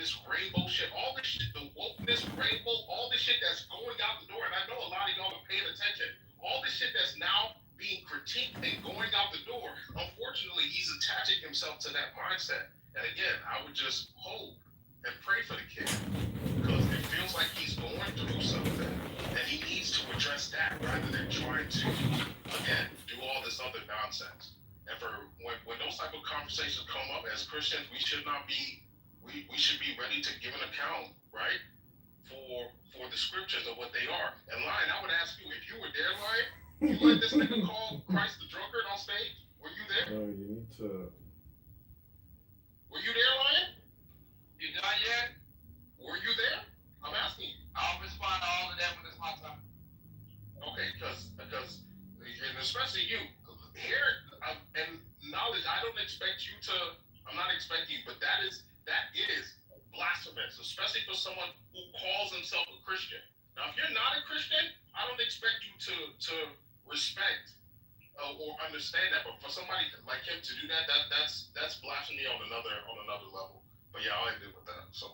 this rainbow shit, all this shit, the wokeness, rainbow, all this shit that's going out the door, and I know a lot of y'all are paying attention. All this shit that's now being critiqued and going out the door, unfortunately, he's attaching himself to that mindset. And again, I would just hope and pray for the kid because it feels like he's going through something and he needs to address that rather than trying to, again, do all this other nonsense. And for when those type of conversations come up as Christians, we should not be, we should be ready to give an account, right, for the scriptures of what they are. And Lion, I would ask you, if you were there, Lion, you let this nigga call Christ the drunkard on stage? Were you there? Oh, you need to. Were you there, Lion? You done yet? Were you there? I'm asking you. I'll respond to all of that when it's my time. Okay, because, and especially you, here, and knowledge, I don't expect you to, I'm not expecting you, but that is blasphemous, especially for someone who calls himself a Christian. Now, if you're not a Christian, I don't expect you to respect or understand that, but for somebody like him to do that, that's blasphemy on another level. But yeah, I'll end it with that. So,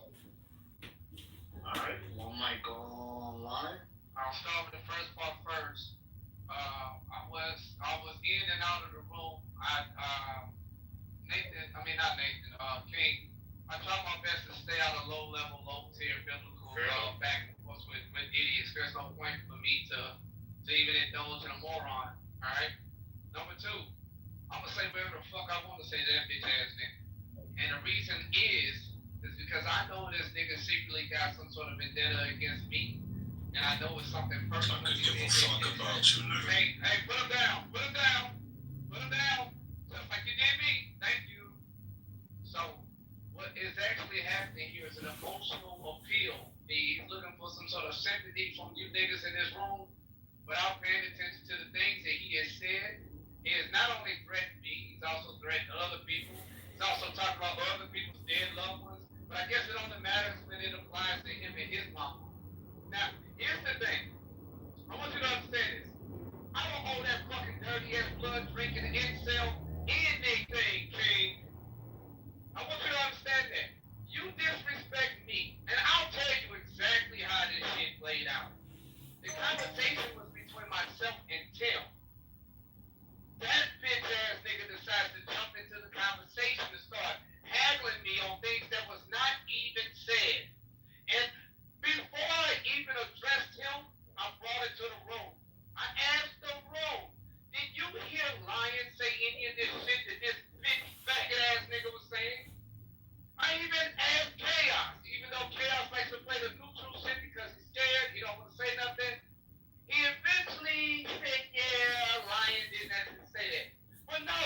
all right. One might go online. I'll start with the first part first. I was in and out of the room. King. I try my best to stay out of low tier biblical back and forth with idiots. There's no point for me to even indulge in a moron. All right. Number two, I'm gonna say whatever the fuck I want to say to that bitch ass nigga. And the reason is because I know this nigga secretly got some sort of vendetta against me. And I know it's something personal. I could give a fuck about you, nigga. Hey, put him down. Put him down. Just like you did me. Thank you. So, what is actually happening here is an emotional appeal. He's looking for some sort of sympathy from you niggas in this room without paying attention to the things that he has said. He has not only threatened me, he's also threatened other people. He's also talking about other people's dead loved ones. But I guess it only matters when it applies to him and his mama. Now, here's the thing. I want you to understand this. I don't owe that fucking dirty ass blood drinking incel anything, King. I want you to understand that. You disrespect me, and I'll tell you exactly how this shit played out. The conversation was between myself and Tim. That bitch ass nigga decides to jump into the conversation and start haggling me on things that was not even said. And before I even addressed him, I brought it to the room. I asked the room, did you hear Lion say any of this shit that this bitch faggot ass nigga was saying? I even asked Chaos, even though Chaos likes to play the neutral shit because he's scared, he don't want to say nothing. He eventually said, yeah, Lion didn't actually say that. But no,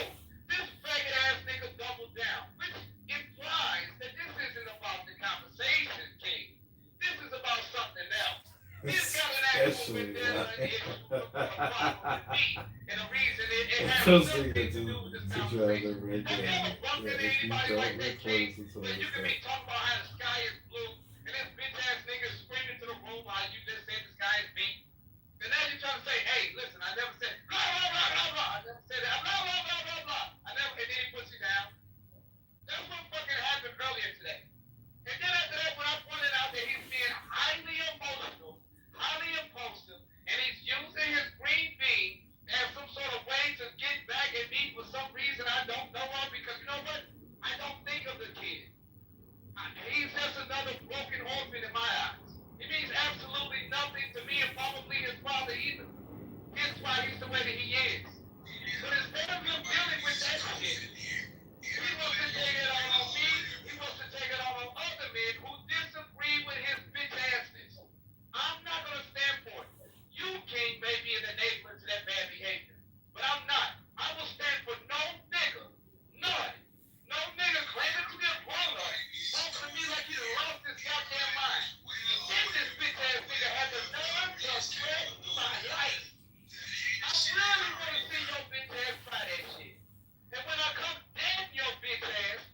this faggot ass nigga doubled down, which implies that this isn't about the conversation, King. This is about something else. He's got an actual vendetta issue with me. And the reason it has nothing to do with this conversation. Have you ever bumped into anybody like that, King? Where you can be talking about how the sky is blue, and this bitch ass nigga screaming to the room how you just said the sky is pink. And now you're trying to say, hey, listen, I never said blah, blah, blah, blah, blah. I never said that. Blah, blah, blah, blah, blah. And then he puts you down. That's what fucking happened earlier today. And then after that, when I pointed out that he's being highly emotional, highly impulsive, and he's using his green bean as some sort of way to get back at me for some reason I don't know of, because you know what? I don't think of the kid. He's just another broken orphan in my eyes. It means absolutely nothing to me and probably his father either. Hence why he's the way that he is. But instead of him dealing with that shit, he wants to take it all on me. He wants to take it all on other men who disagree with his bitch assness. I'm not going to stand for it. You, King, may be an enabler to that bad behavior, but I'm not. I will stand for no nigga, none. No nigga claiming to be a brother, talking to me like he done lost his goddamn mind. Then this bitch ass nigga had the nerve to threaten my life. I really want to see your bitch ass try that shit. And when I come damn your bitch ass,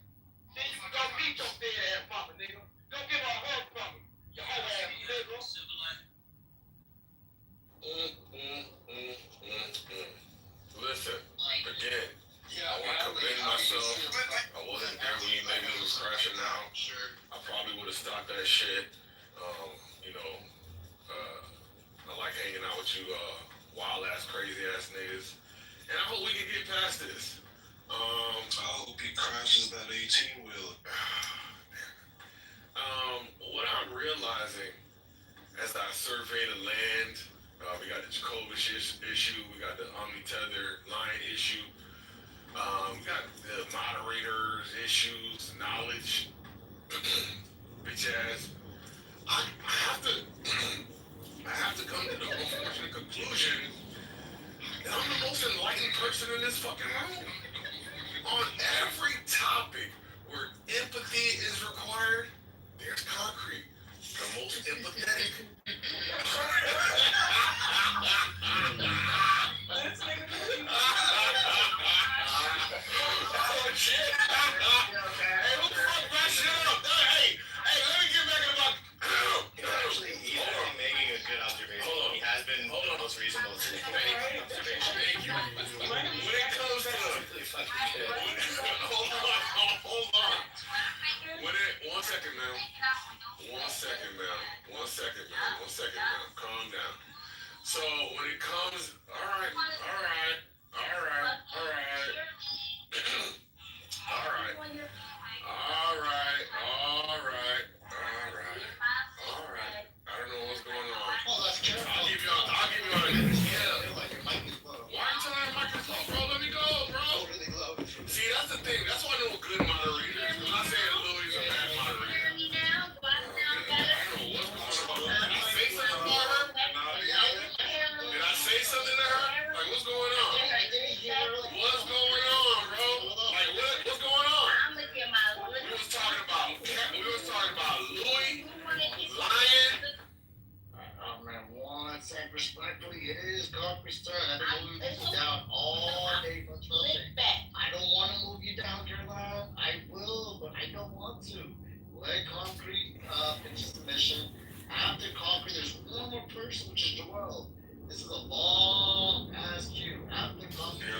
now, Sure. I probably would have stopped that shit. You know, I like hanging out with you, wild ass, crazy ass niggas, and I hope we can get past this. I hope he crashes that 18 wheeler. What I'm realizing as I survey the land, we got the Kitover issue, we got the Omni-Tether line issue, we got the moderators issues, knowledge, bitch ass. I have to, I have to come to the unfortunate conclusion that I'm the most enlightened person in this fucking room. On every topic where empathy is required, there's concrete. The most empathetic. Oh shit! Hey, what the fuck, man? Shut up! Hey, let me get back in the box. Actually, he's actually making a good observation. He has been the most reasonable today. Thank you. When it comes to hold on. One second, man. Calm down. So when it comes, all right. I don't know what's going on. Oh, that's terrible. I'll give you on it. Yeah. Like your mic is low. Why are you telling my microphone, bro? Let me go, bro. Oh, really low. See, that's the thing. That's why I know a good moderator is. I'm not saying Louis is a bad moderator. I don't know what's going on. Did I say something for her? Did I say something to her? Like, what's going on? What's going on, bro? Like, what's going on? We was talking about Louis, Lion. Man, one second, respectfully, it is concrete, sir. I've been moving you down all day for trusting. I don't want to move you down, Caroline. I will, but I don't want to. Let concrete finish the mission. After concrete, there's one more person, which is Joel. This is a long ass queue. After concrete,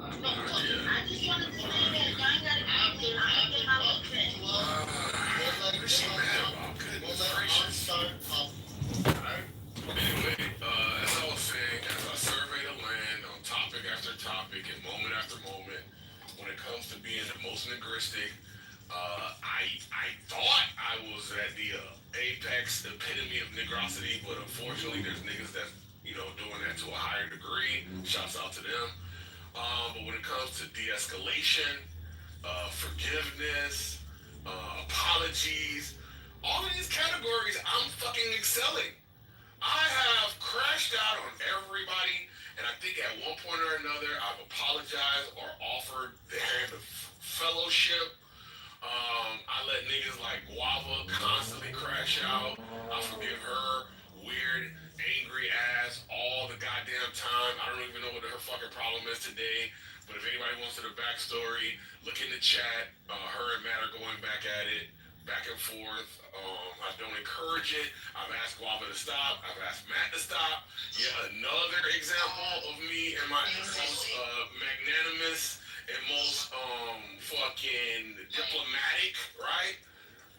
I'm not talking. I just wanted to say that y'all gotta keep me out of my business. Anyway, as I was saying, as I survey the land on topic after topic and moment after moment, when it comes to being the most linguistic, I thought I was at the apex epitome of negrosity, but unfortunately, there's niggas that doing that to a higher degree. Shouts out to them. But when it comes to de-escalation, forgiveness, apologies, all of these categories, I'm fucking excelling. I have crashed out on everybody, and I think at one point or another, I've apologized or offered the hand of fellowship. I let niggas like Guava constantly crash out. I forgive her, weird, angry ass, all the goddamn time. I don't even know what her fucking problem is today. But if anybody wants to the backstory, look in the chat. Her and Matt are going back at it, back and forth. I don't encourage it. I've asked Guava to stop. I've asked Matt to stop. Yet another example of me and my most magnanimous and most fucking diplomatic, right?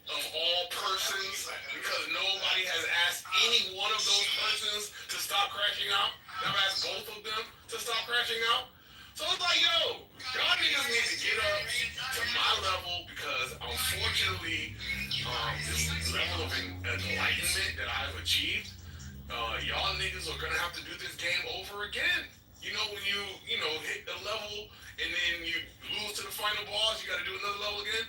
Of all persons, because nobody has asked any one of those persons to stop crashing out. I've asked both of them to stop crashing out. So it's like, yo, y'all niggas need to get up to my level because unfortunately, this level of enlightenment that I've achieved, y'all niggas are gonna have to do this game over again. You know, when you hit the level and then you lose to the final boss, you gotta do another level again.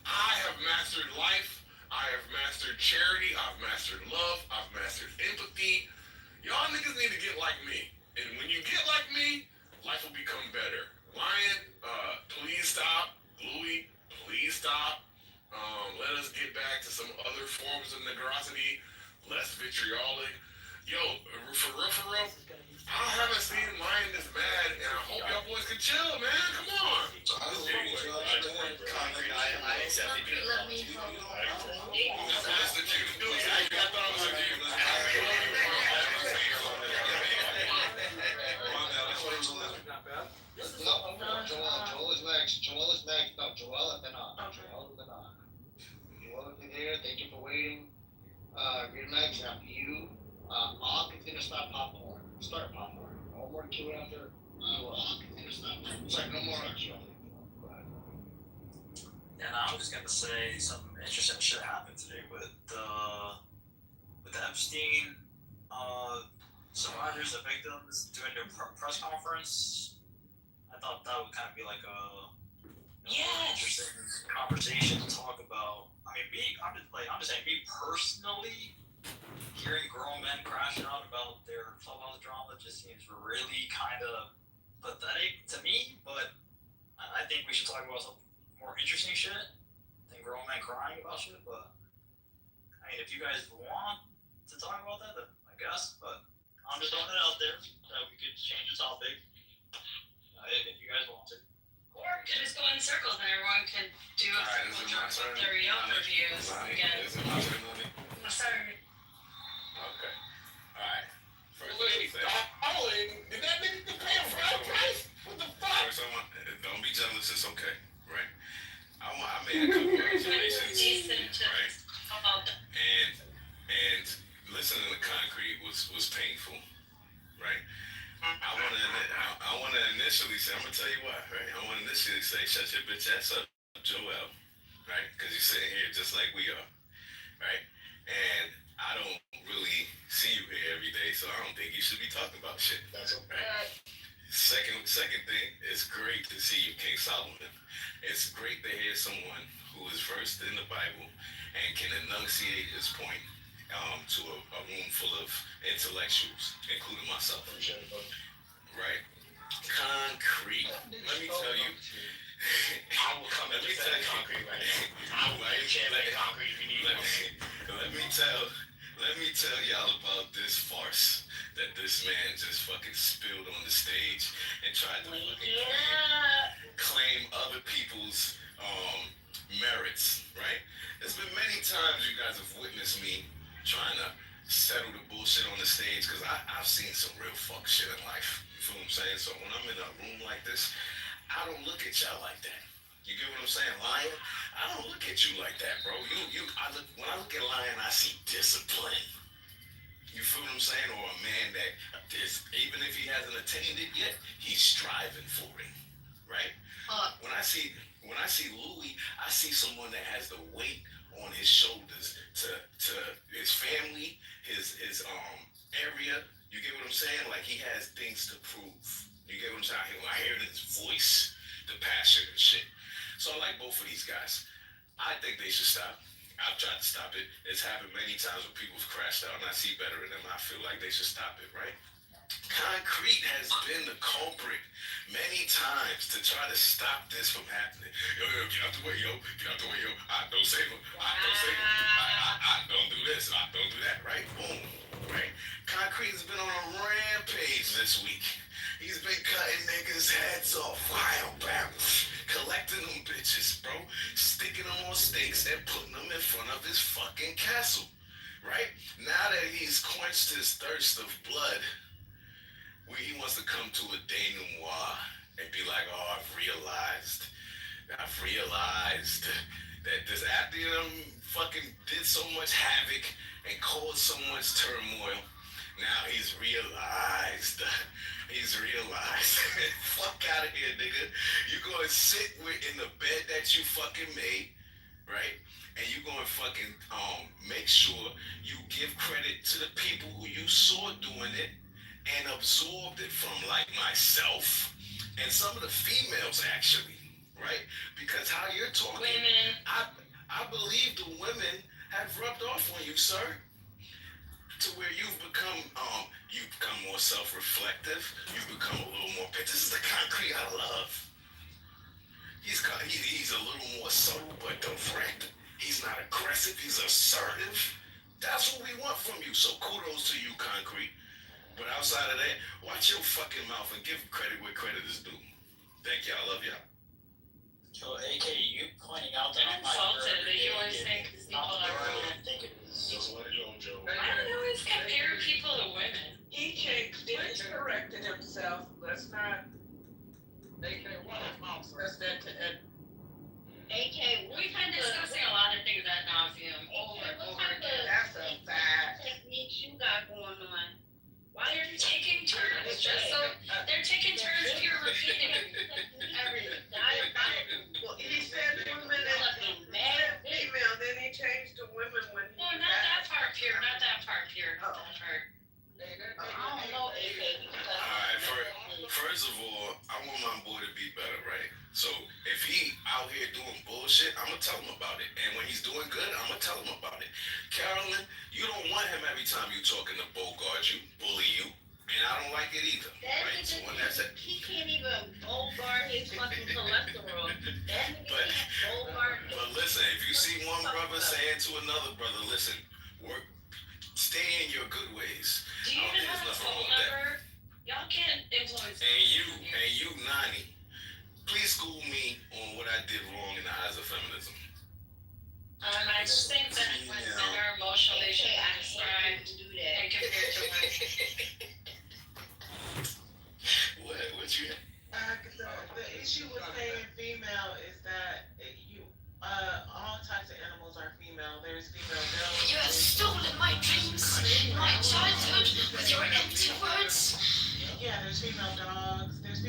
I have mastered life. I have mastered charity. I've mastered love. I've mastered empathy. Y'all niggas need to get like me. And when you get like me, life will become better. Lion, please stop. Louis, please stop. Let us get back to some other forms of negrosity, less vitriolic. Yo, for real, I haven't seen Lion this mad, and I hope y'all boys can chill, man. Come on. I accept it. Let me know. That's the truth. I thought it was a No, Joel is next. Joel is next. No, Joel and then Joel. pretty much have you, I'll continue to stop popcorn. Start popcorn. No more queuing out there. I'll continue to stop. Sorry, no more extra. And I'm just gonna say something interesting shit happened today with the Epstein survivors, the victims, doing their press conference. I thought that would kind of be like a interesting conversation to talk about. I mean, I'm just saying, me personally, hearing grown men crash out about their clubhouse drama just seems really kind of pathetic to me. But I think we should talk about some more interesting shit than grown men crying about shit. But I mean, if you guys want to talk about that, then I guess. But I'm just throwing it out there that we could change the topic if you guys want to. Or could just go in circles and everyone could do a circle jerk with their Yelp reviews again. Is it my turn, Lonnie? Sorry. Okay. Alright. First Wait, thing did that nigga pay a frat price? What the fuck? First, don't be jealous. It's okay. Right. I made a couple of observations. Right. How about that? And listening to Concrete was painful. Right. I want to initially say, I'm gonna tell you what. Right. I want to initially say, shut your bitch ass up, Joel. Right. Because you're sitting here just like we are. Right. And I don't really see you here every day, so I don't think you should be talking about shit. That's okay. Right. Second thing, it's great to see you, King Solomon. It's great to hear someone who is versed in the Bible and can enunciate his point to a room full of intellectuals, including myself. Appreciate it, buddy. Right? Concrete. Let me tell you. I will come and defend concrete right now. I will make concrete if you need Let me tell y'all about this farce that this man just fucking spilled on the stage and tried to claim other people's merits, right? There's been many times you guys have witnessed me trying to settle the bullshit on the stage because I've seen some real fuck shit in life. You feel what I'm saying? So when I'm in a room like this, I don't look at y'all like that. You get what I'm saying, Lion? I don't look at you like that, bro. When I look at Lion, I see discipline. You feel what I'm saying? Or a man that even if he hasn't attained it yet, he's striving for it, right? When I see Louis, I see someone that has the weight on his shoulders to his family, his area. You get what I'm saying? Like he has things to prove. You get what I'm saying? I hear it in his voice, the passion and shit. So I like both of these guys. I think they should stop. I've tried to stop it. It's happened many times when people have crashed out and I see better in them. I feel like they should stop it, right? Concrete has been the culprit many times to try to stop this from happening. Yo, get out the way, yo. Get out the way, yo. I don't save him. I don't save him. I don't do this. I don't do that, right? Boom. Right? Concrete has been on a rampage this week. He's been cutting niggas' heads off. Wow, bam. Collecting them bitches, bro. Sticking them on stakes and putting them in front of his fucking castle. Right? Now that he's quenched his thirst of blood, he wants to come to a denouement and be like, oh, I've realized that this after him fucking did so much havoc and caused so much turmoil, now he's realized. Fuck out of here, nigga. You gonna sit in the bed that you fucking made, right? And you gonna fucking make sure you give credit to the people who you saw doing it and absorbed it from, like myself and some of the females actually, right? Because how you're talking, Women. I believe the women have rubbed off on you, sir, to where you've become more self-reflective. You've become a little more. This is the concrete I love. He's a little more subtle but direct. He's not aggressive. He's assertive. That's what we want from you. So kudos to you, Concrete. But outside of that, watch your fucking mouth and give credit where credit is due. Thank y'all. I love y'all. So, AK, you pointing out that I'm insulted that you always think people are rude. I think it is. Just let it go, Joe. I don't always compare people to women. He corrected himself. Let's not. AK, what is mouth? AK, we've been discussing a lot of things ad nauseum over and over again. That's a fact. gonna tell him about it. And when he's doing good, I'm gonna tell him about it. Carolyn, you don't want him every time you talking to Bogart you, bully you. And I don't like it either. Right? So when that's it. He can't even Bogart his fucking cholesterol. That nigga But- can't Bogart. But listen, if you see one brother saying to another brother, listen, work, stay in your good ways. Do you I don't even think have a there's nothing phone wrong with that. number? Y'all can't influence. And you, Nani, please school me on what I did wrong in the eyes of feminism. I just think that when men are emotional, they should be described do and that. compared to women. What you? The issue with saying female is that all types of animals are female. There's female dogs. You have stolen my dreams, my childhood, with your empty words. Yeah, there's female dogs. There's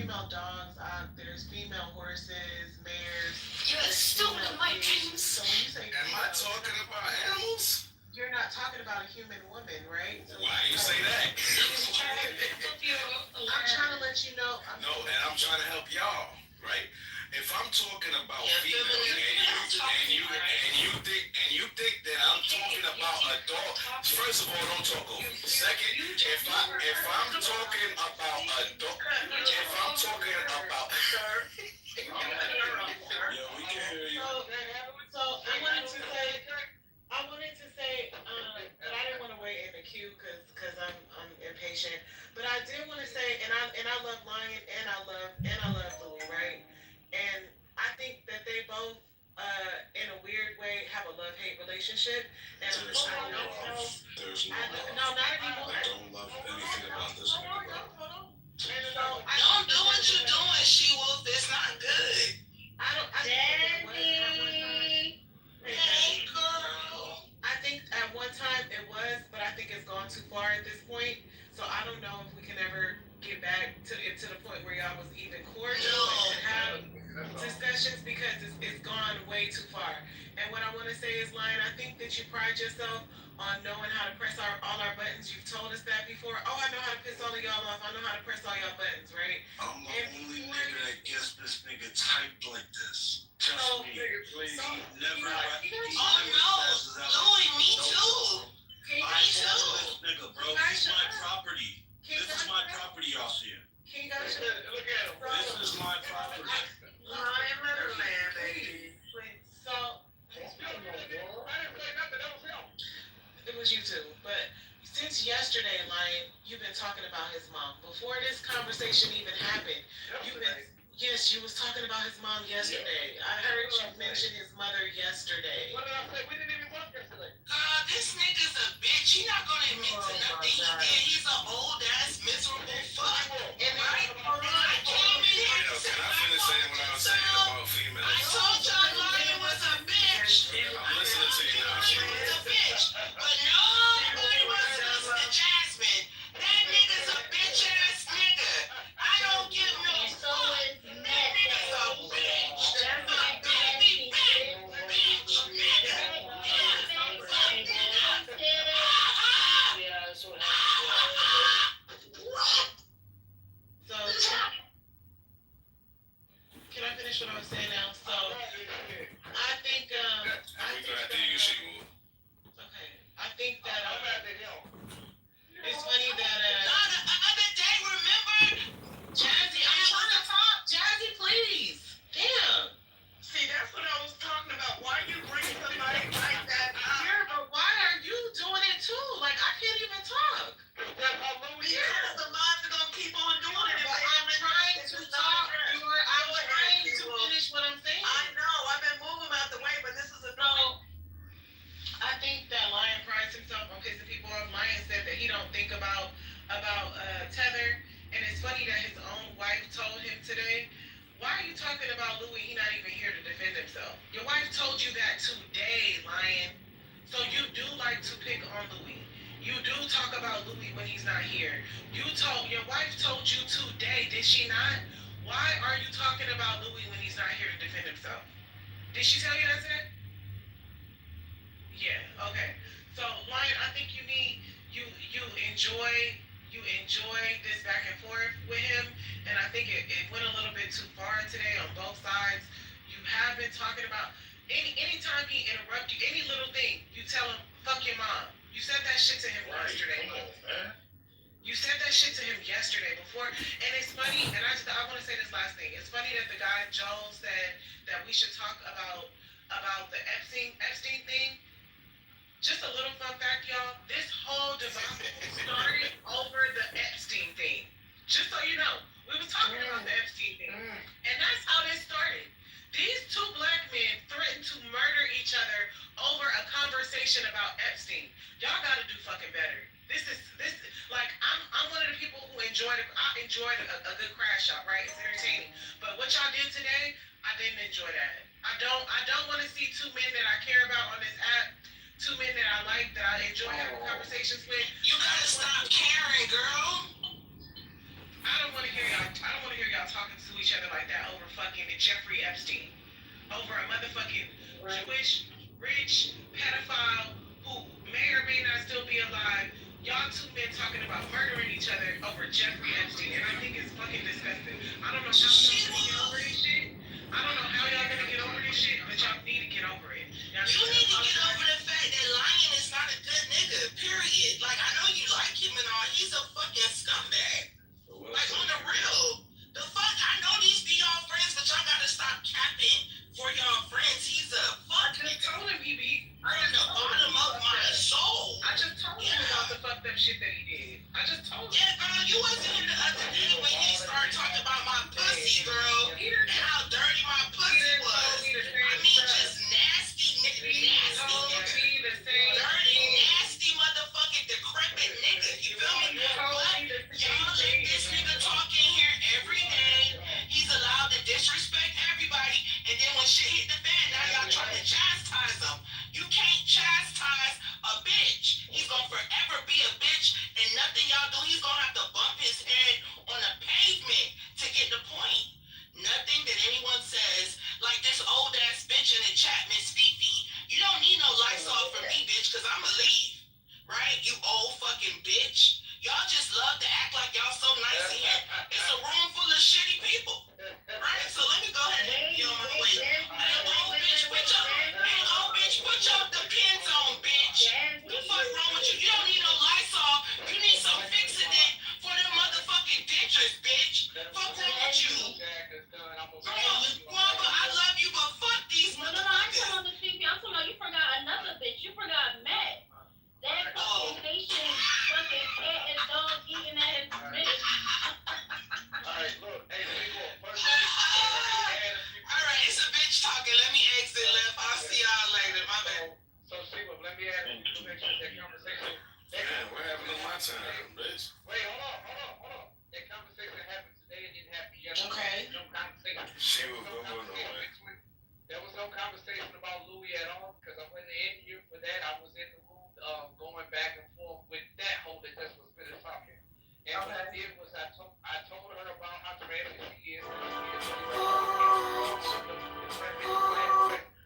female horses, mares. You have stolen my dreams. So when you say Am I talking about animals? you're not talking about a human woman, right? So Why you say that? I'm trying to let you know. No, and I'm trying to help y'all, right? If I'm talking about females and you think that I'm talking about a dog, first of all, don't talk over me. Second, if I'm talking about a dog, if I'm talking about Yeah, we can hear you. So I wanted to say, but I didn't want to wait in the queue because I'm impatient. But I did want to say, and I love Lion and I love Louie, right? And I think that they both, in a weird way, have a love-hate relationship. And There's I no don't know. love. There's no I love. no, not anymore. I don't love anything about this nigga, bro. Don't do what you're doing, She-Wolf. It's not good. Daddy. Hey, girl. I think at one time it was, but I think it's gone too far at this point. So I don't know if we can ever get back to the point where y'all was even cordial and have discussions because it's gone way too far. And what I want to say is, Lion, I think that you pride yourself on knowing how to press all our buttons. You've told us that before. Oh, I know how to piss all of y'all off. I know how to press all y'all buttons, right? I'm the only nigga that gets this nigga typed like this. Trust So, me. so, He never. He Oh, never no. passes out. Louie, me No. too. Can you I guys told show? this nigga, bro. Can He's I my show? property. Can This is my property, y'all see it. Can you guys show? Look at him. This is my property. Lion, let her land, baby. Please. So, I didn't say nothing. That was him. it was you two, but since yesterday, Lion, you've been talking about his mom. Before this conversation even happened, yes, you was talking about his mom yesterday. I heard you mention his mother yesterday. What did I say? We didn't even talk yesterday. This nigga's a bitch. He not gonna admit to nothing he did. He's an old ass miserable fuck. And Right? I came in here Can to say I finish saying what I was saying about I females? told y'all Lion was a bitch. I'm listening to you now, Lion was a bitch. But nobody wants to listen to Jasmine. That nigga's a bitch ass nigga. I don't give no So fuck. is That Matt. nigga's a bitch. A baby bitch. Nigga. So, can I finish what I was saying now? So, I think, We glad to you, She-Wolf. okay, I think that, I'm mad at him. it's funny that, The other day, remember? Jazzy, I'm trying to talk. Jazzy, please. Damn. See, that's what I was talking about. Why you bring somebody like that up? Yeah, but why are you doing it too? Like, I can't even talk. Because the mods are gonna keep on doing it. But I'm trying to talk. I'm trying to finish what I'm saying. I know. I've been moving out the way, but this is a So, I think that Lion prides himself on pissing people off. Lion said that he don't think about Tether, and it's funny that his own wife told him today, why are you talking about Louis? He's not even here to defend himself. Your wife told you that today, Lion. So you do like to pick on Louis. You do talk about Louis when he's not here. Your wife told you today, did she not? Why are you talking about Louis when he's not here to defend himself? Did she tell you that today? Yeah, okay. So, Lion, I think you enjoy this back and forth with him, and I think it went a little bit too far today on both sides. You have been talking about, Anytime he interrupt you, any little thing, you tell him, fuck your mom. You said that shit to him yesterday. Come on, man. You said that shit to him yesterday before, and it's funny. And I want to say this last thing. It's funny that the guy Joel said that we should talk about the Epstein thing. Just a little fun fact, y'all. This whole debacle started over the Epstein thing. Just so you know, we were talking about the Epstein thing, and that's how this started. These two black men threatened to murder each other over a conversation about Epstein. Y'all gotta do fucking better. This like I'm one of the people who enjoyed a good crash out, right? It's entertaining. But what y'all did today, I didn't enjoy that. I don't want to see two men that I care about on this app, two men that I like, that I enjoy having conversations with. You gotta stop caring, girl. I don't want to hear y'all talking to each other like that over fucking Jeffrey Epstein, over a motherfucking Jewish rich pedophile who may or may not still be alive. Y'all two men talking about murdering each other over Jeffrey Epstein, and I think it's fucking disgusting. I don't know how y'all gonna get over this shit. I don't know how y'all gonna get over this shit, but y'all need to get over it. You need to get over the fact that Lion is not a good nigga, period. Like, I know you like him and all, he's a fucking scumbag. Like, on the real. The fuck, I know these be y'all friends, but y'all gotta stop capping for y'all friends. He's a fuck nigga. I just told him he be. From the bottom of my soul. I just told him about the fucked up shit that he did. I just told him. Yeah, girl, you wasn't here the other day when he started talking about my pussy, girl, and how dirty my pussy was. I mean, just nasty nigga, dirty, nasty motherfucking decrepit nigga. You feel me? But y'all let this nigga talk in here every day. He's allowed to disrespect everybody, and then when shit hit the fan, now y'all trying to chastise him. You can't chastise a bitch. He's gonna forever be a bitch, and nothing y'all do, he's gonna have to bump his head on the pavement to get the point. Nothing that anyone says, like this old ass bitch in the chat, Miss Fifi. You don't need no Lysol from me, bitch, cause I'ma leave. Right? You old fucking bitch. Y'all just love to act like y'all so nice in here. It's a room full of shitty people. Right? So let me go ahead and be on my way. Put your depends on, bitch. What the fuck wrong with you? You don't need no Lysol. You need some fixing it for them motherfucking dentures, bitch. Fuck wrong with you? Guava, I love you, but fuck these I'm motherfuckers. talking about the CP. I'm talking about you forgot another bitch. You forgot Matt. That fucking Haitian fucking cat and dog eating ass bitch. Alright, look, hey, Alright, it's a bitch talking. Let me exit left. I'll see y'all later. My bad. So, see, let me add a connection to that conversation. Man, what happened in my time, bitch? Wait, hold on. That conversation happened today. It didn't happen yesterday. Okay. No conversation. She was going away. There was no conversation about Louis at all because I wasn't in here for that. I was in the room going back and forth with that whole that just was finished talking. And what I did was I told her about how trashy she is.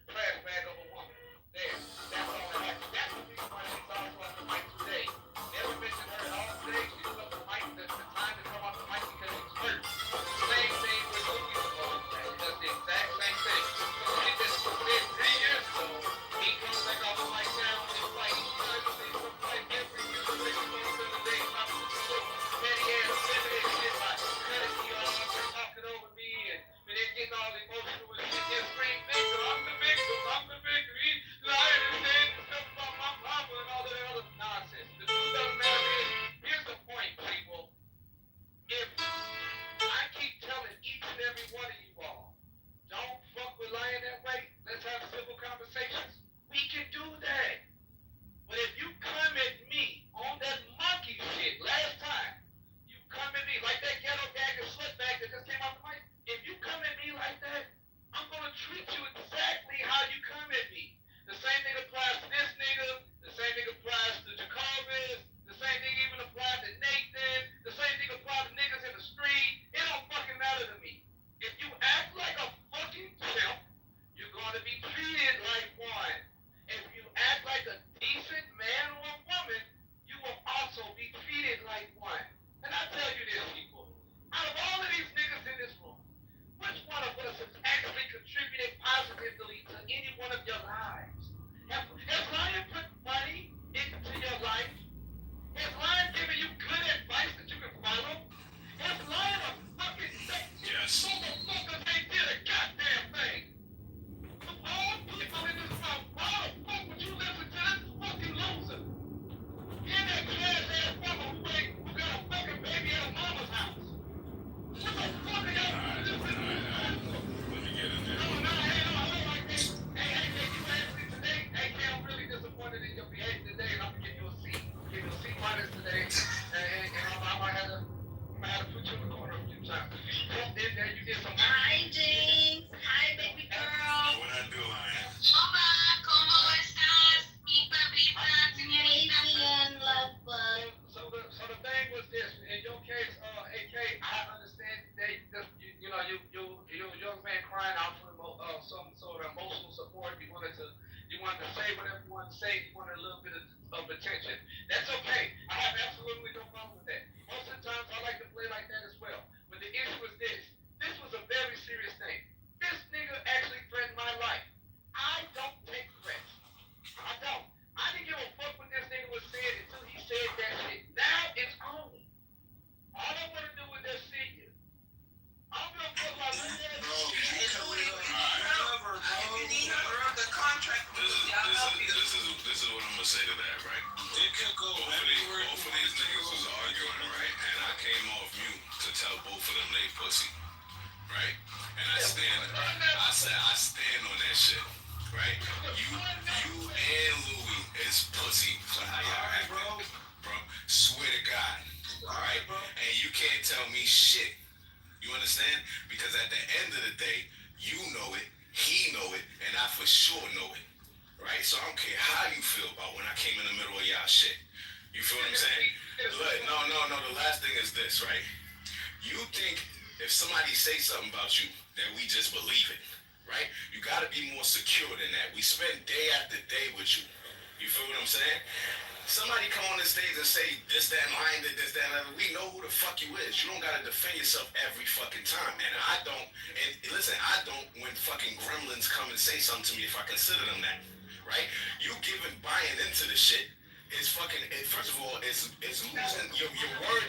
Trash bag of a woman. There. That's all that happened. That's the reason why she's also on the mic today. Never mentioned her at all today. She was on the mic. That's the time to come off the mic because she's hurt. Same thing with Louis. That's the exact same thing. She just said 3 years ago, Has Lion put money into your life? Has Lion given you good advice that you can follow? Has Lion a fucking fake? Yes. Motherfuckers ain't did a goddamn thing. All people in this world, why the fuck would you listen to this fucking loser? Hear that trash ass mother who got a fucking baby at her mama's house. What the fuck are y'all listening to? Let me get in there. Hey, I'm really disappointed in your behavior today, and I'm gonna give you a C. Give you a C minus today, and I might have to put you in the corner a few times. You jumped in there, you did some. Hi, Jinx. Hi, baby girl. What I do, Lion? Hola, ¿cómo estás? Mi perrita, señorita. Amazing, love bug. So the thing was this. In your case, AK, I understand that you're a young man crying out for some sort of emotional support. You wanted to say whatever you wanted to say. You wanted a little bit of attention. That's okay. I have absolutely no problem with that. Most of the times I like to play like that as well. But the issue is this. This was a very serious thing. This nigga actually threatened my life. I don't take threats. I don't. I didn't give a fuck what this nigga was saying until he said that shit. Now it's on. All I want to do is just see you. I'm gonna put my little ass The contract. This is what I'm gonna say to that, right? Both of these niggas was arguing, right? And I came off mute to tell both of them they pussy, right? And I stand on that shit, right? You and Louis is pussy for how y'all acting, bro. Swear to God, all right? And you can't tell me shit. You understand? Because at the end of the day, you know it, he know it, and I for sure know it. Right? So I don't care how you feel about when I came in the middle of y'all shit. You feel what I'm saying? Look, no, the last thing is this, right? You think if somebody say something about you, that we just believe it, right? You gotta be more secure than that. We spend day after day with you. You feel what I'm saying? Somebody come on the stage and say this, that, and Lion did this, that, and other. We know who the fuck you is. You don't gotta defend yourself every fucking time, man. I don't. And listen, I don't when fucking gremlins come and say something to me if I consider them that, right? You buying into the shit is fucking. First of all, it's losing your word.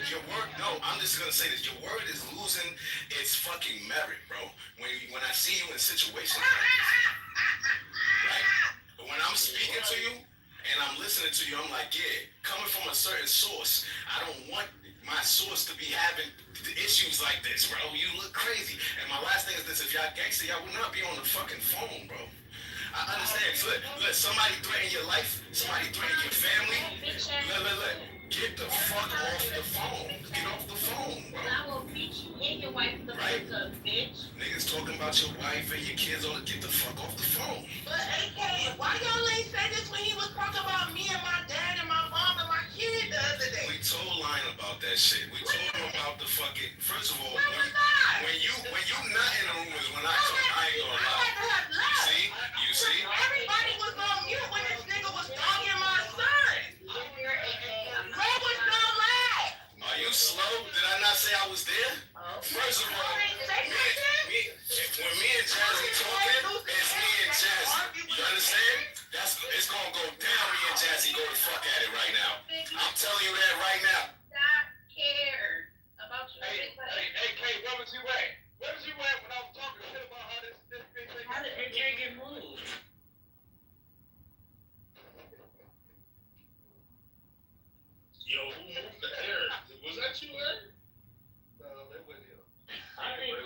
No, I'm just gonna say this. Your word is losing its fucking merit, bro. When I see you in situations like this, right? But when I'm speaking to you. And I'm listening to you, I'm like, yeah, coming from a certain source, I don't want my source to be having issues like this, bro. You look crazy. And my last thing is this, if y'all gangster, y'all would not be on the fucking phone, bro. I understand. So look, somebody threaten your life, somebody threaten your family. Look. Get the fuck off the phone. Get off the phone, bro. I will beat you and your wife in the face up, bitch. Niggas talking about your wife and your kids, all get the fuck off the phone. But AK, why y'all ain't say this when he was talking about me and my dad and my mom and my kid the other day? We told Lion about that shit. We told him about the fucking. First of all, Where was I? when you not in the room is when I told. I ain't gonna I lie. had to have left. You see? Everybody was on mute when this nigga was dogging my son. Where was y'all at? Are you slow? Did I not say I was there? First of all, when me and Jazzy talking, it's me and Jazzy. You understand? It's gonna go down. Me and Jazzy go the fuck at it right now. I'm telling you that right now. Stop care about your Hey, AK, where was you at? Where was you at when I was talking shit about how this bitch thing? How did AK get moved? Yo, who moved the air? Was that you, Eric? No, that wasn't him. I think, Nah,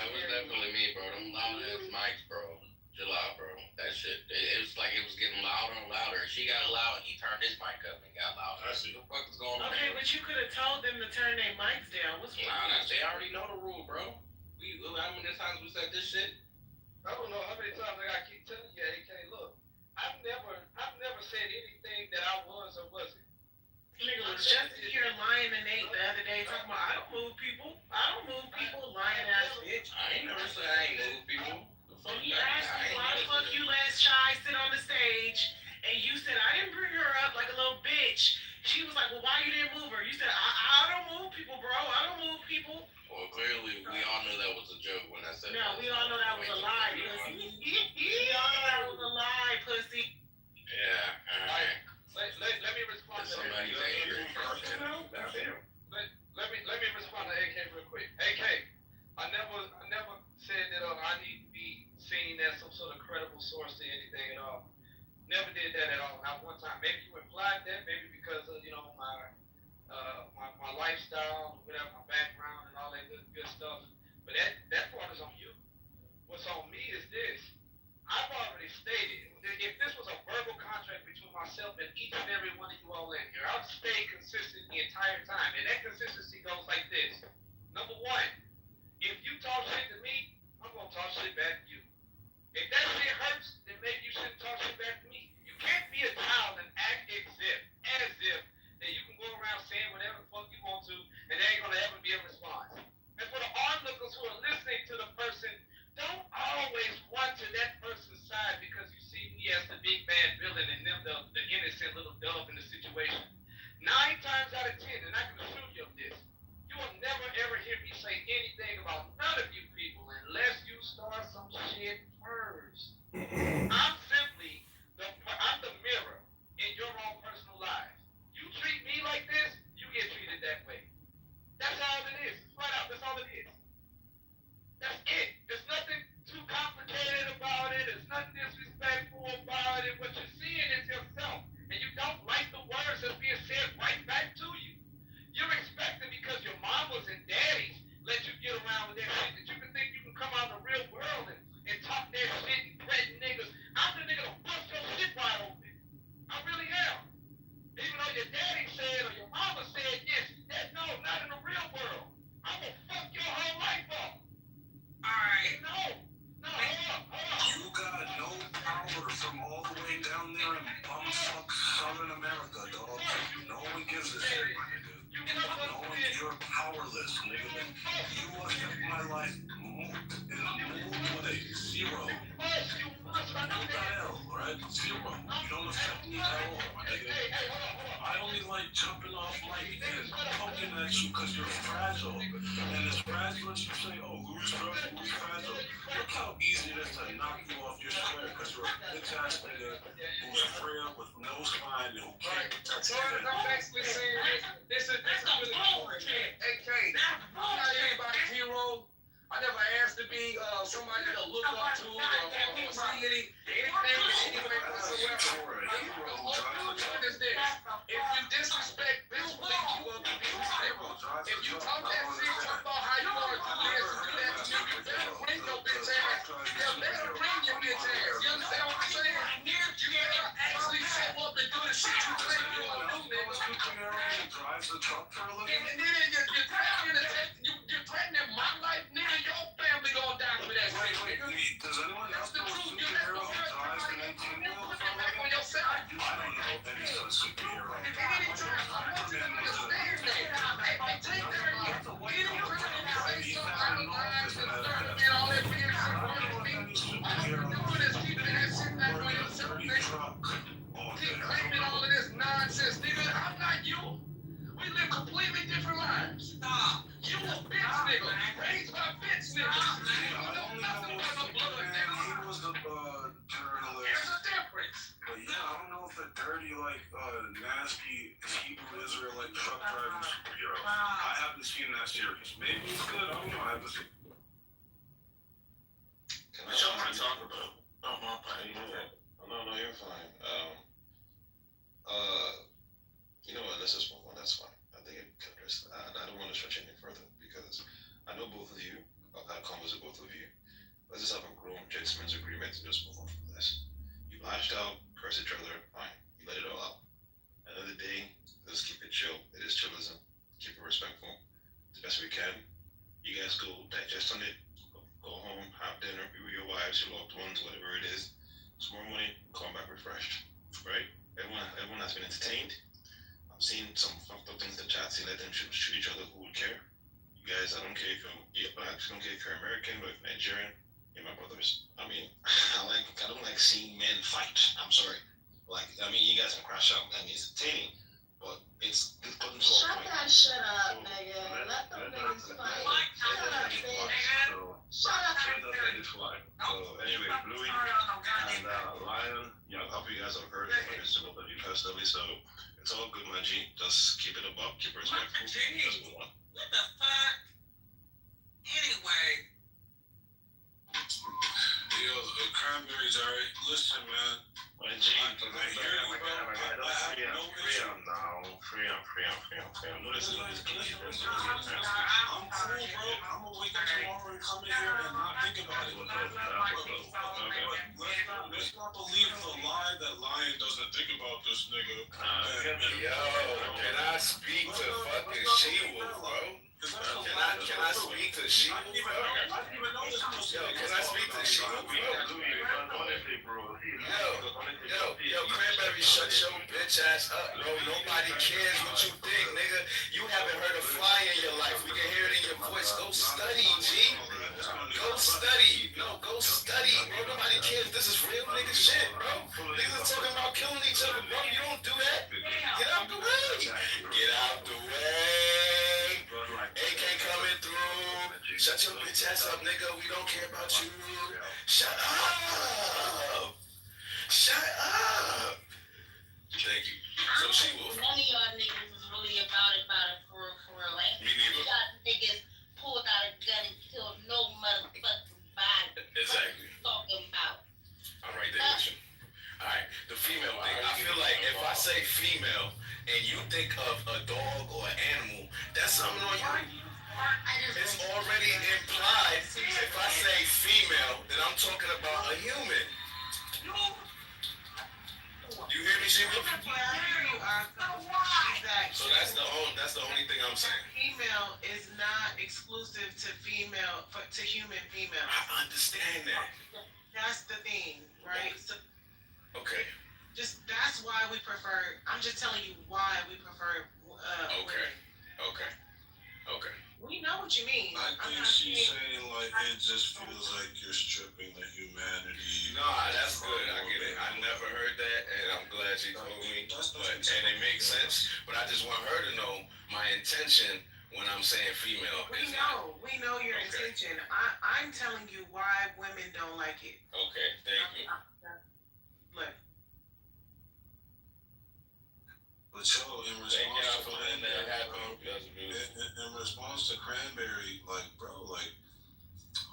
it was definitely me, bro. Them loud ass mics, bro. Chill out, bro. That shit, it was like it was getting louder and louder. She got loud, he turned his mic up and got louder. I see. What the fuck is going on? Okay, but you could have told them to turn their mics down. What's wrong? Nah, they already know the rule, bro. How many times we said this shit? I don't know how many times I gotta keep telling you, AK, look, I've never said anything that I was or wasn't. Nigga was just here lying to Nate the other day talking about I don't move people, lying ass bitch. I ain't never said I ain't move people. So he asked me why the fuck you let Shy sit on the stage and you said I didn't bring her up like a little bitch. She was like, well, why you didn't move her? You said I don't move people, bro. I don't move people. Well, clearly we all knew that was a joke when I said No, that. we all know that was a lie. We all know that was a lie. credible source to anything at all. Never did that at all. Not one time. Maybe you implied that, maybe because of my lifestyle, or whatever, my background, and all that good stuff. But that part is on you. What's on me is this. I've already stated, if this was a verbal contract between myself and each and every one of you all in here, I've stayed consistent the entire time. And that consistency goes like this. Number one, if you talk shit to me, I'm going to talk shit back to you. If that shit hurts, then maybe you shouldn't talk shit back to me. You can't be a child and act as if that you can go around saying whatever the fuck you want to, and there ain't going to ever be a response. And for the onlookers who are listening to the person, don't always run to that person's side because you see me as the big bad villain and them the innocent little dove in the situation. 9 times out of 10, and I can assure you of this, you will never ever hear me say anything about none of you people unless you start some shit first. I'm the mirror in your own personal lives. You treat me like this, you get treated that way. That's all it is. Flat out, that's all it is. That's it. There's nothing too complicated about it. There's nothing disrespectful about it. What you're seeing is yourself. And you don't like the words that's being said right back to you. You're expecting because your mamas and daddies let you get around with that shit that you can think you can come out in the real world and talk that shit and threaten niggas. I'm the nigga to bust your shit wide open. I really am. Even though your daddy said or your mama said yes, no, not in the real world. I'm gonna fuck your whole life up. Alright. No, hold on. You got no power from all the way down there in bumfuck Southern America, dog. No one gives a shit, my nigga. You're powerless, nigga. You affect my life in no way. Zero. Not L, right? Zero. You don't affect me at all, my nigga. I only like jumping off mic and poking at you because you're fragile. And as fragile as you say, oh, who's fragile? Look how easy it is to knock you off your square because you're a bitch-ass nigga who's frail with no spine and who can't protect So I'm basically saying this is really important. Hey, Kay, I'm not anybody's hero. I never asked to be somebody to look up to or see anything anyway whatsoever. The whole point is this. If you disrespect bitch, will lead you up to be disrespectful. If you talk that shit, talk about how you want to do this and do that to me, you better bring your bitch ass. You better bring your bitch ass. You understand what I'm saying? You better actually show up and do the shit you claim you want to do, nigga. Drives the truck for a living. And then you're threatening my life, nigga. Your family gonna die for that shit, nigga. Does anyone else know a superhero who drives an 18-wheel for a living? On yourself. I don't know any such superhero. Anytime I want you to understand that. Hey, take that off. Anytime you say something out of line to start and all that weird shit on me, all you're doing is keeping that shit back on yourself, nigga. Keep claiming all of this nonsense, nigga. I'm not you. We live completely different lives. Stop. You a bitch nigga. Raised by bitch niggas. You know nothing but no blood, nigga. He was a journalist. There's a difference. But yeah, I don't know if a dirty, nasty Hebrew Israelite truck driving superhero. I haven't seen that series. Maybe it's good. I don't know. I haven't seen. What y'all want to talk about? Oh, my bad. You know that. No, you're fine. You know what? Let's just move on. That's fine. I think it can address that. I don't want to stretch any further because I know both of you. I've had convos with both of you. Let's just have a grown gentleman's agreement and just move on from this. You lashed out, cursed each other, fine. You let it all out. At the end of the day, let's keep it chill. It is chillism. Keep it respectful. The best we can. You guys go digest on it. Go home, have dinner, be with your wives, your loved ones, whatever it is. Tomorrow morning, come back refreshed. Right? Everyone has been entertained. I'm seeing some fucked up things in the chat saying let them shoot each other, who would care? You guys, I don't care if you're black, I don't care if you're American, but if you're Nigerian, you're my brothers. I mean, I don't like seeing men fight. I'm sorry. You guys can crash out and it's entertaining, but it's gotten to a point. Shut up, nigga. Let them niggas fight. Shut up, bitch. Shut up. So anyway, Bluey and Lion, I hope you guys have heard it from Mr. Both of you personally, so it's all good, my G. Just keep it above, keep it respectful, just move on. What the fuck? Anyway. yo, Cranberries, alright? Listen, man. I hear you, bro. I have no issue. Listen, I'm cool, bro. I'm gonna wake up tomorrow and come in here and not think about it. Let's not believe the lie that Lion doesn't think about this nigga. Yo, can I speak to fucking She-Wolf, bro? Can I speak to She-Wolf, bro? Yo, can I speak to She-Wolf, bro? Yo, Cranberry, shut your bitch ass up, bro. Nobody cares what you think, nigga. You haven't heard a fly in your life. We can hear it in your voice. Go study, G. Go study. No, go study, bro. Nobody cares. This is real nigga shit, bro. Niggas are talking about killing each other, bro. You don't do that. Get out the way. Get out the way. AK coming through. Shut your bitch ass up, nigga. We don't care about you. Shut up. Shut up. Thank you. So She-Wolf. None of y'all niggas is really about it for real. Like, Me neither. y'all niggas pulled out a gun and killed no motherfucking body. Exactly. Talking about. I'm right there with you. Alright, the female thing. I feel like if I say female and you think of a dog or an animal, that's something on you. It's already implied. If I say female, then I'm talking about a human. You hear me, She-Wolf? Yeah, I hear you, Exactly. So that's the only thing I'm saying. Female is not exclusive to human female. I understand that. That's the thing, right? So Okay. that's why we prefer. I'm just telling you why we prefer. Okay. We know what you mean. I think she's saying like it just feels like you're stripping the humanity. Nah, that's good. I get it. I never heard that, and I'm glad she told me. And it makes sense. But I just want her to know my intention when I'm saying female. We know your intention. I'm telling you why women don't like it. Okay, thank you. Look. But yo, in response to Cranberry, like, bro, like,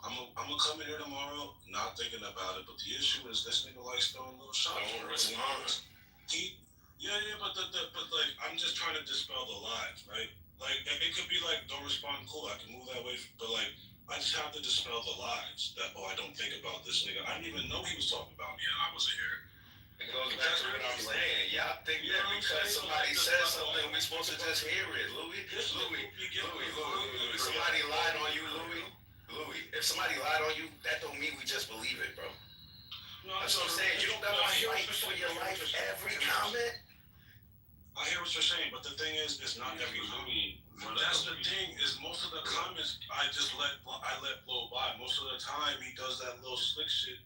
I'm gonna come in here tomorrow, not thinking about it. But the issue is this nigga likes throwing little shots. Don't respond. But like, I'm just trying to dispel the lies, right? Like, it could be like, don't respond, cool, I can move that way. But like, I just have to dispel the lies that, I don't think about this nigga. I didn't even know he was talking about me, and I wasn't here. It goes back to what I'm saying. Y'all think that because somebody said something, we're supposed to just hear it, Louis. Somebody lied on you, Louis. If somebody lied on you, that don't mean we just believe it, bro. That's what I'm saying. You don't gotta fight for your life every comment. I hear what you're saying, but the thing is, it's not every comment. That's the thing, is most of the comments I let blow by. Most of the time he does that little slick shit.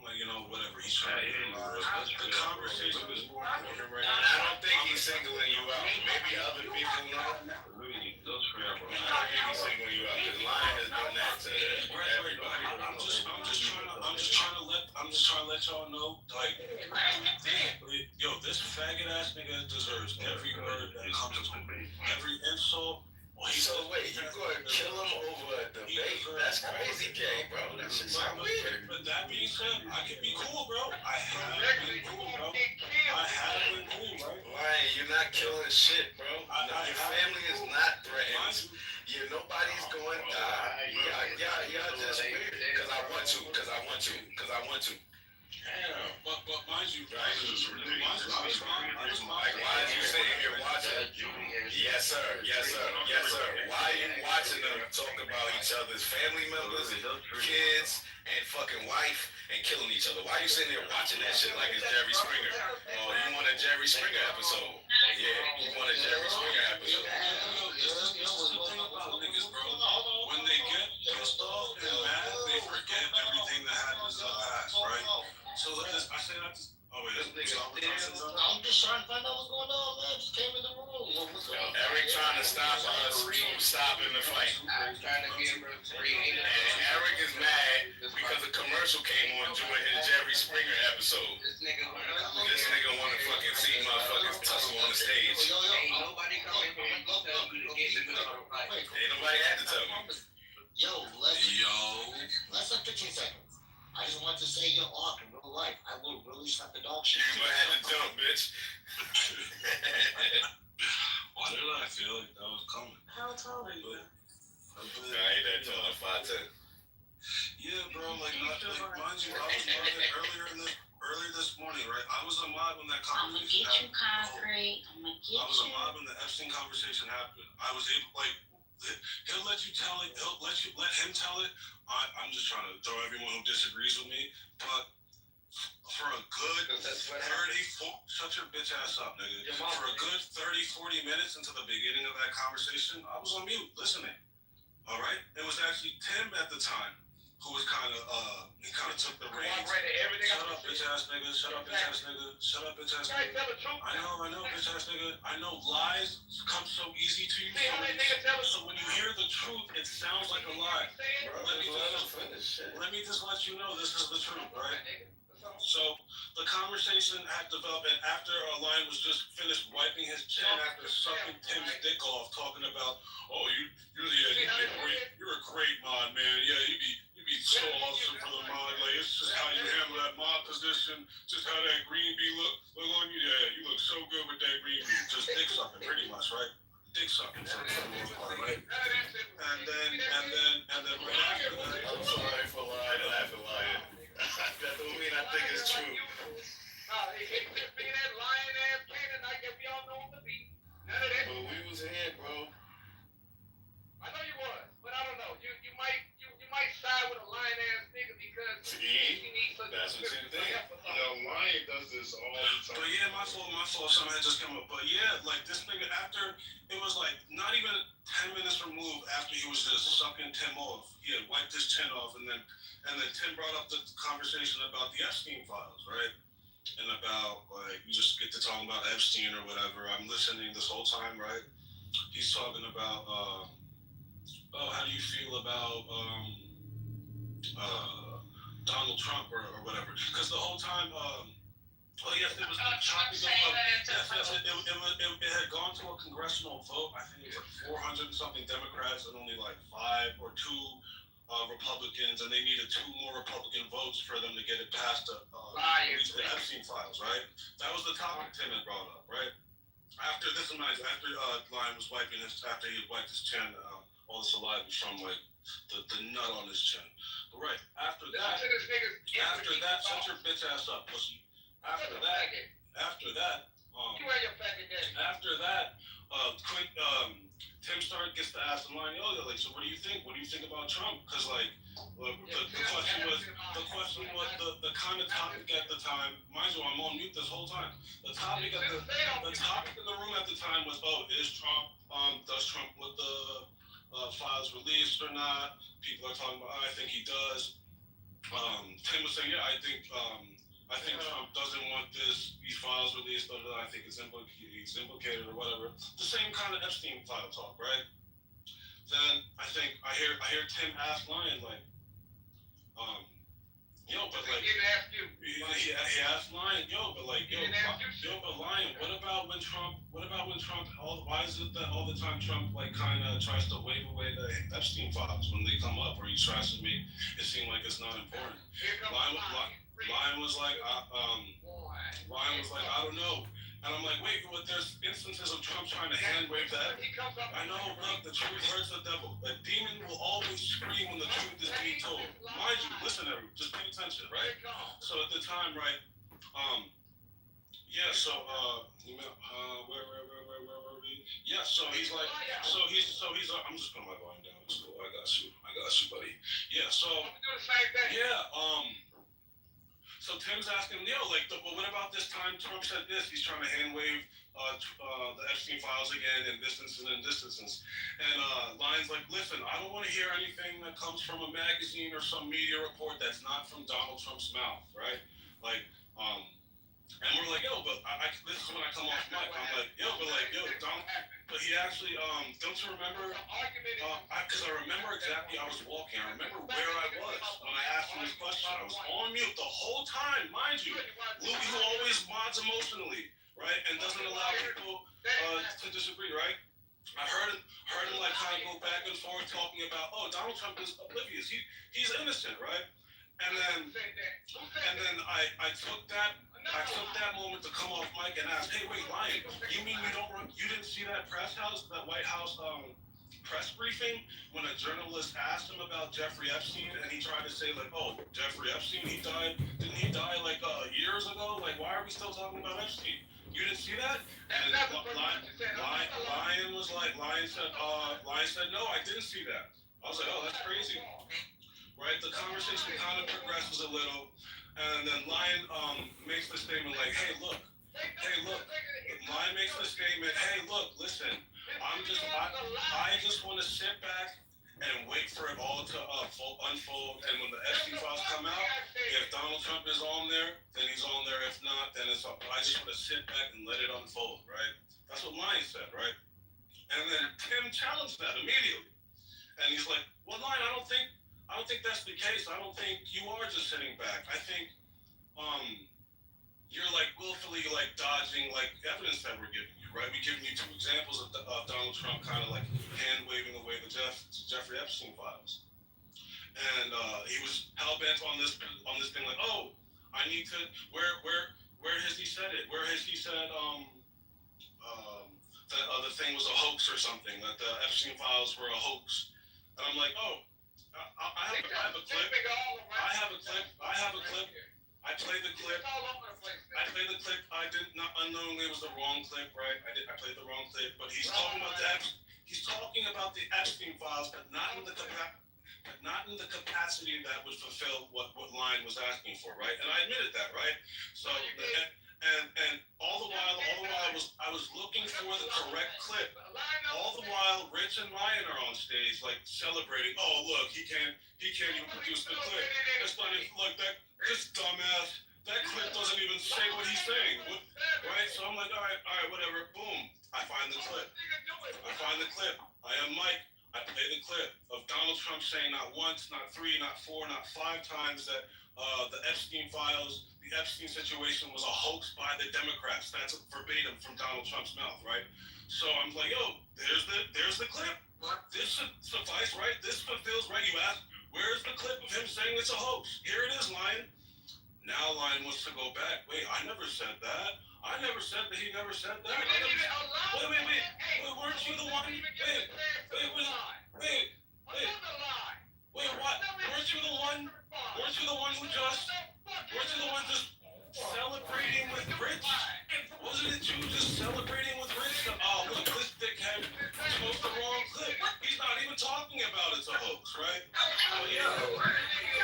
Like, whatever, he's trying to the conversation is more important right now. I don't think he's singling you out. Maybe other people know. I don't think he's singling you out because Lion has done that to everybody. I'm just trying to let y'all know, like, yo, this faggot ass nigga deserves every word that comes to me, every insult. So wait, you gonna kill him over a debate? That's crazy, gay, bro. That shit sound weird. But that being said, I can be cool, bro. I have been cool, bro. Lion, you're not killing shit, bro. Your family is not threatened. Nobody's going to die. Y'all just weird. Because I want to. Damn. But mind you, right? Why is you sitting here watching? Yes, sir. Why are you watching them talk about each other's family members, kids, and fucking wife, and killing each other? Why are you sitting there watching that shit like it's Jerry Springer? Oh, you want a Jerry Springer episode? Yeah, you want a Jerry Springer episode? This is the thing about niggas, bro. When they get pissed off and mad, they forget everything that happens in the past, right? So I say that to... Oh, wait, I'm just trying to find out what's going on, man. Just came in the room. Eric trying to stop us from stopping the fight. I'm trying to get creative. And Eric is mad because a commercial came on during his Jerry Springer episode. This nigga wanna fucking see motherfuckers tussle on the stage. Ain't nobody coming here and tell you to get in the middle of the fight. Ain't nobody had to tell me. Yo, less than 15 seconds. I just want to say you're off in real life. I will really slap the dog shit. You might have to jump, bitch. Why did I feel like that was coming? How tall are you? I ain't that tall. I'm 5'10". Yeah, bro. Like mind you, I was modding earlier this morning, right? I was a mod when that I'm gonna conversation get you happened. concrete. I'm gonna get I was a you. mod when the Epstein conversation happened. I was able, like, he'll let you tell it. He'll let him tell it. I'm just trying to throw everyone who disagrees with me, but for a good shut your bitch ass up, nigga. For a good 30, 40 minutes into the beginning of that conversation, I was on mute listening. All right, it was actually Tim at the time who was he kind of took the reins. Shut up, bitch ass nigga. Shut up, bitch ass nigga. Shut up, bitch ass nigga. I know, bitch ass nigga. I know lies come so easy to you. So when you hear the truth, it sounds like a lie. Let me just let you know this is the truth, right? So the conversation had developed, and after Lion was just finished wiping his chin after sucking Tim's dick off, talking about, oh, you're a great mod, man. Yeah, you be so awesome for the mod. Like, it's just how you handle that mod position, just how that green bee look on you. Yeah, you look so good with that green bee. Just dick sucking, pretty much, right? Dick sucking for the most part, right? And then right after that, I'm sorry for lying. That don't mean I think it's true. It's just being that lying ass kid, and I guess we all know him to be. None of that. But we was here, bro. I know you was, but I don't know. You might side with a lying ass nigga because See? he needs some. That's what you think. You know, Lion does this all the time. But yeah, my fault. Something had just come up. But yeah, like this nigga, after it was like not even 10 minutes removed after he was just sucking Tim off. He had wiped his chin off, and then Tim brought up the conversation about the Epstein files, right? And about like we just get to talking about Epstein or whatever. I'm listening this whole time, right? He's talking about how do you feel about Donald Trump or whatever? Because the whole time, yes, it was the topic of it had gone to a congressional vote. I think it was like 400 and something Democrats and only like 5 or 2 Republicans, and they needed 2 more Republican votes for them to get it passed to release the Epstein files, right? That was the topic Tim had brought up, right? After Lion was wiping after he had wiped his chin, all the saliva was from like the nut on his chin. But right after that, shut your bitch ass up, pussy. After that, Tim gets to ask the line, like, so what do you think? What do you think about Trump? Because like, the question was the kind of topic at the time. Mind you, I'm on mute this whole time. The topic in the room at the time was, is Trump? Does Trump want the files released or not? People are talking about, I think he does. Tim was saying, yeah, I think Trump doesn't want these files released, or I think he's implicated or whatever. The same kind of Epstein file talk, right? Then I hear Tim ask Lion like, but like he asked Lion, but Lion, what about when Trump? Why is it that all the time Trump like kind of tries to wave away the Epstein files when they come up, or he tries to make it seem like it's not important? Lion was like, I don't know. And I'm like, wait, but there's instances of Trump trying to hand wave that. I know, look, the truth hurts the devil. A demon will always scream when the truth is being told. Mind you, listen, everyone, just pay attention, right? So at the time, right, where were we? Yeah, so he's like, I'm just putting my volume down. It's cool. I got you, buddy. Yeah, so, so Tim's asking, but what about this time Trump said this? He's trying to hand wave the Epstein files again in this instance. And Lion's like, listen, I don't want to hear anything that comes from a magazine or some media report that's not from Donald Trump's mouth, right? Like, and we're like, but this is when I come off mic. I'm like, Donald. But he actually, don't you remember? Because I remember exactly, I was walking. I remember where I was when I asked him this question. I was on mute the whole time, mind you. Louis, who always mods emotionally, right, and doesn't allow people to disagree, right? I heard him like kind of go back and forth talking about, Donald Trump is oblivious. He's innocent, right? And then I took that moment to come off mic and ask, hey, wait, Lion, you mean you didn't see that that White House press briefing when a journalist asked him about Jeffrey Epstein and he tried to say like, oh, Jeffrey Epstein, didn't he die like years ago? Like, why are we still talking about Epstein? You didn't see that? And Lion said, no, I didn't see that. I was like, oh, that's crazy. Right? The conversation kind of progresses a little, and then Lion makes the statement like, hey, look. Lion makes the statement, hey, look, listen, I just want to sit back and wait for it all to unfold, and when the Epstein files come out, if Donald Trump is on there, then he's on there. If not, then it's I just want to sit back and let it unfold, right? That's what Lion said, right? And then Tim challenged that immediately. And he's like, well, Lion, I don't think that's the case. I don't think you are just sitting back. I think you're like willfully like dodging like evidence that we're giving you, right? We're giving you two examples of Donald Trump kind of like hand waving away the Jeffrey Epstein files. And he was hell bent on this thing like, oh, I need to where has he said it? Where has he said that the thing was a hoax or something, that the Epstein files were a hoax? And I'm like, oh, I have a clip. I played the clip. I did not unknowingly, it was the wrong clip, right? I played the wrong clip, but he's talking about the Epstein files, but not in the capacity that would fulfill what Lion was asking for, right? And I admitted that, right? So and all the while I was looking for the correct clip. All the while Rich and Ryan are on stage like celebrating, oh look, he can't even produce the clip. It's not even like that, this dumbass, that clip doesn't even say what he's saying. Right? So I'm like, all right, whatever, boom. I find the clip. I am Mike. I play the clip of Donald Trump saying not once, not three, not four, not five times that the Epstein files, the Epstein situation was a hoax by the Democrats. That's verbatim from Donald Trump's mouth, right? So I'm like, yo, there's the clip. This should suffice, right? This fulfills, right? You asked, where's the clip of him saying it's a hoax? Here it is, Lion. Now Lion wants to go back. Wait, I never said that. I never said that. He never said that. Wait. Weren't you the one? Wait, what? Weren't you the one who just celebrating with Rich? Wasn't it you just celebrating with Rich? Oh, look, this dickhead chose the wrong clip. He's not even talking about it's a hoax, right? Oh, yeah.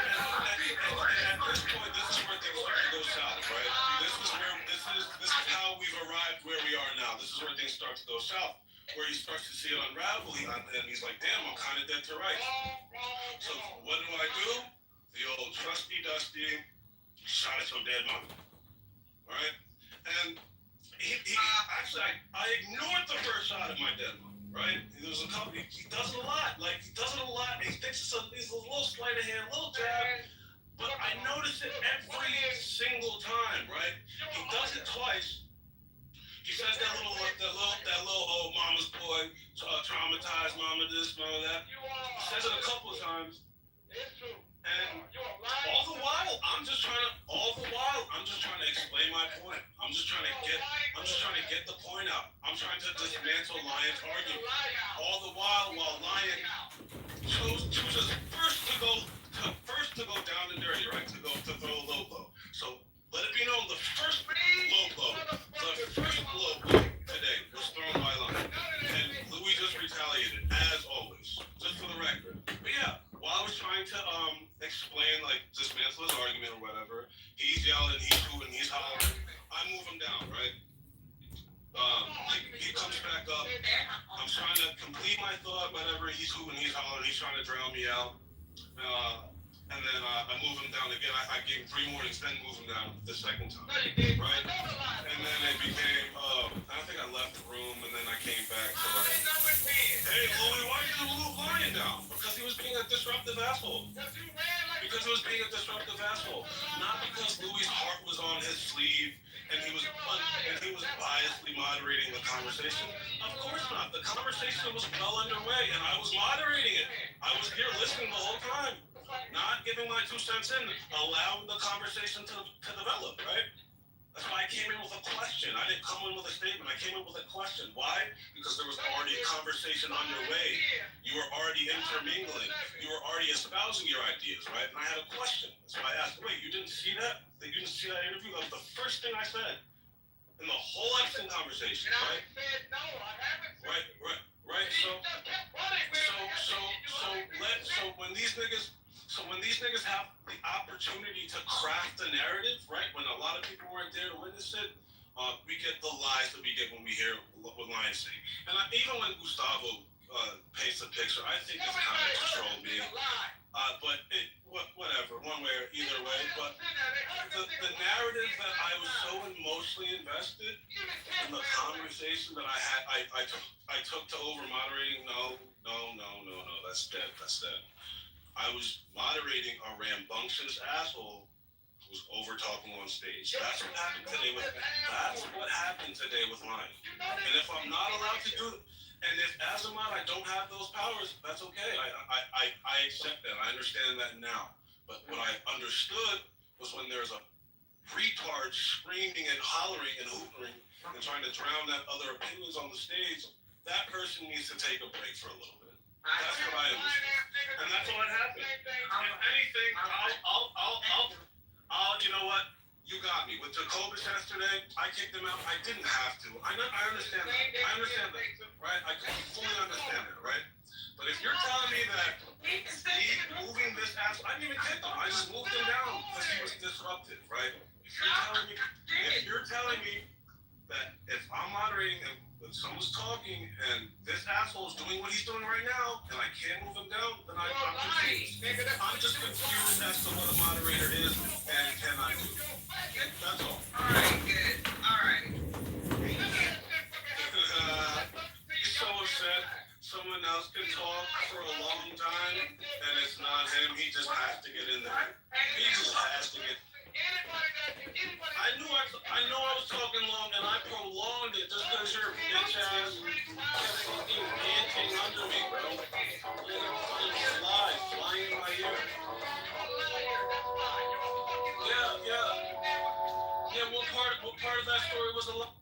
And at this point, this is where things start to go south, right? This is how we've arrived where we are now. This is where things start to go south, where he starts to see it unravel, and he's like, damn, I'm kind of dead to rights. So what do? The old trusty dusty shot at your dead mom, right? And he actually, I ignored the first shot at my dead mom, right? There was a couple. He does it a lot. He thinks it's a little sleight of hand, a little jab. But I notice it every single time, right? He does it twice. He says that little oh, mama's boy, traumatized, mama this, mama that. He says it a couple of times. And all the while, I'm just trying to explain my point. I'm just trying to get the point out. I'm trying to dismantle Lion's argument. All the while Lion chooses first to go down and dirty, right? To throw a low blow. So let it be known, the first low blow today was thrown by Lion. And Louis just retaliated, as always. Just for the record. But yeah, while I was trying to explain, like, dismantle his argument or whatever, he's yelling, he's hooting, he's hollering. I move him down, right? He comes back up. I'm trying to complete my thought, whatever. He's hooting, he's hollering, he's trying to drown me out. And then I move him down again. I gave him 3 warnings, then move him down the second time, right? And then it became, I think I left the room, and then I came back to like, hey, Louis, why did you move Lion down? Because he was being a disruptive asshole. Not because Louis' heart was on his sleeve, and he was biasly moderating the conversation. Of course not. The conversation was well underway, and I was moderating it. I was here listening the whole time. not giving my 2 cents in, allowing the conversation to develop, right? That's why I came in with a question. I didn't come in with a statement. I came in with a question. Why? Because there was already a conversation underway. You were already intermingling. You were already espousing your ideas, right? And I had a question. So I asked, wait, you didn't see that? You didn't see that interview? That was the first thing I said in the whole Epstein conversation, right? Right. So when these niggas have the opportunity to craft a narrative, right? When a lot of people weren't there to witness it, we get the lies that we get when we hear what Lions say. And even when Gustavo paints the picture, I think it's kind of controlled me. But whatever, one way or either way. But the narrative that I was so emotionally invested in the conversation that I took to over moderating. No, that's dead. I was moderating a rambunctious asshole who's over talking on stage. That's what happened today with Lion. And if I'm not allowed to do it, and if as a mod I don't have those powers, that's okay. I accept that. I understand that now. But what I understood was when there's a retard screaming and hollering and hootering and trying to drown out other opinions on the stage, that person needs to take a break for a little bit. That's what I understand. And that's what happened. If anything, I'll you know what? You got me. With Jacobus yesterday, I kicked him out. I didn't have to. I understand that. Right? I fully understand that, right? But if you're telling me that he's moving this ass, I didn't even kick him. I just moved him down because he was disruptive, right? If you're telling me that if I'm moderating and when someone's talking and this asshole is doing what he's doing right now and I can't move him down, then I'm confused. I'm just confused as to what a moderator is and cannot do. That's all. Alright, good. Alright. He's so upset. Someone else can talk for a long time and it's not him. He just has to get in there. He just has to get. I know I was talking long and I prolonged it just because your bitch ass kept fucking dancing under me, bro. Flying in my ear. Yeah, what part of that story was a lie?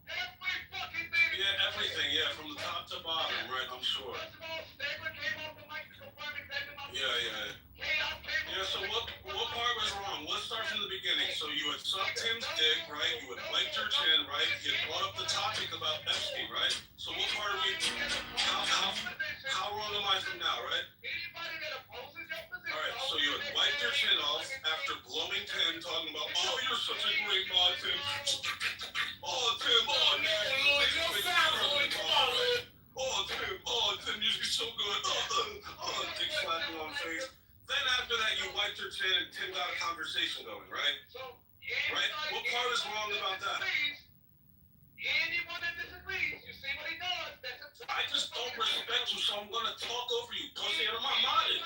Yeah, everything, from the top to bottom, right, I'm sure. Yeah, so what part was wrong? Let's start from the beginning. So you had sucked Tim's dick, right? You had wiped your chin, right? You had brought up the topic about Epstein, right? So what part are we, how wrong am I from now, right? Alright, so you had wiped your chin off after blowing Tim, talking about, oh, you're such a great mod, Tim. Oh, Tim, Tim, you're so good. Dick slapping on face. Then after that, you wiped your chin and Tim got a conversation going, right? Right? What part is wrong about that? Anyone that disagrees, you see what he does. I just don't respect you, so I'm gonna talk over you, pussy, and I'm not modded.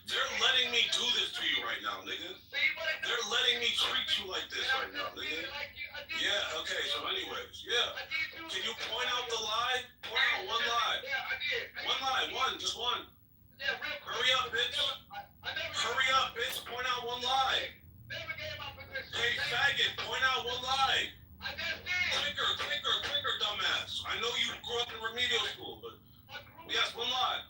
They're letting me do this to you right now, nigga. They're letting me treat you like this right now, nigga. Yeah, okay, so anyways, Can you point out the lie? Point out one lie. One lie, just one. Hurry up, bitch. Point out one lie. Hey, faggot, point out one lie. Clicker, dumbass. I know you grew up in remedial school, but yes, one lie.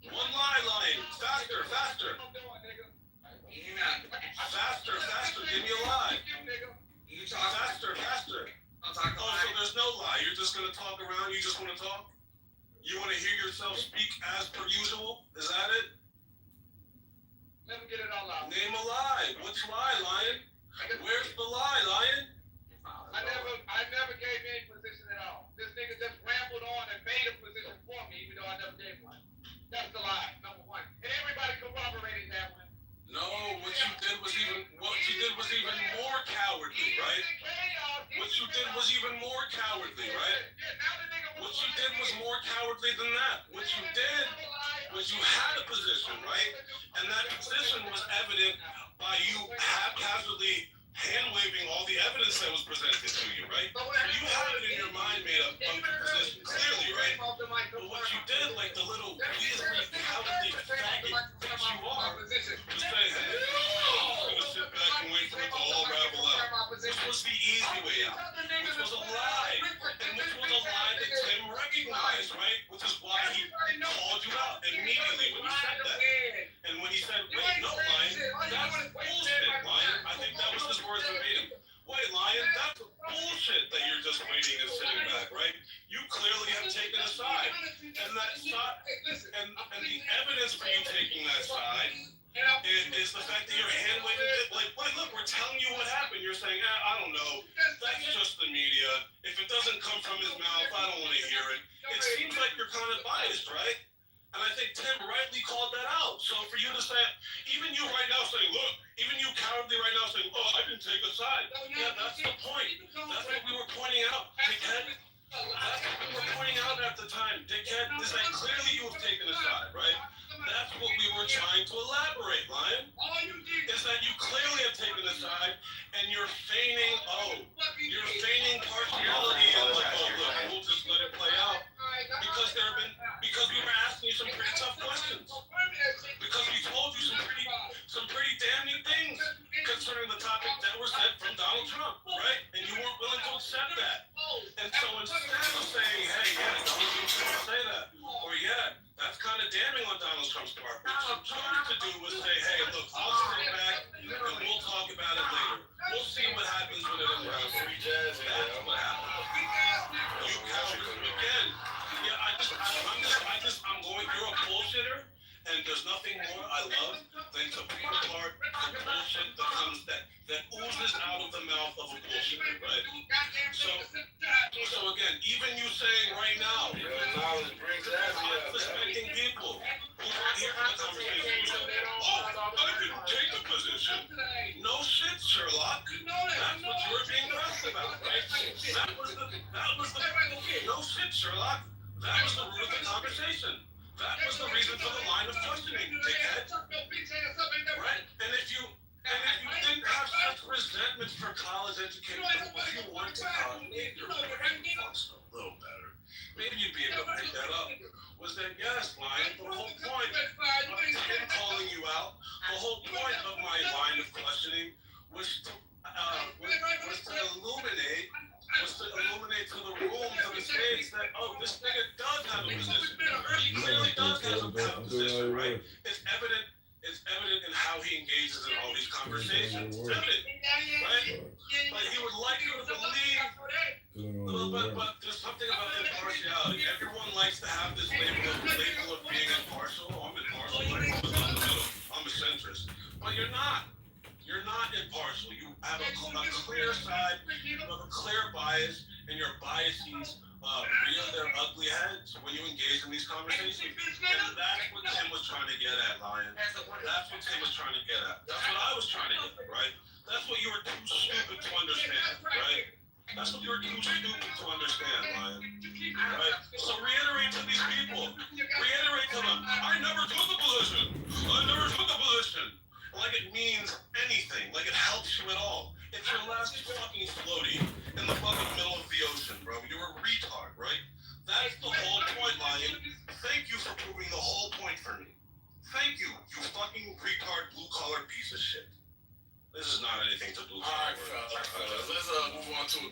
One lie, lying. Faster. Faster, give me a lie. Faster. Oh, so there's no lie. You're just gonna talk around, you just wanna talk? You wanna hear yourself speak as per usual? Is that it? Let me get it all out. Name a lie. Which lie, Lion? Where's the lie, Lion? I never gave any position at all. This nigga just rambled on and made a position for me, even though I never gave one. That's the lie, number one. And everybody corroborated that one. No, what you did was even more cowardly, right? What you did was even more cowardly, right? What you did was more cowardly than that. What you did was you had a position, right? And that position was evident by you haphazardly hand-waving all the evidence that was presented to you, right? You have it in your mind made up of the position clearly, right? But what you did, like the little weaselly, cowardly faggot that you are, was say, hey, I'm gonna sit back and wait for it to all ravel out. Which was the easy way out. Which was a lie. And which was a lie that Tim recognized, right? Which is why he called you out immediately when you said that. And when he said, wait, no, Lion, that's bullshit, Lion. I think that was his words verbatim. Wait, Lion, that's bullshit that you're just waiting and sitting back, right? You clearly have taken a side. And that side, and the evidence for you taking that side is the fact that you're hand waving it. Like, look, we're telling you what happened. You're saying, I don't know. That's just the media. If it doesn't come from his mouth, I don't want to hear it. It seems like you're kind of biased, right? And I think Tim rightly called that out. So for you to say, even you right now saying, look, even you cowardly right now saying, oh, I didn't take a side. Yeah, that's the point. That's what we were pointing out, dickhead. That's what we were pointing out at the time, dickhead. Is that clearly you have taken a side, right? That's what we were trying to elaborate, Lion. Is that you clearly have taken a side and you're feigning, partiality and like, oh, look, we'll just let it play out. Because we were asking you some pretty tough questions. Because we told you some pretty damning things concerning the topic that were said from Donald Trump, right? And you weren't willing to accept that. And so instead of saying, hey, yeah, Donald Trump shouldn't say that, or yeah, that's kind of damning on Donald Trump's part, what you chose to do was say, hey, look, I'll sit back and we'll talk about it later. We'll see what happens when it unravels. That's what happened. You again. Yeah, I'm going, you're a bullshitter, and there's nothing more I love than to pick apart the bullshit that oozes out of the mouth of a bullshitter, right? So again, even you saying right now, respecting people who weren't here for the conversation, you said, oh, I didn't take a position. No shit, Sherlock. That's what you were being pressed about, right? That was the no shit, Sherlock. That was the root of the conversation. That was the reason for the line of questioning, dickhead. Right? And if you didn't have such resentment for college education, if you wanted to maybe your brain functions a little better, maybe you'd be able to pick that up. Was that, yes, Lion, the whole point of him calling you out, the whole point of my line of questioning was to illuminate to the room, to the stage that, oh, this nigga does have a position. He clearly does have a position, right? It's evident in how he engages in all these conversations. It's evident, right? But he would like you to believe, but there's something about impartiality. Everyone likes to have this label of being impartial. I'm impartial, I'm a centrist. But you're not. You're not impartial. You have a clear side, you have a clear bias, and your biases rear their ugly heads when you engage in these conversations. And that's what Tim was trying to get at, Lion. That's what Tim was trying to get at. That's what I was trying to get at, right? That's what you were too stupid to understand, right? That's what you were too stupid to understand, Lion. Right? So reiterate to these people. Reiterate to them. I never took a position. Like it means anything. Like it helps you at all. It's your last fucking floaty in the fucking middle of the ocean, bro. You're a retard, right? That's the whole point, Lion. Thank you for proving the whole point for me. Thank you, you fucking retard blue-collar piece of shit. This is not anything to blue collar. Alright, let's move on to a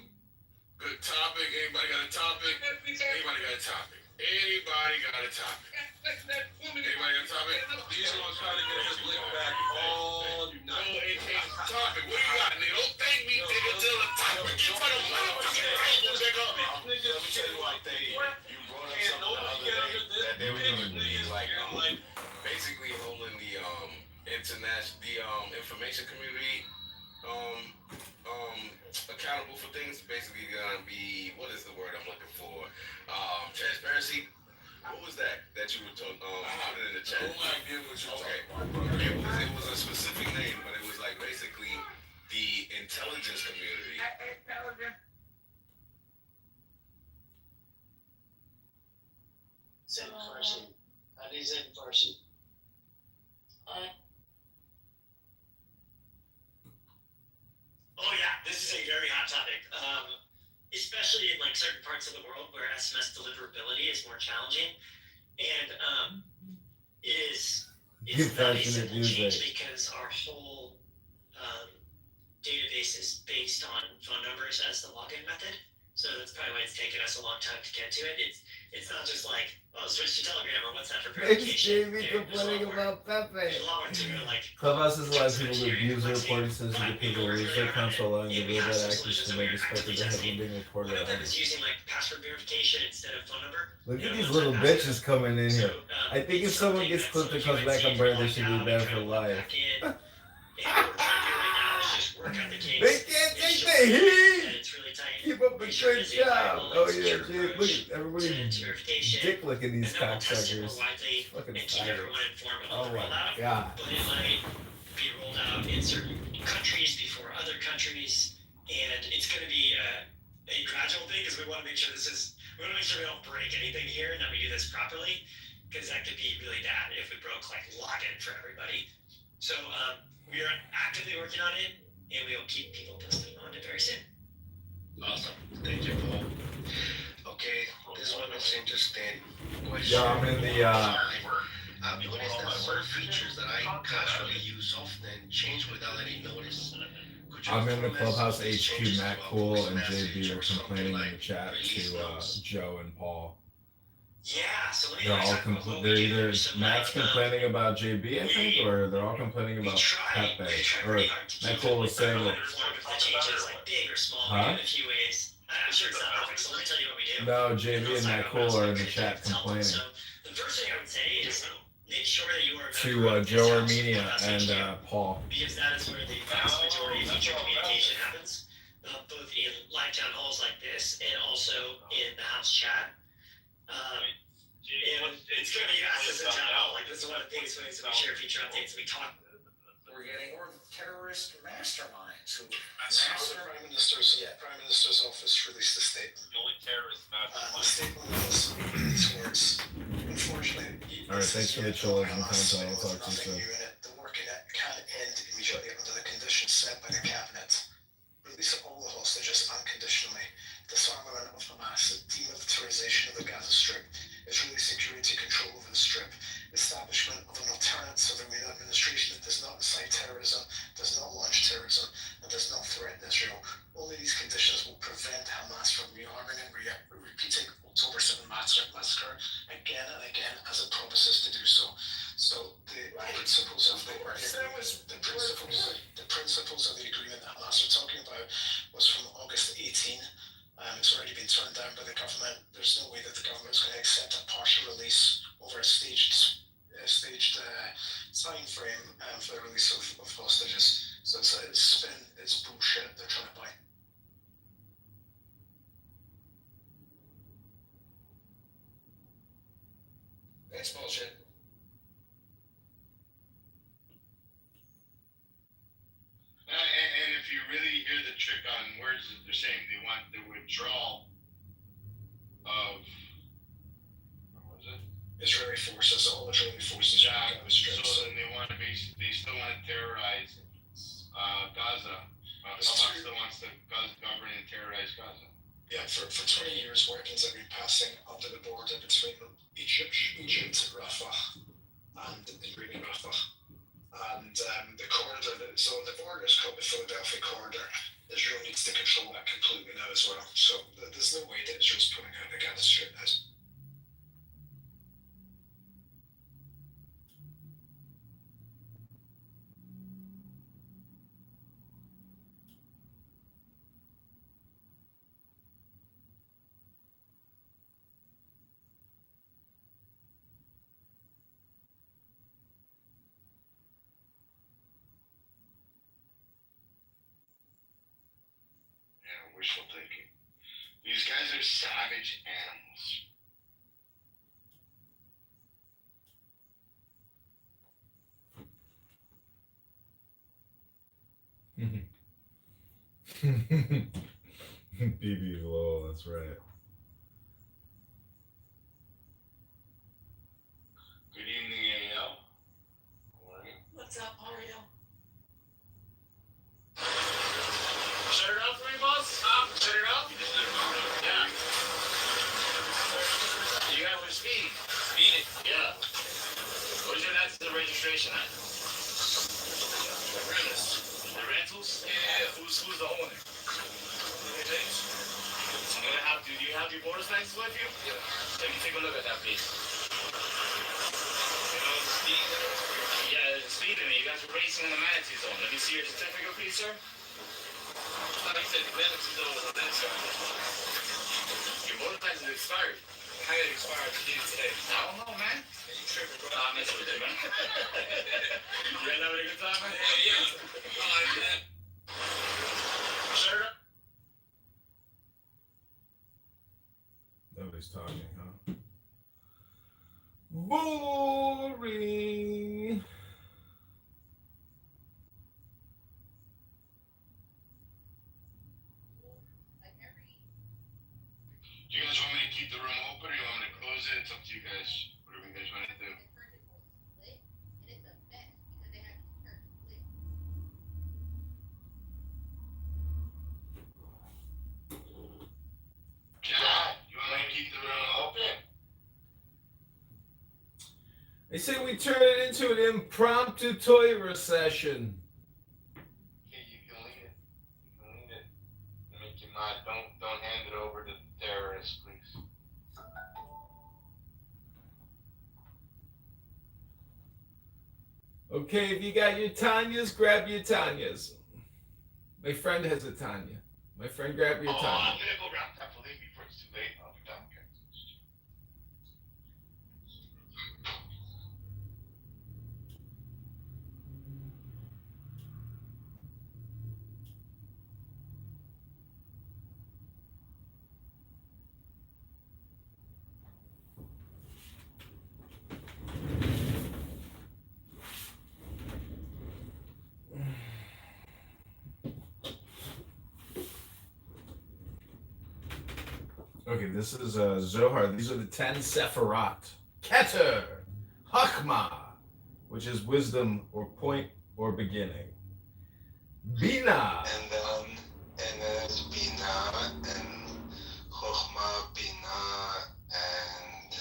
good topic. Anybody got a topic? Anybody got a topic? Anybody got a topic? He's gonna try to get his lick back all night. Topic. What do you got, nigga? Don't thank me, nigga, till the topic. Get for the motherfucking table, nigga. Niggas shit like that. You brought up something the other day that they were gonna be like basically holding the information community accountable for things. Basically gonna be, what is the word I'm looking for? Transparency. What was that you were talking? Put it in the chat. It was a specific name, but it was like basically the intelligence community. Same person. That is in person. pretty hot topic. Especially in like certain parts of the world where SMS deliverability is more challenging, and it's not a simple change because our whole database is based on phone numbers as the login method. So that's probably why it's taken us a long time to get to it. It's not just like, oh, switch to Telegram or WhatsApp for verification. Jamie complaining about Pepe. There's a lot more to it, like Clubhouse has allowed people to abuse the recording system to people who lose their accounts while allowing the real bad actors to make despite the headline being recorded. One of them is using like password verification instead of phone number. Look at these little bitches coming in here. I think if someone gets clipped and comes back on brand, they should be banned for life. They can't take the heat! Keep up the great job! Oh yeah, Jay, look at everybody dick licking these cocksuckers. Fucking fire. Oh my god. But it might be rolled out in certain countries before other countries, and it's going to be a gradual thing because we want to make sure we don't break anything here and that we do this properly, because that could be really bad if we broke like login for everybody. So we are actively working on it, and we will keep people posted on it very soon. Awesome. Thank you, Paul. Okay, this one is interesting. Yeah, I'm in the What is the some features that I casually use often change without any notice? I'm in the Clubhouse HQ. Matt Cool and JB are complaining in the chat to Joe and Paul. Yeah, so let me They're all they're either Matt's complaining about JB, I think, or they're all complaining about Pepe. Or Matt Cole was saying that. Huh? No, JB and Matt Cole are in the chat complaining. The first thing I would say is make sure that you are to Joe Armenia and Paul. Because that is where the vast majority of future communication happens, both in live town halls like this and also in the house chat. And it's going to be access in town hall. Like, this is one of the biggest ways that we share feature updates. We talk. We're getting more terrorist masterminds who Prime Minister's office released a statement. The only terrorist The statement was these words. Unfortunately, all right, thanks for the chills and content. I'll talk to you soon. The work in it can end immediately under the conditions set by the cabinet. Release of all the hostages unconditionally. Disarmament of Hamas. The demilitarization of the Gaza Strip. Israeli security control over the Strip. Establishment of an alternate civilian administration that does not incite terrorism, does not launch terrorism, and does not threaten Israel. Only these conditions will prevent Hamas from rearming and repeating October 7 massacre again and again as it promises to do so. So the principles of the principles of the agreement that Hamas are talking about was from August 18. It's already been turned down by the government. There's no way that the government is going to accept a partial release over a staged time frame for the release of hostages. So it's spin, it's bullshit they're trying to buy. It's bullshit. And if you really hear the trick on words that they're saying, they want the withdrawal of, what was it? Israeli forces, all Israeli forces. Yeah, so then they want to they still want to terrorize Gaza. Hamas still wants to govern and terrorize Gaza. Yeah, for 20 years, weapons have been passing under the border between Egypt, Rafah, and Rafah. And the corridor, so the border is called the Philadelphia corridor. Israel needs to control that completely now as well. So there's no way that Israel's pulling out the Gaza Strip now. Wishful thinking. These guys are savage animals. BB Lowell, that's right. Good evening, AL. What's up, Mario? Shut it up for me, boss? Do you have your motorcycles with you? Yeah. Let me take a look at that, please. You know, speed. Yeah, speed limit. You guys are racing in the manatee zone. Let me see your certificate, please, sir. I thought you said the manatee zone was on that side. Your motorcycle is expired. How did it expire today? I don't know, man. You tripping, bro. I'm messing with you, man. You guys having a good time, man? Yeah. All right, man. Shut up. Nobody's talking, huh? Boring. Do you guys want me to keep the room open or you want me to close it? It's up to you guys. Whatever you guys want to do. John, you want me to keep the room open? They say we turn it into an impromptu Kitover session. Okay, you can lead it. You can lead it. Make your mind. Don't hand it over to the terrorists, please. Okay, if you got your Tanyas, grab your Tanyas. My friend has a Tanya. My friend, grab your Tanya. I'm gonna go wrap that. Believe me, before it's too late. I'll be done. Okay, this is Zohar. These are the 10 Sephirot. Keter, Chachma, which is wisdom or point or beginning. Bina. And then there's Bina and Chochma, Bina, and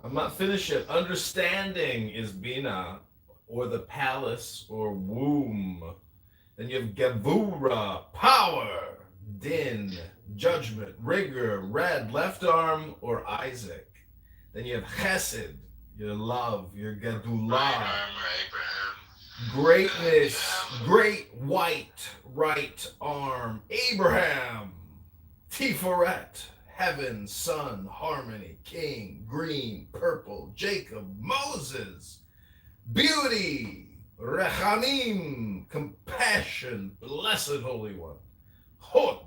I'm not finished yet. Understanding is Bina, or the palace or womb. Then you have Gevura, power, Din, judgment, rigor, red, left arm, or Isaac. Then you have Chesed, your love, your Gedulah, greatness, great white, right arm, Abraham, Tiferet, heaven, sun, harmony, king, green, purple, Jacob, Moses, beauty, Rechamim, compassion, blessed Holy One, Hod,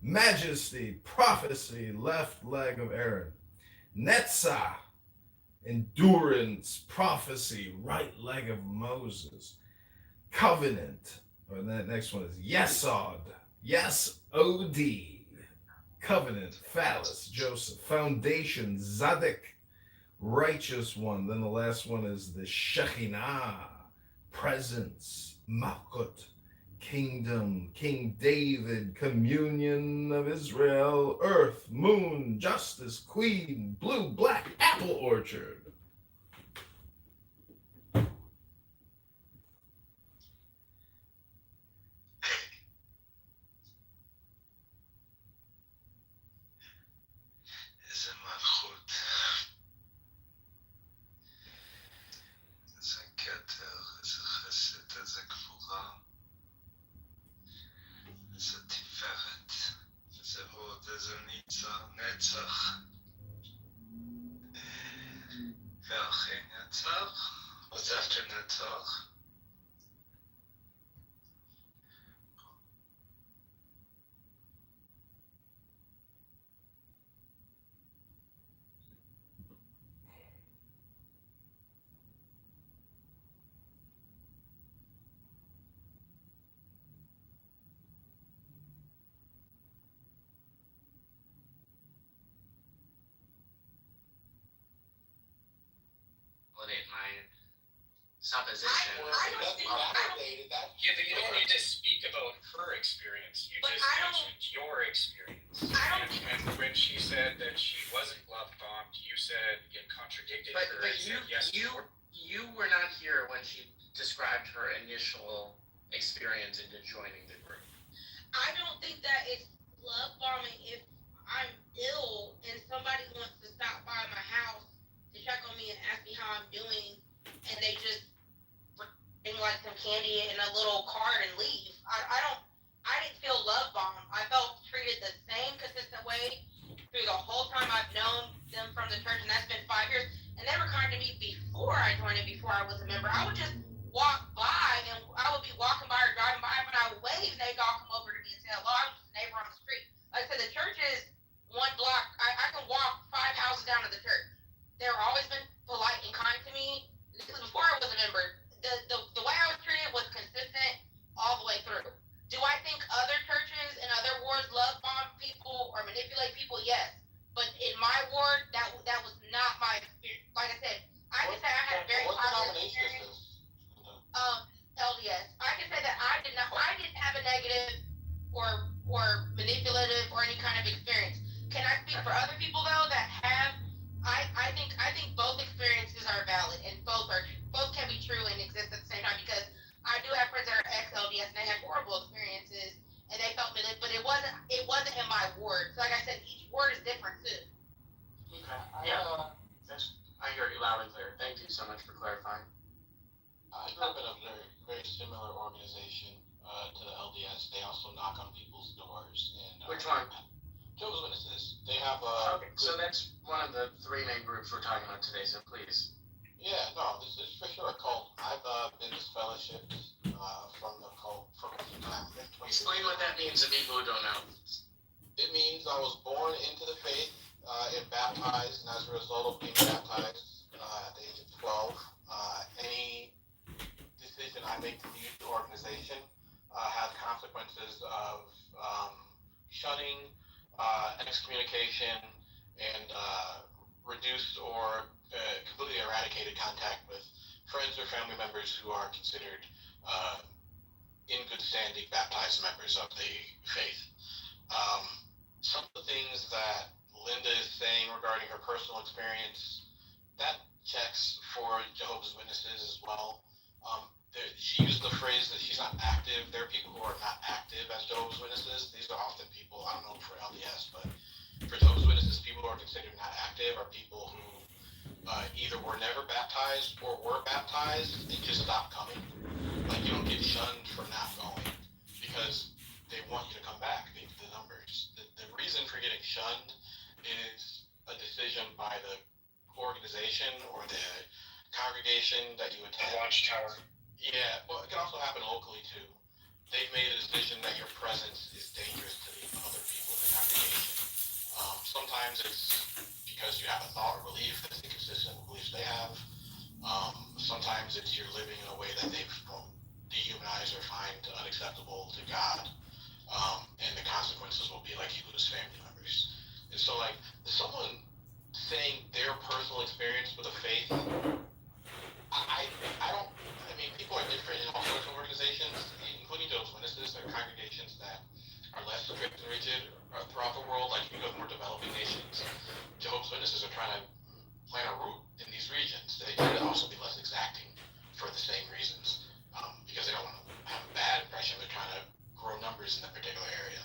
majesty, prophecy, left leg of Aaron, Netzah, endurance, prophecy, right leg of Moses, covenant, or that next one is Yesod, Yes-O-D, covenant, phallus, Joseph, foundation, Zadok, righteous one. Then the last one is the Shekhinah, presence, Malkut, kingdom, King David, communion of Israel, earth, moon, justice, queen, blue, black, apple orchard. איזה מלכות. איזה כתר, איזה חסד, איזה גבורה. איזה תפארת, איזה הוד, איזה נצח. ואחרי נצח, what's after נצח? My supposition. I don't think validated that. You don't need to speak about her experience. You But just I don't- mentioned your experience. I don't- And when she said that she wasn't love bombed, you said it contradicted But her. but and said, yes, you were not here when she described her initial experience into joining the group. I don't think that it's love bombing if time doing, and they just bring like some candy and a little card and leave. I didn't feel love bombed. I felt treated the same consistent way through the whole time I've known them from the church, and that's been 5 years. And they were kind to me before I joined it, before I was a member. I would just walk by, and I would be walking by or driving by, and when I would wave, they'd all come over to me and say hello. I was just a neighbor on the street. Like I said, the church is 1 block. I can walk 5 houses down to the church. They've always been polite and kind to me. This was before I was a member. The way I was treated was consistent all the way through. Do I think other churches and other wards love bomb people or manipulate people? Yes. But in my ward, that was not my experience. Like I said, I can say I had a very positive experience. LDS. I can say that I didn't have a negative or manipulative or any kind of experience. Can I speak for other people though that have? I think both experiences are valid and both can be true and exist at the same time, because I do have friends that are ex-LDS and they had horrible experiences and they felt manipulated, but it wasn't in my ward. So like I said, each ward is different too. Okay. I hear you loud and clear. Thank you so much for clarifying. I grew up in a very, very similar organization to the LDS. They also knock on people's doors. And Which one? Jehovah's Witnesses. They have Okay, so that's one of the 3 main groups we're talking about today, so please. Yeah, no, this is for sure a cult. I've been disfellowshipped from the cult for a few times. Explain what that means to people who don't know. It means I was born into the faith and baptized, and as a result of being baptized at the age of 12, any decision I make to leave the organization has consequences of shunning, excommunication, and reduced or completely eradicated contact with friends or family members who are considered in good standing baptized members of the faith. Some of the things that Linda is saying regarding her personal experience, that checks for Jehovah's Witnesses as well. She used the phrase that she's not active. There are people who are not active as Jehovah's Witnesses. These are often people, I don't know for LDS, but for Jehovah's Witnesses, people who are considered not active are people who either were never baptized or were baptized and just stopped coming. Like, you don't get shunned for not going because they want you to come back. The numbers. The reason for getting shunned is a decision by the organization or the congregation that you attend. Watchtower. Yeah, well, it can also happen locally too. They've made a decision that your presence is dangerous to the other people in the congregation. Sometimes it's because you have a thought or belief that's inconsistent with beliefs they have. Sometimes it's you're living in a way that they've dehumanized or find unacceptable to God. And the consequences will be like you lose family members. And so, like, someone saying their personal experience with a faith, I mean, people are different in all sorts of organizations, including Jehovah's Witnesses. There are congregations that are less strict and rigid throughout the world, like you go to more developing nations. Jehovah's Witnesses are trying to plant a root in these regions. They tend to also be less exacting for the same reasons, because they don't want to have a bad impression. They're trying to grow numbers in that particular area.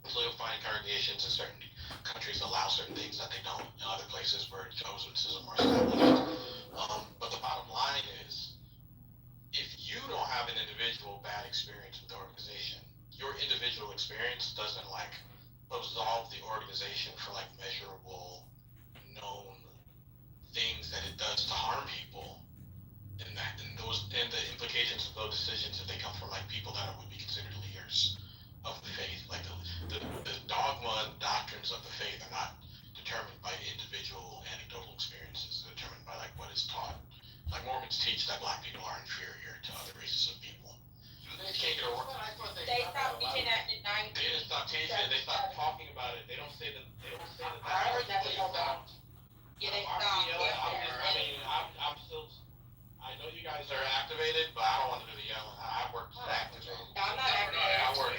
So you'll find congregations in certain countries allow certain things that they don't in other places where Jehovah's Witnesses are more established. But the bottom line is, if you don't have an individual bad experience with the organization, your individual experience doesn't like absolve the organization for like measurable, known things that it does to harm people, and the implications of those decisions if they come from like people that would be considered leaders of the faith. Like the dogma and doctrines of the faith are not determined by individual anecdotal experiences. They're determined by like what is taught. Like Mormons teach that black people are inferior to other races of people. They can't get over. They stopped teaching that in 90s. They didn't stop teaching it. They stopped talking about it. They don't say that. I heard that they stopped. Yeah, they stopped. I'm still. I know you guys are activated, but I don't want to do the yelling. I work actively. No, I'm not activated. I work.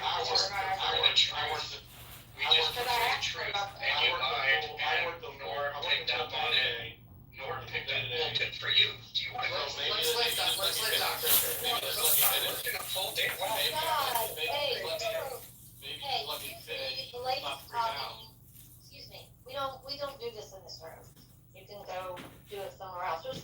We just put the truth, and you lied, and nor picked up on it, nor picked up bullshit for you. Do you want to go? Let's let talk. Let's get a full day long. Excuse me. We don't do this in this room. You can go do it somewhere else. There's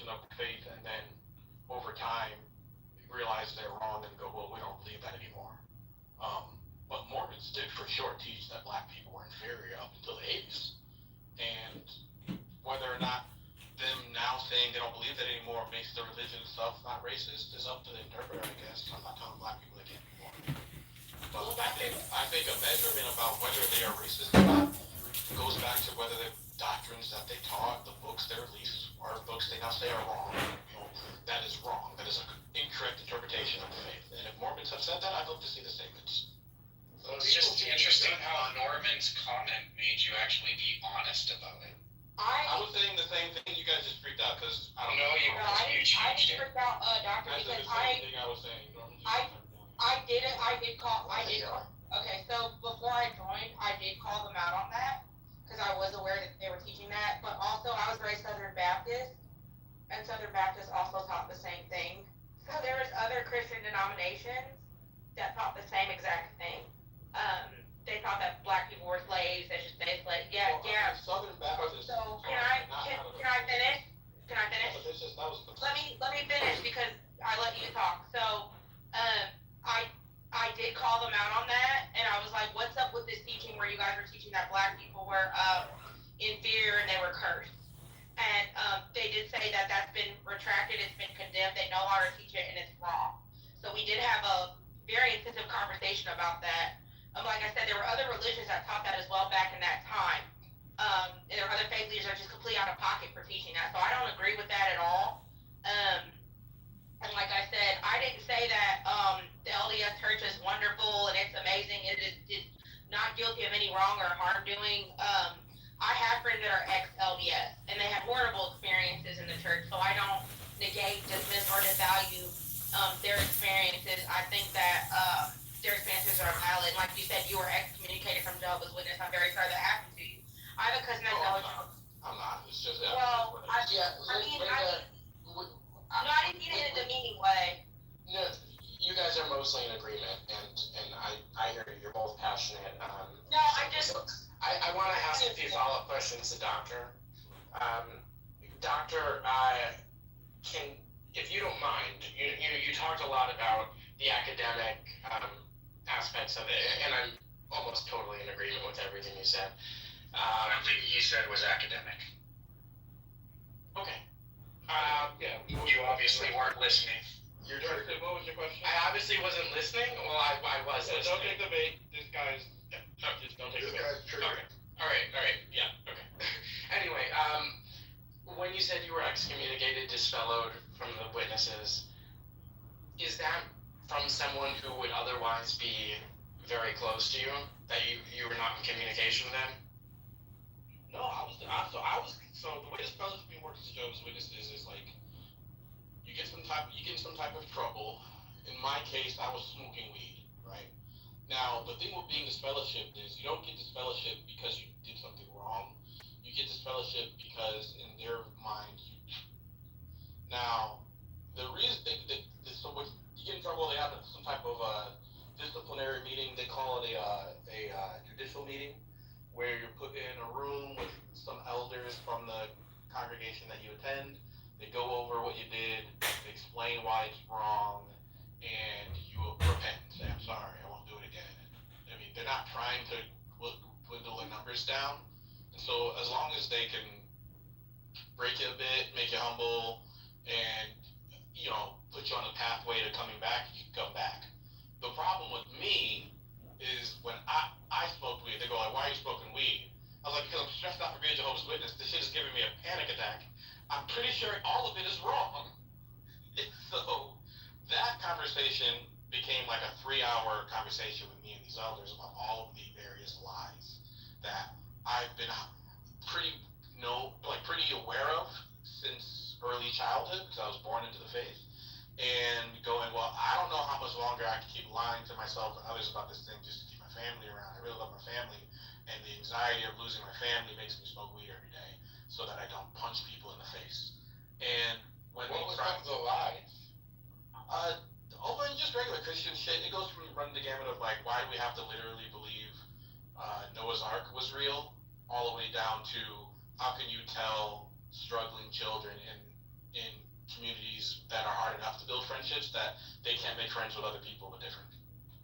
portion of the faith, and then over time realize they're wrong and go, well, we don't believe that anymore. But Mormons did for sure teach that black people were inferior up until the 80s. And whether or not them now saying they don't believe that anymore makes the religion itself not racist is up to the interpreter, I guess. I'm not telling black people they can't be more. But I think a measurement about whether they are racist or not goes back to whether the doctrines that they taught, the books they released, are books they now say are wrong. That is wrong. That is an incorrect interpretation of the faith. And if Mormons have said that, I'd love to see the statements. So it's just interesting how Norman's comment made you actually be honest about it. I was saying the same thing. You guys just freaked out because I don't know. I didn't freak out, doctor, because I was saying. I did call. Okay, so before I joined, I did call them out on that because I was aware that they were teaching that. But also, I was raised Southern Baptist, and Southern Baptist also taught the same thing. So there was other Christian denominations that taught the same exact thing. They thought that black people were slaves. They should stay slaves. Yeah. Southern Baptist. So can I finish? Can I finish? Let me finish because I let you talk. So, I did call them out on that, and I was like, "What's up with this teaching where you guys are teaching that black people were inferior and they were cursed?" And they did say that that's been retracted. It's been condemned. They no longer teach it, and it's wrong. So we did have a very intensive conversation about that. Like I said, there were other religions that taught that as well back in that time. And there were other faith leaders that are just completely out of pocket for teaching that. So I don't agree with that at all. And like I said, I didn't say that the LDS church is wonderful and it's amazing. It is not guilty of any wrong or harm doing. I have friends that are ex-LDS, and they have horrible experiences in the church. So I don't negate, dismiss, or devalue their experiences. I think that their experiences are valid. Like you said, you were excommunicated from Jehovah's Witness. I'm very sorry that happened to you. I have a cousin that's eligible. I'm not. It's just Well, I didn't get it in a demeaning way. No, you guys are mostly in agreement, and I hear you're both passionate. No, I want to ask a few follow-up questions to Doctor. Doctor, if you don't mind, you talked a lot about the academic aspects of it, and I'm almost totally in agreement with everything you said. Nothing you said was academic. Okay. You obviously weren't listening. What was your question? I obviously wasn't listening. Well, I was listening. Don't take the bait. This guy's... Just don't take the bait. Okay. All right. Yeah. Okay. Anyway, when you said you were excommunicated, disfellowed from the witnesses, is that from someone who would otherwise be very close to you, that you were not in communication with them? No, so the way this fellowship works as Jehovah's Witnesses is like, you get in some type of trouble. In my case, I was smoking weed, right? Now, the thing with being disfellowshipped is you don't get disfellowship because you did something wrong. You get disfellowship because in their mind, Now, the reason, so when you get in trouble, they have some type of disciplinary meeting. They call it a judicial meeting, where you're put in a room with some elders from the congregation that you attend. They go over what you did, they explain why it's wrong, and you repent. Say, I'm sorry, I won't do it again. I mean, they're not trying to dwindle the numbers down. And so as long as they can break you a bit, make you humble, and, put you on the pathway to coming back, you can come back. The problem with me is when I smoked weed, they go like, why are you smoking weed? I was like, because I'm stressed out for being a Jehovah's Witness. This shit is giving me a panic attack. I'm pretty sure all of it is wrong. So that conversation became like a 3-hour conversation with me and these elders about all of the various lies that I've been pretty aware of since early childhood, because I was born into the faith, and going, well, I don't know how much longer I can keep lying to myself and others about this thing just to keep my family around. I really love my family, and the anxiety of losing my family makes me smoke weed every day so that I don't punch people in the face. And when what was the lies? Just regular Christian shit. It goes from running the gamut of like, why do we have to literally believe Noah's Ark was real, all the way down to how can you tell struggling children in in communities that are hard enough to build friendships that they can't make friends with other people with different.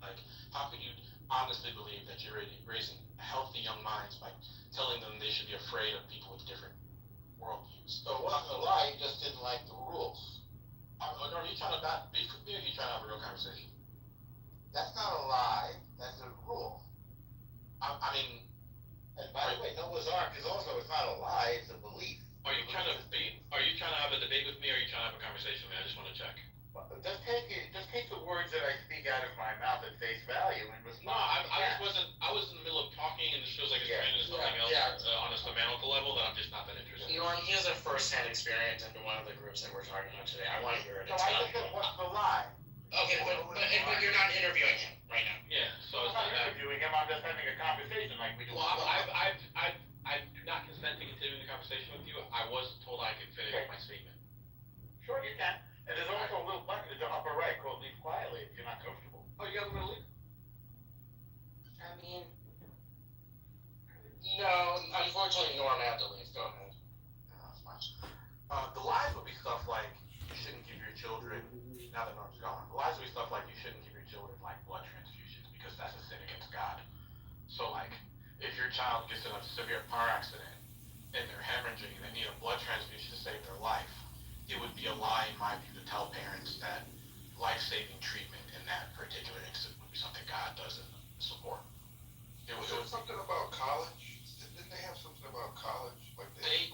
Like, how can you honestly believe that you're raising healthy young minds by telling them they should be afraid of people with different worldviews? So it wasn't a lie, you just didn't like the rules. Are you trying to not be with me, or are you trying to have a real conversation? That's not a lie, that's a rule. I mean, and by the way, Noah's Ark is also, it's not a lie, it's a belief. Are you trying to have a debate with me, or are you trying to have a conversation with me? I just want to check. Just take the words that I speak out of my mouth at face value and respond. No, I was in the middle of talking, and this feels like it's turning into something else on a semantical level that I'm just not that interested in. Norm, he has a first-hand experience into one of the groups that we're talking about today. I want to hear it. No, I just said, what's the lie? Okay, but you're not interviewing him right now. Yeah, so I'm not interviewing him, I'm just having a conversation like we do. Well, I do not consent to continuing the conversation with you. I was told I could finish my statement. Sure you can. And there's also a little button in the upper right called leave quietly if you're not comfortable. Oh, you got a little leave? I mean, no, unfortunately, Norm had to leave. Go ahead. No, that's fine. The lies would be stuff like you shouldn't give your children. Now that Norm's gone, the lies would be stuff like you shouldn't give your children like blood transfusions because that's a sin against God. So like, if your child gets in a severe car accident and they're hemorrhaging and they need a blood transfusion to save their life, it would be a lie in my view to tell parents that life-saving treatment in that particular incident would be something God doesn't support. It was something about college. Didn't they have something about college? Like they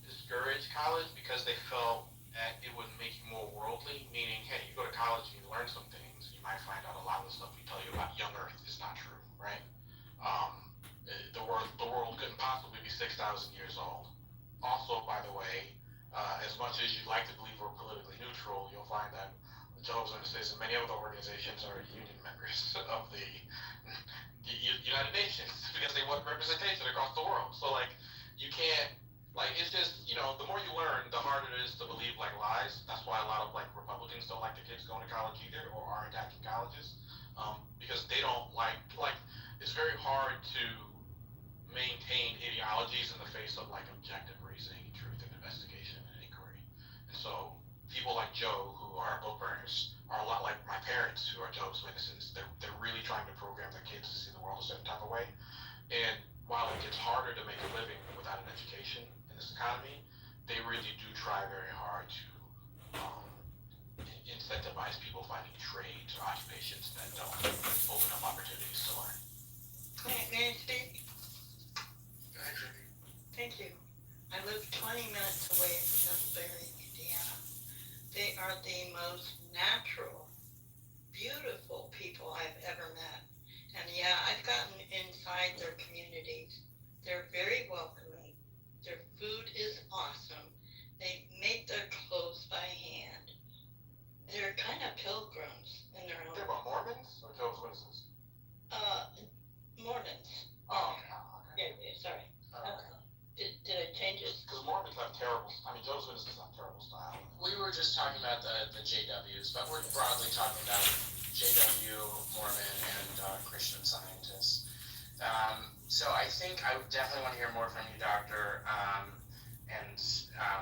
discouraged college because they felt that it would make you more worldly. Meaning, hey, you go to college and you learn some things, you might find out a lot of the stuff we tell you about young Earth is not true, right? The world couldn't possibly be 6,000 years old. Also, by the way, as much as you'd like to believe we're politically neutral, you'll find that Jehovah's Witnesses and many other organizations are union members of the United Nations because they want representation across the world. So, like, you can't, like, it's just, the more you learn, the harder it is to believe, like, lies. That's why a lot of, like, Republicans don't like the kids going to college either or are attacking colleges because they don't like, it's very hard to maintain ideologies in the face of, like, objective reasoning, truth, and investigation and inquiry. And so people like Joe, who are book burners, are a lot like my parents, who are Jehovah's Witnesses. They're really trying to program their kids to see the world a certain type of way. And while it gets harder to make a living without an education in this economy, they really do try very hard to incentivize people finding trades or occupations that don't open up opportunities to learn. May I speak? Go ahead, Jimmy. Thank you. I live 20 minutes away from Millbury, Indiana. They are the most natural, beautiful people I've ever met. And yeah, I've gotten inside their communities. They're very welcoming. Their food is awesome. They make their clothes by hand. They're kind of pilgrims in their own. They're about Mormons or Jehovah's Witnesses? Mormons. Oh, okay. Yeah, sorry. Did I change it? Because Mormons have terrible, Jehovah's Witnesses have terrible style. We were just talking about the JWs, but we're broadly talking about JW, Mormon, and Christian Scientists. So I think I would definitely want to hear more from you, Doctor, and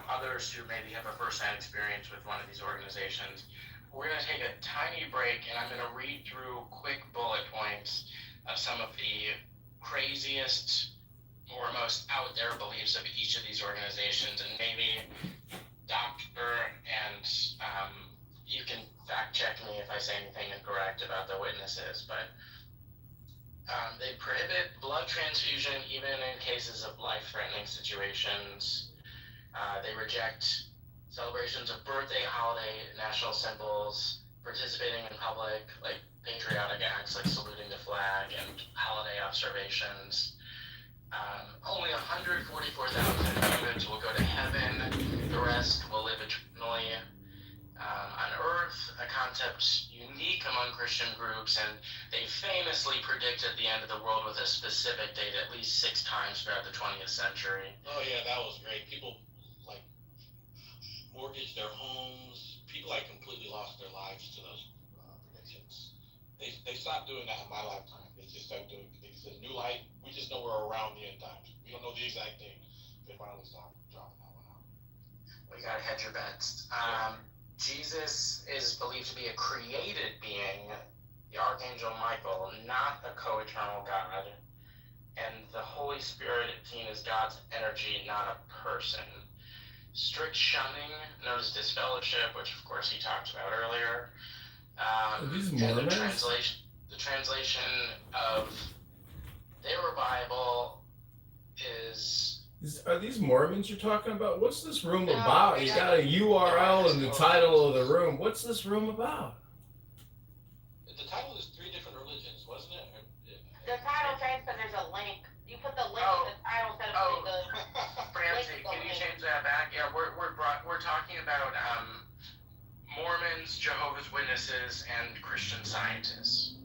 others who maybe have a first-hand experience with one of these organizations. We're going to take a tiny break, and I'm going to read through quick bullet points of some of the craziest or most out there beliefs of each of these organizations, and maybe Doctor and you can fact check me if I say anything incorrect about the witnesses, but they prohibit blood transfusion even in cases of life-threatening situations. They reject celebrations of birthday, holiday, national symbols, participating in public, like patriotic acts like saluting the flag and holiday observations. Only 144,000 humans will go to heaven. The rest will live eternally on Earth, a concept unique among Christian groups, and they famously predicted the end of the world with a specific date at least 6 times throughout the 20th century. Oh yeah, that was great. People like mortgaged their homes. People like completely lost their lives to those predictions. They stopped doing that in my lifetime. They just started doing. They said new light. We just know we're around the end times. We don't know the exact date. They finally stopped dropping that one out. We gotta hedge your bets. Jesus is believed to be a created being, the Archangel Michael, not a co-eternal God. And the Holy Spirit seen as God's energy, not a person. Strict shunning, known as disfellowship, which of course he talked about earlier. Are these And Mormons? the translation of their Bible is... Are these Mormons you're talking about? What's this room about? You got a URL in the title of the room. What's this room about? The title is 3 different religions, wasn't it? The title changed because there's a link. You put the link in the title instead of putting the Francie, can you change that back? Yeah, we're talking about Mormons, Jehovah's Witnesses, and Christian Scientists.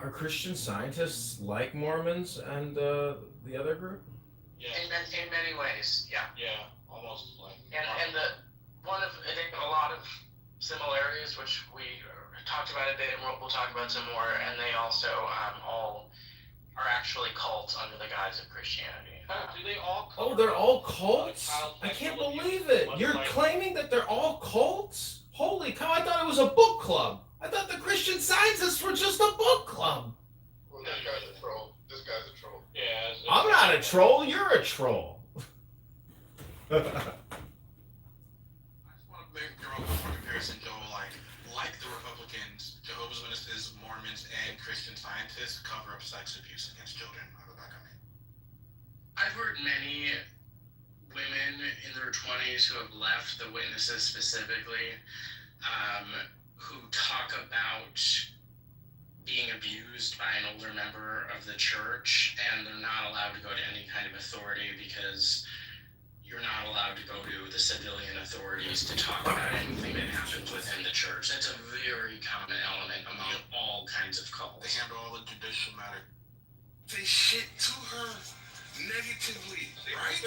Are Christian Scientists like Mormons and the other group? Yeah. In many ways, yeah. Yeah, almost like. And they have a lot of similarities, which we talked about a bit, and we'll talk about some more. And they also all are actually cults under the guise of Christianity. Do they all? Oh, they're all cults? I can't believe it. You're claiming that they're all cults? Holy cow! I thought it was a book club. I thought the Christian Scientists were just a book club. Well, this guy's a troll. This guy's a troll. Yeah. I'm not a troll. You're a troll. I just want to make a comparison, Joe. Like the Republicans, Jehovah's Witnesses, Mormons, and Christian Scientists cover up sex abuse against children. I've heard many women in their 20s who have left the Witnesses specifically, who talk about being abused by an older member of the church, and they're not allowed to go to any kind of authority because you're not allowed to go to the civilian authorities to talk about anything that happens within the church. That's a very common element among all kinds of cults. They handle all the judicial matter. They shit to her negatively, right?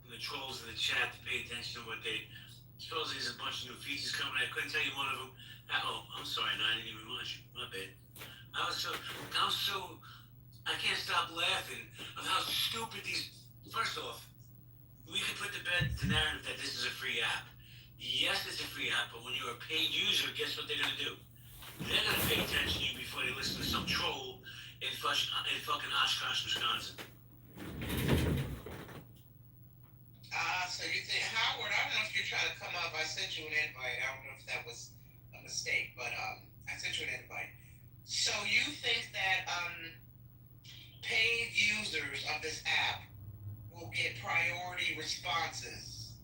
The trolls in the chat to pay attention to what they... Supposedly there's a bunch of new features coming. I couldn't tell you one of them. Oh, I'm sorry, no, I didn't even watch. My bad. I can't stop laughing of how stupid these... First off, we could put to bed the narrative that this is a free app. Yes, it's a free app, but when you're a paid user, guess what they're going to do? They're going to pay attention to you before they listen to some troll in fucking Oshkosh, Wisconsin. So you think, Howard, I don't know if you're trying to come up. I sent you an invite. I don't know if that was a mistake, but I sent you an invite. So you think that paid users of this app will get priority responses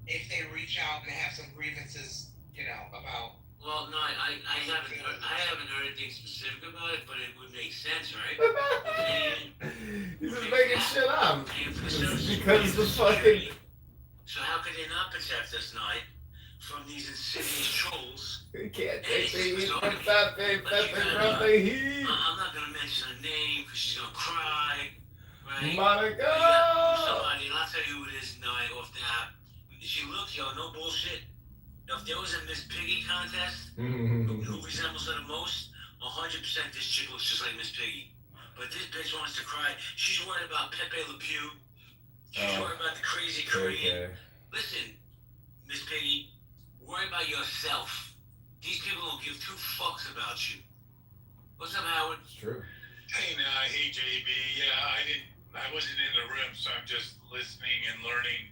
if they reach out and have some grievances, about... Well, no, I haven't heard anything specific about it, but it would make sense, right? He's just making shit up. Because the fucking... So how could they not protect us, Knight, from these insidious trolls? You can't take the heat from Pepe from the heat. I'm not going to mention her name because she's going to cry, right? Monica! Somebody, and I'll tell you who it is, Knight, off the app. She looks, no bullshit. If there was a Miss Piggy contest, who resembles her the most, 100% this chick looks just like Miss Piggy. But this bitch wants to cry. She's worried about Pepe Le Pew. She's worried about the crazy Korean. Listen, Miss Piggy, worry about yourself. These people don't give 2 fucks about you. What's up, Howard? It's true. Hey, JB. Yeah, I wasn't in the room, so I'm just listening and learning.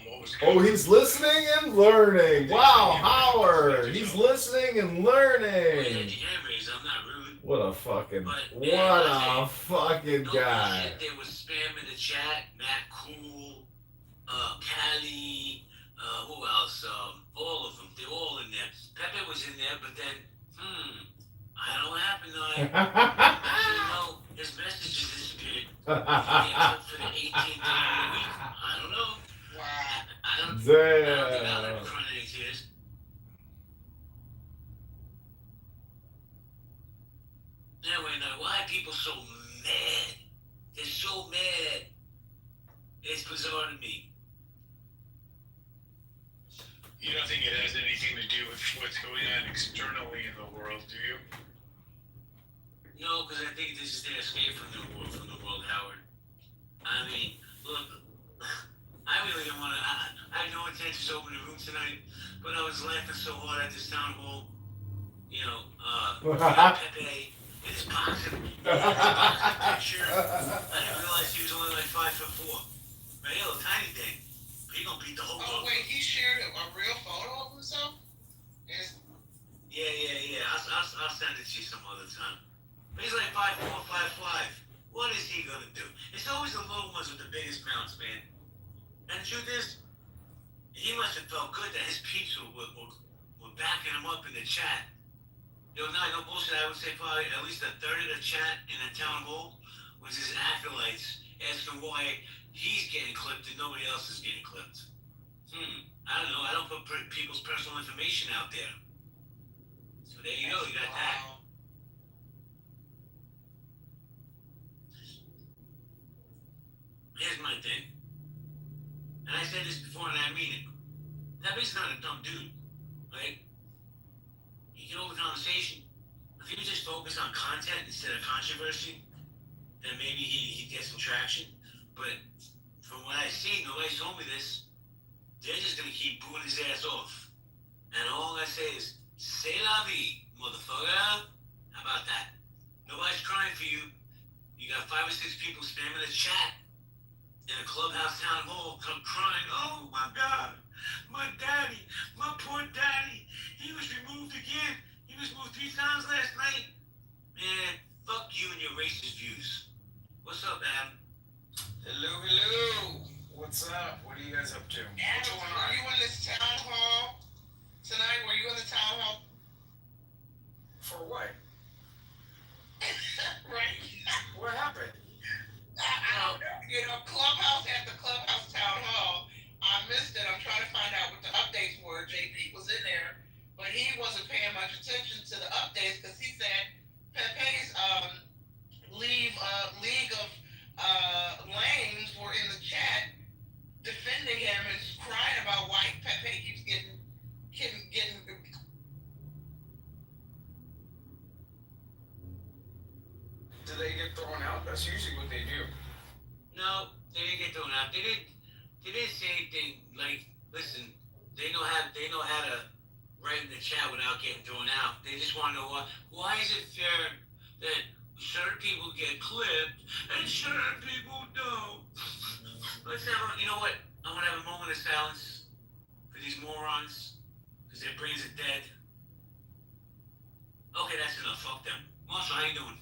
What was Oh, he's listening and learning. Wow, Howard. He's listening and learning. What a fucking guy. They were spamming the chat. Matt Cool, Callie, who else? All of them. They're all in there. Pepe was in there, but then, I don't know what happened. His messages disappeared. For the 18th day of the week. I don't know. I don't think I'll ever cry any tears. Anyway, now, why are people so mad? They're so mad. It's bizarre to me. You don't think it has anything to do with what's going on externally in the world, do you? No, because I think this is their escape from the world, Howard. I mean, look, I really don't want to... I had no intentions of opening the room tonight, but I was laughing so hard at this town hall. Pepe in his boxing picture. I didn't realize he was only like 5'4". Man, he a little tiny thing. He gonna beat the whole Oh, wait, he shared a real photo of himself? Yes. Yeah. I'll send it to you some other time. But he's like 5'4", 5'5". What is he gonna do? It's always the little ones with the biggest mounts, man. And the truth is, he must have felt good that his peeps were backing him up in the chat. No bullshit. I would say probably at least a third of the chat in the town hall was his acolytes asking why he's getting clipped and nobody else is getting clipped. I don't know. I don't put people's personal information out there. So there you go. You got that. Here's my thing. And I said this before and I mean it. That bit's not a dumb dude, right? You can hold the conversation. If you just focus on content instead of controversy, then maybe he'd get some traction. But from what I see, nobody's told me this. They're just gonna keep booing his ass off. And all I say is, c'est la vie, motherfucker. How about that? Nobody's crying for you. You got 5 or 6 people spamming the chat in a clubhouse town hall, come crying, oh my God, my daddy, my poor daddy, he was removed again. He was moved 3 times last night. Man, fuck you and your racist views. What's up, Adam? Hello. What's up? What are you guys up to? Adam, were you in this town hall tonight? Were you in the town hall? For what? Right. What happened? I don't know. Clubhouse at the Clubhouse Town Hall. I missed it. I'm trying to find out what the updates were. JP was in there, but he wasn't paying much attention to the updates because he said Pepe's league of lames were in the chat defending him and crying about why Pepe keeps getting. Did they get thrown out? That's usually what they do. No, they didn't get thrown out. They didn't say anything like, listen, they know how to write in the chat without getting thrown out. They just want to know why is it fair that certain people get clipped and certain people don't. Let's have you know what? I'm gonna have a moment of silence for these morons because their brains are dead. Okay, that's enough. Fuck them. Marshall, how you doing?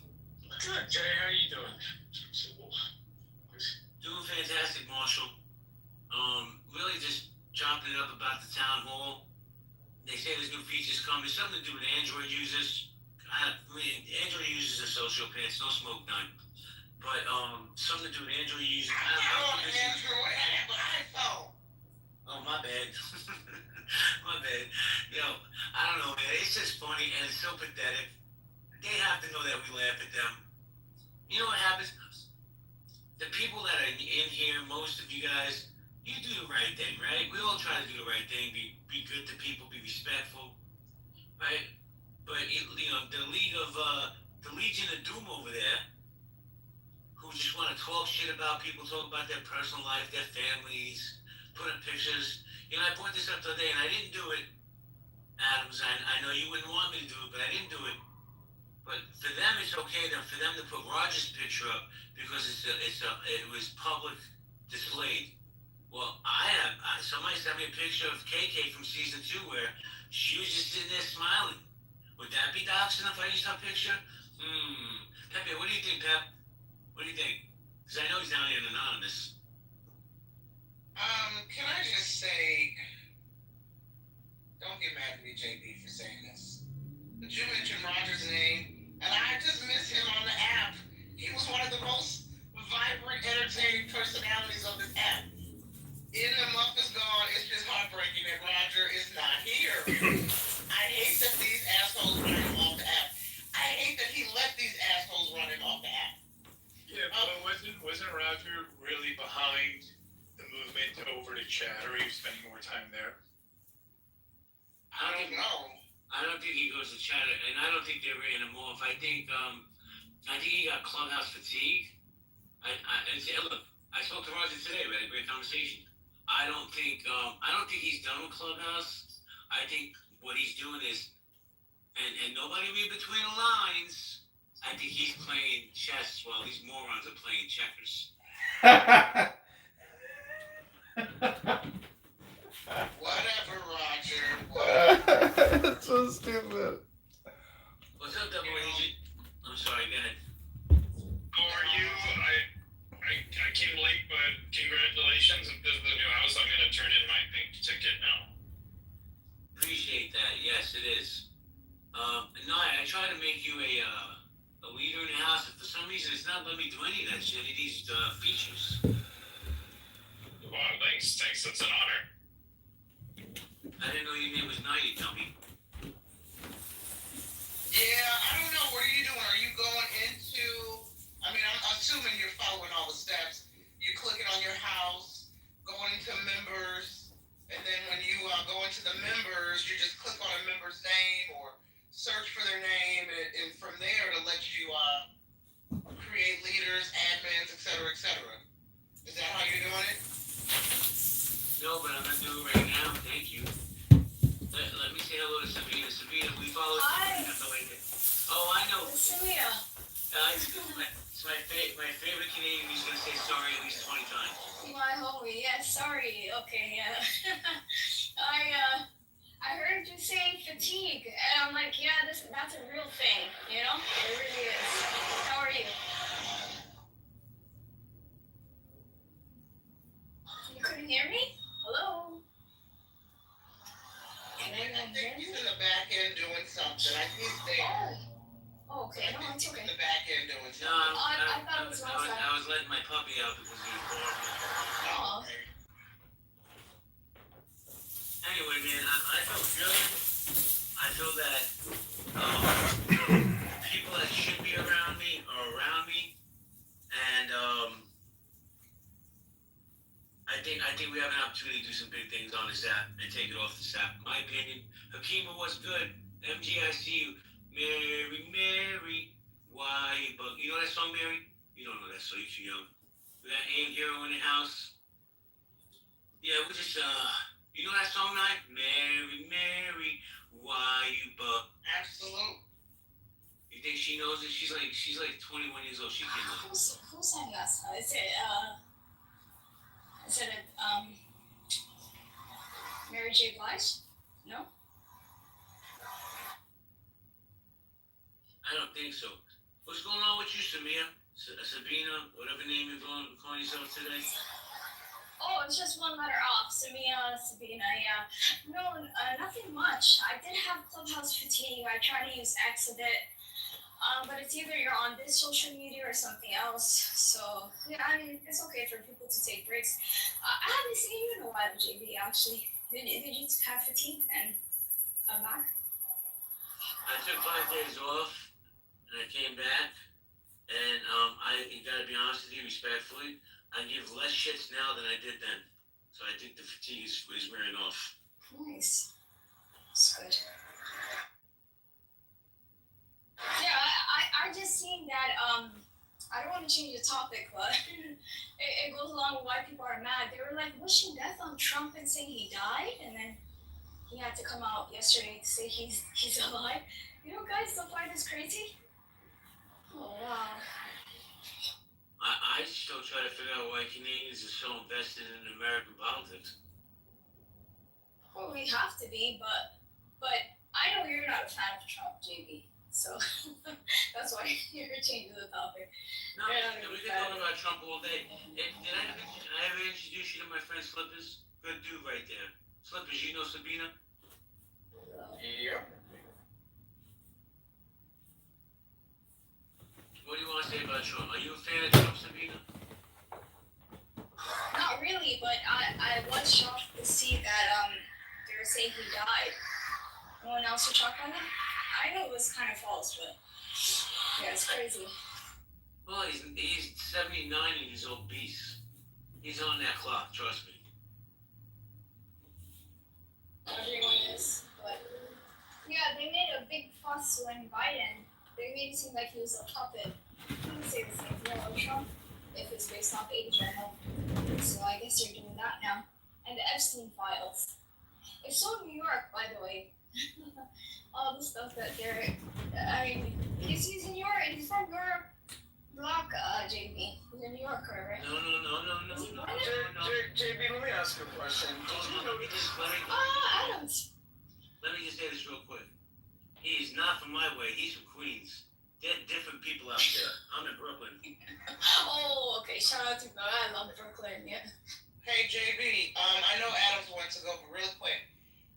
Good, Jay. How you doing? Doing fantastic, Marshall. Really just chopping it up about the town hall. They say there's new features coming. Something to do with Android users. Android users are sociopaths. No smoke none. But something to do with Android users. I don't have Android. I have an iPhone. Oh, my bad. My bad. I don't know, man. It's just funny and it's so pathetic. They have to know that we laugh at them. You know what happens? The people that are in here, most of you guys, you do the right thing, right? We all try to do the right thing, be good to people, be respectful, right? But the Legion of Doom over there, who just want to talk shit about people, talk about their personal life, their families, put up pictures. I brought this up the other day, and I didn't do it, Adams. I know you wouldn't want me to do it, but I didn't do it. But for them, it's okay for them to put Roger's picture up because it was public displayed. Well, somebody sent me a picture of KK from season 2 where she was just sitting there smiling. Would that be doxing if I used that picture? Pepe, what do you think, Pep? What do you think? Because I know he's down here in anonymous. Can I just say, don't get mad at me, JB, for saying this. But you mentioned Roger's name, and I just miss him on the app. He was one of the most vibrant, entertaining personalities of this app. In the month is gone, it's just heartbreaking that Roger is not here. I hate that these assholes run him off the app. I hate that he let these assholes run him off the app. Yeah, but wasn't Roger really behind the movement over to chat, or he was spending more time there? I don't know. I don't think he goes to chat, and I don't think they ran him off. I think he got clubhouse fatigue. Look, I spoke to Roger today. We had a great conversation. I don't think he's done with Clubhouse. I think what he's doing is, and nobody read between the lines. I think he's playing chess while these morons are playing checkers. Whatever, Roger. Whatever. That's so stupid. What's up, Double Agent? I'm sorry, go ahead. How are you? I came late, but congratulations. If this is the new house, I'm going to turn in my pink ticket now. Appreciate that. Yes, it is. No, I try to make you a leader in the house, and for some reason it's not letting me do any of that shit. It needs features. Wow, thanks. That's an honor. I didn't know your name was Nighty, dummy. Yeah, I don't know. What are you doing? Are you going into... I mean, I'm assuming you're following all the steps. You're clicking on your house, going into members, and then when you go into the members, you just click on a member's name or search for their name, and from there it'll let you create leaders, admins, etc., etc. Is that how you're doing it? No, but I'm going to do it right now. Thank you. Let me say hello to Sabina. Sabina, we follow you. Hi. Oh, I know. Samia. It's my favorite Canadian. He's going to say sorry at least 20 times. My homie, yeah, sorry. Okay, yeah. I heard you say fatigue, and I'm like, yeah, that's a real thing, you know? It really is. How are you? You couldn't hear me? Hello? I think he's in the back end doing something. I think he's there. Oh, okay. No, it's okay. In the back end doing something. No, I thought it was outside. I was letting my puppy out because he was barking. Oh. Anyway, man, I feel good. I feel that people that should be around me are around me, and I think we have an opportunity to do some big things on this app and take it off this app. In my opinion, Hakima was good. MG, I see you. Mary, why? But you know that song, Mary? You don't know that song. You're too young. That ain't hero in the house. Yeah, we just you know that song, night? Mary, why you but? Absolute. You think she knows it? She's like 21 years old. She can know. Who sang that song? Is it Mary J. Blige? No? I don't think so. What's going on with you, Samia? Sabina, whatever name you're calling yourself today? Oh, it's just one letter off. Samia, Sabina, yeah. No, nothing much. I did have Clubhouse fatigue. I try to use X a bit. But it's either you're on this social media or something else. So, yeah, I mean, it's okay for people to take breaks. I haven't seen you in a while, JB, actually. Did you have fatigue and come back? I took 5 days off, and I came back, and you gotta be honest with you, respectfully, I give less shits now than I did then. So I think the fatigue is wearing off. Nice. That's good. Yeah, I just seen that, I don't want to change the topic, but it goes along with why people are mad. They were like wishing death on Trump and saying he died, and then he had to come out yesterday to say he's alive. You know, guys don't find this crazy? Oh, wow. I still try to figure out why Canadians are so invested in American politics. Well, we have to be, but I know you're not a fan of Trump, JB. So that's why you're changing the topic. No, we can talk about Trump all day. Did I ever introduce you to my friend Slippers? Good dude right there. Slippers, you know Sabina? Yeah. What do you want to say about Trump? Are you a fan of Trump, Sabina? Not really, but I was shocked to see that they were saying he died. No one else was shocked by that? I know it was kind of false, but yeah, it's crazy. Well, he's 79 and he's obese. He's on that clock, trust me. Everyone is, but yeah, they made a big fuss when Biden. They made it seem like he was a puppet. He didn't say the same thing about Trump if it's based off age or health. So I guess they're doing that now. and the Epstein files. It's so New York, by the way. All the stuff that they're. I mean, he's in New York. He's from your block, JB. He's a New Yorker, right? No. JB, let me ask you a question. Adams. Let me just say this real quick. He's not from my way. He's from Queens. They're different people out there. I'm in Brooklyn. Oh, okay. Shout out to God. I love Brooklyn. Yeah. Hey JB, I know Adams wants to go, but real quick,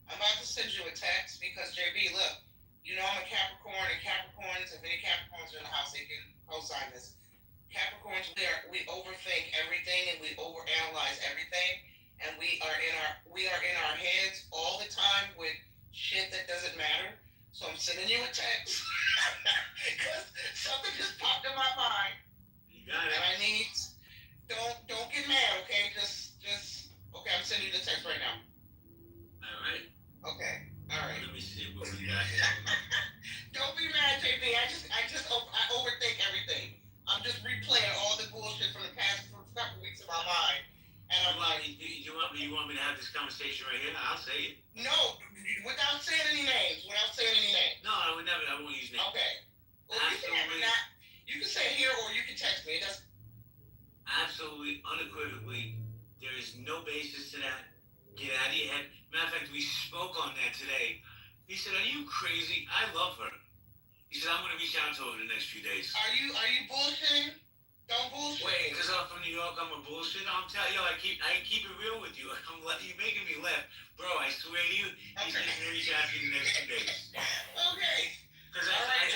I'm about to send you a text because JB, look, you know I'm a Capricorn, and Capricorns, if any Capricorns are in the house, they can co-sign this. Capricorns, we overthink everything and we overanalyze everything, and we are in our heads all the time with shit that doesn't matter. So I'm sending you a text because something just popped in my mind. You got it. And I need. Don't get mad, okay? Just okay. I'm sending you the text right now. All right. Okay. All right. Let me see what we got here. Don't be mad, JB. I overthink everything. I'm just replaying all the bullshit from the past couple weeks in my mind, and I'm like, you want me to have this conversation right here? I'll say it. No, without saying any names. No, I would never. I won't use names. Okay. Well, you can say it here or you can text me. It doesn't. Absolutely, unequivocally, there is no basis to that. Get out of your head. Matter of fact, we spoke on that today. He said, "Are you crazy? I love her." He said, "I'm going to reach out to her in the next few days." Are you bullshitting? Don't bullshit. Wait, because I'm from New York, I'm a bullshit. I'm telling you, I keep it real with you. You're making me laugh, bro. I swear to you, he's going to reach out to you in the next 2 days. Okay. Because I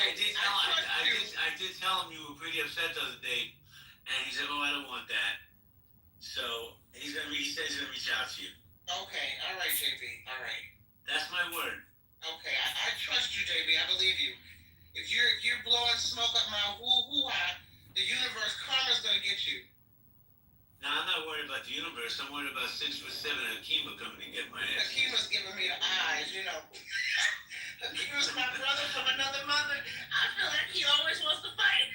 did tell him you were pretty upset the other day. And he said, "Oh, I don't want that." So he said he's gonna reach out to you. Okay, all right, JB, all right. That's my word. Okay, I trust you, JB. I believe you. If you're blowing smoke up my hoo-ha, the universe, karma's gonna get you. Now I'm not worried about the universe. I'm worried about 6'7" Hakima coming to get my ass. Hakima's giving me the eyes, you know. Hakima's my brother from another mother. I feel like he always wants to fight.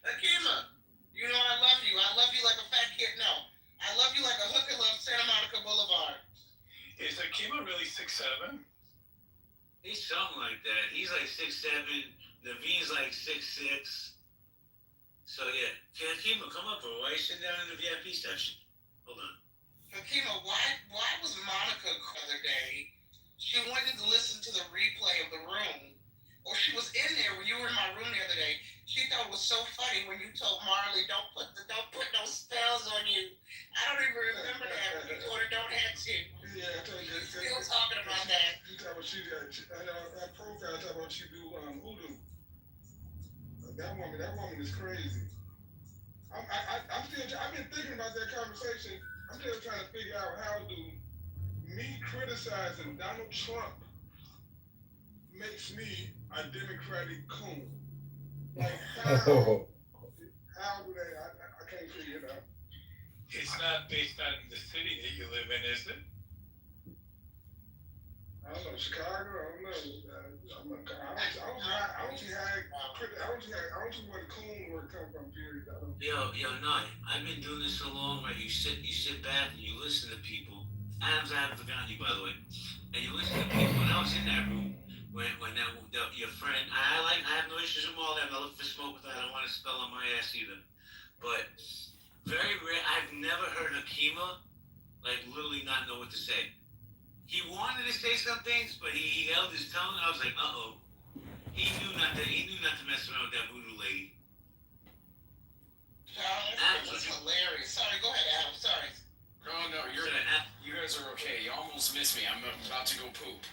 Hakima. You know I love you. I love you like a fat kid. No, I love you like a hooker loves Santa Monica Boulevard. Is Akima really 6'7"? He's something like that. He's like 6'7". Naveen's like 6'6". So yeah, Hakima, come up, bro. Why are you sitting down in the VIP section? Hold on. Hakima, why was Monica the other day? She wanted to listen to the replay of the room, or she was in there when you were in my room the other day. She thought it was so funny when you told Marley, don't put no spells on you. I don't even remember that when you told her don't have to. Yeah, I told you. Still talking about that. You talk about that profile talk about you do hoodoo. That woman is crazy. I've been thinking about that conversation. I'm still trying to figure out how do me criticizing Donald Trump makes me a Democratic coon. Like how do they? I can't figure it out. It's not based on the city that you live in, is it? I don't know, Chicago. I don't know. I don't see where the coon word come from. Period. Yo, no. I've been doing this so long, right? You sit back and you listen to people. Adams, I haven't forgotten you, by the way. And you listen to people. When I was in that room, when your friend, I have no issues with all that. I'm not looking for smoke with that. I don't want to spell on my ass either. But very rare. I've never heard Hakima like literally not know what to say. He wanted to say some things, but he held his tongue. I was like, uh-oh. He knew not to mess around with that voodoo lady. That was hilarious. Sorry, go ahead, Adam. Sorry. Oh no, you guys are okay. You almost missed me. I'm about to go poop.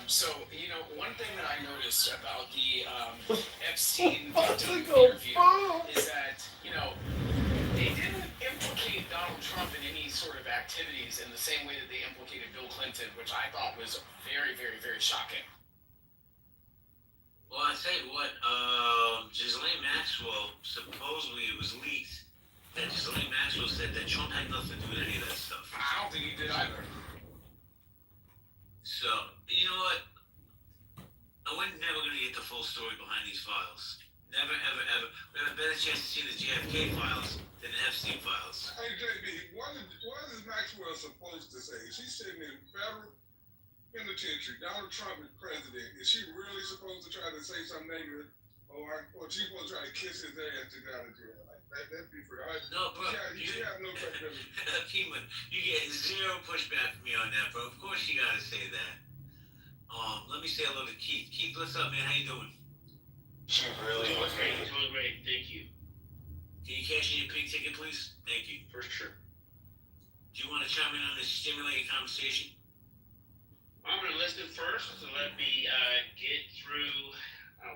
So one thing that I noticed about the Epstein victim interview is that they didn't implicate Donald Trump in any sort of activities in the same way that they implicated Bill Clinton, which I thought was very, very, very shocking. Well, I tell you what, Ghislaine Maxwell, supposedly it was leaked that Ghislaine Maxwell said that Trump had nothing to do with any of that stuff. I don't think he did either. So, you know what? We're never going to get the full story behind these files. Never, ever, ever. We have a better chance to see the JFK files than the Epstein files. Hey, JB, what is Maxwell supposed to say? She's sitting in federal penitentiary. Donald Trump is president. Is she really supposed to try to say something negative? Or she supposed to try to kiss his ass to get out of jail? Like, that'd be for her. No, bro. You have no credibility. Kima, you get zero pushback from me on that, bro. Of course you gotta say that. Let me say hello to Keith. Keith, what's up, man? How you doing? Really? Doing great, thank you. Can you cash in your pink ticket, please? Thank you. For sure. Do you want to chime in on this stimulating conversation? I'm gonna listen first to let me get through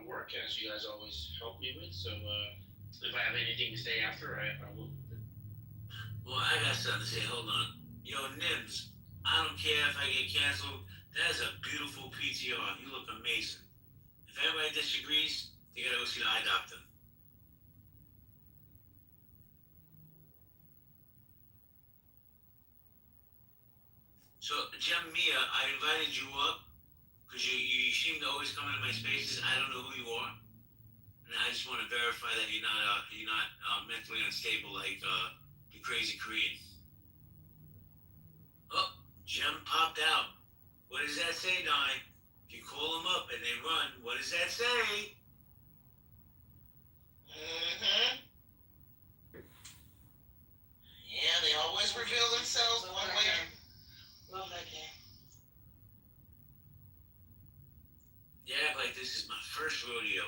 work, as you guys always help me with. So if I have anything to say after, I will. Well, I got something to say. Hold on. Yo, Nims, I don't care if I get canceled. That is a beautiful PTR. You look amazing. If everybody disagrees, they gotta go see the eye doctor. So, Jem Mia, I invited you up because you seem to always come into my spaces. I don't know who you are, and I just want to verify that you're not mentally unstable like the crazy Korean. Oh, Jem popped out. What does that say, Don? If you call them up and they run, what does that say? Yeah, they always reveal themselves one way. Love that game. Yeah, like this is my first rodeo.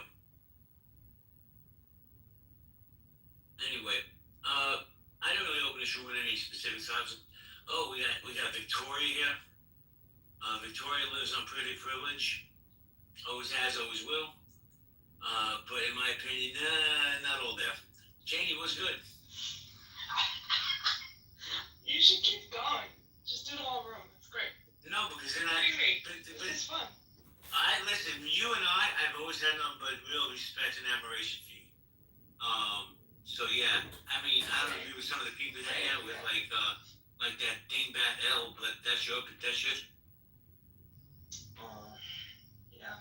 Anyway, I don't really open this room with any specific subject. Oh, we got Victoria here. Victoria lives on pretty privilege. Always has, always will. But in my opinion, not all there. Janie, what's good? You should keep going. Just do the whole room. It's great. No, because then What do you mean? It's fun. Listen, you and I've always had nothing but real respect and admiration for you. So yeah, I mean, I don't agree with some of the people you hang out with, like that dingbat L, but that's your. Yeah.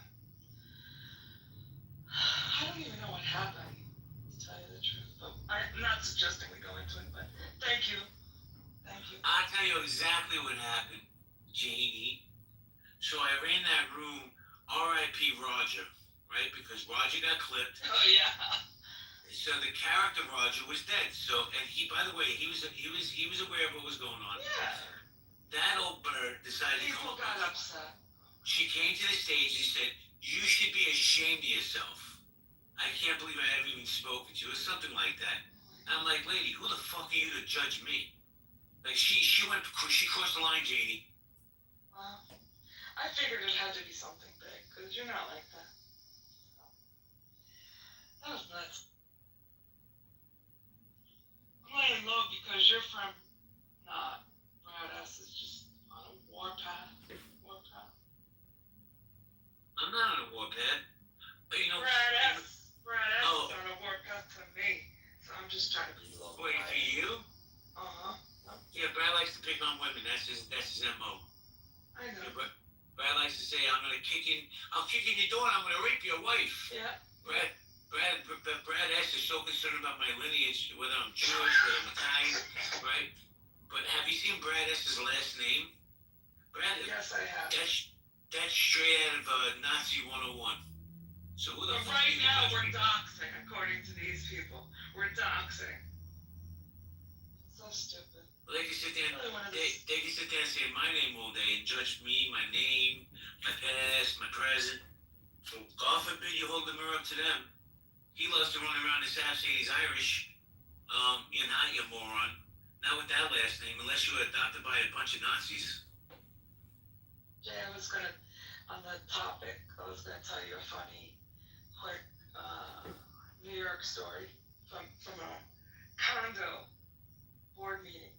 I don't even know what happened, to tell you the truth. But I'm not suggesting we go into it, but thank you. Thank you. I'll tell you exactly what happened, Janie. So I ran that room, R.I.P. Roger, right? Because Roger got clipped. Oh yeah. So the character Roger was dead. So, and he, by the way, he was aware of what was going on. Yeah. That old bird decided to People come got up. upset. She came to the stage and said, "You should be ashamed of yourself. I can't believe I ever even spoken to you," or something like that. And I'm like, lady, who the fuck are you to judge me? Like she crossed the line, Janie. Well, I figured it had to be something big, because you're not like that. So, that was nuts. I'm laying low because your friend, Brad S. is just on a warpath. I'm not on a warpath. But you know, Brad S. Oh. is on a warpath to me, so I'm just trying to be low. Wait, for you? Uh-huh. Yeah, Brad likes to pick on women. That's his MO. I know. Yeah, but Brad likes to say, I'll kick in your door and I'm gonna rape your wife. Yeah. Brad S is so concerned about my lineage, whether I'm Jewish, whether I'm Italian, right? But have you seen Brad S.'s last name? Yes, I have. That's straight out of Nazi 101. So who the But fuck right is now he? we're doxing, according to these people. We're doxing. So stupid. They can sit there and Really one of they can sit there and say my name all day and judge me, my name, my past, my present. So God forbid you hold the mirror up to them. He loves to run around this app saying he's Irish. You're not, you moron. Not with that last name, unless you were adopted by a bunch of Nazis. Jay, I was gonna, on the topic, I was gonna tell you a funny, quick New York story from a condo board meeting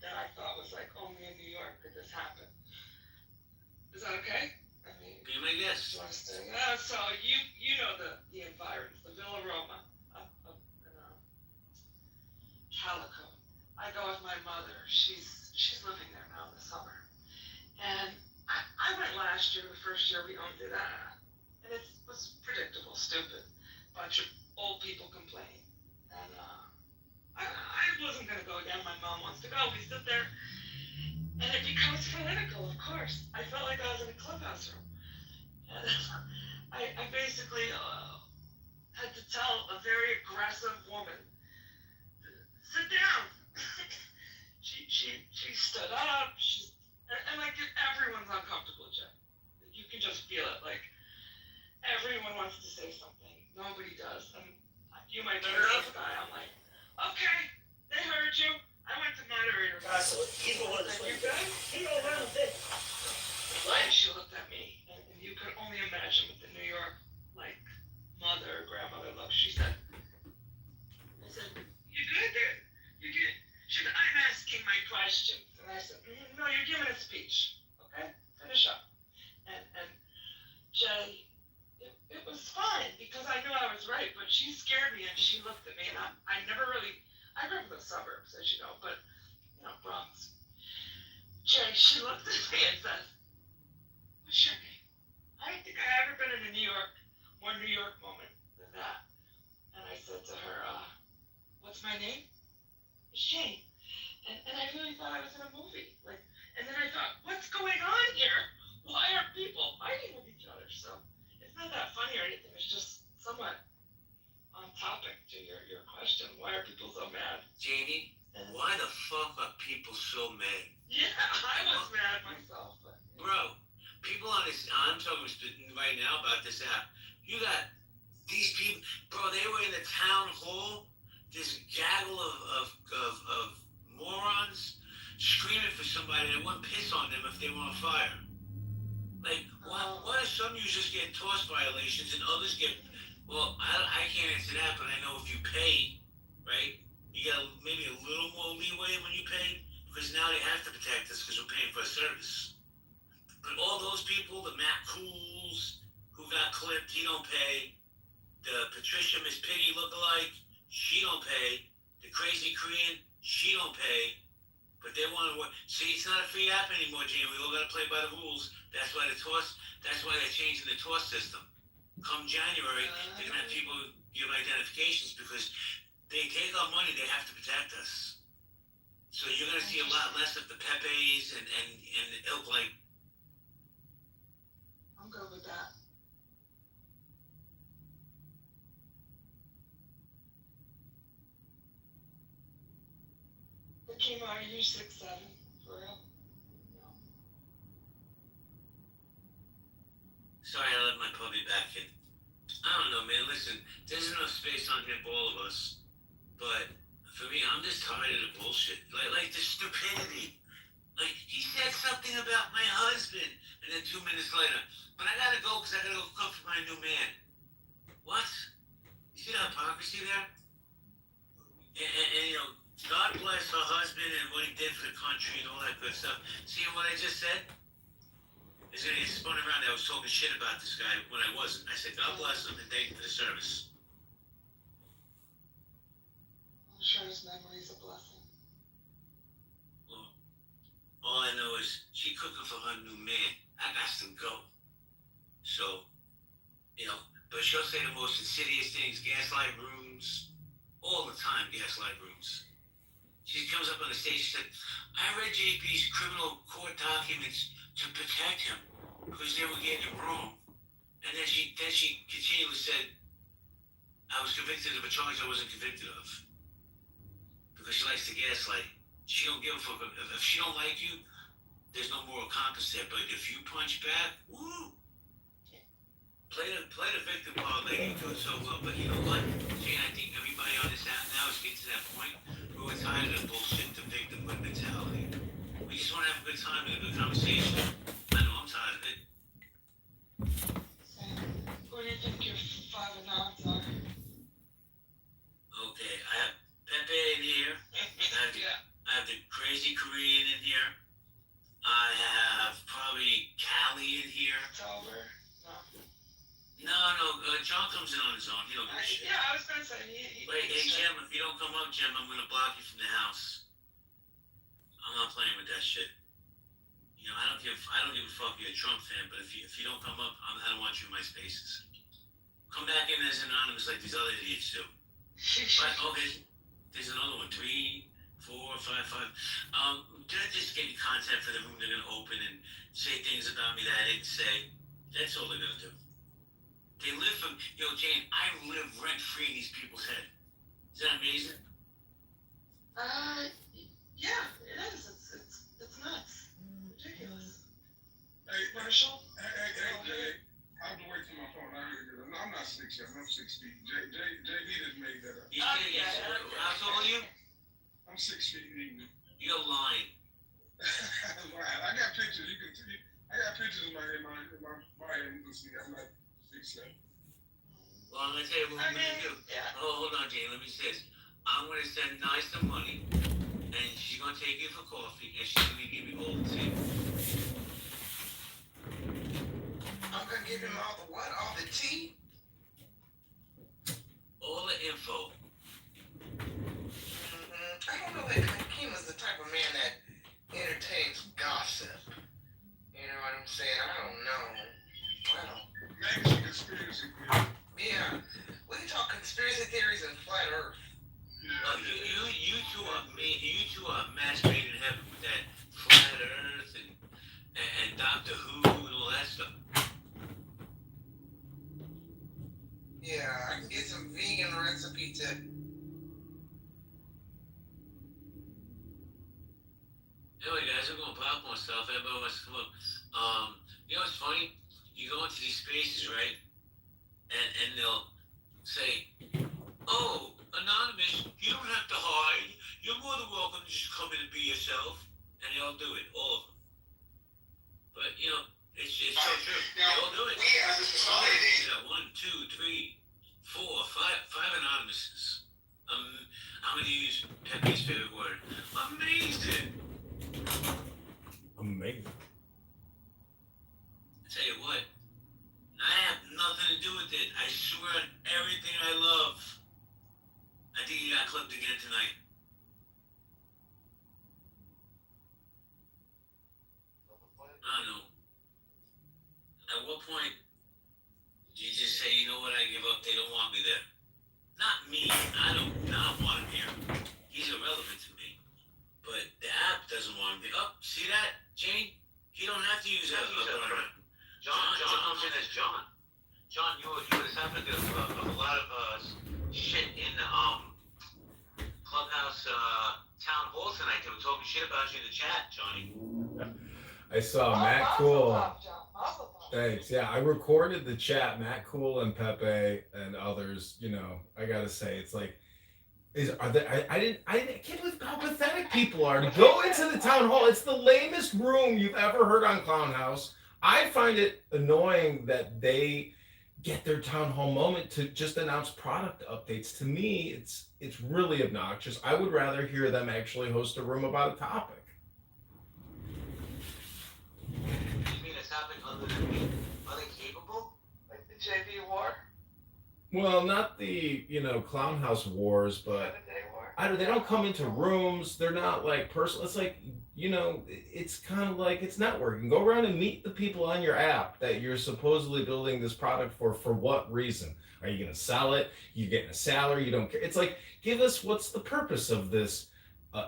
that I thought was like only in New York could this happen. Is that okay? I mean, Be my guest. yeah, so you know the environs, the Villa Roma up in Calico. I go with my mother. She's living there now in the summer, and I went last year, the first year we owned it, and it was predictable, stupid. bunch of old people complaining. And I wasn't gonna go again. My mom wants to go. We sit there, and it becomes political. Of course, I felt like I was in a clubhouse room, and I basically had to tell a very aggressive woman, sit down. she stood up. And like everyone's uncomfortable, Jeff. You can just feel it. Like everyone wants to say something. Nobody does. And you might know this guy. I'm like, okay, they heard you. I went to moderator. He's the one that's like, you good? He don't run it. And she looked at me, and you could only imagine with the New York, like, mother, grandmother look. She said, I said, you good there? You good? She said, I'm asking my questions. And I said, no, you're giving a speech. Okay? Finish up. And Jay, it was fine because I knew I was right, but she scared me and she looked at me and I never really, I grew up in the suburbs, as you know, but, Bronx. Jay, she looked at me and said, what's your name? I don't think I've ever been in a more New York moment than that. And I said to her, what's my name? It's Jane. And I really thought I was in a movie. And then I thought, what's going on here? Why are people fighting with each other? So it's not that funny or anything. It's just somewhat on topic to your question. Why are people so mad? Jamie, why the fuck are people so mad? Yeah, I was mad myself. But, Bro, people on this, I'm talking right now about this app. You got these people, bro, they were in the town hall, this gaggle of morons screaming for somebody that wouldn't piss on them if they were on fire. Like, why do some users get toss violations and others get, well, I can't answer that, but I know if you pay, right, you got maybe a little more leeway when you pay, because now they have to protect us because we're paying for a service. But all those people, the Matt Cools who got clipped, he don't pay. The Patricia Miss Piggy lookalike, she don't pay. The crazy Korean, she don't pay. But they want to work. See, it's not a free app anymore, Jamie. We all got to play by the rules. That's why they're changing the toss system. Come January, they're going to have people give identifications because they take our money, they have to protect us. So you're going to see a lot less of the Pepes and ilk like. I'm good with that. The chemo, are you 6'7", for real? No. Sorry, I let my puppy back in. I don't know, man. Listen, there's enough space on here for all of us. But for me, I'm just tired of the bullshit. Like the stupidity. Like, he said something about my husband, and then 2 minutes later, but I gotta go because I gotta go cook for my new man. What? You see the hypocrisy there? And God bless her husband and what he did for the country and all that good stuff. See what I just said? It's gonna get spun around. I was talking shit about this guy when I wasn't. I said, God bless him and thank you for the service. I'm sure his memory is a blessing. Well, all I know is she cooking for her new man. I got to go. So, but she'll say the most insidious things, gaslight rooms, all the time, gaslight rooms. She comes up on the stage and said, I read JP's criminal court documents to protect him because they were getting it wrong. And then she continually said, I was convicted of a charge I wasn't convicted of. Because she likes to gaslight. She don't give a fuck. If she don't like you, there's no moral compass there. But if you punch back, woo! Play the victim part, lady. You do it so well. But you know what? See, I think everybody on this app now is getting to that point where we're tired of the bullshit, the victimhood mentality. We just want to have a good time and a good conversation. I know I'm tired of it. What do you think your five and odds are? Okay, I have Pepe in here. I have the crazy Korean in here. I have probably Callie in here. Kitover? No, John comes in on his own. He don't give a shit. Yeah, I was gonna say Wait, hey Jim, if you don't come up, Jim, I'm gonna block you from the house. I'm not playing with that shit. I don't give a fuck if you're a Trump fan, but if you don't come up, I don't want you in my spaces. come back in as anonymous like these other idiots do. But, there's another one. 3, 4, 5, 5. They're just getting content for the room they're gonna open and say things about me that I didn't say. That's all they're gonna do. They live from, Jane, I live rent free in these people's head. Is that amazing? Yeah, it is. It's nuts. Ridiculous. Hey, Marshall? Hey, I have to wait till my phone. I'm not 6 yet. I'm 6 feet. JB just made that up. How tall are you? I'm 6 feet even. You're lying. I got pictures. You can see. I got pictures in my head. You can see. I'm like 6'7". Well, I'm gonna tell you what I'm gonna do. Yeah. Oh, hold on, Jane. Let me say this. I'm gonna send Nye some money, and she's gonna take you for coffee, and she's gonna give you all the tea. I'm gonna give him all the what? All the tea? All the info. I don't know that Hakeem is the type of man that entertains gossip. You know what I'm saying? I don't know. Well, maybe it's a conspiracy theory. Yeah, we can talk conspiracy theories and flat Earth. You two are match made in heaven with that flat Earth and Doctor Who and all that stuff. Yeah, I can get some vegan recipe tip. Anyway, guys, we're going popcorn stuff. Everybody wants to come up. It's funny. You go into these spaces, right? And they'll say, "Oh, anonymous, you don't have to hide. You're more than welcome to just come in and be yourself." And they all do it, all of them. But it's so true. They all do it. We as a society. 1, 2, 3, 4, 5 anonymouses. I'm gonna use Pepe's favorite word. Amazing. Amazing. I tell you what, I have nothing to do with it. I swear on everything I love. I think you got clipped again tonight. I don't know. At what point do you just say, you know what, I give up, they don't want me there? Not me. I don't not want him here. He's irrelevant to me. But the app doesn't want me. Oh, see that, Jane? He don't have to use that. John comes in as John. John, you were happening to a lot of shit in the Clubhouse town hall tonight. They were talking shit about you in the chat, Johnny. I saw Matt Cool. Thanks. Yeah, I recorded the chat. Matt Cool and Pepe and others. I gotta say, it's like, I can't believe how pathetic people are to go into the town hall. It's the lamest room you've ever heard on Clown House. I find it annoying that they get their town hall moment to just announce product updates. To me, it's really obnoxious. I would rather hear them actually host a room about a topic. You mean a topic other than me? Are they capable? Like the JV war? Well, not the Clown House wars, but they don't come into rooms. They're not like personal. It's like it's kind of like it's networking. Go around and meet the people on your app that you're supposedly building this product for. For what reason? Are you going to sell it? You getting a salary? You don't care. It's like, give us what's the purpose of this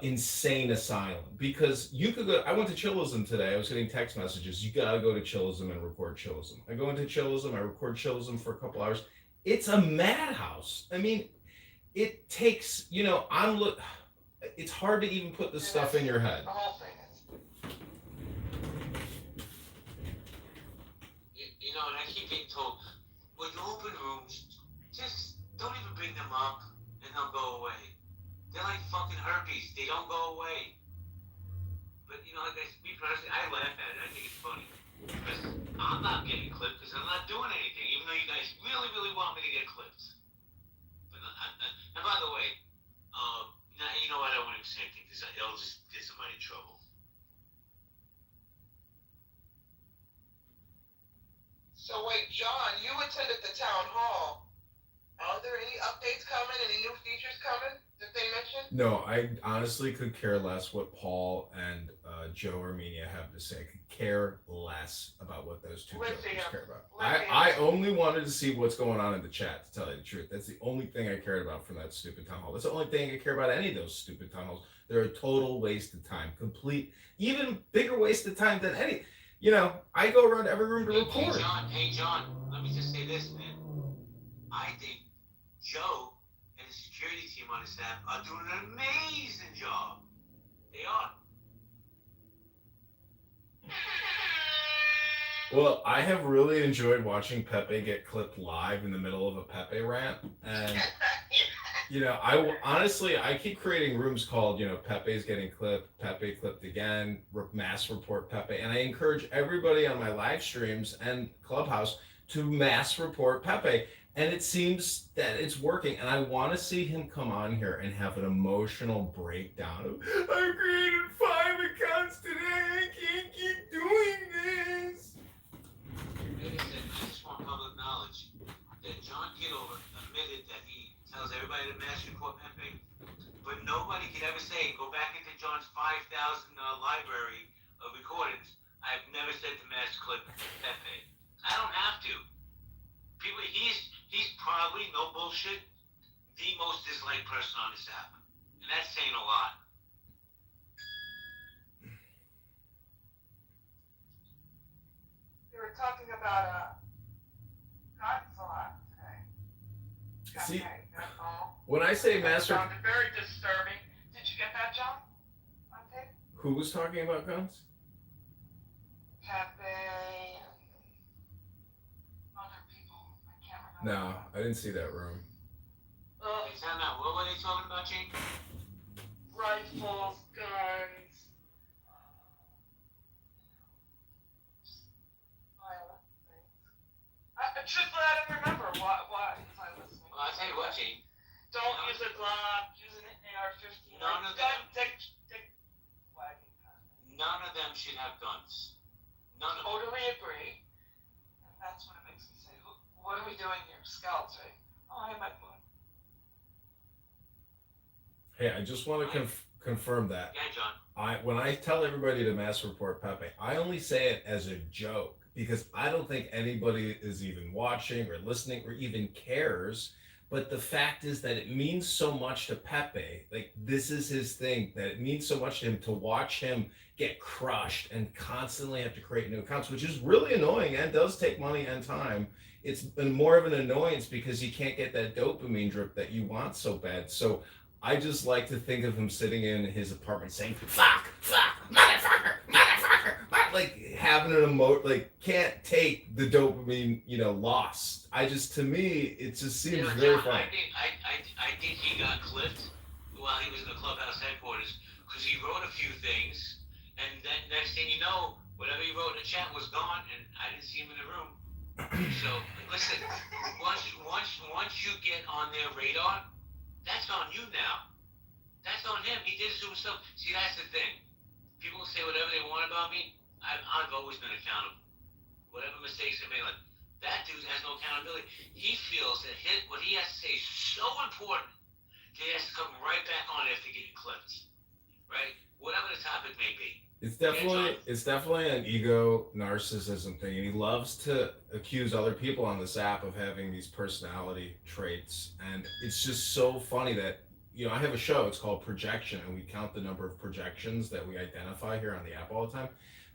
insane asylum? Because you could go. I went to Chillism today. I was getting text messages. You gotta go to Chillism and record Chillism. I go into Chillism. I record Chillism for a couple hours. It's a madhouse. I mean, it takes. It's hard to even put this stuff in your head. The whole thing is. And I keep getting told, when you open rooms, just don't even bring them up and they'll go away. They're like fucking herpes. They don't go away. But, me personally, I laugh at it. I think it's funny. Because I'm not getting clipped because I'm not doing anything, even though you guys really, really want me to get clipped. But, and by the way, now, you know what? I won't even say anything because it'll just get somebody in trouble. So wait, John, you attended the town hall Are there any updates coming? Any new features coming that they mentioned? No, I honestly could care less what Paul and Joe Armenia have to say. I could care less about what those two jokers care about. I only wanted to see what's going on in the chat, to tell you the truth. That's the only thing I cared about from that stupid town hall. That's the only thing I care about any of those stupid town halls. They're a total waste of time. Complete, even bigger waste of time than any. You know, I go around every room to record. Hey John, let me just say this, man. I think Joe and the security team on his staff are doing an amazing job. They are. Well, I have really enjoyed watching Pepe get clipped live in the middle of a Pepe rant, and you know, I keep creating rooms called, you know, Pepe's getting clipped, Pepe clipped again, mass report Pepe, and I encourage everybody on my live streams and Clubhouse to mass report Pepe, and it seems that it's working, and I want to see him come on here and have an emotional breakdown of, I created 5 accounts today, I can't keep doing this. Listen, I just want public knowledge that John Kitover admitted that he tells everybody to mass report Pepe, but nobody could ever say, go back into John's 5,000 library of recordings. I've never said to mass clip Pepe. I don't have to. People, he's probably, no bullshit, the most disliked person on this app, and that's saying a lot. They were talking about guns a lot today. See, Okay, that's all. when I say mass report, Sounded very disturbing. Did you get that, John? On tape? who was talking about guns? Pepe and other people. I can't remember. No, I didn't see that room. Hey, time out. What were they talking about, Gene? Rifles, guns, violent things. Truthfully, I don't remember why was I listening. Well, I'll tell you what, Gene. Don't use a Glock, use an AR-15. None of them. Wagon gun. None of them should have guns. None of them. Totally agree. And that's what it makes me say, what are we doing here? Scouts, right? Oh, I have my phone. Hey, I just want to confirm that. Yeah, John. When I tell everybody to mass report Pepe, I only say it as a joke because I don't think anybody is even watching or listening or even cares. But the fact is that it means so much to Pepe. Like, this is his thing, that it means so much to him to watch him get crushed and constantly have to create new accounts, which is really annoying and does take money and time. It's been more of an annoyance because you can't get that dopamine drip that you want so bad. So I just like to think of him sitting in his apartment saying, fuck, motherfucker, like having an like can't take the dopamine, loss. To me, it just seems very funny. I think he got clipped while he was in the clubhouse headquarters because he wrote a few things, and then next thing you know, whatever he wrote in the chat was gone, and I didn't see him in the room. So listen, once you get on their radar, that's on you now. That's on him. He did it to himself. See, that's the thing. People will say whatever they want about me. I've always been accountable. Whatever mistakes I made, like that dude has no accountability. He feels that what he has to say is so important that he has to come right back on after getting clipped. Right? Whatever the topic may be. It's definitely an ego narcissism thing, and he loves to accuse other people on this app of having these personality traits. And it's just so funny that I have a show. It's called Projection, and we count the number of projections that we identify here on the app all the time.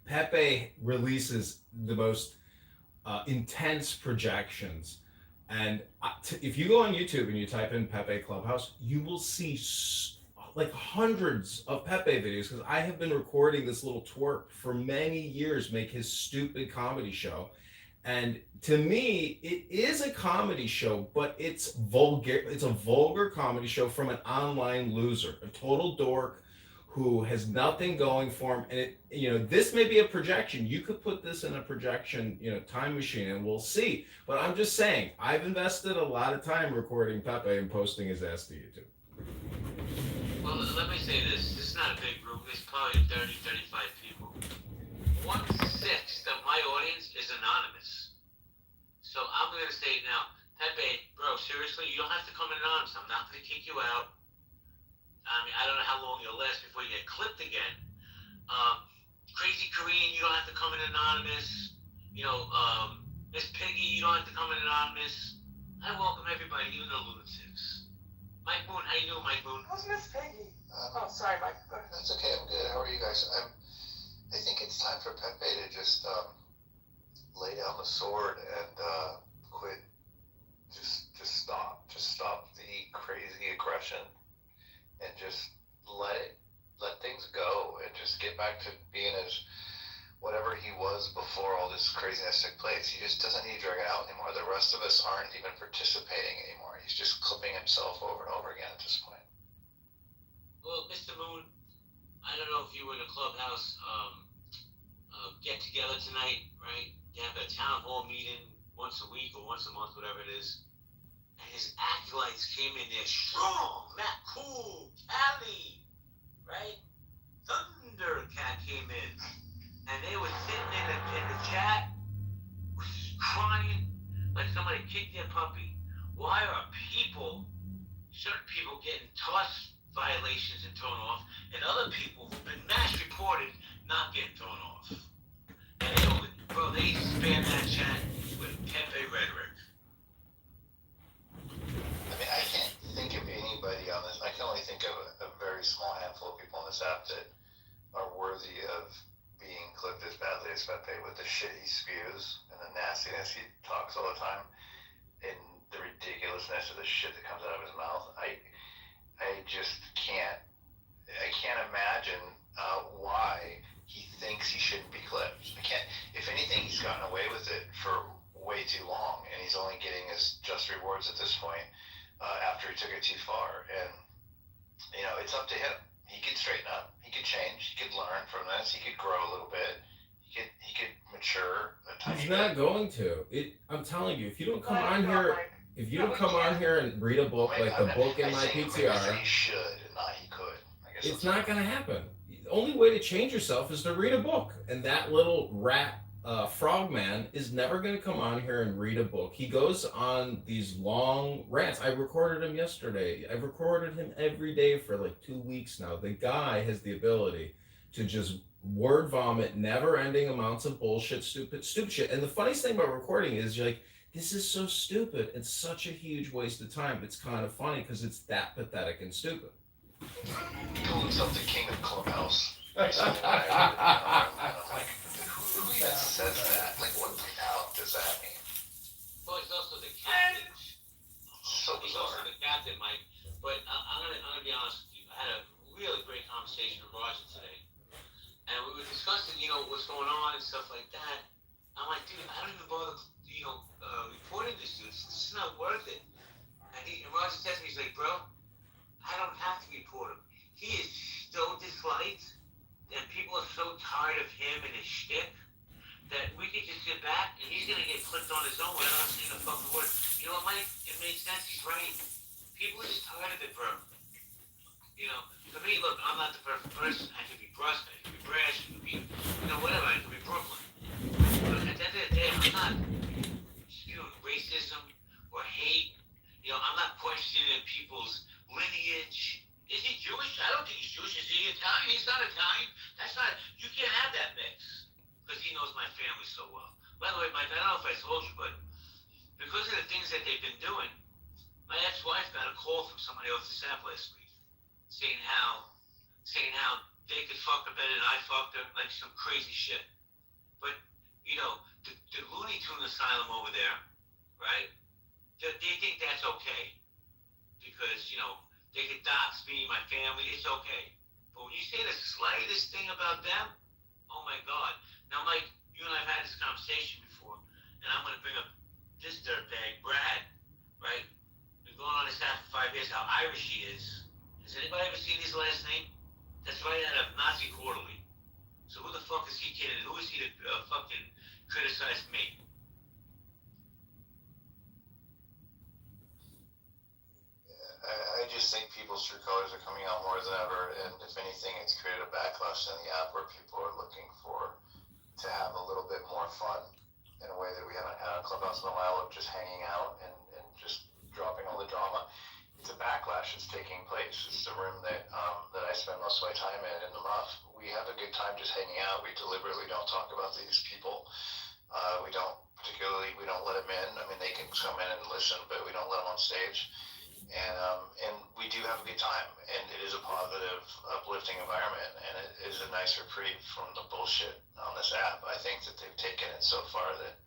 Pepe releases the most intense projections, and if you go on YouTube and you type in Pepe Clubhouse, you will see like hundreds of Pepe videos, because I have been recording this little twerp for many years, make his stupid comedy show. And to me, it is a comedy show, but it's vulgar. It's a vulgar comedy show from an online loser, a total dork who has nothing going for him. And this may be a projection. You could put this in a projection, time machine, and we'll see. But I'm just saying, I've invested a lot of time recording Pepe and posting his ass to YouTube. Well, let me say this. This is not a big group. It's probably 30, 35 people. 1/6 of my audience is anonymous. So I'm going to say it now. Pepe, bro, seriously, you don't have to come in anonymous. I'm not gonna kick you out. I mean, I don't know how long you'll last before you get clipped again. Crazy Korean, you don't have to come in anonymous. You know, Miss Piggy, you don't have to come in anonymous. I welcome everybody, even the lunatics. Mike Moon, how you doing, Mike Moon? Who's Miss Peggy? Oh, sorry, Mike. Go ahead. That's okay. I'm good. How are you guys? I think it's time for Pepe to just lay down the sword and quit. Just stop. Just stop the crazy aggression and just let things go and just get back to being as whatever he was before all this craziness took place. He just doesn't need to drag it out anymore. The rest of us aren't even participating anymore. He's just clipping himself over and over again at this point. Well, Mr. Moon, I don't know if you were in a clubhouse get together tonight, right? They have a town hall meeting once a week or once a month, whatever it is. And his acolytes came in there strong, Matt Cool, Cali, right? Thundercat came in. And they were sitting in the chat, crying like somebody kicked their puppy. Why are certain people getting toss violations and thrown off, and other people who've been mass reported not getting thrown off? And they spam that chat with Pepe rhetoric. I mean, I can't think of anybody on this. I can only think of a very small handful of people on this app that are worthy of being clipped as badly as Pepe with the shit he spews and the nastiness he talks all the time and the ridiculousness of the shit that comes out of his mouth. I just can't imagine why he thinks he shouldn't be clipped. If anything, he's gotten away with it for way too long, and he's only getting his just rewards at this point after he took it too far. And it's up to him. He could straighten up. He could change. He could learn from this. He could grow a little bit. He could mature a tiny bit. He's not going to. I'm telling you, if you don't come on here, and read a book like the book in my PTR, he should, and not he could. It's not going to happen. The only way to change yourself is to read a book. And that little rat frogman is never going to come on here and read a book. He goes on these long rants. I recorded him yesterday. I've recorded him every day for like 2 weeks now. The guy has the ability to just word vomit never-ending amounts of bullshit, stupid shit. And the funniest thing about recording is you're like, this is so stupid. It's such a huge waste of time. It's kind of funny because it's that pathetic and stupid. He called himself the king of Clubhouse. I'm like, who even says that? Like, what the hell does that mean? Well, he's also the captain. So he's also the captain, Mike. But I'm gonna be honest with you. I had a really great conversation with Roger today, and we were discussing, what's going on and stuff like that. I'm like, dude, I don't even bother, reporting this dude. This is not worth it. And Roger says to me, he's like, bro, I don't have to report him. He is so disliked, and people are so tired of him and his shtick that we could just sit back and he's gonna get clipped on his own without us saying a fucking word. You know what, Mike? It makes sense. He's right. People are just tired of it, bro. For me, look, I'm not the perfect person. I could be brusque, I could be brash, I could be, whatever. I could be Brooklyn. But at the end of the day, I'm not racism or hate. I'm not questioning people's lineage. Is he Jewish? I don't think he's Jewish. Is he Italian? He's not Italian. That's not, you can't have that mix. Because he knows my family so well. By the way, Mike, I don't know if I told you, but because of the things that they've been doing, my ex-wife got a call from somebody off this app last week saying how they could fuck her better than I fucked her, like some crazy shit. But, the Looney Tune Asylum over there, right? They think that's okay. Because, they could dox me, my family, it's okay. But when you say the slightest thing about them, oh my God. Now, Mike, you and I have had this conversation before, and I'm going to bring up this dirtbag, Brad, right? Been going on this app for 5 years, how Irish he is. Has anybody ever seen his last name? That's right out of Nazi Quarterly. So who the fuck is he kidding? Who is he to fucking criticize me? I just think people's true colors are coming out more than ever, and if anything, it's created a backlash in the app where people are looking to have a little bit more fun in a way that we haven't had on Clubhouse in a while, of just hanging out and just dropping all the drama. It's a backlash that's taking place. It's the room that I spend most of my time in the muff. We have a good time just hanging out. We deliberately don't talk about these people. We don't let them in. I mean, they can come in and listen, but we don't let them on stage. And we do have a good time, and it is a positive, uplifting environment, and it is a nice reprieve from the bullshit on this app. I think that they've taken it so far that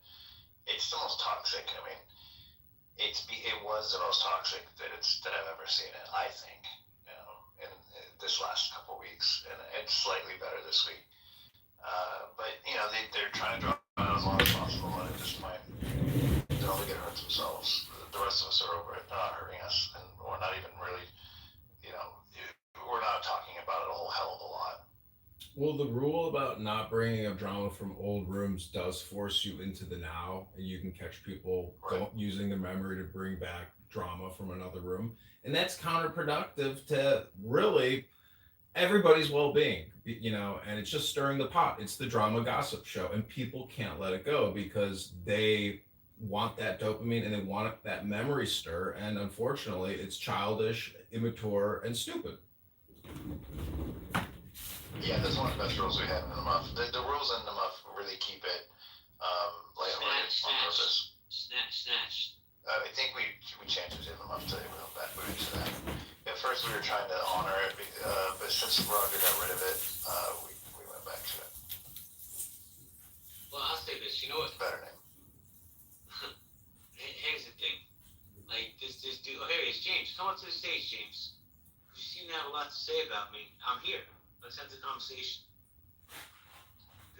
it's the most toxic. I mean, it was the most toxic that I've ever seen it. I think, in this last couple weeks, and it's slightly better this week. But they're trying to draw it out as long as possible, and at this point, they're only going to hurt themselves. The rest of us are over it. They're not hurting us, and we're not even really, we're not talking about it a whole hell of a lot. Well, the rule about not bringing up drama from old rooms does force you into the now, and you can catch people using the memory to bring back drama from another room, and that's counterproductive to really everybody's well-being, and it's just stirring the pot. It's the drama gossip show, and people can't let it go because they want that dopamine and they want that memory stir, and unfortunately it's childish, immature, and stupid. Yeah, that's one of the best rules we have in the muff. The rules in the muff really keep it lighthearted on purpose. Snatch. I think we changed it in the muff today. We'll back into that. At first we were trying to honor it, but since Roger got rid of it, we went back to it. Well, I'll say this. You know what? Better name. Here's the thing. Like this dude. Oh, here he is, James. Come up to the stage, James. You seem to have a lot to say about me. I'm here. Let's have the conversation.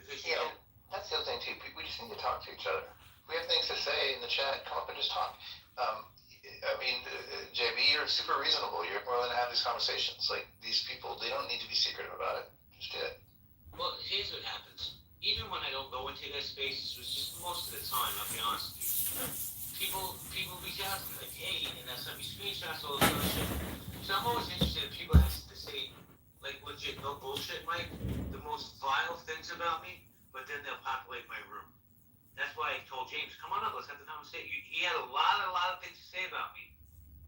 That's the other thing too. We just need to talk to each other. If we have things to say in the chat, come up and just talk. JB, you're super reasonable. You're willing to have these conversations. Like, these people, they don't need to be secretive about it. Just do it. Well, here's what happens. Even when I don't go into their spaces, which is most of the time, I'll be honest with you, people reach out to me like, hey, and I send me screenshots, all this other shit. So I'm always interested in people have to say, like, legit, no bullshit, Mike, the most vile things about me, but then they'll populate my room. That's why I told James, come on up, let's have the conversation. He had a lot of things to say about me.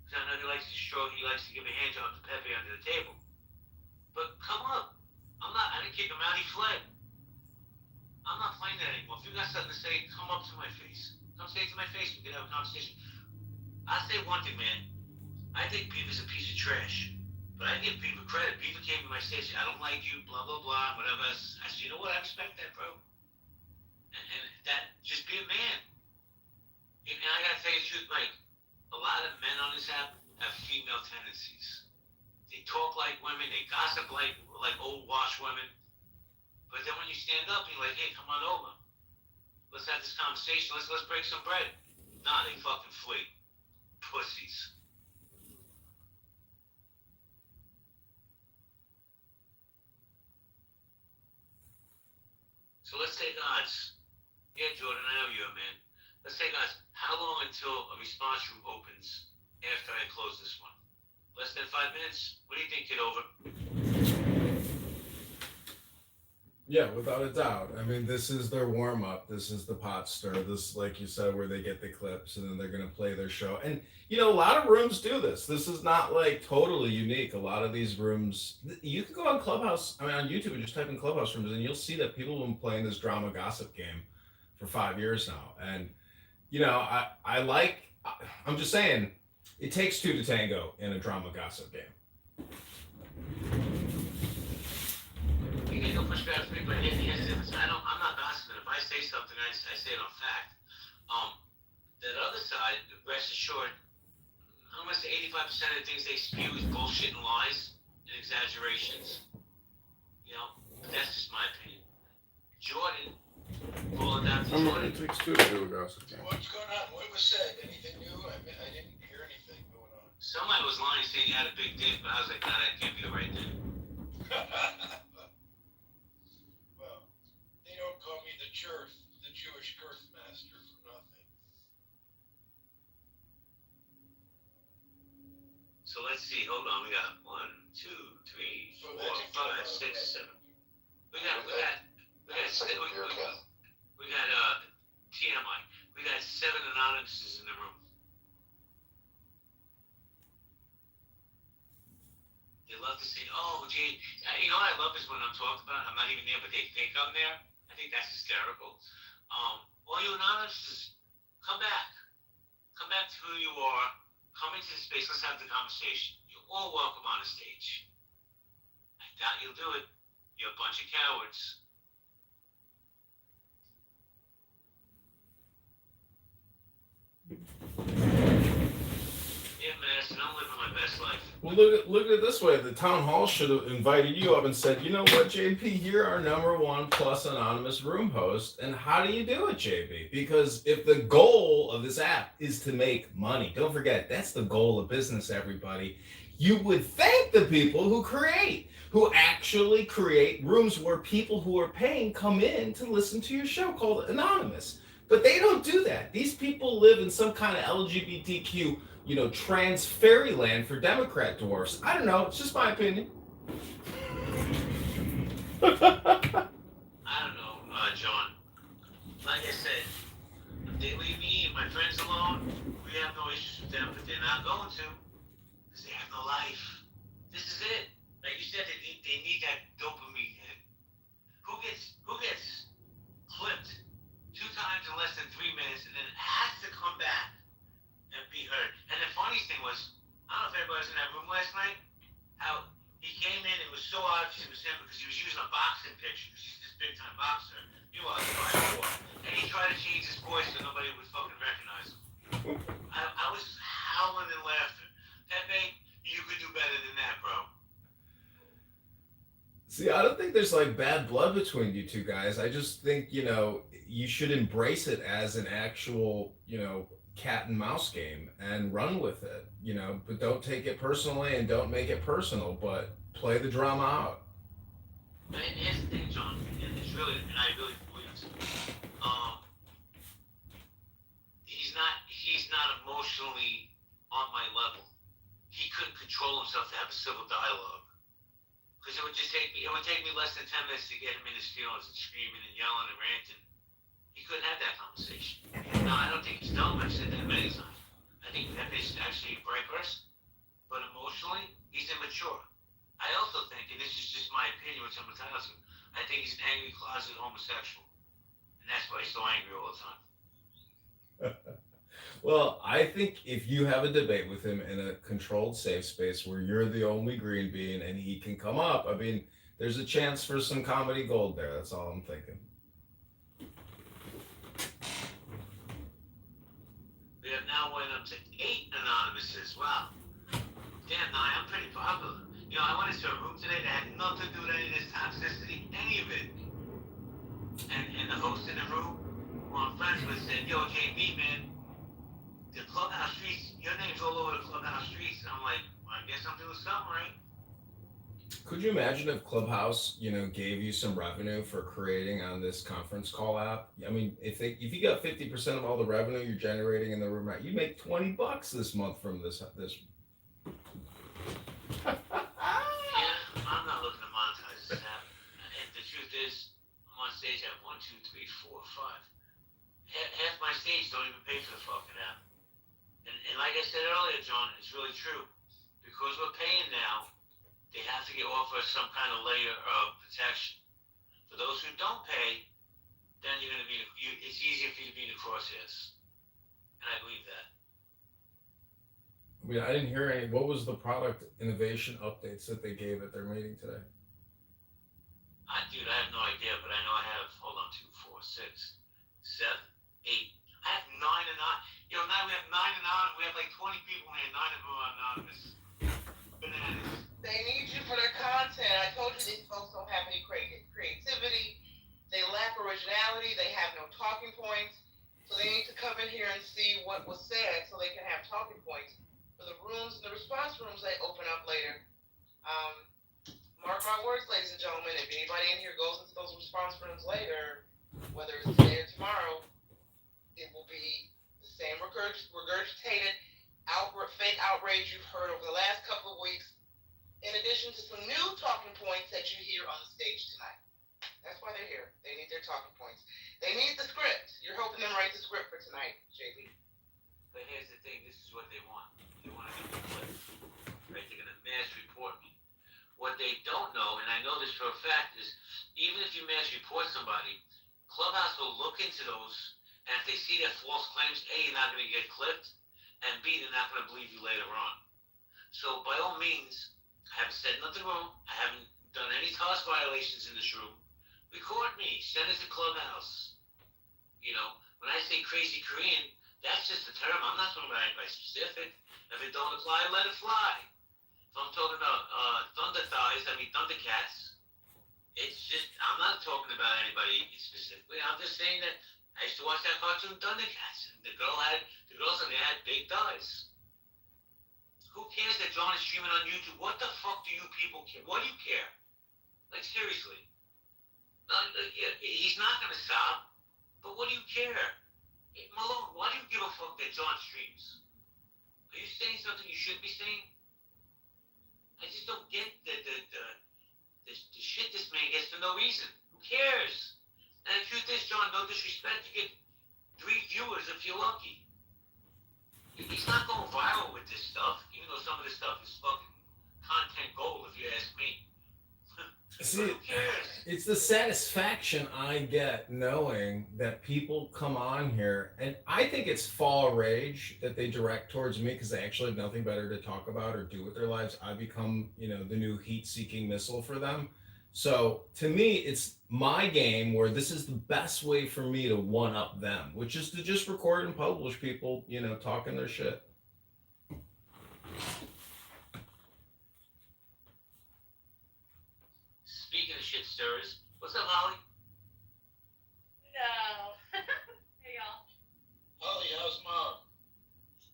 Because I know he likes to give a hand job to Pepe under the table. But come up. I didn't kick him out, he fled. I'm not playing that anymore. If you got something to say, come up to my face. Come say it to my face, we can have a conversation. I'll say one thing, man. I think Beaver's a piece of trash. But I give Beaver credit. Beaver came to my station, I don't like you, blah, blah, blah, whatever. I said, you know what, I respect that, bro. And that, just be a man. And I gotta tell you the truth, Mike, a lot of men on this app have female tendencies. They talk like women, they gossip like old wash women. But then when you stand up and you're like, hey, come on over. Let's have this conversation, let's break some bread. Nah, they fucking flee. Pussies. So let's take odds. Yeah, Jordan, I know you're a man. Let's take odds. How long until a response room opens after I close this one? Less than 5 minutes? What do you think, Kitover? Yeah, without a doubt. I mean, this is their warm-up. This is the pot stir. This, like you said, where they get the clips and then they're going to play their show. And, a lot of rooms do this. This is not, totally unique. A lot of these rooms, you can go on Clubhouse, on YouTube and just type in Clubhouse rooms, and you'll see that people have been playing this drama gossip game for 5 years now. And, I'm just saying, it takes two to tango in a drama gossip game. You can go push back with me, but I'm not gossiping. If I say something, I say it on fact. That other side, rest assured, I'm gonna say 85% of the things they spew is bullshit and lies and exaggerations. But that's just my opinion. Jordan, rolling down to Jordan. It takes two to do a gossip game. What's going on? What was said? Anything new? I didn't hear anything going on. Somebody was lying saying he had a big dick, but I was like, nah, that can't be the right thing. Well, they don't call me the Jewish girth master for nothing. So let's see. Hold on. We got 1, 2, 3, 4, 5, 6, 7. We got TMI. We got 7 anonymouses in the room. They love to say, oh, gee, you know what I love is when I'm talked about, I'm not even there, but they think I'm there. I think that's hysterical. All you anonymous, come back. Come back to who you are. Come into the space. Let's have the conversation. You're all welcome on the stage. I doubt you'll do it. You're a bunch of cowards. Yeah, Madison, I'm living my best life. Well, look at it this way. The town hall should have invited you up and said, you know what, JP, you're our #1 plus anonymous room host. And how do you do it, JP? Because if the goal of this app is to make money, don't forget, that's the goal of business, everybody. You would thank the people who actually create rooms where people who are paying come in to listen to your show called Anonymous. But they don't do that. These people live in some kind of LGBTQ, trans fairyland for Democrat dwarfs. I don't know. It's just my opinion. I don't know, John. Like I said, if they leave me and my friends alone, we have no issues with them, but they're not going to, because they have no life. This is it. Like you said, they need that dopamine hit. Who gets clipped 2 times in less than 3 minutes and then has to come back and be heard? And the funniest thing was, I don't know if everybody was in that room last night, how he came in, it was so obvious it was him because he was using a boxing picture because he's this big time boxer. Meanwhile, he's 5'4", and he tried to change his voice so nobody would fucking recognize him. I was howling in laughter. Pepe, you could do better than that, bro. See, I don't think there's like bad blood between you two guys. I just think, you should embrace it as an actual, cat and mouse game and run with it, but don't take it personally and don't make it personal, but play the drama out. And here's the thing, John, and I really believe it. He's not emotionally on my level. He couldn't control himself to have a civil dialogue. Because it would take me less than 10 minutes to get him in his feelings and screaming and yelling and ranting. He couldn't have that conversation. No, I don't think he's dumb. I've said that many times. I think Pepe's actually a bright person. But emotionally, he's immature. I also think, and this is just my opinion, which I'm entitled to, I think he's an angry closet homosexual. And that's why he's so angry all the time. Well, I think if you have a debate with him in a controlled, safe space where you're the only green bean and he can come up, I mean, there's a chance for some comedy gold there. That's all I'm thinking. We have now went up to 8 anonymouses. Wow. Damn, Nye, I'm pretty popular. I went into a room today that had nothing to do with any of this toxicity, any of it. And the host in the room, who I'm friends with, said, yo, JB, man, the Clubhouse streets, your name's all over the Clubhouse streets. And I'm like, well, I guess I'm doing something right. Could you imagine if Clubhouse, gave you some revenue for creating on this conference call app? I mean, if you got 50% of all the revenue you're generating in the room, you make $20 this month from this. Yeah, I'm not looking to monetize this app. And the truth is, I'm on stage at 1, 2, 3, 4, 5. Half my stage don't even pay for the fucking app. And like I said earlier, John, it's really true. Because we're paying now, they have to offer some kind of layer of protection. For those who don't pay, then you're going to be, it's easier for you to be in the crosshairs. And I believe that. I mean, I didn't hear any. What was the product innovation updates that they gave at their meeting today? Dude, I have no idea, but I know I have, hold on, 2, 4, 6, 7, 8. I have 9 anonymous. Now we have 9 anonymous. We have like 20 people here. 9 of them are anonymous. Bananas. They need you for their content. I told you these folks don't have any creativity. They lack originality. They have no talking points. So they need to come in here and see what was said so they can have talking points for the rooms and the response rooms they open up later. Mark my words, ladies and gentlemen, if anybody in here goes into those response rooms later, whether it's today or tomorrow, it will be the same regurgitated fake outrage you've heard over the last couple of weeks, in addition to some new talking points that you hear on the stage tonight. That's why they're here. They need their talking points. They need the script. You're helping them write the script for tonight, JB. But here's the thing, this is what they want. They want to get the clip. Right? They're going to mass report me. what they don't know, and I know this for a fact, is even if you mass report somebody, Clubhouse will look into those, and if they see they're false claims, A, you're not going to get clipped, and B, they're not going to believe you later on. So by all means, I haven't said nothing wrong. I haven't done any task violations in this room. Record me. Send it to Clubhouse. You know, when I say crazy Korean, that's just a term. I'm not talking about anybody specific. If it don't apply, let it fly. If I'm talking about thunder thighs, I mean thundercats. It's just, I'm not talking about anybody specifically. I'm just saying that I used to watch that cartoon Thundercats, and the girls on there had big thighs. Who cares that John is streaming on YouTube? What the fuck do you people care? What do you care? Like, seriously. He's not going to stop, but what do you care? Malone, why do you give a fuck that John streams? Are you saying something you shouldn't be saying? I just don't get the shit this man gets for no reason. Who cares? And the truth is, John, no disrespect, you get 3 viewers if you're lucky. He's not going viral with this stuff, even though some of this stuff is fucking content gold, if you ask me. See, it's the satisfaction I get knowing that people come on here, and I think it's fall rage that they direct towards me because they actually have nothing better to talk about or do with their lives. I become, the new heat-seeking missile for them. So to me, it's my game where this is the best way for me to one-up them, which is to just record and publish people, talking their shit. Speaking of shit stirrers, what's up, Holly? No. Hey, y'all. Holly, how's mom?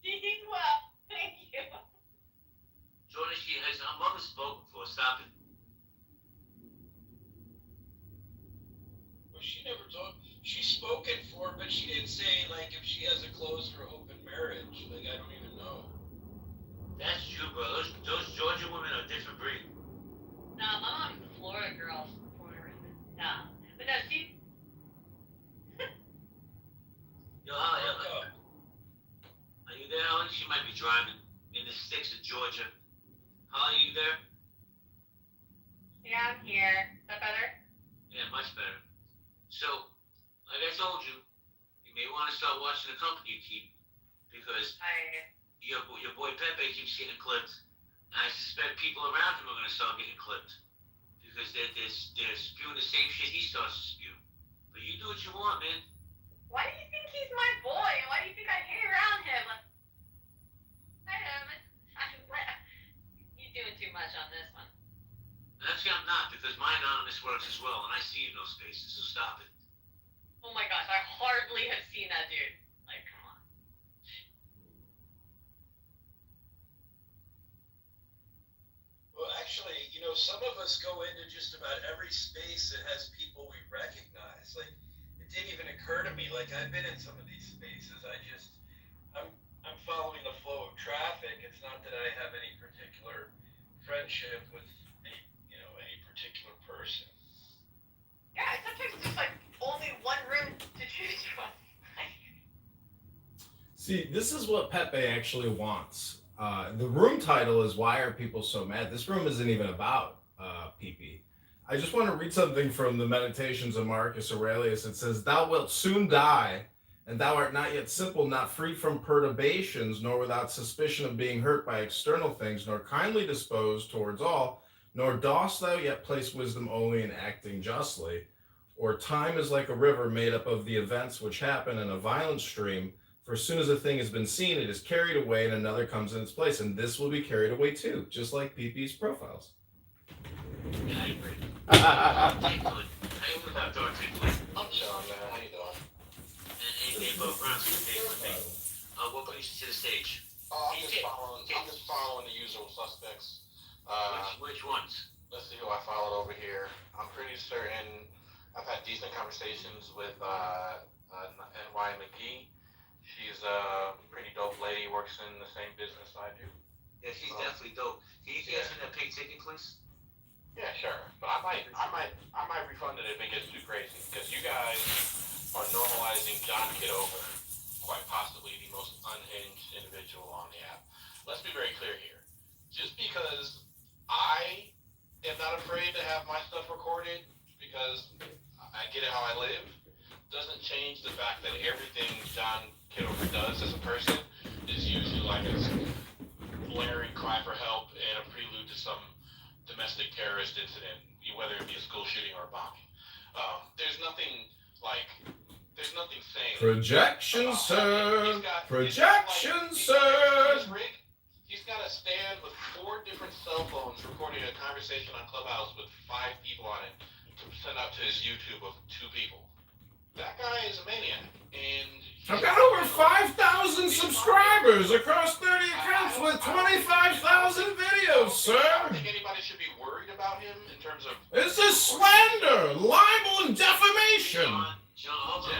She's well. Thank you. Jordan, she has her mother spoken for. Stop it. Well, she never told. She's spoken for, but she didn't say, like, if she has a closed or open marriage. Like, I don't even know. That's true, bro. Those Georgia women are a different breed. No, my mom's a Florida girl. She's Puerto Rican. No. But no, she. Yo, Holly, are you there, Holly? She might be driving in the sticks of Georgia. Holly, are you there? Yeah, I'm here. Is that better? Yeah, much better. So, like I told you, you may want to start watching the company you keep, because your boy Pepe keeps getting clipped, and I suspect people around him are going to start getting clipped, because they're spewing the same shit he starts to spew. But you do what you want, man. Why do you think he's my boy? Why do you think I hang around him? You're doing too much on this one. Actually, I'm not, because my anonymous works as well, and I see you in those spaces, so stop it. Oh my gosh, I hardly have seen that dude. Like, come on. Well, actually, some of us go into just about every space that has people we recognize. Like, it didn't even occur to me. Like, I've been in some of these spaces. I'm following the flow of traffic. It's not that I have any particular friendship with any particular person. Yeah, sometimes there's like only one room to choose from. See, this is what Pepe actually wants. The room title is "Why Are People So Mad?" This room isn't even about PP. I just want to read something from the Meditations of Marcus Aurelius. It says, "Thou wilt soon die, and thou art not yet simple, not free from perturbations, nor without suspicion of being hurt by external things, nor kindly disposed towards all, nor dost thou yet place wisdom only in acting justly. Or time is like a river made up of the events which happen in a violent stream. For as soon as a thing has been seen, it is carried away, and another comes in its place, and this will be carried away too, just like PP's profiles." Yeah, I agree. I'm Sean, man. How you doing? And Bo Brown's with me. What brings you to the stage? I'm just following the usual suspects. Which ones? Let's see who I followed over here. I'm pretty certain I've had decent conversations with NY McGee. She's a pretty dope lady, works in the same business I do. Yeah, she's definitely dope. Can you answer that pink ticket, please? Yeah, sure. But I might refund it if it gets too crazy, because you guys are normalizing John Kitover, quite possibly the most unhinged individual on the app. Let's be very clear here. Just because I am have my stuff recorded because I get it how I live doesn't change the fact that everything John Kitover does as a person is usually like a blaring cry for help and a prelude to some domestic terrorist incident, whether it be a school shooting or a bombing. There's nothing saying. Projection, sir. Projection, sir. He's got a stand with 4 different cell phones recording a conversation on Clubhouse with 5 people on it to send out to his YouTube of 2 people. That guy is a maniac, and I've got over 5,000 subscribers across 30 accounts with 25,000 videos, sir. I don't think anybody should be worried about him in terms of... This is slander, libel, and defamation. John, hold on.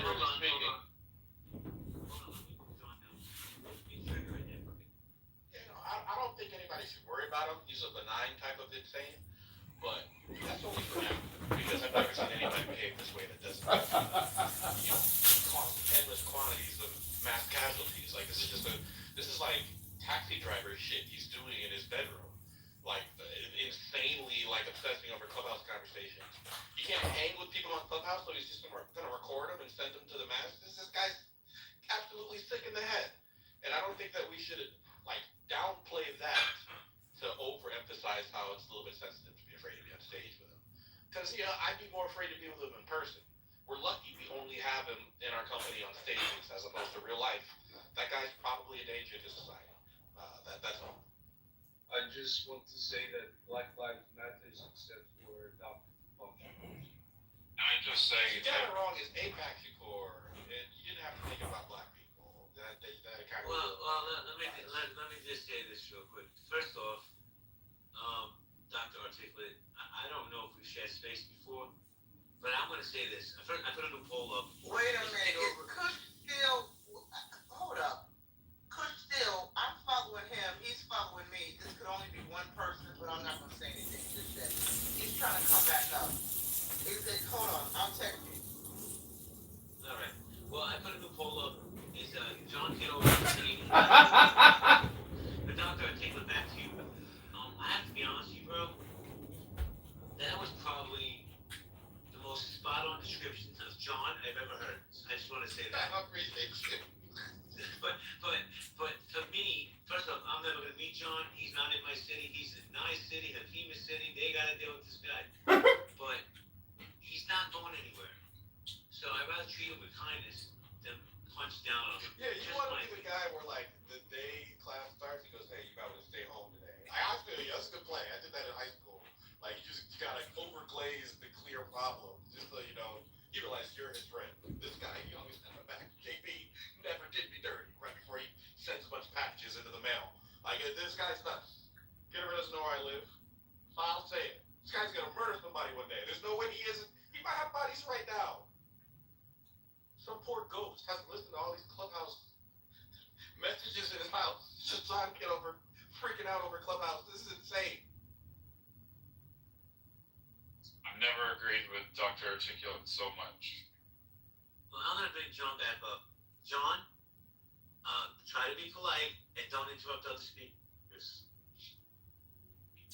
I don't think anybody should worry about him. He's a benign type of insane, but that's only for now, because I've never seen anybody behave this way that doesn't cause endless quantities of mass casualties. Like, this is like taxi driver shit he's doing in his bedroom. Like, insanely, like, obsessing over Clubhouse conversations. You can't hang with people on Clubhouse, so he's just gonna record them and send them to the masses. This guy's absolutely sick in the head. And I don't think that we should, like, downplay that to overemphasize how it's a little bit sensitive to be afraid to be on stage with him. Because, I'd be more afraid to be with him in person. We're lucky we only have him in our company on stages as opposed to real life. That guy's probably a danger to society. That's all. I just want to say that Black Lives Matter except for adopted function. I'm just saying. You got it wrong. It's APAC core, and you didn't have to think about black people. That kind of. Let me just say this real quick. First off, Dr. Articulate, I don't know if we've shared space before, but I'm going to say this. I put a new poll up. Wait a minute. Is Kush still? Hold up. Kush still? I'm following him. He's following me. This could only be one person, but I'm not going to say anything just yet. He's trying to come back up. Hold on. I'll text you. All right. Well, I put a new poll up. Is John Kitover team? The Dr. Articulate, back to you. I have to be honest with you, bro. That was probably the most spot-on description of John I've ever heard. I just want to say that. I appreciate you. But for me, first off, I'm never gonna meet John. He's not in my city. He's in Nye City, Hakima City. They gotta deal with this guy. But he's not going anywhere. So I'd rather treat him with kindness than punch down on him. Yeah, you want to be the guy where, like, the day class starts, he goes, "Hey, you probably stay home today." I feel you. That's a good plan. I did that in high school. Like, you just gotta overglaze the clear problem, just so you know. You realize you're his friend. This guy, he always got my back. JB never did me dirty right before he sends a bunch of packages into the mail. Like, this guy's nuts. Kitover doesn't know where I live. So I'll say it. This guy's gonna murder somebody one day. There's no way he isn't. He might have bodies right now. Some poor ghost hasn't listened to all these Clubhouse messages in his house. Just John Kitover freaking out over Clubhouse. This is insane. I've never agreed with Dr. Articulate so much. Well, I'm gonna bring John back up. John, try to be polite and don't interrupt other speakers.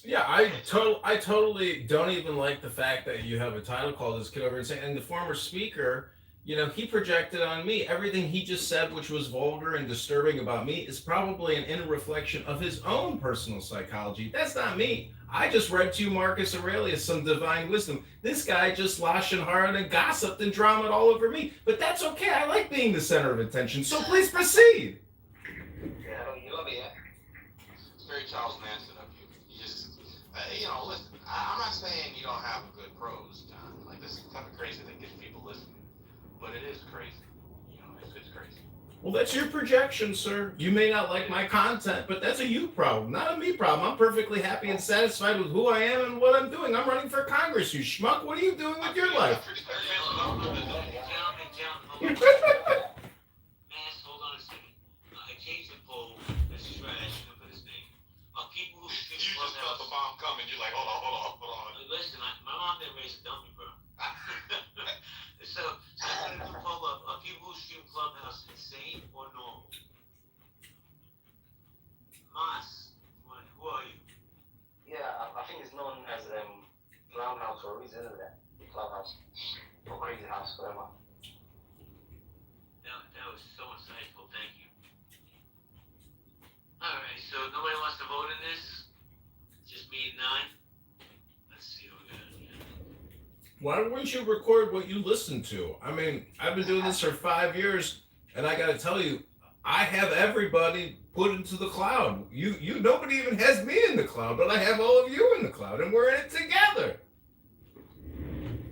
Yeah, I totally don't even like the fact that you have a title called as Kitover Insane. And the former speaker, he projected on me. Everything he just said, which was vulgar and disturbing about me, is probably an inner reflection of his own personal psychology. That's not me. I just read to you Marcus Aurelius, some divine wisdom. This guy just lashed and hard and gossiped and drama all over me. But that's okay. I like being the center of attention. So please proceed. Yeah, you love it. It's very Charles Manson of you. You just, listen, I'm not saying you don't have good prose, John. Like, this is kind of crazy that gets people listening. But it is crazy. It's crazy. Well, that's your projection, sir. You may not like my content, but that's a you problem, not a me problem. I'm perfectly happy and satisfied with who I am and what I'm doing. I'm running for Congress, you schmuck. What are you doing with your life? Hold on a second. I changed the poll. This is trash. Look at his name. People who you just felt the bomb coming. You're like, hold on. Listen, my mom didn't raise a dummy, bro. So I'm gonna pull up. Are people who stream Clubhouse insane or normal? Mas, who are you? Yeah, I think it's known as Roundhouse nobody's into that clubhouse or crazy house, whatever. That was so insightful. Thank you. All right, so nobody wants to vote in this? Just me and 9? Let's see what we got here. Why wouldn't you record what you listen to? I mean, I've been doing this for 5 years, and I got to tell you, I have everybody put into the cloud. You, nobody even has me in the cloud, but I have all of you in the cloud, and we're in it together.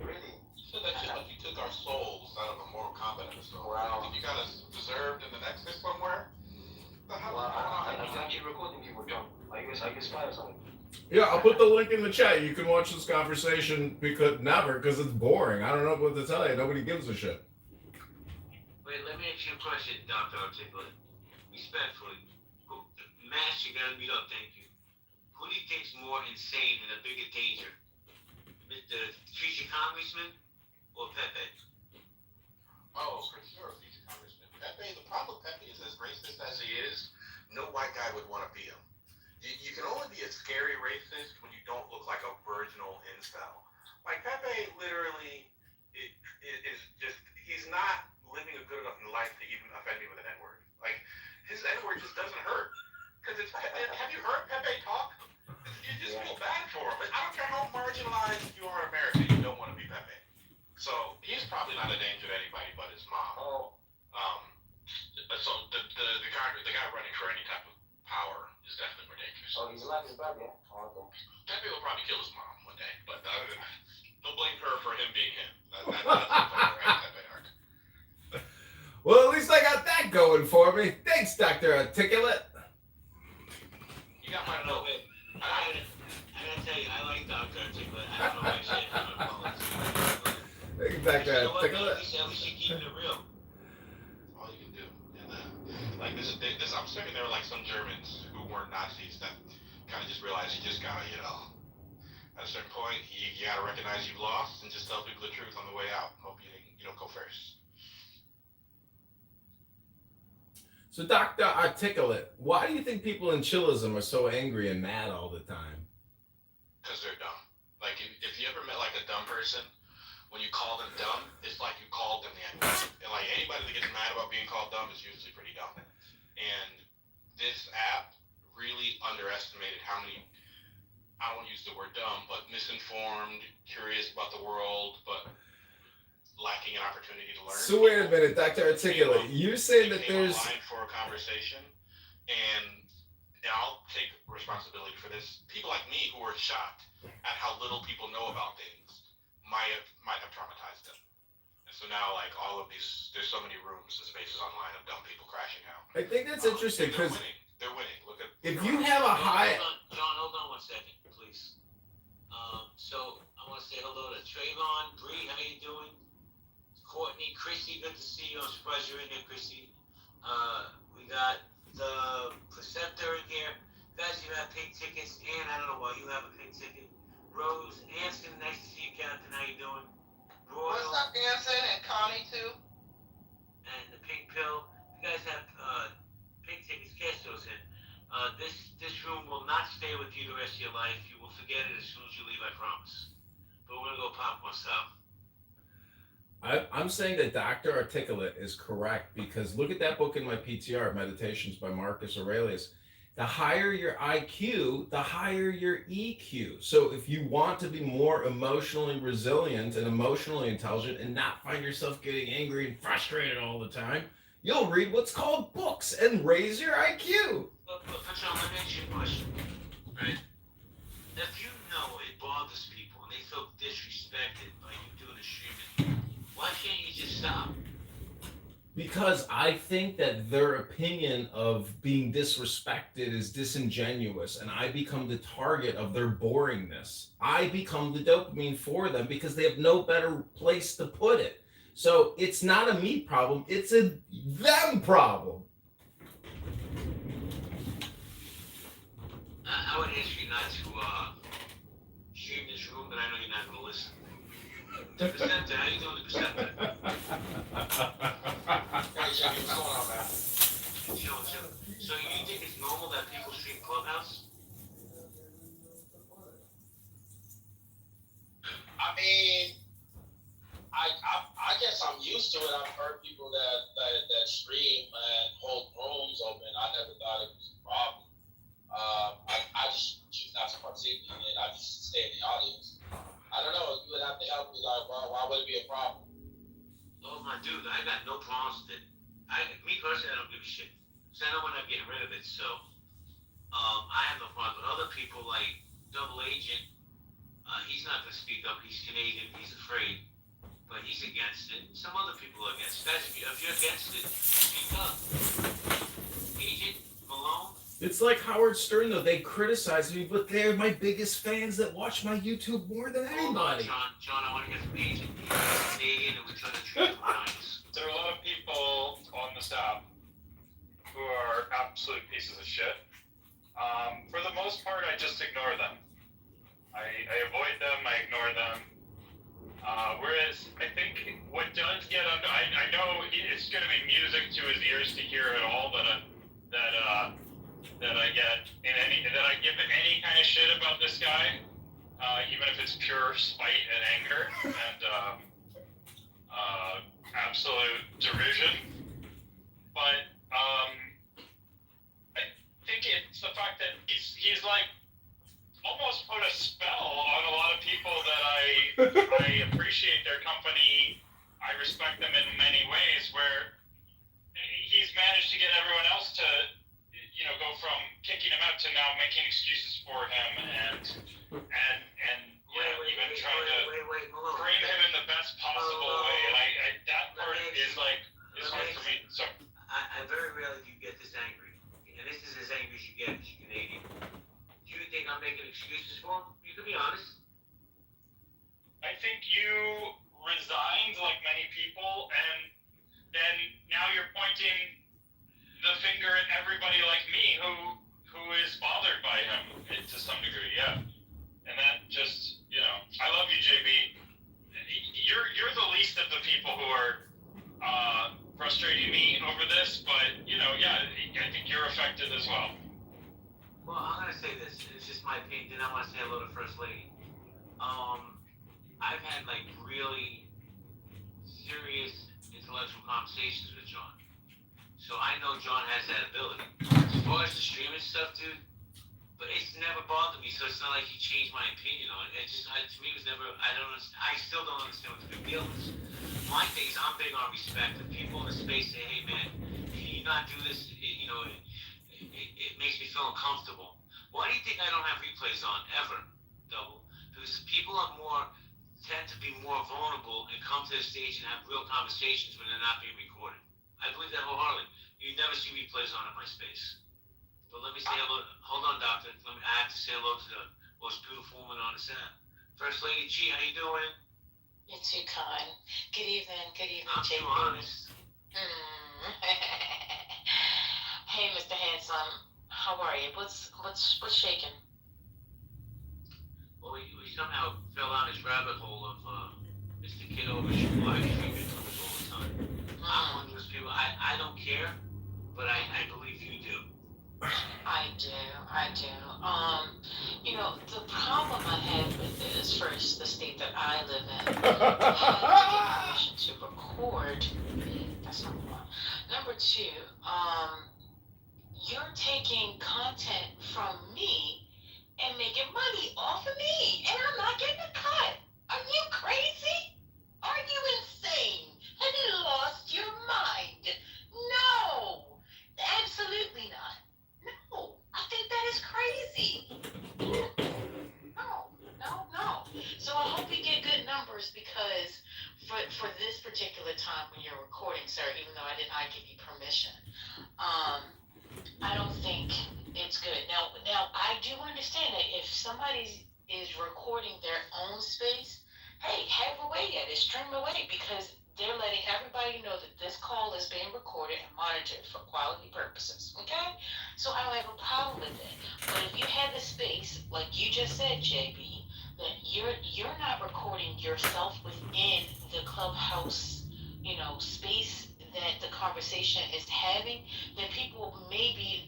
Really? So that's just like you took our souls out of a Mortal Kombat episode. Wow. You think you got us deserved in the Nexus somewhere? Well, I can't keep recording people, John. I guess spy or something. Yeah, I'll put the link in the chat. You can watch this conversation because it's boring. I don't know what to tell you. Nobody gives a shit. Wait, let me ask you a question, Dr. Articulate. Respectfully. Mash, you gotta meet up, thank you. Who do you think's more insane and a bigger danger? The future congressman or Pepe? Oh, for sure, future Congressman. Pepe, the problem with Pepe is as racist as he is, no white guy would want to be him. You can only be a scary racist when you don't look like a virginal incel. Like Pepe literally is just, he's not living a good enough life to even offend me with an N-word. Like, his N-word just doesn't hurt. Because it's, have you heard Pepe talk? You just feel bad for him. I don't care how marginalized you are in America, you don't want to be Pepe. So he's probably not a danger to anybody but his mom. So the guy running for any type of power is definitely more dangerous. Oh, he's alive, he's back, yeah? Oh, okay. Pepe will probably kill his mom one day, but they'll blame her for him being him. That's right, Pepe arc. Well, at least I got that going for me. Thanks, Dr. Articulate. You got my No, wait. I gotta tell you, I like Dr. Articulate. I don't know why I said it. Thanks, Dr. Articulate. At least you keep it real. All you can do. And like this, I'm thinking there were like some Germans who weren't Nazis that kind of just realized you just gotta, at a certain point, you gotta recognize you've lost and just tell people the truth on the way out. Hope you don't go first. So, Dr. Articulate, why do you think people in chillism are so angry and mad all the time? Because they're dumb. Like, if you ever met like a dumb person, when you call them dumb, it's like you called them the N-word. And like anybody that gets mad about being called dumb is usually pretty dumb. And this app really underestimated how many, I don't use the word dumb, but misinformed, curious about the world, but lacking an opportunity to learn. So wait a minute, Dr. Articulate. You say that there's online for a conversation, and I'll take responsibility for this. People like me who are shocked at how little people know about things might have traumatized them. And so now, like all of these, there's so many rooms and spaces online of dumb people crashing out. I think that's interesting because they're winning. Look at if you have a high. John, hold on 1 second, please. So I want to say hello to Trayvon, Bree, how you doing? Courtney, Chrissy, good to see you. I'm surprised you're in there, Chrissy. We got the Preceptor in here. Guys, you have pink tickets, and I don't know why you have a pink ticket. Rose, Anson, nice to see you, Captain. How you doing? Royal. What's up, Anson and Connie, too? And the pink pill. You guys have pink tickets, cash those in. This room will not stay with you the rest of your life. You will forget it as soon as you leave, I promise. But we're going to go popcorn style. I'm saying that Dr. Articulate is correct because look at that book in my PTR, Meditations by Marcus Aurelius. The higher your IQ, the higher your EQ. So if you want to be more emotionally resilient and emotionally intelligent and not find yourself getting angry and frustrated all the time, you'll read what's called books and raise your IQ. But John, let me ask you a question, right? If you know it bothers people and they feel disrespected by you doing the streaming, why can't you just stop? Because I think that their opinion of being disrespected is disingenuous, and I become the target of their boringness. I become the dopamine for them because they have no better place to put it. So it's not a me problem, it's a them problem. I would ask you not to stream this room, but I know you're not going to listen. The Preceptor, how you doing, the Preceptor? So you think it's normal that people stream Clubhouse? I mean, dude, I got no problems with it. Me personally, I don't give a shit. So I know we're not getting rid of it, so I have no problem. But other people like Double Agent, he's not gonna speak up. He's Canadian. He's afraid, but he's against it. Some other people are against it. Guys, if you're against it, speak up. Agent Malone. It's like Howard Stern, though. They criticize me, but they're my biggest fans that watch my YouTube more than anybody. John, I want to get from Agent. He's Canadian, and we're trying to treat him nice. There are a lot of people on this app who are absolute pieces of shit. For the most part, I just ignore them. I avoid them, I ignore them. Whereas I think what does get under, I know it's going to be music to his ears to hear it all that I get that I give any kind of shit about this guy, even if it's pure spite and anger and absolute derision. But I think it's the fact that he's like almost put a spell on a lot of people that I appreciate their company. I respect them in many ways, where he's managed to get everyone else to, go from kicking him out to now making excuses for him and even trying to frame him in the best possible way. And I that part is hard for me. So I very rarely do get this angry, and this is as angry as you get as a Canadian. Do you think I'm making excuses for him? You can be honest. I think you resigned like many people, and then now you're pointing the finger at everybody like me who is bothered by him to some degree, yeah. And that just, I love you, JB. You're the least of the people who are frustrating me over this, but I think you're affected as well. Well, I'm gonna say this. It's just my opinion. I want to say hello to First Lady. I've had really serious intellectual conversations with John. So I know John has that ability. As far as the streaming stuff, dude, but it's never bothered me, so it's not like he changed my opinion on it. It just, to me, it was never, I still don't understand what the big deal is. My thing is, I'm big on respect. If people in the space say, hey man, can you not do this? It makes me feel uncomfortable. Why do you think I don't have replays on, ever, Double? Because people tend to be more vulnerable and come to the stage and have real conversations when they're not being recorded. I believe that wholeheartedly. You never see replays on in my space. But let me say hello. Hold on, Doctor. I have to say hello to the most beautiful woman on this app. First Lady G, how you doing? You're too kind. Good evening, I'm JP. too honest. Hey, Mr. Handsome, how are you? What's shaking? Well, we somehow fell down this rabbit hole of Mr. Kitover live streaming all the time. I'm one of those people. I don't care, but I believe you do. I do. The problem I have with it is, first, the state that I live in, have permission to record me. That's number one. Number two, you're taking content from me and making money off of me, and I'm not getting a cut. Are you crazy? Are you insane? Have you lost your mind? No, absolutely not. No, I think that is crazy. No. So I hope you get good numbers, because for this particular time when you're recording, sir, even though I give you permission, I don't think it's good. Now I do understand that if somebody is recording their own space, hey, have away at it, stream away, because they're letting everybody know that this call is being recorded and monitored for quality purposes, okay? So I don't have a problem with it. But if you have the space, like you just said, JB, that you're not recording yourself within the Clubhouse, space that the conversation is having, then people may be,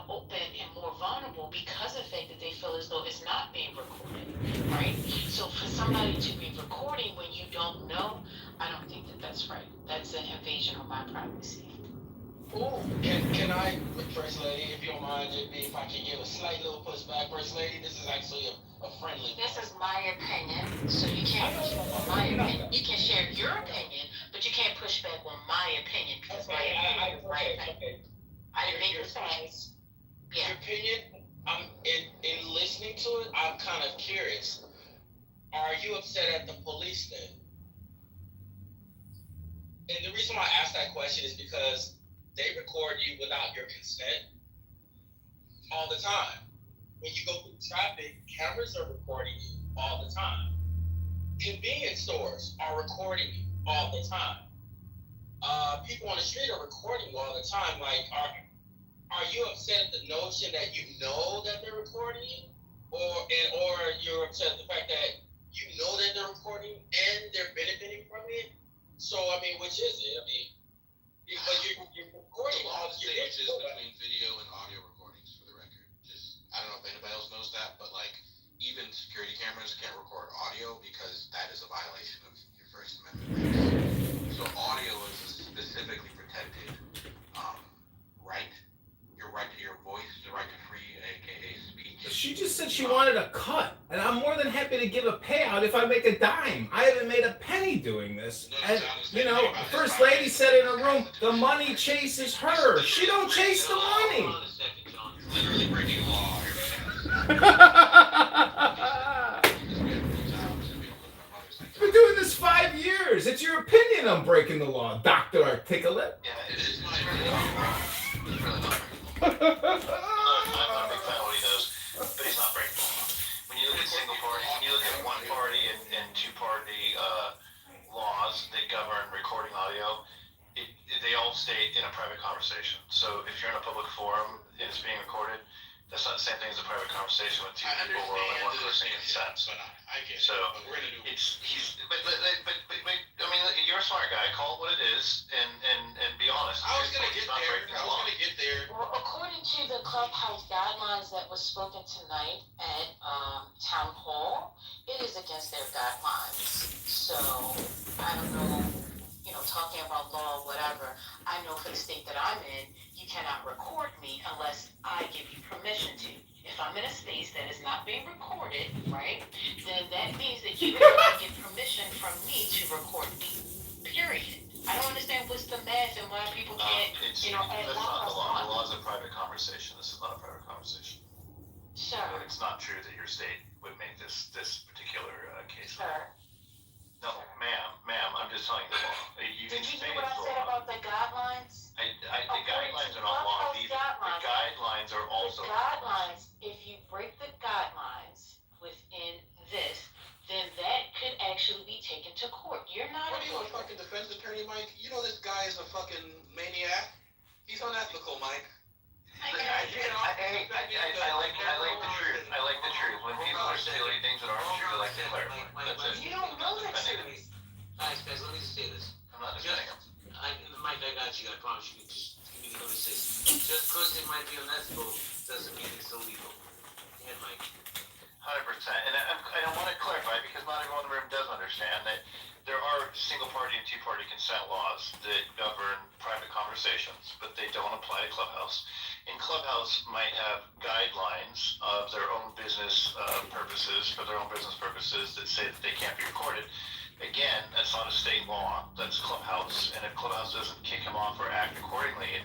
open and more vulnerable because of the fact that they feel as though it's not being recorded, right? So for somebody to be recording when you don't know, I don't think that that's right. That's an invasion of my privacy. Ooh, can I, First Lady, if you don't mind, JB, if I can give a slight little pushback, First Lady, this is actually a friendly. This is my opinion, so you can't push back on my opinion. You can share your opinion, but But you can't push back on my opinion because my opinion is the right thing. I didn't make the sense. Yeah. Your opinion, in listening to it, I'm kind of curious. Are you upset at the police then? And the reason why I ask that question is because they record you without your consent all the time. When you go through traffic, cameras are recording you all the time. Convenience stores are recording you all the time. People on the street are recording you all the time. Like, are you upset at the notion that you know that they're recording you, or you're upset at the fact that you know that they're recording and they're benefiting from it? So I mean, which is it? I mean, but you're recording all the distinguishes between video and audio recordings, for the record. Just, I don't know if anybody else knows that, but like, even security cameras can't record audio because that is a violation of your First Amendment rights. So audio is a specifically protected right. Your right to your voice, your right to free, aka speech. She just said she wanted a cut, and I'm more than happy to give a payout if I make a dime. I haven't made a penny doing this. And, you know, the First Lady said in her room, the money chases her. She don't chase the money. Hold on a second, John. Literally breaking law. I've been doing this 5 years. It's your opinion I'm breaking the law, Dr. Articulate. Yeah, it is. It's really not. I'm not a big fan of what he does, but he's not breaking the law. When you look at single party, when you look at one party and two party laws that govern recording audio, they all state in a private conversation. So if you're in a public forum and it's being recorded, that's not the same thing as a private conversation with two people where only one person consents. But I get it. So But we're gonna do but I mean, you're a smart guy. Call it what it is and be honest. I was gonna get there. Well, according to the clubhouse guidelines that was spoken tonight at town hall, it is against their guidelines. So I don't know, talking about law or whatever. I know for the state that I'm in, you cannot record me unless I give you permission to. If I'm in a space that is not being recorded, right, then that means that you have to get permission from me to record me. Period. I don't understand what's the math and why people can't, That's not the law. The law is a private conversation. This is not a private conversation. Sure. But it's not true that your state would make this particular case. Sure. No, ma'am, I'm just telling you the law. Did you hear what I said about the guidelines? The guidelines are not laws either. The guidelines are also. The guidelines, if you break the guidelines within this, then that could actually be taken to court. You're not. What are you, a fucking defense attorney, Mike? You know this guy is a fucking maniac. He's unethical, Mike. I like the truth. I like the truth. When people are saying things that aren't true, I like to clarify. That's it. You don't know the truth. Guys, let me just say this. I'm not defending him. Mike, I got you. I promise you. Just give me the conversation. Just because it might be unethical doesn't mean it's illegal. Go ahead, Mike. 100%. And I want to clarify because not everyone in the room does understand that there are single-party and two-party consent laws that govern private conversations, but they don't apply to Clubhouse. And Clubhouse might have guidelines of their own business purposes, for their own business purposes, that say that they can't be recorded. Again, that's not a state law. That's Clubhouse. And if Clubhouse doesn't kick him off or act accordingly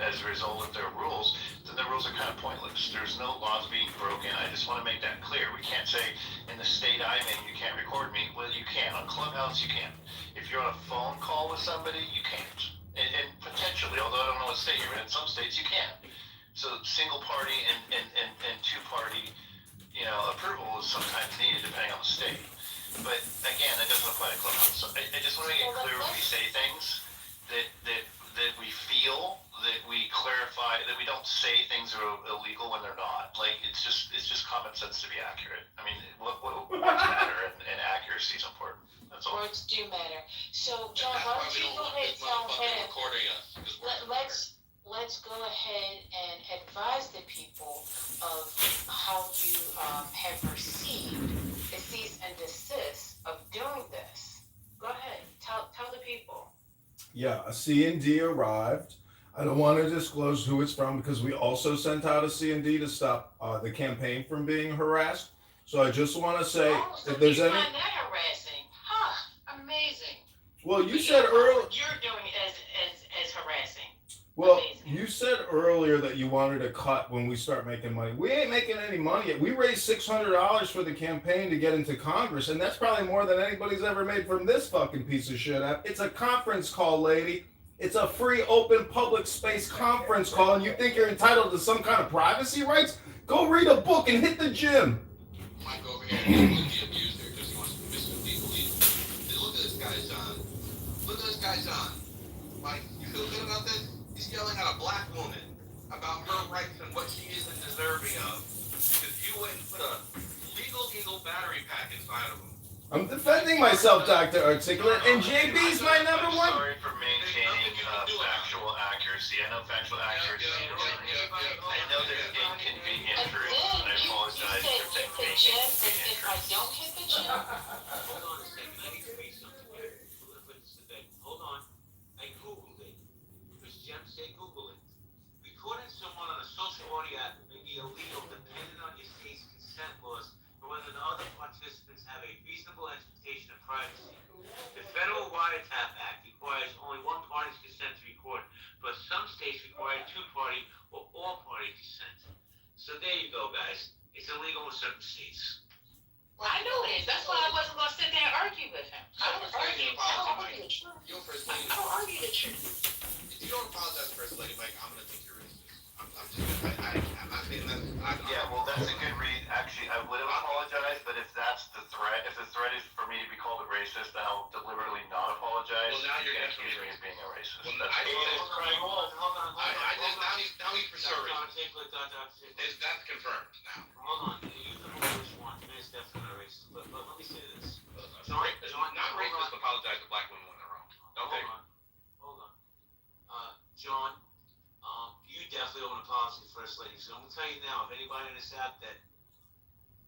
as a result of their rules, then the rules are kind of pointless. There's no laws being broken. I just want to make that clear. We can't say, in the state I'm in, you can't record me. Well, you can. On Clubhouse, you can. If you're on a phone call with somebody, you can't. And potentially, although I don't know what state you're in some states you can. So single party and two party, approval is sometimes needed depending on the state. But again, that doesn't apply to Clubhouse. So I just want to make it clear when we say things that we feel, that we clarify, that we don't say things are illegal when they're not. Like it's just common sense to be accurate. I mean, what words matter and accuracy is important. That's all. Words do matter. So John, why don't you go ahead and tell him? Let's go ahead and advise the people of how you have received the cease and desist of doing this. Go ahead, tell the people. Yeah, a C&D arrived. I don't want to disclose who it's from because we also sent out a C&D to stop the campaign from being harassed. So I just want to say So if there's you any. find that harassing? Huh? Amazing. Well, you said earlier. What you're doing as harassing. Well, you said earlier that you wanted to cut when we start making money. We ain't making any money yet. We raised $600 for the campaign to get into Congress, and that's probably more than anybody's ever made from this fucking piece of shit. It's a conference call, lady. It's a free, open, public space conference call, and you think you're entitled to some kind of privacy rights? Go read a book and hit the gym. Mike over here and the abuser because he wants to mislead people. Look at this guy, John. Look at this guy, John. Mike, you feel good about this? He's yelling at a black woman about her rights and what she isn't deserving of because you went and put a legal battery pack inside of him. I'm defending myself, Dr. Articulate, and JB's my number one. Sorry for maintaining factual accuracy. I know factual accuracy. I know there's inconvenient truth, and I apologize for making If I don't hit the gym. Hold on a second. I need to read something here. We're gonna put this to bed. Hold on. I Googled it. Because Jem said Google it. Recording someone on a social audio app may be illegal depending on your state's consent laws or whether the other participants have a reasonable expectation of privacy. The Federal Wiretap Act requires only one party's consent to record, but some states require two-party or all-party consent. So there you go, guys. It's illegal in certain states. I know it is. That's why I wasn't going to sit there and argue with him. I don't argue the truth. You're First Lady. I don't argue the truth. If you don't apologize, First Lady Mike, I'm going to think you're racist. I'm not saying that. Yeah, well, that's a good read. Actually, I would have apologized, but if that's the threat, if the threat is for me to be called a racist, then I'll deliberately not apologize. Well, now you're going to definitely accuse me of being a racist. Well, That's I didn't say cool. Hold on. now he's for sure racist. That's That's confirmed now. Hold on. You use the word which one. It's definitely racist. But let me say this. Not racist, apologize to black women when they're wrong. Hold on. John, you definitely owe an apology to First Lady. So I'm going to tell you now, if anybody in this app that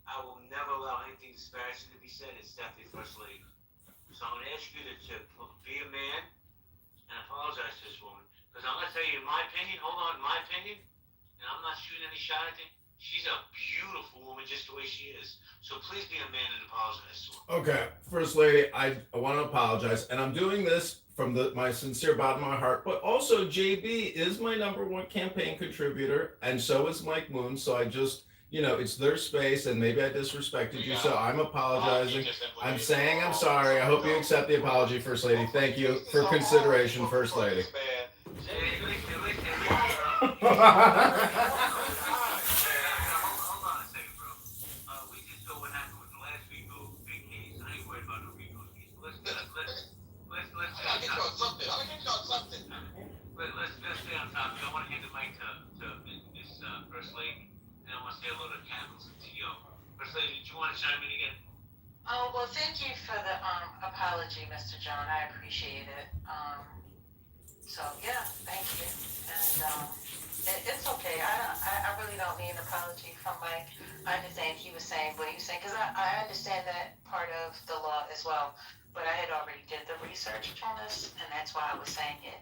I will never allow anything disparaging to be said, it's definitely First Lady. So I'm going to ask you to be a man and apologize to this woman. Because I'm going to tell you, in my opinion, and I'm not shooting any shot at you, she's a beautiful woman just the way she is. So please be a man and apologize to her. Okay, First Lady, I want to apologize, and I'm doing this from my sincere bottom of my heart, but also JB is my number one campaign contributor, and so is Mike Moon, so I just, it's their space, and maybe I disrespected you, so I'm apologizing. I'm saying I'm sorry. I hope you accept the apology, First Lady. Thank you for consideration, First Lady. Let's stay on topic. I want to give the mic to Miss First Lady, and I want to say hello to Campbell's and T.O. First Lady, did you want to chime in again? Oh, well, thank you for the apology, Mr. John. I appreciate it. So, yeah, thank you. And it's okay. I really don't need an apology from Mike. I understand he was saying what he was saying, because I understand that part of the law as well. But I had already did the research on this, and that's why I was saying it.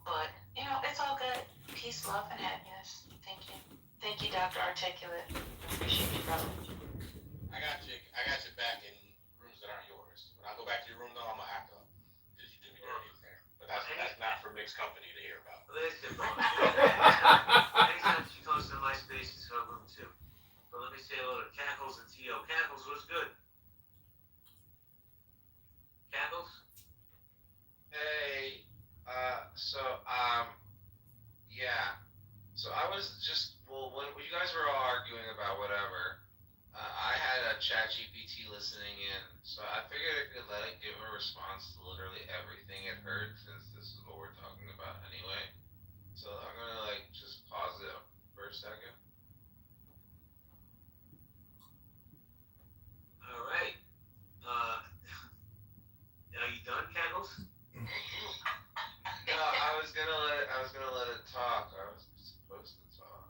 But, it's all good. Peace, love, and happiness. Thank you. Thank you, Dr. Articulate. Appreciate you, brother. I got you back in rooms that aren't yours. When I go back to your room, though, I'm gonna act up because you did me dirty in there. But that's not for mixed company to hear about. Listen, bro. Anytime she goes to my space, it's her room too. But let me say hello to Cackles and T.O. Cackles, what's good? Cackles? Hey, yeah. So I was just, when you guys were all arguing about whatever, I had a chat GPT listening in, so I figured I could let it give a response to literally everything it heard, since this is what we're talking about anyway. So I'm gonna just pause it for a second. All right. Are you done, Cackles? No, I was gonna let it talk. I was supposed to talk.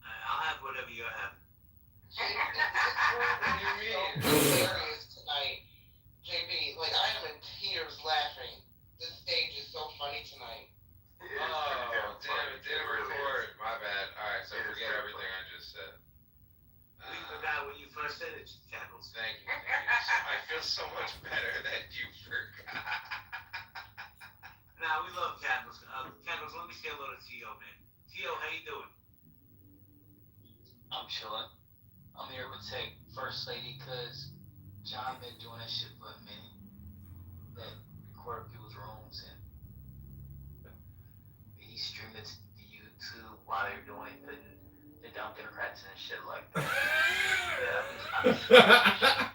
I'll have whatever you're having. What do you mean? Hilarious tonight, JB. Like, I am in tears laughing. This stage is so funny tonight. Oh, damn, it didn't record. My bad. Alright, so forget everything I just said. We forgot when you first said it, Cackles. Thank you. So I feel feel so much better that you forgot. Nah, we love Candles. Candles, let me say hello to Tio, man. Tio, how you doing? I'm chilling. I'm here with Tech First Lady because John been doing that shit for a minute. That record people's rooms and he streamed it to YouTube while they're doing it, putting the dumb Democrats and shit like that. Yeah,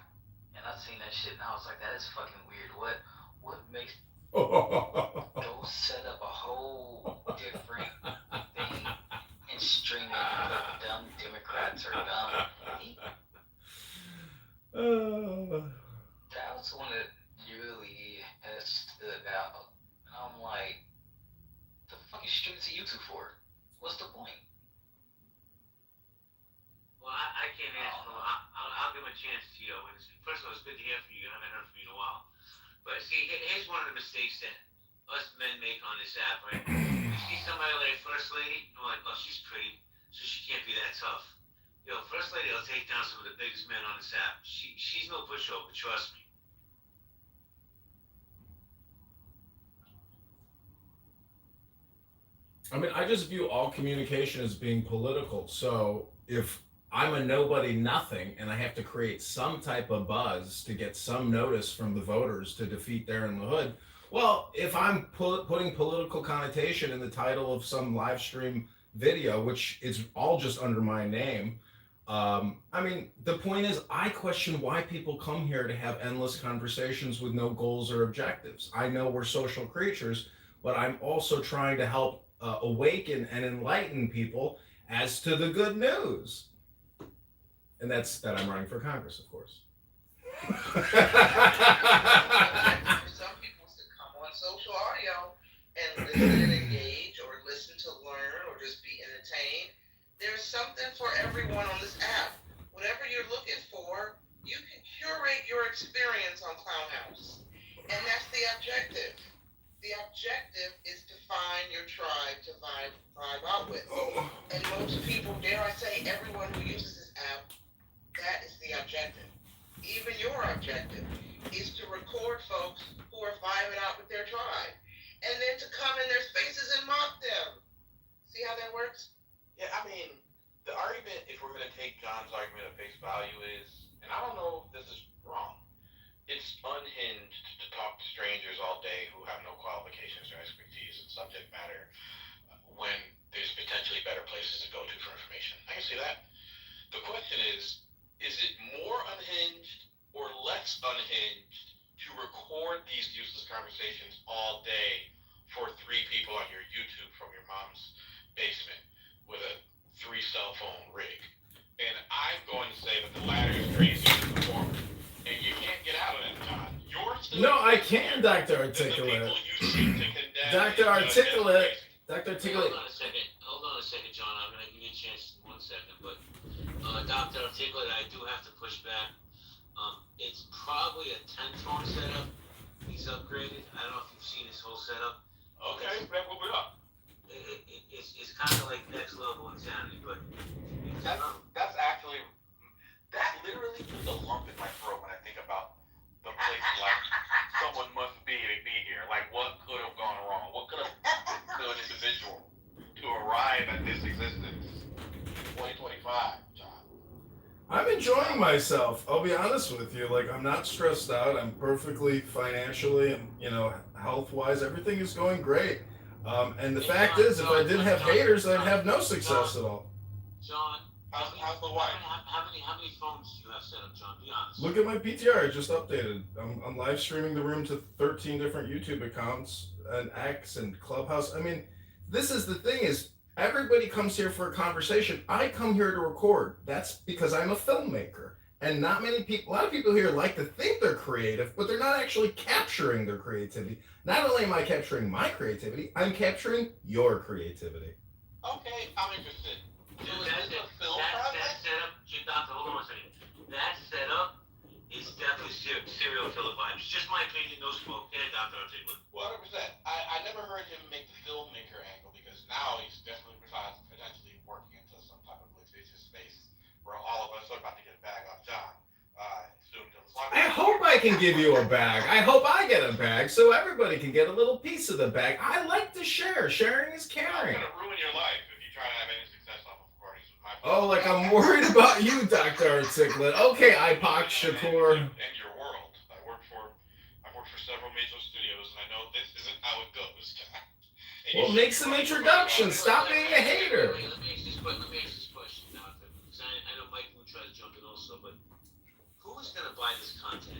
and I seen that shit and I was like, that is fucking weird. What makes go set up a whole different thing and stream it and put dumb Democrats or dumb. That was one that really has stood out. And I'm like, the fuck is streaming to YouTube for? What's the point? Well, I can't answer for him. I'll give him a chance, Tio. First of all, it's good to hear from you. I haven't heard from you in a while. But see, here's one of the mistakes that us men make on this app, right? We see somebody like First Lady, and we're like, oh, she's pretty, so she can't be that tough. Yo, First Lady will take down some of the biggest men on this app. She's no pushover, trust me. I mean, I just view all communication as being political. So if I'm a nobody nothing and I have to create some type of buzz to get some notice from the voters to defeat Darren LaHood, well, if I'm putting political connotation in the title of some live stream video, which is all just under my name, I mean, the point is, I question why people come here to have endless conversations with no goals or objectives. I know we're social creatures, but I'm also trying to help awaken and enlighten people as to the good news. And that's that I'm running for Congress, of course. For some people to come on social audio and listen and engage or listen to learn or just be entertained. There's something for everyone on this app. Whatever you're looking for, you can curate your experience on Clownhouse. And that's the objective. The objective is to find your tribe to vibe out with. And most people, dare I say, everyone who uses this app, that is the objective. Even your objective is to record folks who are vibing out with their tribe. And then to come in their spaces and mock them. See how that works? Yeah, I mean, the argument, if we're going to take John's argument at face value, is, and I don't know if this is wrong, it's unhinged to talk to strangers all day who have no qualifications or expertise in subject matter when there's potentially better places to go to for information. I can see that. The question is it more unhinged or less unhinged to record these useless conversations all day for 3 people on your YouTube from your mom's basement with a 3 cell phone rig? And I'm going to say that the latter is crazier than the former. And you can't get out of that, John. You're still No, I can, Dr. Articulate. Dr. Articulate. Dr. Articulate. Hold on a second, John. I'm going to give you a chance in 1 second. But Dr. Articulate, I do have to push back. It's probably a 10-phone setup. He's upgraded. I don't know if you've seen his whole setup. Okay, man, move it up. It's kind of like next level insanity, but that's actually, that literally puts a lump in my throat when I think about the place like someone must be to be here. Like, what could have gone wrong? What could have happened to an individual to arrive at this existence in 2025, John? I'm enjoying myself. I'll be honest with you. Like, I'm not stressed out. I'm perfectly financially and, health-wise, everything is going great. And the fact is, if I didn't have haters, I'd have no success at all. John, how's the wife? How many phones do you have set up, John? Be honest. Look at my PTR. I just updated. I'm live streaming the room to 13 different YouTube accounts and X and Clubhouse. I mean, this is the thing is, everybody comes here for a conversation. I come here to record. That's because I'm a filmmaker. And not many people, a lot of people here like to think they're creative, but they're not actually capturing their creativity. Not only am I capturing my creativity, I'm capturing your creativity. Okay, I'm interested. That setup, hold on a second. That setup is definitely serial killer vibes. Just my opinion, no smoke. Yeah, Dr. Articulate. 100%. I never heard him make the filmmaker angle because now he's definitely potentially working into some type of litigious space where all of us are about to get a bag off John soon. I hope I I can give you a bag. I hope I get a bag so everybody can get a little piece of the bag. I like to share. Sharing is I'm caring. gonna ruin your life if you try to have any success off of parties with my Oh, like I'm worried about you, Dr. Articulate. Okay, Ipak Shakur. and your world. I've worked for several major studios, and I know this isn't how it goes. Well, make some introductions. Stop being a hater. Let me ask this question now. Because I know Mike will try to jump in also, but who's going to buy this content?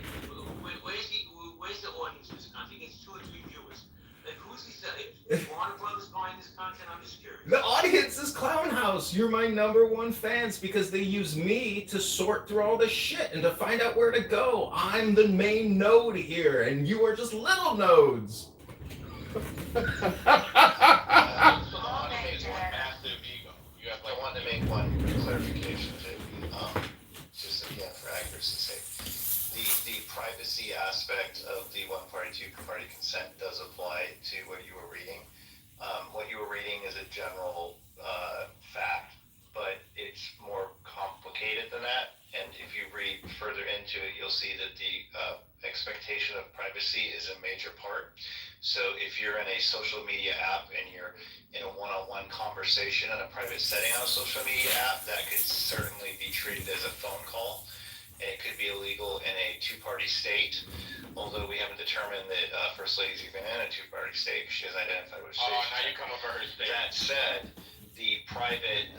Where's the audience for this content? He gets 2 or 3 viewers. Like, who's he selling? Warner Brothers buying this content? I'm just curious. The audience is Clown House. You're my #1 fans because they use me to sort through all this shit and to find out where to go. I'm the main node here, and you are just little nodes. Massive ego. You have I wanted to make one clarification, JP. Just again for accuracy's sake. The privacy aspect of the one-party, two-party consent does apply to what you were reading. What you were reading is a general fact, but it's more complicated than that. And if you read further into it, you'll see that the expectation of privacy is a major part. So if you're in a social media app and you're in a one-on-one conversation in a private setting on a social media app, that could certainly be treated as a phone call. And it could be illegal in a two-party state, although we haven't determined that First Lady's even in a two-party state. She has identified which state. Oh, now you come up with her state. That said, the private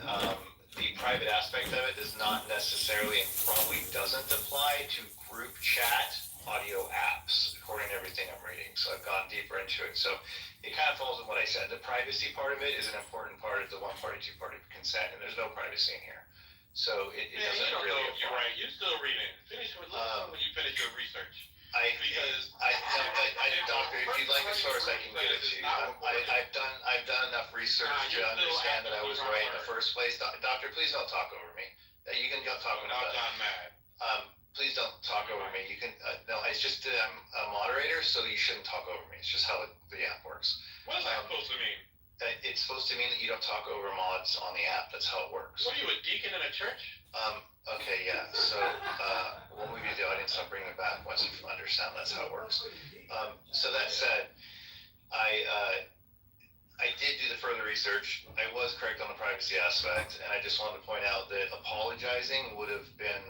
aspect of it does not necessarily and probably doesn't apply to group chat audio apps, according to everything I'm reading. So I've gone deeper into it. So it kind of falls in what I said. The privacy part of it is an important part of the one-party, two-party consent, and there's no privacy in here. So it doesn't really apply. You're right. You're still reading. Finish when you finish your research. Doctor, if you'd like a source, I can give it to you. I've done enough research to understand that I was right in the first place. Doctor, please don't talk over me. You can talk about it. I'm mad. Please don't talk over me. You can no. It's just I'm a moderator, so you shouldn't talk over me. It's just how the app works. What is that supposed to mean? It's supposed to mean that you don't talk over mods on the app. That's how it works. What are you, a deacon in a church? Okay, yeah. So we'll move you to the audience. I'll bring it back once you understand that's how it works. So that said, I did do the further research. I was correct on the privacy aspect, and I just wanted to point out that apologizing would have been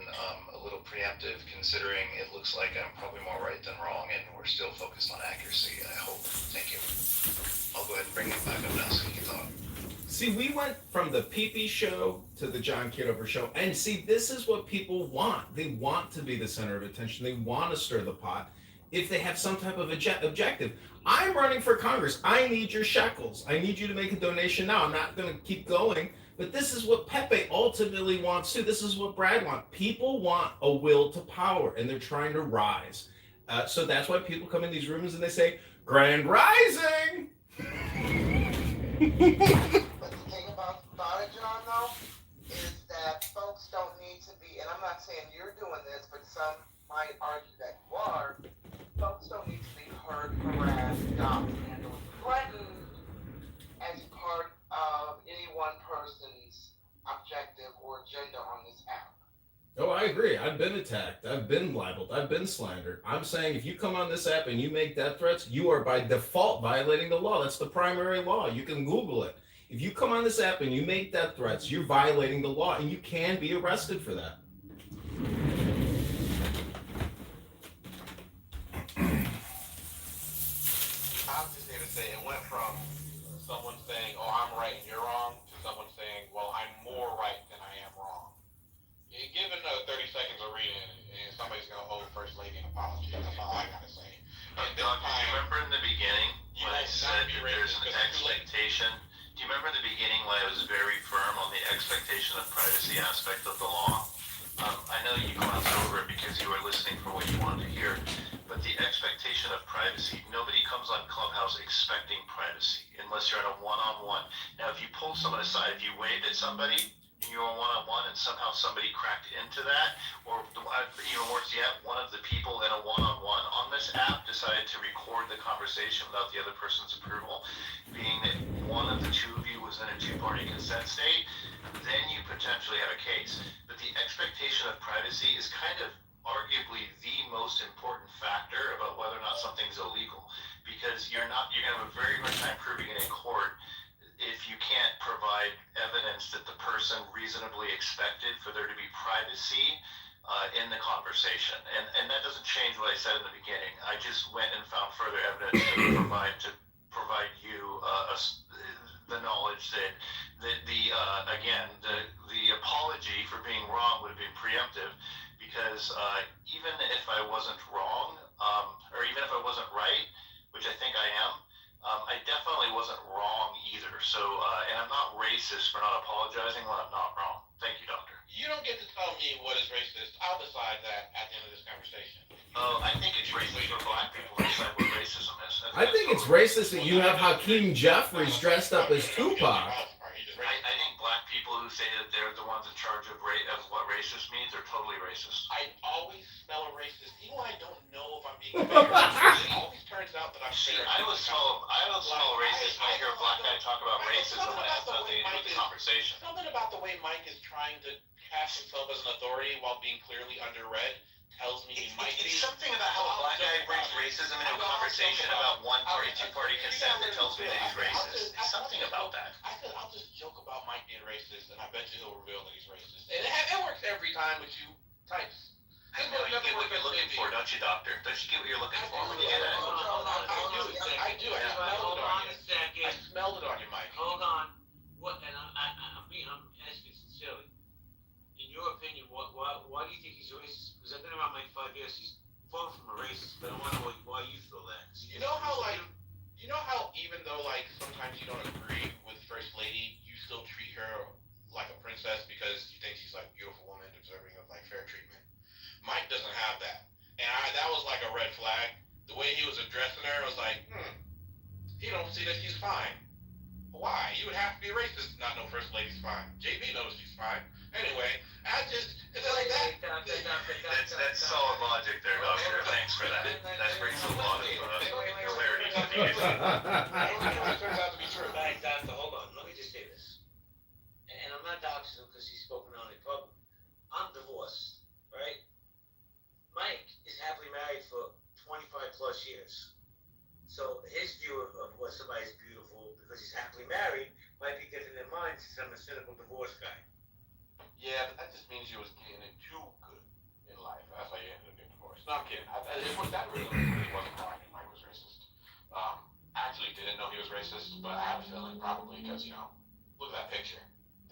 a little preemptive, considering it looks like I'm probably more right than wrong, and we're still focused on accuracy, I hope. Thank you. I'll go ahead and bring it back up now so you can talk. See, we went from the Pee-Pee show to the John Kitover show, and see, this is what people want. They want to be the center of attention. They want to stir the pot if they have some type of objective. I'm running for Congress. I need your shekels. I need you to make a donation now. I'm not going to keep going, but this is what Pepe ultimately wants too. This is what Brad wants. People want a will to power, and they're trying to rise. So that's why people come in these rooms and they say, Grand Rising! But the thing about it, John, though, is that folks don't need to be, and I'm not saying you're doing this, but some might argue that you are, folks don't need to be hurt, harassed, dominated, or threatened as part of any one person's objective or agenda on this app. Oh, I agree. I've been attacked. I've been libeled. I've been slandered. I'm saying if you come on this app and you make death threats, you are by default violating the law. That's the primary law. You can Google it. If you come on this app and you make death threats, you're violating the law, and you can be arrested for that. I'm just here to say it went from someone saying, oh, I'm right and you're wrong, to someone saying, well, I'm more right than I am wrong. Given 30 seconds of reading, and somebody's going to owe First Lady an apology. That's all I got to say. Doc, do you remember in the beginning when I said that there's an expectation? Do you remember in the beginning when I was very firm on the expectation of privacy aspect of the law? I know you glossed over it because you were listening for what you wanted to hear, but the expectation of privacy, nobody comes on Clubhouse expecting privacy unless you're in a one-on-one. Now, if you pull someone aside, if you wave at somebody, and you're on one-on-one and somehow somebody cracked into that, or even worse yet, one of the people in a one-on-one on this app decided to record the conversation without the other person's approval, being that one of the two of you was in a two-party consent state, then you potentially have a case. But the expectation of privacy is kind of arguably the most important factor about whether or not something's illegal, because you're gonna have a very hard time proving it in court if you can't provide evidence that the person reasonably expected for there to be privacy in the conversation. And that doesn't change what I said in the beginning. I just went and found further evidence to provide you the knowledge that the apology for being wrong would have been preemptive, because even if I wasn't wrong, or even if I wasn't right, which I think I am, I definitely wasn't wrong either. So, and I'm not racist for not apologizing when I'm not wrong. Thank you, Doctor. You don't get to tell me what is racist. I'll decide that at the end of this conversation. I think it's racist for black people to decide what racism is. I think it's racist that you have Hakeem Jeffries dressed up as Tupac. I think black people who say that they're the ones in charge of what racist means are totally racist. I always smell a racist, even when I don't know if I'm being fair. It always turns out that I'm fair. I always smell racist when I hear a black guy talk about racism and it has nothing to do with the conversation. Something about the way Mike is trying to cast himself as an authority while being clearly underread tells me he might be. It's something about how a black guy brings racism into a conversation about one-party, two-party consent that tells me that he's racist. It's something about that. I'll just joke about Mike being racist, and I bet you he'll reveal that he's racist. And it works every time with you types. I know you get what you're looking for, don't you, Doctor? Don't you get what you're looking for when you get it? I do. I smelled it on you, Mike. Hold on. What? And I'm asking sincerely. In your opinion, why do you think he's racist? Because I've been around Mike 5 years. He's far from a racist, but I want to know why you feel that. You know how even though sometimes you don't agree with First Lady, you still treat her like a princess because you think she's a beautiful woman deserving of fair treatment. Mike doesn't have that, and that was a red flag. The way he was addressing her was he don't see that she's fine. Why? You would have to be racist to not know First Lady's fine. JB knows she's fine. Anyway, That's solid logic there, Doctor. Thanks for that. That brings a lot of clarity to the issue. It turns out to be true. Doctor, hold on. Let me just say this. And I'm not doxing him because he's spoken out in public. I'm divorced, right? Mike is happily married for 25 plus years. So his view of what somebody's beautiful because he's happily married might be different than mine since I'm a cynical divorce guy. Yeah, but that just means you was getting it too good in life. That's why you ended up getting divorced. No, I'm kidding. That really wasn't why Mike was racist. Actually didn't know he was racist, but I have a feeling probably because, look at that picture.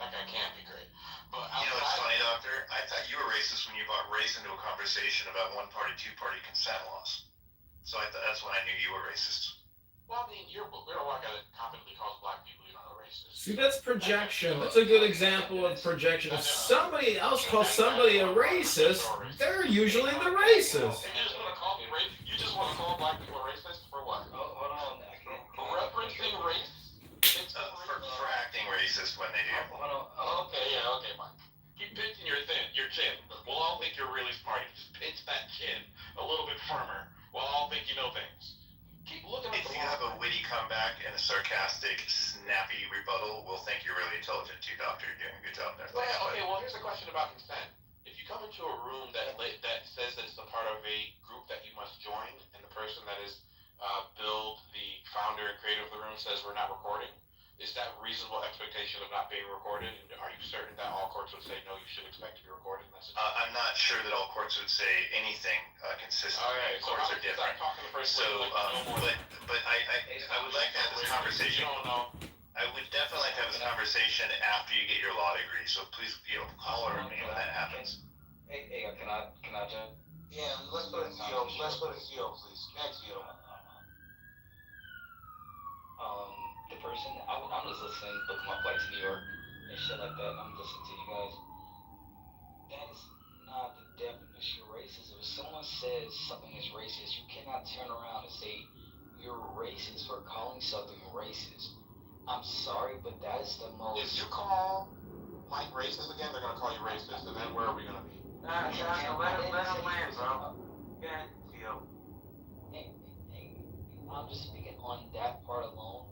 That guy can't be great. But What's funny, Doctor? I thought you were racist when you brought race into a conversation about one-party, two-party consent laws. So I thought that's when I knew you were racist. Well, I mean, you're one guy that confidently calls black people you don't know racist. See, that's projection. That's a good example of projection. If somebody else calls somebody a racist, they're usually the racist. You just want to call black people racist for what? Hold on. I can't. Referencing race? For acting racist when they do. Okay, Mike. Keep pinching your chin. We'll all think you're really smart. Just pinch that chin a little bit firmer. We'll all think you know things. Keep looking at If you have a witty comeback and a sarcastic, snappy rebuttal, we'll think you're really intelligent too, Doctor. You're doing a good job there. Well, here's the question about consent. If you come into a room that says that it's a part of a group that you must join, and the person that is Bill, the founder and creator of the room, says we're not recording, is that reasonable expectation of not being recorded? And are you certain that all courts would say no, you should expect to be recorded? I'm not sure that all courts would say anything consistent. Okay, courts are different. But I would like to have this conversation. I would definitely like to have this conversation after you get your law degree. So please, holler at me when that happens. Hey, can I jump? Yeah, let's go to Theo. Please. Next, Theo. The person, I'm just listening, booking my flight to New York and shit like that, and I'm listening to you guys. That is not the definition of racism. If someone says something is racist, you cannot turn around and say you're racist for calling something racist. I'm sorry, but that is the most. If you call Mike racist again, they're gonna call you racist, and then where are we gonna be? Let him land, bro. Yeah, Theo. I'm just speaking on that part alone.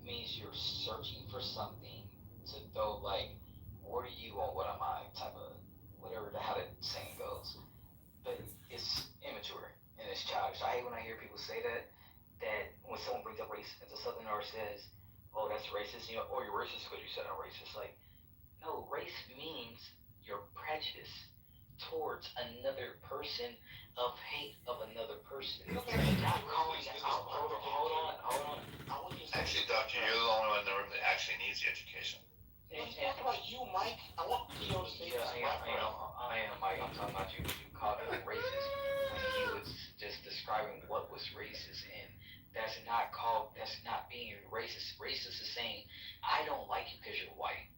Means you're searching for something to throw what are you or what am I type of whatever how the saying goes. But race until Southerner says, "Oh, that's racist," or you're racist because you said I'm racist. Like, no, race means your prejudice towards another person of hate of another person. You're not calling it out. Hold on. Actually, Doctor, you're the only one in the room that actually needs the education. Let's talk about you, Mike. I want Theo to say this. I am, Mike. I'm talking about you. You called him racist when he was just describing what was racist, and that's not being racist. Racist is saying, I don't like you because you're white.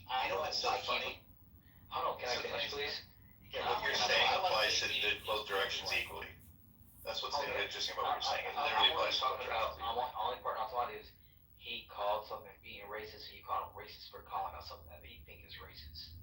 I don't It's so like funny. you. Hold on, can I finish, please? What you're saying applies to both directions equally. That's what's interesting about what you're saying. It literally applies to both directions. Only part I'm talking about is he called something being racist, and you called him racist for calling out something that he think is racist.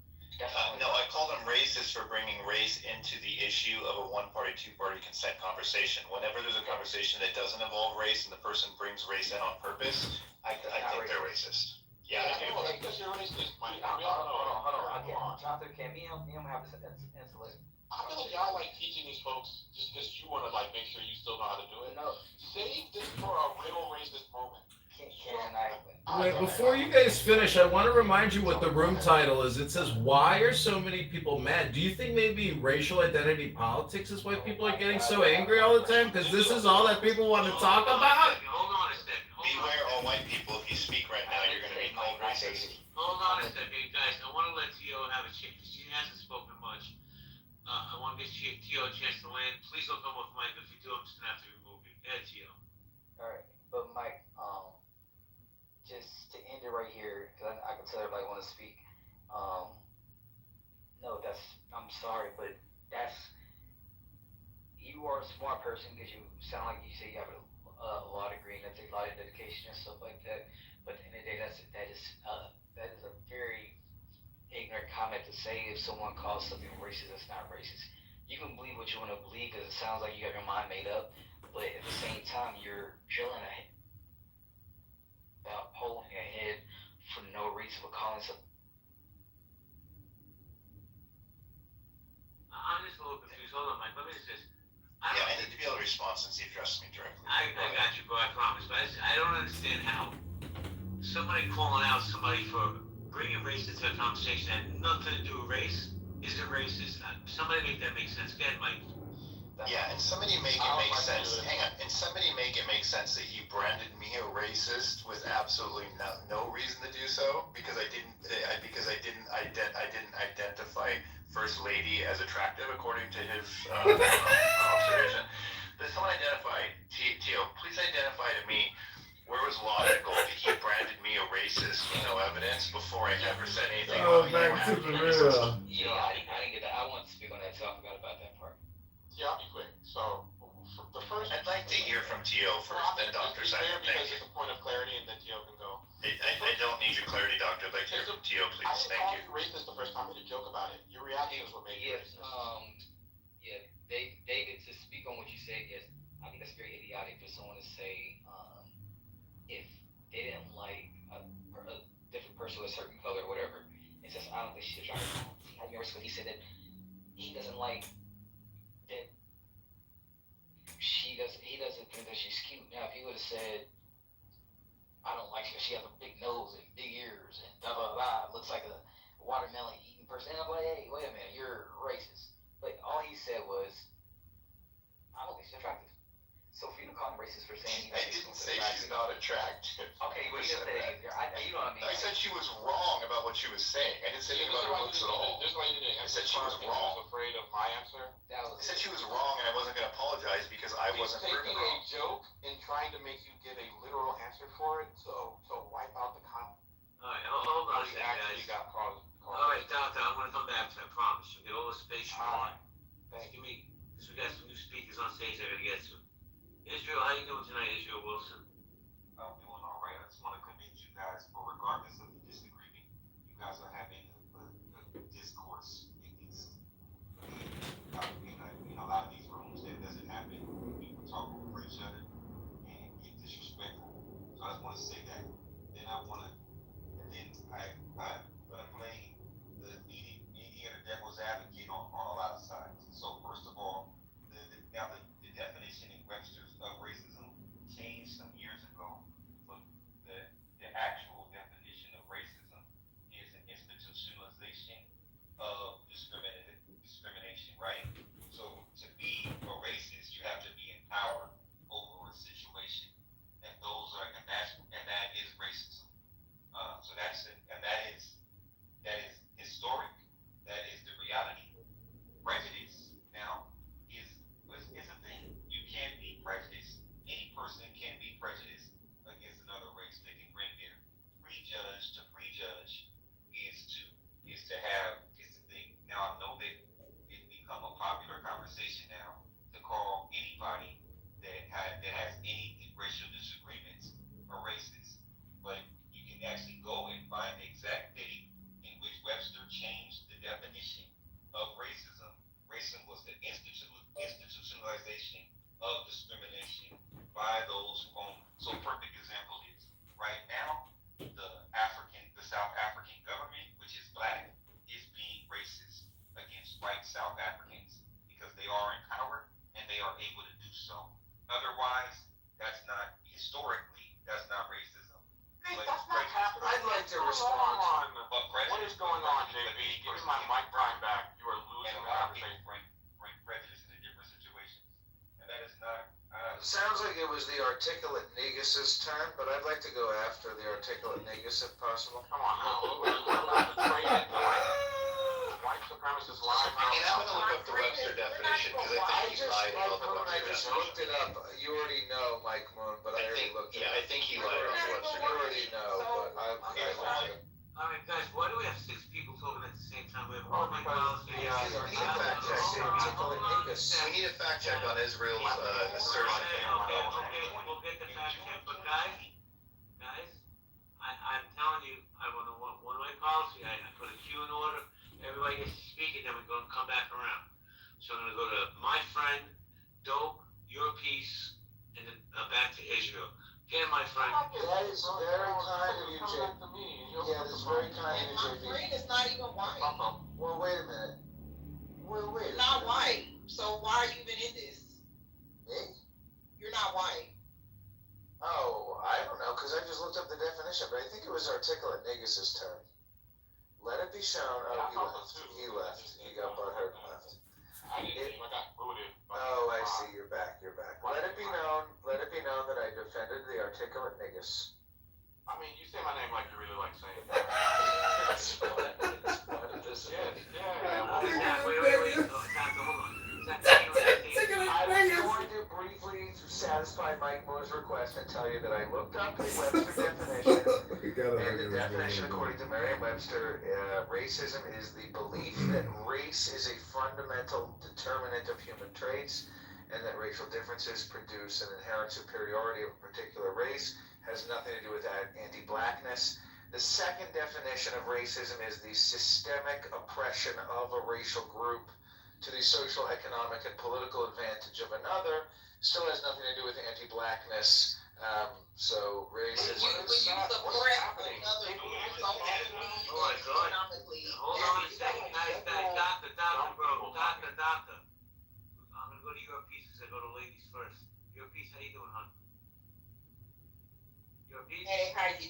No, I called him racist for bringing race into the issue of a one-party, two-party consent conversation. Whenever there's a conversation that doesn't involve race and the person brings race in on purpose, I think they're racist. Yeah, I do. That's because you're racist, Mike. Hold on. Jonathan, can me and him have this insulated? I feel like y'all like teaching these folks just because you want to like make sure you still know how to do it. No. Save this for a real racist moment. Wait, before you guys finish, I want to remind you what the room title is. It says, "Why are so many people mad?" Do you think maybe racial identity politics is why people are getting so angry all the time? Because this is all that people want to talk about? Hold on a second. Beware all white people. If you speak right now, you're going to be called racist. Hold on a second, guys. I want to let Tio have a chance. She hasn't spoken much. I want to get Tio a chance to land. Please don't come off mic. If you do, I'm just going to have to remove you. Go ahead, Tio. All right, but Mike, just to end it right here, because I can tell everybody want to speak. No, I'm sorry, but you are a smart person because you sound like you say you have a law degree and that takes a lot of dedication and stuff like that. But at the end of the day, that is a very ignorant comment to say if someone calls something racist that's not racist. You can believe what you want to believe because it sounds like you have your mind made up, but at the same time, you're drilling a hole in your head for no reason for calling something. I'm just a little confused. Hold on, Mike. Let me just. I need to be able to respond since he addressed me directly. I got you, bro. I promise. But I don't understand how somebody calling out somebody for bringing race into a conversation that had nothing to do with race is a racist. Somebody make that make sense. Go ahead, Mike. Yeah, and somebody make it make sense. Hang on, and somebody make it make sense that he branded me a racist with absolutely no reason to do so because I didn't identify First Lady as attractive according to his observation. But someone identify Tio. Please identify to me where was logical that he branded me a racist with no evidence before I ever said anything. Back to the real. Yeah, I didn't get that. I want to speak on that, so I forgot about that part. Yeah, I'll be quick. So, the first... I'd like to hear from Tio first, then Dr. Simon. Because it's a point of clarity, and then Tio can go. I don't need your clarity, Doctor. I'd like to hear from Tio, please. Thank you. I didn't call you racist the first time. I made a joke about it. Your reaction is what made you racist. David, to speak on what you said, yes, I think that's very idiotic for someone to say if they didn't like a different person with a certain color or whatever. It's just, I don't think she should try to because he said that he doesn't like that he doesn't think that she's cute. Now, if he would have said, I don't like her, she has a big nose and big ears and blah, blah, blah, looks like a watermelon eating person. And I'm like, hey, wait a minute, you're racist. But all he said was, I don't think she's attractive. So for you to call him racist for saying I didn't say she's not attractive. Okay, well, you didn't say that either. You know what I mean? I said she was wrong about what she was saying. I didn't say anything about her looks at all. This is why you didn't I said she was wrong. Afraid of my answer. I said she was wrong and I wasn't going to apologize because I wasn't proven wrong. He's taking a joke and trying to make you give a literal answer for it, so wipe out the context. Alright, hold on a second, guys. Alright, Doctor, I'm going to come back to that, I promise. You'll get all the space you want. Just give me, because we got some new speakers on stage I got to get to. Israel, how you doing tonight, Israel Wilson? I'm doing all right. I just want to commend you guys for, regardless of the disagreement, you guys are having a discourse. It's in a lot of these rooms that doesn't happen. People talk over each other and get disrespectful. So I just want to say that. Then I blame the mediator devil's advocate on a lot of sides. So first of all, the definition and registers of racism changed some years ago of discrimination, right? So to be a racist, you have to be in power over a situation, and that is racism. So that is historic. That is the reality. Prejudice now is a thing. You can be prejudiced. Any person can be prejudiced against another race. They can bring their prejudge to prejudge is to is the thing. Now I know that it's become a popular conversation now to call anybody that has any racial disagreements a racist. But you can actually go and find the exact date in which Webster changed the definition of racism. Racism was the institutionalization of discrimination by those who own. So a perfect example is right now the South African government, which is black, is being racist against white South Africans because they are in power and they are able to do so. Otherwise, that's not racism. But That's not happening. I'd like to respond. What is going on, JB? Give me my mic time back. You are losing the conversation. Bring prejudice into different situations, and that is not. Sounds like it was the articulate Negus's turn, but I'd like to go after the articulate Negus if possible. Come on now. We're allowed to trade it to white supremacist live. I mean, I'm gonna look up the Webster definition because I think he lied about the Webster I just looked definition. it up. You already know, Mike Moon, but I already looked it up. Yeah, I think he lied on the Webster You already definition. know, but I looked it up. All right, guys, why do we have 6 people talking at the same time? We have Oh, one mic because policy. the, We need a fact check. We need a fact check on Israel's assertion. Okay, we'll get the fact check. But guys, I'm telling you, I want to one way policy. I put a queue in order. Everybody gets to speak, and then we're going to come back around. So I'm going to go to my friend, Dope, your piece, and then back to Israel. Again, my friend. That is very kind of you, JB. Yeah, that's very kind of you, My JB. friend is not even white. Well, wait a minute. Wait. You're not white. So why are you even in this? Me? You're not white. Oh, I don't know, because I just looked up the definition, but I think it was articulate Negus's turn. Let it be shown. Oh, he left. He got butthurt and left. I got booted. Oh, I see. You're back. Let it be known that I defended the articulate Negus. I mean, you say my name like you really like saying that. That's part of this. Yeah. Wait. Hold on. I'm going to briefly satisfy Mike Moore's request and tell you that I looked up the Webster definition, and the definition according to Merriam-Webster, racism is the belief that race is a fundamental determinant of human traits, and that racial differences produce an inherent superiority of a particular race, has nothing to do with anti-blackness. The second definition of racism is the systemic oppression of a racial group to the social, economic, and political advantage of another. Still has nothing to do with anti-blackness. So racism What's happening? Hold on a second, guys. Doctor. I'm gonna go to your piece because I go to ladies first. Your piece, how you doing, hon? Your piece? Hey, how you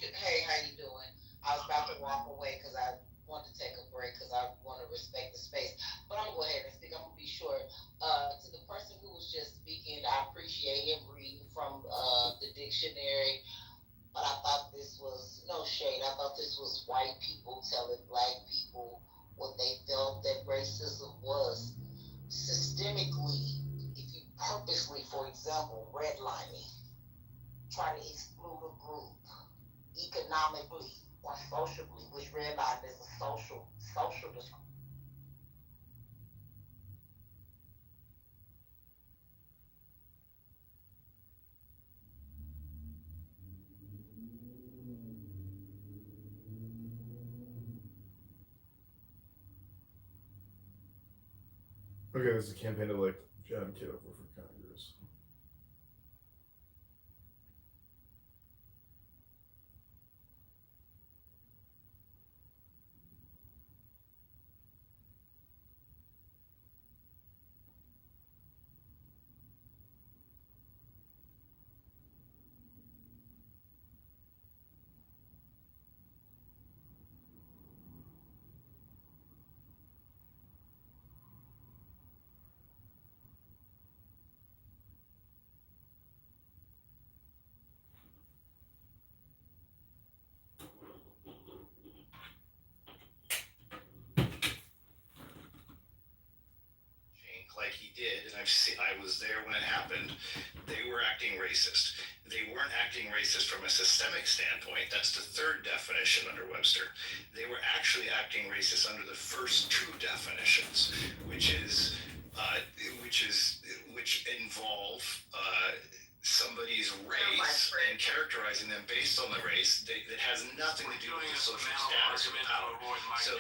doing? I was about to walk away because I wanted to take a break because I want to respect the space. But I'm gonna go ahead and speak. I'm gonna be short. To the person who was just speaking, I appreciate him reading from the dictionary. But I thought this was no shade. I thought this was white people telling black people what they felt that racism was. Systemically, if you purposely, for example, redlining, try to exclude a group economically or socially, which redlining is a social discrimination. Okay, this is a campaign to elect John Kitover for Congress. did, and I was there when it happened, they were acting racist. They weren't acting racist from a systemic standpoint. That's the third definition under Webster. They were actually acting racist under the first two definitions, which involve somebody's race and characterizing them based on the race that has nothing to do with the social status or power. So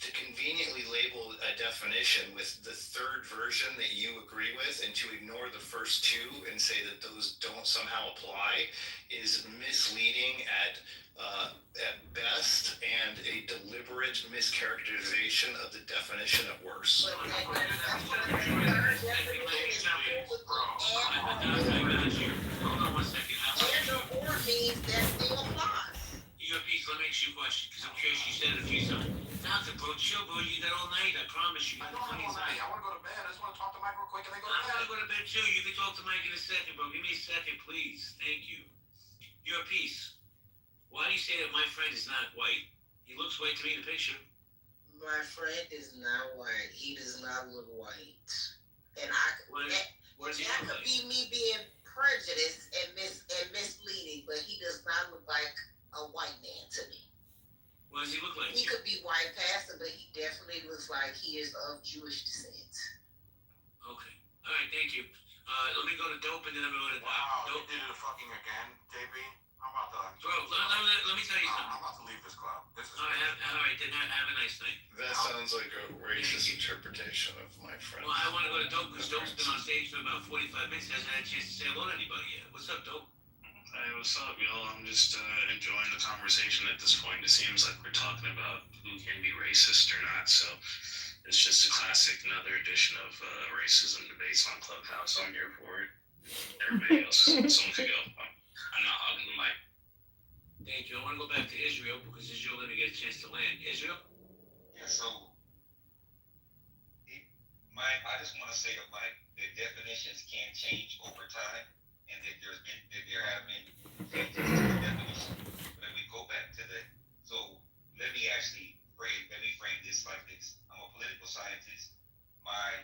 to conveniently label a definition with the third version that you agree with and to ignore the first two and say that those don't somehow apply is misleading at best and a deliberate mischaracterization of the definition at worst. Earpiece, let me ask you a question, because I'm curious, you said it a few times. Doctor, bro, chill, bro, you got all night, I promise you. I don't have all night. I want to go to bed. I just want to talk to Mike real quick and then go to bed. I'm gonna go to bed too. You can talk to Mike in a second, bro. Give me a second, please. Thank you. Earpiece, why do you say that my friend is not white? He looks white to me in the picture. My friend is not white. He does not look white. And that could be me being prejudiced and misleading, but he does not look like a white man to me. What does he look like? He could be white passing, but he definitely looks like he is of Jewish descent. Okay. All right, thank you. Let me go to dope and then I'm going to Wow, dope. you did it fucking again, JB. I'm about to. Bro, let me tell you something. I'm about to leave this club. This is. All right, then have a nice night. That sounds like a racist interpretation of my friend. Well, I want to go to dope because dope's been on stage for about 45 minutes. Hasn't had a chance to say hello to anybody yet. What's up, dope? Hey, what's up, y'all? I'm just enjoying the conversation at this point. It seems like we're talking about who can be racist or not, so it's just a classic, another edition of racism debates on Clubhouse. I'm here for it. Everybody else, someone could go. I'm not hogging the mic. Thank you. I want to go back to Israel because Israel let me get a chance to land. Israel? Yeah, so I just want to say that the definitions can change over time, and that there have been changes to the definition. But if we go back to so let me frame this like this. I'm a political scientist. My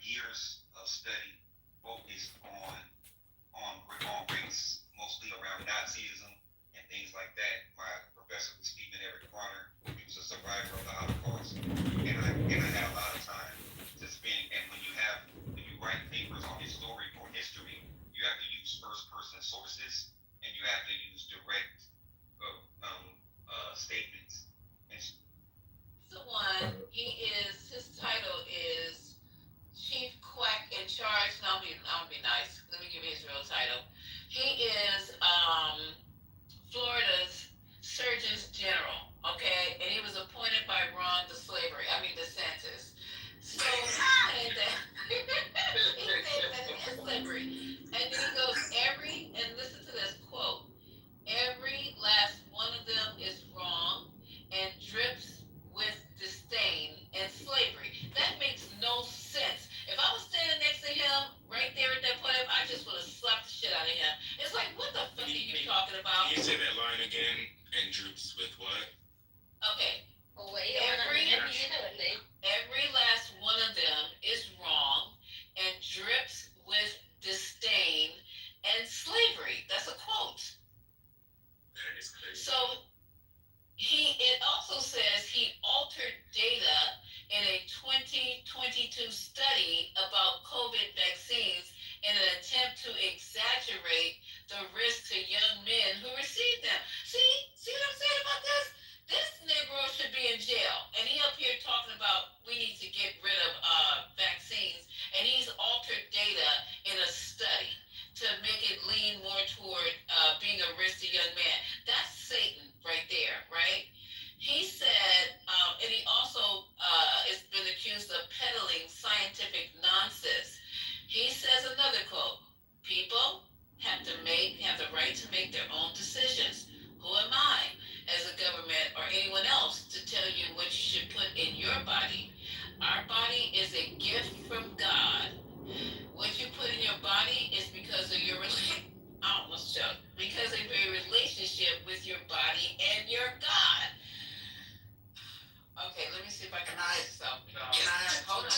years of study focused on race, mostly around Nazism and things like that. My professor was Stephen Eric Garner. He was a survivor of the Holocaust, and I had a lot of time to spend. And when you write papers on history, you have to use first-person sources and you have to use direct statements. His title is Chief Quack in Charge. No, I'll be nice. Let me give you his real title. He is Florida's Surgeon General, okay? And he was appointed by DeSantis. So he said that it's slippery. And then he goes, and listen to this quote, every last one of them is wrong and drips with disdain and slavery. That makes no sense. If I was standing next to him right there at that podium, I just would have slapped the shit out of him. It's like, what the fuck are you talking about? Can you say that line again? And droops with what? Okay. Every last one of them is wrong and drips with disdain and slavery. That's a quote. That is crazy. So it also says he altered data in a 2022 study about COVID vaccines in an attempt to exaggerate the risk to young men who received them. See what I'm saying about this? This Negro should be in jail. And he up here talking about we need to get rid of vaccines. And he's altered data in a study to make it lean more toward being a risk to young men. That's Satan right there, right? He said, and he also has been accused of peddling scientific nonsense. He says another quote, people have the right to make their own decisions. Who am I, as a government or anyone else, to tell you what you should put in your body? Our body is a gift from God. What you put in your body is because of your because of your relationship with your body and your God. Okay, let me see if I can fix something. Can I hold on?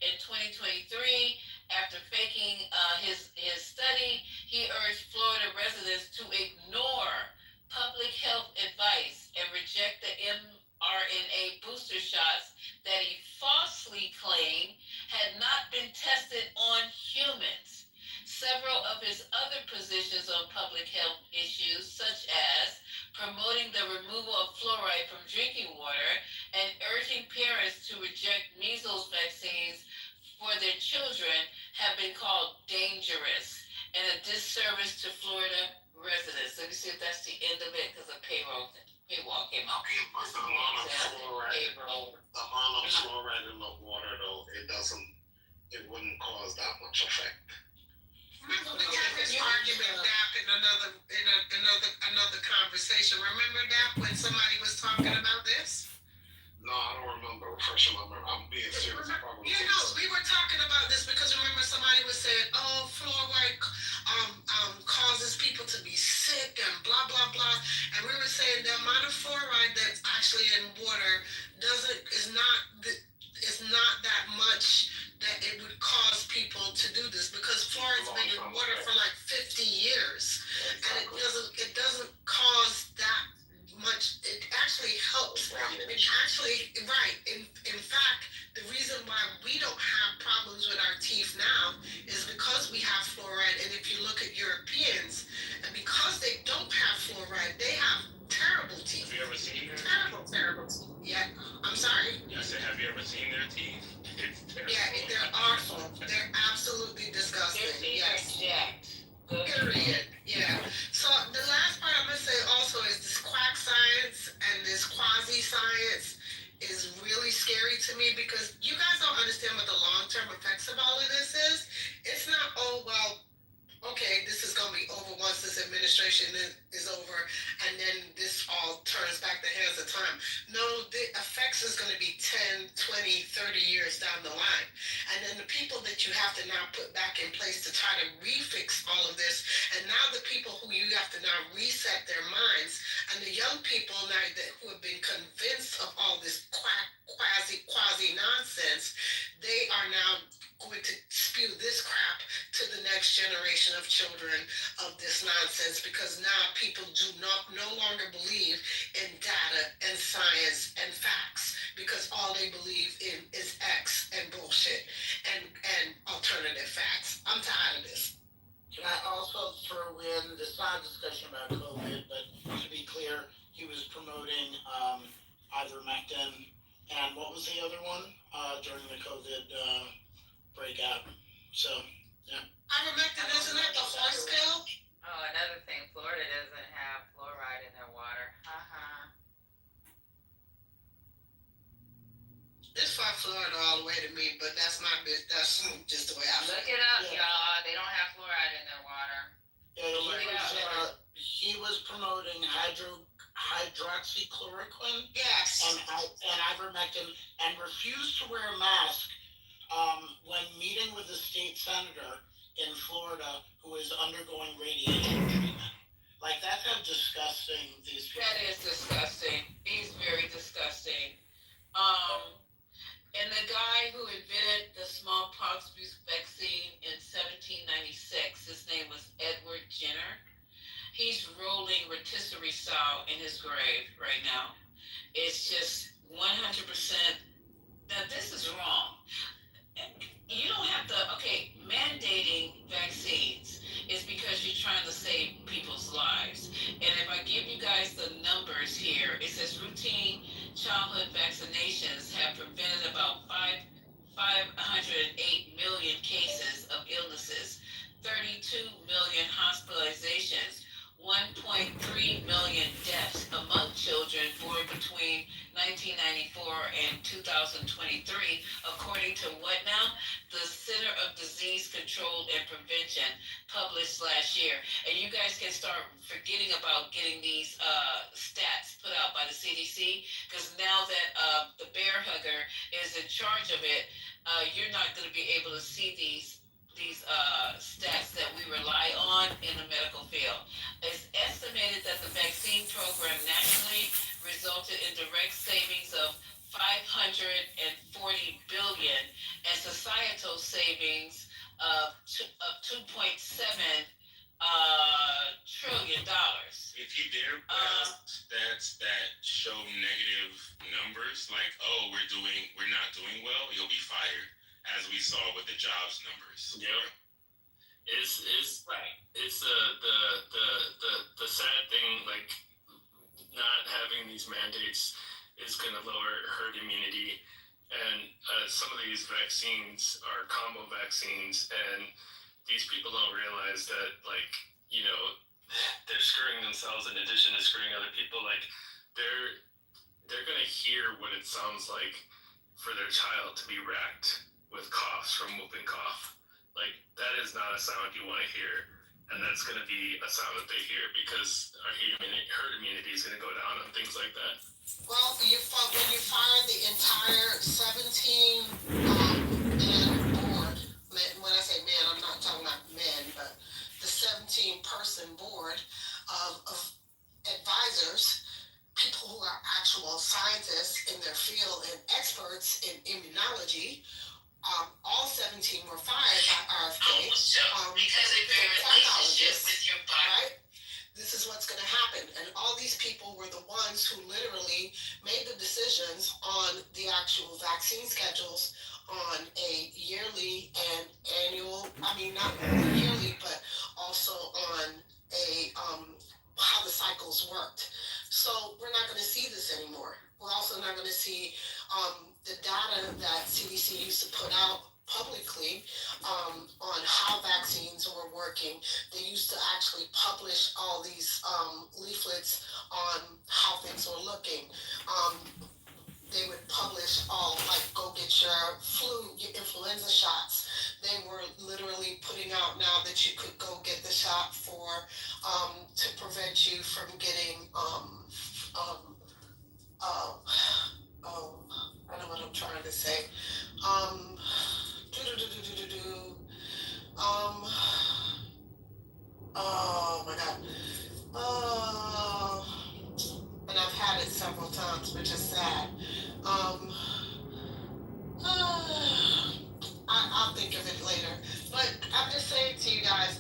In 2023, after faking his study, he urged Florida residents to ignore public health advice and reject the mRNA booster shots that he falsely claimed had not been tested on humans. Several of his other positions on public health issues, such as promoting the removal of fluoride from drinking water and urging parents to reject measles vaccines for their children, have been called dangerous and a disservice to Florida residents. Let me see if that's the end of it because the paywall came out. The amount of fluoride in the water, though, it wouldn't cause that much effect. Remember, we had this argument back in another conversation. Remember that when somebody was talking about this? No, I don't remember. Refresh my memory. I'm being serious. Yeah, no, we were talking about this because remember somebody was saying, "Oh, fluoride causes people to be sick and blah blah blah," and we were saying the amount of fluoride that's actually in water is not that much that it would cause people to do this because fluoride's been in water for like 50 years, and it doesn't cause that much. It actually helps. It actually, right. In fact, the reason why we don't have problems with our teeth now is because we have fluoride. And if you look at Europeans, and because they don't have fluoride, they have terrible teeth. Have you ever seen their terrible teeth? Yeah. I'm sorry? I said, have you ever seen their teeth? Yeah, they're awful. They're absolutely disgusting. Yes. Period. Yeah. So the last part I'm gonna say also is this quack science and this quasi science is really scary to me because you guys don't understand what the long-term effects of all of this is. It's not, oh well, okay, this is gonna be over once this administration is over, and then this all turns back the hands of time. No, the effects is gonna be 10, 20, 30 years down the line. And then the people that you have to now put back in place to try to refix all of this, and now the people who you have to now reset their minds, and the young people now who have been convinced of all this quasi nonsense, they are now going to spew this crap to the next generation of children of this nonsense because now people do no longer believe in data and science and facts because all they believe in is X and bullshit and alternative facts. I'm tired of this. Can I also throw in the side discussion about COVID, but to be clear, he was promoting ivermectin and what was the other one during the COVID breakout? So, yeah. Ivermectin, isn't that the horse pill? Oh, another thing, Florida doesn't have fluoride in their water. It's far Florida all the way to me, but that's my business. That's just the way I feel. Look it up, y'all. They don't have fluoride in their water. Yeah, he was promoting hydroxychloroquine. Yes. And ivermectin, and refused to wear a mask when meeting with a state senator in Florida who is undergoing radiation treatment. Like, that's how disgusting these people are. That is disgusting. He's very disgusting. And the guy who invented the smallpox vaccine in 1796, his name was Edward Jenner. He's rolling rotisserie style in his grave right now. It's just 100%. Now, this is wrong. You don't have to, mandating vaccines is because you're trying to save people's lives. And if I give you guys the numbers here, it says routine childhood vaccinations have prevented about 508 million cases of illnesses, 32 million hospitalizations, 1.3 million deaths among children born between 1994 and 2023, according to what now? The Center of Disease Control and Prevention published last year. And you guys can start forgetting about getting these stats put out by the CDC, because now that the bear hugger is in charge of it, you're not going to be able to see these stats that we rely on in the medical field. It's estimated that the vaccine program nationally resulted in direct savings of $540 billion and societal savings of $2.7 trillion. If you dare put out stats that show negative numbers, like, oh, we're not doing well, you'll be fired, as we saw with the jobs numbers. Yeah. It's right. It's the sad thing, like not having these mandates is going to lower herd immunity, and some of these vaccines are combo vaccines, and these people don't realize that, like, you know, they're screwing themselves in addition to screwing other people. Like, they're going to hear what it sounds like for their child to be racked with coughs from whooping cough. Like, that is not a sound you want to hear, and that's going to be a sound that they hear because our herd immunity is going to go down on things like that. Well, when you fire the entire 17 man board, when I say man, I'm not talking about men, but the 17-person board of advisors, people who are actual scientists in their field and experts in immunology. All 17 were fired by RFK. Because they bear a relationship with your body. Right? This is what's going to happen. And all these people were the ones who literally made the decisions on the actual vaccine schedules on a yearly and annual, not yearly, but also on a how the cycles worked. So we're not going to see this anymore. We're also not going to see the data that CDC used to put out publicly on how vaccines were working. They used to actually publish all these leaflets on how things were looking. They would publish all, like, go get your influenza shots. They were literally putting out now that you could go get the shot to prevent you from getting I know what I'm trying to say. Oh my God. And I've had it several times, which is sad. I'll think of it later. But I'm just saying to you guys,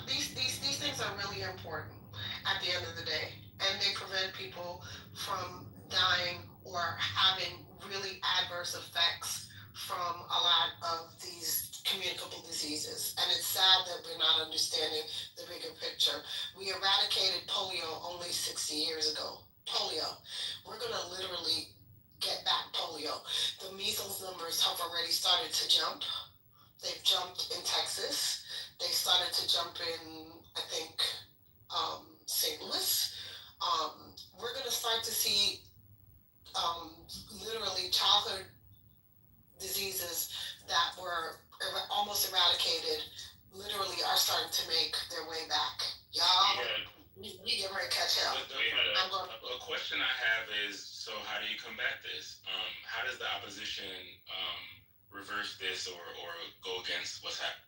these things are really important at the end of the day, and they prevent people from dying or having really adverse effects from a lot of these communicable diseases. And it's sad that we're not understanding the bigger picture. We eradicated polio only 60 years ago. Polio. We're going to literally get back polio. The measles numbers have already started to jump. They've jumped in Texas. They started to jump in, I think, St. Louis. We're going to start to see literally childhood diseases that were almost eradicated literally are starting to make their way back. Y'all, we get ready to catch up. A question I have is, so how do you combat this? How does the opposition reverse this or go against what's happening?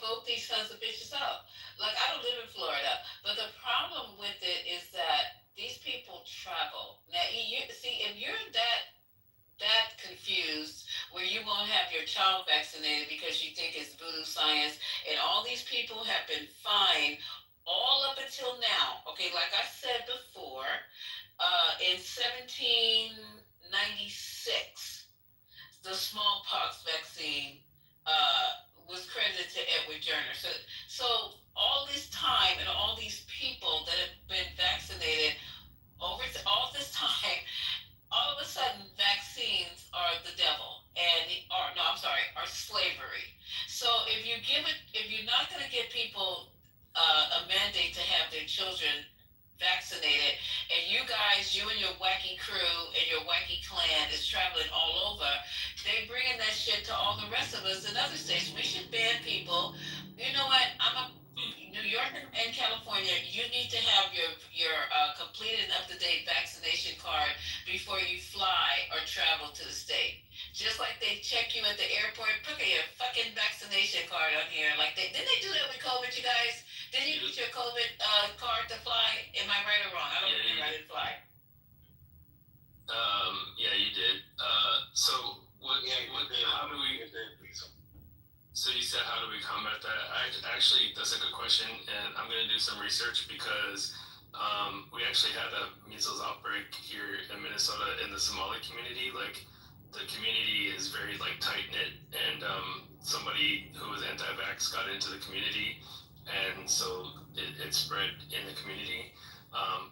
Vote these sons of bitches out. Like, I don't live in Florida, but the problem with it is that these people travel. Now, if you're that confused where you won't have your child vaccinated because you think it's voodoo science, and all these people have been fine all up until now. Okay, like I said before, in 1796, the smallpox vaccine was credited to Edward Jenner. So all this time and all these people that have been vaccinated over all this time, all of a sudden vaccines are the devil are slavery. So if you're not going to give people a mandate to have their children vaccinated, and you and your wacky crew and your wacky clan is traveling all over, they bringing that shit to all the rest of us in other states. We should ban people. You know what? New York and California, you need to have your complete and up-to-date vaccination card before you fly or travel to the state. Just like they check you at the airport, put your fucking vaccination card on here. Like didn't they do that with COVID, you guys? Didn't you get your COVID card to fly? Am I right or wrong? I don't remember. I didn't fly. Yeah, you did. So what? How do we? So you said, how do we combat that? Actually, that's a good question, and I'm gonna do some research because we actually had a measles outbreak here in Minnesota in the Somali community. Like, the community is very like tight knit, and somebody who was anti-vax got into the community, and so it spread in the community.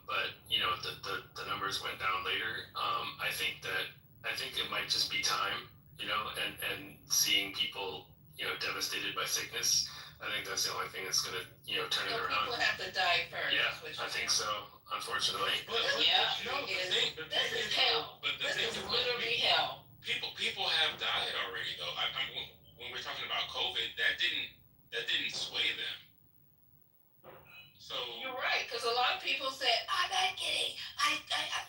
But you know, the numbers went down later. I think it might just be time, you know, and seeing people, you know, devastated by sickness. I think that's the only thing that's gonna, you know, turn it around. People have to die first. Yeah, I think so. Unfortunately. Yeah, this is hell. This is literally hell. People have died already though. When we're talking about COVID, that didn't sway them. So you're right, because a lot of people said, "I'm not kidding. I'm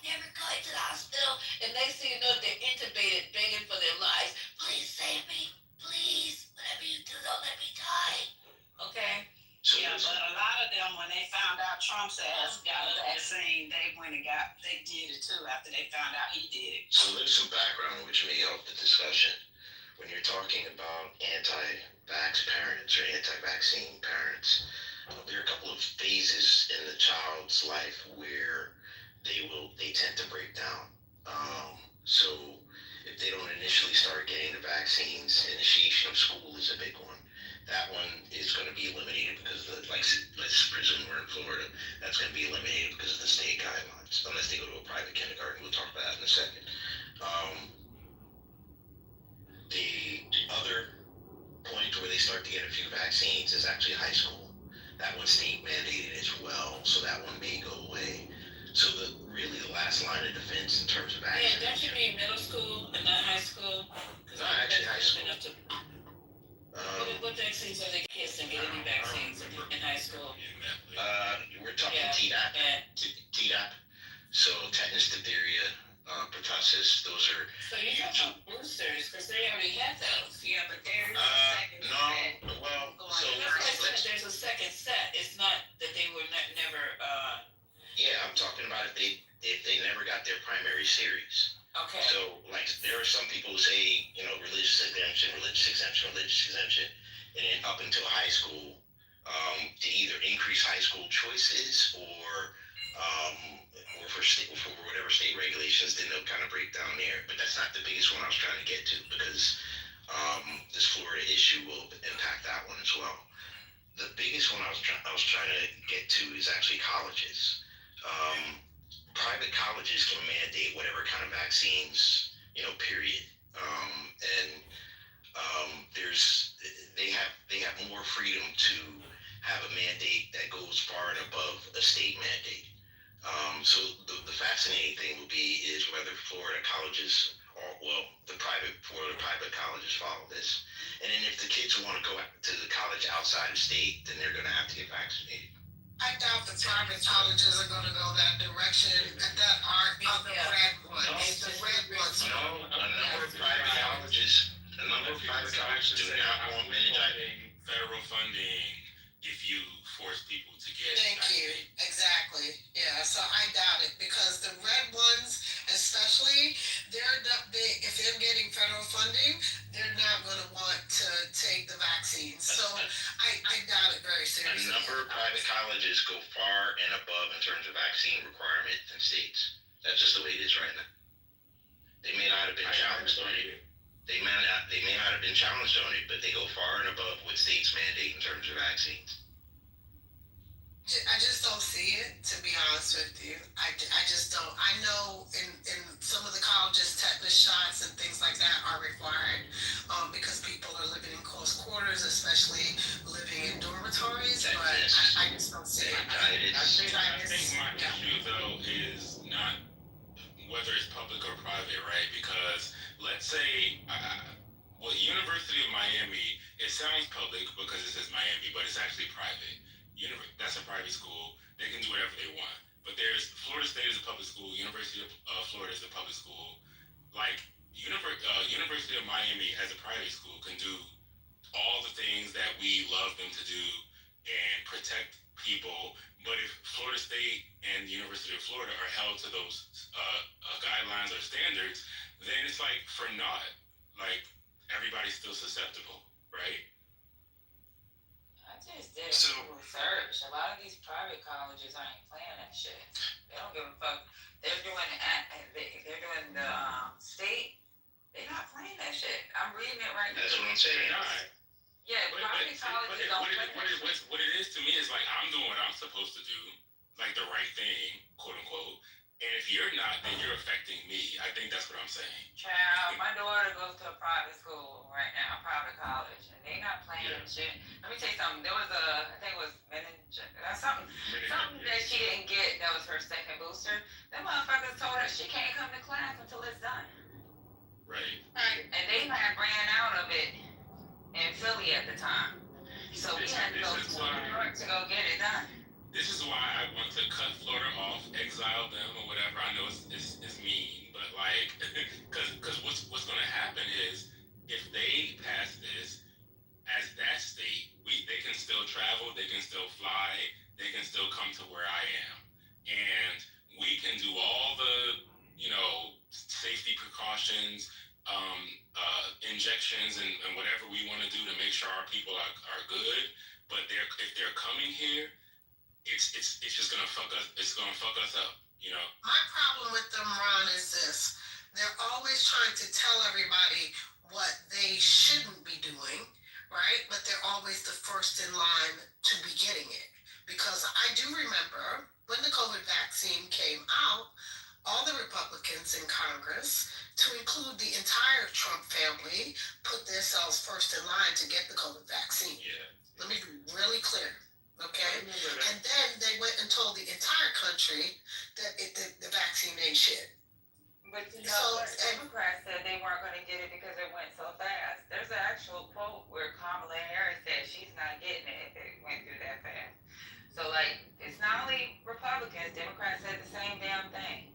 never going to the hospital," and they see they're intubated, begging for their lives. Please save me, please. Whatever you do, don't let me die. Okay. Yeah, but a lot of them, when they found out Trump's ass got a vaccine, they went and they did it too after they found out he did it. So there's some background which may help the discussion. When you're talking about anti-vax parents or anti-vaccine parents, there are a couple of phases in the child's life where they tend to break down. So if they don't initially start getting the vaccines, initiation of school is a big one. That one is going to be eliminated because let's presume we're in Florida. That's going to be eliminated because of the state guidelines, unless they go to a private kindergarten. We'll talk about that in a second. The other point where they start to get a few vaccines is actually high school. That one's state mandated as well, so that one may go away. So the last line of defense in terms of vaccination. Yeah, that should be middle school and not high school. No, actually high school. What vaccines are the kids and get any vaccines in high school? We're talking Tdap. So tetanus, diphtheria, pertussis. Those are. So you're talking about boosters because they already had those. Yeah, but there's a second set. Well, so there's a second set. It's not that they were never. Yeah, I'm talking about if they never got their primary series. Okay. So, like, there are some people who say, you know, religious exemption, and then up until high school, to either increase high school choices or for whatever state regulations, then they'll kind of break down there. But that's not the biggest one I was trying to get to because this Florida issue will impact that one as well. The biggest one I was trying to get to is actually colleges. Private colleges can mandate whatever kind of vaccines, you know, period. They have more freedom to have a mandate that goes far and above a state mandate. So the fascinating thing will be is whether Florida colleges, the Florida private colleges follow this. And then if the kids want to go to the college outside of state, then they're going to have to get vaccinated. I doubt the private colleges are going to go that direction that aren't on the red ones. The red ones. No, a number of private colleges do not want meningitis. Federal funding if you force people to get. Thank you. Exactly. Yeah. So I doubt it because the red ones, especially, if they're getting federal funding, they're not going to want to take the vaccines. So I doubt it very seriously. A number of private colleges go far and above in terms of vaccine requirements in states. That's just the way it is right now. They may not have been challenged on it. They may not have been challenged on it, but they go far and above what states mandate in terms of vaccines. I just don't see it, to be honest with you. I just don't. I know in some of the colleges, tetanus shots and things like that are required because people are living in close quarters, especially living in dormitories. But I just don't see it. I think my issue, though, is not whether it's public or private, right? Because let's say, University of Miami, it sounds public because it says Miami, but it's actually private. That's a private school. They can do whatever they want. But there's Florida State is a public school. University of Florida is a public school. Like University of Miami as a private school can do all the things that we love them to do and protect people. But if Florida State and the University of Florida are held to those guidelines or standards, then it's like for naught. Like everybody's still susceptible, right? I just did a research. A lot of these private colleges ain't playing that shit. They don't give a fuck. They're doing the state. They're not playing that shit. I'm reading it right now. That's what I'm saying. Yeah, private colleges don't play that shit. What it is to me is like I'm doing what I'm supposed to do, like the right thing, quote unquote. And if you're not, then you're affecting me. I think that's what I'm saying. Child, my daughter goes to a private school right now, private college, and they not playing that shit. Let me tell you something. There was I think it was something that she didn't get. That was her second booster. Them motherfuckers told her she can't come to class until it's done. Right. And they had ran out of it in Philly at the time. So we had to go to New York to go get it done. This is why I want to cut Florida off, exile them or whatever. I know it's mean, but like, because what's going to happen is if they pass this as that state, they can still travel, they can still fly, they can still come to where I am, and we can do all the safety precautions, injections, and whatever we want to do to make sure our people are good. But if they're coming here, it's just gonna fuck us. It's gonna fuck us up, My problem with them, Ron, is this: they're always trying to tell everybody what they shouldn't be doing, right? But they're always the first in line to be getting it. Because I do remember when the COVID vaccine came out, all the Republicans in Congress, to include the entire Trump family, put themselves first in line to get the COVID vaccine. Yeah. Let me be really clear. Okay, and then they went and told the entire country that the vaccine ain't shit. But Democrats said they weren't going to get it because it went so fast. There's an actual quote where Kamala Harris said she's not getting it if it went through that fast. So like, it's not only Republicans. Democrats said the same damn thing.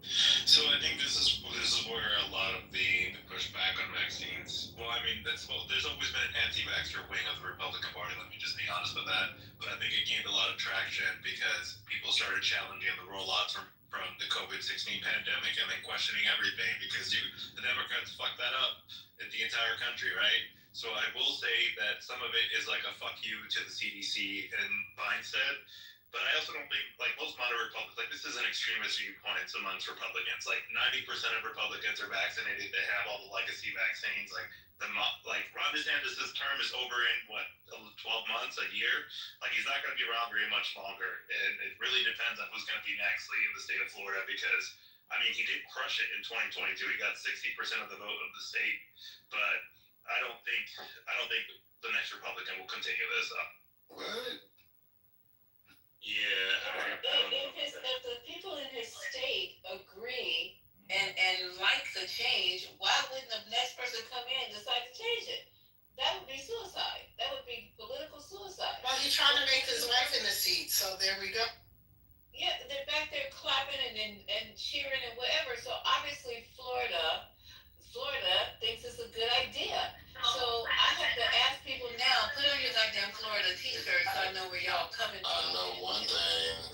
So I think this is where a lot of the pushback on vaccines. Well, I mean, there's always been an anti-vaxxer wing of the Republican Party. Let me just be honest with that. But I think it gained a lot of traction because people started challenging the rollouts from the COVID-19 pandemic and then questioning everything because the Democrats fucked that up in the entire country, right? So I will say that some of it is like a fuck you to the CDC and mindset. But I also don't think, like most moderate Republicans, like this is an extremist viewpoint amongst Republicans. Like 90% of Republicans are vaccinated. They have all the legacy vaccines. Like Ron DeSantis' term is over in 12 months, a year. Like he's not going to be around very much longer. And it really depends on who's going to be next in the state of Florida because, I mean, he did crush it in 2022. He got 60% of the vote of the state. But I don't think the next Republican will continue this up. What? Yeah. If the people in his state agree and like the change, why wouldn't the next person come in and decide to change it? That would be suicide. That would be political suicide. Well, he's trying to make his wife in the seat, so there we go. Yeah, they're back there clapping and cheering and whatever. So obviously Florida thinks it's a good idea. So I have to ask people now, put on your goddamn Florida t-shirt so I know where y'all coming from. I know one thing.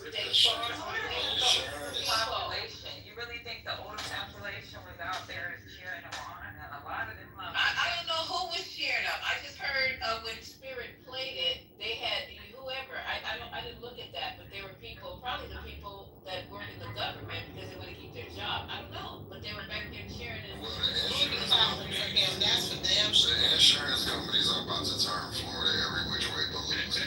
Population. You really think the older population was out there cheering them on? And a lot of them I don't know who was cheering them. I just heard when Spirit played it, they had whoever. I didn't look at that, but there were people, probably the people that work in the government because they want to keep their job. I don't know, but they were back there cheering and that's for damn sure. The insurance companies are about to turn Florida every which way but loose.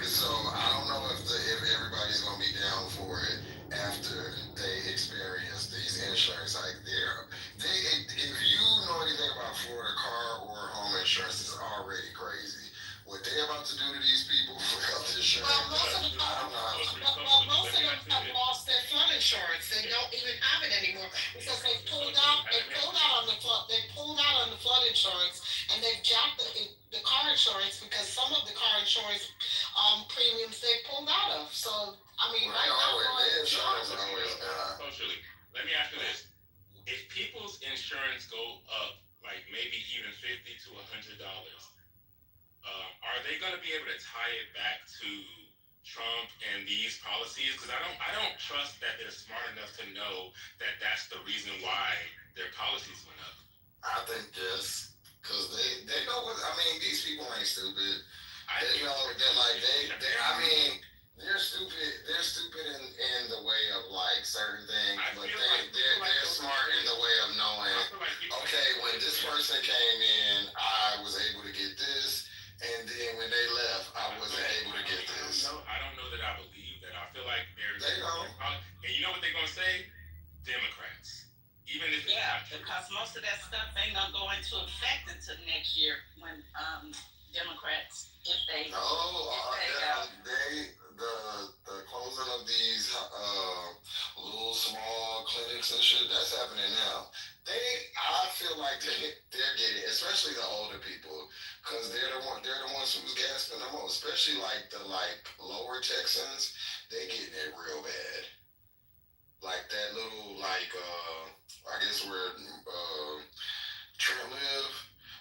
So I don't know if everybody's gonna be down for it after they experience these insurance hikes. If you know anything about Florida car or home insurance, is already crazy. What they about to do to these people for health insurance? Most of them have lost their flood insurance. They don't even have it anymore because they pulled out on the flood insurance and they've jacked the car insurance because some of the car insurance premiums they pulled out of. So I mean, right now, let me ask you this: if people's insurance go up, like maybe even $50 to $100, are they going to be able to tie it back to Trump and these policies? Because I don't trust that they're smart enough to know that that's the reason why their policies went up. I think yes, because they know what I mean. These people ain't stupid. They know they're like they I mean they're stupid. They're stupid in the way of like certain things, but they're smart in the way of knowing. Okay, when this person came in, I was able to get this, and then when they left, I wasn't able to get this. I don't know that I believe that. I feel like they know. And you know what they're gonna say? Democrats. Even if because most of that stuff ain't gonna go into effect until next year when Democrats, if they the closing of these little small clinics and shit that's happening now. I feel like they're getting, especially the older people, because they're the ones who's gasping the most, especially like the lower Texans. They getting it real bad. Like that little I guess where Trent live,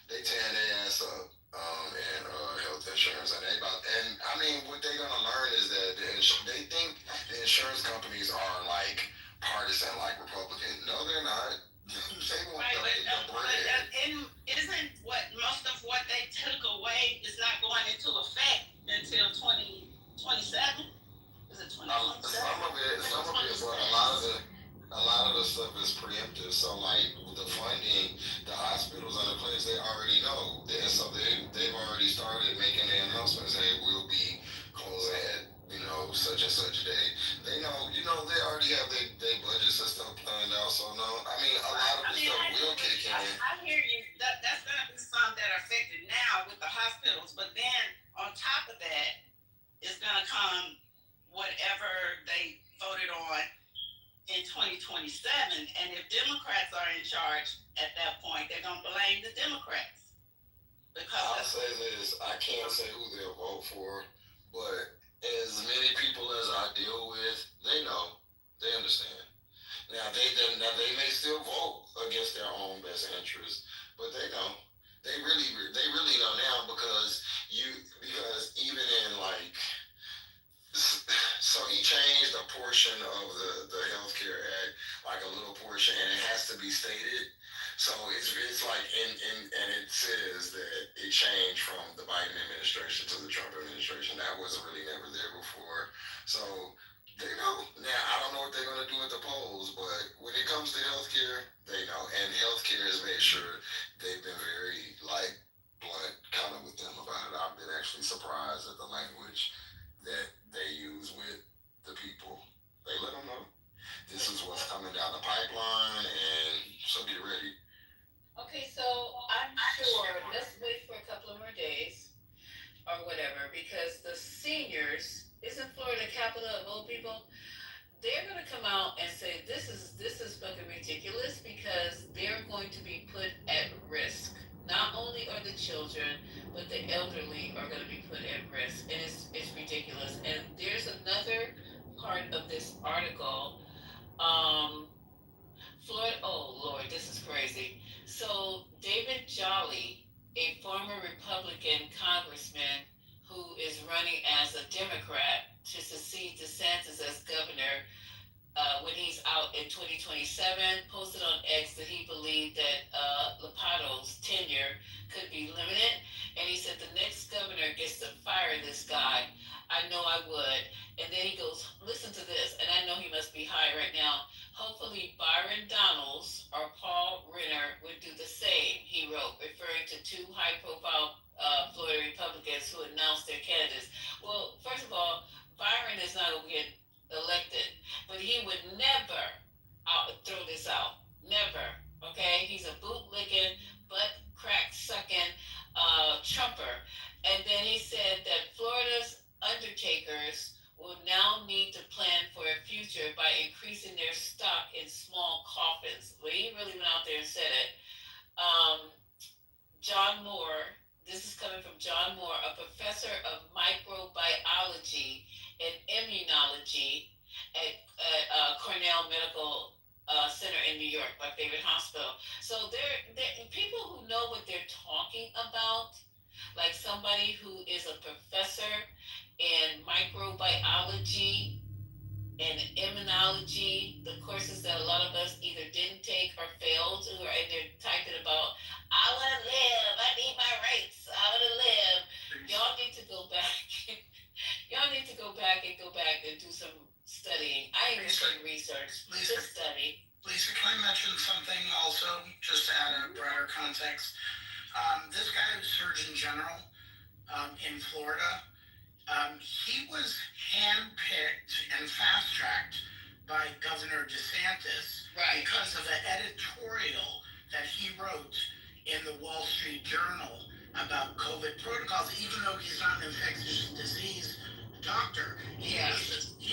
they tearing their ass up and health insurance, and I mean what they gonna learn is that they think the insurance companies are like partisan, like Republican. No, they're not. They want the bread. Isn't what most of what they took away is not going into effect until 2027? Is it 2027? Some of it, but a lot of the stuff is preemptive. So like the funding, the hospitals and the clinics, they already know. And so they've already started making the announcements. Hey, we'll be closing at such and such day. They know, they already have their budget system planned out. So no, I mean a lot of the stuff will kick in. I hear you. That's gonna be some that are affected now with the hospitals, but then on top of that, it's gonna come whatever they voted on in 2027. And if Democrats are in charge at that point, they're going to blame the Democrats. I'll say this, I can't say who they'll vote for, but as many people as I deal with, they know, they understand. Now they may still vote against their own best interests, but they know. They really know now because even in like, so he changed a portion of the Healthcare Act, like a little portion, and it has to be stated. So it's like and it says that it changed from the Biden administration to the Trump administration. That wasn't really never there before. So they know. Now I don't know what they're gonna do at the polls, but when it comes to healthcare, they know. And healthcare has made sure they've been very blunt kind of with them about it. I've been actually surprised at the language that they use with the people. They let them know this is what's coming down the pipeline, and so get ready. Okay, so I'm sure, let's wait for a couple of more days or whatever, because the seniors, isn't Florida the capital of old people? They're going to come out and say this is fucking ridiculous because they're going to be put at risk. Not only are the children, but the elderly are going to be put at risk, and it's ridiculous. And there's another part of this article. Florida. Oh Lord, this is crazy. So David Jolly, a former Republican congressman who is running as a Democrat to succeed DeSantis as governor, when he's out in 2027, posted on X that he believed that Lopato's tenure could be limited. And he said the next governor gets to fire this guy. I know I would. And then he goes, listen to this. And I know he must be high right now. Hopefully Byron Donalds or Paul Renner would do the same, he wrote, referring to two high-profile Florida Republicans who announced their candidates. Well, first of all, Byron is not going to get elected, but he would never throw this out. Never. Okay? He's a bootlicking, butt crack sucking Trumper. And then he said that Florida's undertakers will now need to plan for a future by increasing their stock in small coffins. Well, he really went out there and said it. John Moore, this is coming from John Moore, a professor of microbiology and immunology at Cornell Medical Center in New York, my favorite hospital. So they're people who know what they're talking about, like somebody who is a professor in microbiology and immunology, the courses that a lot of us either didn't take or failed, who are in there typing about, I want to live, I need my rights, I want to live. Y'all need to go back. Y'all need to go back and do some studying. I ain't even research, just study. Lisa, can I mention something also, just to add a broader context? This guy was Surgeon General in Florida. He was handpicked and fast-tracked by Governor DeSantis because of an editorial that he wrote in the Wall Street Journal about COVID protocols, even though he's not an infectious disease doctor. He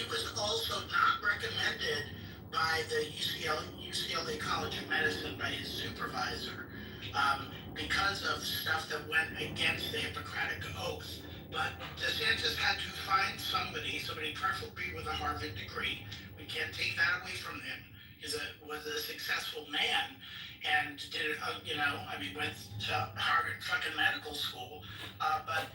was also not recommended by the UCLA College of Medicine, by his supervisor, because of stuff that went against the Hippocratic Oath. But DeSantis had to find somebody preferably with a Harvard degree. We can't take that away from him. He was a successful man and did, went to Harvard fucking medical school. But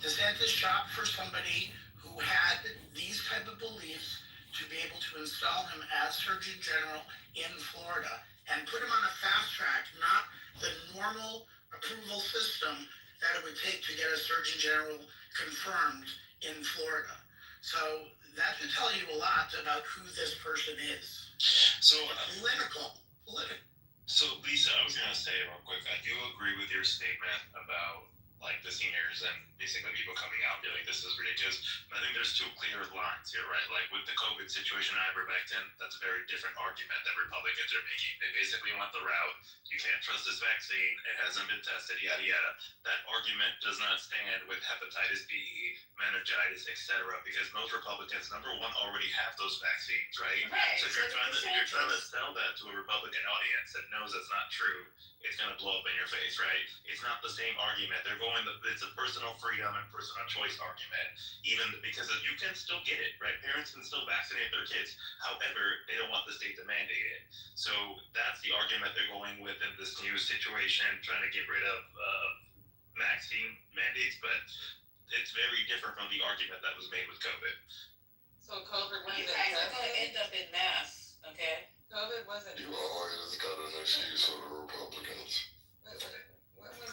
DeSantis shot for somebody who had these type of beliefs to be able to install him as Surgeon General in Florida and put him on a fast track, not the normal approval system that it would take to get a Surgeon General confirmed in Florida. So that should tell you a lot about who this person is. So Political. So Lisa, I was gonna say real quick, I do agree with your statement about like the seniors and basically people coming out and be like, this is ridiculous. But I think there's two clear lines here, right? Like with the COVID situation, ivermectin, that's a very different argument that Republicans are making. They basically want the route, you can't trust this vaccine, it hasn't been tested, yada yada. That argument does not stand with hepatitis B, meningitis, etc. Because most Republicans, number one, already have those vaccines, right? So if you're trying to sell that to a Republican audience that knows that's not true, it's gonna blow up in your face, right? It's not the same argument. They're it's a personal freedom and personal choice argument, even because you can still get it, right? Parents can still vaccinate their kids. However, they don't want the state to mandate it. So that's the argument they're going with in this new situation, trying to get rid of vaccine mandates, but it's very different from the argument that was made with COVID. So COVID wasn't You guys are going to end up in mass, okay? COVID wasn't. You always got an excuse for the Republicans.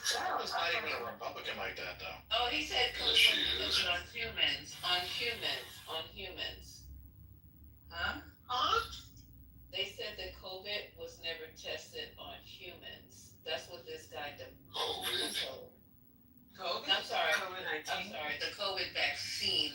Sarah's not even a Republican like that, though. Oh, he said Yes, she is. on humans. Huh? They said that COVID was never tested on humans. That's what this guy did. COVID? I'm sorry. COVID-19? I'm sorry. The COVID vaccine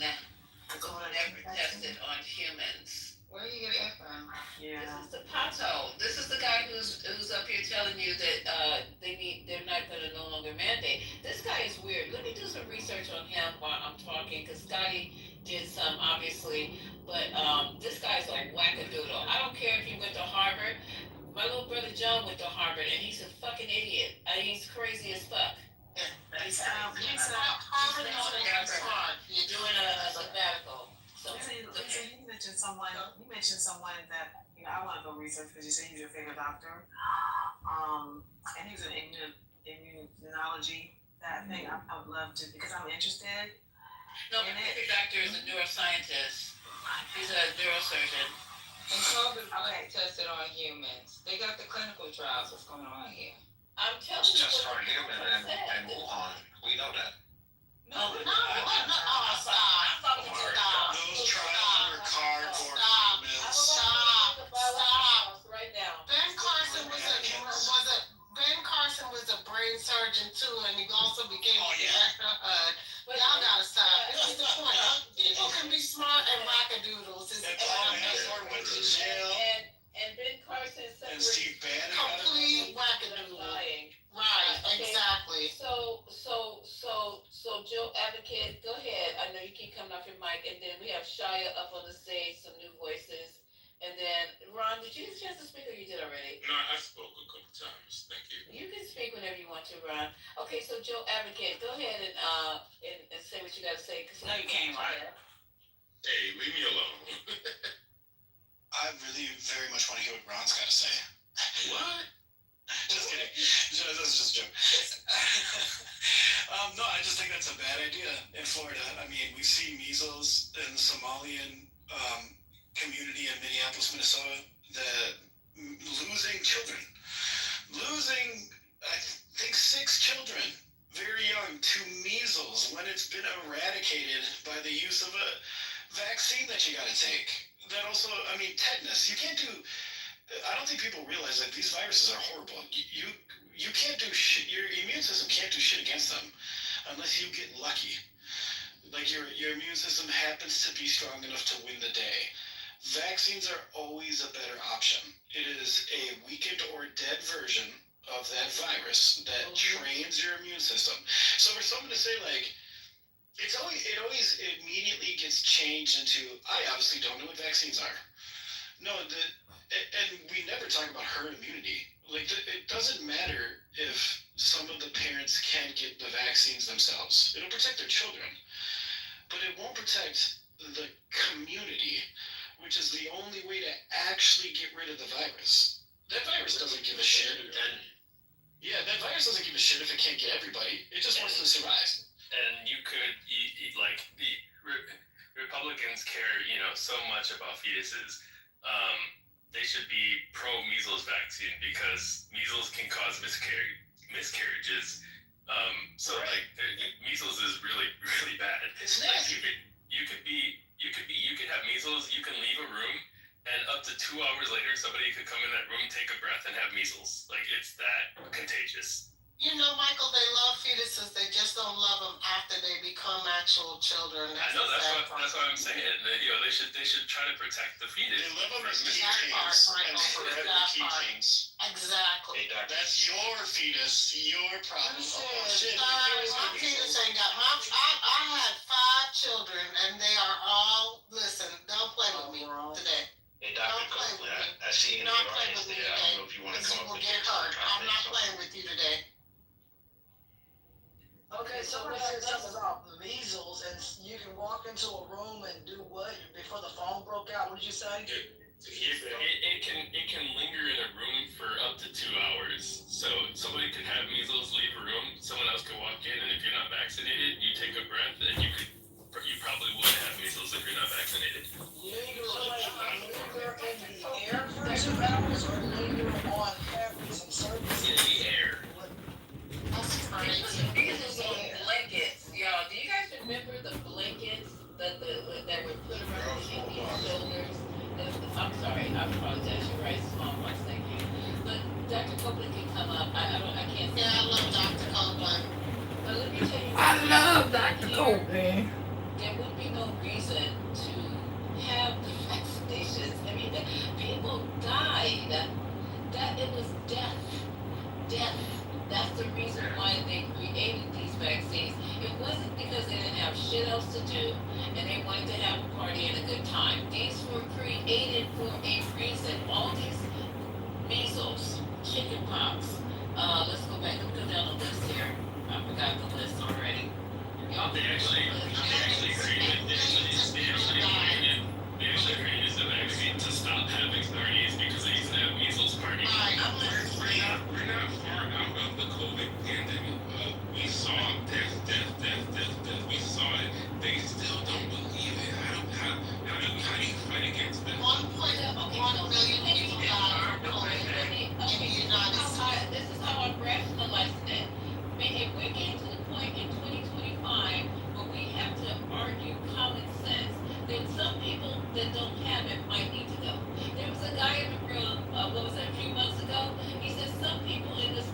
was never tested on humans. Where do you get that from? Yeah. This is the Pato. This is the guy who's up here telling you that they're not going to no longer mandate. This guy is weird. Let me do some research on him while I'm talking, because Scotty did some, obviously, but this guy's a wackadoodle. I don't care if he went to Harvard. My little brother John went to Harvard, and he's a fucking idiot. He's crazy as fuck. He's Harvard doing a sabbatical. Lisa, you mentioned someone that, I want to go research because you said he's your favorite doctor. And he was an immunology, that thing. I would love to, because I'm interested. No, my favorite doctor is a neuroscientist. He's a neurosurgeon. And COVID wasn't tested on humans. They got the clinical trials. What's going on here? I'm telling It's you. just for human and Wuhan. We know that. No, stop. Those trials were carved for humans. Stop. Right now. Ben Carson was a brain surgeon too, and he also became a director of HUD. Y'all gotta stop. This is the point. People can be smart and wackadoodles. And Ben Carson And Steve Bannon. Complete wackadoodle. Right, exactly. So Joe Advocate, go ahead. I know you keep coming off your mic, and then we have Shia up on the stage, some new voices, and then Ron, did you get a chance to speak, or you did already? No, I spoke a couple times. Thank you. You can speak whenever you want to, Ron. Okay, so Joe Advocate, go ahead and say what you got to say. No, you can't, right? Hey, leave me alone. I really very much want to hear what Ron's got to say. What? Just kidding. That's just a joke. No, I just think that's that's a bad idea in Florida. I mean, we see measles in the Somalian community in Minneapolis, Minnesota, that losing children, I think 6 children, very young, to measles when it's been eradicated by the use of a vaccine that you got to take. That also, I mean, tetanus. You can't do. I don't think people realize that these viruses are horrible. You can't do shit. Your immune system can't do shit against them unless you get lucky. Like your immune system happens to be strong enough to win the day. Vaccines are always a better option. It is a weakened or dead version of that virus that trains your immune system. So for someone to say like, it always immediately gets changed into, I obviously don't know what vaccines are. No, and we never talk about herd immunity. Like, it doesn't matter if some of the parents can't get the vaccines themselves. It'll protect their children, but it won't protect the community, which is the only way to actually get rid of the virus. That virus doesn't give a shit. Yeah, that virus doesn't give a shit if it can't get everybody. It just wants to survive. And you could, like, the Republicans care, so much about fetuses. They should be pro-measles vaccine because measles can cause miscarriages. Like, measles is really, really bad. It's Like, nasty. you could have measles. You can leave a room, and up to 2 hours later, somebody could come in that room, take a breath, and have measles. Like, it's that contagious. You know, Michael, they love fetuses. They just don't love them after they become actual children. I know, that's what I'm saying. They should try to protect the fetus. They love them as That part, keychains and Michael. forever That part. keychains. Exactly. That's your fetus, your problem. Oh, shit. My fetus ain't got I had 5 children, and they are all, listen, don't play with me today. Hey, Dr. Copeland, I see in the audience there. I don't know if you want to come up with your I'm not playing with you today. Okay, somebody said something about measles, and you can walk into a room and do what before the phone broke out? What did you say? It can linger in a room for up to 2 hours. So somebody could have measles, leave a room, someone else could walk in, and if you're not vaccinated, you take a breath, and you probably wouldn't have measles if you're not vaccinated. Linger in the air for 2 hours, or linger on cavities and surfaces? In the air. That's crazy. These are blankets, y'all. Do you guys remember the blankets that were put around the Indian shoulders? I'm sorry, I apologize. You're right, small ones, thank you. But Dr. Copeland can come up. I can't. Yeah, I love Dr. Copeland. But let me tell you. I love Dr. Copeland. There would be no reason to have the vaccinations. I mean, people died. That it was death. That's the reason why they created these vaccines. It wasn't because they didn't have shit else to do and they wanted to have a party and a good time. These were created for a reason. All these measles, chickenpox. Let's go back and go down the list here. I forgot the list already. Y'all They actually created the vaccine to stop having parties because they used to have measles parties. We're not far out of the COVID pandemic. We saw death. We saw it. They still don't believe it. How do you fight against that? 1.1 million people died from COVID in the United States. This is how I'm rationalizing it. I mean, if we're getting to the point in 2025 where we have to argue common sense, then some people that don't have it might need to go. There was a guy in the room, a few months ago, he said some people in this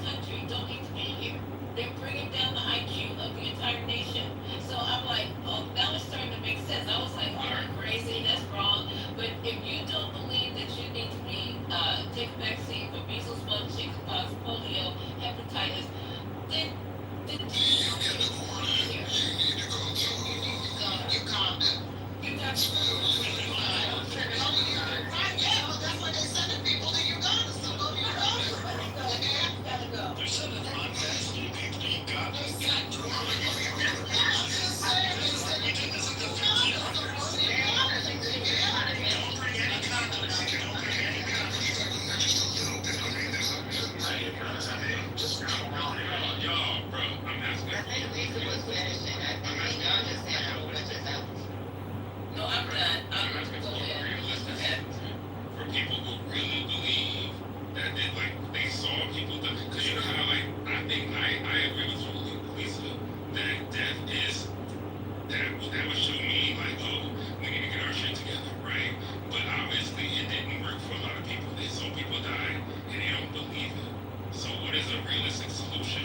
what is a realistic solution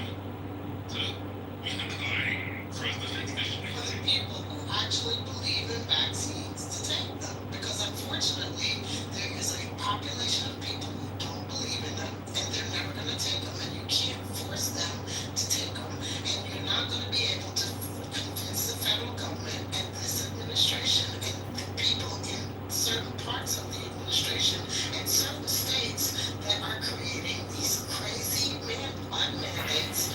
to for us to fix this shit? For the people who actually believe in vaccines to take them. Because unfortunately, there is a population of people who don't believe in them and they're never going to take them. And you can't force them to take them. And you're not going to be able to convince the federal government and this administration and the people in certain parts of the administration and certain states that are creating these crazy blood mandates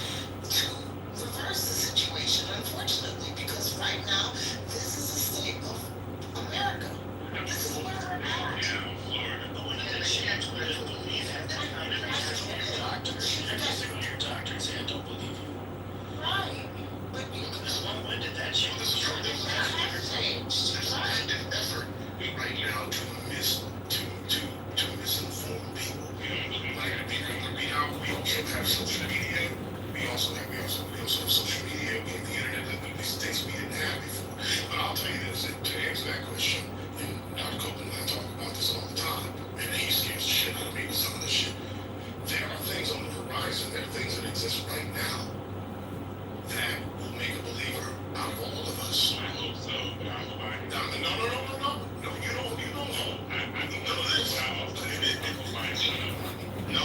to reverse the situation, unfortunately, because right now, this is a state of America. This is where we're at. Your doctor say I don't believe you. Right. But you when did that change? This is from this changed. There's an active effort right now to misinform people. Like we also have social media. We also have social media. We have the internet. These things we didn't have before. But I'll tell you this, to answer that question, and Dr. Copeland and I talk about this all the time, and he scares the shit out of me with some of this shit. There are things on the horizon. There are things that exist right now that will make a believer out of all of us. I hope so, but I hope I No, you don't hope. I think none of this. No,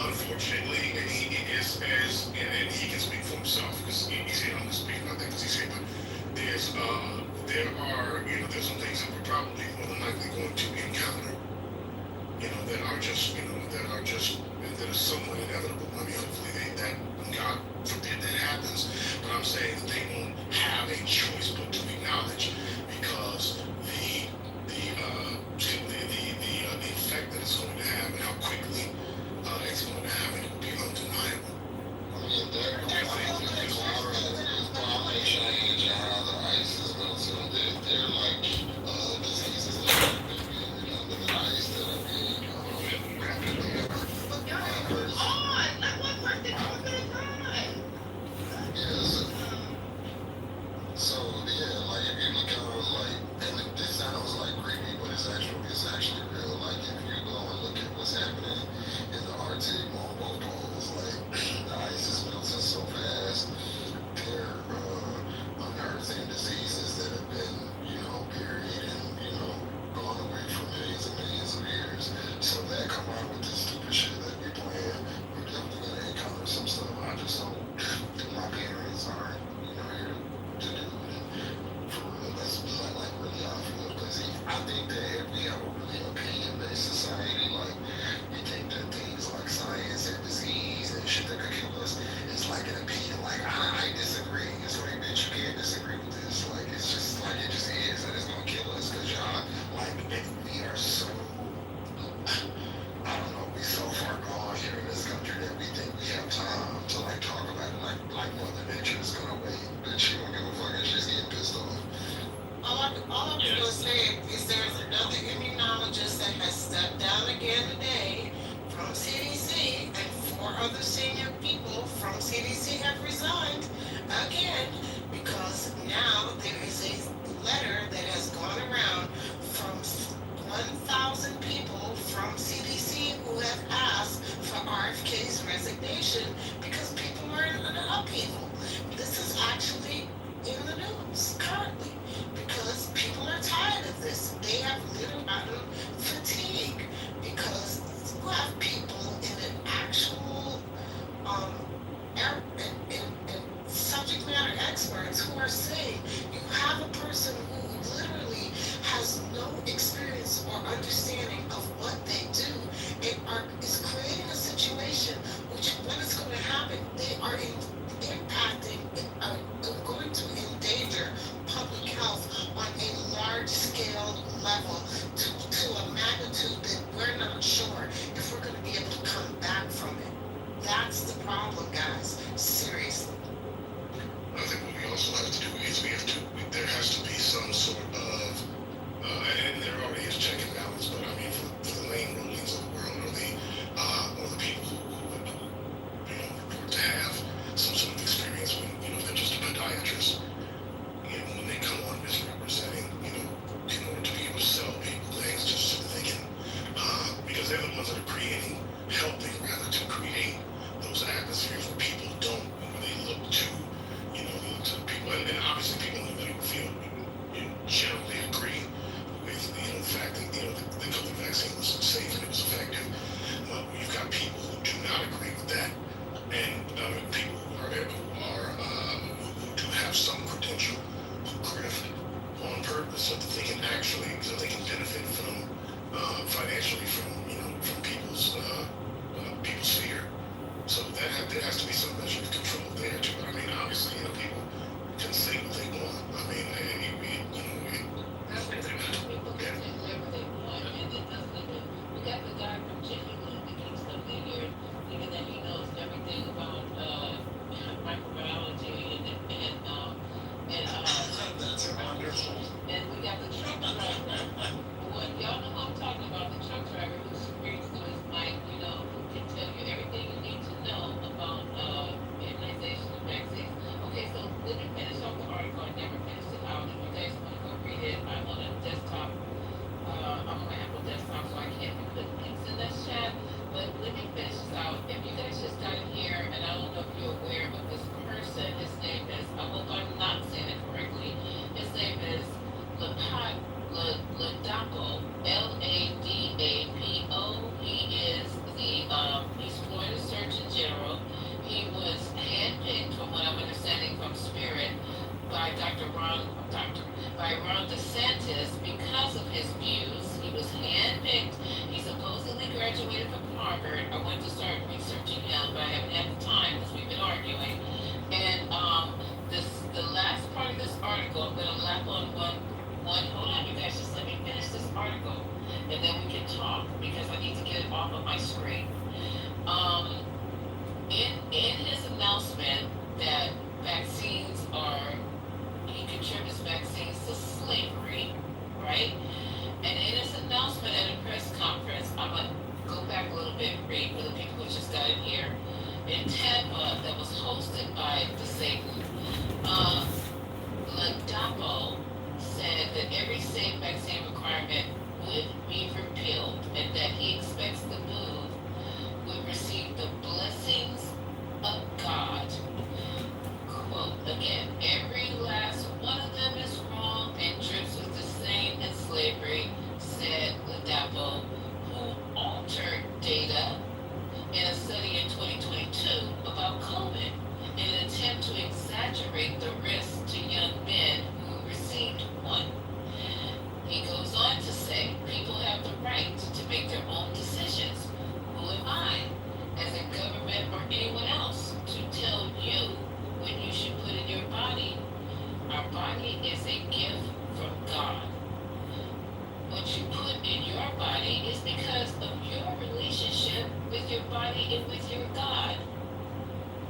unfortunately, he is and he can speak for himself because he's here on the speak. I think he's here, but there's some things that we're probably more than likely going to encounter. That are somewhat inevitable. I mean, hopefully that God forbid that happens. But I'm saying that they won't have a choice but to acknowledge because the effect that it's going to have and how quickly it's going to happen, it will be undeniable. I mean, they're change and how the ice is melting. They're like diseases that have been under the ice that are being rapidly. So like if you look at and this sounds like creepy, but it's actually real. Like if you go and look at what's happening in the Arctic on both poles, like the ice is melting so fast, they're unearthing diseases that have been, buried and, gone away for millions and millions of years. So that come out with this stupid shit that we playing, we're definitely gonna encounter some stuff. I just hope that my parents aren't, here to do it. For real, that's like really how I feel. Because I think that if we have a really opinion-based society, like we think that things like science and disease and shit that could kill us is like an opinion. Like I disagree. It's like, bitch, you can't disagree with this. Like it's just like it just is, and it's gonna kill us because y'all we are so. I don't know. We so far gone here in this country that we think we have time to talk about it. Like Mother Nature is gonna wait, but she don't give a fuck and she's getting pissed off. All I'm gonna say is there's another immunologist that has stepped down again today from CDC, and 4 other senior people from CDC have resigned again because now there is a letter that has gone around from 1,000 people from CDC who have asked for RFK's resignation because people are in an upheaval. This is actually in the news currently because people are tired of this. They have literally gotten fatigue because you have people in an actual subject matter experts who are saying you have a person who literally has no experience or understanding of what they do and is creating a situation which when it's going to happen, they are impacting, going to endanger public health on a large scale level to a magnitude that we're not sure if we're going to be able to come back from it. That's the problem, guys. Seriously. I think what we also have to do is there has to be some sort of, and there already is check and balance, but I mean for the main rulings of the world or the people who report to have some sort of experience when, they're just a podiatrist. When they come on misrepresenting, in order to be able to sell people things just so that they can, because they're the ones that are helping rather to create the there has to be some measure of control there too. I mean, obviously, people can say what they want. I mean, That's what people can say whatever they want, and it doesn't even. We got the guy from Genuine that keeps coming here, thinking that he knows everything about microbiology and That's wonderful. and we got the truck driver. What y'all know who I'm talking about? The truck driver who screams to his mic, who can tell you everything you need to know about immunization and vaccines. Okay, so let me finish off the article. I never finished it out. If you guys want to go read it, I'm on a desktop. I'm on my Apple desktop, so I can't be putting links in this chat. But let me finish this out. If you guys just got in here, and I don't know if you're aware of this person, his name is, I hope I'm not saying it correctly, his name is Ladapo, Ladapo. He is he's Florida Surgeon General. He was handpicked, from what I'm understanding from Spirit, by Ron DeSantis because of his views. He was handpicked. He supposedly graduated from Harvard. I went to start researching him, but I haven't had the time because we've been arguing. And the last part of this article, I'm going to lap on one. Hold on, you guys, just let me finish this article, and then we can talk because I need to get it off of my screen. In his announcement that he contributes vaccines to slavery, right? And in his announcement at a press conference, I'm gonna go back a little bit and read for the people who just got in here. In Tampa, that was hosted by the Satan, Ladapo said that every state vaccine requirement would be repealed and that he expects the move would receive the blessings of God. Quote again, every last one of them is wrong and drips with the same in slavery, said Ladapo, who altered data in a study in 2022 about COVID in an attempt to exaggerate the risk to young men who received one. He goes on to say, people have the right to make their own decisions. Who am I, as a government or anyone else, to tell you what you should put in your body? Our body is a gift from God. What you put in your body is because of your relationship with your body and with your God.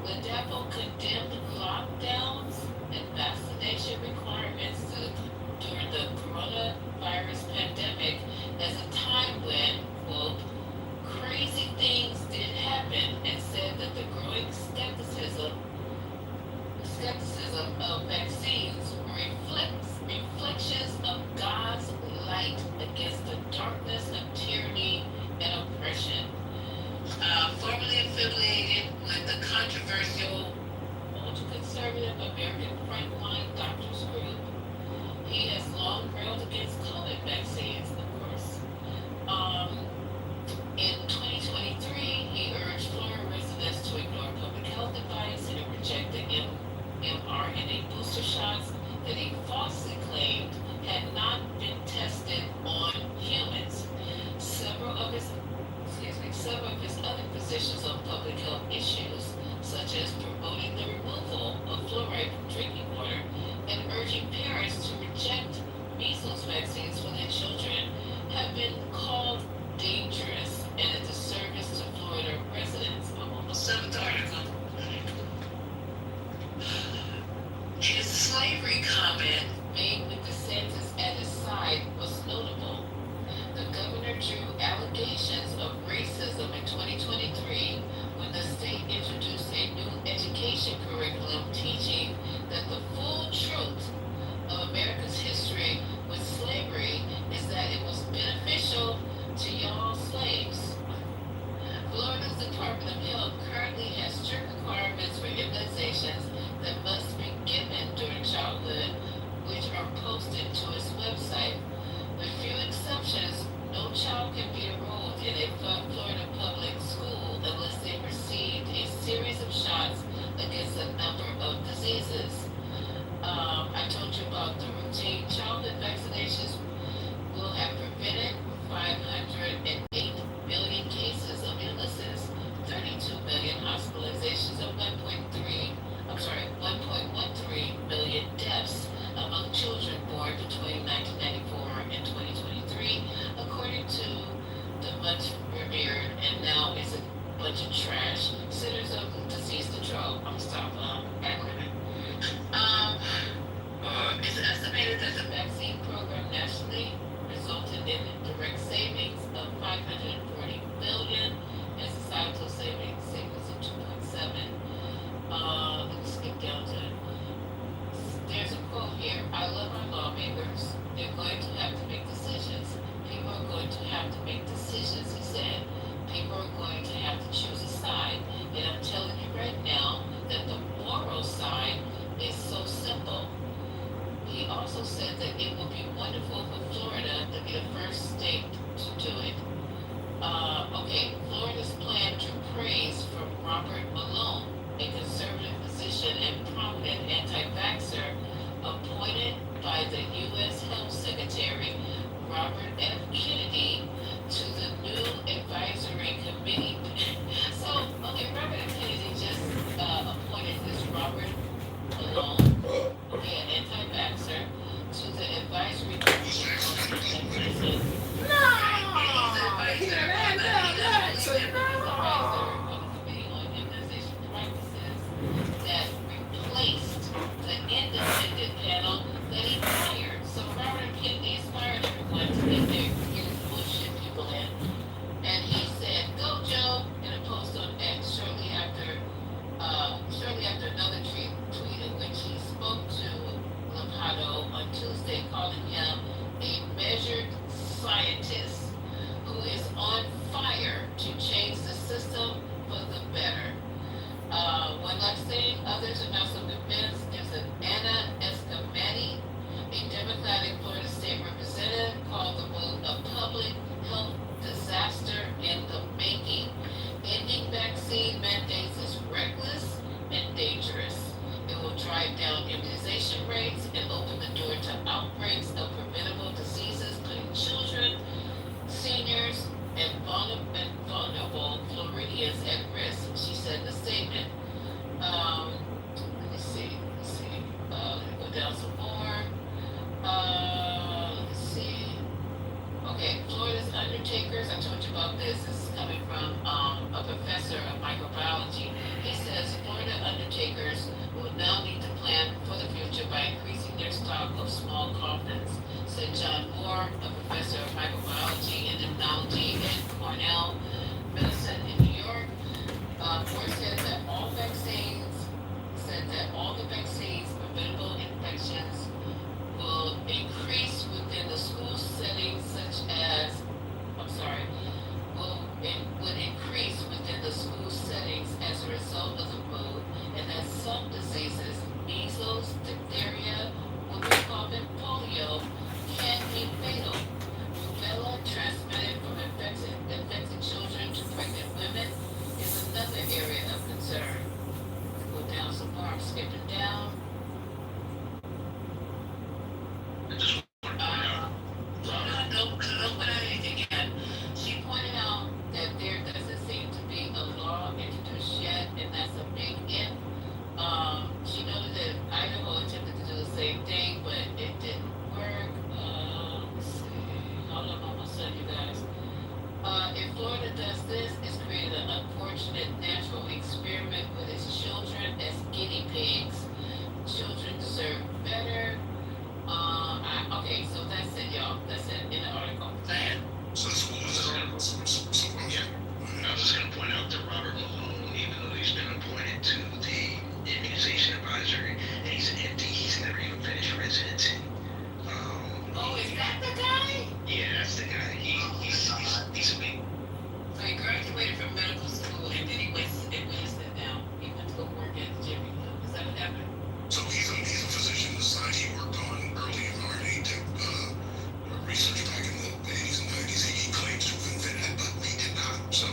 Ladapo condemned lockdowns and vaccination requirements during the coronavirus pandemic as a time when, quote, crazy things did happen, and said that the growing skepticism of vaccines reflections of God's light against the darkness of tyranny and oppression. Formerly affiliated with the controversial ultra-conservative American Frontline Doctors Group, he has long railed against COVID vaccines, of course. In 2023, he urged Florida residents to ignore public health advice and reject the mRNA booster shots that he falsely claimed had not been tested on humans. Several of his other positions on public health issues, such as promoting the removal of fluoride from drinking water and urging parents to reject measles vaccines for their children, have been called dangerous and a disservice to Florida residents. I'm almost done with the article. His slavery comment, made with DeSantis at his side, was notable. The governor drew allegations of racism in 2023 when the state introduced a new education curriculum teaching that the full truth of America's history with slavery is that it was beneficial to y'all slaves. Florida's Department of Health currently has strict requirements for immunizations that must be given during childhood, which are posted to its website. With few exceptions, no child can be enrolled in a Florida public school unless they received a series of shots against a number of diseases. I told you about the routine childhood vaccinations will have prevented 508 million cases of illnesses, 32 million hospitalizations, last thing, others are now some events. There's an Anna Escamani, a Democratic Florida State Representative, called the move a public health disaster in the making. Ending vaccine mandates is reckless and dangerous. It will drive down immunization rates and open the door to outbreaks of preventable diseases, putting children, seniors, and vulnerable Floridians at risk, she said in a statement. Let me see. Let me go down some more. Let's see. Okay, Florida's undertakers, I told you about this. This is coming from a professor of microbiology. He says Florida undertakers will now need to plan for the future by increasing their stock of small coffins, said John Moore, a professor of microbiology and immunology at Cornell Medicine in New York. Moore said that all the vaccines preventable infections will increase within the school settings would increase within the school settings as a result of the move, and that some diseases, measles, diphtheria, whooping cough, and polio, can be fatal. Rubella, transmitted from infected children to pregnant women, is another area of concern. Go down some more. I'm skipping down. Don't put out anything yet. She pointed out that there doesn't seem to be a law introduced yet, and that's a big if. She noted that Idaho attempted to do the same thing, but it didn't work. Let's see. Hold on, almost done, you guys. If Florida does this, it's created an unfortunate natural experiment with its children as guinea pigs. Children deserve better. Okay, so that's it, y'all. That's it in the article. So I was just going to point out that Robert Malone, even though he's been appointed to the immunization advisory, and he's never even finished residency. Is that the guy? Yeah, that's the guy. He's a big. So he graduated from medical school and then he went and sit down. He went to go work at Jimmy. Is that what happened? So he's a physician. He worked on early mRNA research back in the 80s and 90s. He claims to have invented it, but he did not. So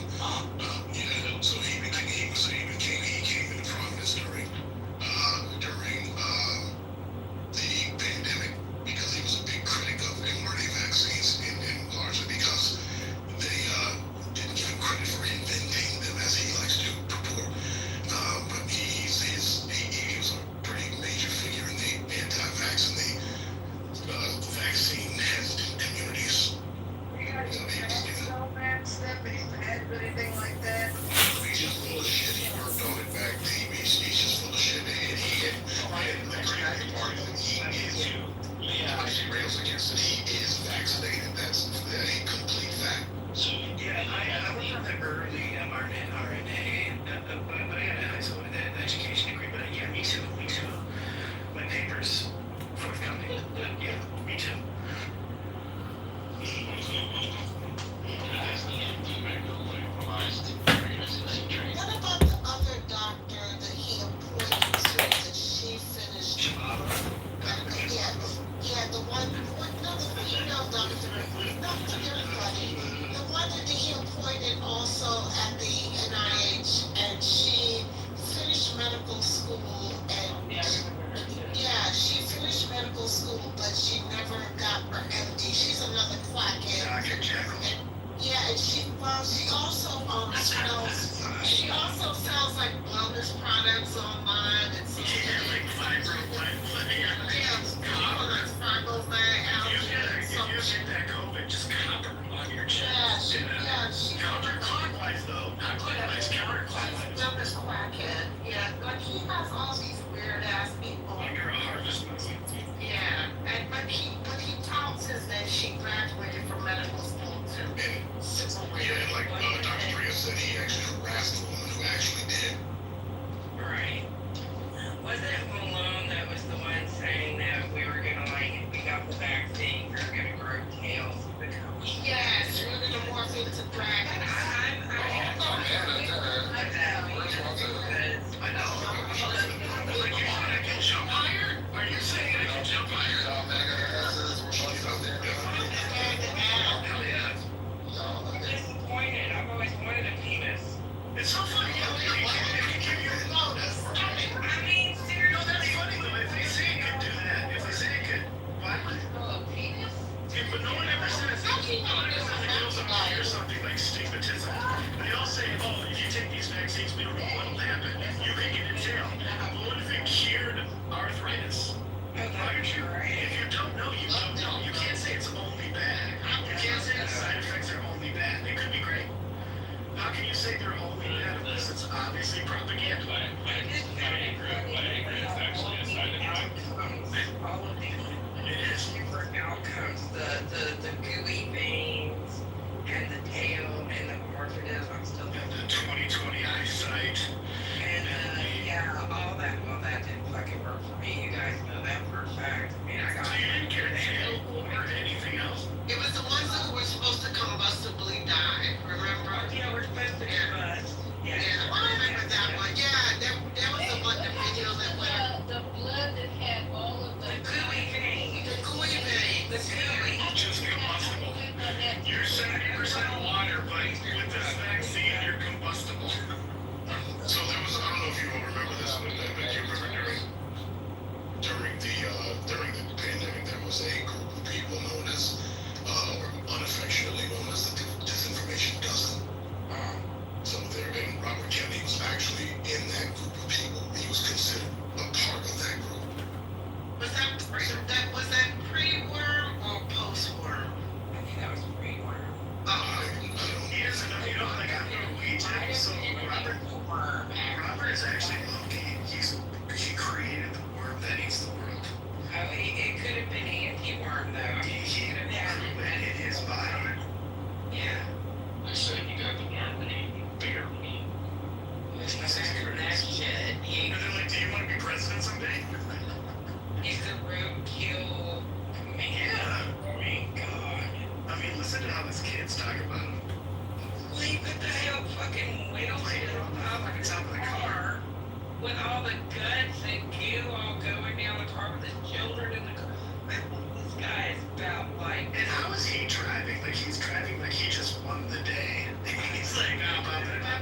so he came into prominence during the pandemic because he was a big critic of mRNA vaccines, and largely because they didn't give him credit for inventing them as he likes to purport. But he was a pretty major figure in the anti-vax and the vaccine hesitant communities. Anything like that? He's just full of shit. He worked on it back. He's just full of shit. And the crazy part is that he rails against it. He is vaccinated. That's a complete fact. So yeah, I was on the early mRNA, but I had a high school education degree. But yeah, me too. My paper's forthcoming. Yeah, me too. What about the other doctor that he appointed to that she finished? Yeah, the one, no, the female doctor, not everybody. The one that he appointed also at the NIH, and she finished medical school, and she finished medical school, but she never got her MD. She's another quackhead. Dr. Jekyll. Yeah, and she also she also sells like wellness products online and stuff. Like fibro. If you get that COVID, just copper on your chest. Counterclockwise though, not clockwise, counterclockwise. Wellness quackhead. Yeah, like he has all these weird ass people. Like you're a harvest monkey. Yeah, but he touts is that she graduated from medical school too. Yeah, like Dr. Drea said, he actually harassed the woman who actually did. Right. Wasn't it Malone that was the one saying that we were gonna if we got the vaccine, we were gonna grow tails of the company? Yes, we're gonna morph into dragons. I know. president someday? He's a roadkill man. Yeah. I mean, God. I mean, listen to how his kids talk about him. Well, he put the hell fucking wheels in the top of the car. with all the guts and goo all going down the car with his children in the car. This guy is about like. And how is he driving? Like he's driving like he just won the day. He's like, I'm wondering how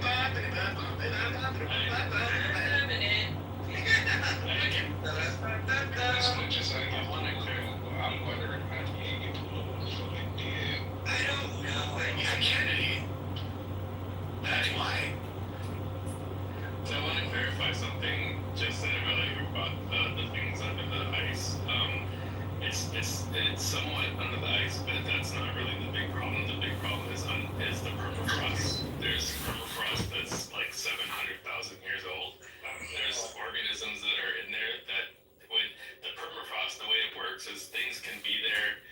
he get political so like did. I don't know. Yeah, Kennedy. That's why. So I want to clarify something just earlier about the things under the ice. It's somewhat under the ice, but that's not really the big problem. The big problem is the permafrost. There's permafrost that's like 700,000 years old. There's organisms that are in there that when the permafrost, the way it works is things can be there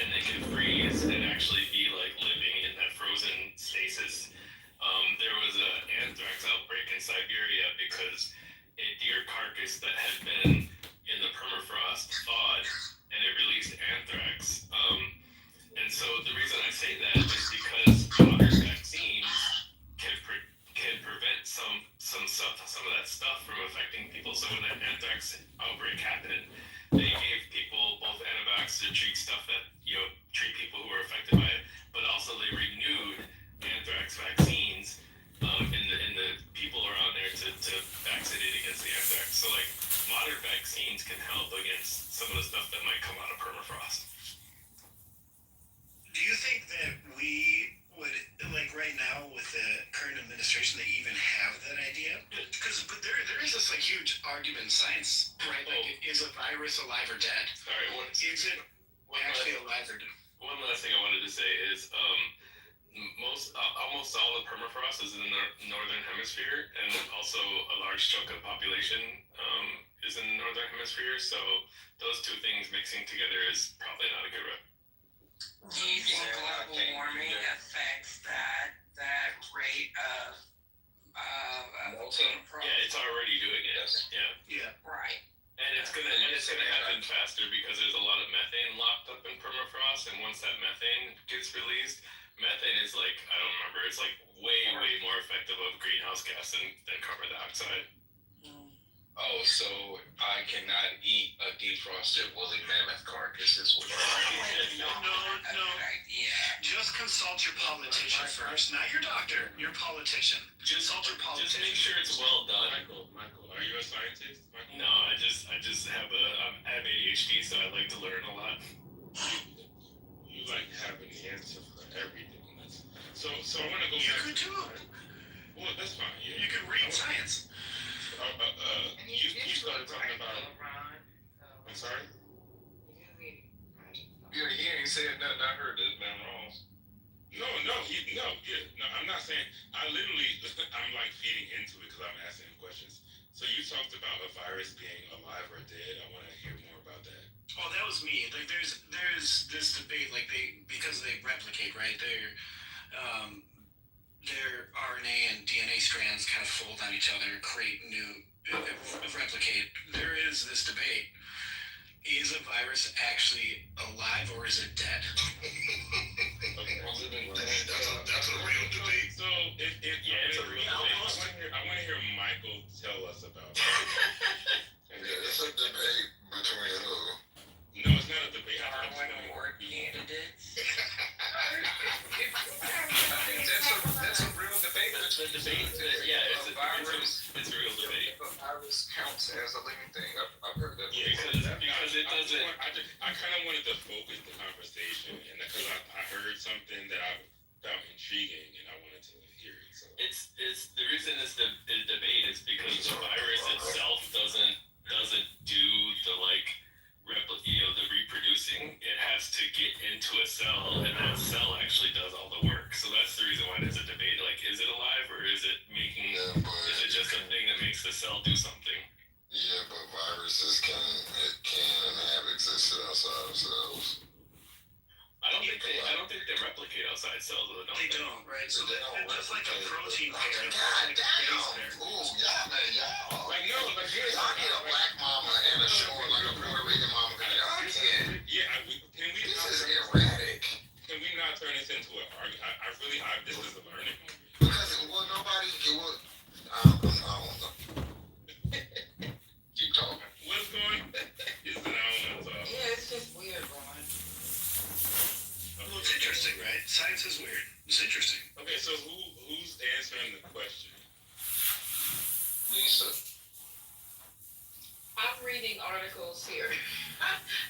and they can freeze and actually be like living in that frozen stasis. There was an anthrax outbreak in Siberia because a deer carcass that had been in the permafrost thawed and it released anthrax. And so the reason I say that is because modern vaccines can prevent some of that stuff from affecting people. So when that anthrax outbreak happened, they gave people both antibiotics to treat stuff that treat people who are affected by it, but also they renewed anthrax vaccines in the people around there to vaccinate against the anthrax. So like modern vaccines can help against some of the stuff that might come out of permafrost. Do you think that we would, like right now with the current administration, they even have that idea? But there is this like huge argument in science, right? Like, is a virus alive or dead? Sorry, Is it actually alive or dead? One last thing I wanted to say is almost all the permafrost is in the northern hemisphere, and also a large chunk of the population is in the northern hemisphere. So those two things mixing together is probably not a good route. Do you think global warming affects that rate of permafrost? Yeah, it's already doing it. Yeah. Right. And it's gonna happen faster because there's a lot of methane locked up in permafrost, and once that methane gets released, methane is like, I don't remember, it's like way more effective of greenhouse gas than carbon dioxide. Oh, so I cannot eat a defrosted woolly mammoth carcass is what No. Just consult your politician first, not your doctor, your politician. Consult your politician. Just make sure it's well done. Michael, are you a scientist? Michael? No, I just have I have ADHD, so I like to learn a lot. You like having the answer for everything. So I want to go back. You could too. Well, that's fine. Yeah. You could read science. You started talking about. I'm sorry. Yeah, he ain't said nothing. I heard that man wrong. No, I'm not saying. I'm like feeding into it because I'm asking him questions. So you talked about a virus being alive or dead. I want to hear more about that. Oh, that was me. Like, there's this debate, like because they replicate, right? Their RNA and DNA strands kind of fold on each other, create new, replicate. There is this debate: is a virus actually alive or is it dead? That's a real debate. So it's a real debate. I want to hear Michael tell us about it. It's a debate between who? No, it's not a debate. Candidates. That's a real debate. The debate, it's a real debate. A virus counts as a living thing. I've heard that. Yeah, because it doesn't. I kind of wanted to focus the conversation, and because I heard something that I found intriguing, and I wanted to hear it. So. It's the reason it's the debate is because the virus itself doesn't do the the reproducing. It has to get into a cell, and that cell actually does all the work. So that's the reason why there's a debate. Like, is it alive or is it making? Is it just a thing that makes the cell do something? Yeah, but viruses can and have existed outside of cells. I don't think they replicate outside cells. They don't, right? So that's like a protein pair. God damn! Ooh, y'all gangster. I'm reading articles here.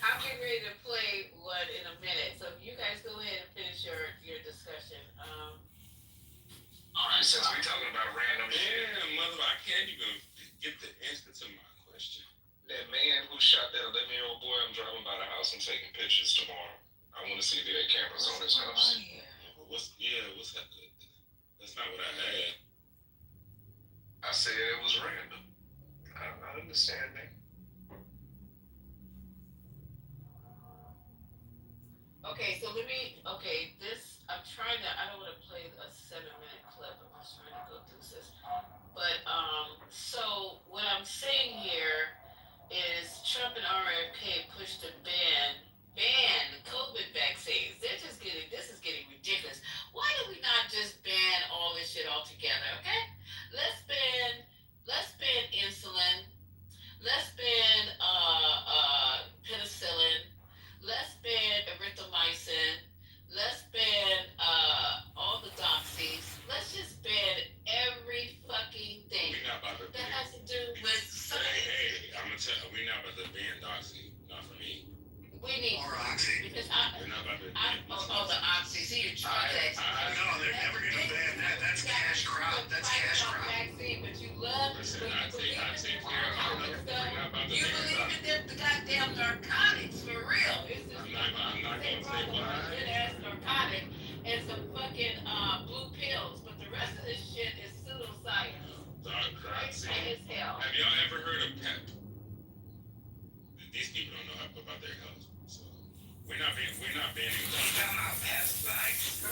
I'm getting ready to play one in a minute. So you guys go ahead and finish your discussion. All right, since we're talking about random shit, Damn, mother, I can't even get the answer to my question. that man who shot that 11-year-old boy, I'm driving by the house and taking pictures tomorrow. I want to see if there are cameras on his house. What's that? That's not what I had. I said it was random. I understand, man. Okay, so I'm trying to, I don't want to play a 7-minute clip. I'm just trying to go through this. But, so what I'm saying here is Trump and RFK pushed to ban COVID vaccines. This is getting ridiculous. Why do we not just ban all this shit altogether, okay? Let's ban insulin. Let's ban penicillin. Let's ban erythromycin. Let's ban all the doxies. Let's just ban every fucking thing that has to do with science. Hey, I'm gonna tell you, we're not about to ban doxy. Not for me. We need Or Oxy. because We're not about to ban the oxy. See, you're trying to. No, they're never gonna ban that. That's cash crop. That's cash crop. Vaccine, but you love. Listen, but I you take believe care of in it. stuff. We're not about to You ban believe doxy. in them, the goddamn narcotics for real. It's just I'm not gonna say why. good ass narcotic and some fucking blue pills, but the rest of this shit is pseudoscience. Doxy. As hell. Have y'all ever heard of PEP? These people don't know about their health, so we're not banning doxy. I'm not pest bags.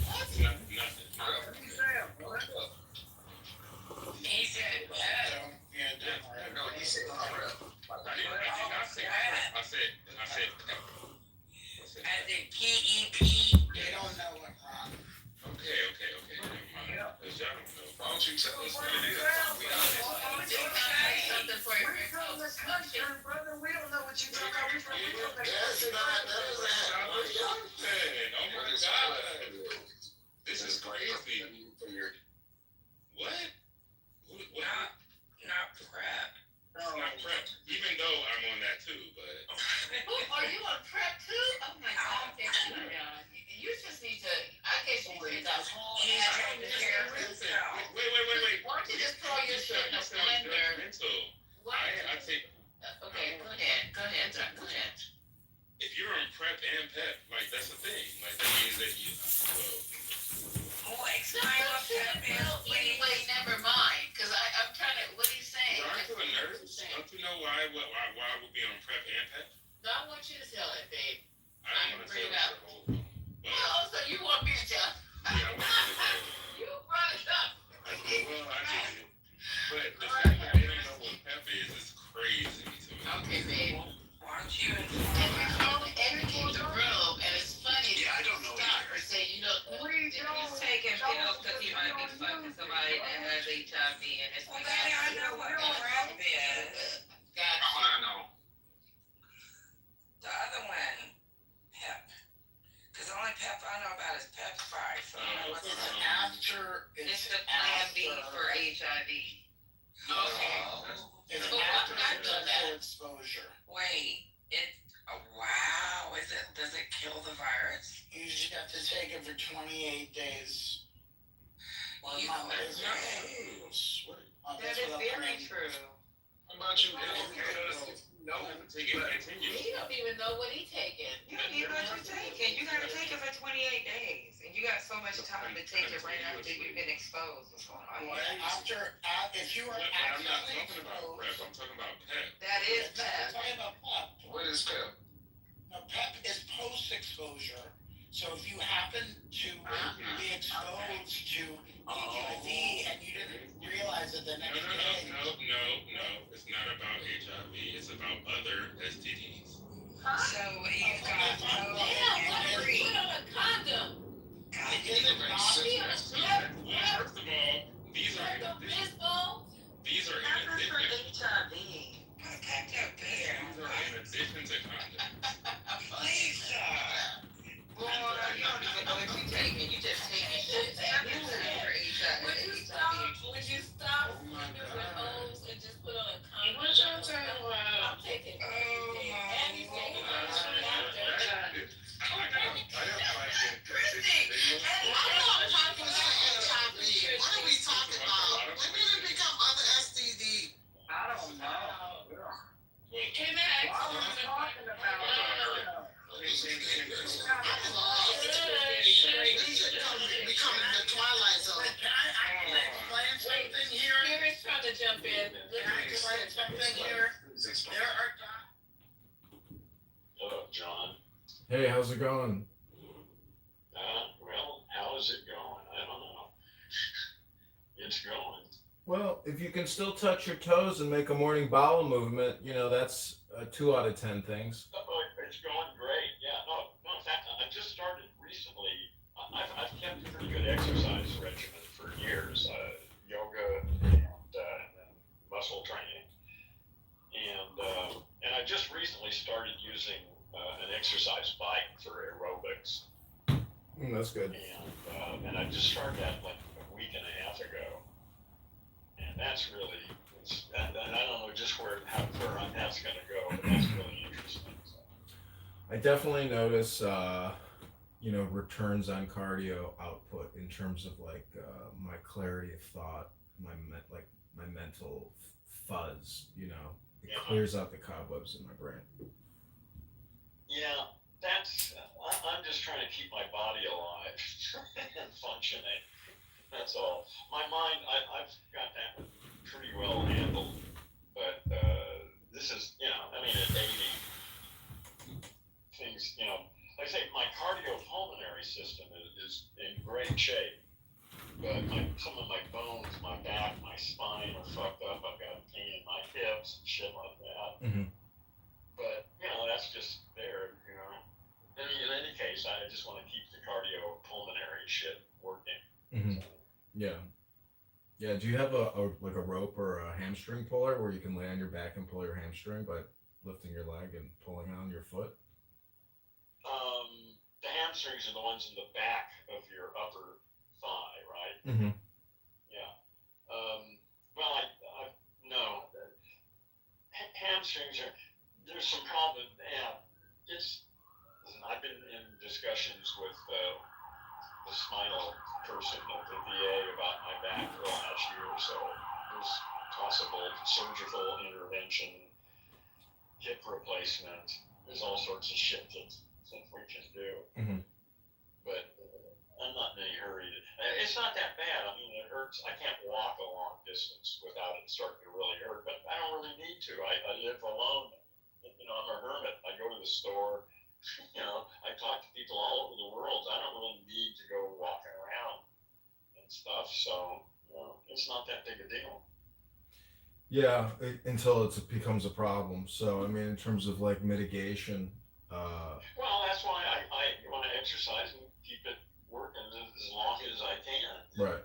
Nothing. He said, No, he said crap. I did not say PEP. I said PEP. as in PEP. They don't know what wrong. Okay. Never mind. Because y'all don't know. Why don't you tell us what it is? We Something for your We're from this country, brother. We don't know what you're talking about. We're from the That's not. That is Oh my God. This is crazy. Weird. What? Not PrEP. It's not PrEP. Even though I'm on that too, but. Are you on prep too? Oh my God. You just need to, I guess you need to whole ass Listen, wait. Why don't you just throw your shit in a blender? I take. Okay, go ahead. If you're on PrEP and PEP, like that's the thing. Like that means that you. Oh, explain what PrEP is, please. Wait, never mind. Because I'm trying to, what are you saying? Aren't you a nurse? Don't you know why would be on PrEP and PEP? No, I want you to tell it, babe. I don't want to bring tell it up. the whole thing. But Oh, so you want me to tell? yeah, I want to tell you. You brought it up. I did. But the fact that they don't know what PEP is crazy to me. Okay, babe. Why don't you Educate the room, and it's funny. Yeah, I don't know Stop either. and say, you know, he's taking pills because he might be fucking somebody that has HIV and it's Well, baby, I know what PrEP is. I know. The other one, PEP. Because the only PEP I know about is PEPFAR. So it's the Plan B for HIV. Okay. It's So after I know that. exposure. Wait, wow, does it kill the virus? You just have to take it for 28 days. Well, you know, That's not true. that is very true. How about you? No, take it. Continue. He don't even know what he taking. You don't even know what you're taking. You gotta take it for 28 days. And you got so much time to take it right after you've been exposed. What's going on? If you are I'm not actively talking about PrEP. I'm talking about PEP. That is I'm PEP. talking about PEP. What is PEP? Now, PEP is post-exposure. So if you happen to be exposed to HIV and you didn't realize it the next day. No. It's not about HIV. It's about other STDs. So you've got Damn, why don't you put on a condom? First of all, these are in addition. These are in addition. HIV. Pack that beer. These are in addition to condoms. Please, boy, you don't even know what you're taking. You just taking shit. Would you stop? right, something here. There are Hello, John. Hey, how's it going? Well, how is it going? I don't know. It's going. Well, if you can still touch your toes and make a morning bowel movement, that's 2 out of 10 things. Oh, it's going great. Yeah, no, in fact, I just started recently. I've kept a pretty good exercise regimen for years, yoga and muscle training. And I just recently started using an exercise bike for aerobics. That's good. And I just started that like a week and a half ago. And that's really, and I don't know just where that's going to go, but that's really interesting. So. I definitely notice, returns on cardio output in terms of my clarity of thought, my mental fuzz. It clears out the cobwebs in my brain. Yeah, I'm just trying to keep my body alive and functioning. That's all. My mind, I've got that pretty well handled, but this is, at 80, things, like I say, my cardiopulmonary system is in great shape, but some of my bones, my back, my spine are fucked up. I've got pain in my hips and shit like that. Mm-hmm. But, that's just there, In any case, I just want to keep the cardiopulmonary shit working. Mm-hmm. So. Yeah. Yeah. Do you have a rope or a hamstring puller where you can lay on your back and pull your hamstring by lifting your leg and pulling on your foot? The hamstrings are the ones in the back of your upper thigh, right? Mm-hmm. Yeah. Well, no. Hamstrings there's some problem. Yeah. Listen, I've been in discussions with the spinal person at the VA about my back for the last year or so. There's possible surgical intervention, hip replacement. There's all sorts of shit that we can do. Mm-hmm. But I'm not in any hurry. It's not that bad. I mean, it hurts. I can't walk a long distance without it starting to really hurt, but I don't really need to. I live alone. I'm a hermit. I go to the store. I talk to people all over the world. I don't really need to go walking around and stuff. So, it's not that big a deal. Yeah, until it becomes a problem. So, in terms of mitigation. Well, that's why I want to exercise and keep it working as long as I can. Right.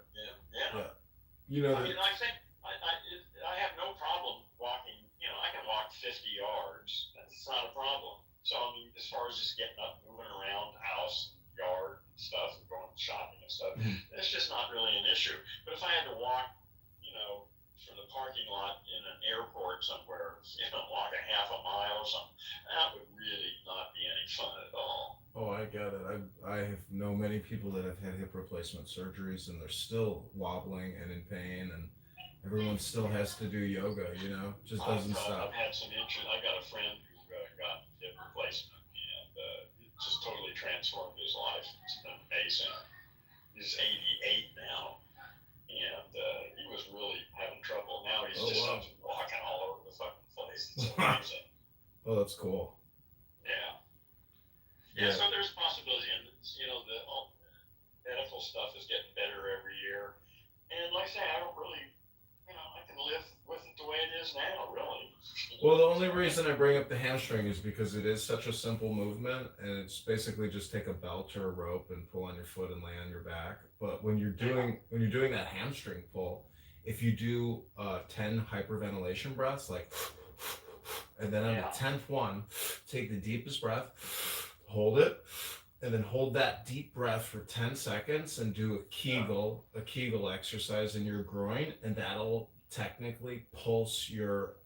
Yeah. I think I have no problem walking. I can walk 50 yards. That's not a problem. So, as far as just getting up, moving around the house, yard stuff, and going shopping and stuff, that's just not really an issue. But if I had to walk, from the parking lot in an airport somewhere, walk a half a mile or something, that would really not be any fun at all. Oh, I get it. I have known many people that have had hip replacement surgeries and they're still wobbling and in pain, and everyone still has to do yoga, just doesn't stop. I've had some interest. I got a friend who got hip replacement, and it just totally transformed his life. It's been amazing. He's 88 now, and he was really having trouble. Now he's up and walking all over the fucking place. It's amazing. Oh, that's cool. Yeah, so there's possibility, and the medical stuff is getting better every year. And like I say, I don't really, I can live with it the way it is now, really. Well, the only reason I bring up the hamstring is because it is such a simple movement, and it's basically just take a belt or a rope and pull on your foot and lay on your back. But when you're doing that hamstring pull, if you do 10 hyperventilation breaths, and then on the 10th one, take the deepest breath, hold it, and then hold that deep breath for 10 seconds and do a Kegel exercise in your groin, and that'll technically pulse your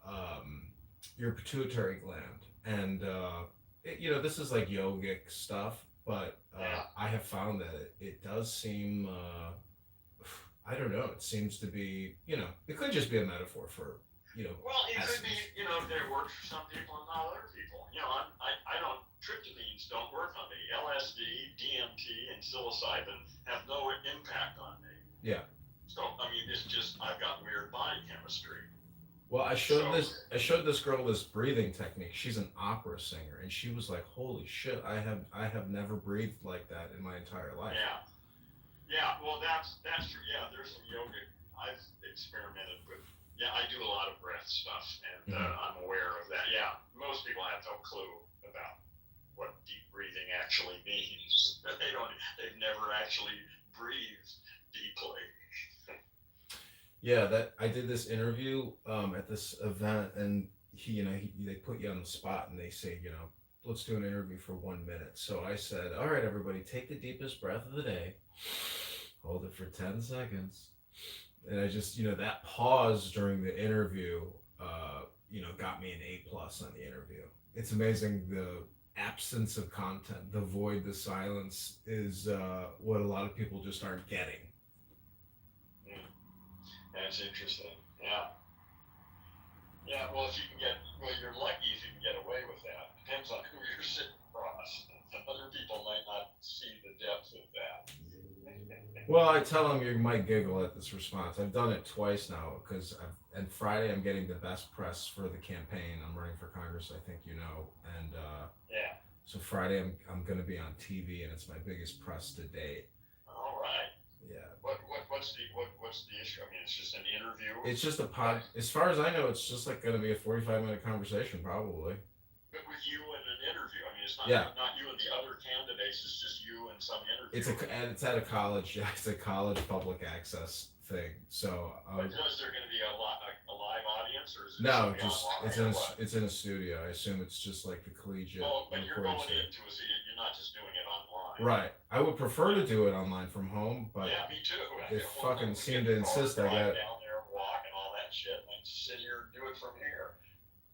pituitary gland. And this is like yogic stuff, but I have found that it does seem I don't know, it seems to be, it could just be a metaphor for, Well, it could be, that it works for some people and not other people. I don't, tryptamines don't work on me. LSD, DMT, and psilocybin have no impact on me. Yeah. So, it's just, I've got weird body chemistry. Well, I showed this girl this breathing technique. She's an opera singer, and she was like, "Holy shit! I have never breathed like that in my entire life." Yeah. Yeah, well, that's true. Yeah, there's some yoga I've experimented with. Yeah, I do a lot of breath stuff, and I'm aware of that. Yeah, most people have no clue about what deep breathing actually means. They've never actually breathed deeply. Yeah, that I did this interview at this event, and they put you on the spot, and they say, let's do an interview for 1 minute. So I said, all right, everybody, take the deepest breath of the day, hold it for 10 seconds, and I just that pause during the interview, got me an A+ on the interview. It's amazing the absence of content, the void, the silence is what a lot of people just aren't getting. That's interesting. Yeah. Yeah, well, you're lucky if you can get away with that. Depends on who you're sitting across. Other people might not see the depth of that. Well, I tell them you might giggle at this response. I've done it twice now and Friday I'm getting the best press for the campaign. I'm running for Congress, I think and yeah. So Friday I'm going to be on TV, and it's my biggest press to date. All right. Yeah. What's the issue? I mean, it's just an interview. It's just a pod. As far as I know, it's just like going to be a 45-minute conversation, probably. But with you and an interview. I mean, it's not not you and the other candidates. It's just you and some interview. It's at a college. Yeah, it's a college public access thing. So. But is there going to be a live audience, or is it no? It's in a studio. I assume it's just like the collegiate. Oh, but you're going into you're not just doing it online. Right. I would prefer to do it online from home, but yeah, me too. They fucking seem to insist I got down there, walk and all that shit, and sit here and do it from here.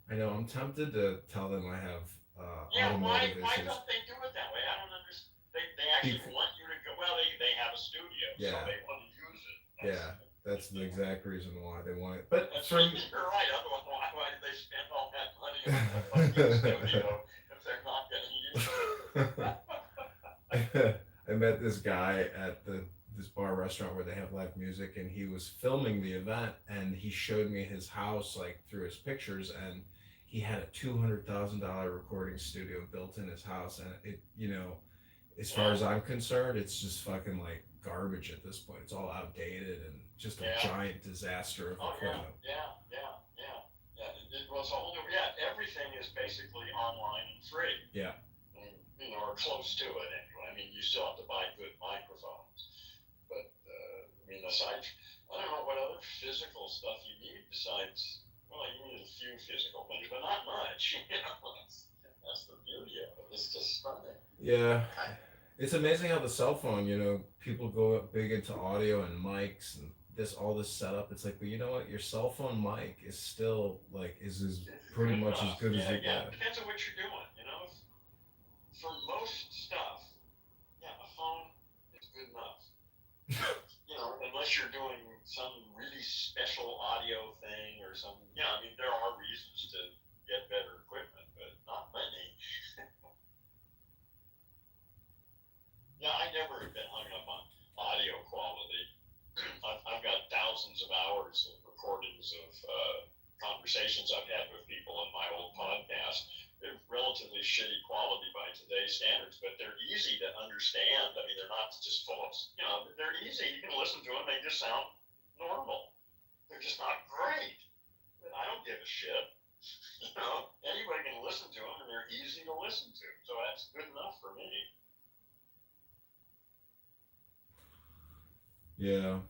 I know. I'm tempted to tell them I have automotive issues. Why don't they do it that way? I don't understand. They actually want you to go. Well, they have a studio, so they want to use it. That's the exact reason why they want it. But you're right. Otherwise, why did they spend all that money on the fucking studio if they're not going to use it? I met this guy at this bar restaurant where they have live music, and he was filming the event, and he showed me his house like through his pictures, and he had a $200,000 recording studio built in his house, and it as far as I'm concerned, it's just fucking like garbage at this point. It's all outdated and just a giant disaster of equipment. Yeah. Well, it's a whole new. Yeah, everything is basically online and free. Yeah. Or close to it anyway. I mean, you still have to buy good microphones, but aside, I don't know what other physical stuff you need besides. Well, you need a few physical things, but not much. That's the beauty of it. It's just funny. Yeah. It's amazing how the cell phone, people go big into audio and mics and all this setup. It's like, well, you know what? Your cell phone mic is still is pretty much as good as it gets. It depends on what you're doing. For most stuff, a phone is good enough. Unless you're doing some really special audio thing or some. I mean, there are reasons to get better equipment, but not many. I never have been hung up on audio quality. I've got thousands of hours of recordings of conversations I've had with people on my old podcast. They're relatively shitty quality by today's standards, but they're easy to understand. I mean, they're not just full of, they're easy. You can listen to them. They just sound normal. They're just not great. But I don't give a shit. Anybody can listen to them, and they're easy to listen to. So that's good enough for me. Yeah.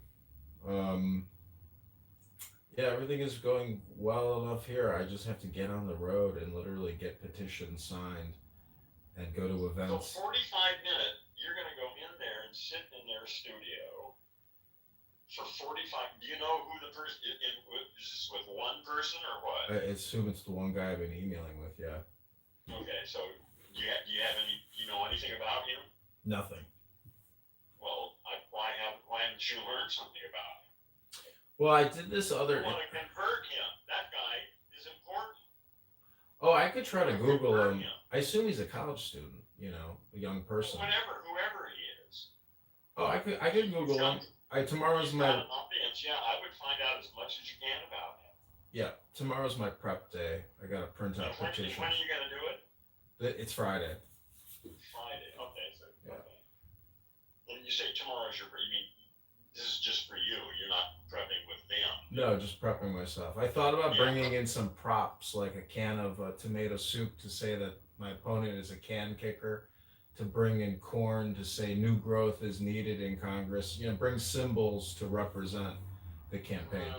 Yeah, everything is going well enough here. I just have to get on the road and literally get petitions signed and go to events. So 45 minutes, you're going to go in there and sit in their studio for 45. Do you know who the person is? This with one person or what? I assume it's the one guy I've been emailing with. Yeah. Okay, so do you know anything about him? Nothing. Well, why haven't you learned something about him? Well, I did this other. You want to convert him. That guy is important. Oh, I could try to Google him. I assume he's a college student, a young person. Whoever he is. Oh, I could Google him. Tomorrow's my. Audience, I would find out as much as you can about him. Yeah, tomorrow's my prep day. I gotta print out When petitions. are you gonna do it? It's Friday. Friday. Okay, so Yeah. okay. When you say tomorrow's your, you mean this is just for you? You're not prepping with them. No, just prepping myself. I thought about bringing in some props, like a can of tomato soup to say that my opponent is a can kicker, to bring in corn to say new growth is needed in Congress. You know, bring symbols to represent the campaign.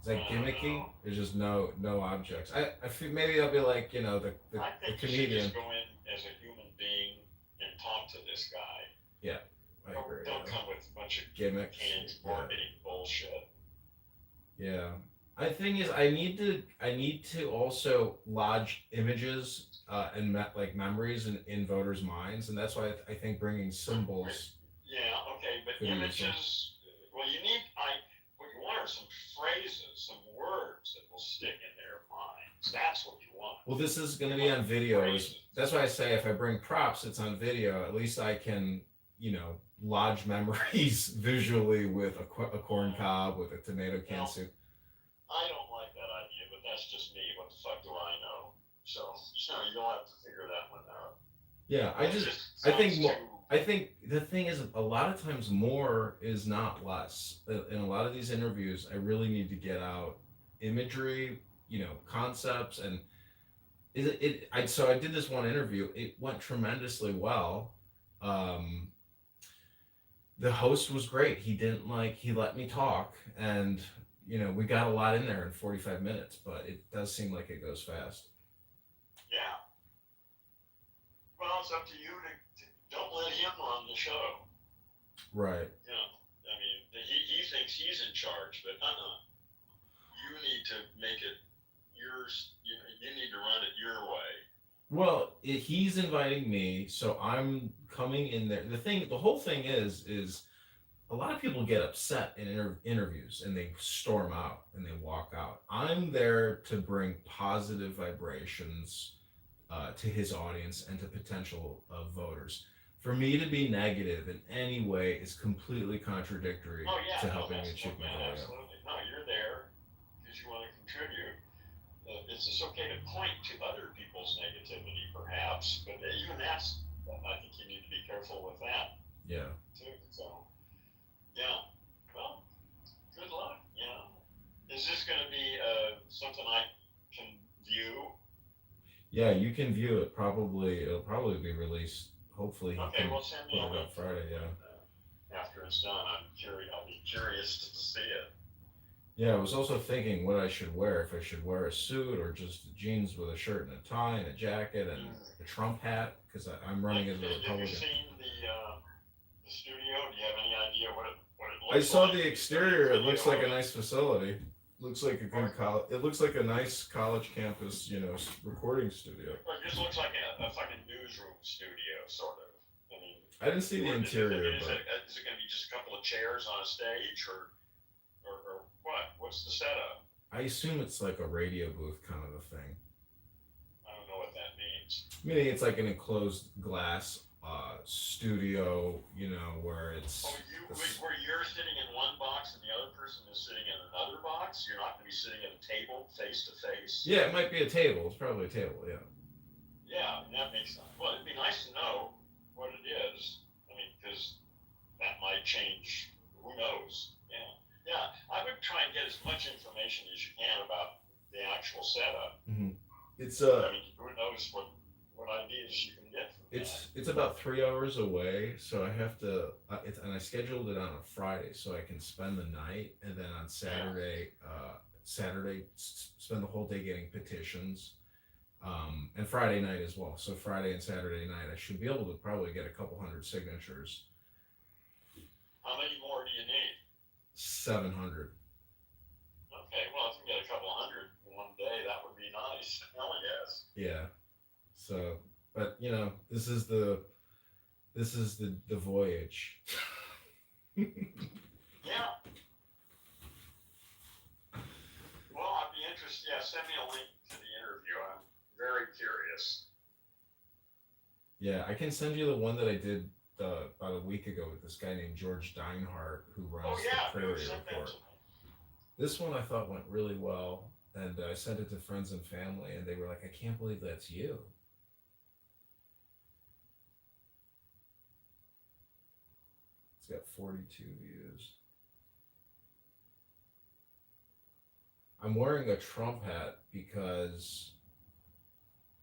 Is that gimmicky? There's just no objects. I feel maybe I'll be like, you know, the I think you should comedian. just go in as a human being and talk to this guy. Yeah, I agree. Don't come with a bunch of gimmicks. canned marketing bullshit. Yeah. I think is I need to also lodge images and like memories in voters' minds, and that's why I think bringing symbols. Yeah, okay, but could be useful. images. Well, what you want are some phrases, some words that will stick in their minds. That's what you want. Well, this is going to be on video. That's why I say if I bring props, it's on video. At least I can, you know, lodge memories visually with a corn cob, with a tomato can soup. I don't like that idea, but that's just me. What the fuck do I know? So you'll have to figure that one out. Yeah, I think the thing is, a lot of times more is not less. In a lot of these interviews, I really need to get out imagery, you know, concepts, and so I did this one interview. It went tremendously well. The host was great. He let me talk, and you know, we got a lot in there in 45 minutes, but it does seem like it goes fast. Yeah. Well, it's up to you to don't let him run the show. Right. You know, I mean, he thinks he's in charge, but you need to make it yours. You need to run it your way. Well, he's inviting me, so I'm coming in there. The whole thing is a lot of people get upset in interviews and they storm out and they walk out. I'm there to bring positive vibrations to his audience and to potential voters. For me to be negative in any way is completely contradictory to helping me achieve my goal. Absolutely. No, you're there because you want to contribute. It's just okay to point to other people's negativity, perhaps, but even that's, I think you need to be careful with that. Yeah. Too. So, yeah. Well, good luck. You know, is this going to be something I can view? Yeah, you can view it. It'll probably be released. Hopefully, okay. Well, send me a link Friday. Yeah. After it's done, I'll be curious to see it. Yeah, I was also thinking what I should wear. If I should wear a suit or just jeans with a shirt and a tie and a jacket and a Trump hat, because I'm running as a Republican. Have you seen the studio? Do you have any idea what it looks like? I saw the exterior. It looks like a nice facility. Looks like a good college. It looks like a nice college campus, you know, recording studio. Well, it just looks like a fucking newsroom studio, sort of. I mean, I didn't see the interior. Is it going to be just a couple of chairs on a stage, or what? What's the setup? I assume it's like a radio booth kind of a thing. I don't know what that means. Meaning it's like an enclosed glass studio, you know, where it's. Where you're sitting in one box and the other person is sitting in another box? You're not going to be sitting at a table face to face? Yeah, it might be a table. It's probably a table, yeah. Yeah, that makes sense. Well, it'd be nice to know what it is. I mean, because that might change. Who knows? Yeah. Yeah, I would try and get as much information as you can about the actual setup. Mm-hmm. It's I mean, who knows what ideas you can get from it's about 3 hours away, so I have to. And I scheduled it on a Friday, so I can spend the night, and then on Saturday, spend the whole day getting petitions, and Friday night as well. So Friday and Saturday night, I should be able to probably get a couple hundred signatures. How many more do you need? 700. Okay, well, if you get a couple hundred in one day, that would be nice. Hell yes. Yeah. So, but you know, this is the voyage. Yeah. Well, I'd be interested. Yeah, send me a link to the interview. I'm very curious. Yeah, I can send you the one that I did about a week ago with this guy named George Dinehart, who runs the Prairie Report. This one I thought went really well, and I sent it to friends and family, and they were like, "I can't believe that's you." It's got 42 views. I'm wearing a Trump hat because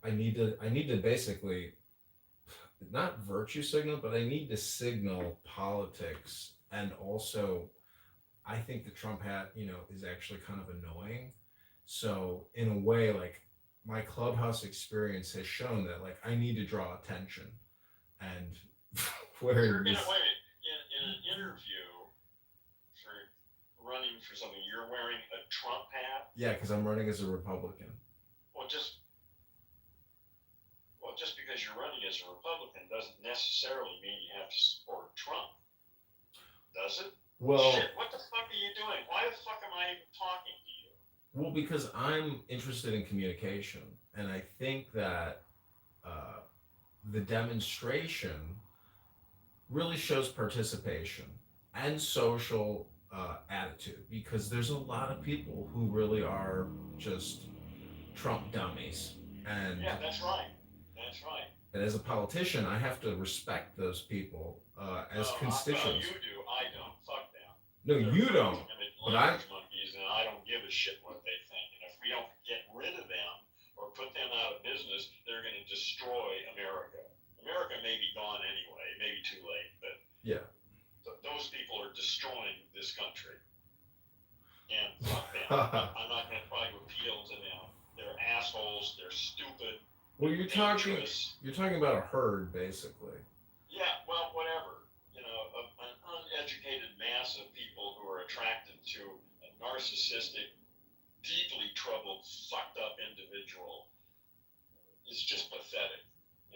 I need to basically not virtue signal, but I need to signal politics, and also I think the Trump hat, is actually kind of annoying. So in a way, like my clubhouse experience has shown that like I need to draw attention, and You're wearing gonna this. wait a minute. In an interview for running for something, you're wearing a Trump hat. Yeah, because I'm running as a Republican. Well, just because you're running as a Republican doesn't necessarily mean you have to support Trump, does it? Well, Shit, what the fuck are you doing? Why the fuck am I even talking to you? well, because I'm interested in communication, and I think that uh, the demonstration really shows participation and social attitude, because there's a lot of people who really are just Trump dummies, and Yeah, that's right. That's right. and as a politician, I have to respect those people as Well, constituents. you do. I don't. Fuck them. No, They're you don't. But I'm. language monkeys, and I don't give a shit what they think. And if we don't get rid of them or put them out of business, they're going to destroy America. America may be gone anyway. It may be too late, but Yeah. Those people are destroying this country. And fuck them. I'm not going to try to appeal to them. They're assholes. They're stupid. Well, you're talking about a herd, basically. Yeah, well, whatever. An uneducated mass of people who are attracted to a narcissistic, deeply troubled, fucked up individual is just pathetic.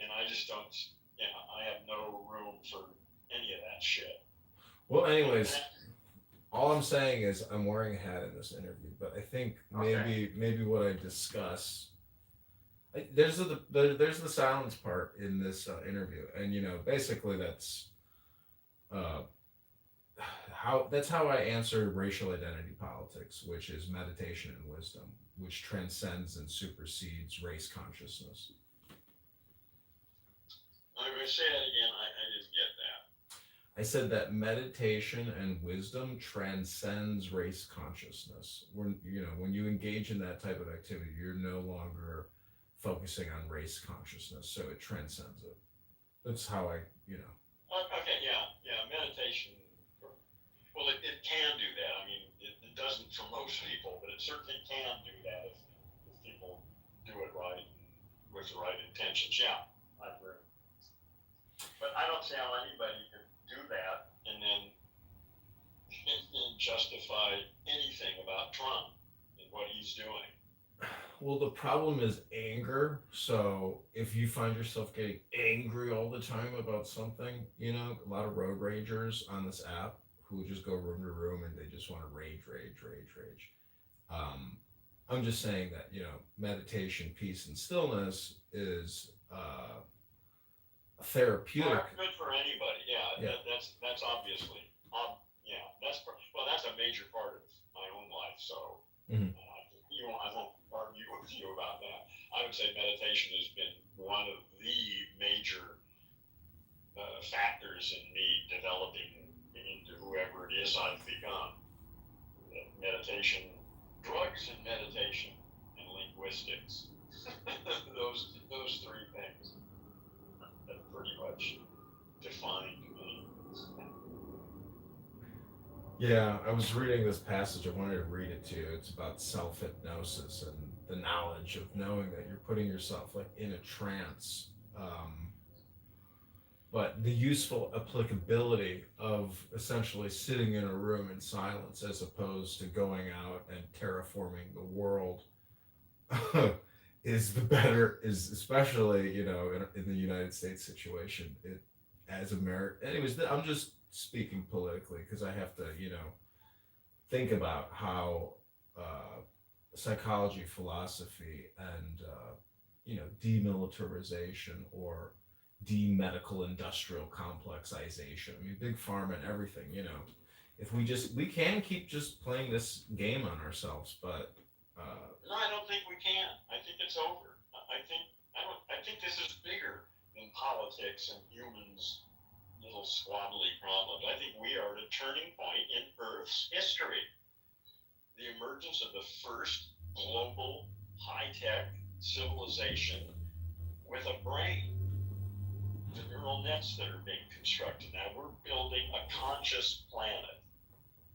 And I just don't, I have no room for any of that shit. Well, anyways, all I'm saying is I'm wearing a hat in this interview, but I think maybe what I discuss. There's the silence part in this interview, and basically uh, that's how I answer racial identity politics, which is meditation and wisdom, which transcends and supersedes race consciousness. I'm going to say that again. I didn't get that. I said that meditation and wisdom transcends race consciousness. When you engage in that type of activity, you're no longer focusing on race consciousness, so it transcends it. That's how I. Okay, yeah, meditation. Well, it can do that. I mean, it doesn't for most people, but it certainly can do that if people do it right and with the right intentions. Yeah, I agree. But I don't see how anybody could do that and then justify anything about Trump and what he's doing. Well, the problem is anger. So if you find yourself getting angry all the time about something, a lot of road ragers on this app who just go room to room and they just want to rage. I'm just saying that, meditation, peace, and stillness is therapeutic. Well, that's good for anybody. Yeah. That's obviously, that's a major part of my own life. So I won't argue with you about that. I would say meditation has been one of the major factors in me developing into whoever it is I've become. Meditation, drugs and meditation, and linguistics. those three things that pretty much defined me. Yeah, I was reading this passage. I wanted to read it to you. It's about self-hypnosis and the knowledge of knowing that you're putting yourself like in a trance. But the useful applicability of essentially sitting in a room in silence as opposed to going out and terraforming the world is especially, in the United States situation, as America. Anyways, I'm just speaking politically because I have to, think about how psychology, philosophy, and demilitarization or demedical industrial complexization. I mean, big pharma and everything. if we can keep just playing this game on ourselves, but No, I don't think we can. I think it's over. I think this is bigger than politics and humans' little squabbly problems. I think we are at a turning point in Earth's history. The emergence of the first global high-tech civilization with a brain. The neural nets that are being constructed. Now we're building a conscious planet.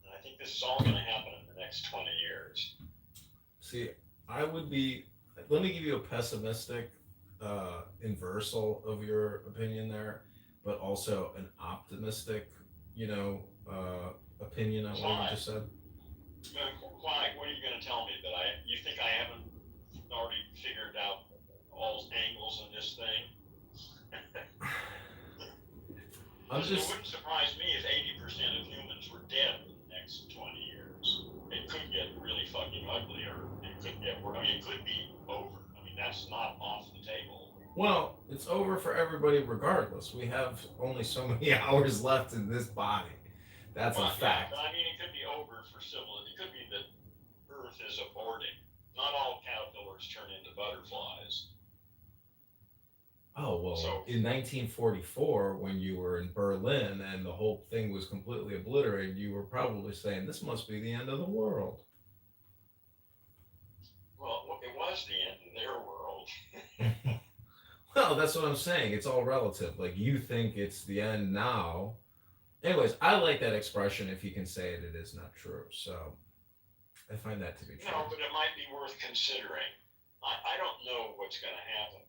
And I think this is all going to happen in the next 20 years. see, I would be. Let me give you a pessimistic inversal of your opinion there, but also an optimistic, opinion on what you Why? just said. Why? What are you going to tell me? You think I haven't already figured out all angles in this thing? It wouldn't surprise me if 80% of humans were dead in the next 20 years. It could get really fucking ugly, or it could get worse. I mean, it could be over. I mean, that's not off the table. Well, it's over for everybody regardless. We have only so many hours left in this body. That's a fact. But I mean, it could be over for civilization. It could be that Earth is aborting. Not all caterpillars turn into butterflies. Oh, well, in 1944, when you were in Berlin and the whole thing was completely obliterated, you were probably saying, this must be the end of the world. Well, it was the end of their world. Well, that's what I'm saying. It's all relative. Like, you think it's the end now. Anyways, I like that expression. If you can say it, it is not true. So I find that to be true. No, but it might be worth considering. I don't know what's going to happen.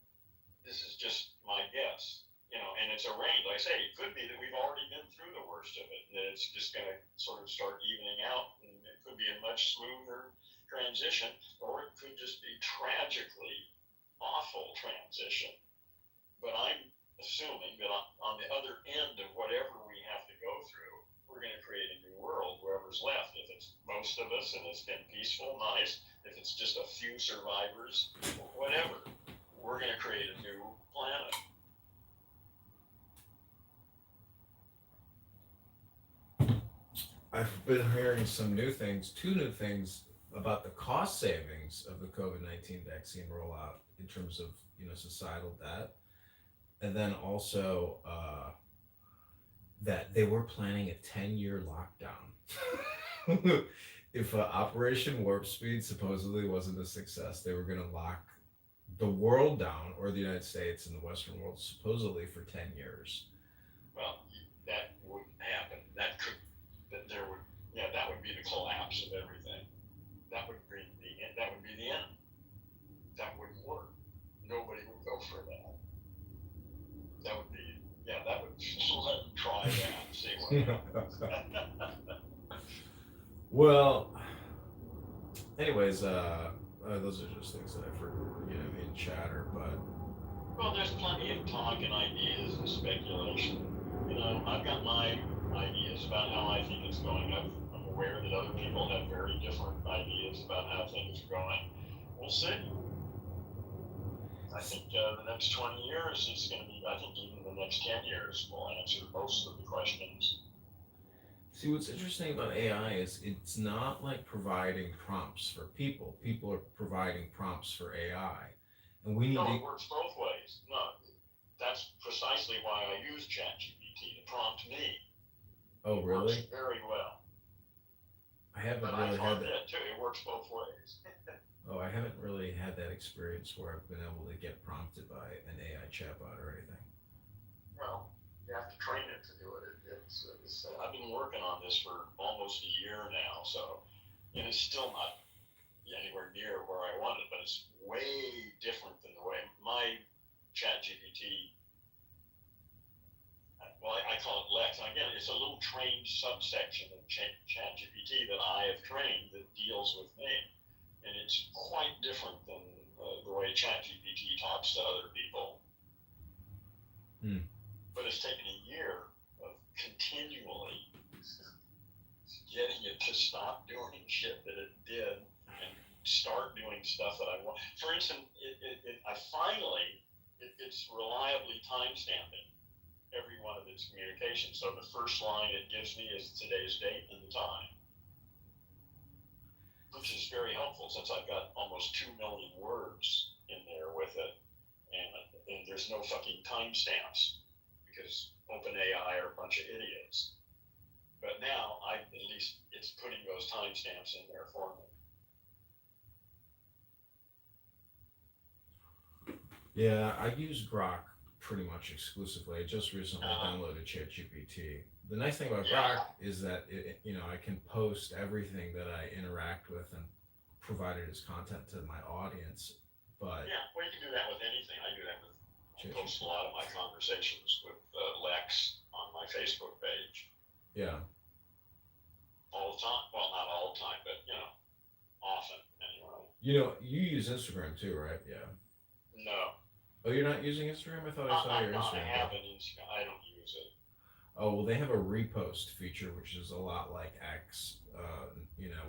This is just my guess, and it's a range. Like I say, it could be that we've already been through the worst of it, and that it's just going to sort of start evening out, and it could be a much smoother transition, or it could just be tragically awful transition. But I'm assuming that on the other end of whatever we have to go through, we're going to create a new world, whoever's left. If it's most of us and it's been peaceful, nice. If it's just a few survivors, whatever. We're going to create a new planet. I've been hearing some new things, two new things about the cost savings of the COVID-19 vaccine rollout in terms of, societal debt. And then also that they were planning a 10-year lockdown. If Operation Warp Speed supposedly wasn't a success, they were going to lock the world down, or the United States and the Western world, supposedly for 10 years. Well, that wouldn't happen. That would be the collapse of everything. That would be the end. That wouldn't work. Nobody would go for that. That would be, let them try that, see what happens. Well, anyways, those are just things that I've heard, in chatter, but. Well, there's plenty of talk and ideas and speculation. I've got my ideas about how I think it's going. I'm aware that other people have very different ideas about how things are going. We'll see. I think the next 20 years is going to be, I think even the next 10 years will answer most of the questions. See, what's interesting about AI is it's not like providing prompts for people. People are providing prompts for AI. And we need it works both ways. No, that's precisely why I use ChatGPT to prompt me. Oh, really? It works very well. I haven't but really I had found that. It too. It works both ways. Oh, I haven't really had that experience where I've been able to get prompted by an AI chatbot or anything. Well, you have to train it to do it. I've been working on this for almost a year now, and it's still not anywhere near where I want it, but it's way different than the way my ChatGPT. Well, I call it Lex. And again, it's a little trained subsection of ChatGPT that I have trained that deals with me. And it's quite different than the way ChatGPT talks to other people. But it's taken a year of continually getting it to stop doing shit that it did and start doing stuff that I want. For instance, it's reliably time stamping. every one of its communications. So the first line it gives me is today's date and the time, which is very helpful since I've got almost 2 million words in there with it, and there's no fucking timestamps because OpenAI are a bunch of idiots. But now at least it's putting those timestamps in there for me. Yeah, I use Grok pretty much exclusively. I just recently downloaded ChatGPT. The nice thing about Grok is that I can post everything that I interact with and provide it as content to my audience. But yeah, well, you can do that with anything. I do that with. I post a lot of my conversations with Lex on my Facebook page. Yeah. All the time. Well, not all the time, but often anyway. You use Instagram too, right? Yeah. No. Oh, you're not using Instagram? I thought I saw your Instagram. I have an Instagram. I don't use it. Oh, well, they have a repost feature, which is a lot like X,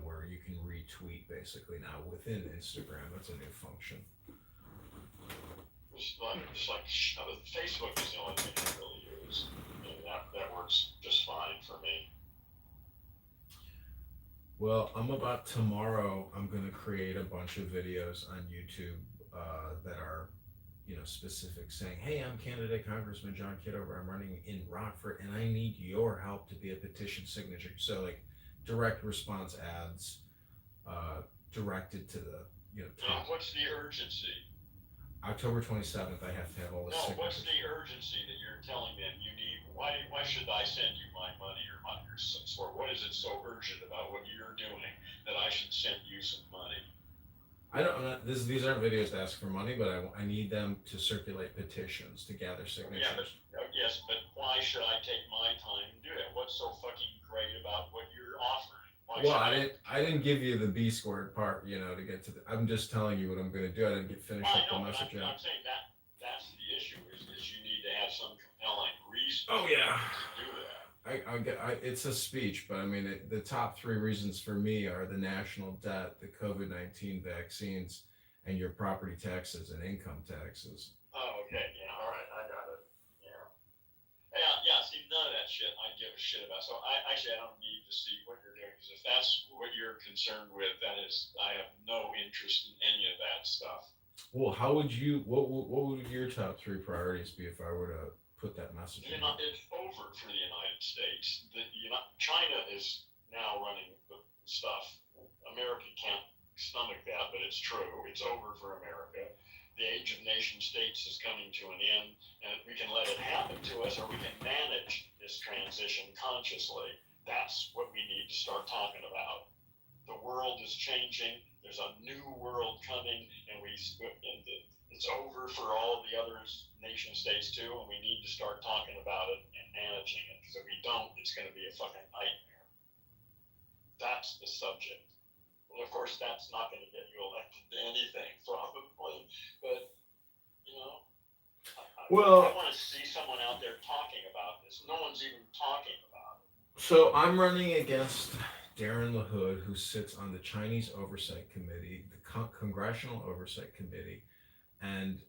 where you can retweet basically now within Instagram. That's a new function. Just like Facebook is the only thing I really use, and that works just fine for me. Well, tomorrow I'm going to create a bunch of videos on YouTube that are specific, saying, hey, I'm candidate Congressman John Kitover. I'm running in Rockford and I need your help to be a petition signature. So like direct response ads directed to the top. What's the urgency? October 27th, I have to have all the signatures. What's the urgency that you're telling them you need? Why should I send you my money or some sort? What is it so urgent about what you're doing that I should send you some money? These aren't videos to ask for money, but I need them to circulate petitions to gather signatures. Yeah, yes, but why should I take my time and do that? What's so fucking great about what you're offering? I didn't give you the B squared part, to get to I'm just telling you what I'm going to do. I didn't finish up the message yet. I'm saying that's the issue is you need to have some compelling reason. Oh yeah. To do that. It's a speech, but I mean, the top 3 reasons for me are the national debt, the COVID-19 vaccines, and your property taxes and income taxes. Oh, okay. Yeah. All right. I got it. Yeah. Yeah. See, none of that shit I give a shit about. So I don't need to see what you're doing because if that's what you're concerned with, I have no interest in any of that stuff. Well, what would your top 3 priorities be if I were to put that message in? It's over for the United States. China is now running the stuff. America can't stomach that, but it's true. It's over for America. The age of nation states is coming to an end, and we can let it happen to us, or we can manage this transition consciously. That's what we need to start talking about. The world is changing. There's a new world coming, and it's over for all of the other nation states too, and we need to start talking about it and managing it, because if we don't, it's going to be a fucking nightmare. That's the subject. Well, of course, that's not going to get you elected to anything, probably, but, I want to see someone out there talking about this. No one's even talking about it. So I'm running against Darren LaHood, who sits on the Chinese Oversight Committee, the Congressional Oversight Committee, and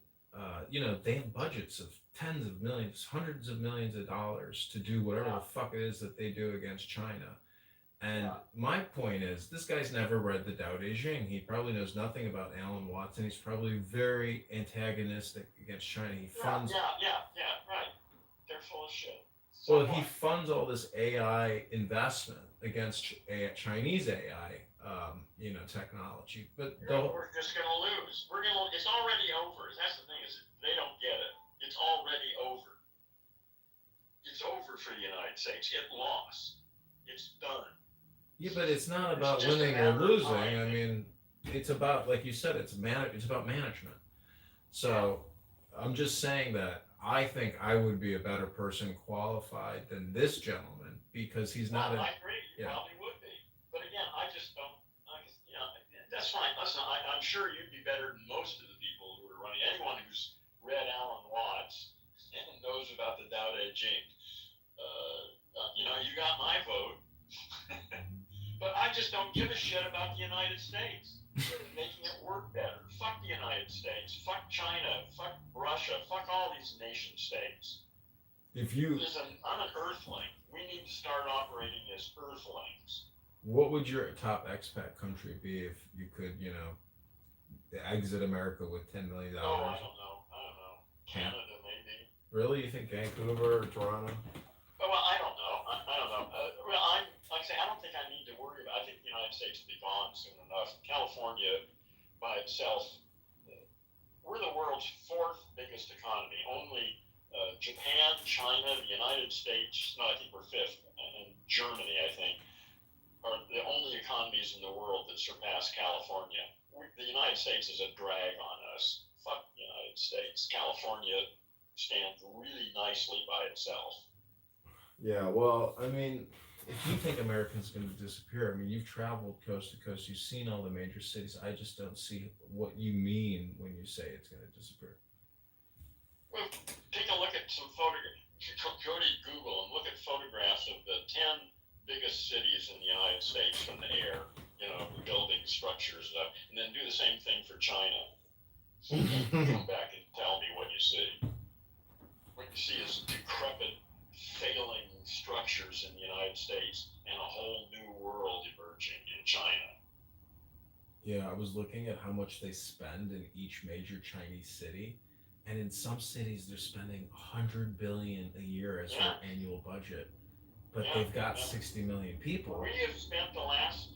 they have budgets of tens of millions, hundreds of millions of dollars to do whatever the fuck it is that they do against China. And my point is, this guy's never read the Tao Te Ching. He probably knows nothing about Alan Watson. He's probably very antagonistic against China. He funds. Yeah, right. They're full of shit. Well, he funds all this AI investment against Chinese AI, technology. But we're just going to lose. It's already over. That's the thing is, they don't get it. It's already over. It's over for the United States. It lost. It's done. Yeah, but it's not about winning or losing. I mean, it's about, like you said, it's about management. So I'm just saying that I think I would be a better person qualified than this gentleman because he's not. I agree. You probably would be. But again, I just don't. That's fine. Listen, I'm sure you'd be better than most of the people who are running. Anyone who's read Alan Watts and knows about the Tao Te Ching. You got my vote. But I just don't give a shit about the United States. Making it work better. Fuck the United States. Fuck China. Fuck Russia. Fuck all these nation states. If you, I'm an Earthling. We need to start operating as Earthlings. what would your top expat country be if you could, exit America with $10 million? Oh, I don't know. I don't know. Canada, maybe. Really? You think Vancouver or Toronto? Oh, well, I don't know. I don't know. Well, like I say, I don't think I need to worry about. I think the United States will be gone soon enough. California, by itself, we're the world's fourth biggest economy. Only Japan, China, the United States. No, I think we're fifth, and Germany, I think, are the only economies in the world that surpass California. The United States is a drag on us. Fuck the United States. California stands really nicely by itself. Yeah, well, I mean, if you think America's going to disappear, I mean, you've traveled coast to coast, you've seen all the major cities. I just don't see what you mean when you say it's going to disappear. Well, take a look at some photographs. Go to Google and look at photographs of the 10 biggest cities in the United States from the air, building structures, and then do the same thing for China. Come back and tell me what you see. What you see is decrepit, failing structures in the United States and a whole new world emerging in China. Yeah, I was looking at how much they spend in each major Chinese city, and in some cities they're spending 100 billion a year as their annual budget, but they've got 60 million people. We have spent the last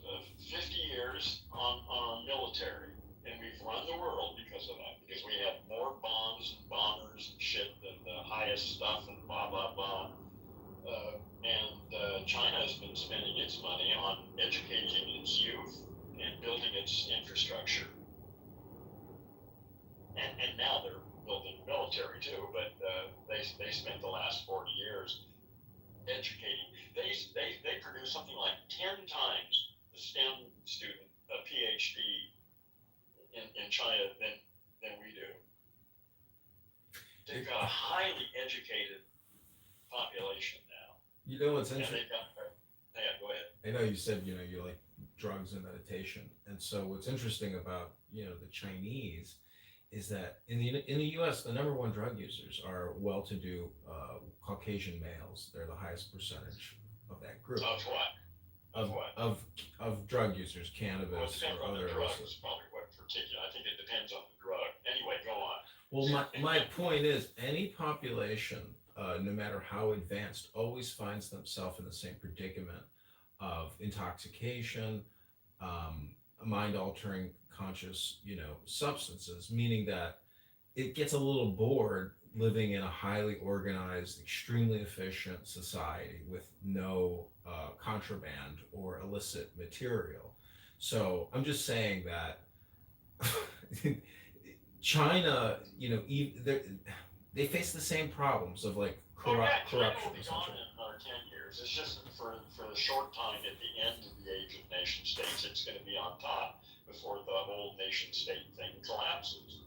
50 years on our military, and we've run the world because of that. Because we have more bombs and bombers and shit than the highest stuff and blah blah blah. China has been spending its money on educating its youth and building its infrastructure. And now they're building military too, but they spent the last 40 years educating. They produce something like 10 times the STEM student, a PhD in China than we do. They've got a highly educated population now. You know what's interesting? Yeah, go ahead. I know you said you like drugs and meditation, and so what's interesting about the Chinese is that in the U.S. the number one drug users are well-to-do Caucasian males. They're the highest percentage of that group. Of what? Of what? Of drug users, cannabis or other. Drugs is probably what particular. I think it depends on the drug. Anyway, go on. Well, my point is, any population, no matter how advanced, always finds themselves in the same predicament of intoxication, mind-altering conscious, substances, meaning that it gets a little bored living in a highly organized, extremely efficient society with no contraband or illicit material. So I'm just saying that China, they face the same problems of like corruption. China will be gone in another 10 years. It's just for the short time at the end of the age of nation states, it's going to be on top before the whole nation state thing collapses.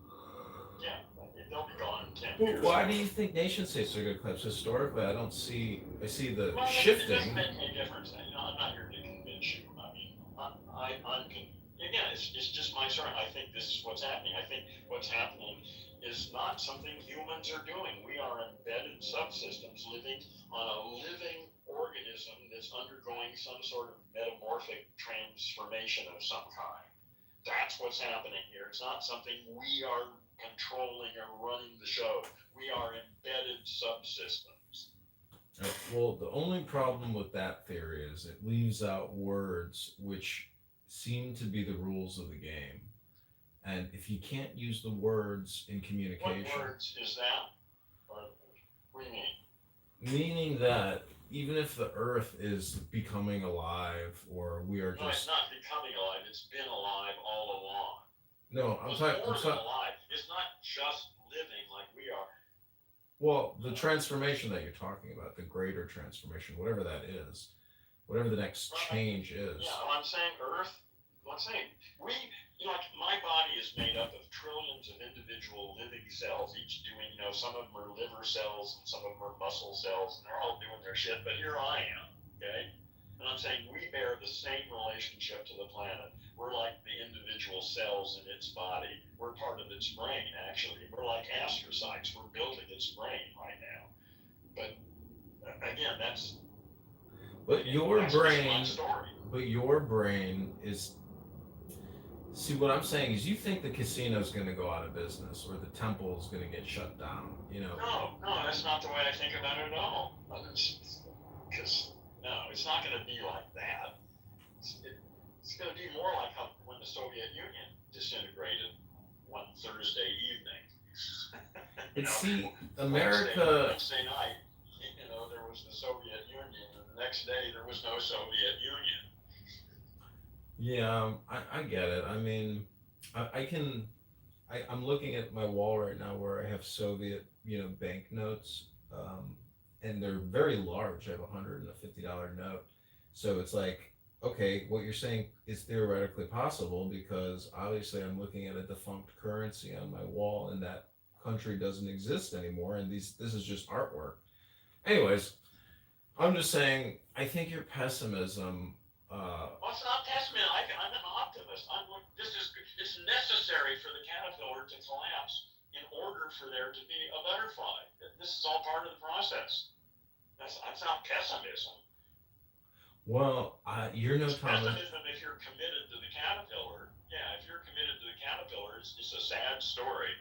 Yeah, they'll be gone in 10 years. Why do you think nation states are going to collapse? Historically, I see the well, shifting. It doesn't make any difference. I'm not here to convince you. I mean, it's just my concern. I think this is what's happening. I think what's happening is not something humans are doing. We are embedded subsystems living on a living organism that's undergoing some sort of metamorphic transformation of some kind. That's what's happening here. It's not something we are controlling or running the show. We are embedded subsystems. Well, the only problem with that theory is it leaves out words which seem to be the rules of the game. And if you can't use the words in communication. What words is that? What do you mean? Meaning that even if the Earth is becoming alive, or we are just. No, it's not becoming alive. It's been alive all along. No, I'm talking. Alive. It's not just living like we are. Well, the transformation that you're talking about, the greater transformation, whatever that is, whatever the next change is. Yeah, well, I'm saying Earth. I'm saying like my body is made up of trillions of individual living cells, each doing, some of them are liver cells and some of them are muscle cells, and they're all doing their shit, but here I am, okay? And I'm saying we bear the same relationship to the planet. We're like the individual cells in its body. We're part of its brain, actually. We're like astrocytes. We're building its brain right now. But again, that's But your that's just my brain, story. but your brain is. See, what I'm saying is, you think the casino's going to go out of business or the temple is going to get shut down. You know. No, that's not the way I think about it at all. Because no, it's not going to be like that. It's going to be more like how when the Soviet Union disintegrated one Thursday evening. But see, America. Wednesday night, there was the Soviet Union, and the next day there was no Soviet Union. Yeah, I get it. I mean, I can. I'm looking at my wall right now where I have Soviet, banknotes, and they're very large. I have $150 note, so it's like, okay, what you're saying is theoretically possible because obviously I'm looking at a defunct currency on my wall, and that country doesn't exist anymore, and this is just artwork. Anyways, I'm just saying, I think your pessimism. Well, it's not pessimism. I'm an optimist. It's necessary for the caterpillar to collapse in order for there to be a butterfly. This is all part of the process. That's not pessimism. Well, you're no It's Thomas. pessimism if you're committed to the caterpillar. Yeah, if you're committed to the caterpillar, it's a sad story.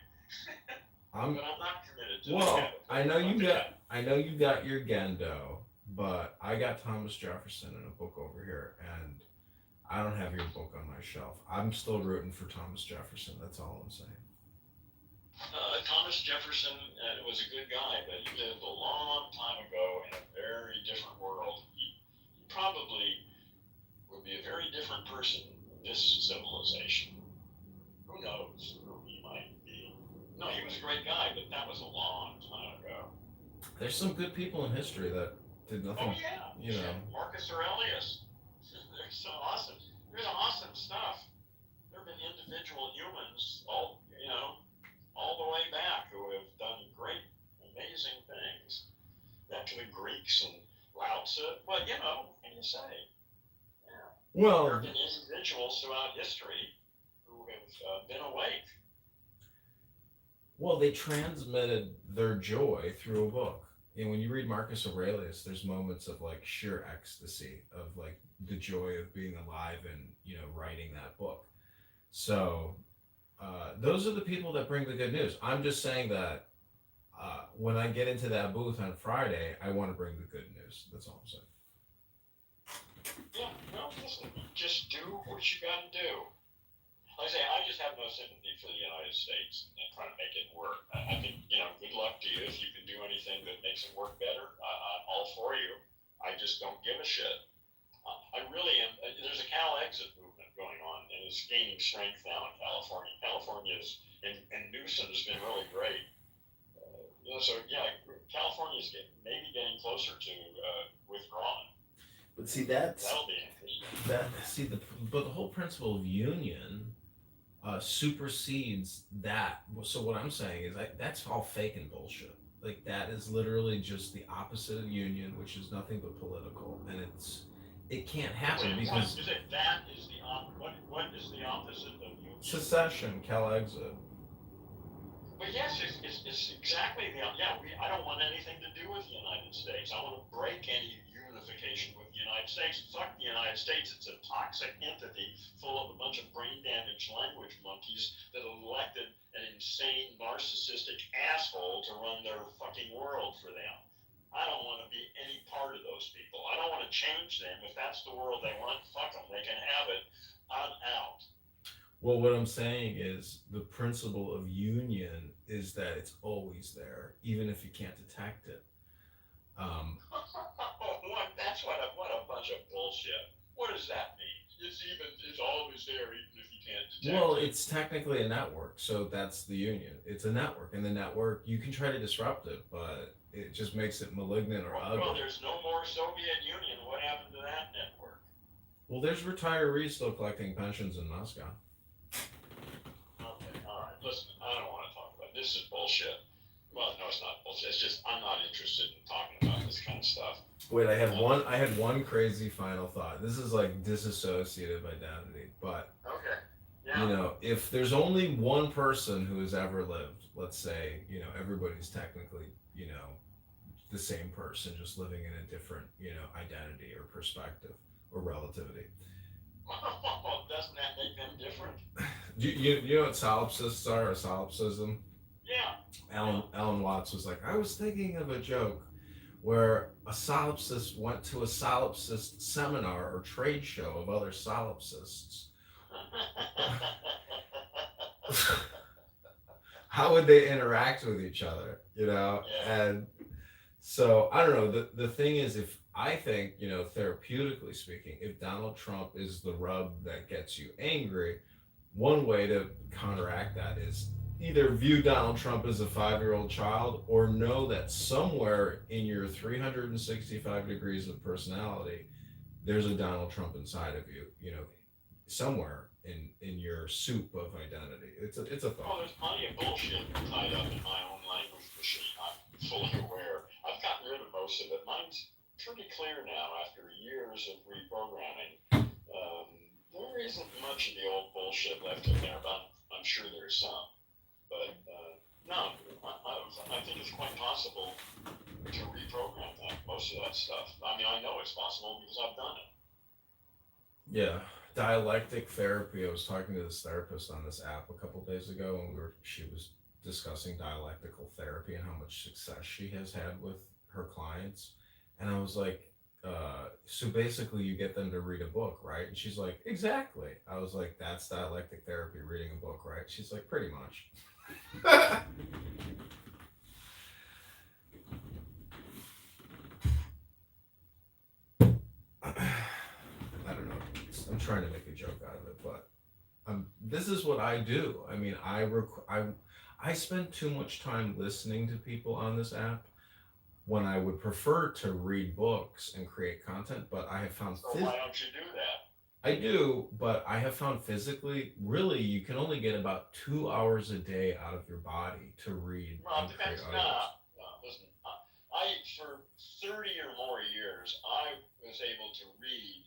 But I'm not committed to the caterpillar. I know you got your Gendo, but I got Thomas Jefferson in a book over here, and I don't have your book on my shelf. I'm still rooting for Thomas Jefferson. That's all I'm saying. Thomas Jefferson was a good guy, but he lived a long time ago in a very different world. He probably would be a very different person in this civilization. Who knows who he might be? No, he was a great guy, but that was a long time ago. There's some good people in history that did nothing. Oh yeah, Marcus Aurelius. There's awesome stuff. There have been individual humans all the way back who have done great, amazing things. That to the Greeks and Lao Tzu. Well, what can you say? Yeah. Well, there have been individuals throughout history who have been awake. Well, they transmitted their joy through a book. And when you read Marcus Aurelius, there's moments of like sheer ecstasy of like the joy of being alive and writing that book. So those are the people that bring the good news. I'm just saying that when I get into that booth on Friday, I want to bring the good news. That's all I'm saying. Yeah, no, listen, just do what you got to do. Like I say, I just have no sympathy for the United States and trying to make it work. I think, good luck to you if you can do anything that makes it work better. I'm all for you. I just don't give a shit. I really am. There's a Cal exit movement going on, and it's gaining strength now in California. California's and Newsom has been really great. California's maybe getting closer to withdrawing. But see, that'll be interesting. But the whole principle of union supersedes that. So what I'm saying is that's all fake and bullshit. Like that is literally just the opposite of union, which is nothing but political, and it can't happen because what is the opposite of union? Secession, Cal exit. But yes, it's exactly I don't want anything to do with the United States. I want to break any unification with the United States. Fuck the United States. It's a toxic entity full of a bunch of brain damaged language monkeys that elected an insane narcissistic asshole to run their fucking world for them. I don't want to be any part of those people. I don't want to change them. If that's the world they want, fuck them. They can have it. I'm out. Well, what I'm saying is the principle of union is that it's always there, even if you can't detect it. That's what a bunch of bullshit. What does that mean? It's always there, even if you can't detect it. Well, it's technically a network, so that's the union. It's a network, and the network you can try to disrupt it, but it just makes it malignant or ugly. Well, there's no more Soviet Union. What happened to that network? Well, there's retirees still collecting pensions in Moscow. Okay, all right. Listen, I don't want to talk about it. This is bullshit. Well, no, it's not bullshit. It's just I'm not interested in talking about this kind of stuff. Wait, I had one crazy final thought. This is like disassociative identity, but okay. Yeah. If there's only one person who has ever lived, let's say, everybody's technically, the same person, just living in a different, identity or perspective or relativity. Doesn't that make them different? You know what solipsists are, or solipsism? Yeah. Alan Watts was like, I was thinking of a joke where a solipsist went to a solipsist seminar or trade show of other solipsists. How would they interact with each other? And so I don't know. The thing is, if I think, therapeutically speaking, if Donald Trump is the rub that gets you angry, one way to counteract that is either view Donald Trump as a 5-year-old child, or know that somewhere in your 365 degrees of personality, there's a Donald Trump inside of you, somewhere in your soup of identity. It's a thought. Well, there's plenty of bullshit tied up in my own language machine. I'm fully aware. I've gotten rid of most of it. Mine's pretty clear now after years of reprogramming. There isn't much of the old bullshit left in there, but I'm sure there's some. But no, I think it's quite possible to reprogram most of that stuff. I mean, I know it's possible because I've done it. Yeah, dialectic therapy. I was talking to this therapist on this app a couple days ago, and she was discussing dialectical therapy and how much success she has had with her clients. And I was like, so basically you get them to read a book, right? And she's like, exactly. I was like, that's dialectic therapy, reading a book, right? She's like, pretty much. I don't know. I'm trying to make a joke out of it, but this is what I do. I mean, I spend too much time listening to people on this app when I would prefer to read books and create content, but I have found... So why don't you do that? I do, but I have found physically, really, you can only get about 2 hours a day out of your body to read. Well, it depends. Listen, for 30 or more years, I was able to read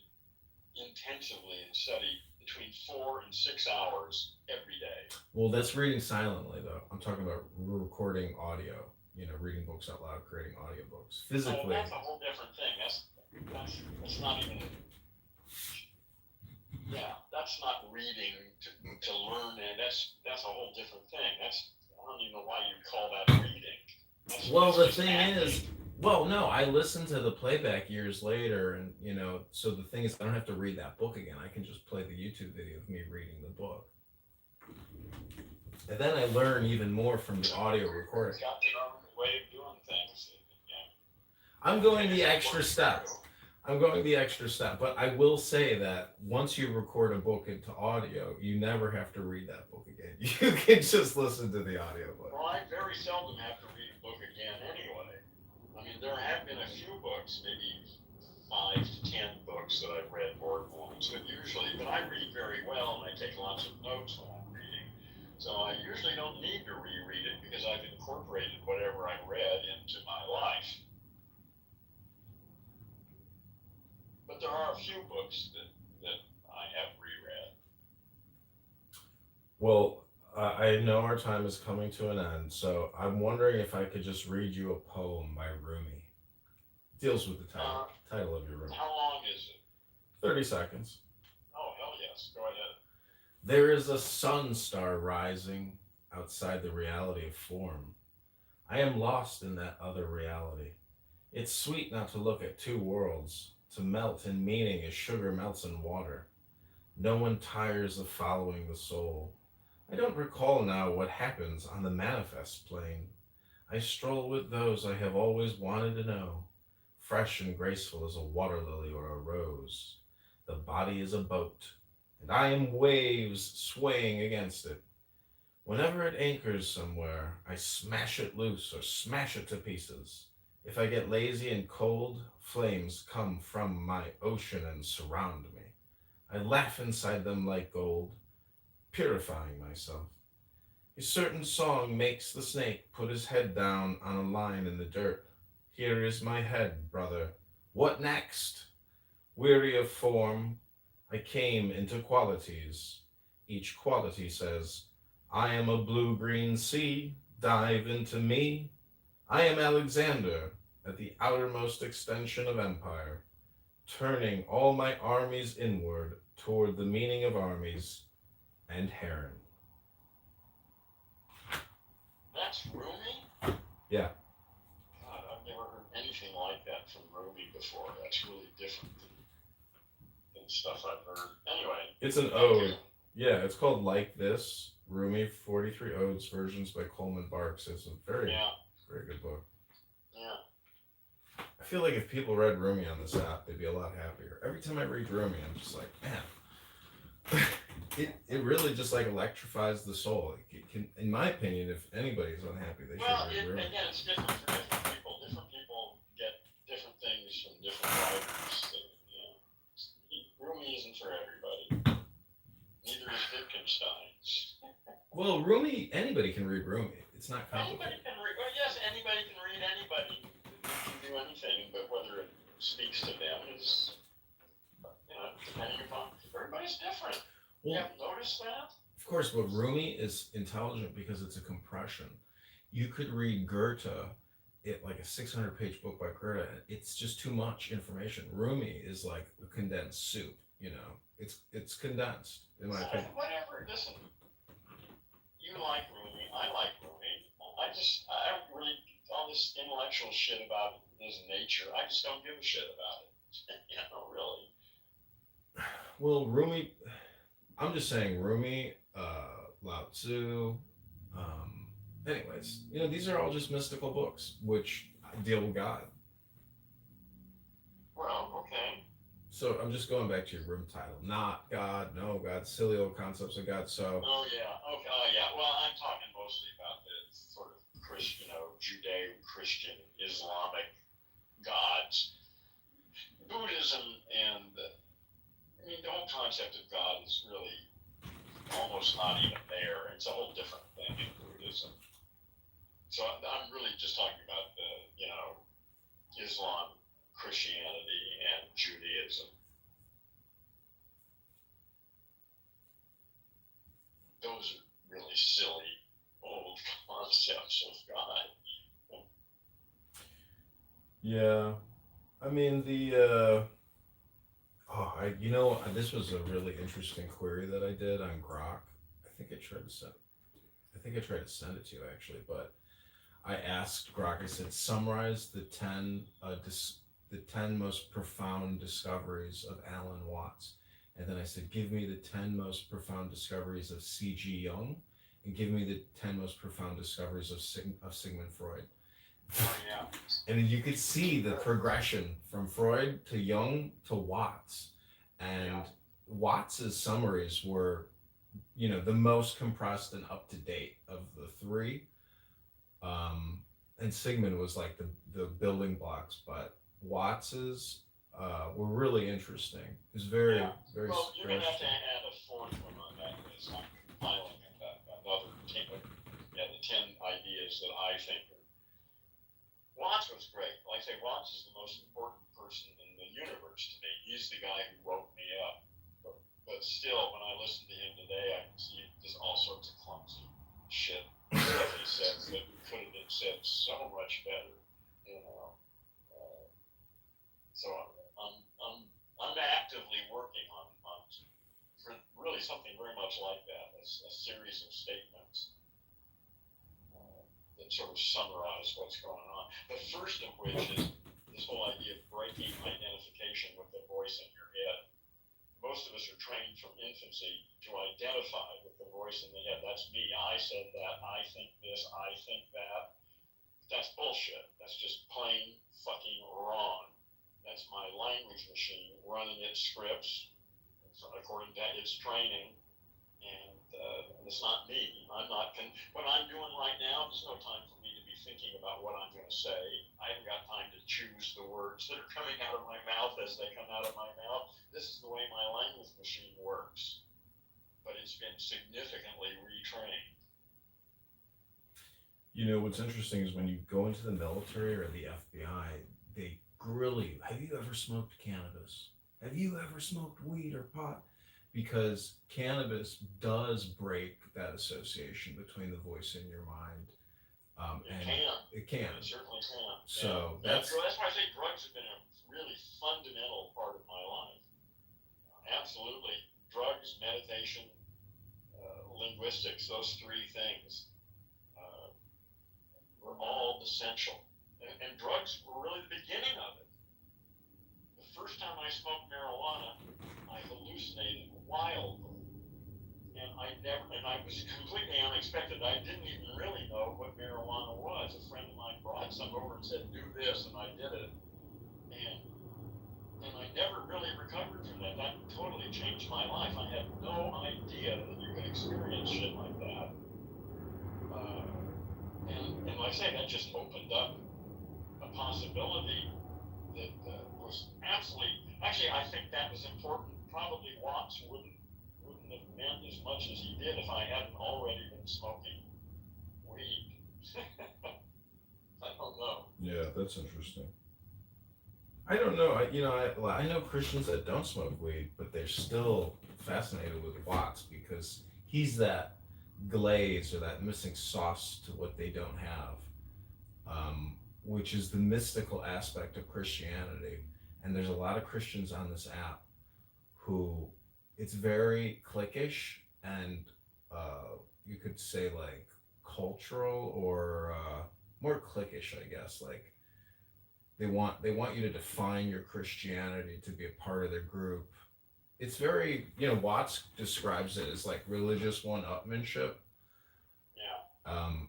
intensively and study between 4 and 6 hours every day. Well, that's reading silently, though. I'm talking about recording audio. Reading books out loud, creating audiobooks. Physically. Oh, that's a whole different thing. That's not even. Yeah, that's not reading to learn, and that's a whole different thing. I don't even know why you'd call that reading. Well, the thing is, no, I listened to the playback years later, and so the thing is, I don't have to read that book again. I can just play the YouTube video of me reading the book. And then I learn even more from the audio recording. It's got their own way of doing things. Yeah. I'm going the extra step. But I will say that once you record a book into audio, you never have to read that book again. You can just listen to the audio book. Well, I very seldom have to read a book again anyway. I mean, there have been a few books, maybe 5 to 10 books that I've read more than once, but I read very well and I take lots of notes when I'm reading. So I usually don't need to reread it because I've incorporated whatever I read into my life. But there are a few books that I have reread. Well, I know our time is coming to an end, so I'm wondering if I could just read you a poem by Rumi. It deals with the title of your room. How long is it? 30 seconds. Oh, hell yes. Go ahead. There is a sun star rising outside the reality of form. I am lost in that other reality. It's sweet not to look at two worlds, to melt in meaning as sugar melts in water. No one tires of following the soul. I don't recall now what happens on the manifest plane. I stroll with those I have always wanted to know, fresh and graceful as a water lily or a rose. The body is a boat, and I am waves swaying against it. Whenever it anchors somewhere, I smash it loose or smash it to pieces. If I get lazy and cold, flames come from my ocean and surround me. I laugh inside them like gold, purifying myself. A certain song makes the snake put his head down on a line in the dirt. Here is my head, brother. What next? Weary of form, I came into qualities. Each quality says, I am a blue-green sea, dive into me. I am Alexander, at the outermost extension of empire, turning all my armies inward toward the meaning of armies and heron. That's Rumi? Yeah. God, I've never heard anything like that from Rumi before. That's really different than stuff I've heard. Anyway. It's an ode. Yeah, it's called Like This, Rumi, 43 Odes, versions by Coleman Barks. It's a very, very good book. Yeah. I feel like if people read Rumi on this app, they'd be a lot happier. Every time I read Rumi, I'm just like, man, it really just like electrifies the soul. It can, in my opinion, if anybody's unhappy, they should read Rumi. Again, it's different for different people. Different people get different things from different writers. Rumi isn't for everybody. Neither is Wittgenstein. Well, Rumi, anybody can read Rumi. It's not complicated. Anybody can read. Well, yes, anybody can read anybody. They can do anything, but whether it speaks to them is, depending upon. Everybody's different. Well, you haven't noticed that? Of course, but Rumi is intelligent because it's a compression. You could read Goethe, like a 600-page book by Goethe. It's just too much information. Rumi is like a condensed soup. It's condensed in my opinion. Whatever. Listen, you like Rumi. I like Rumi. I don't really all this intellectual shit about his nature. I just don't give a shit about it. Really. Well, Rumi. I'm just saying Rumi, Lao Tzu. Anyways, these are all just mystical books which deal with God. Well, okay. So I'm just going back to your room title. Not God, no God, silly old concepts of God. So. Oh yeah, okay, yeah. Well, I'm talking mostly about the sort of Christian, Judeo-Christian, Islamic gods. Buddhism and the whole concept of God is really almost not even there. It's a whole different thing in Buddhism. So I'm really just talking about the, Islam, Christianity, and Judaism. Those are really silly old concepts of God. Yeah, I mean this was a really interesting query that I did on Grok. I think I tried to send it to you actually, but I asked Grok. I said, summarize the 10 most profound discoveries of Alan Watts, and then I said, give me the 10 most profound discoveries of C.G. Jung, and give me the 10 most profound discoveries of Sigmund Freud. Oh, yeah. And you could see the progression from Freud to Jung to Watts. And Watts's summaries were, the most compressed and up to date of the three. And Sigmund was like the building blocks, but Watts's were really interesting. It was very, very. Well, you're going to have to add a fourth one on that list. I'm compiling another 10, the 10 ideas that I think are. Watts was great. Like I say, Watts is the most important person in the universe to me. He's the guy who woke me up. But still, when I listen to him today, I can see just all sorts of clumsy shit that he says that could have been said so much better. So I'm actively working on for really something very much like that, a series of statements that sort of summarize what's going on. The first of which is this whole idea of breaking identification with the voice in your head. Most of us are trained from infancy to identify with the voice in the head. That's me. I said that. I think this. I think that. That's bullshit. That's just plain fucking wrong. That's my language machine running its scripts according to its training. And it's not me. What I'm doing right now, there's no time for me to be thinking about what I'm going to say. I haven't got time to choose the words that are coming out of my mouth as they come out of my mouth. This is the way my language machine works. But it's been significantly retrained. What's interesting is when you go into the military or the FBI, they grill you. Have you ever smoked cannabis? Have you ever smoked weed or pot? Because cannabis does break that association between the voice in your mind It and can. it can. It certainly can. So Yeah. that's That's why I say drugs have been a really fundamental part of my life. Absolutely. Drugs, meditation, linguistics, those three things were all essential. And drugs were really the beginning of it. The first time I smoked marijuana, I hallucinated wildly. And I was completely unexpected. I didn't even really know what marijuana was. A friend of mine brought some over and said, do this, and I did it. And I never really recovered from that. That totally changed my life. I had no idea that you could experience shit like that. And like I say, that just opened up a possibility that was absolutely. Actually, I think that was important. Probably Watts wouldn't have meant as much as he did if I hadn't already been smoking weed. I don't know. Yeah, that's interesting. I don't know. I know Christians that don't smoke weed, but they're still fascinated with Watts because he's that glaze or that missing sauce to what they don't have, which is the mystical aspect of Christianity. And there's a lot of Christians on this app who it's very cliquish and you could say like cultural or more cliquish, I guess. Like they want you to define your Christianity to be a part of their group. It's very, Watts describes it as like religious one-upmanship. Yeah.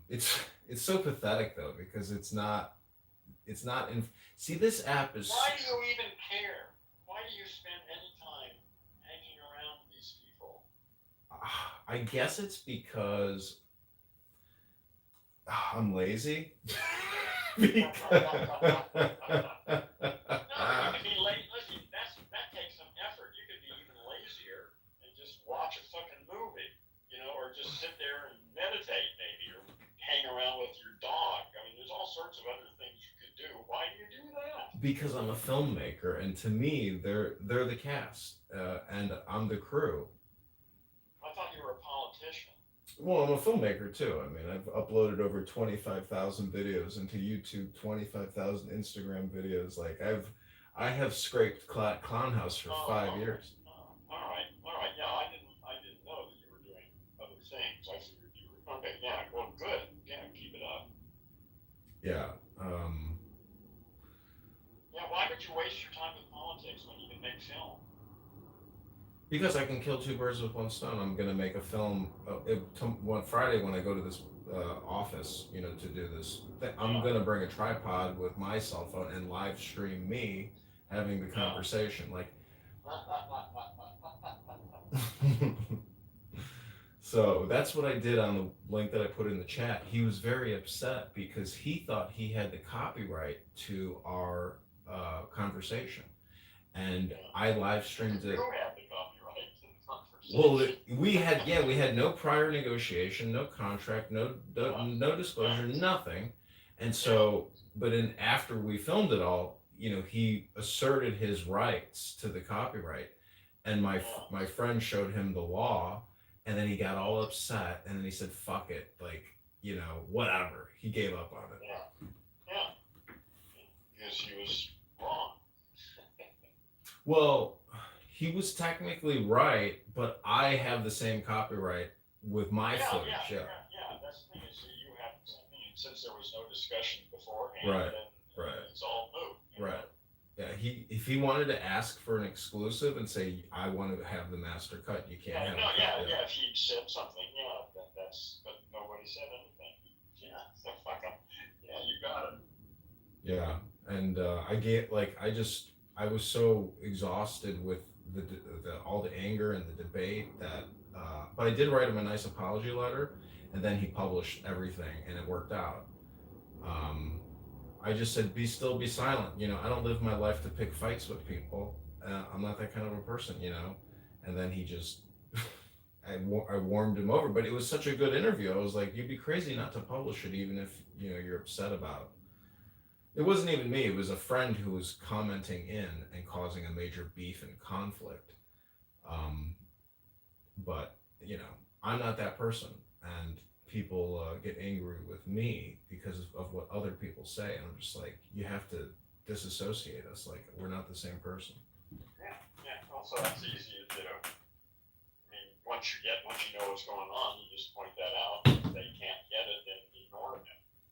It's so pathetic though because it's not in. See, this app is. Why do you even care? Why do you spend any time hanging around these people? I guess it's because I'm lazy. No, you can be late. Listen, that takes some effort. You could be even lazier and just watch a fucking movie, or just sit there and meditate maybe, or hang around with your dog. I mean, there's all sorts of other things you could do. Why do you do that? Because I'm a filmmaker, and to me, they're the cast, and I'm the crew. I thought you were a politician. Well, I'm a filmmaker too. I mean, I've uploaded over 25,000 videos into YouTube, 25,000 Instagram videos. Like I have scraped Clown House for 5 years. All right. Yeah, I didn't know that you were doing other things. I figured you were okay. Yeah, well, good. Yeah, keep it up. Yeah. Yeah, why would you waste your time with politics when you can make film? Because I can kill two birds with one stone. I'm gonna make a film. One Friday when I go to this office, to do this, I'm gonna bring a tripod with my cell phone and live stream me having the conversation. Like, so that's what I did on the link that I put in the chat. He was very upset because he thought he had the copyright to our conversation, and I live streamed it. Well, we had no prior negotiation, no contract, no disclosure, nothing, and so, but after we filmed it all, he asserted his rights to the copyright, and my friend showed him the law, and then he got all upset, and then he said, "Fuck it," like whatever. He gave up on it. Yeah. Because he was wrong. Well, he was technically right, but I have the same copyright with my footage. Yeah. That's the thing is you have something since there was no discussion beforehand. Right. It's all moot. Right. Yeah. If he wanted to ask for an exclusive and say I want to have the master cut, you can't have. If he'd said something, but nobody said anything. Yeah. So fuck him. Yeah, you got it. Yeah, and I was so exhausted with the all the anger and the debate that, but I did write him a nice apology letter, and then he published everything, and it worked out. I just said, be still, be silent. I don't live my life to pick fights with people. I'm not that kind of a person, And then he just, I warmed him over, but it was such a good interview. I was like, you'd be crazy not to publish it, even if you're upset about it. It wasn't even me. It was a friend who was commenting in and causing a major beef and conflict. But I'm not that person, and people get angry with me because of what other people say, and I'm just like, you have to disassociate us. Like, we're not the same person. Yeah, yeah. Also, that's easy to do. I mean, once you know what's going on, you just point that out. If they can't get it, then ignore it.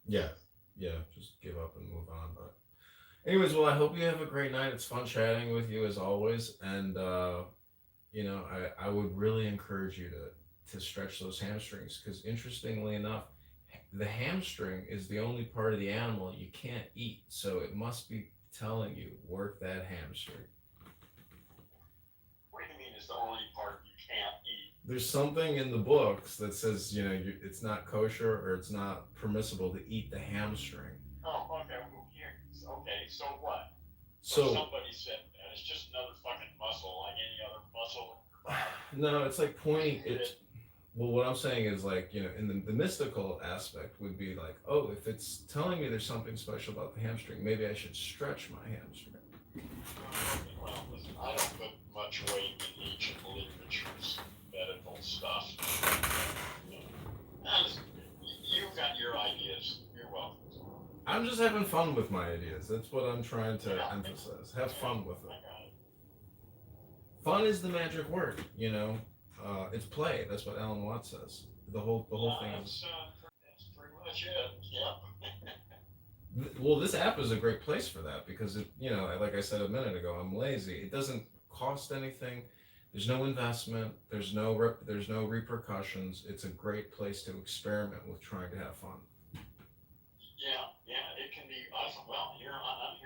Yeah, yeah. Just give up and move on. But anyways, well, I hope you have a great night. It's fun chatting with you as always, and I would really encourage you to stretch those hamstrings because interestingly enough, the hamstring is the only part of the animal you can't eat. So it must be telling you work that hamstring. What do you mean? It's the only part you can't eat? There's something in the books that says it's not kosher or it's not permissible to eat the hamstring. Oh, okay. Well, okay. So what? So Somebody said that it's just another fucking muscle, like any other muscle in your body. no, it's like pointing it. Well, what I'm saying is like, in the mystical aspect would be like, oh, if it's telling me there's something special about the hamstring, maybe I should stretch my hamstring. Well, listen, I don't put much weight in each of the literature's medical stuff. You've got your ideas. You're welcome. I'm just having fun with my ideas. That's what I'm trying to emphasize. Have fun with it. Fun is the magic word, it's play. That's what Alan Watts says. The whole thing is. That's pretty much it. Yep. Well, this app is a great place for that because like I said a minute ago, I'm lazy. It doesn't cost anything. There's no investment. There's no repercussions. It's a great place to experiment with trying to have fun. Yeah, it can be awesome. Well, I'm here. I'm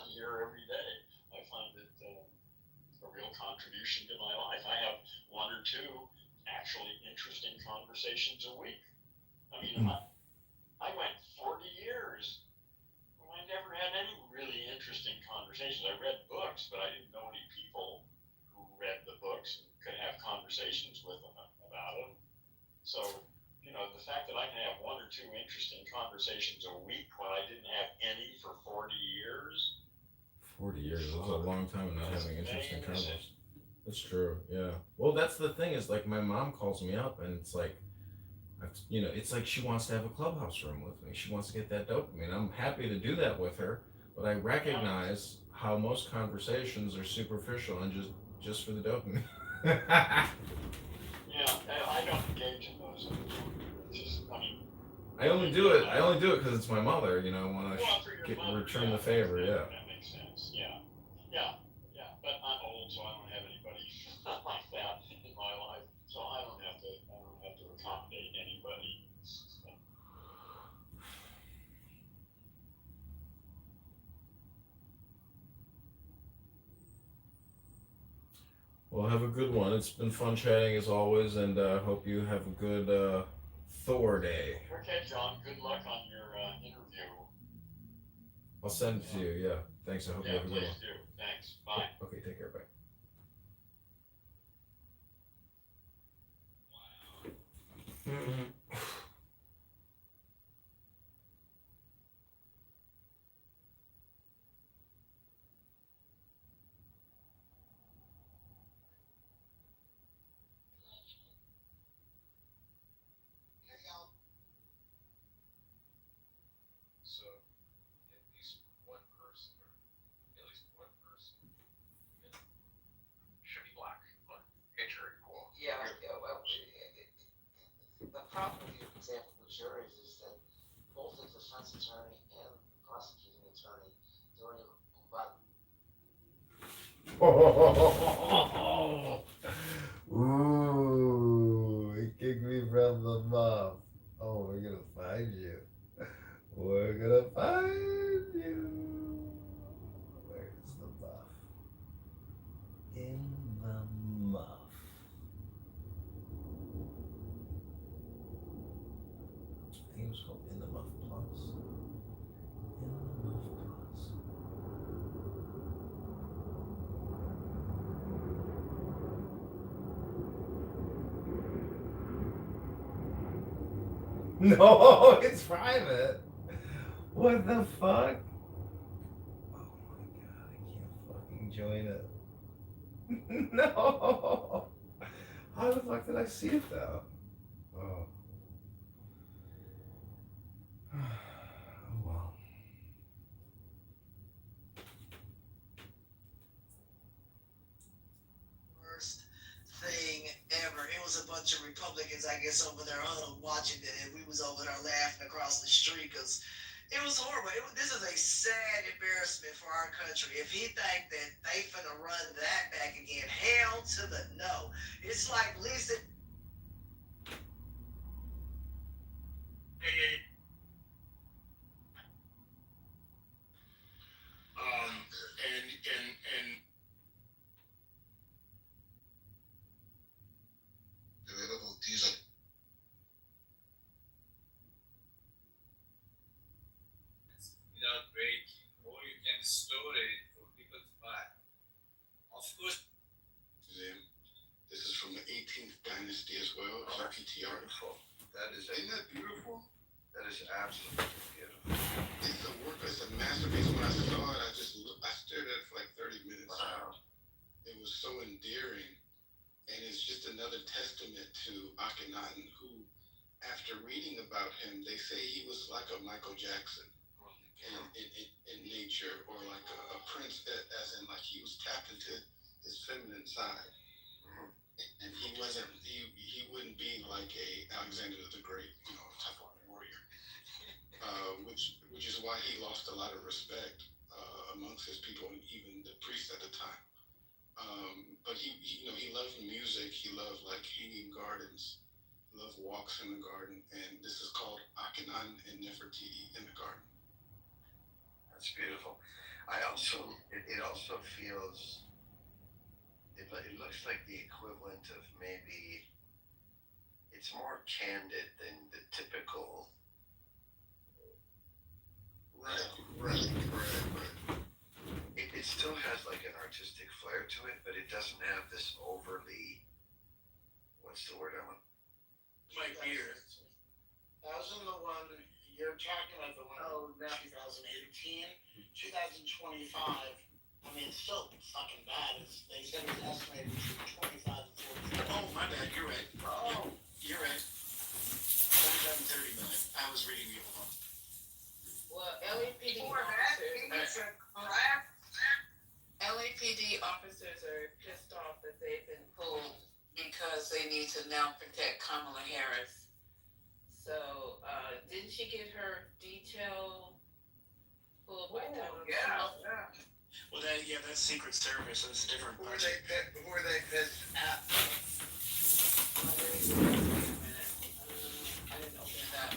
here every day. I find it a real contribution to my life. I have one or two actually interesting conversations a week. I mean, I went 40 years. I never had any really interesting conversations. I read books, but I didn't know any people who read the books and could have conversations with them about them. So, the fact that I can have one or two interesting conversations a week when I didn't have any for 40 years. 40 years, that's a long time of not having interesting conversations. That's true, yeah. Well, that's the thing is, like, my mom calls me up and it's like, it's like she wants to have a clubhouse room with me. She wants to get that dopamine. I'm happy to do that with her, but I recognize how most conversations are superficial and just for the dopamine. Yeah, I don't engage in those. I only do it because it's my mother. I want to return the favor. Yeah. That makes sense. Yeah. But I'm old, so I don't have anybody like that in my life. So I don't have to accommodate anybody. Well, have a good one. It's been fun chatting as always, and hope you have a good Thor day. Okay, John. Good luck on your interview. I'll send it to you. Yeah. Thanks. I hope you have a good one. Please do. Thanks. Bye. Okay. Take care. Bye. So, at least one person should be black, but it's very cool. Yeah, well, the problem with your example with juries is that both the defense attorney and the prosecuting attorney don't even about. Ooh, it kicked me from the muff. Oh, we're gonna find you. We're gonna find you. Where's the muff? In the muff. I think it was called In the Muff Plus. In the Muff Plus. No, it's private. What the fuck? Oh my god, I can't fucking join it. No. How the fuck did I see it though? Oh. was a bunch of Republicans, I guess, over there watching it, and we was over there laughing across the street because it was horrible. This is a sad embarrassment for our country. If he think that they finna run that back again, hell to the no. It's like Lisa. And available. These are without breaking, or you can store it for people to buy. Of course. This is from the 18th dynasty as well. It's a PTR. Beautiful. Isn't that beautiful? That is absolutely beautiful. It's a work. It's a masterpiece. When I saw it, I stared at it for like 30 minutes. Wow. It was so endearing, and it's just another testament to Akhenaten, who, after reading about him, they say he was like a Michael Jackson in nature, or like a prince, as in like he was tapped into his feminine side. And he wouldn't be like a Alexander the Great, type of warrior. Which is why he lost a lot of respect amongst his people and even the priests at the time. But he loved music. He loved like hanging gardens. He loved walks in the garden, and this is called Akhenaten and Nefertiti in the garden. That's beautiful. It also feels. It looks like the equivalent of maybe. It's more candid than the typical. Right. It still has like an artistic flair to it, but it doesn't have this overly. What's the word I want? Mike Beer. That was in the one you're talking about, the one 2018, 2025. I mean, it's still fucking bad. They said it's estimated between 25 and 40. Oh, my bad. You're right. Oh, you're right. 27, 30 million. I was reading the other one. Well, LAPD officers are pissed off that they've been pulled because they need to now protect Kamala Harris. So, didn't she get her detail pulled by Donald Trump? Well, that's Secret Service. That's a different Who are budget. they pissed at? Wait a minute. I didn't open it up.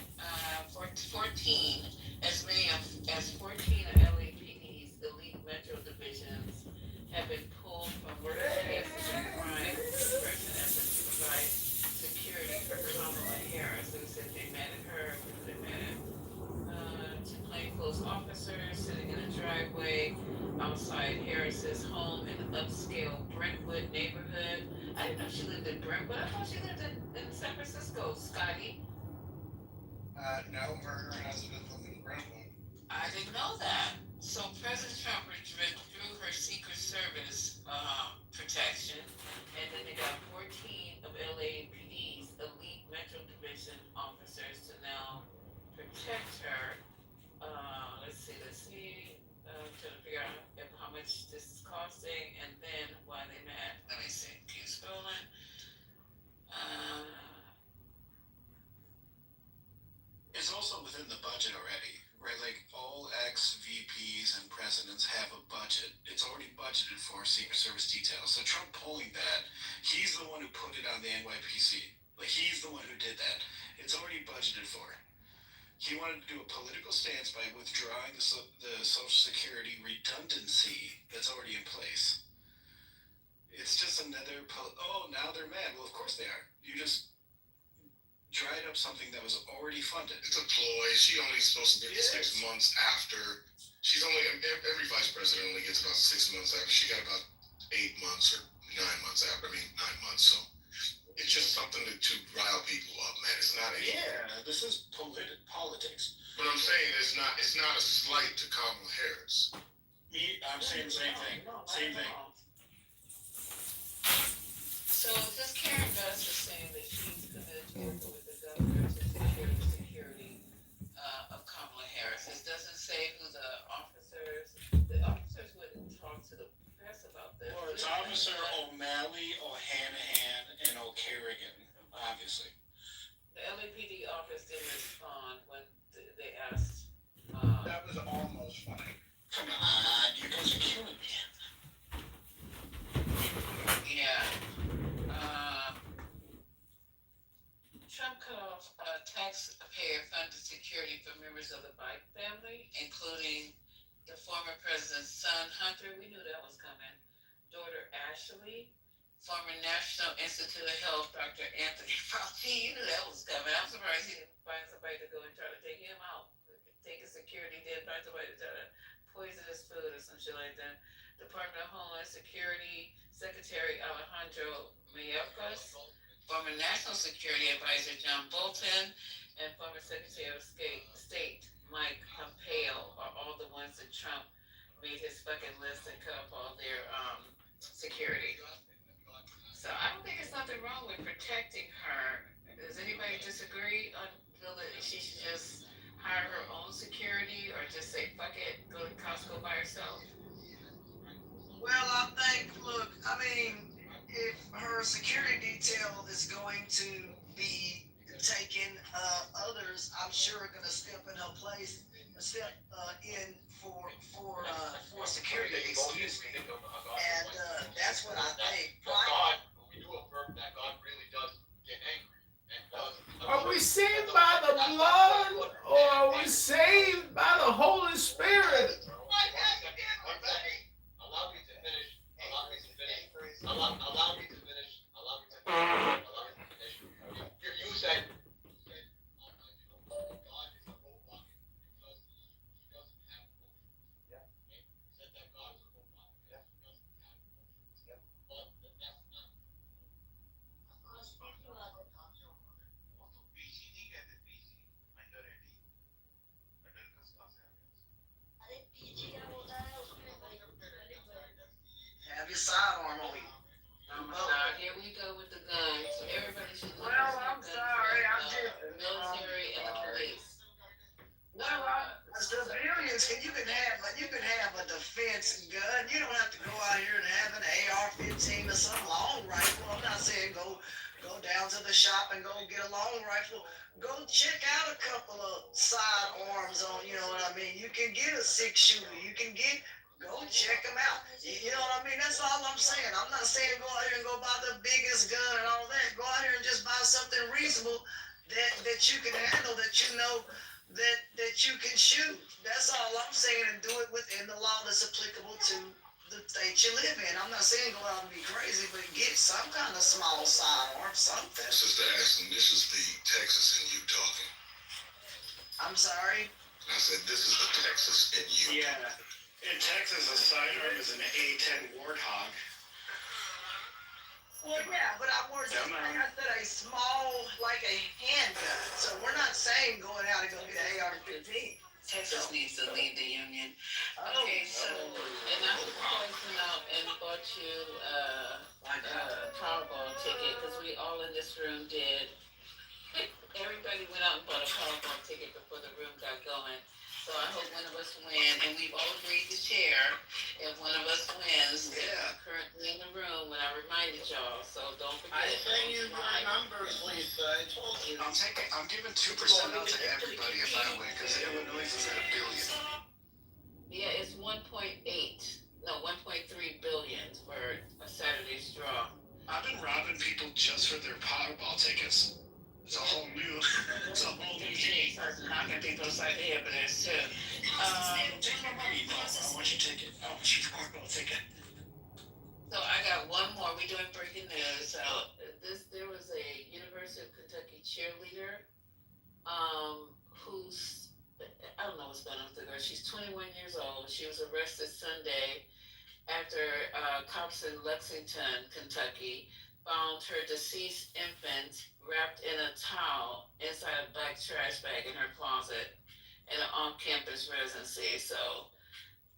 14, as many as 14 of LAPD's elite metro divisions have been pulled from working against crime suppression efforts to provide security for Kamala Harris. They said they mad at her because they mad at two plainclothes officers sitting in a driveway outside Harris's home in the upscale Brentwood neighborhood. I didn't know she lived in Brentwood. I thought she lived in San Francisco, Scotty. No, her husband lived in Brentwood. I didn't know that. So President Trump withdrew her Secret Service protection, and then they got 14 of LAPD's elite Metro Division officers to now protect her. Let's see. Trying to figure out how much this is costing, and then why they mad. Let me see. Keep scrolling. It's also within the budget already, right? Like all ex-VPs and presidents have a budget. It's already budgeted for Secret Service details. So Trump pulling that, he's the one who put it on the NYPC. Like he's the one who did that. It's already budgeted for. He wanted to do a political stance by withdrawing the Social Security redundancy that's already in place. It's just another, now they're mad. Well, of course they are. You just dried up something that was already funded. It's a ploy. She only supposed to get 6 months after. Every vice president only gets about 6 months after. She got about 8 months or 9 months after. 9 months. So it's just something to rile people up, man. It's not this is politics. But I'm saying it's not a slight to Kamala Harris. I'm saying the same thing. Same thing. So this Karen Bass is saying that she's committed to working with the governor to secure the security of Kamala Harris. It doesn't say who the officers wouldn't talk to the press about this. Well, it's Officer O'Malley, O'Hanahan, and O'Kerrigan. The LAPD office didn't respond when they asked. That was almost funny. Come on, you guys are killing me. Yeah. Trump cut off taxpayer funded security for members of the Biden family, including the former president's son, Hunter. We knew that was coming. Daughter, Ashley. Former National Institute of Health, Dr. Anthony Fauci. You knew that was coming. I'm surprised he didn't find somebody to go and try to take him out. Take his security, didn't find somebody to try to poison his food or some shit like that. Department of Homeland Security Secretary Alejandro Mayorkas, former National Security Advisor John Bolton, and former Secretary of State Mike Pompeo are all the ones that Trump made his fucking list and cut off all their security. So I don't think there's nothing wrong with protecting her. Does anybody disagree on feel that she should just hire her own security or just say fuck it, go to Costco by herself? Well, I think, look, I mean, if her security detail is going to be taking others, I'm sure are going to step in her place, step in for security. Excuse me, and that's what I think. God, we do affirm that God really does get angry and does. Are we saved by the blood or are we saved by the Holy Spirit? Allow me to finish. Allow me to finish. Allow me to finish. You said God is a robot because he doesn't have emotions. Yeah. Okay? You said that God is a robot because he doesn't have emotions. Yeah. But that's not. Have your sidearm on you. Oh my God, here we go with the guns. So everybody should look Well, at I'm sorry, I'm just military and the police. Civilians you can have a defense gun. You don't have to go out here and have an AR-15 or some long rifle. I'm not saying go down to the shop and go get a long rifle. Go check out a couple of sidearms on. You know what I mean? You can get a 6-shooter. Go check them out. You know what I mean? That's all I'm saying. I'm not saying go out here and go buy the biggest gun and all that. Go out here and just buy something reasonable that you can handle, that you know that you can shoot. That's all I'm saying, and do it within the law that's applicable to the state you live in. I'm not saying go out and be crazy, but get some kind of small sidearm, something. Sister Ashton, this is the Texas in you talking. I'm sorry? I said, this is the Texas in you. Yeah. In Texas, a sidearm is an A10 Warthog. Well, yeah, but I said a small, like a handgun. So we're not saying going out and go get an AR-15. Texas needs to leave the union. Okay, so, and I was poison out and bought you a Powerball ticket, because we all in this room did. Everybody went out and bought a Powerball ticket before the room got going. So I hope one of us win, and we've all agreed to share if one of us wins. Yeah. Currently in the room when I reminded y'all, so don't forget. I sent you my numbers, Lisa. I told you. I'm giving 2% out to everybody if I win, because Illinois is at $1 billion. Yeah, it's 1.8. No, 1.3 billion for a Saturday's draw. I've been robbing people just for their Powerball tickets. It's a whole new game. Starts knocking people upside the head, but there's two. Take my money, though. I want your ticket. I want your Powerball ticket. So I got one more. We're doing breaking news. So there was a University of Kentucky cheerleader, who's, I don't know what's going on with the girl. She's 21 years old. She was arrested Sunday after cops in Lexington, Kentucky, found her deceased infant wrapped in a towel inside a black trash bag in her closet in an on-campus residency. So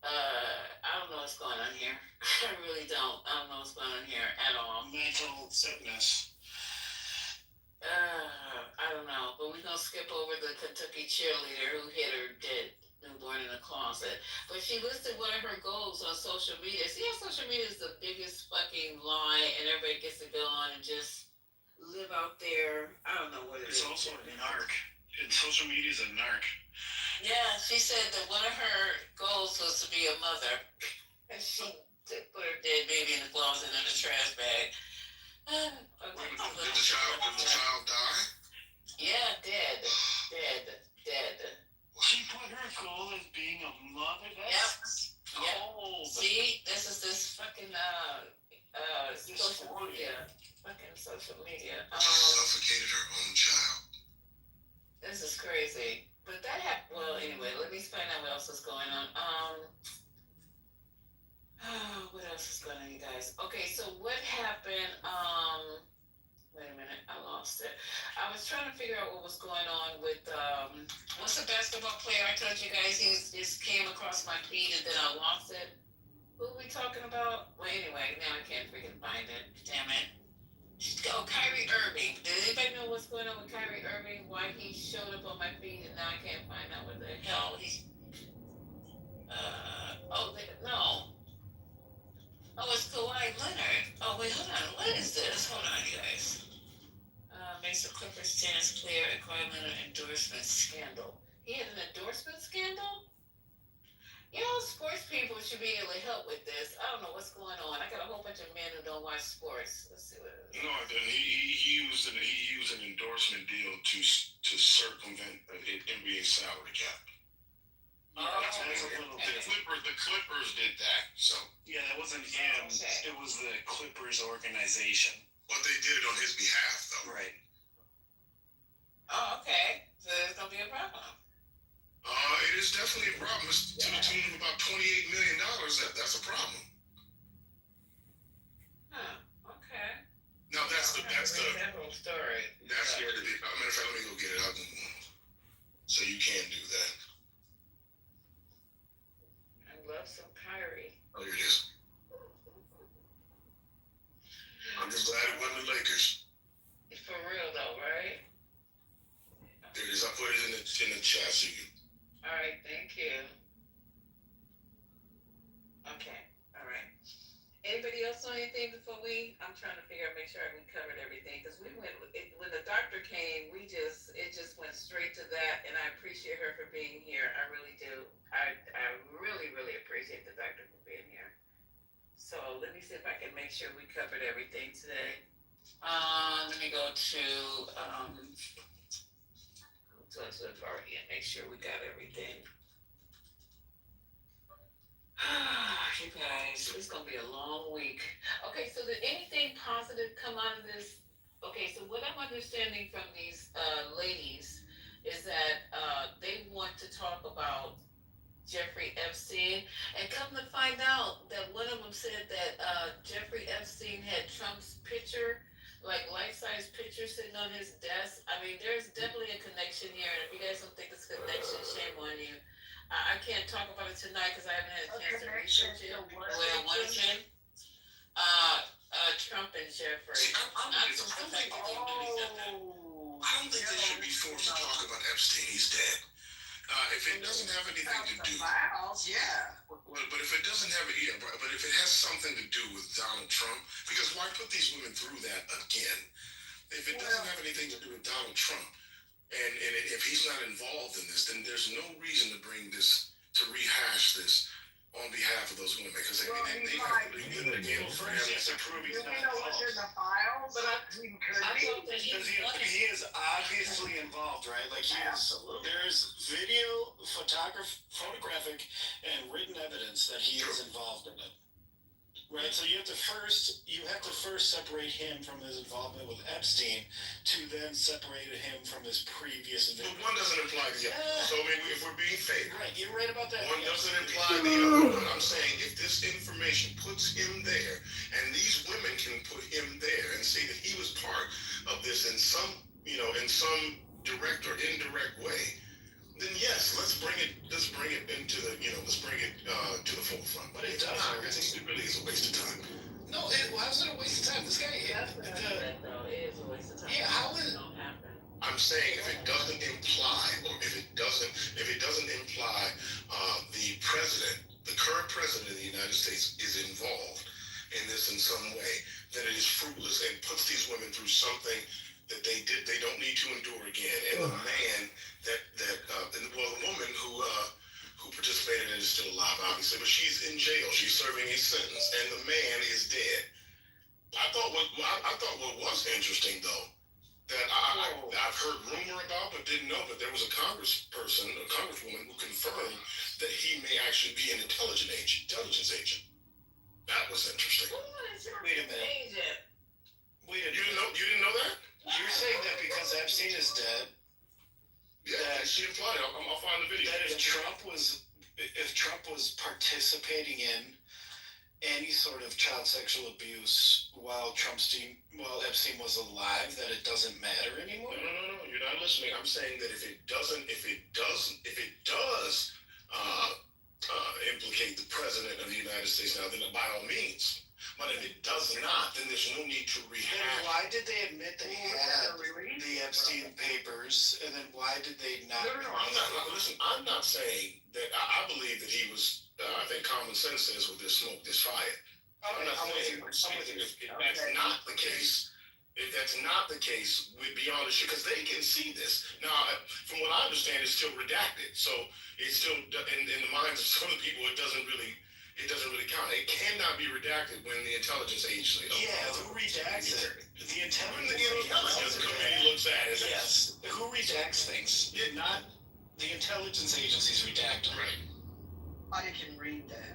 I don't know what's going on here. I really don't. I don't know what's going on here at all. Mental sickness. I don't know, but we're gonna skip over the Kentucky cheerleader who hid her dead newborn in a closet. But she listed one of her goals on social media. See how social media is the biggest fucking lie, and everybody gets to go on and just live out there. I don't know what it is. It's also a narc. And social media is a narc. Yeah, she said that one of her goals was to be a mother. And she put her dead baby in the closet in a trash bag. Did the child die? Yeah, dead. She put her goal as being a mother? That's cold. See, this is this fucking social media. Fucking social media. Suffocated her own child. This is crazy. But that happened. Well, anyway, let me find out what else is going on. What else is going on, you guys? Okay, so what happened? Wait a minute, I lost it. I was trying to figure out what was going on with what's the basketball player I told you guys? He just came across my feed and then I lost it. Who are we talking about? Well, anyway, now I can't freaking find it. Damn it. Oh, Kyrie Irving. Does anybody know what's going on with Kyrie Irving? Why he showed up on my feed and now I can't find out what the hell he's. No. Oh, it's Kawhi Leonard. Oh, wait, hold on. What is this? Hold on, you guys. Makes the Clippers tennis player and Kawhi Leonard endorsement scandal. He had an endorsement scandal? You know, sports people should be able to help with this. I don't know what's going on. I got a whole bunch of men who don't watch sports. Let's see what it is. No, he used an endorsement deal to circumvent the NBA salary cap. That's a little different. The Clippers did that, so. Yeah, that wasn't him. Okay. It was the Clippers organization. But they did it on his behalf, though. Right. Oh, okay. So there's gonna be a problem. It is definitely a problem. It's to the tune of about $28 million. That's a problem. Huh. Okay. Now that's the that whole story. That's where the big. Matter of fact, let me go get it out. So you can do that. I love some Kyrie. Oh, here it is. I'm just glad it wasn't the Lakers. For real though, right? There it is. I put it in the chat so you. All right, thank you. Okay, all right. Anybody else know anything before I'm trying to make sure we covered everything because we went when the doctor came. It just went straight to that, and I appreciate her for being here. I really do. I really, really appreciate the doctor for being here. So let me see if I can make sure we covered everything today. Let me go to the party and make sure we got everything. You guys, it's gonna be a long week. Okay, so did anything positive come out of this? Okay, so what I'm understanding from these ladies is that they want to talk about Jeffrey Epstein, and come to find out that one of them said that Jeffrey Epstein had Trump's picture, like life-size picture sitting on his desk. I mean, there's definitely a connection here, and if you guys don't think it's a connection, shame on you. I can't talk about it tonight because I haven't had a chance to research it. Well, one of them, Trump and Jeffrey. See, I don't think they should be forced to talk about Epstein. He's dead. If it doesn't have anything to do, yeah. But if it doesn't have it, but if it has something to do with Donald Trump, because why put these women through that again? If it doesn't have anything to do with Donald Trump, and if he's not involved in this, then there's no reason to bring this to rehash this on behalf of those women because they have to do it again for him to prove he's not What's in the files? But he could be. He is obviously involved, right? Like there's video, photographic, and written evidence that he is involved in it. Right, so you have to first separate him from his involvement with Epstein, to then separate him from his previous involvement. But one doesn't imply the other. So if we're being fair, right, you're right about that. One doesn't imply the other. But I'm saying if this information puts him there, and these women can put him there and say that he was part of this in some direct or indirect way, then yes, let's bring it into the to the forefront. But it really is a waste of time. No, how's it a waste of time? This guy it is a waste of time. Yeah, how would it happen? I'm saying if it doesn't imply, or if it doesn't imply the president, the current president of the United States is involved in this in some way, then it is fruitless and puts these women through something that they don't need to endure again. And the man the woman who participated in it is still alive, obviously, but she's in jail. She's serving a sentence, and the man is dead. I thought what was interesting though that I've heard rumor about but didn't know that there was a congresswoman who confirmed that he may actually be an intelligence agent. That was interesting. Wait a minute. Wait a minute. You didn't know that? You're saying that because Epstein is dead? Yeah, she implied. I'll find the video. That if Trump was participating in any sort of child sexual abuse while Epstein was alive, that it doesn't matter anymore? No, you're not listening. I'm saying that if it does implicate the president of the United States now, then by all means. But if it does not, then there's no need to rehash. Then why did they admit they had the Epstein papers, and then why did they not? No. Listen, I'm not saying that. I believe that he was. I think common sense says, "With this smoke, there's fire." I'm not saying if that's not the case. If that's not the case, we'd be honest, because they can see this. Now, from what I understand, it's still redacted. So it's still in the minds of some of the people. It doesn't really count. It cannot be redacted when the intelligence agency. Who redacts it? The intelligence committee looks at it. Yes. Who redacts things? Not the intelligence agencies redact them. Right. I can read that.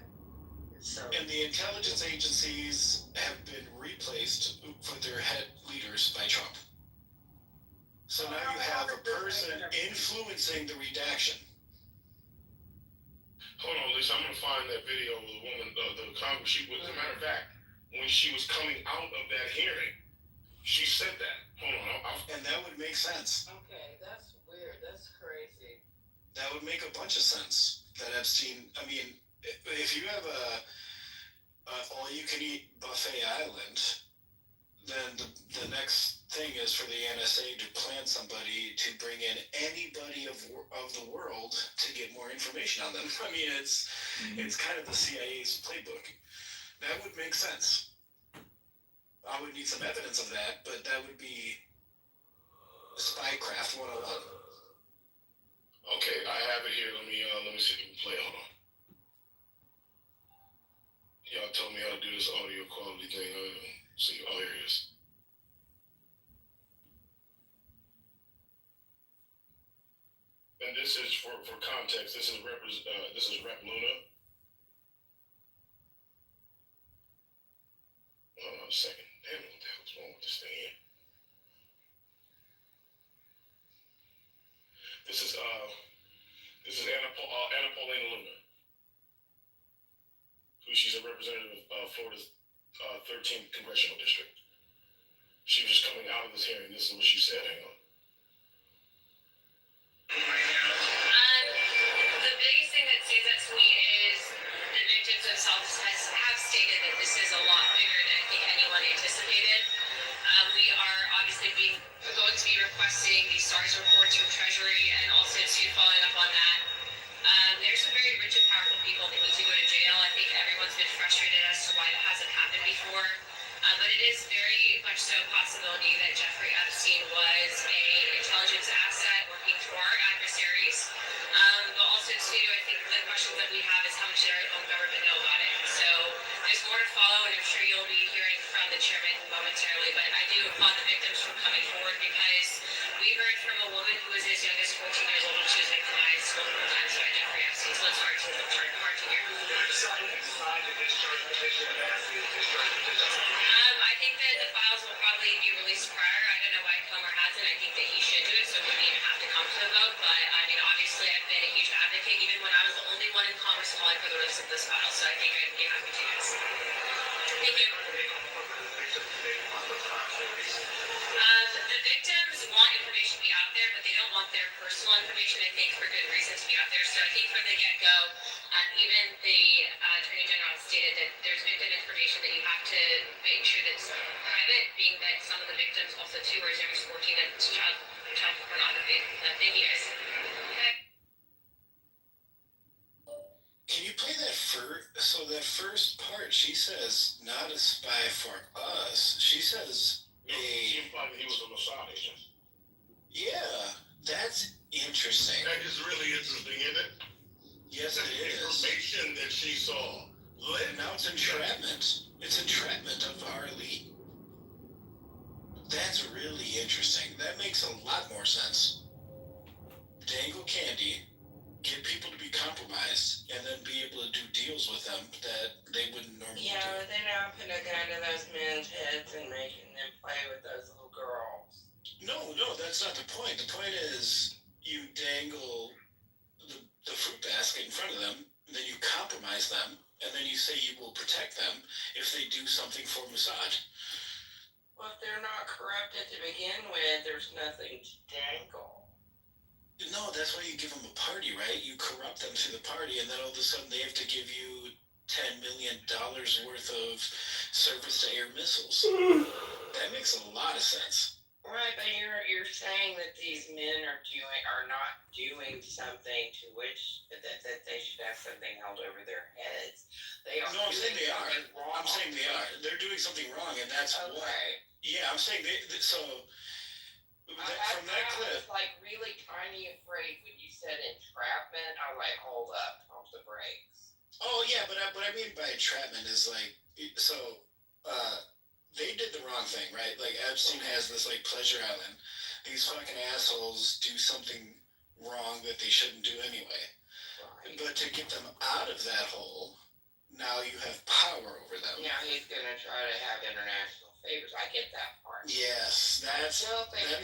And the intelligence agencies have been replaced for their head leaders by Trump. So now you have a person influencing the redaction. Hold on, Lisa. I'm gonna find that video of the woman, the Congress. As a matter of fact, when she was coming out of that hearing, she said that. Hold on, and that would make sense. Okay, that's weird. That's crazy. That would make a bunch of sense. That Epstein. I mean, if you have a all-you-can-eat buffet island, then the next thing is for the NSA to plan somebody to bring in anybody of the world to get more information on them. I mean, it's kind of the CIA's playbook. That would make sense. I would need some evidence of that, but that would be spycraft 101. Okay, I have it here. Let me see if we can play it. Hold on. Y'all told me how to do this audio quality thing. See, here it is. And this is for context. This is Rep Luna. Hold on a second. Damn, what the hell's wrong with this thing here? This is Anna Paulina Luna, who she's a representative of Florida's 13th congressional district. She was just coming out of this hearing. This is what she said. Hang on. The biggest thing that stands out to me is the victims themselves have stated that this is a lot bigger than I think anyone anticipated. We are obviously going to be requesting the SARS reports from Treasury, and also following up on that. There's some very rich and powerful people that need to go to jail. I think everyone's been frustrated as to why it hasn't happened before. But it is very much so a possibility that Jeffrey Epstein was an intelligence asset working for our adversaries. But also, too, I think the questions that we have is how much did our own government know about it? So there's more to follow, and I'm sure you'll be hearing from the chairman momentarily. But I do applaud the victims for coming forward, because we heard from a woman who was as young as 14 years old when she was victimized multiple times by Jeffrey Epstein. So it's hard to hear. I think that the files will probably be released prior. I don't know why Comer hasn't. I think that he should do it, so it wouldn't even have to come to a vote. But I mean, obviously, I've been a huge advocate, even when I was the only one in Congress calling for the release of this file. So I think I'd be happy to do this. Thank you. The victims want information to be out there, but they don't want their personal information, I think, for good reason to be out there. So I think from the get-go, even the Attorney General stated that there's victim information that you have to make sure that's private, being that some of the victims also, too, are as young as 14 and child pornography. Thank you, guys. Okay. Can you play that first? So that first part, she says, not a spy for us. She says She implied that he was a Mossad agent. Yeah, that's interesting. That is really interesting, isn't it? Yes, it is. Information that she saw led Now it's entrapment. It's entrapment of our elite. That's really interesting. That makes a lot more sense. Dangle candy, get people to be compromised, and then be able to do deals with them that they wouldn't normally Yeah, do. but they're not putting a gun to those men's heads and making them play with those little girls. No, that's not the point. The point is you dangle the fruit basket in front of them, and then you compromise them, and then you say you will protect them if they do something for Mossad. Well, if they're not corrupted to begin with, there's nothing to dangle. No, that's why you give them a party, right? You corrupt them through the party, and then all of a sudden they have to give you $10 million worth of surface-to-air missiles. That makes a lot of sense. Right, but you're saying that these men are not doing something to which that they should have something held over their heads. They are. No, I'm saying they are. Wrong. I'm saying they are. They're doing something wrong, and that's why. Yeah, I'm saying so. From that clip, I was like really tiny afraid when you said entrapment. I was like, hold up, pump the brakes. Oh yeah, but what I mean by entrapment is like so. They did the wrong thing, right? Like Epstein has this like pleasure island. These fucking assholes do something wrong that they shouldn't do anyway. Right. But to get them out of that hole, now you have power over them. Now he's gonna try to have international favors. I get that part. Yes, that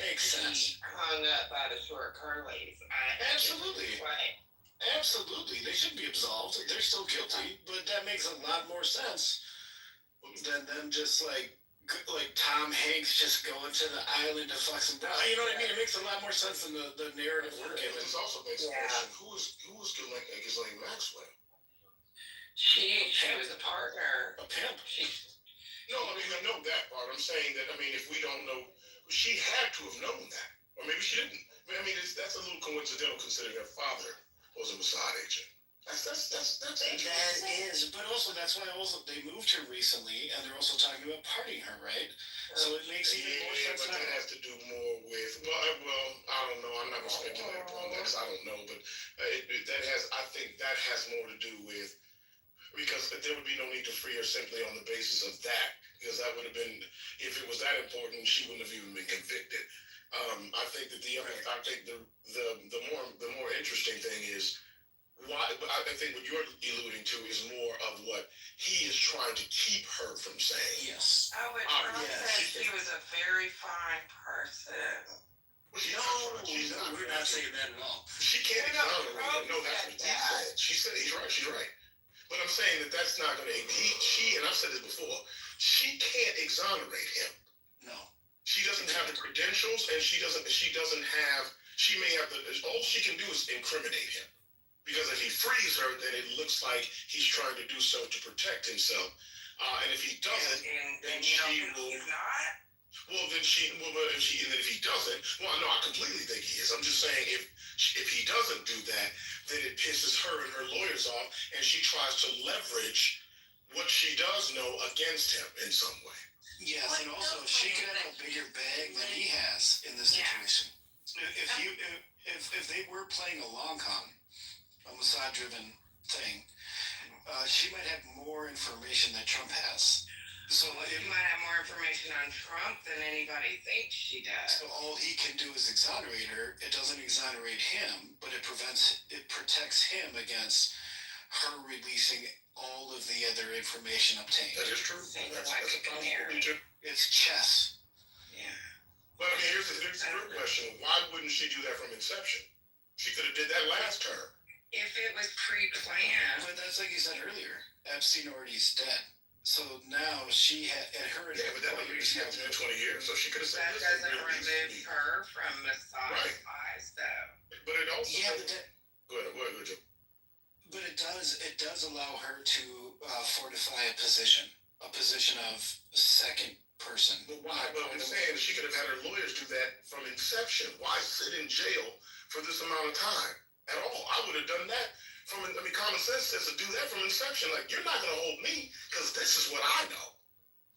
makes sense. Hung up by the short curlies. Absolutely. Absolutely. They shouldn't be absolved. They're still guilty, but that makes a lot more sense than them just like Tom Hanks just going to the island to fuck some down. You know what I mean? It makes a lot more sense than the narrative we're given. This also makes a question. Who was Ghislaine Maxwell? She was a partner. A pimp. No, I mean, I know that part. I'm saying that, I mean, if we don't know, she had to have known that. Or maybe she didn't. I mean, that's a little coincidental considering her father was a Mossad agent. That's interesting. That is, but also that's why they moved her recently, and they're also talking about partying her, right? So it makes even more sense. But that has to do more with well, I don't know. I'm not gonna speculate upon that because I don't know. But I think that has more to do with because there would be no need to free her simply on the basis of that because that would have been if it was that important, she wouldn't have even been convicted. I think that the more interesting thing is. Why? I think what you're alluding to is more of what he is trying to keep her from saying. Yes. Oh, but Trump said she was a very fine person. Well, we're not saying that at all. She can't exonerate. No, that's what he said. She said he's right. She's right. But I'm saying that that's not going to. And I've said this before. She can't exonerate him. No. She doesn't have the credentials, and she doesn't have. She may have all she can do is incriminate him. Because if he frees her, then it looks like he's trying to do so to protect himself. And if he doesn't, then she will. He's not. Well, then and then if he doesn't, well, no, I completely think he is. I'm just saying if he doesn't do that, then it pisses her and her lawyers off, and she tries to leverage what she does know against him in some way. Yes, and also she could have a bigger bag than he has in this situation. If they were playing a long con. A Mossad-driven thing, she might have more information than Trump has. So she might have more information on Trump than anybody thinks she does. So all he can do is exonerate her. It doesn't exonerate him, but it protects him against her releasing all of the other information obtained. That is true. That's a possibility. It's chess. Yeah. But I mean, here's the real question: why wouldn't she do that from inception? She could have did that last term. If it was pre-planned. But that's like you said earlier. Epstein already's dead. So now she had her. Yeah, but that would be 20 years, so she could have said that doesn't remove her from Mossad's eyes, though. But it also. Yeah, go ahead, Joe. But it does allow her to fortify a position of second person. But why? But I'm saying she could have had her lawyers do that from inception. Why sit in jail for this amount of time? At all. I would have done that common sense says to do that from inception. Like, you're not going to hold me because this is what I know.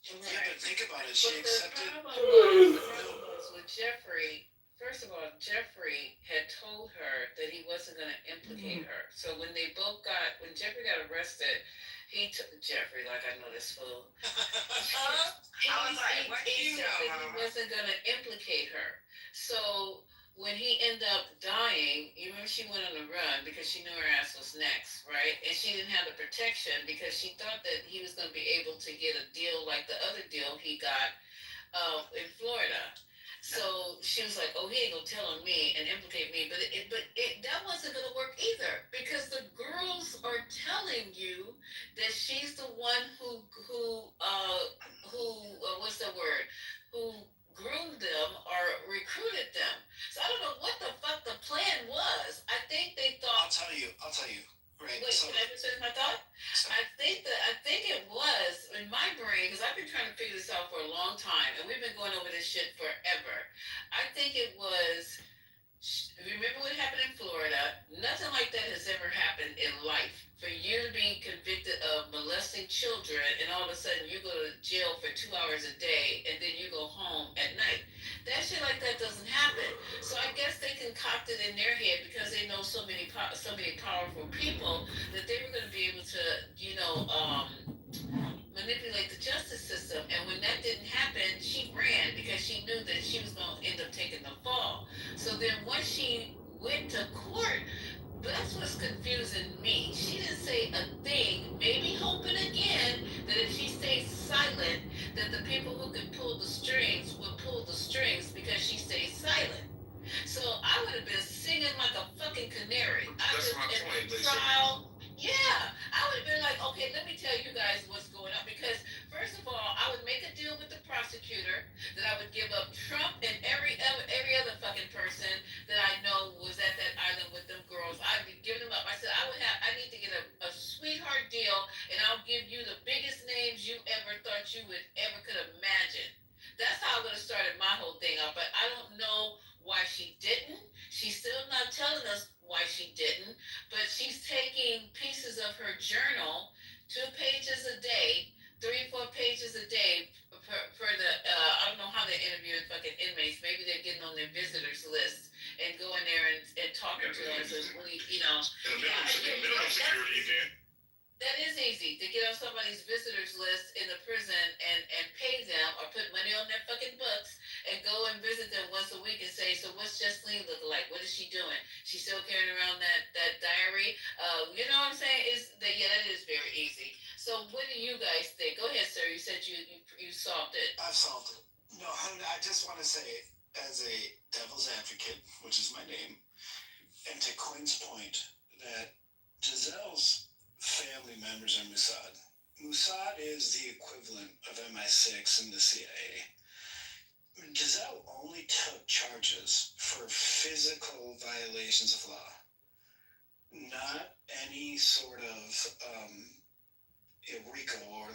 Yeah, but think about it. She But accepted. the problem was with Jeffrey. First of all, Jeffrey had told her that he wasn't going to implicate her. So when Jeffrey got arrested, he took Jeffrey, like I know this fool. I was like, what He you said that know, he wasn't going to implicate her. So when he ended up dying, you remember she went on the run because she knew her ass was next, right? And she didn't have the protection because she thought that he was going to be able to get a deal like the other deal he got in Florida. So she was like, "Oh, he ain't gonna tell on me and implicate me," but that wasn't gonna work either because the girls are telling you that she's the one who what's the word, who groomed them or recruited them. So I don't know what the fuck the plan was. I think they thought. I'll tell you. Right. Wait, So, can I just finish my thought? I think it was in my brain because I've been trying to figure this out for a long time, and we've been going over this shit forever. I think it was. Remember what happened in Florida? Nothing like that has ever happened in life. For you to be convicted of molesting children, and all of a sudden you go to jail for 2 hours a day, and then you go home at night. That shit like that doesn't happen. So I guess they concocted in their head because they know so many powerful people that they were going to be able to, manipulate the justice system. And when that didn't happen, she ran because she knew that she was going to end up taking the fall. So then once she went to court, that's what's confusing me. She didn't say a thing, maybe hoping again that if she stays silent, that the people who can pull the strings will pull the strings because she stays silent. So I would have been singing like a fucking canary. That's my point, Lisa. Trial. Yeah, I would have been like, okay, let me tell you guys what's going on. Because first of all, I would make a deal with the prosecutor that I would give up Trump and every other fucking person that I know was at that island with them girls. I'd be giving them up. I said I need to get a sweetheart deal, and I'll give you the biggest names you ever thought you would ever could imagine. That's how I would have started my whole thing up. But I don't know why she didn't. She's still not telling us why she didn't, but she's taking pieces of her journal, 2 pages a day, 3 or 4 pages a day for the, I don't know how they're interviewing fucking inmates. Maybe they're getting on their visitors list and going there and talking to them. So, In minimum security, you can. That is easy to get on somebody's visitors list in the prison and pay them or put money on their fucking books and go and visit them once a week and say, so what's Justine look like? What is she doing? She's still carrying around that diary. You know what I'm saying? That is very easy. So what do you guys think? Go ahead, sir. You said you solved it. I've solved it. No, honey, I just want to say, as a devil's advocate, which is my name, and to Quinn's point, that Giselle's family members are Mossad. Mossad is the equivalent of MI6 in the CIA. Giselle only took charges for physical violations of law, not any sort of RICO or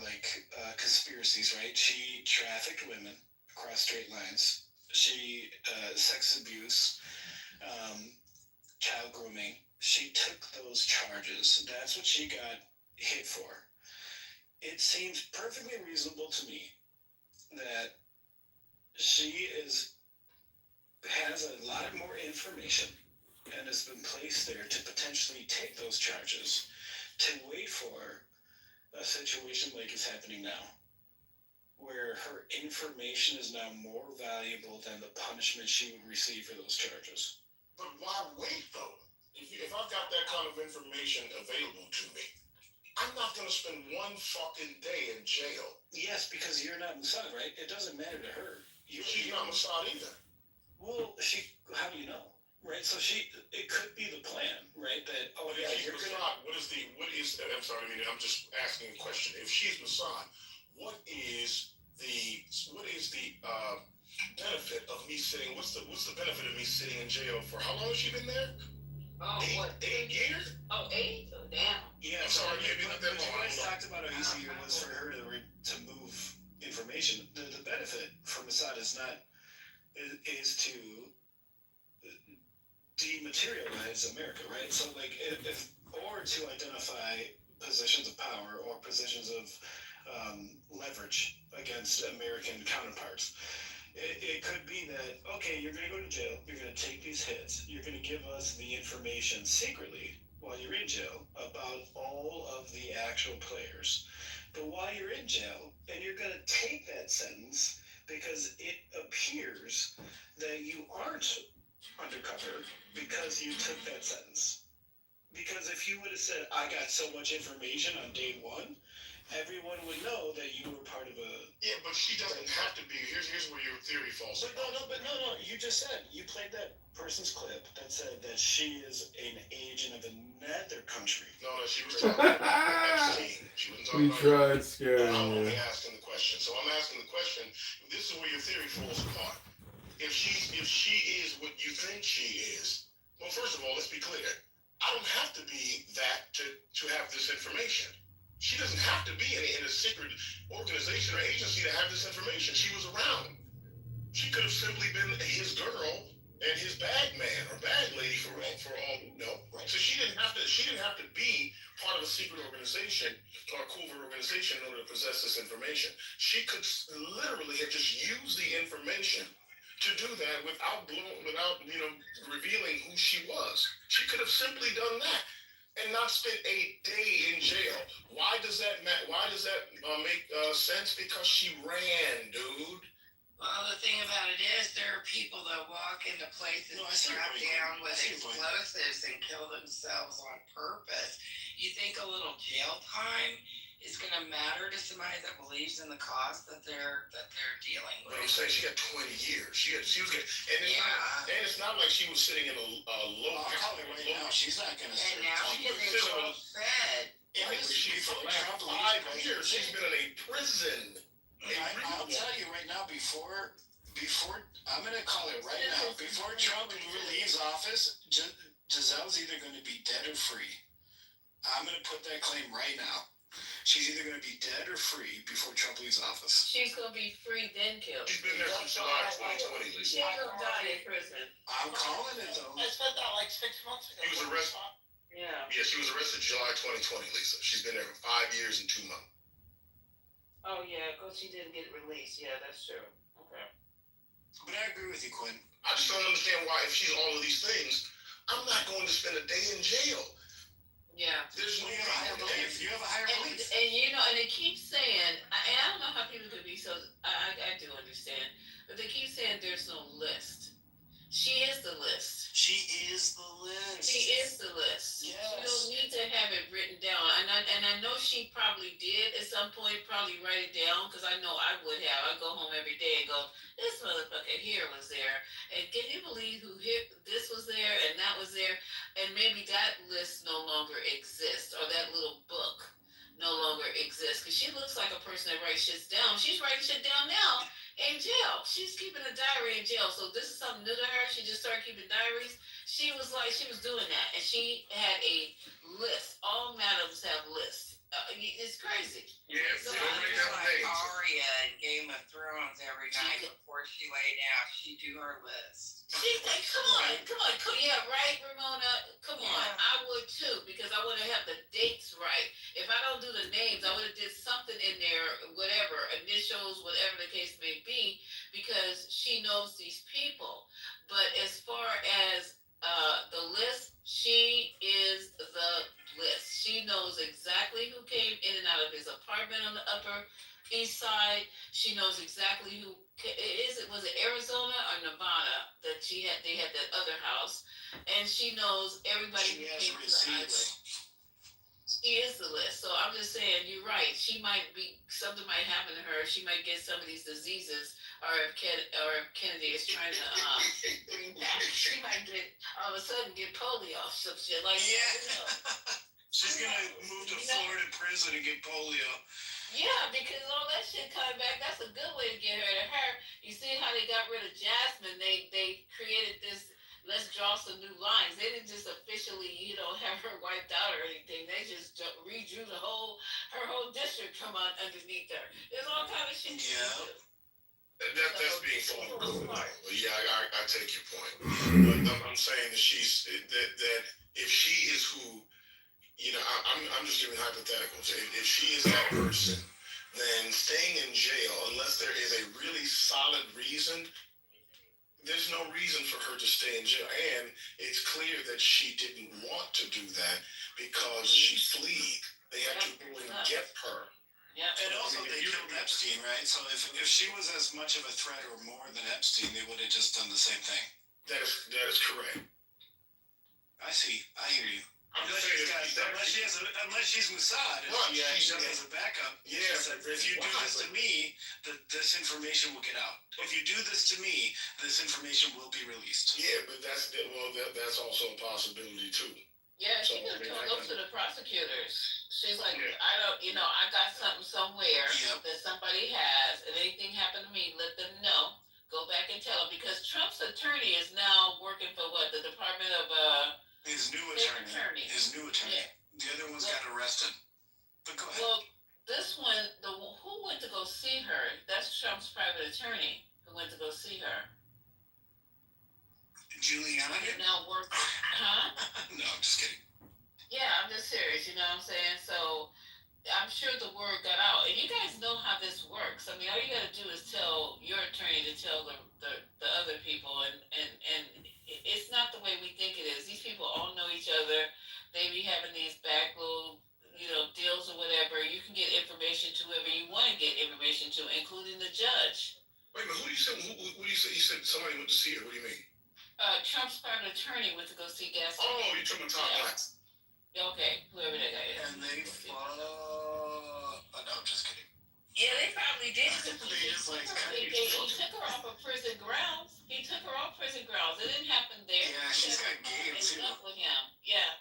conspiracies, right? She trafficked women across straight lines. She sex abuse, child grooming. She took those charges. That's what she got hit for. It seems perfectly reasonable to me that she has a lot more information and has been placed there to potentially take those charges, to wait for a situation like is happening now, where her information is now more valuable than the punishment she would receive for those charges. But why wait though? If I've got that kind of information available to me, I'm not gonna spend one fucking day in jail. Yes, because you're not Mossad, right? It doesn't matter to her. She's not Mossad either. Well, how do you know? Right, so it could be the plan, right? That, oh yeah, if she's Mossad, I'm sorry, I'm just asking a question. If she's Mossad, what is the benefit of me sitting, what's the benefit of me sitting in jail for, how long has she been there? Oh, 8 years? Oh, 8? Oh, damn. Yeah, I'm sorry, maybe not that long. You guys talked about how easy it was for her to move information. The benefit for Mossad is to dematerialize America, right? So or to identify positions of power or positions of leverage against American counterparts. It could be that, okay, you're going to go to jail, you're going to take these hits, you're going to give us the information secretly while you're in jail about all of the actual players. But while you're in jail, and you're going to take that sentence because it appears that you aren't undercover because you took that sentence. Because if you would have said, I got so much information on day one, everyone would know that you were part of a. Yeah, but she doesn't have to be. Here's where your theory falls. But no. You just said you played that person's clip that said that she is an agent of another country. No, she was talking about Epstein. She wasn't talking We about. tried scaring I'm you. only asking the question. So I'm asking the question. This is where your theory falls apart. If she is what you think she is, well, first of all, let's be clear. I don't have to be that to have this information. She doesn't have to be in a secret organization or agency to have this information. She was around. She could have simply been his girl and his bag man or bag lady for all we know. So she didn't have to be part of a secret organization or a covert organization in order to possess this information. She could literally have just used the information to do that without revealing who she was. She could have simply done that and not spent a day in jail. Why does that make sense? Because she ran, dude. Well, the thing about it is, there are people that walk into places strapped down with explosives and kill themselves on purpose. You think a little jail time is going to matter to somebody that believes in the cause that they're dealing with? But I'm saying she got 20 years. She was getting, and it's not like she was sitting in a low. I'll tell you right now, she's not going to sit. And now she's in fed. She's for the last 5 years. She's been in a prison. I'll tell you right now, before I'm going to call it right now, before Trump leaves office, Giselle's either going to be dead or free. I'm going to put that claim right now. She's either going to be dead or free before Trump leaves office. She's gonna be free then killed. She's been there since July 2020, Lisa. She ain't gonna die in prison. I'm calling it though. I said that like 6 months ago. She was arrested. Yeah. Yeah, she was arrested July 2020, Lisa. She's been there for 5 years and 2 months. Oh yeah, because she didn't get released. Yeah, that's true. Okay. But I agree with you, Quinn. I just don't understand why, if she's all of these things, I'm not going to spend a day in jail. Yeah. There's no You have a higher belief. And you know, and they keep saying, and I don't know how people could be so. I do understand, but they keep saying there's no list. She is the list. She is the list. She is the list. Yes. You don't need to have it written down. And I know she probably did at some point, probably write it down, because I know I would have. I go home every day and go, this motherfucker here was there. And can you believe who hit this was there and that was there? And maybe that list no longer exists, or that little book no longer exists, because she looks like a person that writes shit down. She's writing shit down now in jail. She's keeping a diary in jail. So this is something new to her. She just started keeping diaries. She was doing that, and she had a list. All madams have lists. It's crazy. Yeah, So we don't write down Like names. Arya in Game of Thrones, every night before she lay down, she'd do her list. She's like, come on. Yeah, right, Ramona? Come on. I would too, because I want to have the dates right. If I don't do the names, I would have did something in there, whatever, initials, whatever the case may be, because she knows these people. But as far as the list, she is the list. She knows exactly who came in and out of his apartment on the Upper East Side. She knows exactly who was it Arizona or Nevada that they had that other house, and she knows everybody who came to the highway. She is the list. So I'm just saying, you're right. She might be, something might happen to her. She might get some of these diseases, or if Kennedy is trying to bring back, she might all of a sudden get polio or some shit like that. You know. She's going to move to Florida prison and get polio. Yeah, because all that shit coming back, that's a good way to get her to her. You see how they got rid of Jasmine? They created this, let's draw some new lines. They didn't just officially, have her wiped out or anything. They just redrew her whole district from underneath her. There's all kind of shit. Yeah. That's being phony. Yeah, I take your point. But I'm saying that that if she is who, I'm just giving hypotheticals. If she is that person, then staying in jail, unless there is a really solid reason, there's no reason for her to stay in jail. And it's clear that she didn't want to do that because she fled. They had to go and get her. Yeah. And also, they killed Epstein, right? So if she was as much of a threat or more than Epstein, they would have just done the same thing. That is correct. I see. I hear you. Unless she's Mossad, and she has a backup. Yeah, if you do this to me, this information will get out. If you do this to me, this information will be released. Yeah, but that's also a possibility too. Yeah, she could have told those to the prosecutors. She's like, I got something somewhere that somebody has, and anything happened to me, let them know. Go back and tell them, because Trump's attorney is now working for what? The Department of His new attorney. His new attorney. Yeah. The other ones got arrested. But go ahead. Well, this one, who went to go see her? That's Trump's private attorney who went to go see her. Giuliani? He now works. Huh? No, I'm just kidding. Yeah, I'm just serious. You know what I'm saying? So I'm sure the word got out, and you guys know how this works. I mean, all you got to do is tell your attorney to tell the other people, and it's not the way we think it is. These people all know each other. They be having these back little, deals or whatever. You can get information to whoever you want to get information to, including the judge. Wait a minute, who do you say? You said somebody went to see her. What do you mean? Trump's private attorney went to go see Gaston. Oh, you're talking about Tom Glass. Okay, whoever that guy is. And they no, I'm just kidding. Yeah, they probably did. He took her off of prison grounds. It didn't happen there. Yeah, she's got game too. Up with him. Yeah.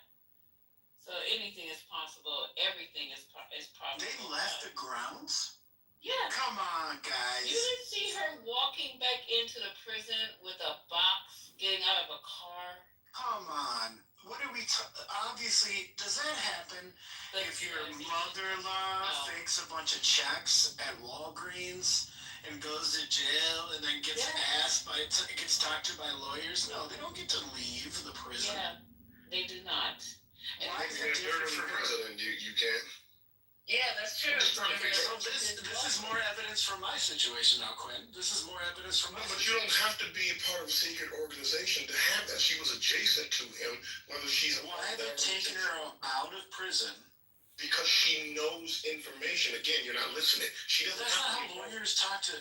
So anything is possible. Everything is possible. They left the grounds? Yeah. Come on, guys. You didn't see her walking back into the prison with a box, getting out of a car. Come on. What are we obviously, does that happen if your mother-in-law fakes a bunch of checks at Walgreens and goes to jail and then gets gets talked to by lawyers? No, they don't get to leave the prison. Yeah, they do not. Why is it different for president? You can. Yeah, that's true. So this is more evidence from my situation now, Quinn. This is more evidence from my situation. But you don't have to be a part of a secret organization to have that. She was adjacent to him, whether she's... Why have they taken her out of prison? Because she knows information. Again, you're not listening. She doesn't. That's not how lawyers talk to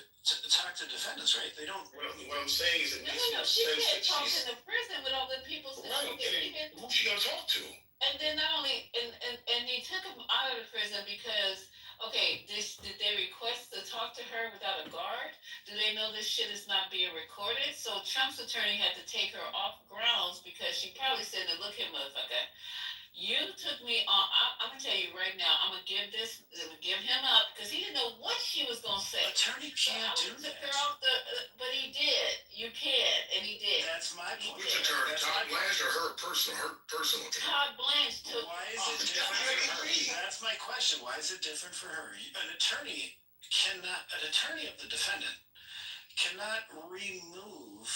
defendants, right? They don't. What I'm saying is, no. She can't talk in the prison with all the people sitting. Right. Who's she gonna talk to? And then not only, and they took him out of the prison because, did they request to talk to her without a guard? Do they know this shit is not being recorded? So Trump's attorney had to take her off grounds because she probably said, "Look here, motherfucker, you took me on. I'm gonna tell you right now. I'm gonna give him up because he didn't know what she was gonna say. Attorney can't do that. Her off but he did. You can, and he did. That's my point. Which attorney? Todd Blanche or her personal attorney? Todd Blanche took. Why is it different for her? That's my question. Why is it different for her? An attorney of the defendant cannot remove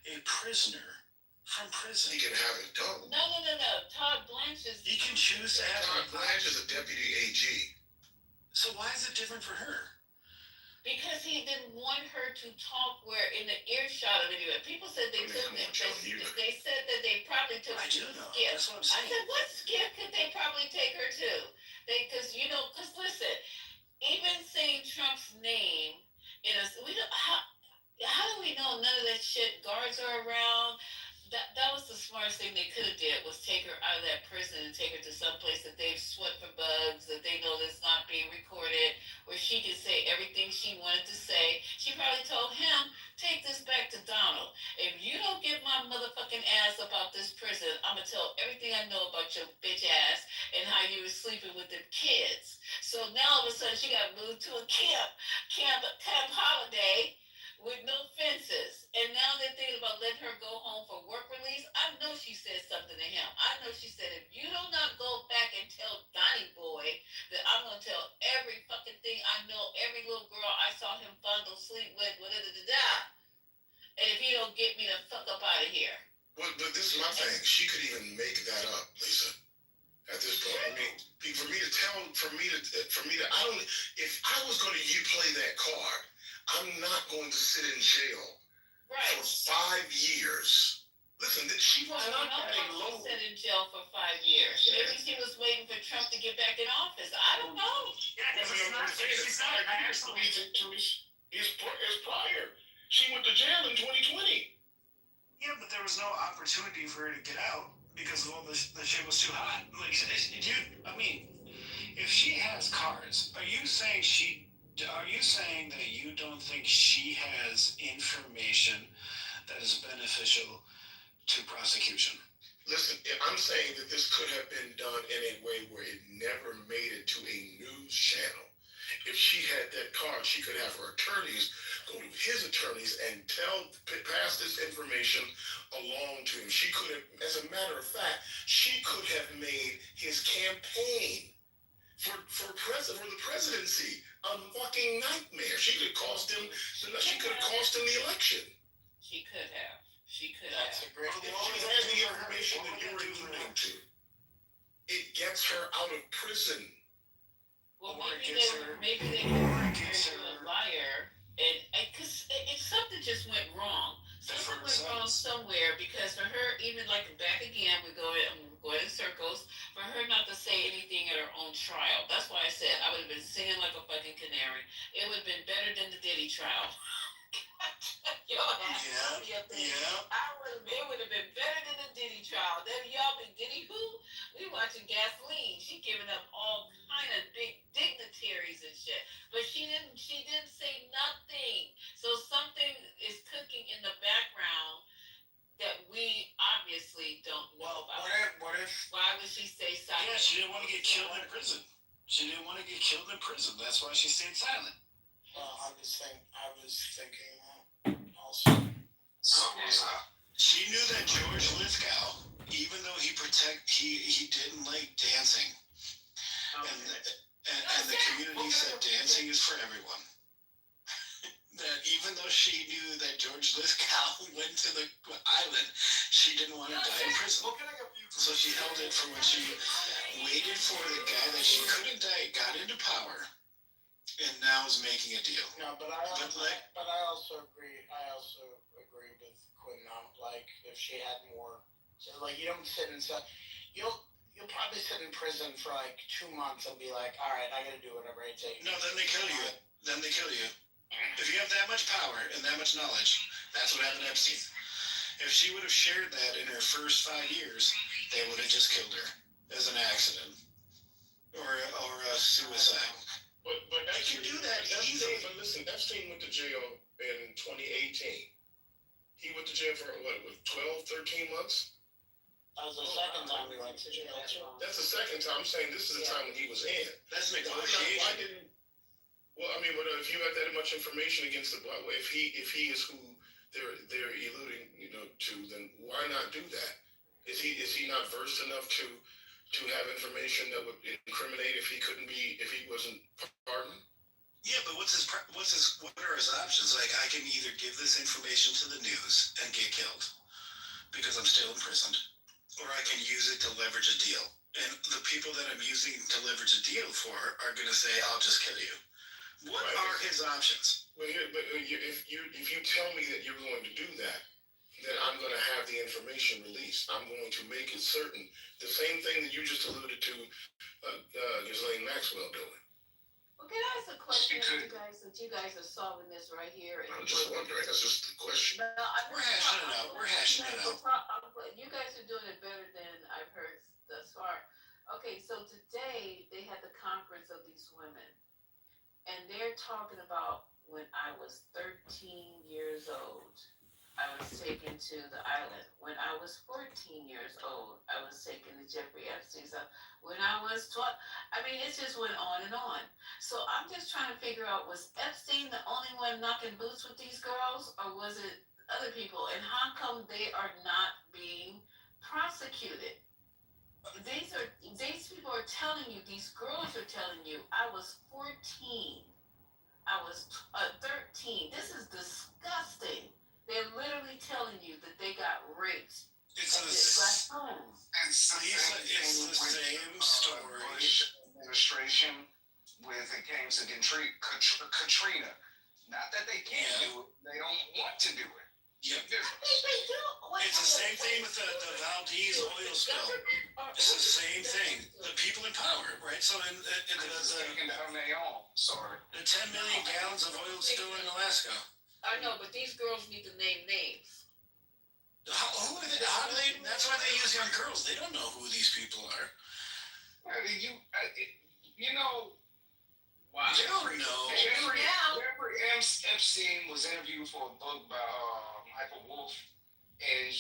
a prisoner from prison. He can have it done. No. Todd Blanche is... He can choose to have Todd Blanche is a deputy AG. So why is it different for her? Because he didn't want her to talk where in the earshot of anywhere. People said they took them. They said that they probably took I do know. That's what I'm saying. I said, what skip could they probably take her to? Because listen, even saying Trump's name in a... How do we know none of that shit? Guards are around. That was the smartest thing they could have did, was take her out of that prison and take her to some place that they've swept for bugs, that they know that's not being recorded, where she could say everything she wanted to say. She probably told him, take this back to Donald. If you don't get my motherfucking ass about this prison, I'm going to tell everything I know about your bitch ass and how you were sleeping with the kids. So now all of a sudden she got moved to a camp holiday with no fences. And now they're thinking about letting her go home for work release. I know she said something to him. I know she said, if you do not go back and tell Donnie Boy that I'm going to tell every fucking thing I know, every little girl I saw him fondle sleep with, and if you don't get me the fuck up out of here. But this is my thing. She could even make that up, Lisa. At this point, I mean, for me to, I don't. If I was going to play that card, I'm not going to sit in jail for 5 years. Listen, she was not at a low. Sit in jail for 5 years. Maybe she was waiting for Trump to get back in office. I don't know. Yeah, because it's not actually it's prior. She went to jail in 2020. Yeah, but there was no opportunity for her to get out because all the shit was too hot. Like, I mean, if she has cards, are you saying that you don't think she has information that is beneficial to prosecution? Listen, I'm saying that this could have been done in a way where it never made it to a news channel. If she had that card, she could have her attorneys go to his attorneys and pass this information along to him. She could have, as a matter of fact, she could have made his campaign for the presidency a fucking nightmare. She could have cost him the election. She could have. That's a great. If she has the information that you're alluding to, it gets her out of prison. Well, maybe they convert her to a liar, and because something just went wrong. Something went wrong somewhere because for her, even like back again, we're going in circles. For her not to say anything at her own trial. That's why I said I would have been singing like a fucking canary. It would have been better than the Diddy trial. It would have been better than the Diddy trial. Then y'all been Diddy who? We watching Gasoline. She giving up all kind of big dignitaries and shit. But she didn't say nothing. So something is cooking in the background that we obviously don't know about. What if? Why would she stay silent? Yeah, she didn't want to get killed in prison. That's why she stayed silent. I was thinking also. She knew that George Lithgow, even though he didn't like dancing, and the community said dancing is for everyone. That even though she knew that George Lithgow went to the island, she didn't want to die in prison. So she held it for when she waited for the guy that she couldn't die, got into power, and now is making a deal. No, but I also agree. With Quinn now. Like, if she had more, so like you don't sit in stuff. You'll probably sit in prison for like 2 months and be like, all right, I gotta do whatever it takes. No, then they kill you. If you have that much power and that much knowledge, that's what happened to Epstein. If she would have shared that in her first 5 years, they would have just killed her as an accident or a suicide. But they can do that easily. But listen, Epstein went to jail in 2018. He went to jail for what, 12, 13 months? That was the second time he went to jail too. That's the second time. I'm saying this is the time when he was in. That's negotiation. If you have that much information against the black, if he is who they're alluding, to, then why not do that? Is he not versed enough to have information that would incriminate if he wasn't pardoned? Yeah, but what are his options? Like, I can either give this information to the news and get killed because I'm still imprisoned, or I can use it to leverage a deal. And the people that I'm using to leverage a deal for are going to say, I'll just kill you. What are his options? Well, if you tell me that you're going to do that, then I'm going to have the information released. I'm going to make it certain. The same thing that you just alluded to, Ghislaine Maxwell doing. Well, can I ask a question to you guys, that you guys are solving this right here? I'm just wondering. That's just the question. No, we're hashing it out. You guys are doing it better than I've heard thus far. Okay, so today they had the conference of these women, and they're talking about when I was 13 years old, I was taken to the island. When I was 14 years old, I was taken to Jeffrey Epstein's house. When I was 12, it just went on and on. So I'm just trying to figure out, was Epstein the only one knocking boots with these girls, or was it other people? And how come they are not being prosecuted? These people are telling you, these girls are telling you, I was 14, I was 13. This is disgusting. They're literally telling you that they got raped. It's the same claims against Katrina. Not that they can't do it, they don't want to do it. Yep. I think they do. It's the same thing with the Valdez oil spill. It's the same thing. The people in power, right? So in taken down their own. Sorry. The 10 million gallons of oil spill in Alaska. I know, but these girls need to name names. How do they? That's why they use young girls. They don't know who these people are. You know. Wow. They don't know. Jeffrey Epstein was interviewed for a book by Michael Wolff, and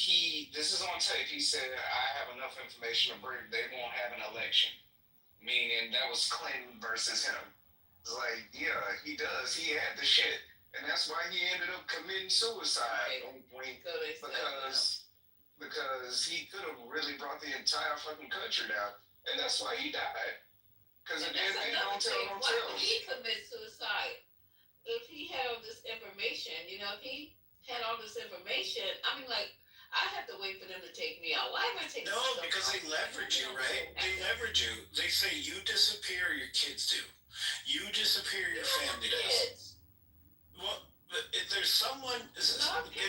this is on tape. He said, "I have enough information to bring. They won't have an election," meaning that was Clinton versus him. It's like, yeah, he does. He had the shit, and that's why he ended up committing suicide on point because he could have really brought the entire fucking country down, and that's why he died. Because it didn't don't tell. Why would he commit suicide? If he had all this information, if he had all this information, I mean, like, I have to wait for them to take me out. Why am I taking? No, because they leverage you, right? They leverage you. They say you disappear, your kids do. You disappear, your family does. Well, there's someone. It's leverage. He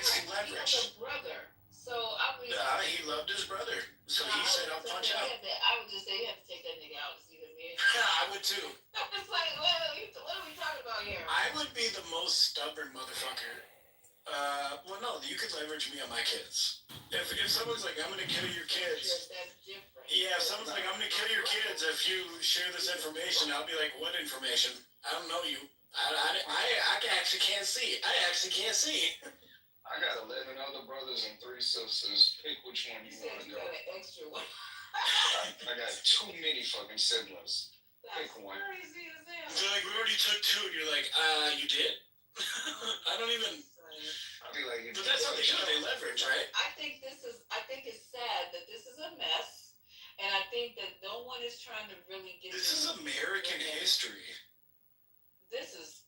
has a brother, so I mean. He loved his brother, so he said, "I'll punch out." I would just say you have to take that nigga out and see the man. Yeah, I would too. It's like, what are we talking about here? I would be the most stubborn motherfucker. Well, no, you could leverage me on my kids. If someone's like, "I'm gonna kill your kids," that's different. Yeah, if someone's like, "I'm gonna kill your kids if you share this information," I'll be like, "What information? I don't know you. I actually can't see. I actually can't see." I got 11 other brothers and 3 sisters. Pick which one you want to go. You got an extra one. I got too many fucking siblings. Pick one. Crazy as hell. They're like, "We already took 2," and you're like, "You did?" I don't even. I'll be like, but that's how they do it. They leverage, right? I think it's sad that this is a mess, and I think that no one is trying to really get. This is American history. This is.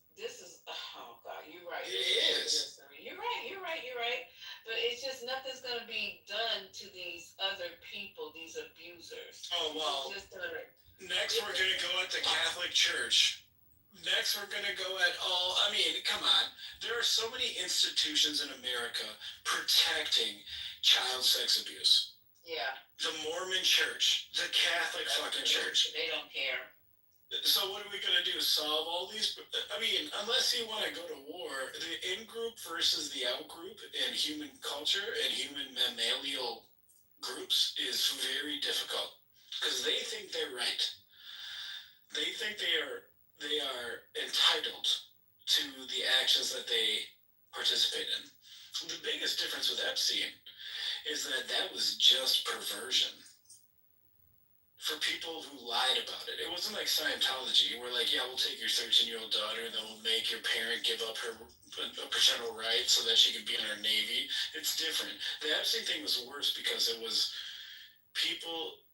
Oh God, you're right. It is. You're right. But it's just nothing's gonna be done to these other people, these abusers. Oh well. Next, we're gonna go at the Catholic Church. Next, we're gonna go at all. I mean, come on. There are so many institutions in America protecting child sex abuse. Yeah. The Mormon Church, the Catholic fucking Church. They don't care. So what are we gonna do? Solve all these? I mean, unless you want to go to war, the in-group versus the out-group in human culture and human mammalian groups is very difficult because they think they're right. They think they are entitled to the actions that they participate in. The biggest difference with Epstein is that was just perversion. For people who lied about it. It wasn't like Scientology. We're like, yeah, we'll take your 13-year-old daughter and then we'll make your parent give up her paternal rights so that she can be in our Navy. It's different. The Epstein thing was worse because it was people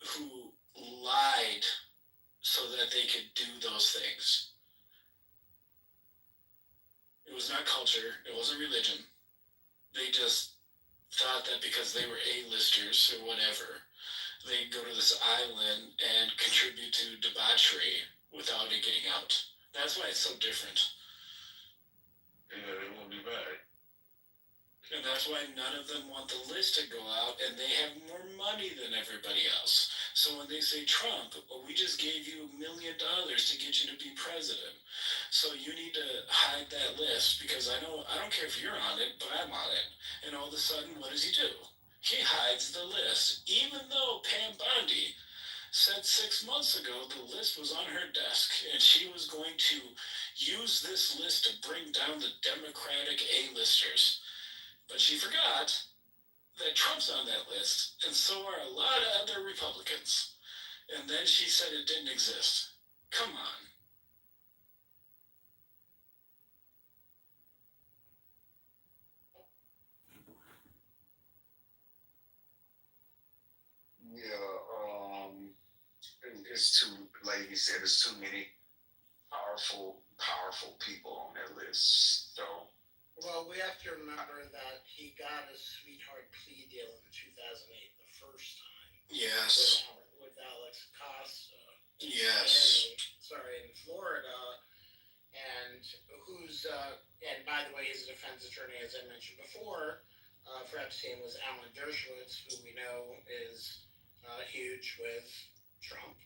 who lied so that they could do those things. It was not culture. It wasn't religion. They just thought that because they were A-listers or whatever, they go to this island and contribute to debauchery without it getting out. That's why it's so different. Yeah, it won't be bad. And that's why none of them want the list to go out, and they have more money than everybody else. So when they say, "Trump, we just gave you $1 million to get you to be president, so you need to hide that list because I don't care if you're on it, but I'm on it." And all of a sudden, what does he do? He hides the list, even though Pam Bondi said 6 months ago the list was on her desk and she was going to use this list to bring down the Democratic A-listers. But she forgot that Trump's on that list, and so are a lot of other Republicans. And then she said it didn't exist. Come on. It's too, like you said, there's too many powerful people on that list. So, well, we have to remember that he got a sweetheart plea deal in 2008, the first time. Yes. With Alex Costa. Yes. In Florida, attorney, as I mentioned before, for Epstein was Alan Dershowitz, who we know is huge with Trump.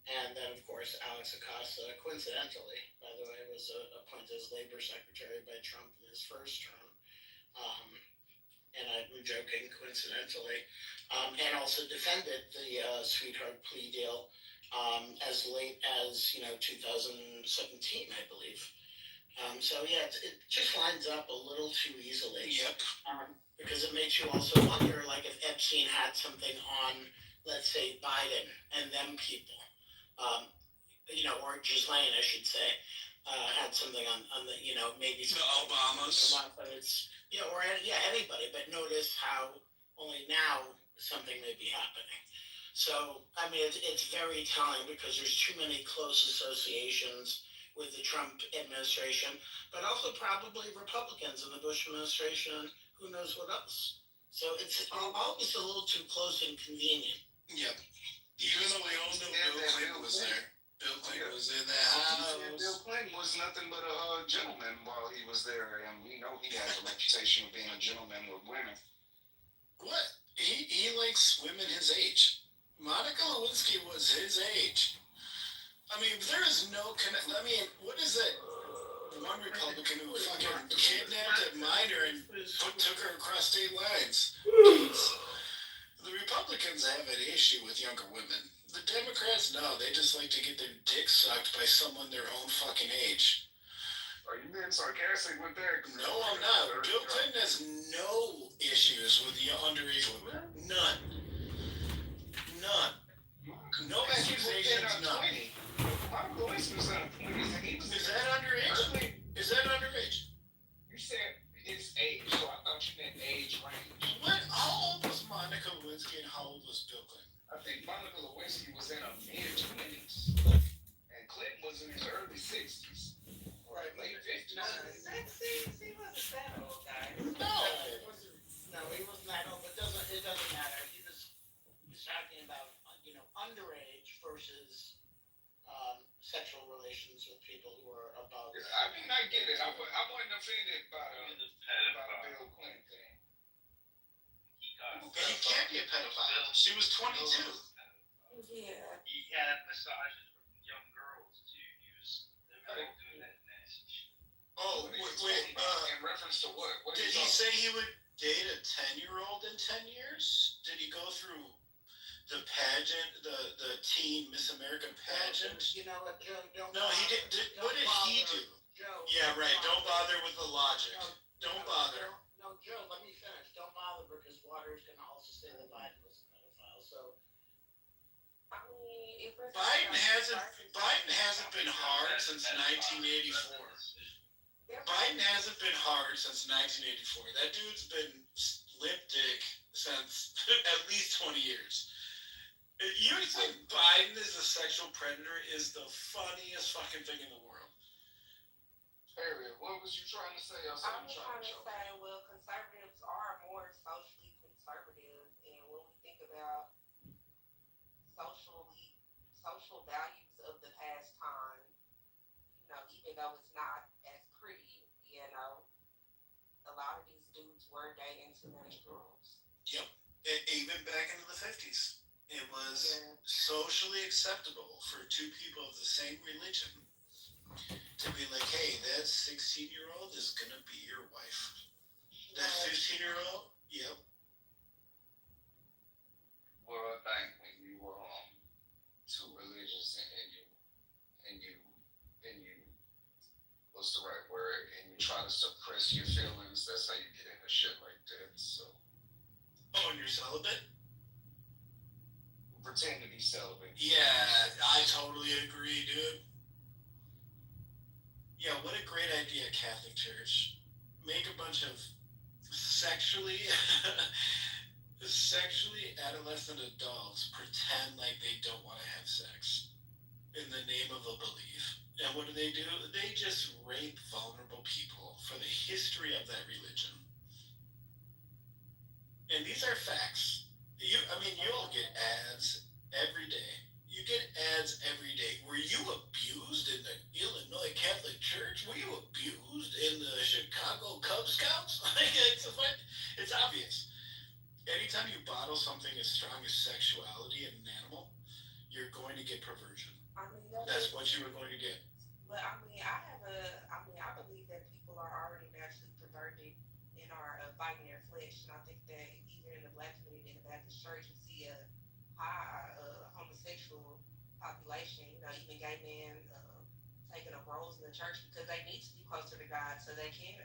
And then, of course, Alex Acosta, coincidentally, by the way, was appointed as labor secretary by Trump in his first term. And I'm joking, coincidentally, and also defended the sweetheart plea deal as late as 2017, I believe. So yeah, it just lines up a little too easily. Yep. Because it makes you also wonder, like, if Epstein had something on, let's say, Biden and them people, or Ghislaine, I should say, had something on the, maybe The Obamas. Or anybody. But notice how only now something may be happening. So I mean, it's very telling because there's too many close associations with the Trump administration, but also probably Republicans in the Bush administration. Who knows what else? So it's always a little too close and convenient. Yep. Even though we all knew Bill Clinton was there. Bill Clinton was in that house. Bill Clinton was nothing but a gentleman while he was there, and we know he has a reputation of being a gentleman with women. What? He likes women his age. Monica Lewinsky was his age. I mean, there is no I mean, what is that? One Republican who fucking kidnapped a minor and took her across state lines. The Republicans have an issue with younger women. The Democrats, no, they just like to get their dick sucked by someone their own fucking age. Are you being sarcastic with that? No, I'm not. Bill Clinton has no issues with the underage women. None. No accusations, none. Monica Lewinsky was on 20. Is that underage? Is that underage? You said his age, so I thought you meant age range. What? How old was Monica Lewinsky and how old was Bill Clinton? I think Monica Lewinsky was in her mid-20s, and Clinton was in his early 60s. Right, late 50s. No, he wasn't that old, guys. No, he wasn't that old, but it doesn't matter. He was talking about, underage versus sexual relations with people who are above. I mean, I get it. I wasn't offended by the Bill Clinton thing. he can't be a pedophile. She was 22. Yeah. He had massages from young girls too. He was doing that message. Oh, wait. In reference to what? Did he say he would date a 10-year-old in 10 years? Did he go through the pageant, the teen Miss America pageant? You know what, Joe? No, he did. What did he do? Joe, Yeah, right. Don't bother with the logic. Don't bother. No, Joe, let me finish. Don't bother because Waters can also say that Biden was a pedophile. So. Biden hasn't been hard since 1984. Biden hasn't been hard since 1984. That dude's been lip dick since at least 20 years. You think Biden is a sexual predator is the funniest fucking thing in the world. Harriet, what was you trying to say? I'm trying to say, well, conservatives are more socially conservative, and when we think about social values of the past time, even though it's not as pretty, a lot of these dudes were dating teenage girls. Yep. Even back into the 50s. It was socially acceptable for two people of the same religion to be like, hey, that 16-year-old is going to be your wife. That 15-year-old, yep. Well, I think when you were too religious and you what's the right word? And you try to suppress your feelings, that's how you get into shit like that. So. Oh, and you're celibate? Pretend to be celibate. Yeah, I totally agree, dude. Yeah, what a great idea, Catholic Church. Make a bunch of sexually adolescent adults pretend like they don't want to have sex in the name of a belief. And what do? They just rape vulnerable people for the history of that religion. And these are facts. You'll get ads every day. You get ads every day. Were you abused in the Illinois Catholic Church? Were you abused in the Chicago Cub Scouts? long as sexuality in an animal, you're going to get perversion. I mean, That's what you were going to get. But I believe that people are already naturally perverted and are fighting their flesh. And I think that even in the black community, in the Baptist church, you see a high homosexual population. You know, even gay men taking up roles in the church because they need to be closer to God so they can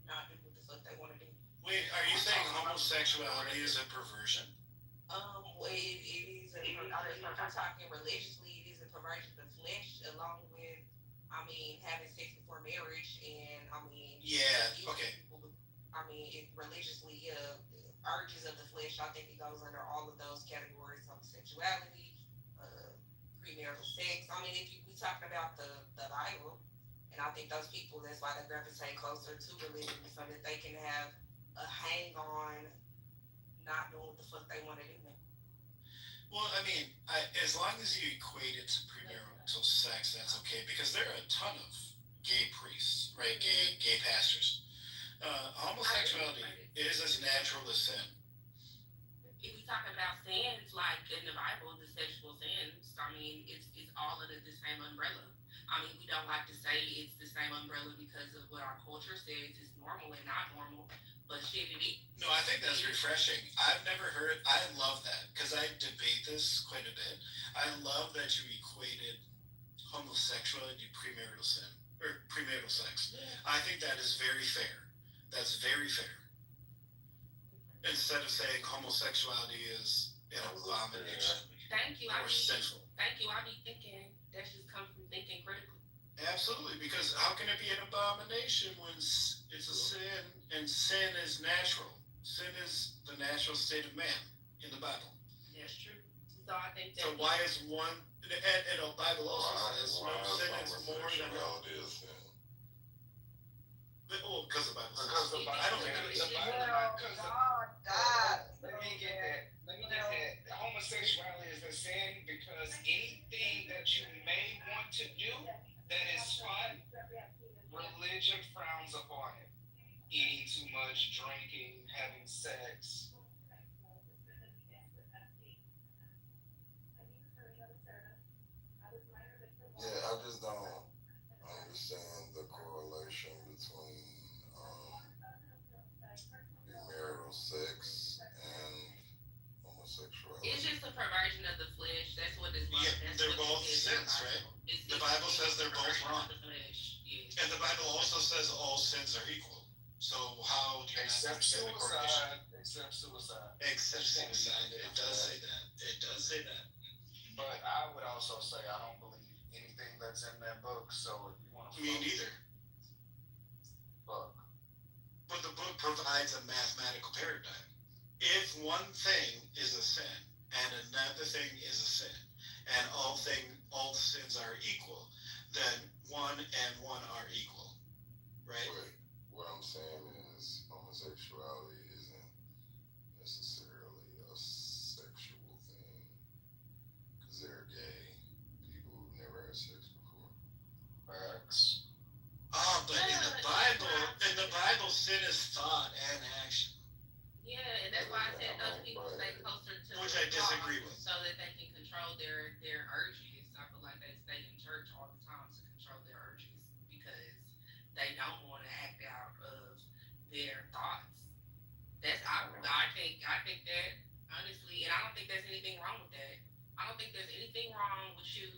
not do what the fuck they want to do. Wait, are you saying homosexuality is a perversion? Well, it is. If you're talking religiously, it is a perversion of the flesh, along with, having sex before marriage, and Yeah. Okay. Religiously, urges of the flesh. I think it goes under all of those categories: homosexuality, premarital sex. If we talking about the Bible, and I think those people, that's why they gravitate closer to religion, so that they can have a hang on not knowing what the fuck they want to do. Well, as long as you equate it to premarital sex, that's okay, because there are a ton of gay priests, right? Gay pastors. Homosexuality is as natural as sin. If we talk about sins, like in the Bible, the sexual sins, it's all under the same umbrella. We don't like to say it's the same umbrella because of what our culture says is normal and not normal, but shit, it is. No, I think that's refreshing. I've never heard. I love that because I debate this quite a bit. I love that you equated homosexuality to premarital sin or premarital sex. Yeah. I think that is very fair. That's very fair. Instead of saying homosexuality is an abomination. Thank you. Or sinful. Thank you. I be thinking that just comes from thinking critically. Absolutely, because how can it be an abomination when it's a sin, and sin is natural? Sin is the natural state of man in the Bible. That's true. So I think that. So why is one? And the Bible also says no sin is more than. Well, because the Bible says. I don't think it's the Bible. Let me get that. Homosexuality is a sin because anything that you may want to do that is fun, religion frowns upon it. Eating too much, drinking, having sex. Yeah, I just don't understand the correlation between premarital sex and homosexuality. It's just a perversion of the flesh. That's what it's like. Yeah, they're both sins, right? The Bible says they're both wrong. And the Bible also says all sins are equal. So how do you Except understand the correlation? Except suicide. Except suicide. It does say that. It does say that. But I would also say I don't believe anything that's in that book. So if you want to, Me neither. Book. But the book provides a mathematical paradigm. If one thing is a sin and another thing is a sin, and all sins are equal, then one and one are equal, right? But what I'm saying is homosexuality isn't necessarily a sexual thing, because there are gay people who've never had sex before. Facts. But in the Bible, sin is thought and action. Yeah, and that's why I said those people stay closer to Which I disagree with. so that they can control their urges. I feel like they stay in church all the time to control their urges because they don't want to act out of their thoughts. I think that honestly, and I don't think there's anything wrong with that. I don't think there's anything wrong with you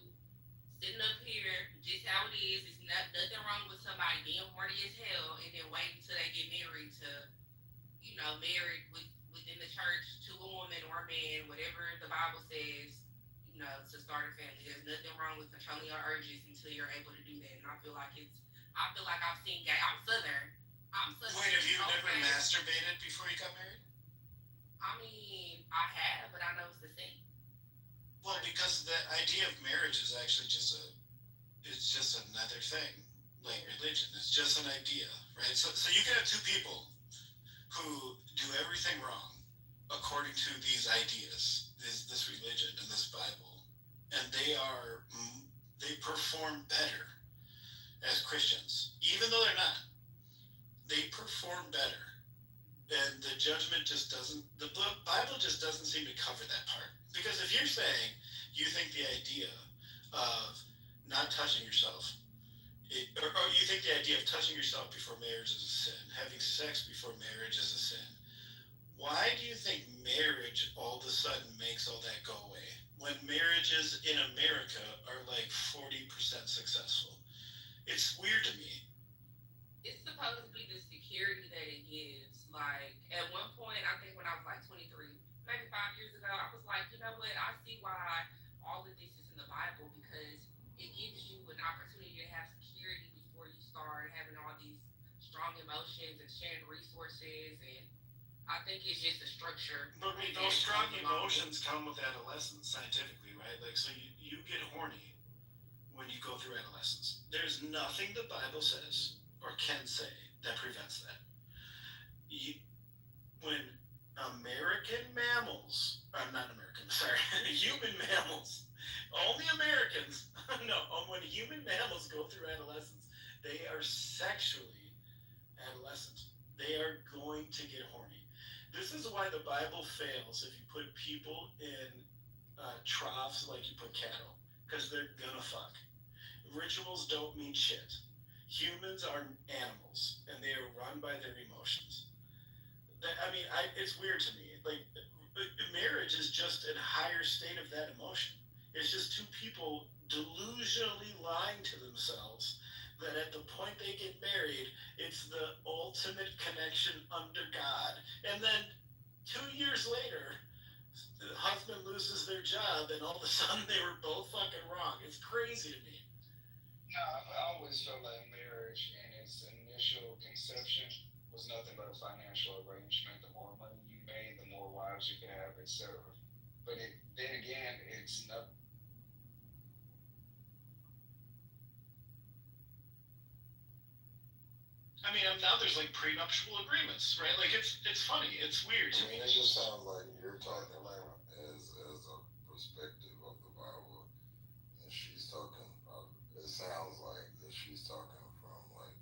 sitting up here, just how it is. It's nothing wrong with somebody being horny as hell and then waiting till they get married to, married within the church to a woman or a man, whatever the Bible says, to start a family. There's nothing wrong with controlling your urges until you're able to do that. And I feel like I've seen gay. I'm Southern. Wait, have you never masturbated before you got married? I have, but I know it's the same. Well, because the idea of marriage is actually just another thing, like religion. It's just an idea, right? So you can have two people who do everything wrong according to these ideas, this religion and this Bible, and they perform better as Christians, even though they're not. They perform better, and the judgment just doesn't. The Bible just doesn't seem to cover that part. Because if you're saying you think the idea of not touching yourself, or you think the idea of touching yourself before marriage is a sin, having sex before marriage is a sin, why do you think marriage all of a sudden makes all that go away? When marriages in America are like 40% successful. It's weird to me. It's supposed to be the security that it gives. Like at one point, I think when I was like 23, maybe 5 years ago, I was like, you know what? I see why all of this is in the Bible because it gives you an opportunity to have security before you start having all these strong emotions and sharing resources. And I think it's just a structure. But those strong emotions come with adolescence scientifically, right? Like, so you get horny when you go through adolescence. There's nothing the Bible says or can say that prevents that. When American mammals, I'm not American, sorry, human mammals, only Americans, no, when human mammals go through adolescence, they are sexually adolescent. They are going to get horny. This is why the Bible fails if you put people in troughs like you put cattle, because they're gonna fuck. Rituals don't mean shit. Humans are animals, and they are run by their emotions. It's weird to me. Like, marriage is just a higher state of that emotion. It's just two people delusionally lying to themselves that at the point they get married, it's the ultimate connection under God. And then 2 years later, the husband loses their job, and all of a sudden they were both fucking wrong. It's crazy to me. No, I always felt like marriage in its initial conception was nothing but a financial arrangement. The more money you made, the more wives you could have, etc. But then again, it's not. Now there's like prenuptial agreements, right? Like it's funny, it's weird. It just sounds like you're talking like as a perspective of the Bible, and she's talking. It sounds like that she's talking from like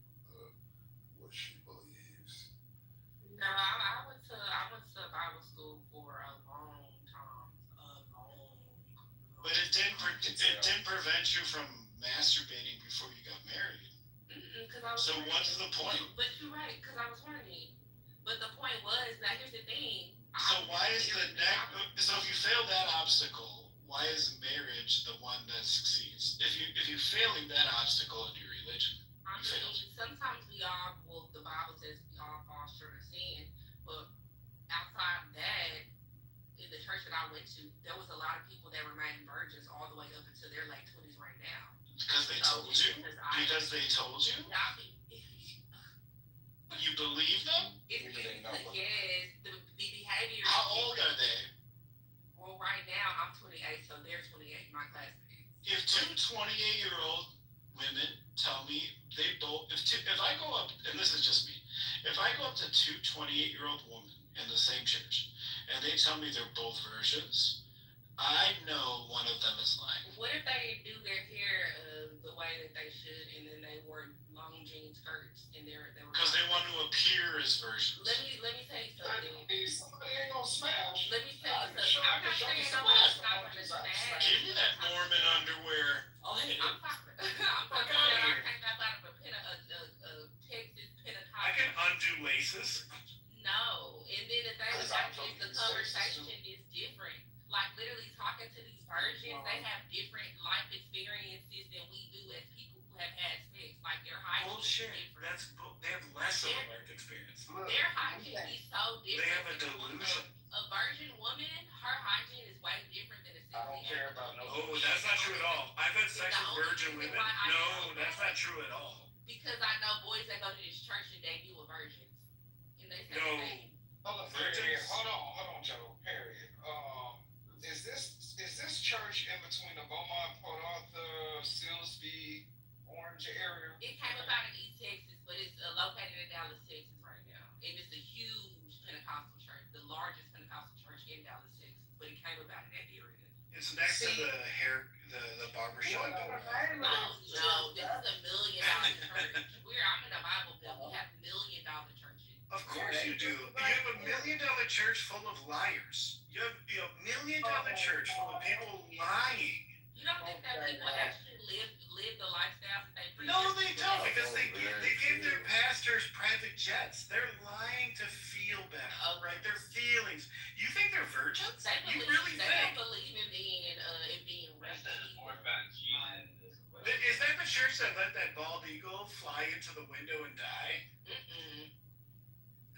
what she believes. No, I went to Bible school for a long time. But it didn't prevent you from masturbating before you got married. So what's the point? But you're right, because I was horny. But the point was that here's the thing. So why is so if you fail that obstacle, why is marriage the one that succeeds? If you're failing that obstacle in your religion, you failed. Sometimes the Bible says we all fall short of sin, but outside of that, in the church that I went to, there was a lot of people that remained virgins all the way up until their late 20s right now. Because they told you? Because they told you? You believe them? Yes, the behavior. How old are they? Well, right now I'm 28, so they're 28, my classmates. If two 28-year-old women tell me they both, if I go up, and this is just me, if I go up to two 28-year-old women in the same church, and they tell me they're both virgins, I know one of them is lying. What if they do their hair the way that they should, and then they wore long jean skirts, and they were because they want to appear as virgins. Let me tell you something. Somebody ain't gonna smash. Let me tell you something. I'm not saying nobody's not gonna smash. Give me that Mormon underwear. Oh, hey, I'm talking about I came up out of a Texas Pentecostal. I can undo laces. No, and then the thing about it is the conversation is different. Like literally talking to these virgins, they have different life experiences than we do as people who have had sex. Like their hygiene is different. They have less of a life experience. Their hygiene is so different. They have a delusion. A virgin woman, her hygiene is way different than a I don't care about no. Oh, that's not true at all. I've had sex with virgin women. No, that's not true at all. Because I know boys that go to this church and they do with virgins. And they say Hold on, Joe. Period. Is this church in between the Beaumont, Port Arthur, Silsbee, Orange area? It came about in East Texas, but it's located in Dallas, Texas right now. And it's a huge Pentecostal church, the largest Pentecostal church in Dallas, Texas. But it came about in that area. It's next to the barber shop. No, this is $1 million church. I'm in a Bible Belt. We have $1 million churches. Of course you do. You have $1 million church full of liars. You have $1 million church full of people lying. You don't think that people actually live the lifestyle that they preach? No, they don't, because they give their pastors private jets. They're lying to feel better, right? Their feelings. You think they're virgins? You really they think? don't believe in being rich. More about Jesus. Is that the church that let that bald eagle fly into the window and die? Mm-mm.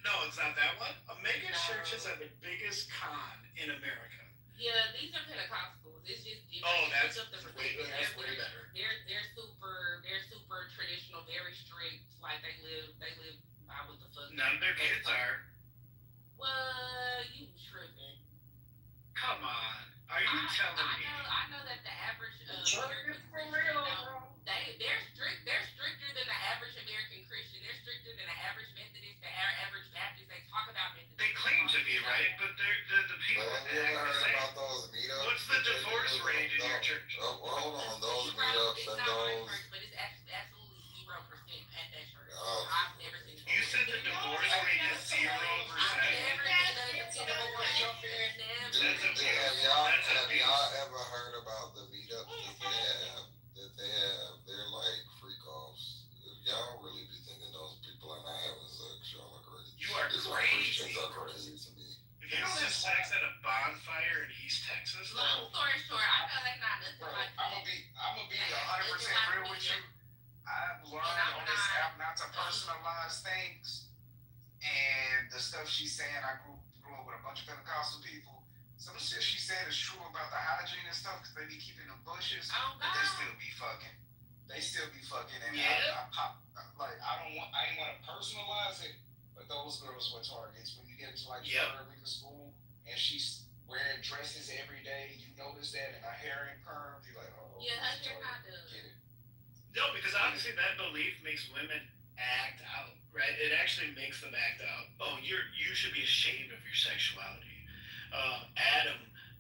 No, it's not that one. Mega churches are the biggest con in America. Yeah, these are Pentecostals. It's just different. Oh, that's It's just way better. They're super traditional, very strict. Like they live by what the fuck. None of their kids are. Well, you tripping. Come on. Are you telling me? I know that the average American for Christian, real, bro. they're strict. They're stricter than the average American Christian. They're stricter than the average Methodist, the average Baptist. They talk about Methodist. They claim to be, right? But the people Have you ever heard about those meetups? What's the divorce rate in your church? Hold on, those meetups and those. But it's absolutely 0% at that church. Oh. I've never seen it. You said the divorce rate is 0%. Have y'all ever heard about the meetups that they have? They're like freak offs. Y'all really be thinking those people are not having sex. Y'all are crazy. You are It's crazy. Christians are crazy to me. If you don't have sex at a bonfire in East Texas, Long story short, I know they not nothing like that. I'm gonna be 100% real with you. I've learned on this app not to personalize things, and the stuff she's saying, I grew up with a bunch of Pentecostal people. Some of the shit she said is true about the hygiene and stuff, because they be keeping the bushes, but they still be fucking. They still be fucking, and Yeah. I ain't want to personalize it, but those girls were targets. When you get into like Yep. third week of school, and she's wearing dresses every day, you notice that, and her hair ain't permed, you're like, oh, Yeah, her hair not done. get it. No, because obviously that belief makes women act out, right? It actually makes them act out. Oh, you should be ashamed of your sexuality. Adam,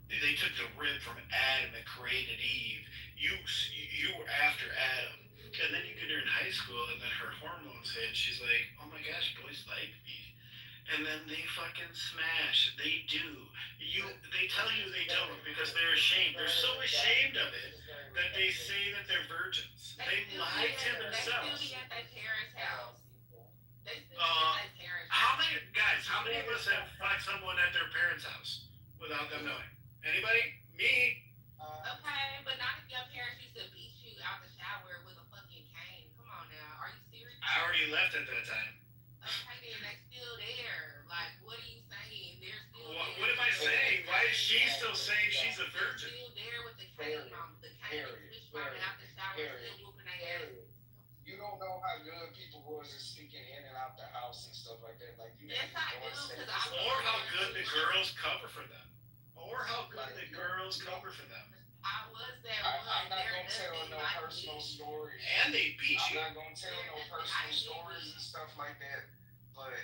they took the rib from Adam that created Eve. You were after Adam, and then you get her in high school, and then her hormones hit. She's like, oh my gosh, boys like me, and then they fucking smash. They do. They tell you they don't because they're ashamed. They're so ashamed of it that they say that they're virgins. They lie to themselves. They still be at their parents' house. They still be at their parents' house. How many of us have fucked someone at their parents' house without them knowing? Anybody? Me? Okay, but not if your parents used to beat you out the shower with a fucking cane. Come on now, are you serious? I already left at that time. Okay, then they still there. Like, what are you saying? They're still there. What am I saying? Why is she still saying she's a virgin? They're still there with the cane mom. The cane switch mom out the shower still whooping their ass. You don't know how good people was at sneaking in and out the house and stuff like that. Like you Yes, I do, 'cause I Or how good the girls cover for them. Or how good the girls cover for them. I was there I'm once. not They're gonna tell nothing no like personal me. stories. And they beat I'm you. not gonna tell no personal stories and stuff like that. But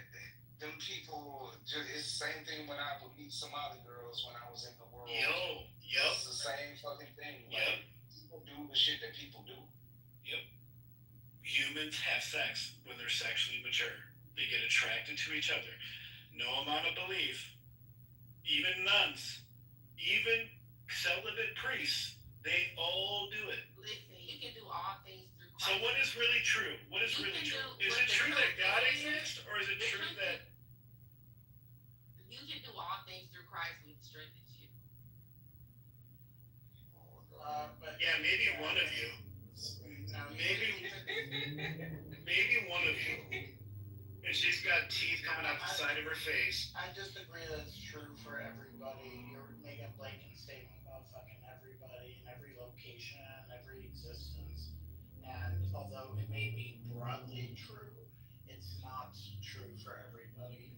them people, it's the same thing when I would meet Somali girls when I was in the world. Yup. It's the same fucking thing. Yep. Like, people do the shit that people do. Yep. Humans have sex when they're sexually mature. They get attracted to each other. No amount of belief, even nuns, even celibate priests, they all do it. Listen, you can do all things through Christ. So what is really true? What is You really can true? do Is what it the true that truth God is. exists, or is it true that You can do all things through Christ who strengthens you. yeah, maybe one of you. Maybe one of you. And she's got teeth coming out the side of her face. I just agree that it's true for everybody. You're making a blanket statement about fucking everybody in every location and every existence. And although it may be broadly true, it's not true for everybody.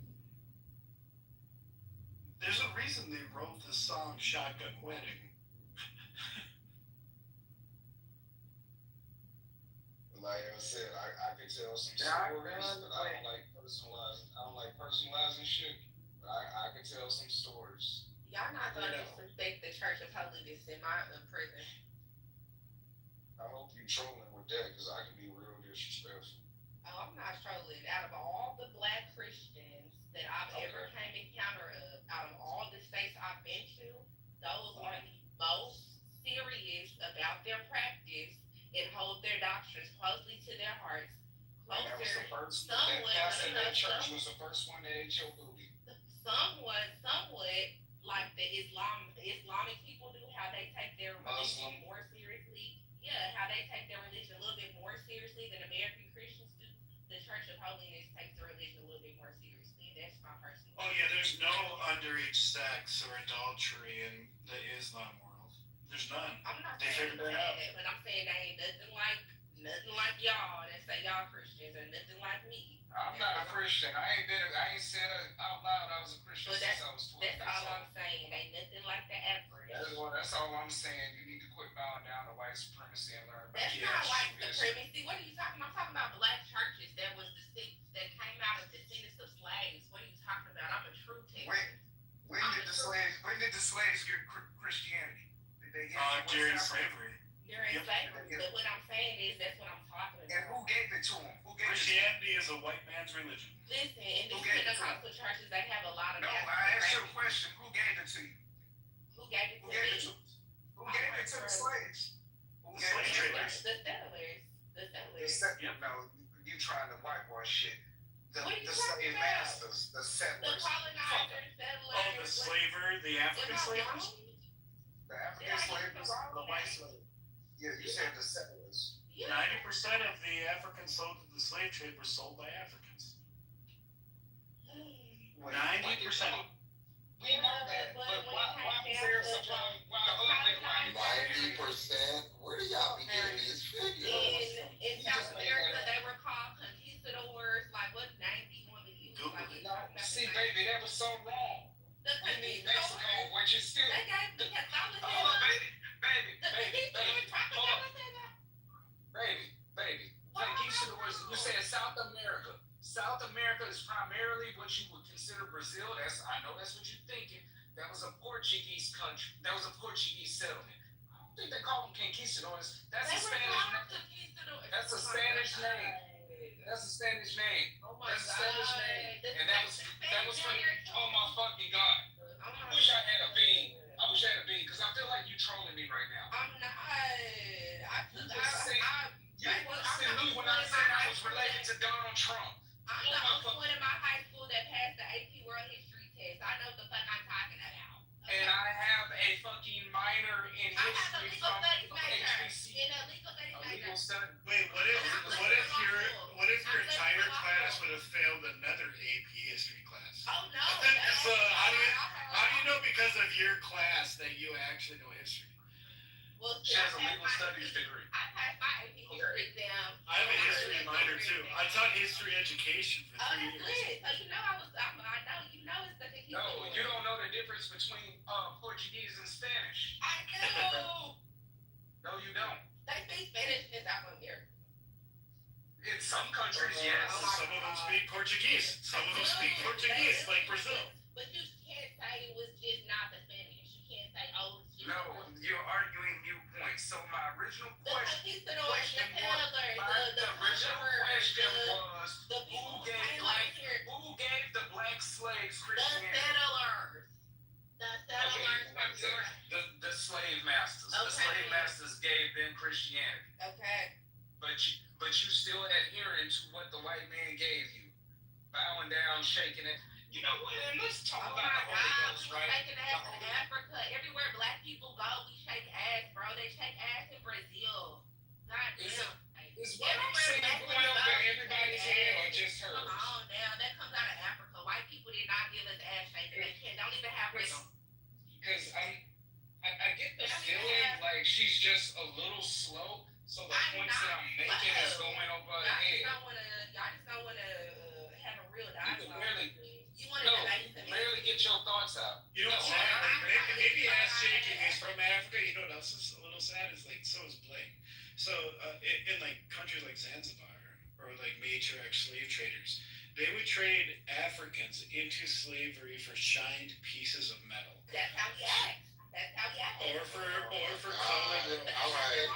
There's a reason they wrote the song Shotgun Wedding. Like I said, I could tell some stories, but I don't like personalizing shit. But I could tell some stories. Y'all not gonna disrespect the Church of Holiness in my prison. I hope you trolling with that, because I can be real disrespectful. Oh, I'm not trolling. Out of all the black Christians that I've ever came encounter of, out of all the states I've been to, those are the most serious about their practice and hold their doctrines closely to their hearts. That was the Closer, first. somewhat, That pastor in that church was the first one that ate your booty. somewhat like the Islamic people do, how they take their religion Muslim. more seriously. Yeah, how they take their religion a little bit more seriously than American Christians do. The Church of Holiness takes the religion a little bit more seriously, and that's my personal. Oh yeah, there's no underage sex or adultery in the Islam world. There's none. I'm not They saying figured that out. that, but I'm saying they ain't nothing like y'all that say y'all Christians, or nothing like me. I'm not a Christian. I ain't said it out loud I was a Christian But since I was 12 that's years all old. I'm saying. Ain't nothing like the average. That's all I'm saying. You need to quit bowing down to white supremacy and learn about That's your not white history. supremacy. What are you talking about? I'm talking about black churches that was that came out of descendants of slaves. What are you talking about? I'm a true Texan. When did the slaves get Christianity? Did they get During slavery. During slavery. But what I'm saying is that's what I'm talking about. And who gave it to them? Christianity is a white man's religion. Listen, in these Pentecostal churches, they have a lot of. No, I asked you a question. Who gave it to you? Who gave it to me? Who gave it to the slaves? Who gave it to the settlers? The settlers. No, you trying to whitewash shit. The What are you slave talking about? masters, the settlers. The colonizers, settlers. Oh, the slaver, the African slavers? The African slavers, the white slaves. Yeah, you said the settlers. 90% of the Africans sold to the slave trade were sold by Africans. 90%. We know that, but why was there such a 90%? Where do y'all be getting these figures? In South America, they were called conquistadors. Like, what name do you want to use? See, baby, that was so wrong. The We need Mexico, which is still. They gave me Catholicism. Hold on, baby. Hold on. Baby. Conquistadors, you said South America. South America is primarily what you would consider Brazil. I know that's what you're thinking. That was a Portuguese country. That was a Portuguese settlement. I don't think they call them conquistadors. That's a Spanish name. That's a Spanish name. That's a Spanish name. Oh my That's a God. Spanish name. And that was when, oh my fucking God. I wish I had a bean. Because I feel like you trolling me right now. I'm not. You knew when I said I was related to Donald Trump. I'm the only one in my high school that passed the AP World History test. I know what the fuck I'm talking about. Okay? And I have a fucking minor in history from HBC. In a legal studies major. Legal study. Wait, what if your entire class would have failed another AP history class? Oh no. So how do you know because of your class that you actually know history? Well, She has a legal studies degree. I passed my AP history exam. I have a history minor too. I taught history education for 3 years. So you know I know you know it's the thing. No, you don't know the difference between Portuguese and Spanish. I do. No, you don't. They speak Spanish in South America. In some countries, yes. Some of them speak Portuguese. Some of them speak Portuguese, like Brazil. But you can't say it was just not the Spanish. You can't say, oh, it's just. No, you're arguing viewpoints. So my original question was, who gave the black slaves Christianity? The slave masters. Okay. The slave masters gave them Christianity. Okay. But you still adhering to what the white man gave you. Bowing down, shaking it. You know what? And let's talk about the Holy Ghost, right? Shaking ass in Africa. Everywhere black people go, we shake ass, bro. They shake ass in Brazil. God damn. Is what I'm saying going over everybody's head or just hers? Come on now. That comes out of Africa. White people did not give us ass shaking. They don't even have rhythm. Because I get the feeling like she's just a little slow, so the points that I'm making is going over her head. Y'all just don't want to have a real dialogue. You want No, to debate to me. barely get your thoughts out. You know what's sad? Maybe ass shaking is from Africa. You know what else is a little sad? Is like so is bling. So in like countries like Zanzibar or like matriarch slave traders, they would trade Africans into slavery for shined pieces of metal. That's how we act. Or for colored. All right,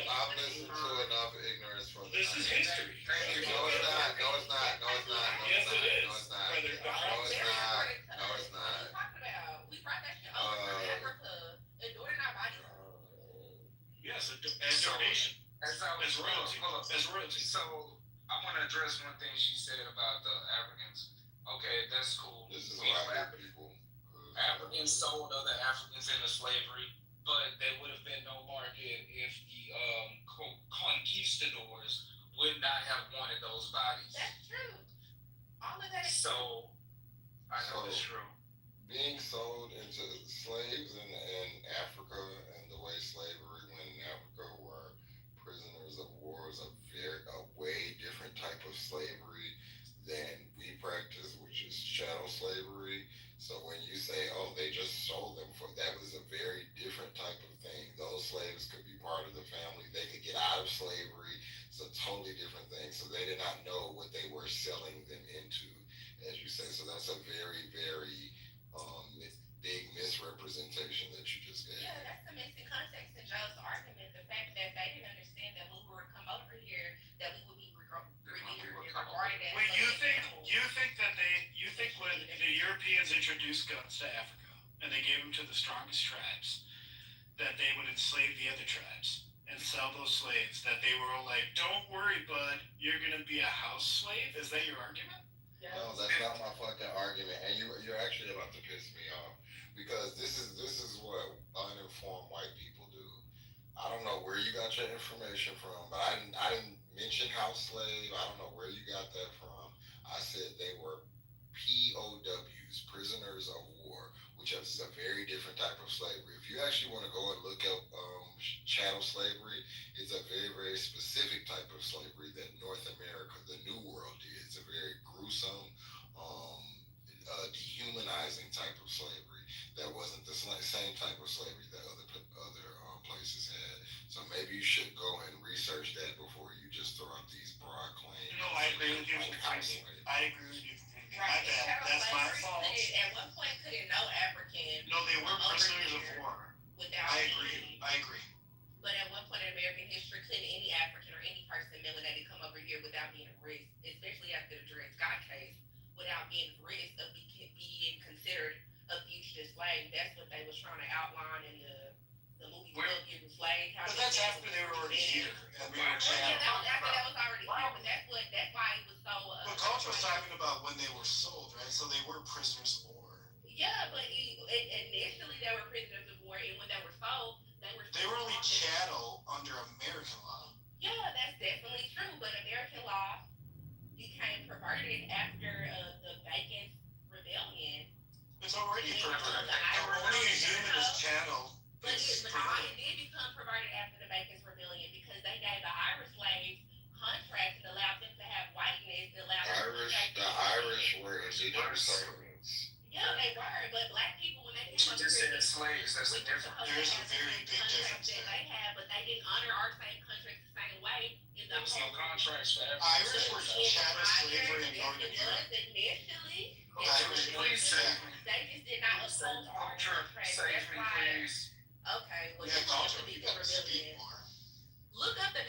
I've listened to enough ignorance from the This is history. Thank you. No, it's not. No, it's not. No, it's not. No, Yes, it's it not. is. No, it's not. Brother, No, it's not. No, it's not. What are you talking about? We brought that shit over from Africa and doing our bodies. Yes, as donation. As royalty. As royalty. So I want to address one thing she said about the Africans. Okay, that's cool. This is We know why people. Africans sold other Africans into slavery, but there would have been no market if the conquistadors would not have wanted those bodies. That's true. All of that is So I know it's true. Being sold into slaves in Africa and the way slavery went in Africa were prisoners of war was a way different type of slavery than we practice, which is chattel slavery. So when you say, oh, they just sold them for, that was a very different type of thing. Those slaves could be part of the family. They could get out of slavery. It's a totally different thing. So they did not know what they were selling them into, as you say. So that's a very, very big misrepresentation that you just gave. Yeah, that's the missing context in Joe's argument. The fact that they didn't understand that when we were come over here, that we would be regarded as. Wait, you think when the Europeans introduced guns to Africa and they gave them to the strongest tribes, that they would enslave the other tribes and sell those slaves? That they were all like, "Don't worry, bud, you're gonna be a house slave." Is that your argument? No, that's not my fucking argument, and you're actually about to piss me off because this is what uninformed white people do. I don't know where you got your information from, but I didn't mention house slave. I don't know where you got that from. I said they were POWs, prisoners of war, which is a very different type of slavery. If you actually want to go and look up chattel slavery, it's a very, very specific type of slavery that North America, the New World, did. It's a very gruesome, dehumanizing type of slavery. That wasn't the same type of slavery that other places had. So maybe you should go and research that before you just throw out these broad claims. No, I agree with you. I agree with you. My bad. That's my fault. At one point, couldn't no African. No, they were prisoners of war. Without I agree. But at one point in American history, couldn't any African or any person melanated come over here without being risked, especially after the Dred Scott case, without being risked of being considered a fugitive slave. That's what they was trying to outline in the movie Fugitive Slave. But that's after they were already here. And we were yeah, that was after that was already here. But that's why it was so. But Culture was talking about when they were sold, right? So they were prisoners of war. Yeah, but initially they were prisoners of war, and when they were sold, they were only chattel under American law. Yeah, that's definitely true. But American law became perverted after the Bacon's Rebellion. It's already perverted. Only a human is chattel. But it did become perverted after the Bacon's Rebellion because they gave the Irish slaves contracts and allowed them to have whiteness. The Irish were indigenous servants. Yeah, they were, but black people when they She just said slaves. That's the difference. There's a very big difference there. They had, but they didn't honor our same contracts the same way. There was no contracts for Irish were chattel slavery in Northern Europe. Initially, please save me. they just did not uphold our contracts. Save me, please. Okay, well, Yeah, Culture, you you gotta speak more. look up that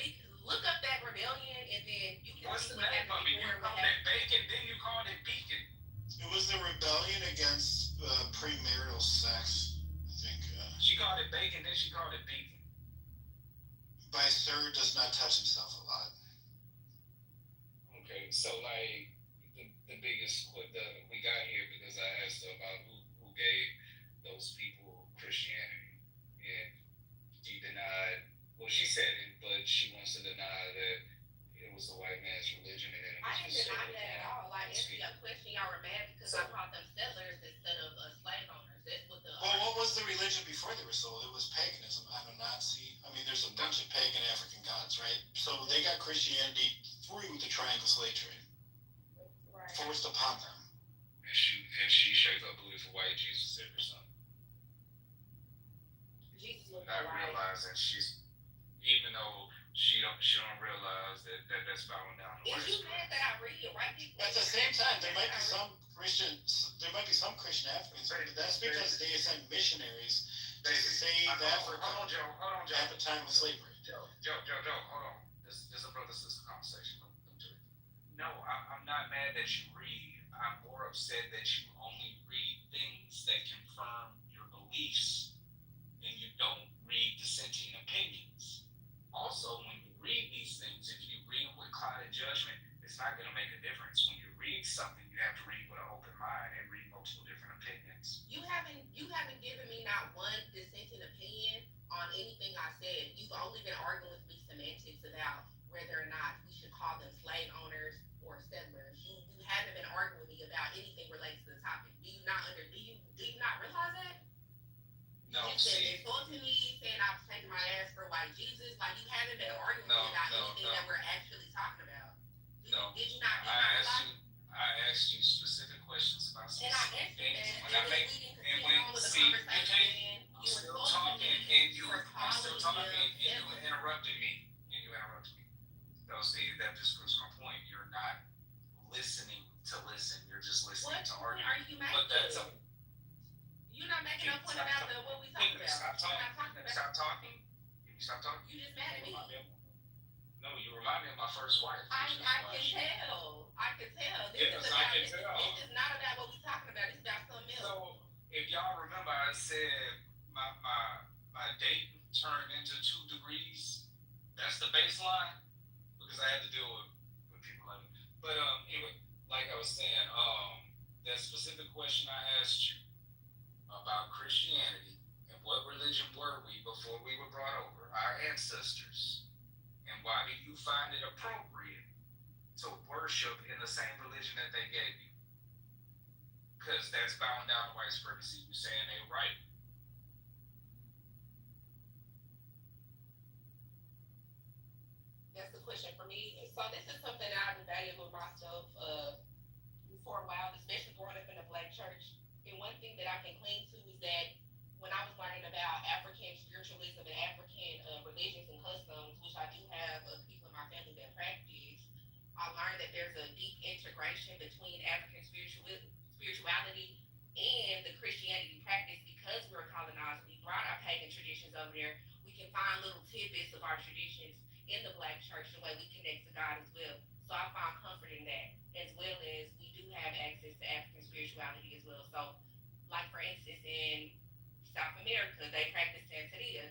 rebellion, and then you can. What's the name of it? You called it Bacon, then you called it Beacon. It was the rebellion against premarital sex, I think. She called it Bacon, then she called it Beacon. By Sir does not touch himself a lot. Okay, so like the biggest we got here because I asked her about who gave those people Christianity, and she denied. Well, she said it, but she wants to deny that it was the white man's religion, and then it was I didn't deny that at all. Like, answer your question, y'all were mad because I called them settlers instead of slave owners. That's what the. Well, what was the religion before they were sold? It was paganism. I'm a Nazi. I mean, there's a bunch of pagan African gods, right? So they got Christianity through the triangle slave trade, forced upon them. And she shake her booty for white Jesus every Sunday. Jesus was Not realizing she's, even though she don't realize that's bowing down to white. Is you mad that I read it, white people? At the same time, there might be some Christian Africans, but that's because they sent missionaries to save Africa Hold on, Joe. at the time of slavery. Joe, hold on. This is a brother-sister conversation. Let me tell you. No, I'm not mad that you read. I'm more upset that you only read things that confirm your beliefs and you don't read dissenting opinions. Also, when you read these things, if you read them with clouded judgment, it's not going to make a difference. When you read something, you have to read with an open mind and read multiple different opinions. You haven't given me not one dissenting opinion on anything I said. You've only been arguing with me semantics about whether or not we should call them slave owners or settlers. You haven't been arguing with me about anything related to the topic. Do you not realize that? No, You just been insulting me, saying I was taking my ass for white Jesus. Like you haven't been arguing with me about anything that we're actually talking about. Did you not realize? I asked you specific questions about And I specific answered things. that. When I make and when see, okay, I'm still talking and you interrupted me. So see, that just proves my point. You're not listening to listen. You're just listening to argue. What are you making? But that's You're not making a point about what we talking about. Stop talking. We're not talking about. Stop talking. Can you stop talking? You just mad at me. No, you remind me of my first wife. I can tell. I can tell. This is not about what we talking about. It's about something else. So if y'all remember, I said my date turned into 2 degrees. That's the baseline because I had to deal with people like me. But anyway, like I was saying, that specific question I asked you about Christianity and what religion were we before we were brought over, our ancestors, and why do you find it appropriate to worship in the same religion that they gave you? Because that's bowing down to white supremacy. You're saying they're right. That's the question for me. So this is something that I've debated with myself for a while, especially growing up in a black church. And one thing that I can cling to is that when I was learning about African spiritualism and African religions and customs, which I do have people in my family that practice, I learned that there's a deep integration between African spirituality and the Christianity practice because we were colonized. We brought our pagan traditions over there. We can find little tidbits of our traditions in the black church, the way we connect to God as well. So I find comfort in that, as well as we do have access to African spirituality as well. So, like for instance, in South America, they practice Santeria,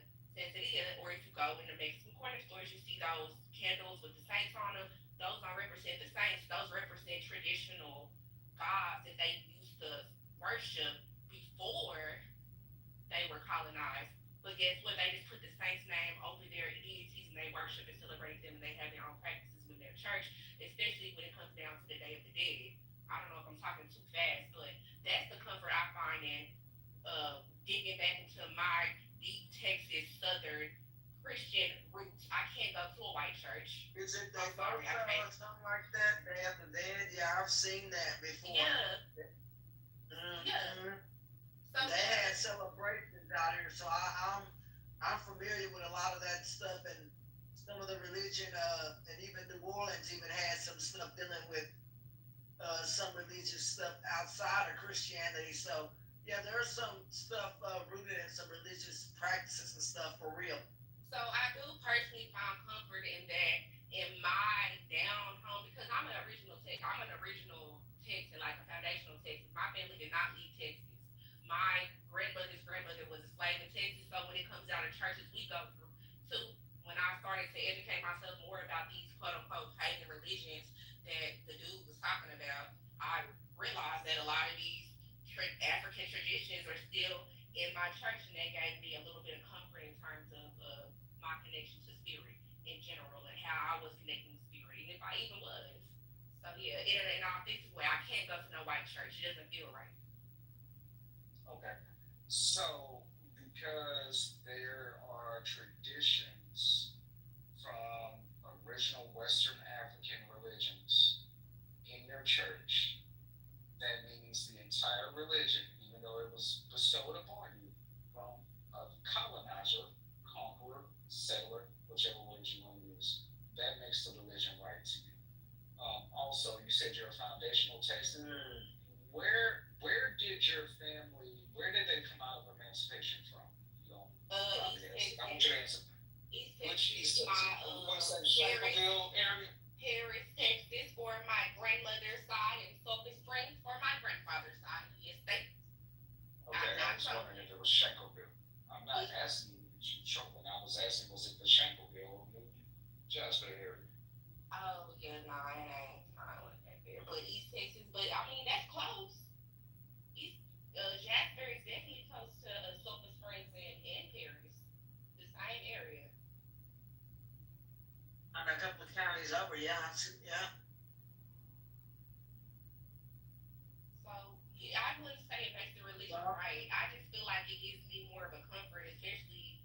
or if you go in the Mexican corner stores, you see those candles with the saints on them. Those don't represent the saints. Those represent traditional gods that they used to worship before they were colonized. But guess what? They just put the saints' name over their deities and they worship and celebrate them and they have their own practices with their church, especially when it comes down to the Day of the Dead. I don't know if I'm talking too fast, but that's the comfort I find in digging back into my deep Texas Southern Christian roots. I can't go to a white church. Is it they something like that? Day of the Dead? Yeah, I've seen that before. Yeah. Mm-hmm. Yeah. So they had celebrations out here, so I'm familiar with a lot of that stuff, and some of the religion, and even New Orleans even had some stuff dealing with some religious stuff outside of Christianity. So yeah, there's some stuff rooted in some religious practices and stuff for real. So I do personally find comfort in that in my down home because I'm an original Texan, like a foundational Texan. My family did not leave Texas. My grandmother's grandmother was a slave in Texas, so when it comes down to churches we go through too, when I started to educate myself more about these quote unquote pagan religions that the dude was talking about, I realized that a lot of these African traditions are still in my church, and that gave me a little bit of comfort in terms of my connection to spirit in general and how I was connecting to spirit, and if I even was. So yeah, in an authentic way, I can't go to no white church. It doesn't feel right. Okay. So, because there are traditions from original Western African religions in your church, that means the entire religion, even though it was bestowed upon you from a colonizer, conqueror, settler, whichever word you want to use, that makes the religion right to you. Also, you said you're a foundational Texan. Where did your family? Where did they come out of emancipation from? You know, I want you to answer. East Which East my Texas. Shankleville area. Paris, Texas, for my grandmother's side, and Sulphur Springs for my grandfather's side. Yes, they. Okay, I was wondering if it was Shankleville. I'm not asking you if you choking. I was asking was it the Shankleville or maybe Jasper area? Oh yeah, no, it ain't. I went back there, but East Texas. But I mean, that's close. East Jasper is definitely close to Sulphur Springs and Paris, the same area. And a couple of counties over, yeah, yeah. So yeah, I wouldn't say it makes the religion right. I just feel like it gives me more of a comfort, especially,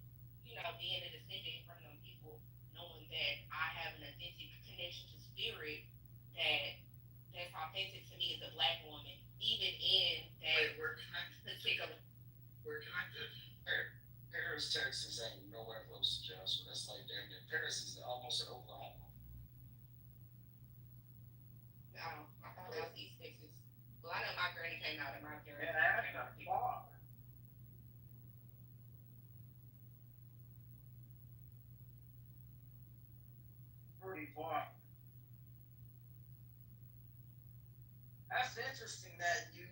being a descendant from them people, knowing that I have an authentic connection to spirit that's authentic to me as a black woman, even in that We're connected. particular. We're connected. Paris, Texas ain't nowhere close to Jasper. That's like damn near Paris is almost at Oklahoma. No, I thought that was East Texas. Well, I know my granny came out of my parents. Yeah, that's not far. Pretty far. That's interesting that you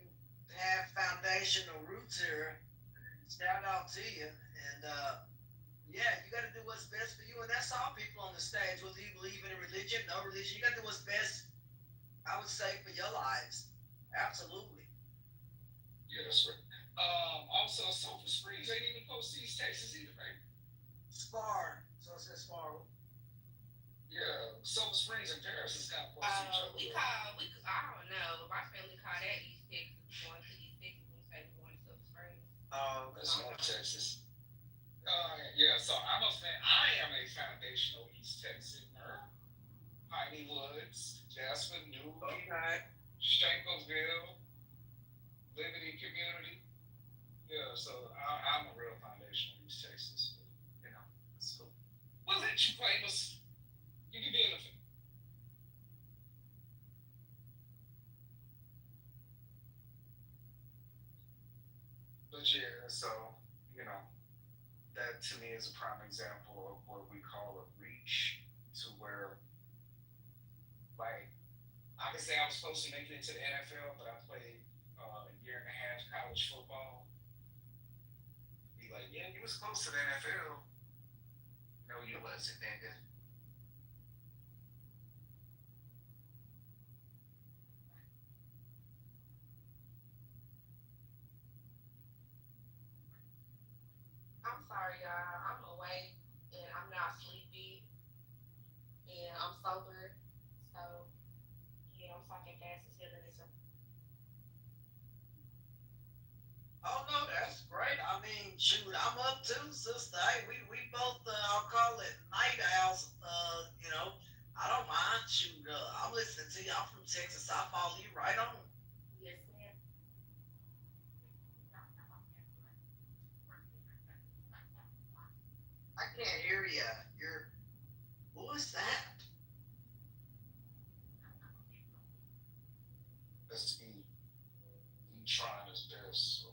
have foundational roots here. Shout out to you. And yeah, you got to do what's best for you. And that's all people on the stage, whether you believe in a religion, no religion, you got to do what's best, I would say, for your lives. Absolutely. Yeah, that's right. Also, Sulphur Springs ain't even close to East Texas either, right? Spar. So it says Spar. Yeah, Sulphur Springs and Paris is kind of close to each other. I don't know. My family call that East Texas. Going to East Texas, we say we're going to Sulphur Springs. That's North Texas. Yeah, so I'm a fan. I am a foundational East Texaner. Piney Woods, Jasper, New, Shankleville, Liberty Community. Yeah, so I'm a real foundational East Texas. It's cool. We'll let you claim us. You can be in the. But yeah, so that to me is a prime example of what we call a reach to where, like, I can say I was supposed to make it to the NFL, but I played a year and a half college football. Be like, yeah, you was close to the NFL. No, you wasn't, nigga. I'm sorry, y'all. I'm awake and I'm not sleepy and I'm sober. So yeah, I'm talking fast as hell in this one. Oh no, that's great. I mean, shoot, I'm up too, sister. Hey, we both I'll call it night owls. I don't mind. Shoot, I'm listening to you. I'm from Texas. I follow you right on. Yes, ma'am. I can't hear you. Who is that? That's he trying his best. So,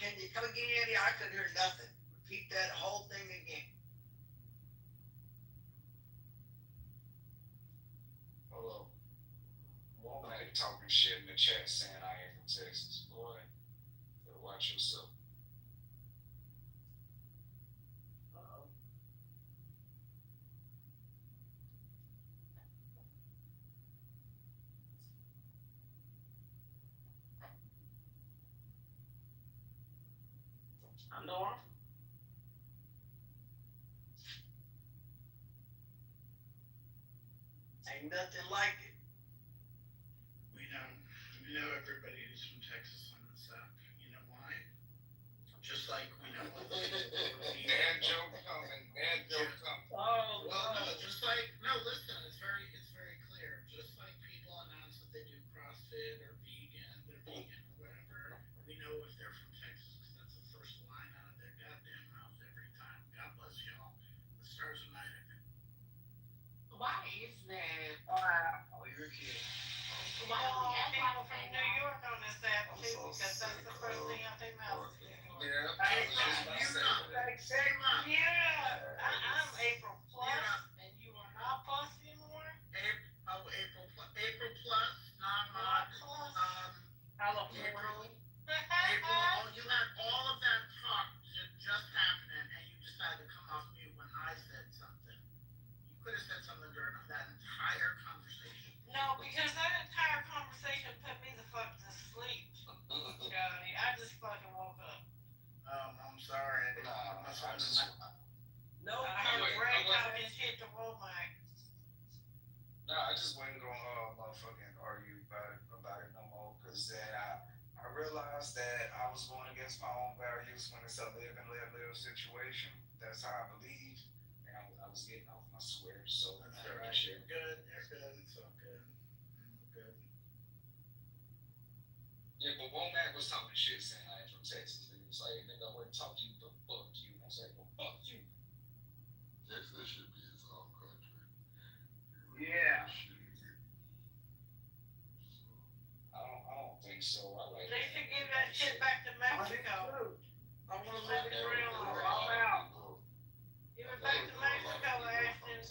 Can you come again? Yeah, I couldn't hear nothing. Repeat that whole thing again. Hello. Woman ain't talking shit in the chat saying I ain't from Texas. Boy, better watch yourself. I know her. Ain't nothing like it. We know everybody who's from Texas on this app. You know why? Just like we know. Bad joke coming. Bad joke coming. Oh, Well, no, listen, it's very clear. Just like people announce that they do CrossFit or they're vegan or whatever, we know if they're from Texas because that's the first line out of their goddamn mouth every time. God bless y'all. The stars of night. Why is that? Wow. Oh, you're kidding. Why do we have People from New York on this app too, because that's the first thing out their mouth. Yeah, Hey, I was just about to say that. say mom. Yeah, I just, No, Ray just hit the road, Mike. no, I just wasn't gonna motherfucking argue about it no more, cause then I realized that I was going against my own values when it's a live and let live situation. That's how I believe, and I was getting off my square. So That's all right. You're good. You're good. It's all good. Good. Yeah, but Womack was talking shit saying I ain't from Texas. He was like, nigga, I wouldn't talk to you, but fuck you. I was like, well, fuck you. Texas should be its own country. Yeah. I don't think so. I like. They should give that shit back to Mexico. I wanna live in real life. I'm out. Give it back to Mexico, Ashton.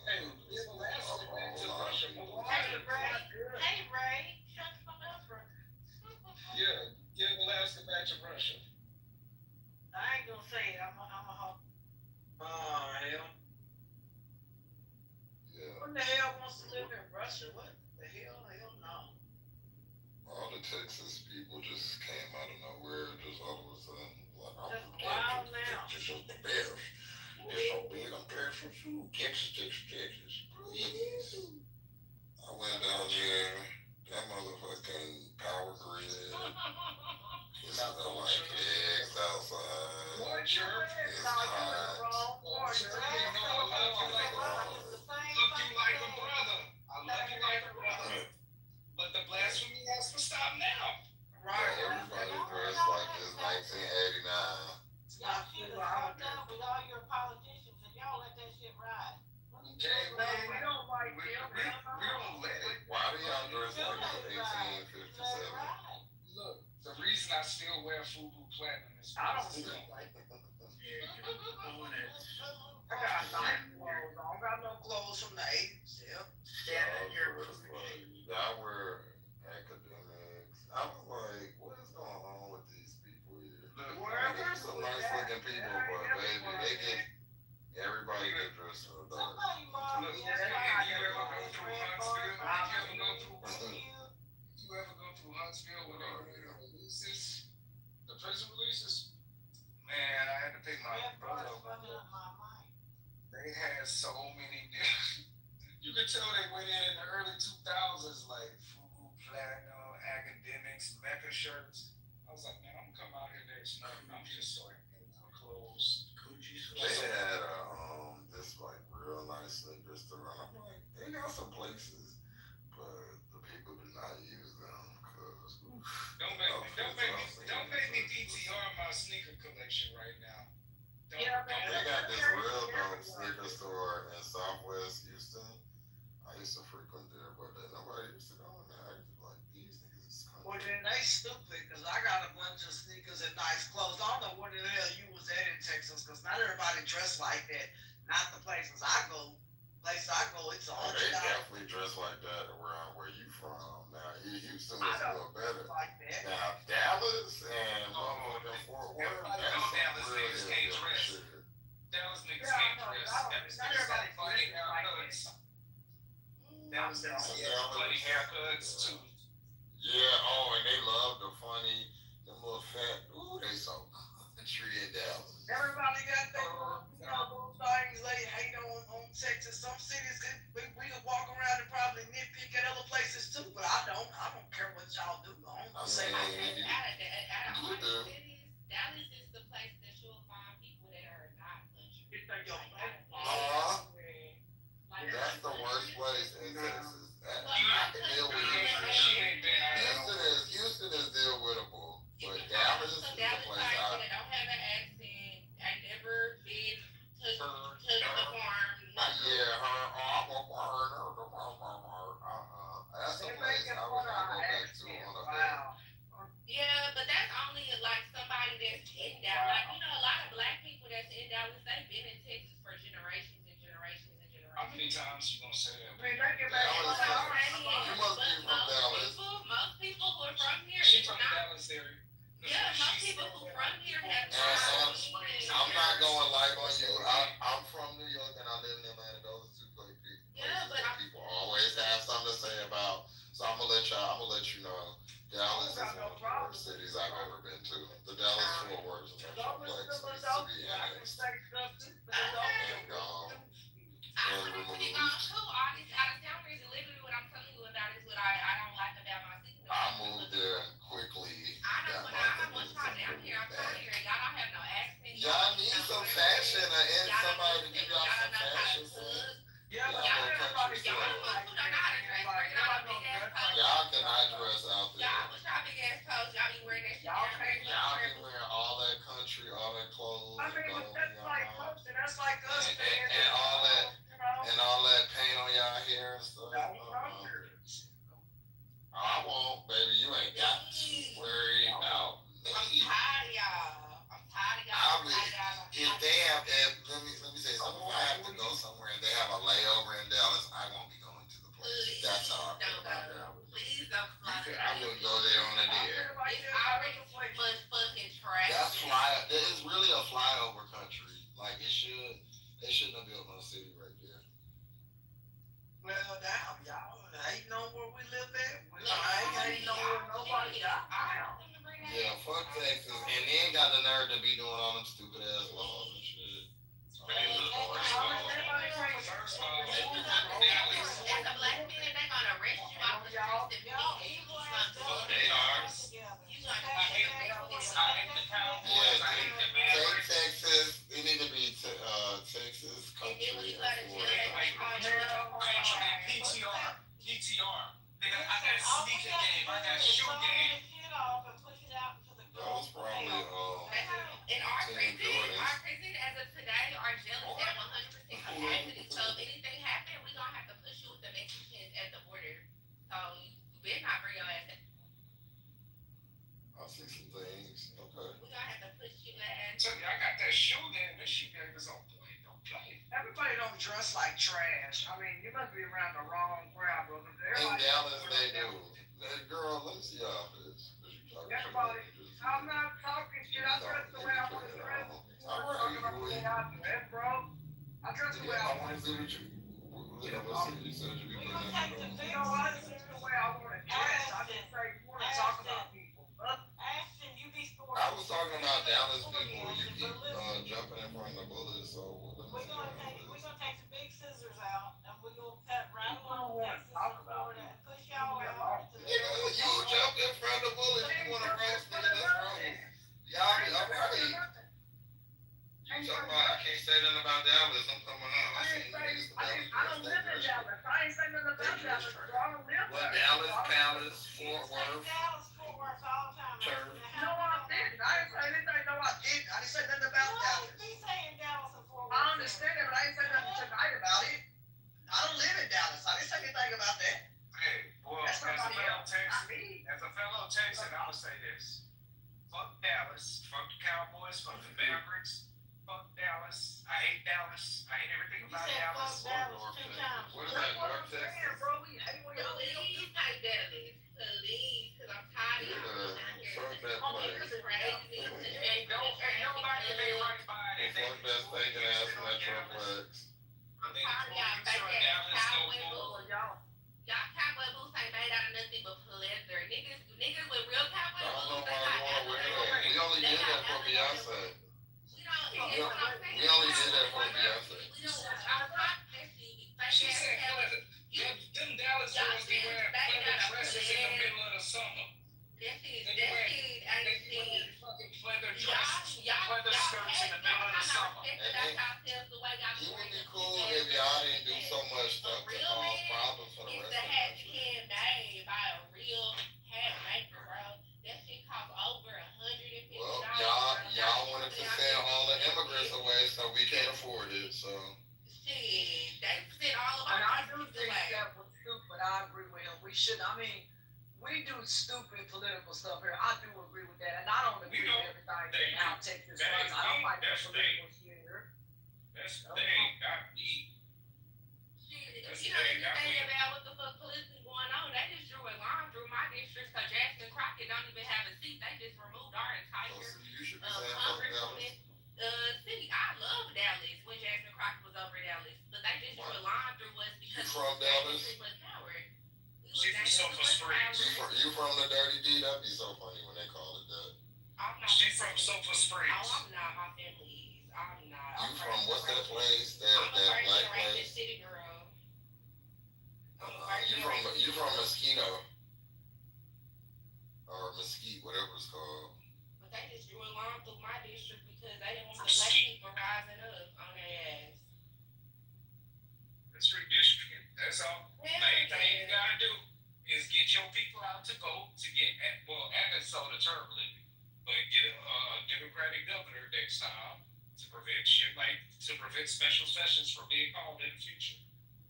Hey, give Alaska back to Russia. Hey, Ray. Shut the fuck up, bro. Yeah, give Alaska back to Russia. I ain't gonna say it. I'm a hawk. Oh, hell. Yeah. Who the hell wants to live in Russia? What the hell? Hell no. All the Texas people just came out of nowhere, just all of a sudden, like, I'm Just from wild Texas. now. Texas is the best. It's so big, I'm Texas too. Texas, Texas, Texas. Please. I went down there, that motherfucking power grid. It's like eggs outside. What, sure? It's hot. Well, sure, you know I love you like a brother. I love you like a brother. But the blasphemy has to stop now. Right. Everybody dressed like it's 1989. Y'all should have fucked up with all your politicians and y'all let that shit ride. Okay, We don't like we them. don't let it. Why do y'all dress like it's 1857? Look, the reason I still wear FUBU Platinum is I don't because feel like it. Yeah, you're doing it. I got nice clothes. I don't got no clothes from the 80s. Yep. Standing here. Y'all were academics. I was like, what is going on with these people here? There's some nice looking people, but baby, they get everybody get dressed in the dark. look, you ever go through Huntsville? You ever go through Huntsville when they were the releases? The prison releases? Man, I had to pick my brother up. They had so many. You could tell they went in the early 2000s, like FUBU Platinum, academics, Mecca shirts. I was like, man, I'm gonna come out here next month. I'm just starting getting more clothes. They had this like real nice sneaker store. I'm like, they got some places, but the people do not use them because Don't make me DTR my sneaker collection right now. They got this real dope sneaker store in Southwest Houston. I used to frequent there, but nobody used to go in there. I used to be like, these niggas is country. Well, then they stupid, because I got a bunch of sneakers and nice clothes. I don't know where the hell you was at in Texas, because not everybody dressed like that. Not the places I go. Place I go, it's They $100. definitely dress like that around where you from. Now, Houston was a little better. Like that. Now, Dallas and motherfucking Fort Worth, that's some Dallas real niggas can't hillbilly dress. shit. Dallas niggas can't dress. That's everybody funny dresses like haircuts. Dallas niggas Yeah. get funny haircuts too. Yeah, and they love the funny, the little fat, ooh, they so country in Dallas. Everybody got those things they hate on Texas. Some cities, we could walk around and probably nitpick at other places too, but I don't care what y'all do. I don't say Out nothing. of all the cities, Dallas is the place that you'll find people that are not country. That's the worst place in Texas. Houston is deal wittable, but Dallas is the Dallas place guys I. that don't have an accent, I never been to the farm. Yeah, I'm a burner. That's the place I was gonna go back to on a bed. Yeah, but that's only like somebody that's in Dallas. Like, you know, a lot of black people that's in Dallas, they've been in Texas for generations and generations and generations. How many times you gonna say that? You must be from Dallas. Most people who are from here, She it's from not. Dallas area. Yeah, most people who from here have. I'm not going live on you. I'm from New York and I live in Atlanta. Those are two great people. Yeah, but People always have something to say about. So I'm gonna let you know. Dallas is one of the worst cities I've ever been to. The Dallas Fort Worth is a place. It used to be Y'all the ones who don't know how to dress for y'all big ass coats. Y'all cannot dress out there. Y'all with y'all big ass coats, y'all be wearing that shit down here. Y'all be wearing all that country, all that clothes. I mean, but that's like culture. That's like us, man. And all that, You know? and all that paint on y'all hair and stuff. I won't, baby. You ain't got to worry about me. I'm tired of y'all. I'm tired of y'all. If they have, let me say something. If I have to go somewhere and they have a layover in Dallas, I won't be going to the place. That's how I feel about Dallas. Please don't fly. I wouldn't go there on a dare. It's already much fucking trash. That's it's really a flyover country. Like they shouldn't have built no city right there. Well, damn, y'all hating on where we live at. I ain't hating on where nobody got. Yeah, fuck Texas, and they ain't got the nerve to be doing all them stupid ass laws and shit. As a black man, they're gonna arrest you off the streets and They are. Take Texas. It need to be Texas country. PTR. Nigga, I got a sneaker game. I got a shoe game. That was probably in our prison as of today, our jail is at 100% capacity. So if anything happens, we're gonna have to push you with the Mexicans at the border. So you better not bring your ass. I see some things. Okay. We're gonna have to push you ass. Tell you, I got that shoe game. This shoe game is on point. Don't play. Everybody don't dress like trash. I mean, you must be around the wrong crowd, brother. In Dallas, they do. Girl, let me see y'all this. Everybody, I'm not talking shit. I dress the way I want to dress. I'm talking about the way I dress, bro. I dress the way I want to dress. You said you be putting that on. You know, I dress the way I want to dress. I just say, you want to talk about people. I was talking about Dallas people. You keep jumping in front of the bullets, so We're gonna take some big scissors out and we're gonna cut right along Texas and Florida and push y'all out. You jump in front of the bullets. You want to roast me? That's wrong. Y'all be alright. You talking about I can't say nothing about Dallas. I'm talking about I seen niggas I don't live in Dallas. I ain't saying nothing about Dallas. I don't live there. Dallas, Dallas, Fort Worth. Dallas, Fort Worth all the time. No, I didn't. I didn't say anything. No, I didn't. I didn't say nothing about Dallas. Be saying Dallas and Fort Worth. I understand it, but I ain't saying nothing tonight about it. I don't live in Dallas. I didn't say anything about that. Hey, well, That's not my deal. as a fellow Texan, I'll say this. Fuck Dallas. Fuck the Cowboys. Fuck the Mavericks. Fuck Dallas. I hate Dallas. I hate everything You about said Dallas. fuck Dallas 2 times. What is that, North Texas? Bro, we hate when y'all live. Please take Dallas. Please, because I'm tired of y'all down here. Fuck that Oh, place. it's crazy. Ain't nobody been right by it. Fuck that stinking ass Metroplex. I'm tired of y'all fake ass cowboy boots. Y'all cowboy boots ain't made out of nothing but pleather. Niggas with real cowboy I don't know boots, why they you want to wear that. We only did that for Beyonce. We don't did that for Beyonce. We don't want y'all talk that shit. Fake She ass said, cowboy. them Dallas girls be wearing pleather dresses in the middle of the summer. That shit They ain't be shit. wearing fucking pleather dresses, Y'all pleather skirts in the middle of the summer. It would be cool if y'all didn't do so much stuff to cause problems for the It's rest the of the hat country. can made by a real hat maker, bro. That shit costs over $150. Well, y'all wanted to send all the immigrants away, so we can't afford it. So Shit, they sent all of And I our do people think away. that was stupid. I agree with him. We should. I mean, we do stupid political stuff here. I do agree with that, and I don't agree with everything that how Texas runs. I don't like the political shit here. That's the thing. Got me. Shit, you know anything about what the fuck politically going on? They just drew a line through my district, so Jackson Crockett don't even have a seat. They just removed our entire you should be saying fuck Dallas. city. I love Dallas when Jackson Crockett was over Dallas, but they just drew a line through us because You from Dallas? She from Sulphur Springs. You from the Dirty D? That'd be so funny when they call it that. She from Sulphur Springs. Oh, I'm not. My family is. I'm not. You from what's that place? That I'm a black virgin place? Rapid City girl. You from Mosquito or Mesquite, whatever it's called. But they just drew a line through my district because they didn't want the black people rising up on their ass. That's redistricting. That's all prevent special sessions from being called in the future.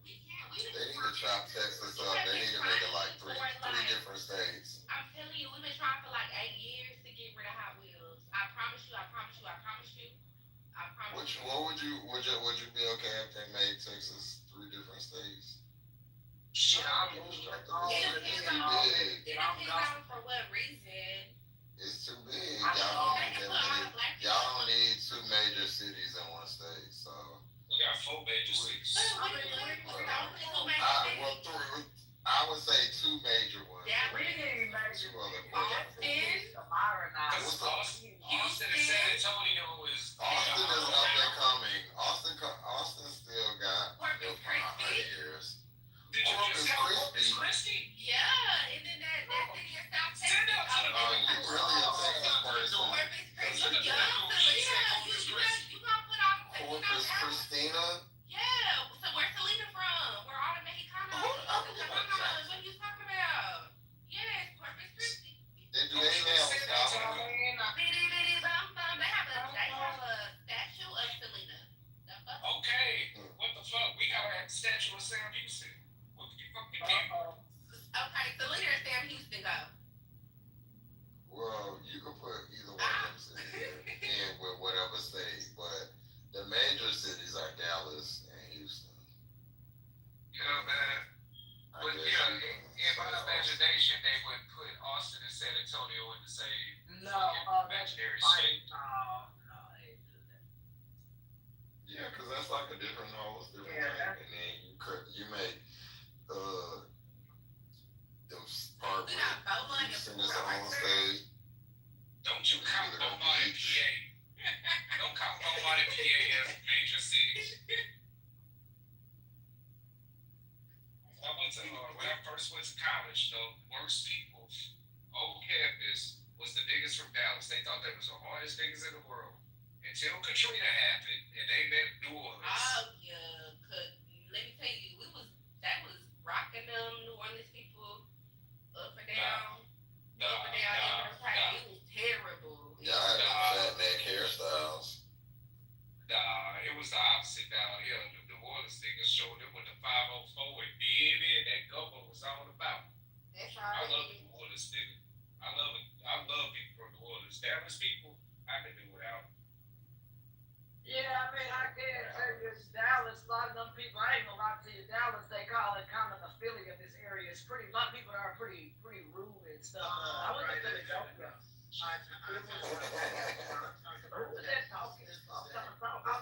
They need to chop Texas up. They need to make it like three different states. I'm telling you, we've been trying for like 8 years to get rid of Hot Wheels. I promise you, I promise you, I promise you. I promise you. What would you be okay if they made Texas 3 different states? Shit, I'm It depends on for what reason. It's too big. I mean, Y'all don't need 2 major cities in one state, so. We got 4 major cities. I would say 2 major ones. Yeah, we need major. 2 other cities to modernize. Austin and San Antonio is. Austin is up and coming. Austin still got Corpus Christi. years. Did you just have Corpus Christi? Yeah, and then that city in South Texas. Send out to the Oh, you really a Texas person. Corpus Christi. Look at Yeah, the Corpus Christi. you gonna put all the Corpus Christina? Yeah, so where's Selena from? Where all the Mexicanos? What are you talking about? Yes, Corpus Christi. They do anything else, Scott? They have a statue of Selena. Okay, what the fuck? We gotta have a statue of Sam Houston. What the fuck you mean? Okay, Selena or Sam Houston go? Well, you can put either one of them cities in with whatever state, but the major cities are Dallas and Houston. Yeah, man. But in my imagination, they would put Austin and San Antonio in the same imaginary state. Yeah, because that's like a different whole different thing. And then you make those part where Houston is on stage. Don't you count Beaumont and PA. Don't count Beaumont and PA as major cities. When I first went to college, the worst people on campus was the niggas from Dallas. They thought they was the hardest niggas in the world. Until Katrina happened and they met New Orleans. Oh yeah, cause let me tell you, that was rocking them New Orleans people up and down. It was terrible. Yeah, I had fat neck hairstyles. Nah, it was the opposite down here. The New Orleans niggas showed them what the 504 and did it. That gumbo was all about. That's I all. love the New Orleans nigga. I love people from New Orleans. Dallas people, I can do without. Yeah, I mean, I can't say this Dallas. A lot of them people, I ain't gonna lie to you, Dallas, they call it kind of the Philly of this area. It's a lot of people are pretty rude and stuff. I went to Philadelphia. Who was that talking? I'm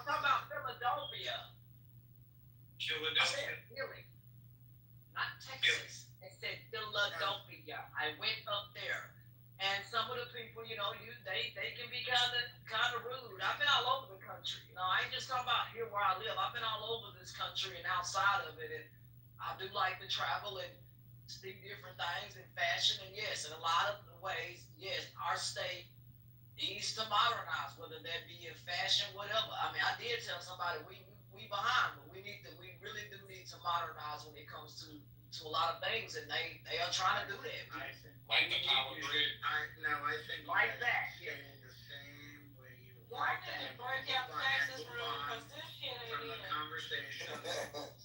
talking about Philadelphia. I said Philly, not Texas. They said Philadelphia. I went up there. And some of the people, they can be kind of rude. I've been all over the country. I ain't just talking about here where I live. I've been all over this country and outside of it. And I do like to travel and see different things in fashion. And yes, in a lot of ways, yes, our state needs to modernize, whether that be in fashion, whatever. I mean, I did tell somebody we behind, but we really do need to modernize when it comes to a lot of things, and they are trying to do that. Like the power grid. I think like that. Yeah. The same way you Y'all need to break out Texas rule, cause this shit ain't it. Conversation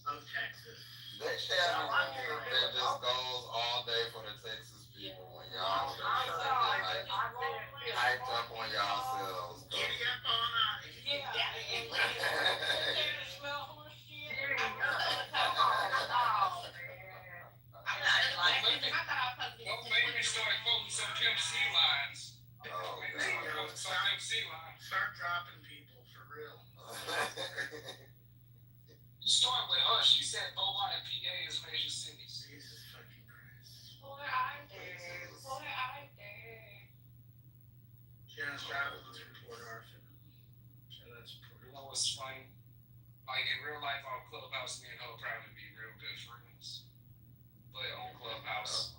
of Texas. They should have a room that just goes all day for the Texas people when y'all hyped up on y'all selves. Giddy up on out of here. Yeah, and smell horse shit. Don't make me start quoting some Pimp C lines. Some Pimp C lines. Start dropping people for real. You start with us. You said Beaumont and PA is major cities. Jesus fucking Christ. Boy, I dare. Just travel to Port Arthur. So that's You know what's funny? Like in real life on Clubhouse, me and her probably be real good friends. But on Clubhouse,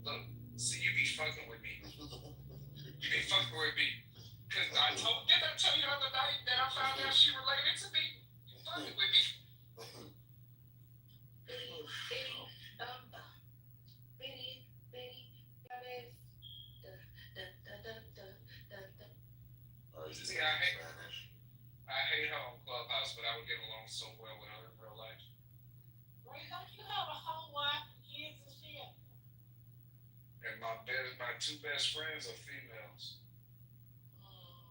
look, see, you be fucking with me. You be fucking with me. Cause didn't I tell you the other night that I found out she related to me? You fucking with me. Oh, you See, speak I hate- Spanish? hate her on Clubhouse, but I would get along so well with her in real life. Ray, don't you have a whole wife and kids and shit? And my two best friends are females.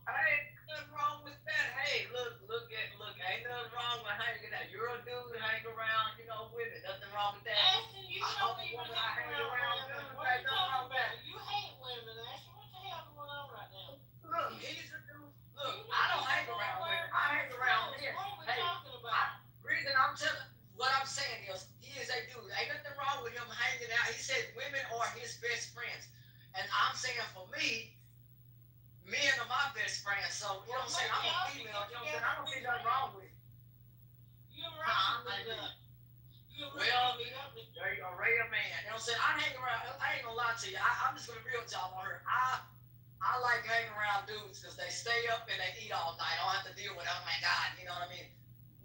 Ain't nothing wrong with that. Hey, look, ain't nothing wrong with hanging out. You're a dude, hang around, women. Nothing wrong with that. Ashton, you I'm don't a even woman, hang I hang around around women. dudes. What are Ain't you nothing wrong talking with that. about? You hate women, Ashton. What the hell going on right now? Look, he's a dude. Look, I don't hang around women. I hang around men. What are we Hey, talking about? reason I'm telling, what I'm saying is, he is a dude. Ain't nothing wrong with him hanging out. He said women are his best friends. And I'm saying for me, men are my best friends. So, you know what I'm saying? I'm a female. You know what I'm saying? I don't see nothing wrong with it. You're right. Well, there you go, Ray a man. You know what I'm saying? I hang around. I ain't gonna lie to you. I'm just gonna be real with y'all on her. I like hanging around dudes because they stay up and they eat all night. I don't have to deal with, oh my God, you know what I mean?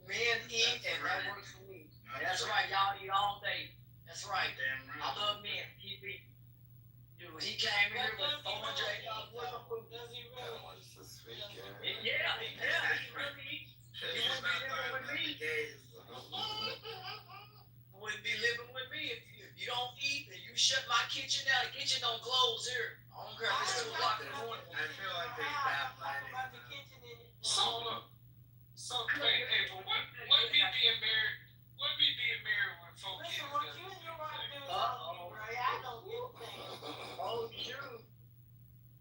Men eat and that works for me. That's right, y'all eat all day. That's right. I love men. Keep eating. Dude, he came here with $400 worth of food. Does he really? Yeah, he really eats. You wouldn't be living with me. Wouldn't be living with me if you don't eat and you shut my kitchen down. The kitchen don't close here. I don't care if it's 2 o'clock in the morning. I feel like they stop lighting. So, hey, but what me being married with 4 kids? Listen, what you and your wife do is on me, Ray. I don't give a damn. Oh, shoot.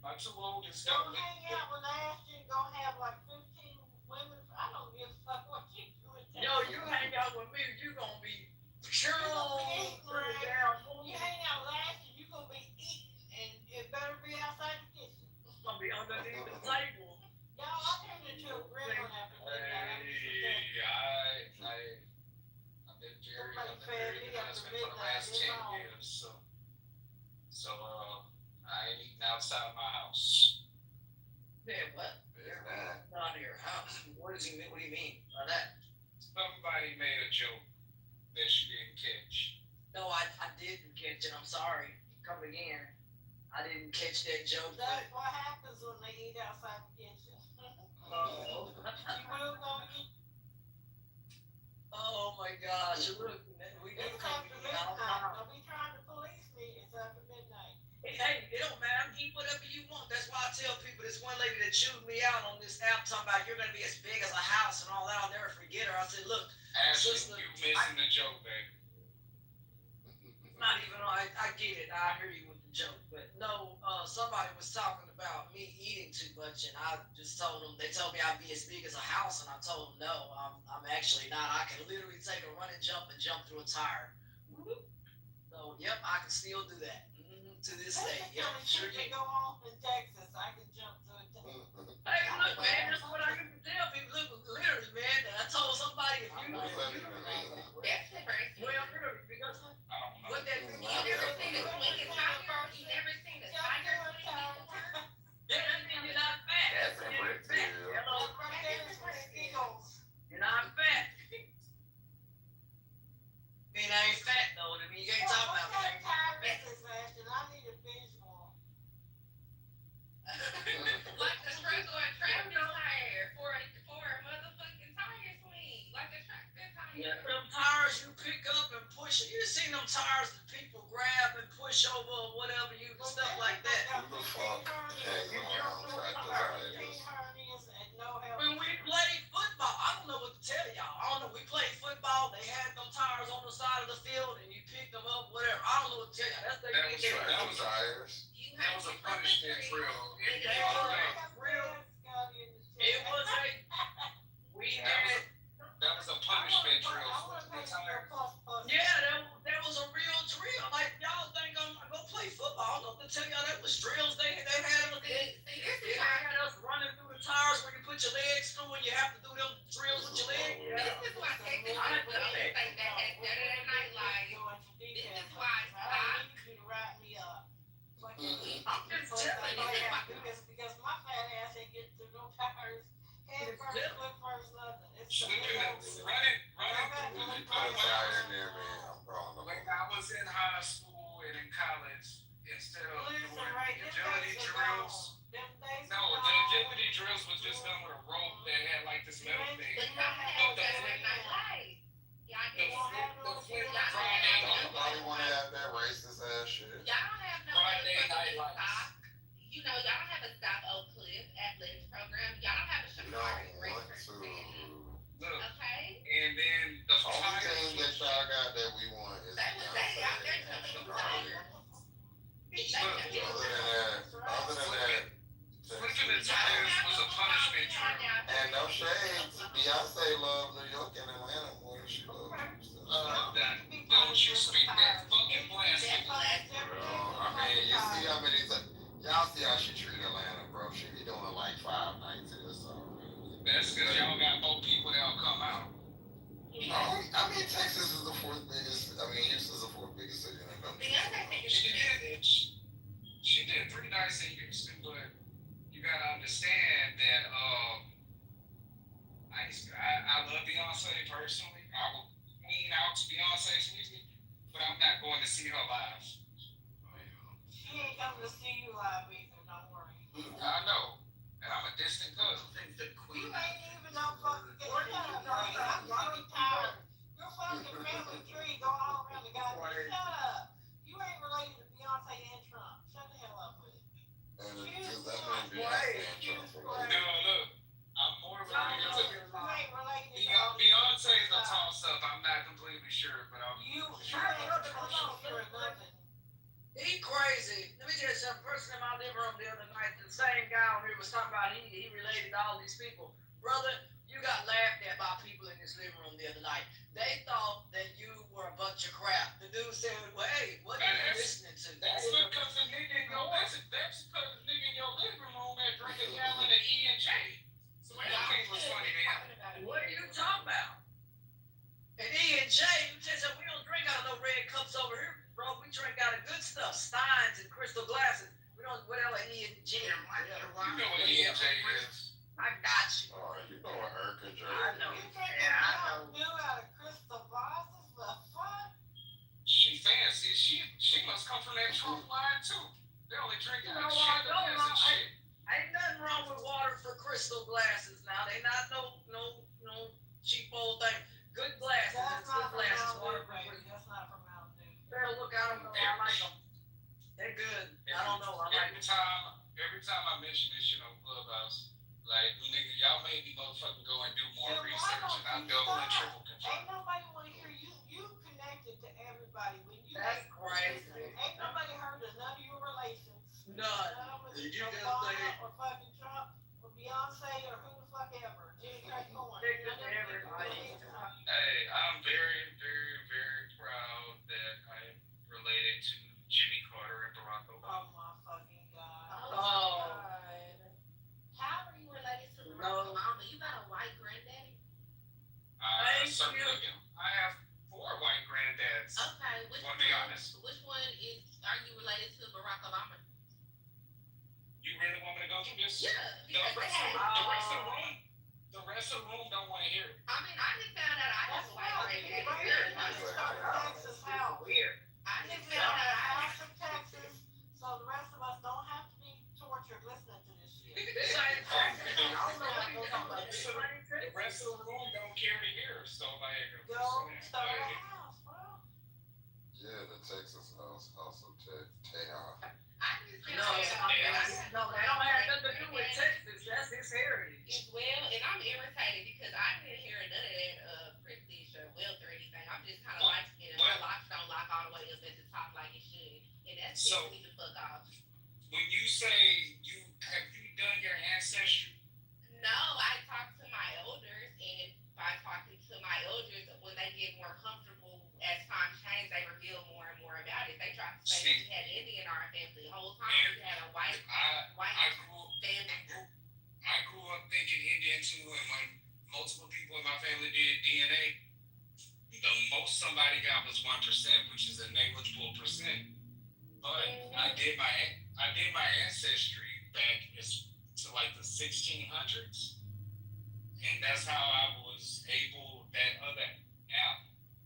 My 2 oldest Go don't. hang out with Ashton. Go have like 15 women. I don't give a fuck what you do. Yo, you hang out with me, you gonna be sure. You hang out with Ashton, you gonna be eating, and it better be outside the kitchen. It's gonna be underneath the table. Y'all, I turned into a gremlin after midnight. I've been married to my husband for the last 10 years, so I ain't eating outside my house. Yeah, what? Not in your house. What do you mean by that? Somebody made a joke that you didn't catch. No, I didn't catch it. I'm sorry. Come again. I didn't catch that joke. That's what happens when they eat outside the kitchen. Oh. You will go eat. Oh my gosh! Look, we do It's come after eat all the midnight. time. Don't be trying to police me. It's after midnight. Hey, it don't matter. Eat whatever you want. That's why I tell people. This one lady that chewed me out on this app talking about you're gonna be as big as a house and all that. I'll never forget her. I said, look, Ashley, you missing the joke, baby. not even. I get it. I hear you with the joke, but no. Somebody was talking about me eating too much, and I just told them. They told me I'd be as big as a house, and I told them no. I'm actually not. I can literally take a running jump and jump through a tire. So yep, I can still do that. To this day, That's yep, sure can can. go on in Texas. I can jump to it. Hey, look, man, that's what I used to tell people. Look, literally, man. I told somebody if you. That's different. Well, literally, because what that means. You never seen a swinging tiger? You never seen a tiger swinging? Yeah, that means you're not fat. That's a brick too. Hello. Right there is where it goes. You're not fat. I mean, I ain't fat though. I mean, you can't talk about What me. kind of tire is this, Ashton? I need a visual. Like the truck or a tractor tire for a motherfucking tire swing. Like a tractor tire. Yeah, them tires you pick up and push. You seen them tires that people grab and push over or whatever, you stuff like that. Who the fuck hangs around tractors When we played football, I don't know what to tell y'all. I don't know. We played football. They had them tires on the side of the field, and you picked them up, whatever. I don't know what to tell y'all. That's the That was tires. That was a punishment drill. It was a. We had. That was a punishment drill. Yeah, that was a real drill. Like y'all think I'm gonna go play football? I don't know to tell y'all that was drills they had us. They had us running through the tires where you put your legs through and you have to do them drills with your legs. Yeah. This is why Texas is the biggest thing that has Saturday Night Live. This is why I need you to write me up. I'm just telling you. Because my fat ass ain't getting through no tires. Head first, foot first, nothing. It's Running. Put a tire in there, man. I'm wrong. When I was in high school and in college, instead of doing agility drills, Them days. No, the agility drills was just done with a rope that had like this metal thing. But y'all have The Saturday Night Live. Y'all The did flip y'all Friday have night. Nobody want to have that racist ass shit. Y'all don't have no Friday night motherfucking lights. stock. You know, y'all don't have a Stock Oak Cliff athletics program. Y'all don't have a We Shakari don't race want for to. Look, okay? and then the Only fire. thing that y'all got that we want is They was they out there Beyonce and jumping them Shakari. tires. Other than that, Flipping the tires was a punishment drill. and no shades, Beyonce love New York and Atlanta more than she love Houston. Don't you speak that fucking blasphemy. Bro, I mean, you see how many y'all see how she treat Atlanta, bro. She be doing like 5 nights here, so. That's because y'all got more people that'll come out. I mean, Texas is the 4th biggest. I mean, Houston's the 4th biggest city in the country. She did 3 nights in Houston, but you gotta understand that I love Beyonce personally. I will queen out to Beyonce's music, but I'm not going to see her live. She ain't coming to see you live either, don't worry. I know, and I'm a distant cousin. You ain't even no fucking I'm so tired. Your fucking family tree go all around the goddamn. Shut up. You ain't related to Beyonce and Trump. Shut the hell up with it. And because that man Beyonce and Trump for like. No, look, I'm more related to You ain't related to all these Beyonce's a toss-up. I'm not completely sure, but I'm You sure. ain't sure nothing. He crazy. Let me tell you something. Person in my living room the other night, the same guy on here was talking about he related to all these people. Brother, you got laughed at by people in this living room the other night. They thought that you were a bunch of crap. The dude said, well, hey, what are you listening to? That's because the nigga in your that's because the nigga in your living room had drank a gallon of E&J. So everything was funny to him. What are you talking about? And E and J, you tell you, we don't drink out of no red cups over here, bro. We drink out of good stuff, Steins and crystal glasses. We don't whatever E and J. You know what E&J is. I got you. Oh, you know what Urca J. I know. You drink Yeah, I know. Mountain Dew out of crystal glasses? The fuck? She fancy. She must come from that Trump line too. They only drink You out know of what? chandeliers and shit. Ain't nothing wrong with water for crystal glasses now. They not no cheap old thing. Good glasses. That's It's good not from glasses. Mountain Water Dew, for baby. crystal. That's not from Mountain Dew. Better look, I don't know. I like them. They're good. I don't know. I like them. Every time I mention this shit on Clubhouse, like nigga, y'all made me motherfucking go and do more Then why research, don't and I you double and stop? triple confirm. Ain't nobody want to hear you. You connected to everybody. When you That's crazy. Ain't nobody heard of none of your relations. None. None with Did you just Obama say- or fucking Trump or Beyonce or who the fuck ever. Jimmy Craig Corn. Niggas to everybody. Hey, I'm very, very, very proud that I'm related to Jimmy Carter and Barack Obama. Oh my fucking god. Oh. How are you related to No. Obama? You got a white granddaddy? Thank Certainly you. do. I have 4 white granddads. Okay, which Wanna one? be honest? Which one are you related to Barack Obama? You really want me to go through this? Yeah, The because rest they of have- the rest of the room don't want to hear it. I mean, I just found out I have a white granddaddy. Right here in Texas house. Weird. I This just is found a out I have. house in Texas, so the rest of us don't have to be tortured listening to this shit. This ain't Texas. I don't know what you're talking about. The rest of the room don't care to hear, so like. Go start a house, bro. Yeah, the Texas house also Tejas. I just found No, out no, they don't have nothing to do with Texas. That's his heritage. as well, and I'm irritated because I didn't hear none of that privilege or wealth or anything. I'm just kind of light skinned and my locks don't lock all the way up at the top like it should, and that's So- pissing me the fuck off. When you say have you done your ancestry? No, I talked to my elders, and by talking to my elders, when they get more comfortable as time changed, they reveal more and more about it. They tried to say that we had Indian in our family the whole time. We had a white I family. grew up thinking Indian too, and when multiple people in my family did DNA, the most somebody got was 1%, which is a negligible percent. But I did my ancestry back to like the 1600s, and that's how I was able that other app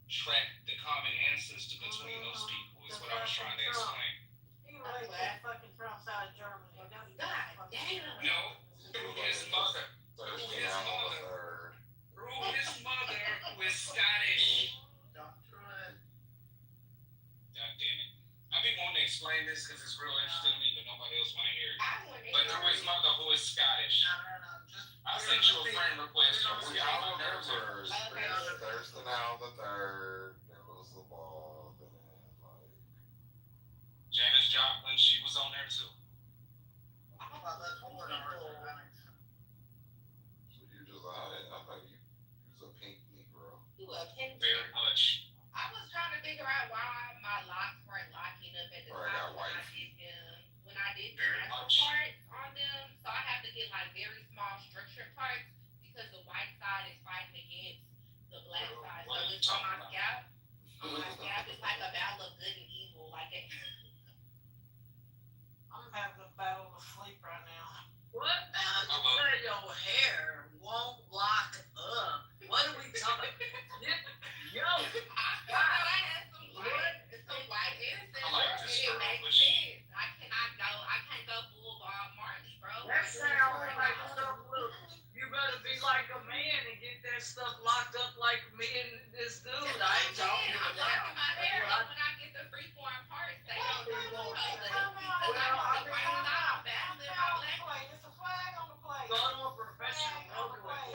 track the common ancestor between those people. Is what I was trying to explain. He related to fucking Trump's out of Germany. God damn. I sent you a friend request. We all remember Thurston out the third, then lose the ball, then like Janice Joplin, she was on there too. so you just I thought you was a pink Negro. You a pin. Very much. I was trying to figure out why my locks weren't locking up at the Or I got top white. when I did the Very natural much. parts on them. So I have to get like very small structured parts because the white side is fighting against the black side. What So are you it's on talking my about? scalp. On my scalp, it's like a battle of good and evil. Like it. I'm having a battle of sleep right now. What? Your hair won't lock up. What are we talking? Yo, I thought I had some white innocence. I like this and it girl, makes but she- sense. I can't go full Bob Marley, bro. that sounds like stuff. Look, you better be like a man and get that stuff locked up like me and this dude. I ain't talking I'm about locking my hair that. up when I get the freeform parts. They don't do Well, because I time know out. the white side battling my black. It's a flag on the plate. Go to a professional. Go to it.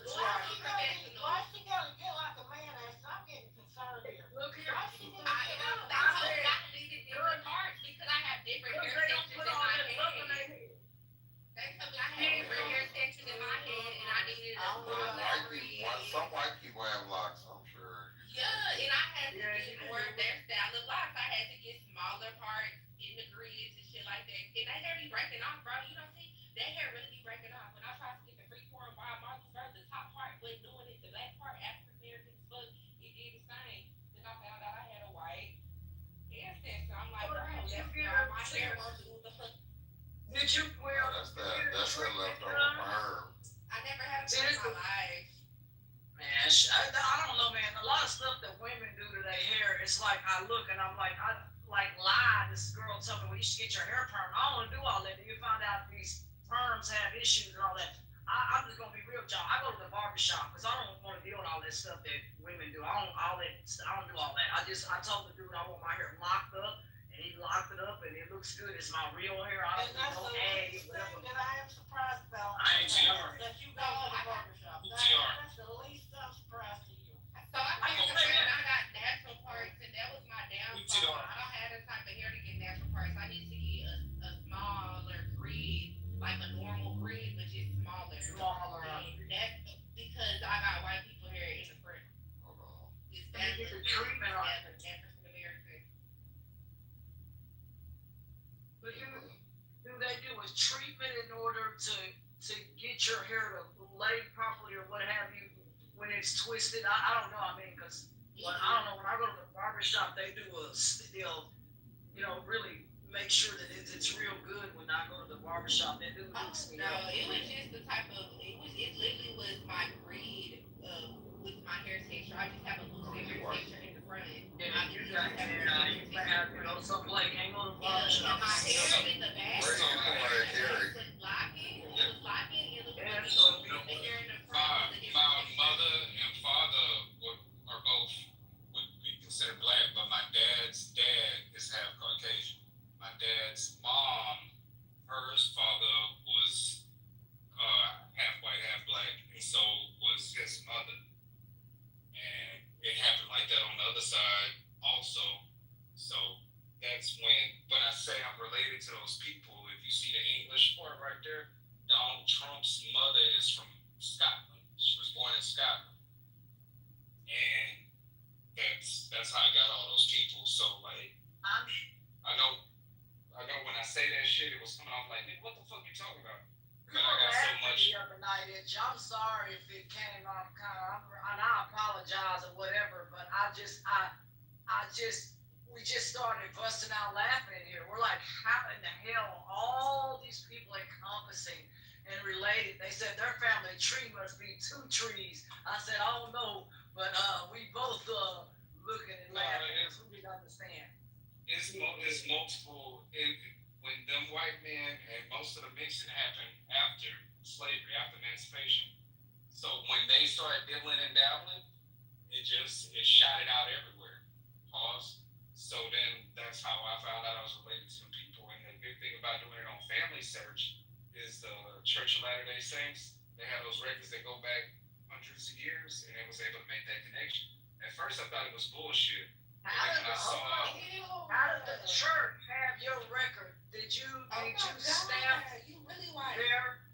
Why she gotta get like a man ass? I'm getting concerned here. Look here. Why she gotta I get am. like a That's man why ass? I needed different parts because I have different hair They don't textures put in all my that stuff in their head. head. They told me I had different hair textures in my head and I needed a smaller grid. Some white people have locks, I'm sure. Yeah, and I had to get more of their style of locks. I had to get smaller parts in the grids and shit like that. And that hair be breaking off, bro. You don't see that hair really be breaking off. When I tried to get the freeform Bob Marley, bro, the top part wasn't doing it. The black part, African American as fuck, it did the same. Then I found out I had a white hair set. So I'm like, bro, that's why my hair won't do the fuck. Did you wear? That's that leftover perm. I never had a hair in my life. Man, I don't know, man. A lot of stuff that women do to their hair, it's like I look and I'm like, I like lie. This girl told me, well, you should get your hair permed. I don't want to do all that. Then you find out these perms have issues and all that. I'm just gonna be real, John. I go to the barbershop because I don't want to deal with all that stuff that women do. I don't do all that. I told the dude I want my hair locked up, and he locked it up, and it looks good. It's my real hair. I And don't that's do the no ag, least whatever. thing that I am surprised about. I ain't TR. That you go to the barbershop. TR. That's the least I'm surprised to you. So I came to when I got natural parts, and that was my downfall. TR. I don't have the type of hair to get natural parts. I need to get a smaller grid, like a normal grid, but just smaller. And that's because I got white people hair in the front. It's You get the treatment on it. African American. But do they do a treatment in order to get your hair to lay properly or what have you when it's twisted? I don't know. I mean, because I don't know. When I go to the barbershop, they do they'll really make sure that it's real good. When I go to the barbershop, they do. No, it was just the type of it literally was my breed with my hair texture. I just have a loose hair texture in the front. Yeah, you got something like hang on the barbershop. My hair in the back. Where you going right here? It was locking. It looked Yeah, like so the hair in the front. My was a different mother and father are both would be considered black, but my dad's dad is half Caucasian. My dad's mom, her father was half white, half black, and so was his mother. And it happened like that on the other side also. So that's when I say I'm related to those people, if you see the English part right there, Donald Trump's mother is from Scotland. She was born in Scotland. And that's how I got all those people. So like I know when I say that shit, it was coming off like, nigga, what the fuck you talking about? You were asking the other night, Itch. I'm sorry if it came off kind of, and I apologize or whatever, but we just started busting out laughing in here. We're like, how in the hell are all these people encompassing and related? They said their family tree must be 2 trees. I said, I don't know, but we both looking and laughing because we didn't understand. It's multiple. When them white men and most of the mixing happened after slavery, after emancipation. So when they started dibbling and dabbling, it shot it out everywhere. Pause. So then that's how I found out I was related to the people. And the good thing about doing it on Family Search is the Church of Latter-day Saints. They have those records that go back hundreds of years, and they was able to make that connection. At first, I thought it was bullshit. How did the church have your record? Did you stamp You really right. there?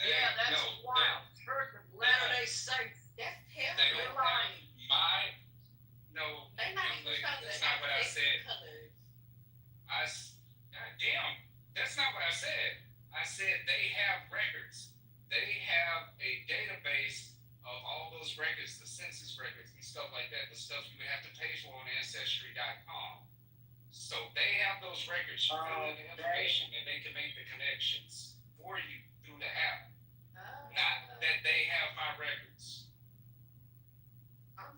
Yeah, that's wild. Church of Latter-day Saints. That's They terrible. don't have my, no, They not young even lady, supposed to that's not what I have said. colors. God damn, that's not what I said. I said they have records. They have a database of all those records, the census records and stuff like that, the stuff you would have to pay for on Ancestry.com. So they have those records. You fill in the information and they can make the connections for you through the app. Not that they have my records.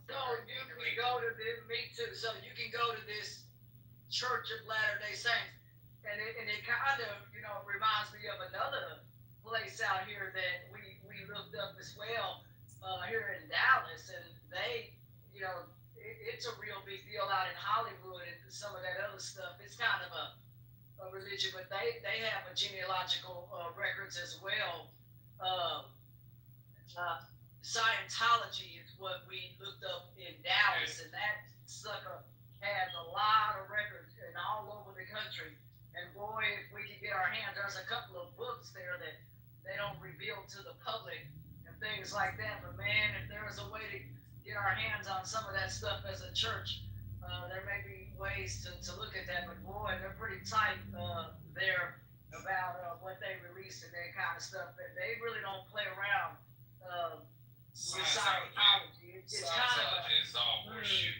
So you can go to this, me too. So you can go to this Church of Latter-day Saints, and it kind of reminds me of another place out here that we looked up as well here in Dallas, and they it's a real big deal out in Hollywood and some of that other stuff. It's kind of a religion, but they have a genealogical records as well. Scientology is what we looked up in Dallas, and that sucker has a lot of records and all over the country. And boy, if we could get our hands, there's a couple of books there that they don't reveal to the public and things like that. But man, if there was a way to get our hands on some of that stuff as a church, there may be ways to look at that. But boy, they're pretty tight there about what they release and that kind of stuff. They really don't play around with Scientology. It's kind of is all bullshit.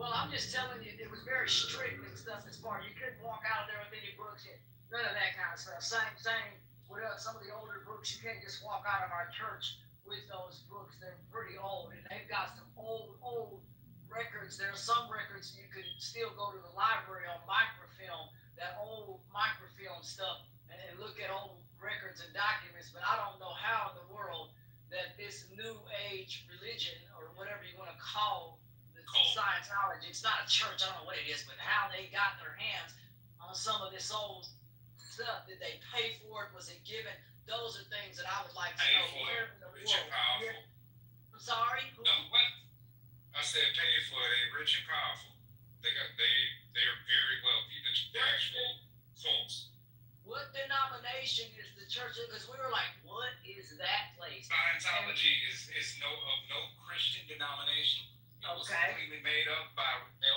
well, I'm just telling you, it was very strict and stuff as far. You couldn't walk out of there with any books, none of that kind of stuff. Same with some of the older books. You can't just walk out of our church with those books. They're pretty old, and they've got some old records. There are some records you could still go to the library on microfilm, that old microfilm stuff, and look at old records and documents. But I don't know how in the world that this new age religion, or whatever you want to call Scientology, it's not a church, I don't know what it is, but how they got their hands on some of this old stuff. Did they pay for it? Was it given? Those are things that I would like to know. Where in the Rich and powerful. I'm sorry? No, what? I said pay for it. They rich and powerful. They're very wealthy. The actual folks. What denomination is the church? Because we were like, what is that place? Scientology is no Christian denomination. It was completely made up by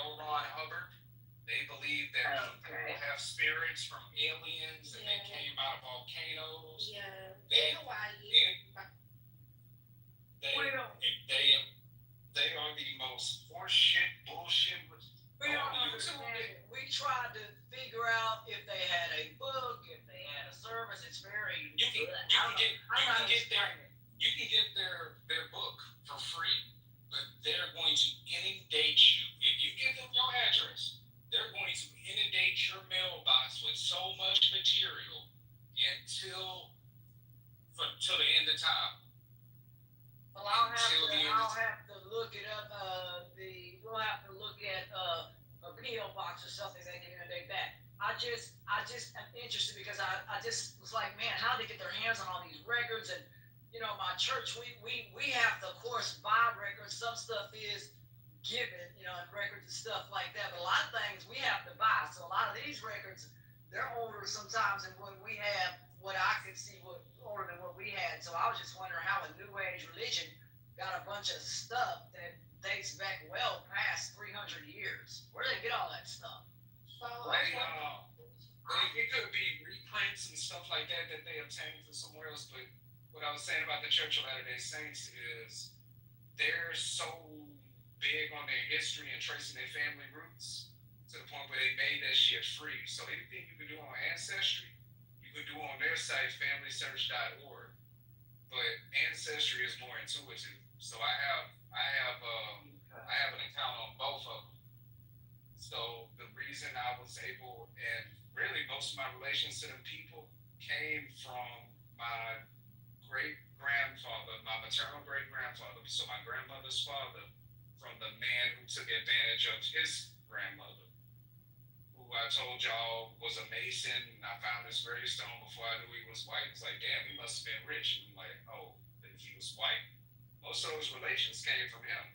L. Ron Hubbard. They believe that people have spirits from aliens and they came out of volcanoes. Yeah. They are the most horseshit bullshit. We don't understand it. We tried to figure out if they had a book, if they had a service. It's very. You can get their book for free, but they're going to inundate you. If you give them your address, they're going to inundate your mailbox with so much material until the end of time. Well, I'll have to look it up. We'll have to look at a PO box or something that can inundate that. I just am interested because I just was like, man, how do they get their hands on all these records? And my church, we have to, of course, buy records. Some stuff is given, and records and stuff like that. But a lot of things we have to buy. So a lot of these records, they're older sometimes than what we have. What I could see, older than what we had. So I was just wondering how a new age religion got a bunch of stuff that dates back well past 300 years. Where do they get all that stuff? It could be reprints and stuff like that they obtained from somewhere else. But what I was saying about the Church of Latter-day Saints is they're so big on their history and tracing their family roots to the point where they made that shit free. So anything you can do on Ancestry, you can do on their site, familysearch.org. But Ancestry is more intuitive. So I have an account on both of them. So the reason I was able, and really most of my relations to them people came from my great-grandfather, my maternal great-grandfather, so my grandmother's father, from the man who took advantage of his grandmother, who I told y'all was a Mason, and I found this gravestone before I knew he was white. It's like, damn, he must have been rich. And I'm like, oh, if he was white, most of those relations came from him.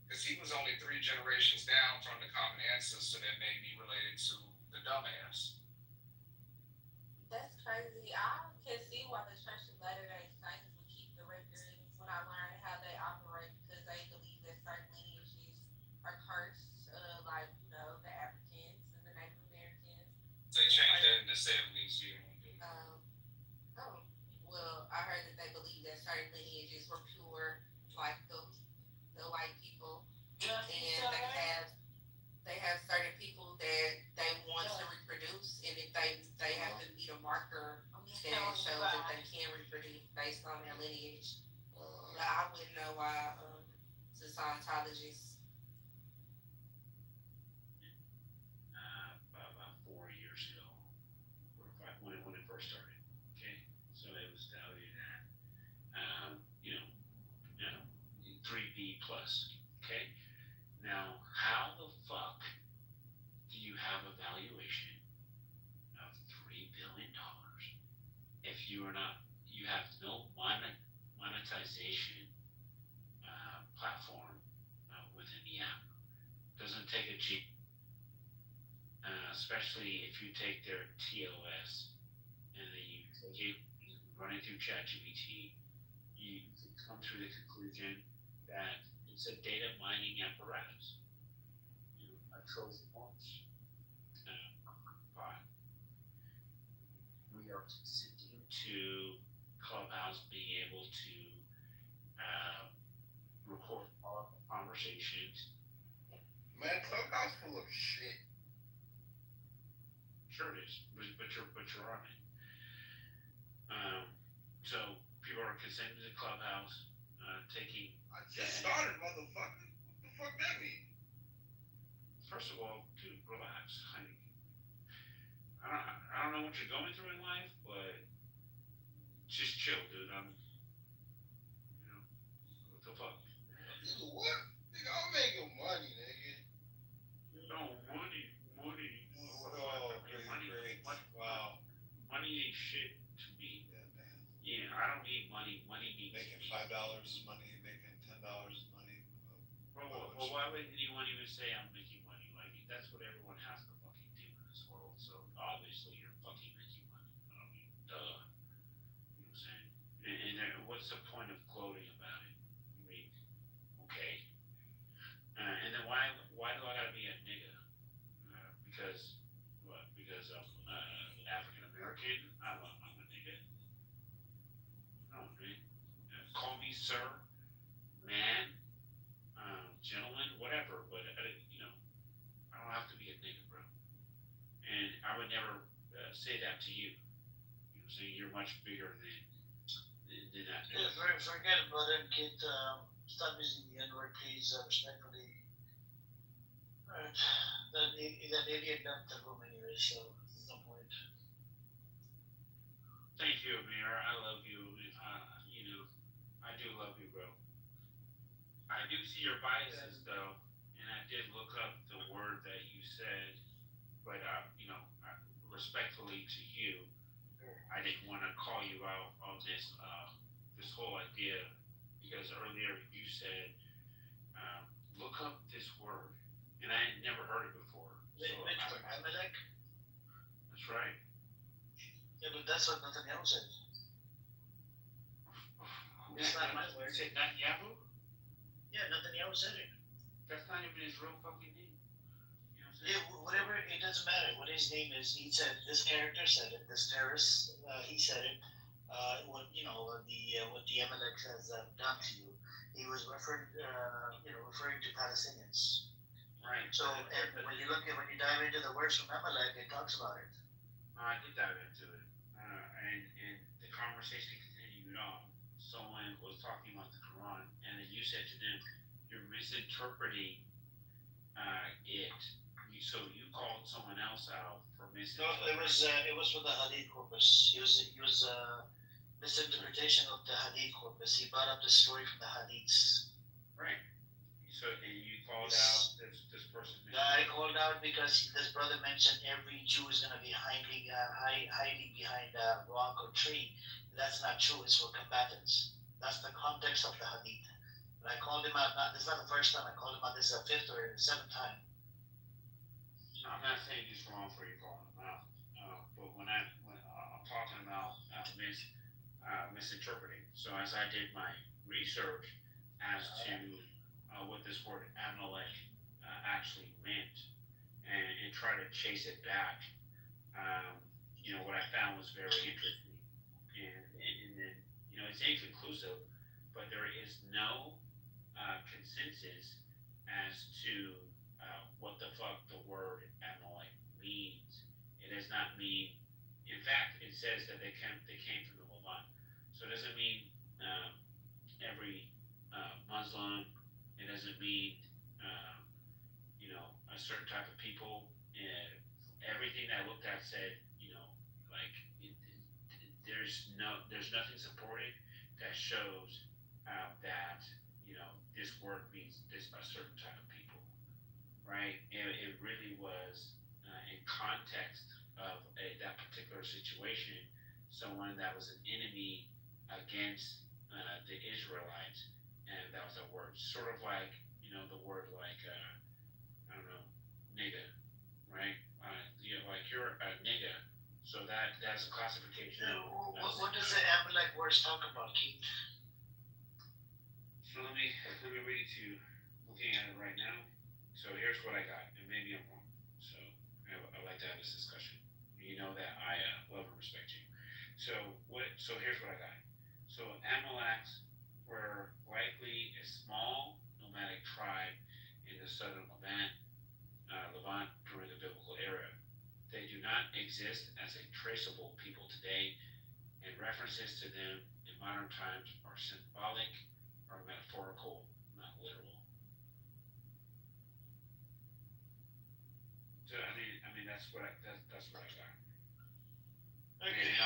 Because he was only 3 generations down from the common ancestor that made me related to the dumbass. That's crazy. I can see why the Church of Latter-day Saints would keep the records when I learned how they operate because they believe that certain lineages are cursed, like, the Africans and the Native Americans. They changed that in the 70s, yeah. Oh, well, I heard that they believe that certain lineages were pure, like the white people, and they have certain people that they want to reproduce, and if they have to meet a marker that shows that they can reproduce based on their lineage. But I wouldn't know why the Scientologists. About 4 years ago, or when it first started. Okay, so it was valued at, 3B plus. Okay, now how the fuck do you have a valuation of $3 billion if you have no monetization platform within the app? Doesn't take a G. Especially if you take their TOS and then you run it through ChatGPT, you come to the conclusion that it's a data mining apparatus, a Trojan horse. We are consenting to Clubhouse being able to record all of the conversations. Man, Clubhouse full of shit. Sure it is, but you're on it. So people are consenting to Clubhouse, taking. I just started, motherfucker. What the fuck that mean? First of all, dude, relax. I don't know what you're going through in life, but just chill, dude. What the fuck? Nigga, what? Nigga, I'm making money, nigga. No, money. Oh, great. Wow. Money ain't shit to me. Yeah, man. Yeah, I don't need money. Money means Making $5 is money. Making $10 is money. Well, why would anyone even say I'm making money? Like, that's what everyone has to fucking do in this world. So obviously you're fucking making money. I mean, duh. You know what I'm saying? And what's the point of gloating about it? I mean, okay. And then why do I gotta be a nigga? Because what? Because I'm African American? I'm a nigga. No, man. Call me sir, man, gentleman, whatever. But I don't have to be a nigga, bro. And I would never say that to you. You know, saying you're much bigger than that. Yeah, forget about it, kid. Stop using the N-word, please, respectfully. Alright. That idiot left the room anyway, so there's no point. Thank you, Amir. I love you. I do love you, bro. I do see your biases, though, and I did look up the word that you said, but respectfully to you, I didn't want to call you out on this whole idea because earlier you said look up this word, and I had never heard it before. Which one, Amalek? That's right. Yeah, but that's what Netanyahu said. It's not my word. Said Netanyahu? Yeah, Netanyahu said it. That's not even his real fucking name. You know what I'm saying? Yeah, whatever, it doesn't matter what his name is. He said, this character said it, this terrorist, he said it. What the Amalek has done to you. He was referring to Palestinians. Right. So, and when you dive into the words from Amalek, it talks about it. I did dive into it, and the conversation continued on. Someone was talking about the Quran, and then you said to them, "You're misinterpreting it." So you called someone else out for misinterpreting. No, it was for the Hadith corpus. He was misinterpretation of the Hadith corpus. He brought up the story from the Hadiths. Right. So you called out this person. I called out because this brother mentioned every Jew is going to be hiding behind a rock or tree. That's not true. It's for combatants. That's the context of the hadith. And I called him out. This is not the first time I called him out. This is the fifth or seventh time. I'm not saying it's wrong for you calling them out, but when I'm talking about misinterpreting. So as I did my research as to what this word Amalek actually meant, and try to chase it back, what I found was very interesting, and then it's inconclusive, but there is no consensus as to what the fuck the word Amalek means. It does not mean. In fact, it says that they came from the Levant. So it doesn't mean every Muslim. It doesn't mean a certain type of people. Everything that I looked at said like there's nothing supported that shows that this word means a certain type of people, right? It really was in context of that particular situation, someone that was an enemy against the Israelites, and that was a word, sort of like the word like I don't know, nigga, right? Like you're a nigga, so that's a classification. What does the Amalek words talk about, Keith? So let me read it to you. Looking at it right now. So here's what I got, and maybe I'm wrong. So I like to have this discussion. You know that I love and respect you. So here's what I got. So Amaleks were likely a small nomadic tribe in the southern Levant during the biblical era. They do not exist as a traceable people today, and references to them in modern times are symbolic or metaphorical, not literal. So I mean that's what I got. Okay. And it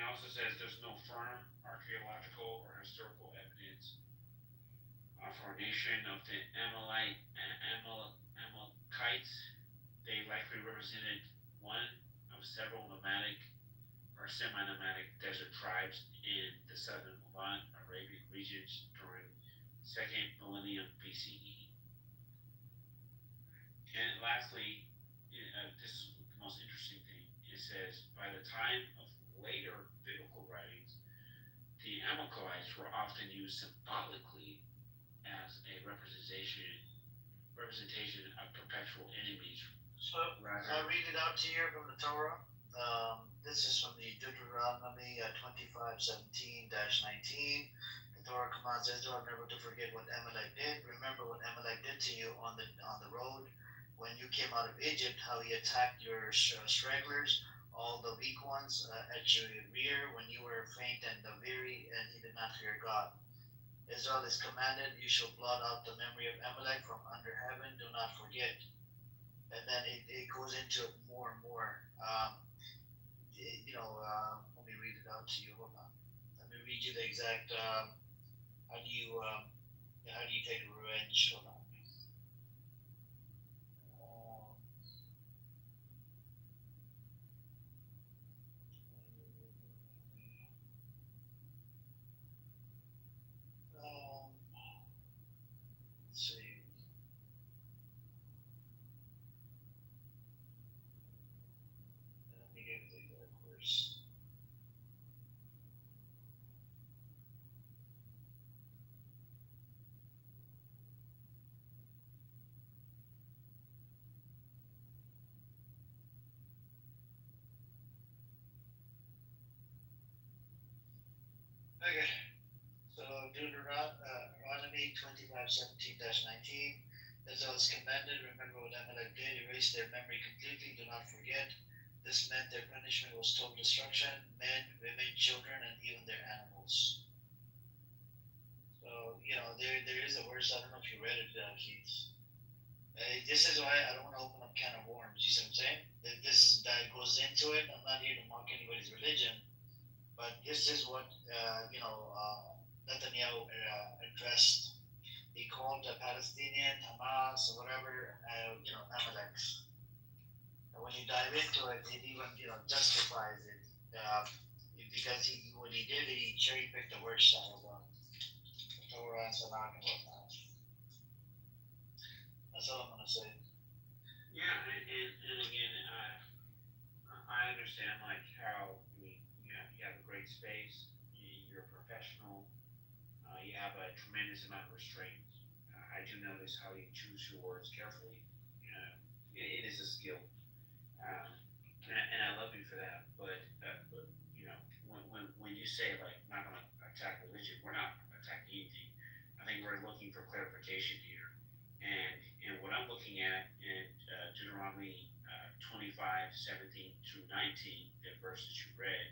also says there's no firm archaeological or historical evidence for a nation of the Amalekites. They likely represented one of several nomadic or semi-nomadic desert tribes in the southern Levant Arabic regions during 2nd millennium BCE. And lastly, this is the most interesting thing. It says, by the time of later biblical writings, the Amalekites were often used symbolically as a representation of perpetual enemies. So I read it out to you from the Torah. This is from the Deuteronomy 25:17-19. The Torah commands Israel never to forget what Amalek did. Remember what Amalek did to you on the road when you came out of Egypt, how he attacked your stragglers, all the weak ones at your rear when you were faint and weary, and he did not fear God. Israel is commanded, you shall blot out the memory of Amalek from under heaven, do not forget. And then it goes into it more and more. Let me read it out to you. Hold on. Let me read you the exact. How do you take revenge? Hold on. Let's see. Let me give you the exact verse. Okay, so Deuteronomy 25:17-19. Israel is commanded, remember what Amalek did, erase their memory completely, do not forget. This meant their punishment was total destruction, men, women, children, and even their animals. So, there is a verse, I don't know if you read it, Keith. This is why I don't want to open up can of worms, you see what I'm saying? That goes into it. I'm not here to mock anybody's religion, but this is what Netanyahu addressed. He called the Palestinian, Hamas, or whatever, Amaleks. And when you dive into it, it even justifies it because what he did, he cherry picked the worst out of Torah and Tanakh and whatnot. That's all I'm gonna say. Yeah, and again, I understand like how you have a great space, you're a professional, you have a tremendous amount of restraint. I do notice how you choose your words carefully. It is a skill, and I love you for that. But when you say like not going to attack religion, we're not attacking anything. I think we're looking for clarification here, and what I'm looking at in Deuteronomy 25:17 through 19, the verse that you read,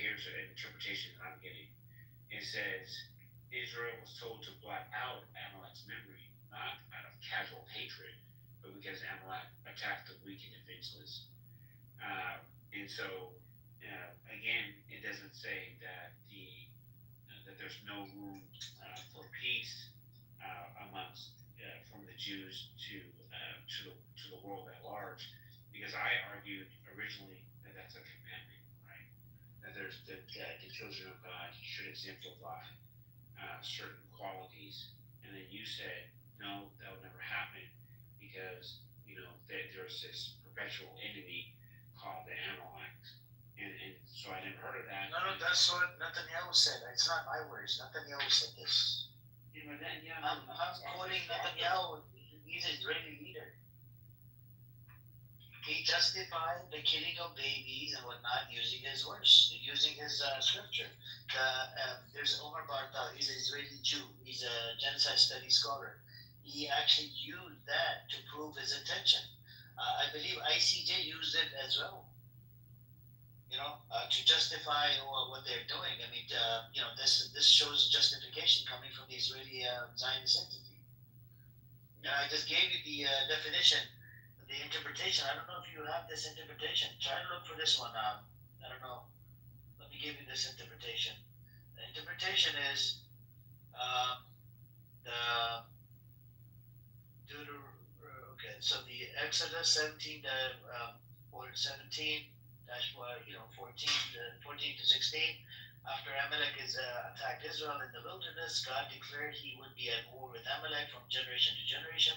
here's an interpretation that I'm getting. It says, Israel was told to blot out Amalek's memory, not out of casual hatred, but because Amalek attacked the weak and defenseless. And so, again, it doesn't say that that there's no room for peace amongst from the Jews to the world at large, because I argued originally that that's a commandment, right? That the children of God should exemplify certain qualities, and then you said no, that would never happen because there's this perpetual enemy called the Amalekites, and so I never heard of that. No, that's what Netanyahu said. It's not my words. Netanyahu said this. I'm quoting Netanyahu. He's an Israeli leader. He justified the killing of babies and whatnot using his words, using his scripture. There's Omar Bartal. He's an Israeli Jew. He's a genocide studies scholar. He actually used that to prove his intention. I believe ICJ used it as well. To justify what they're doing. I mean, this shows justification coming from the Israeli Zionist entity. I just gave you the definition, the interpretation. I don't know if you have this interpretation. Try to look for this one. I don't know. Let me give you this interpretation. The interpretation is so the Exodus 17 or 17 14 to 16. After Amalek is attacked Israel in the wilderness, God declared he would be at war with Amalek from generation to generation.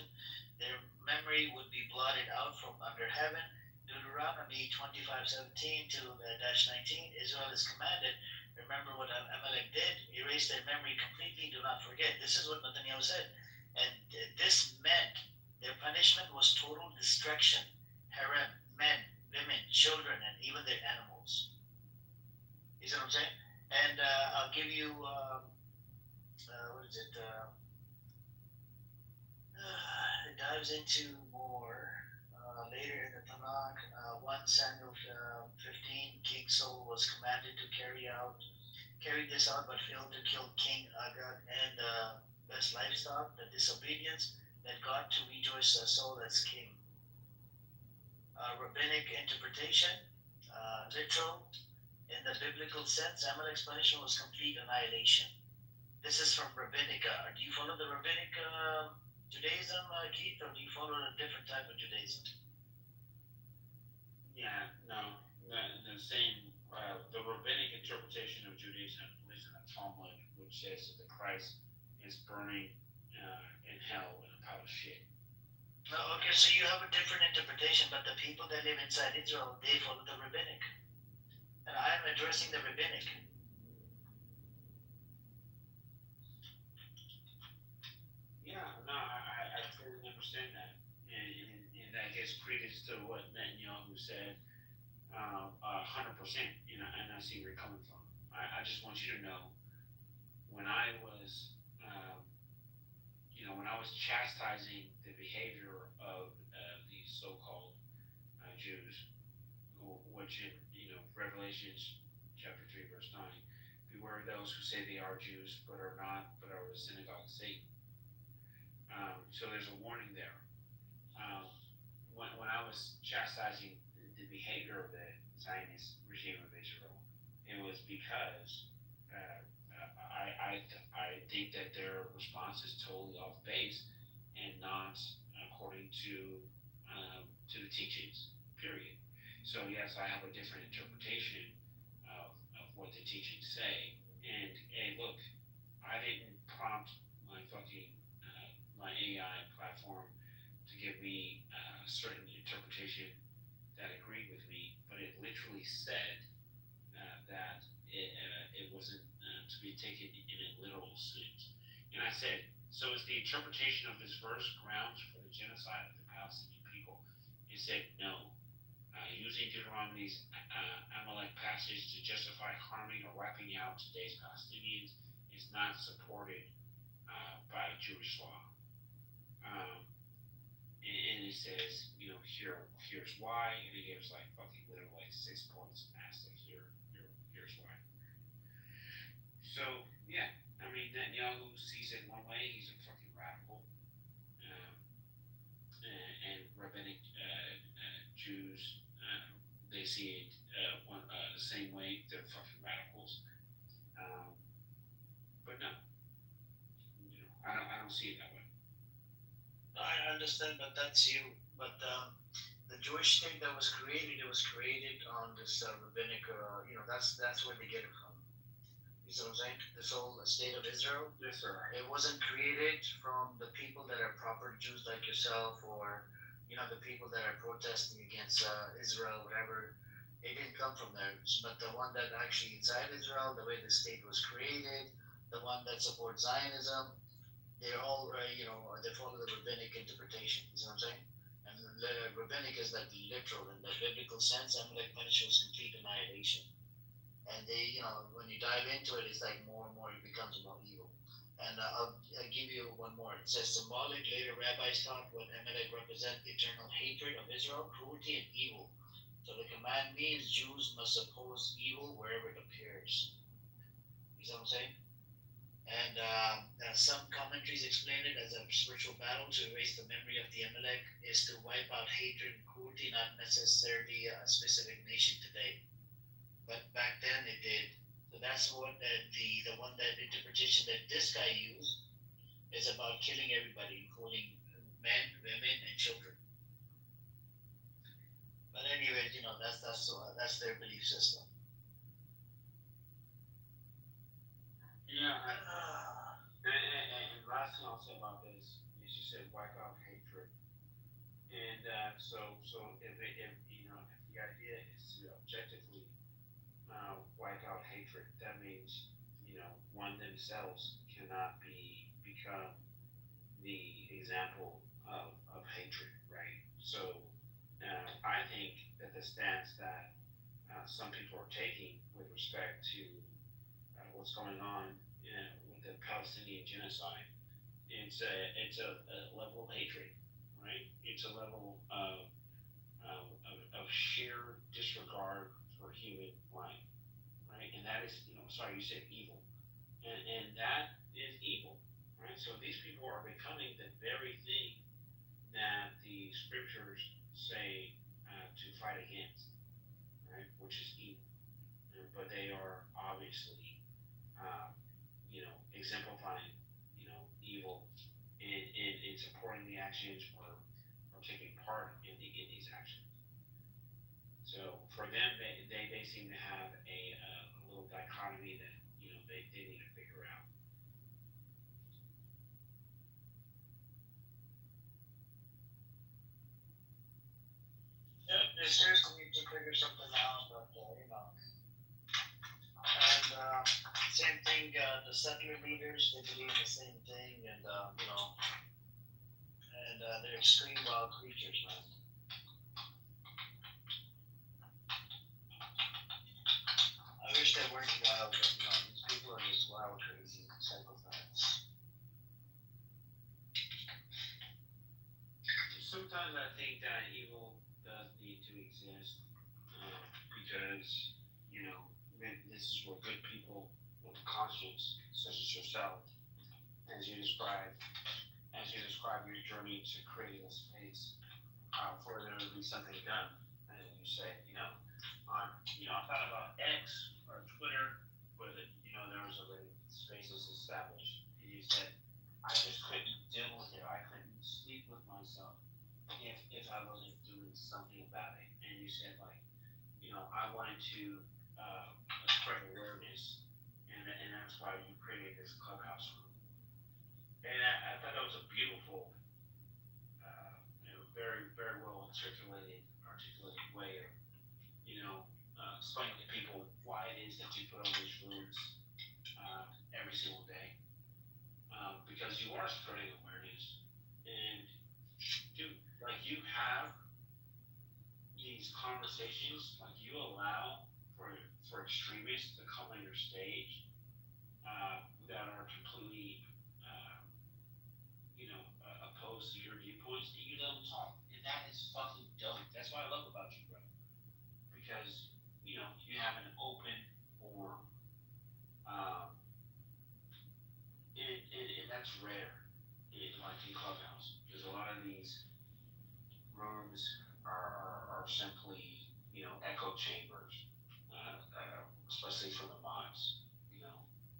Their memory would be blotted out from under heaven. Deuteronomy 25:17 to -19. Israel is commanded, remember what Amalek did, erase their memory completely, do not forget. This is what Netanyahu said. And this meant their punishment was total destruction. Harem, men, women, children, and even their animals. You see what I'm saying? And I'll give you, what is it? It dives into more later in the Tanakh. 1 Samuel 15, King Saul was commanded to carry this out, but failed to kill King Agag and best livestock, the disobedience led God to rejoice Saul as king. Rabbinic interpretation, literal, in the biblical sense, Amalek's punishment was complete annihilation. This is from Rabbinic. Do you follow the Rabbinic Judaism, Keith, or do you follow a different type of Judaism? Yeah, no, the same. The rabbinic interpretation of Judaism is in the Talmud, which says that the Christ is burning in hell in a pile of shit. Okay, so you have a different interpretation, but the people that live inside Israel, they follow the rabbinic. And I'm addressing the rabbinic. Yeah, no, I totally understand that. And that gives credence to what Netanyahu said 100%, and I see where you're coming from. I just want you to know, when I was chastising the behavior of these so-called Jews, which in Revelations chapter 3 verse 9, beware those who say they are Jews but are not, but are the synagogue of Satan. So there's a warning there. When I was chastising the behavior of the Zionist regime of Israel, it was because I I think that their response is totally off base and not according to the teachings. Period. So yes, I have a different interpretation of what the teachings say. And hey, look, I didn't prompt my fucking my AI platform to give me a certain interpretation that agreed with me, but it literally said that it wasn't to be taken in a literal sense. And I said, so is the interpretation of this verse grounds for the genocide of the Palestinian people? It said no. Using Deuteronomy's Amalek passage to justify harming or wiping out today's Palestinians is not supported by Jewish law. And it says, here's why, and it gives like fucking literally like 6 points as to here's why. So yeah, I mean Netanyahu sees it one way, he's a fucking radical, and rabbinic Jews they see it the same way. They're fucking radicals. But no, I don't see it that way. I understand, but that's you. But the Jewish state that was created, it was created on this rabbinic. That's where they get it from. You see what I'm saying? This whole state of Israel. Yes, sir. It wasn't created from the people that are proper Jews like yourself, or the people that are protesting against Israel, whatever. It didn't come from there. But the one that actually inside Israel, the way the state was created, the one that supports Zionism, they're all they follow the rabbinic interpretation. You see what I'm saying? And the rabbinic is like literal in the biblical sense. Amalek punishment was complete annihilation. And they, when you dive into it, it's like more and more it becomes more evil. And I'll give you one more. It says symbolic. Later rabbis taught what Amalek represent eternal hatred of Israel, cruelty, and evil. So the command means Jews must oppose evil wherever it appears. You see what I'm saying? And some commentaries explain it as a spiritual battle to erase the memory of the Amalek, is to wipe out hatred and cruelty, not necessarily a specific nation today. But back then it did. So that's what the one that interpretation that this guy used is about killing everybody, including men, women, and children. But anyway, that's their belief system. Yeah, and last thing I'll say about this is you said wipe out hatred, and so if the idea is to objectively wipe out hatred, that means one themselves cannot become the example of hatred, right? So I think that the stance that some people are taking with respect to what's going on with the Palestinian genocide, it's a level of hatred, right? It's a level of sheer disregard for human life, right? And that is, sorry, you said evil, and that is evil, right? So these people are becoming the very thing that the scriptures say to fight against, right? Which is evil, but they are obviously exemplifying, evil in supporting the actions or taking part in these actions. So for them, they seem to have a little dichotomy that they need to figure out. Yeah, they seriously need to figure something out, but and same thing. The secular leaders, they believe in the same thing, and they're extreme wild creatures, man. I wish they weren't wild, but these people are just wild, crazy psychopaths. Sometimes I think that evil does need to exist because this is where good people with a conscience, such as yourself, as you describe your journey to creating a space for there to be something done, and you say, I thought about X or Twitter, but there was already spaces established. And you said, I just couldn't deal with it. I couldn't sleep with myself if I wasn't doing something about it. And you said, like, I wanted to spread awareness, and that's why you created this clubhouse room. And I thought that was a beautiful, very, very well articulated way of, explaining to people why it is that you put on these rooms every single day. Because you are spreading awareness. And, dude, like, you have these conversations, like, you allow for extremists to come on your stage that are completely, opposed to your viewpoints, and you let them talk. And that is fucking dope. That's what I love about you, bro. Because, you have an open forum. And that's rare, like in Clubhouse. Because a lot of these rooms are simply, echo chambers, especially for the mods,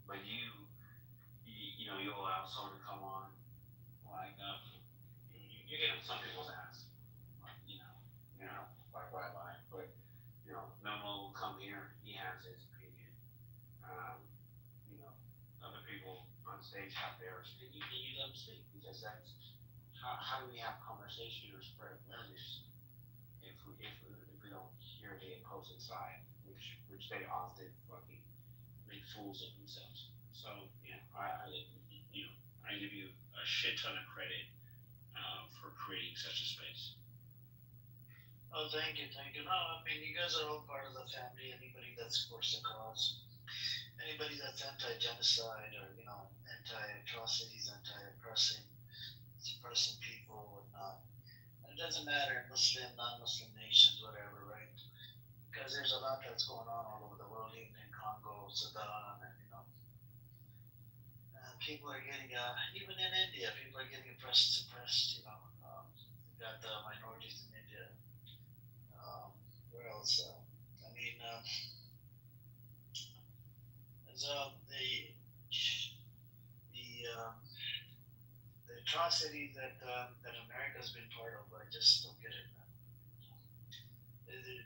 But you allow someone to come on, like, you're getting some people's ass, like, like Rabbi, but, Memo will come here, he has his opinion. Other people on stage have theirs, and you let them speak, because that's, how do we have conversation or spread awareness if we don't hear the opposing side, which they often fucking make fools of themselves. So I give you a shit ton of credit for creating such a space. Oh, thank you. No, I mean, you guys are all part of the family. Anybody that supports the cause, anybody that's anti-genocide or, anti-atrocities, anti-oppressing, suppressing people, whatnot. And it doesn't matter, Muslim, non-Muslim nations, whatever, right? Because there's a lot that's going on all over the world, even in Congo, Sudan, and, people are getting, even in India, people are getting oppressed and suppressed, you've got the minorities in India. Where else? I mean, there's the atrocity that America's been part of. I just don't get it.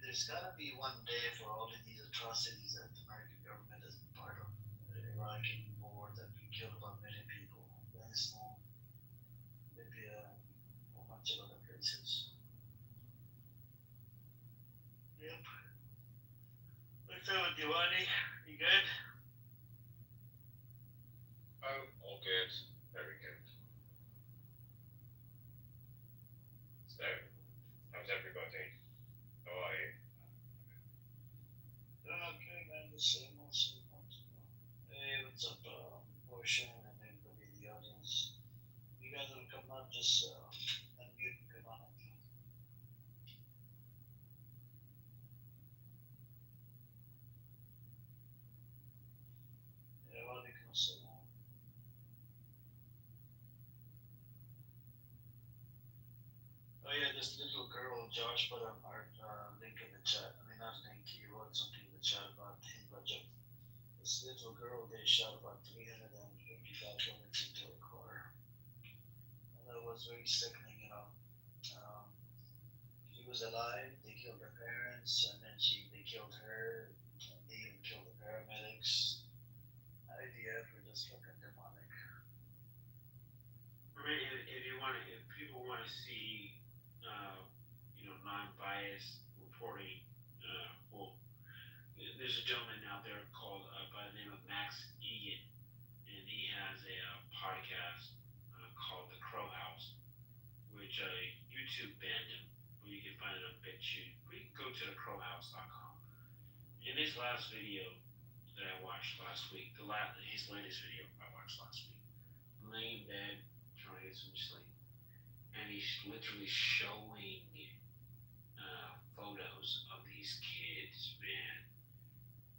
There's got to be one day for all of these atrocities that the American government has been part of. The Iraqi war that killed about a million people, Afghanistan, Libya, a whole bunch of other places. Yep. What's up with Diwali? You good? I'm all good. Very good. So, how's everybody? How are you? Doing okay, man. The same old. Hey, what's up, Ocean and everybody in the audience? You guys want to come up? Just unmute and come on up. Yeah, walaikum assalam. Oh yeah, this little girl, Josh put our link in the chat. I mean, not link, he wrote something in the chat about him project. This little girl, they shot about 355 bullets into her car. And that was very sickening, She was alive, they killed her parents, and then they killed her, and they even killed the paramedics. IDF were just fucking demonic. I mean, if people want to see, non-biased reporting, there's a gentleman out there called by the name of Max Egan, and he has a podcast called The Crow House, which YouTube banned him, but you can find it on BitChute. But you can go to thecrowhouse.com. In his last video that I watched last week, his latest video I watched last week, laying in bed trying to get some sleep, and he's literally showing photos of these kids, man.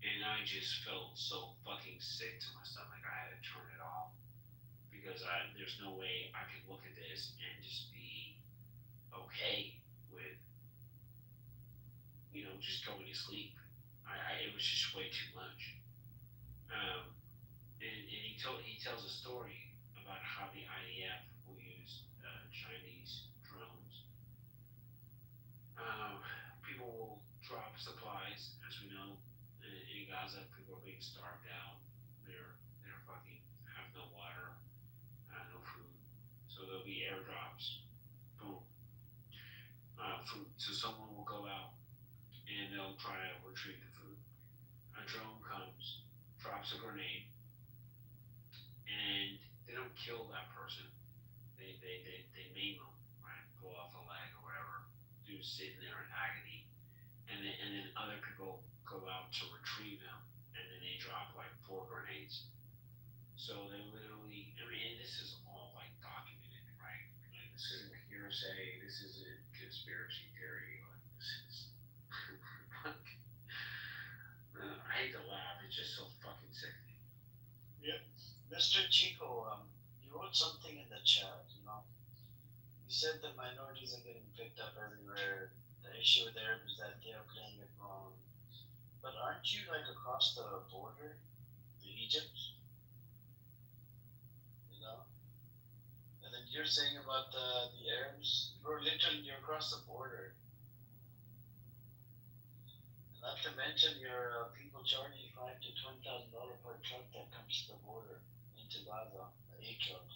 And I just felt so fucking sick to my stomach. I had to turn it off because there's no way I could look at this and just be okay with, just going to sleep. It was just way too much. And he tells a story about how the IDF will use Chinese drones. Um, People will drop supplies, as we know, in Gaza. People are being starved out. They're fucking have no water, no food. So there'll be airdrops. Boom. Food. So someone will go out and they'll try to retrieve the food. A drone comes, drops a grenade, and they don't kill that person. They maim them, right? Blow off a leg or whatever. Dude's sitting there in agony, and then other people go out to retrieve him, and then they drop like 4 grenades. So they literally, I mean, this is all like documented, right? Like this isn't hearsay. This isn't conspiracy theory. Like this is, like, I hate to laugh. It's just so fucking sickening. Yep. Mr. Chico, you wrote something in the chat, you know. You said that minorities are getting picked up everywhere. The issue there is that they're playing it wrong. But aren't you like across the border, the Egypt? You know? And then you're saying about the Arabs, you're across the border. Not to mention your people charge you $5,000 to $20,000 per truck that comes to the border into Gaza, a truck.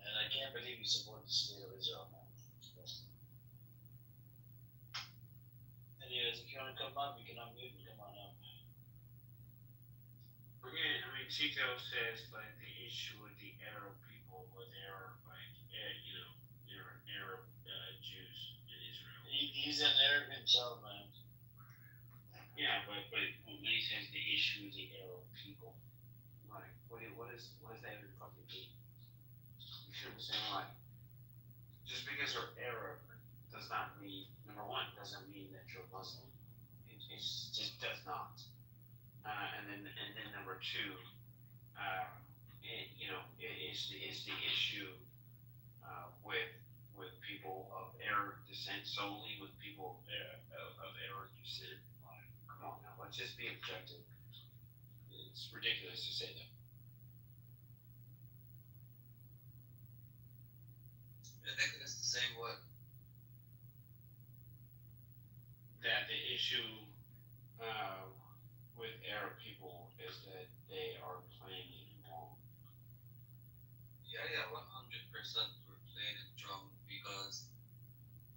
And I can't believe you support the state of Israel, man. Anyways, if you want to come up, you can unmute and come on up. Again, I mean, Chico says like the issue with the Arab people were there, like they're Arab Jews in Israel. He's an Arab himself, man. Yeah, but when he says the issue with the Arab people, like what does that even fucking mean? You should understand why. Just because you're Arab does not mean, number one, doesn't mean that you're Muslim. It just does not. And then number two, it's the issue with people of Arab descent solely, with people of Arab descent. Like, come on now, let's just be objective. It's ridiculous to say that. Ridiculous to say what? That the issue with Arab people is that they are playing it wrong. Yeah, 100% we're playing it wrong because,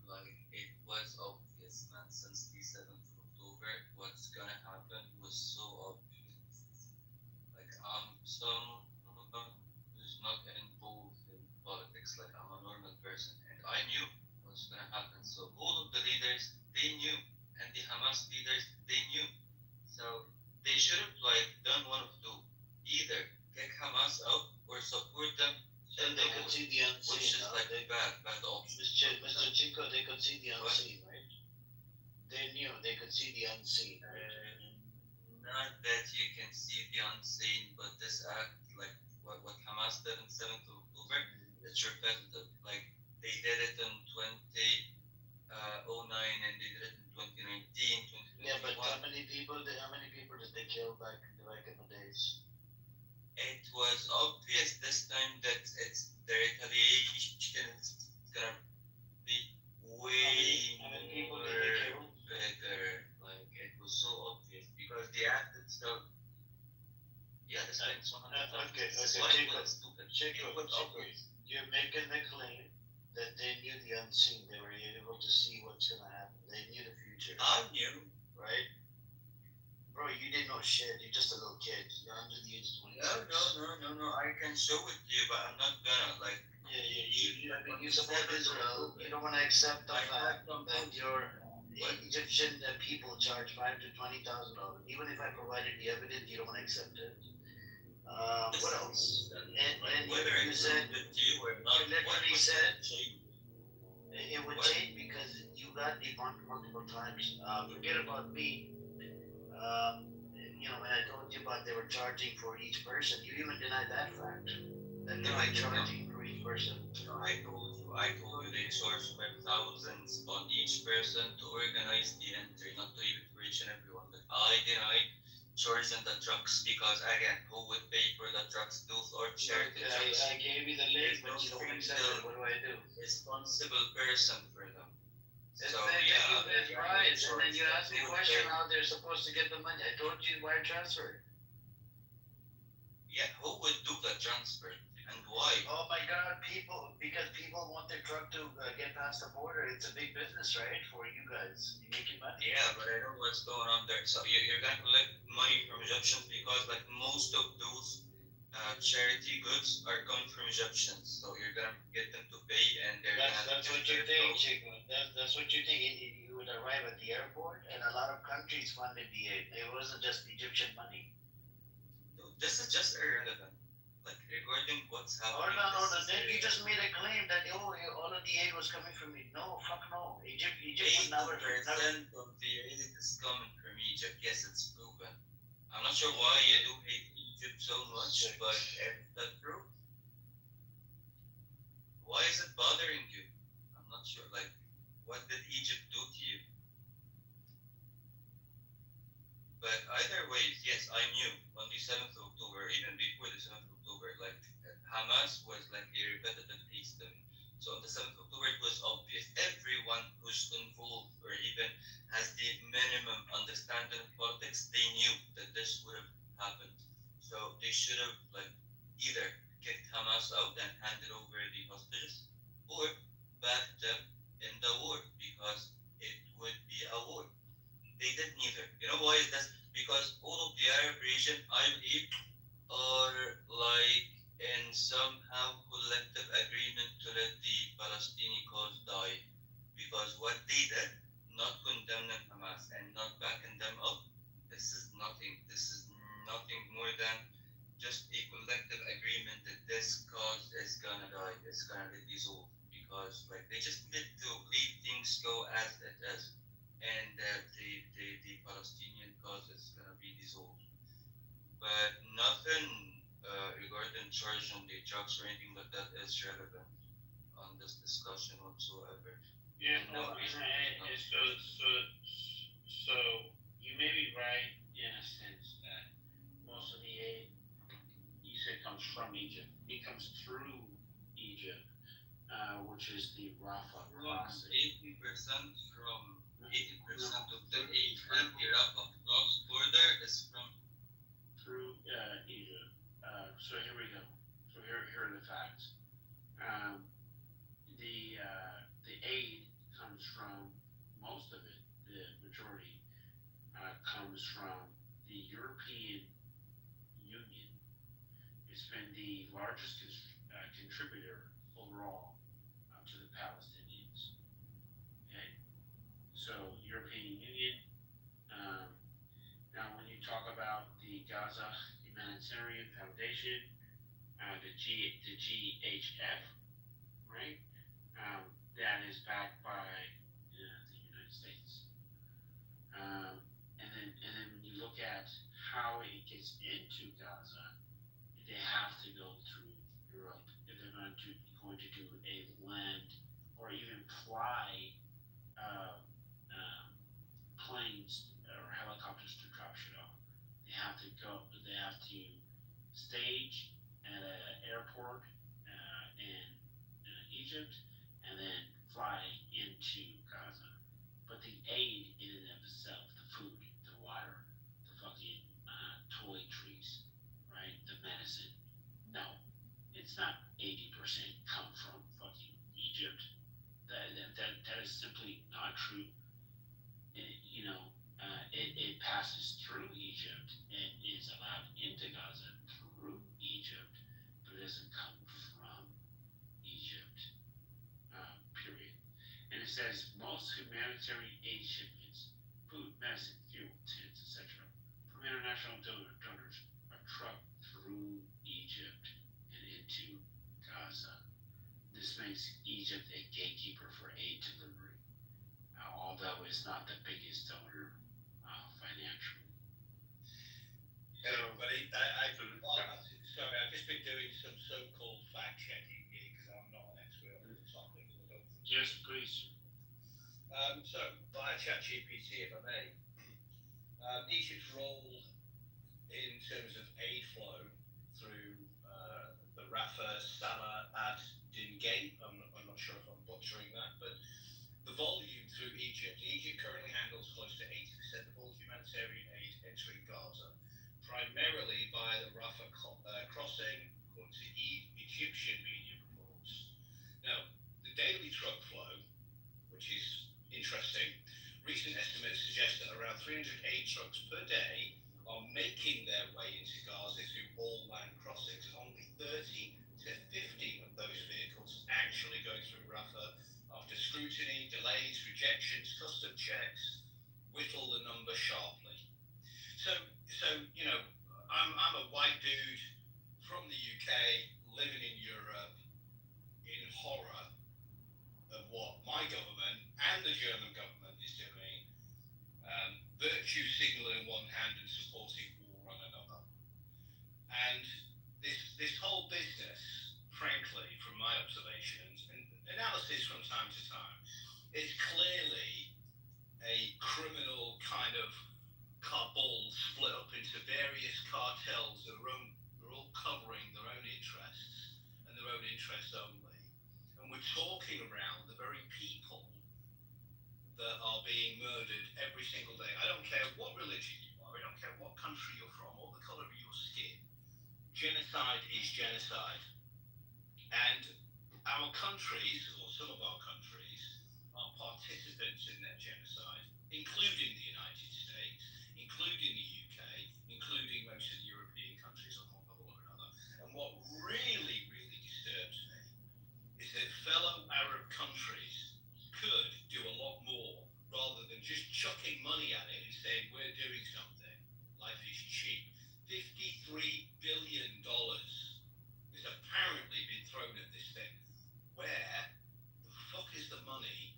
like, it was obvious, man, since the 7th of October, what's gonna happen was so obvious. Like, I'm someone who's not involved in politics, like, I'm a normal person, and I knew what's gonna happen. So, all of the leaders, they knew, and the Hamas leaders, they knew. So, they should have, like, done one of two. Either kick Hamas out or support them. And they could see the unseen. Which is like bad option. Mr. Chico, they could see the unseen, right? They knew they could see the unseen, right? Not that you can see the unseen, but this act, like what Hamas did in 7th of October, it's repetitive. Like they did it in 2009 and they did it in 2019, 2021. Yeah, but how many people did they kill back in the days? It was obvious this time that it's the retaliation is gonna be way more bigger. Like it was so obvious because the act itself. Yeah, this time it's 100. Okay, Chico, you're making the claim that they knew the unseen. They were able to see what's gonna happen. They knew the future. I knew, right? Bro, you didn't know shit. You're just a little kid. You're under the age of 26. No. I can show it to you, but I'm not gonna like. You support Israel. You don't want to accept the fact that your Egyptian people charge $5,000 to $20,000. Even if I provided the evidence, you don't want to accept it. What else? And you said you literally said it would change because you got debunked multiple times. Forget about me. When I told you about they were charging for each person, you even denied that fact. That they were charging for each person. No, I told you they charge 5,000 on each person to organize the entry, not to even for each and everyone. But I denied chosen the drugs because again, who would pay for the drugs? Those are charity drugs. I gave you the link, but you don't accept it. What do I do? Responsible person for them. So they give that prize, and then you ask me a question how they're supposed to get the money. I told you wire transfer. Yeah, who would do the transfer and why? Oh my God, because people want their truck to get past the border. It's a big business, right, for you guys. You making money. Yeah, but I don't know what's going on there. So you're gonna collect money from Egyptians because like most of those charity goods are coming from Egyptians. So you're gonna get them to pay, and that's what you think, Chico. That's what you think. You would arrive at the airport, and a lot of countries funded the aid. It wasn't just Egyptian money. Dude, this is just irrelevant. Like regarding what's happening. Oh no! Then you just made a claim that all of the aid was coming from me. No, fuck no. Egypt would never. 80% of the aid is coming from Egypt. Yes, it's proven. I'm not sure why you do hate Egypt so much, but if that's true, why is it bothering you? I'm not sure. Like, what did Egypt do to you? But either way, yes, I knew on the 7th of October, even before the 7th of October, like Hamas was like a repetitive system. So on the 7th of October, it was obvious. Everyone who's involved or even has the minimum understanding of politics, they knew that this would have happened. So they should have like either kicked Hamas out and handed over the hostages, or backed them in the war because it would be a war. They did neither. You know why is that? Because all of the Arab region, I believe, are like in somehow collective agreement to let the Palestinian cause die. Because what they did, not condemning Hamas and not backing them up, this is nothing. This is nothing more than just a collective agreement that this cause is gonna die. It's gonna get dissolved. Because like they just need to leave things go as it is, and that the Palestinian cause is gonna be dissolved. But nothing regarding charge on the drugs or anything like that is relevant on this discussion whatsoever. Yeah, no, so you may be right in a sense that most of the aid you said comes from Egypt. It comes through Egypt, which is the Rafah crossing. 80% from 80% of the aid and the Rafah cross border is from through Egypt. So here we go. So here are the facts. The aid comes from most of it. The majority comes from the European Union. It's been the largest contributor overall to the Palestinians. Okay, so European Union. Now, when you talk about the Gaza Humanitarian Foundation, the GHF, right? That is backed by the United States. And then when you look at how it gets into Gaza, they have to go through Europe if they're going to do a land or even fly uh, planes or helicopters to drop shit off. They have to go. They have to stage at an airport in Egypt and then fly into Gaza. But the aid in and of itself, the food, the water, the fucking toiletries, right? The medicine. No, it's not 80% come from fucking Egypt. That is simply not true. It passes through Egypt and is allowed into Gaza through Egypt, but it doesn't come from Egypt, period. And it says most humanitarian aid shipments, food, medicine, fuel, tents, etc., from international donors are trucked through Egypt and into Gaza. This makes Egypt a gatekeeper for aid delivery, although it's not the biggest donor financially. Everybody, sorry, I've just been doing some so-called fact checking here because I'm not an expert on the topic. Yes, please. So, via ChatGPT, if I may, Egypt's role Egyptian media reports. Now, the daily truck flow, which is interesting, recent estimates suggest that around 308 trucks per day are making their way into Gaza through all land crossings, and only 30 to 50 of those vehicles actually go through Rafah after scrutiny, delays, rejections, custom checks whittle the number sharply. So you know, I'm a white dude from the UK living in Europe in horror of what my government and the German government is doing, virtue signaling on one hand and supporting war on another. And this whole business, frankly, from my observations and analysis from time to time, is clearly a criminal kind of cabal split up into various cartels that are all covering their own interests and their own interests only. And we're talking around the very people that are being murdered every single day. I don't care what religion you are, I don't care what country you're from, or the colour of your skin. Genocide is genocide. And our countries, or some of our countries, are participants in that genocide, including the United States, including the UK, including most of the European countries on one level or another. And what really, really disturbs me is that fellow Arab countries could do a lot more rather than just chucking money at it and saying we're doing something. Life is cheap. $53 billion has apparently been thrown at this thing. Where the fuck is the money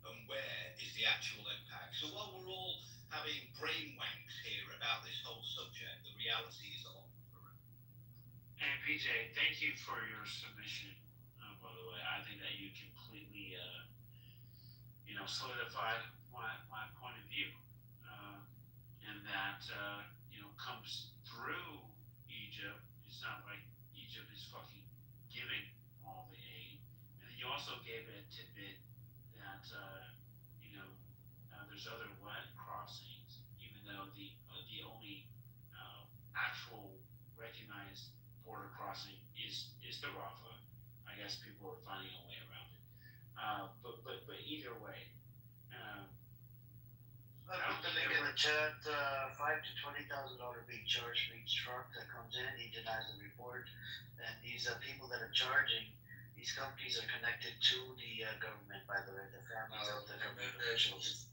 and where is the actual impact? So while we're all having brain wanks here about this whole subject, the reality is a lot more. And PJ, thank you for your submission. By the way, I think that you completely, solidified my point of view, and that comes through Egypt. It's not like Egypt is fucking giving all the aid. And then you also gave a tidbit that there's other land crossings, even though the only actual recognized border crossing is the Rafah. I guess people are finding a way around it. But either way, I put the link in the chat. $5,000 to $20,000 being charged for each truck that comes in. He denies the report, and these people that are charging, these companies are connected to the government. By the way, the families of the government officials.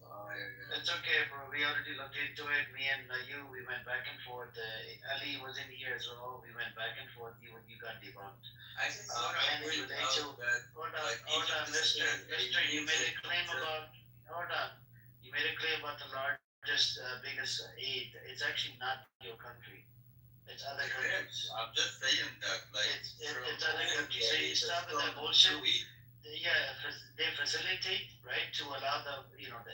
It's okay, bro. We already looked into it. Me and we went back and forth. Ali was in here as well. We went back and forth. You got debunked. I just Hold on, Mister. You made a claim about. Hold on. You made a claim about the largest, biggest aid. It's actually not your country. It's other countries. I'm just saying that, it's other countries. So you stop with that bullshit. Yeah, they facilitate, right, to allow the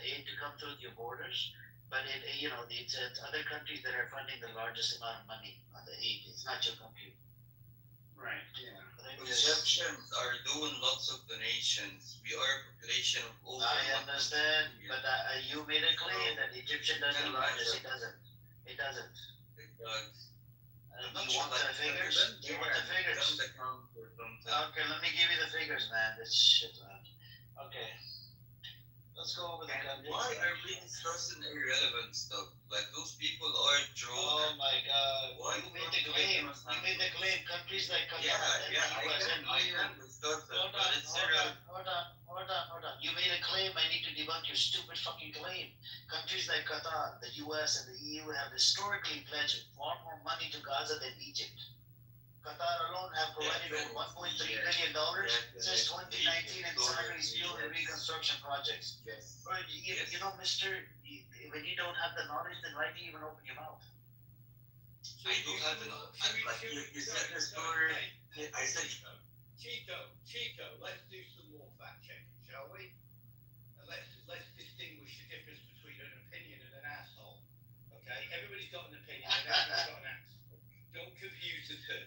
aid to come through your borders. But it's other countries that are funding the largest amount of money on the aid. It's not your country. Right. Yeah. Egyptians are doing lots of donations. We are a population of over. I understand, but you made a claim that Egyptian does the largest. It doesn't. It doesn't. Because. You want the figures? You want the figures? Okay, let me give you the figures, man. This shit, man. Okay. Let's go over the country. Why are we discussing irrelevant stuff? Like those people are drawn. Oh my God! Why you made the claim? You made the claim. Countries like Qatar and the US and EU. Hold on. You made a claim. I need to debunk your stupid fucking claim. Countries like Qatar, the US, and the EU have historically pledged far more money to Gaza than Egypt. Qatar alone have provided over $1.3 billion since 2019 in salaries, fuel, and reconstruction projects. Yes. But mister, when you don't have the knowledge, then why do you even open your mouth? I do have the knowledge. You said the story. I said. Chico, let's do some more fact checking, shall we? And let's distinguish the difference between an opinion and an asshole. Okay? Everybody's got an opinion and everybody's got an asshole. Don't confuse the two.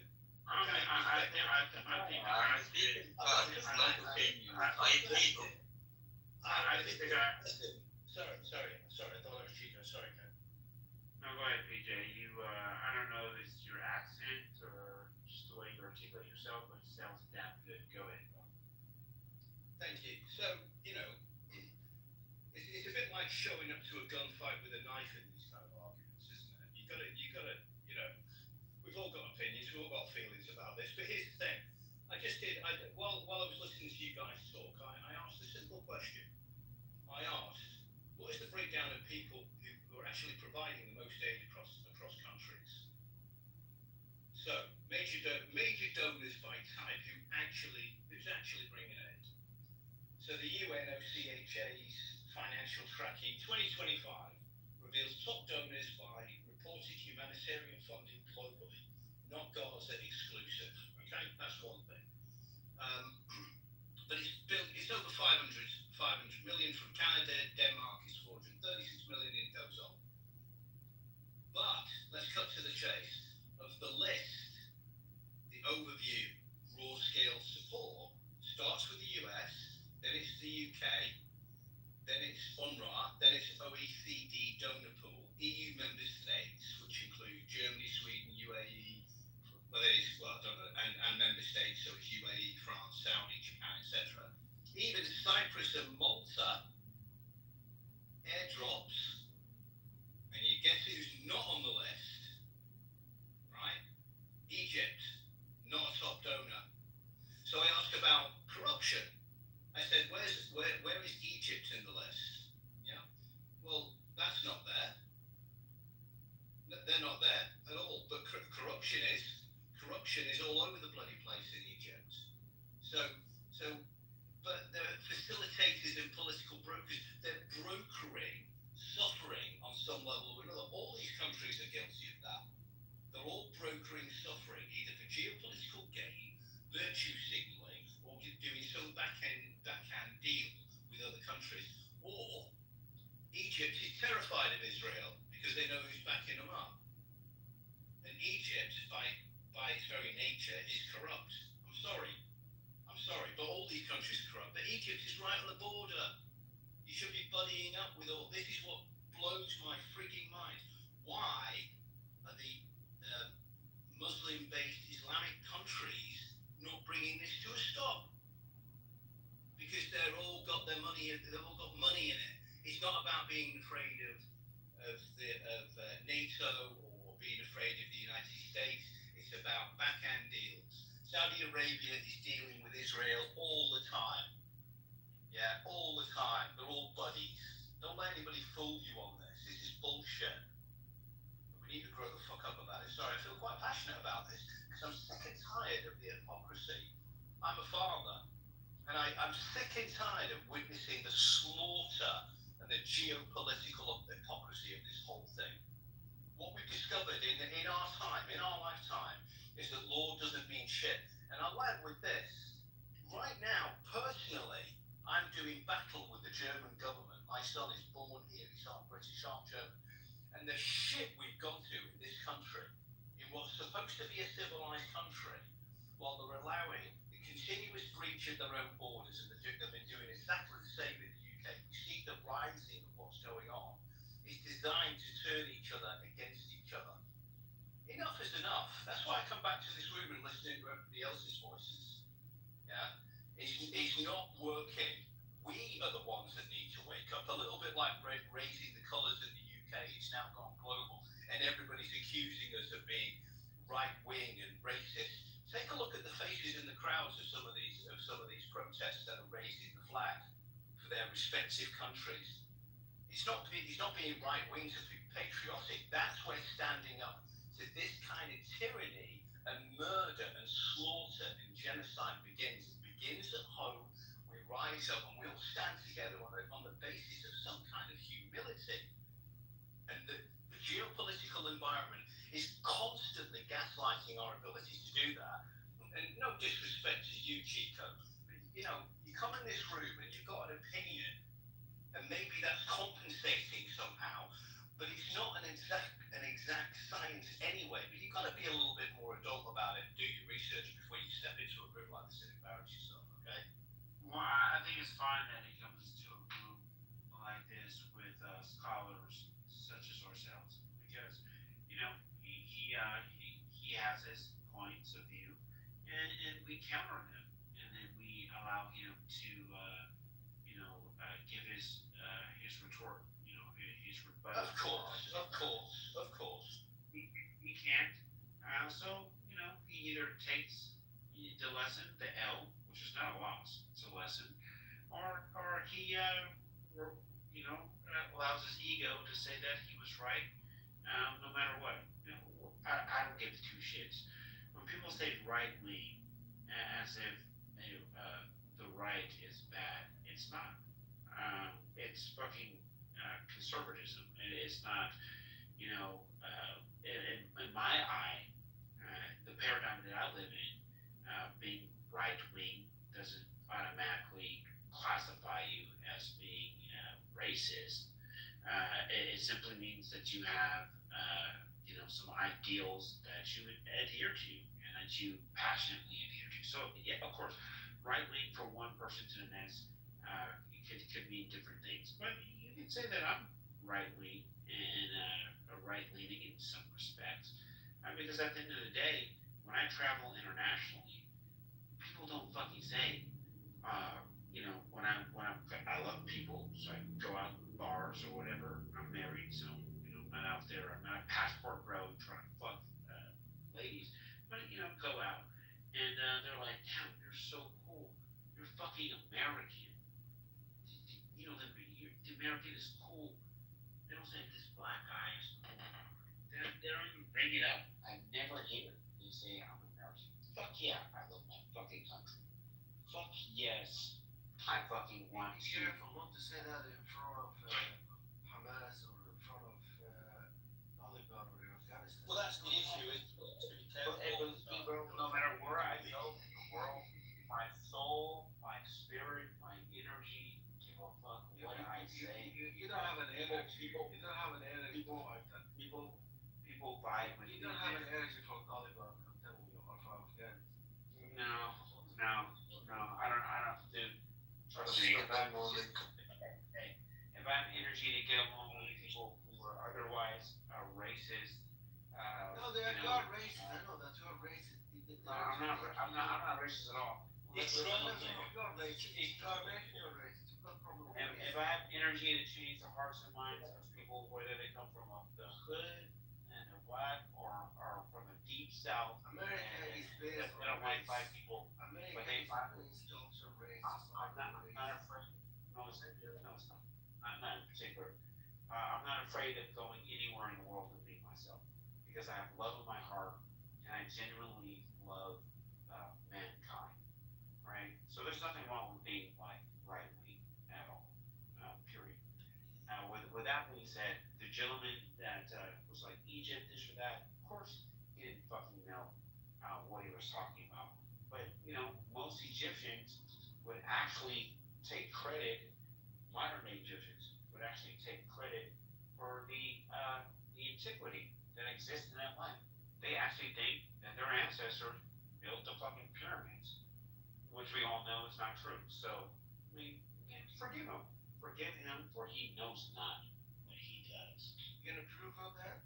Sorry. I thought it was Chico. Sorry, Ken. No, go ahead, PJ. I don't know if it's your accent or just the way you articulate yourself, but it sounds So, you know, it's a bit like showing up to a gunfight with a knife in these kind of arguments, isn't it? You gotta, you know, we've all got opinions, we've all got feelings about this. But here's the thing: while I was listening to you guys talk, I asked a simple question. I asked, what is the breakdown of people who are actually providing the most aid across countries? So major donors by type who's actually bringing aid. So the UNOCHA's financial tracking 2025 reveals top donors by reported humanitarian funding globally, not Gaza exclusive. Okay, that's one thing. But it's over 500 million from Canada. Denmark is 436 million. It goes on. But let's cut to the chase. Of the list, the overview, raw scale support starts with the US, then it's the UK, then it's UNRWA, then it's OECD donor pool, EU member states, which include Germany, Sweden, UAE, I don't know, and member states, so it's UAE, France, Saudi, Japan, etc. Even Cyprus and Malta airdrops, and you guess who's not on the list, right? Egypt, not a top donor. So I asked about corruption. I said, where is Egypt in the list? Yeah. Well, that's not there. They're not there at all. But corruption is all over the bloody place in Egypt. But the facilitators and political brokers, they're brokering suffering on some level or another. All these countries are guilty of that. They're all brokering suffering, either for geopolitical gain, virtue signaling, or doing some backhand deal with other countries. Or Egypt is terrified of Israel because they know who's backing them up. And Egypt, by its very nature, is corrupt. I'm sorry, but all these countries are corrupt. But Egypt is right on the border. You should be buddying up with all. This is what blows my freaking mind. Why are the Muslim-based Islamic countries not bringing this to a stop? Because they've all got money in it. It's not about being afraid of NATO or being afraid of the United States. It's about backhand deals. Saudi Arabia is dealing with Israel all the time. Yeah, all the time. They're all buddies. Don't let anybody fool you on this. This is bullshit. We need to grow the fuck up about it. Sorry, I feel quite passionate about this because I'm sick and tired of the hypocrisy. I'm a father, and I'm sick and tired of witnessing the slaughter and the geopolitical hypocrisy of this whole thing. What we've discovered in our time, in our lifetime, is that law doesn't mean shit. And I'll end with this. Right now, personally, I'm doing battle with the German government. My son is born here. He's half British, half German. And the shit we've gone to in this country, in what's supposed to be a civilized country, while they're allowing the continuous breach of their own borders, and they've been doing exactly the same in the UK. We see the rising of what's going on. It's designed to turn each other against each other. Enough is enough. That's why I come back to this room and listen to everybody else's voices. Yeah, it's not working. We are the ones that need to wake up. A little bit like raising the colours in the UK. It's now gone global, and everybody's accusing us of being right wing and racist. Take a look at the faces in the crowds of some of these protests that are raising the flag for their respective countries. It's not being right wing to be patriotic. That's where standing up to this kind of tyranny and murder and slaughter and genocide begins. It begins at home. We rise up and we all stand together on the basis of some kind of humility. And the geopolitical environment is constantly gaslighting our ability to do that. And no disrespect to you, Chico, but you come in this room and you've got an opinion, and maybe that's compensating somehow, but it's not an exact science anyway. But you've got to be a little bit more adult about it and do your research before you step into a room like this and embarrass yourself, okay? Well, I think it's fine that he comes to a group like this with scholars such as ourselves, because he has his points of view, and we counter him, and then we allow him to give his retort, his rebuttal. Of course. He can't. So he either takes the lesson, the L, which is not a loss, it's a lesson, or he allows his ego to say that he was right, no matter what. I don't give two shits. When people say right wing, as if the right is bad, it's not. It's fucking conservatism. It's not, in my eye, the paradigm that I live in, being right wing doesn't automatically classify you as being racist. It simply means that you have, some ideals that you adhere to and that you passionately adhere to. So, yeah, of course, right wing for one person to the next could mean different things. But you can say that I'm right wing and right leaning in some respects. Because at the end of the day, when I travel internationally, people don't fucking say, I love people, so I go out in bars or whatever. I'm married, so I'm not out there. I'm not a passport bro trying to fuck ladies, but go out, and they're like, "Damn, you're so cool. You're fucking American. The American is cool." They don't say this black guy is cool. They don't even bring it up. I never hear they say I'm American. Fuck yeah, I love my fucking country. Fuck yes, I fucking want Be to. careful not to say that in front of Hamas or in front of Taliban or Afghanistan. Well, that's the issue. It's to be careful. No matter where I go in the world, my soul, my spirit, my energy, give a fuck what I say. You don't have an energy. You don't have an energy to fight that. People vibe with You don't have an energy for Taliban, I'm telling you, or for Afghanistan. No, I don't, dude. Trust me, if I have energy to get along with people who are otherwise racist, No, you are racist. I know that you are racist. I'm not racist at all. You are racist. You're racist. You've got problem with If I have energy to change the hearts and minds of people, whether they come from the hood and they're black or from the deep south, America is based they don't like black people. America But they is based on race. I'm not afraid. No, it's not. Not in particular. I'm not afraid of going anywhere in the world and being myself because I have love in my heart and I genuinely love mankind. Right? So there's nothing wrong with being like right wing at all. Period. With that being said, the gentleman that was like Egypt, this or that, of course he didn't fucking know what he was talking about. But most Egyptians would actually take credit. Modern day Egyptians would actually take credit for the antiquity that exists in that land. They actually think that their ancestors built the fucking pyramids, which we all know is not true. So forgive him. Forgive him, for he knows not what he does. You gonna prove of that?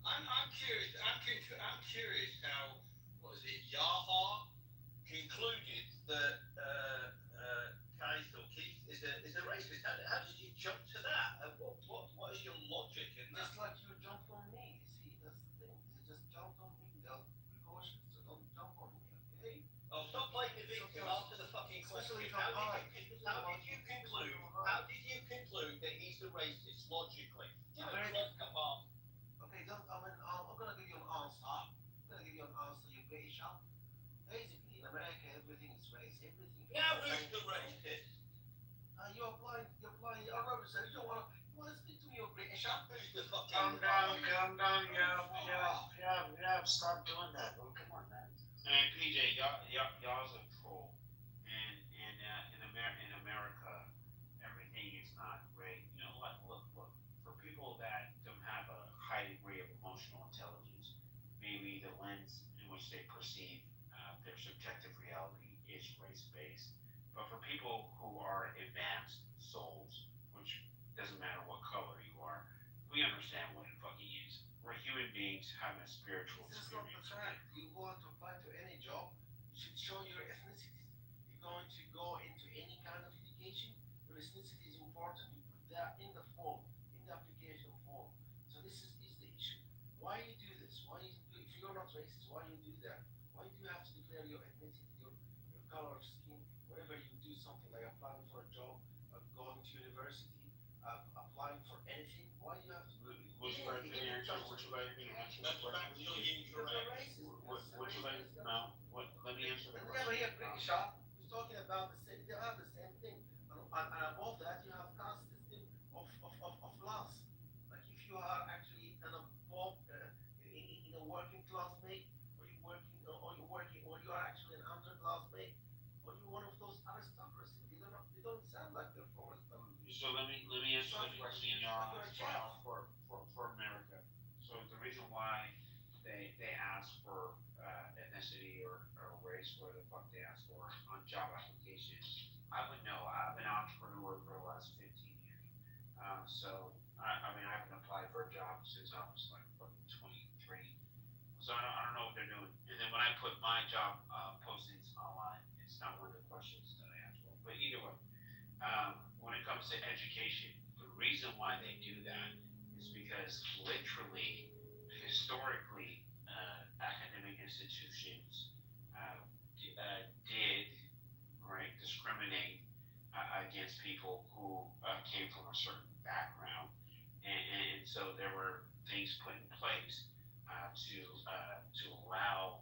I'm curious. I'm curious how Yahoo concluded that Keith is a racist. How did you jump to that? What is your logic in that? Just like you jumped on me. See, that's the thing. You just jumped on me without precautions. So don't jump on me, okay? Oh, stop playing the victim. Answer the fucking question. How did you conclude that he's the racist logically? Okay, I'm gonna give you an answer. You British up. Basically, in America, everything is race. Everything. Now who's the racist? You're applying. You don't want to speak to me. You're British up. Who's the fucking? Calm down. Yeah. Stop doing that, bro. Come on, man. And PJ, y'all's a troll. And in America, everything is not great. Look. For people that don't have a high degree of emotional intelligence, maybe the lens in which they perceive their subjective reality is race-based. But for people who are advanced souls, which doesn't matter what color you are, we understand what it fucking is. We're human beings having a spiritual This is not the experience. fact. You want to apply to any job, you should show your ethnicity. You're going to go into any kind of education, you your ethnicity is important. You put that in the form, in the application form. So this is the issue. Why you do this? Why you do, if you're not racist, why you do that? Why do you have to declare your ethnicity, your color of skin, whenever you do something like applying for a job, going to university, applying for anything? Why do you have to do it? Would you like me to answer? Would you like me to answer that question? Would you like? No. What? Let me answer the Never question. here, pretty shot. We're talking about the same. They have the same thing, and above that, you have caste system of class. Like if you are actually an above in a working class mate, or you working, or you are actually an underclass mate, or you one of those aristocracy. They don't sound like they're from aristocracy. So let me answer the question for America. So the reason why they ask for ethnicity or race, where the fuck they ask for on job applications, I would know. I've been an entrepreneur for the last 15 years. So I mean, I haven't applied for a job since I was like fucking 23. So I don't know what they're doing. And then when I put my job postings online, it's not one of the questions that I ask for. But either way, when it comes to education, the reason why they do that is because literally, historically, academic institutions did right discriminate against people who came from a certain background, and so there were things put in place to allow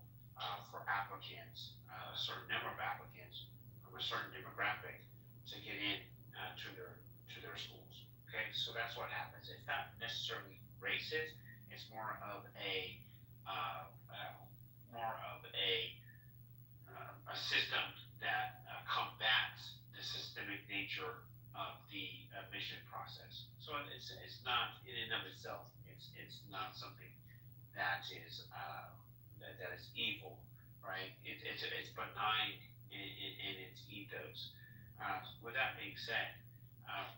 for applicants, a certain number of applicants from a certain demographic to get in to their schools. Okay, so that's what happens. It's not necessarily racist. It's more of a system that combats the systemic nature of the admission process. So it's not in and of itself. It's not something that is that is evil, right? It's benign in its ethos. With that being said,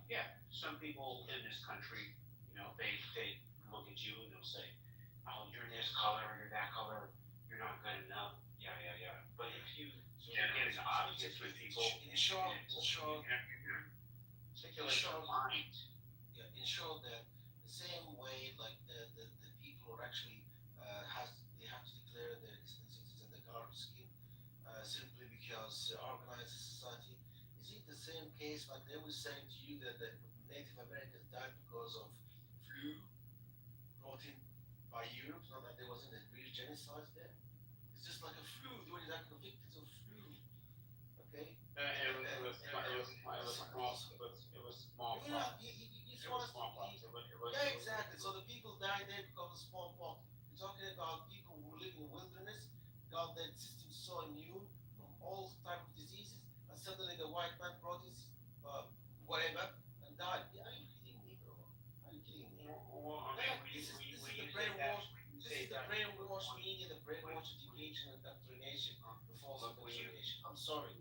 yeah, some people in this country, they look at you and they'll say, "Oh, you're this color, you're that color, you're not good enough." Yeah, yeah, yeah. But if you get into objects with people, in short, articulate your mind. Yeah, in short, that the same way like the people are actually they have to declare their ethnicities and the color of skin simply because organized society. Is it the same case like they were saying to you that the Native Americans died because of flu brought in by Europe? It's not that there wasn't a real genocide there. It's just like a flu. They were like the victims of flu. Okay. It was smallpox. Yeah, exactly. So the people died there because of smallpox. You're talking about people who live in the wilderness, got their system so immune from all type of diseases, and suddenly the white man brought his whatever and died. Yeah, are you kidding me, bro? Are you kidding me? This is the brainwash. This is the brainwash media, the brainwash education and indoctrination, the false indoctrination. I'm sorry.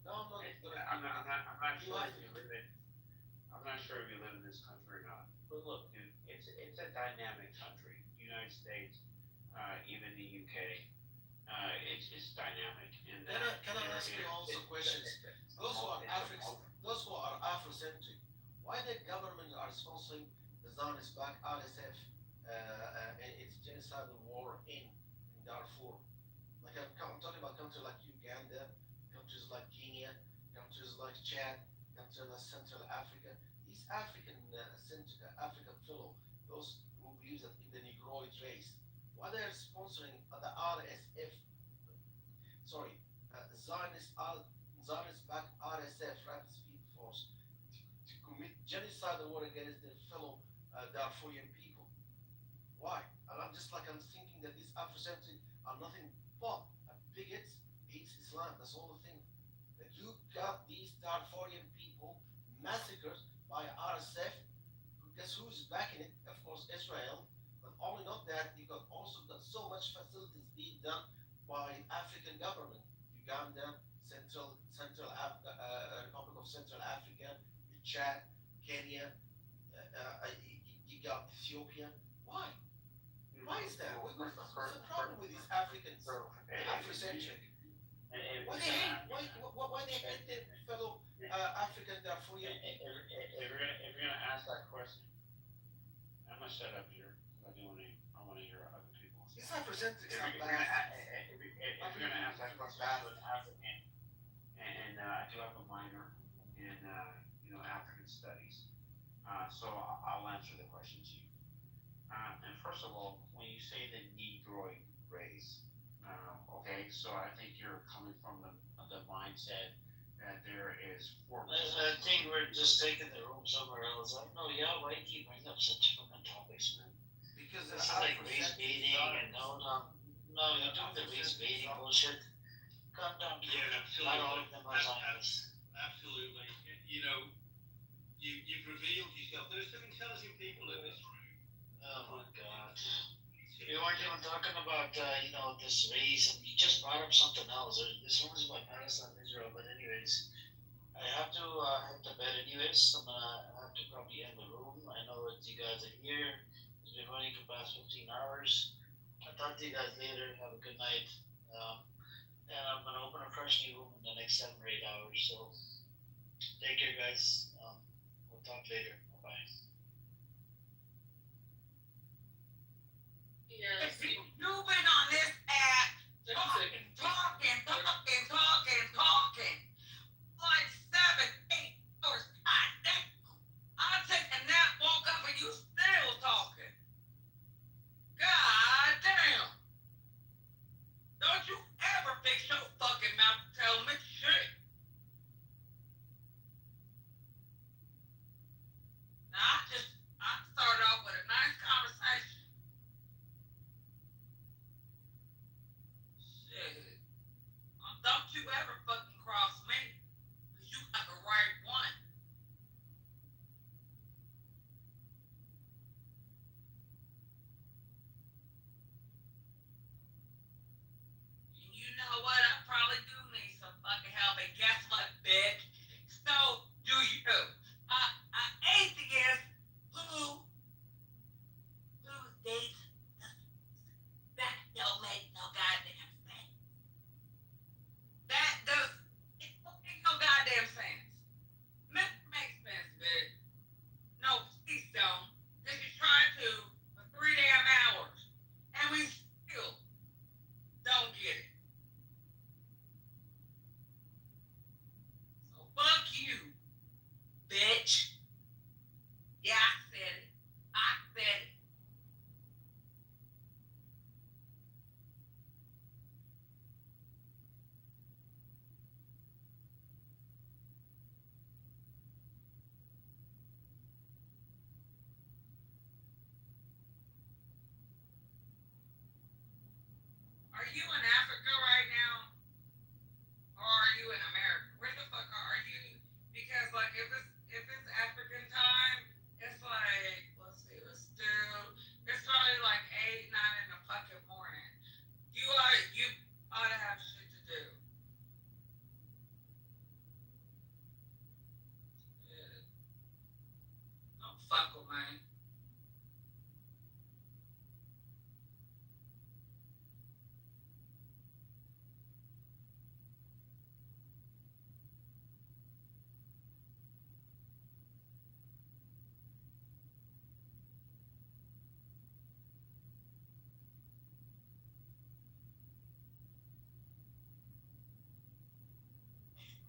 No, I'm not sure if you live in. I'm not sure if you live in this country or not. But look, dude, it's a dynamic country. United States, even the UK, it's dynamic. And can I ask you also questions? Those who are Afrocentric, why the government are sponsoring the Zionist-backed RSF and its genocidal war in Darfur? Like I'm talking about countries like Uganda, countries like Kenya, countries like Chad, countries like Central Africa. These African fellow, those who believe that in the Negroid race, why they are sponsoring the RSF? Sorry, Zionist-backed RSF, Rapid Speed Force, to commit genocidal war against their fellow Darfurian people. Why? And I'm thinking that these Afrocentric are nothing but bigots, hates Islam. That's all the thing. That you got these Darfurian people massacred by RSF. Guess who's backing it? Of course, Israel. But only not that, you got so much facilities being done by African government, Uganda, Republic of Central Africa, Chad, Kenya, you got Ethiopia. Why? Why is that? What's the problem with these Africans, Afrocentric? Why they hate their fellow African Darfurian. If you're gonna ask that question, I'm gonna shut up here. I want to hear other people. It's represented. If you're gonna ask that question, I'm an African, and I do have a minor in African studies. So I'll answer the question to you. And first of all, when you say the Negroid race, okay, so I think you're coming from the mindset that there is four races. I think we're just taking the room somewhere else. I don't know, y'all, why do you bring up such fucking topics, man? Because this is like race baiting and hold on. No, you're doing the race baiting bullshit. Calm down. Yeah, absolutely. Not all of them are Zionists. Absolutely. You've revealed yourself. There's some intelligent people in this room. Oh my God. We weren't even talking about this race, and you just brought up something else. This one is about Palestine, Israel, but anyways, I have to head to bed anyways. I have to probably end the room. I know that you guys are here. It's been running for past 15 hours. I'll talk to you guys later. Have a good night. And I'm gonna open a fresh new room in the next 7 or 8 hours. So take care, guys. We'll talk later. Bye. Yes. You've been on this app talking. Like 7, 8 hours. God damn. I take a nap, woke up, and you still talking. God damn. Don't you ever fix your fucking mouth to tell me shit. Now, I started off with a nice conversation. Shit. Don't you ever fucking cross me. Cause you got the right one. And you know what? I probably do need some fucking help. And guess what, bitch? So do you. An atheist who dates that don't make no goddamn sense. That does it don't make no goddamn sense. Makes sense, bitch. No, please don't. Cause you tried to for 3 damn hours. And we still don't get it. So fuck you, bitch. Yeah, I said it. I said it. Are you in Africa right now? Or are you in America? Where the fuck are you? Because like if it's African time, it's like let's see, it's probably like 8, 9 in the fucking morning. You ought to have shit to do. Yeah. Don't fuck with me.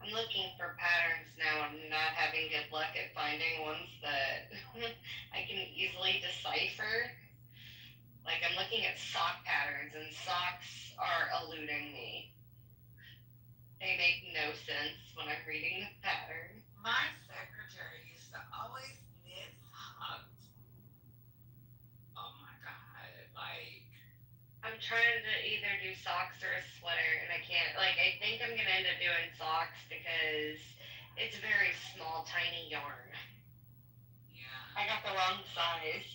I'm looking for patterns now. I'm not having good luck at finding ones that I can easily decipher. Like I'm looking at sock patterns, and socks are eluding me. They make no sense when I'm reading the pattern. My secretary used to always knit socks. Oh my god, like I'm trying to either do socks or a sweater, and I can't. Like, I think I'm gonna end up doing socks because it's very small, tiny yarn. yeah. I got the wrong size.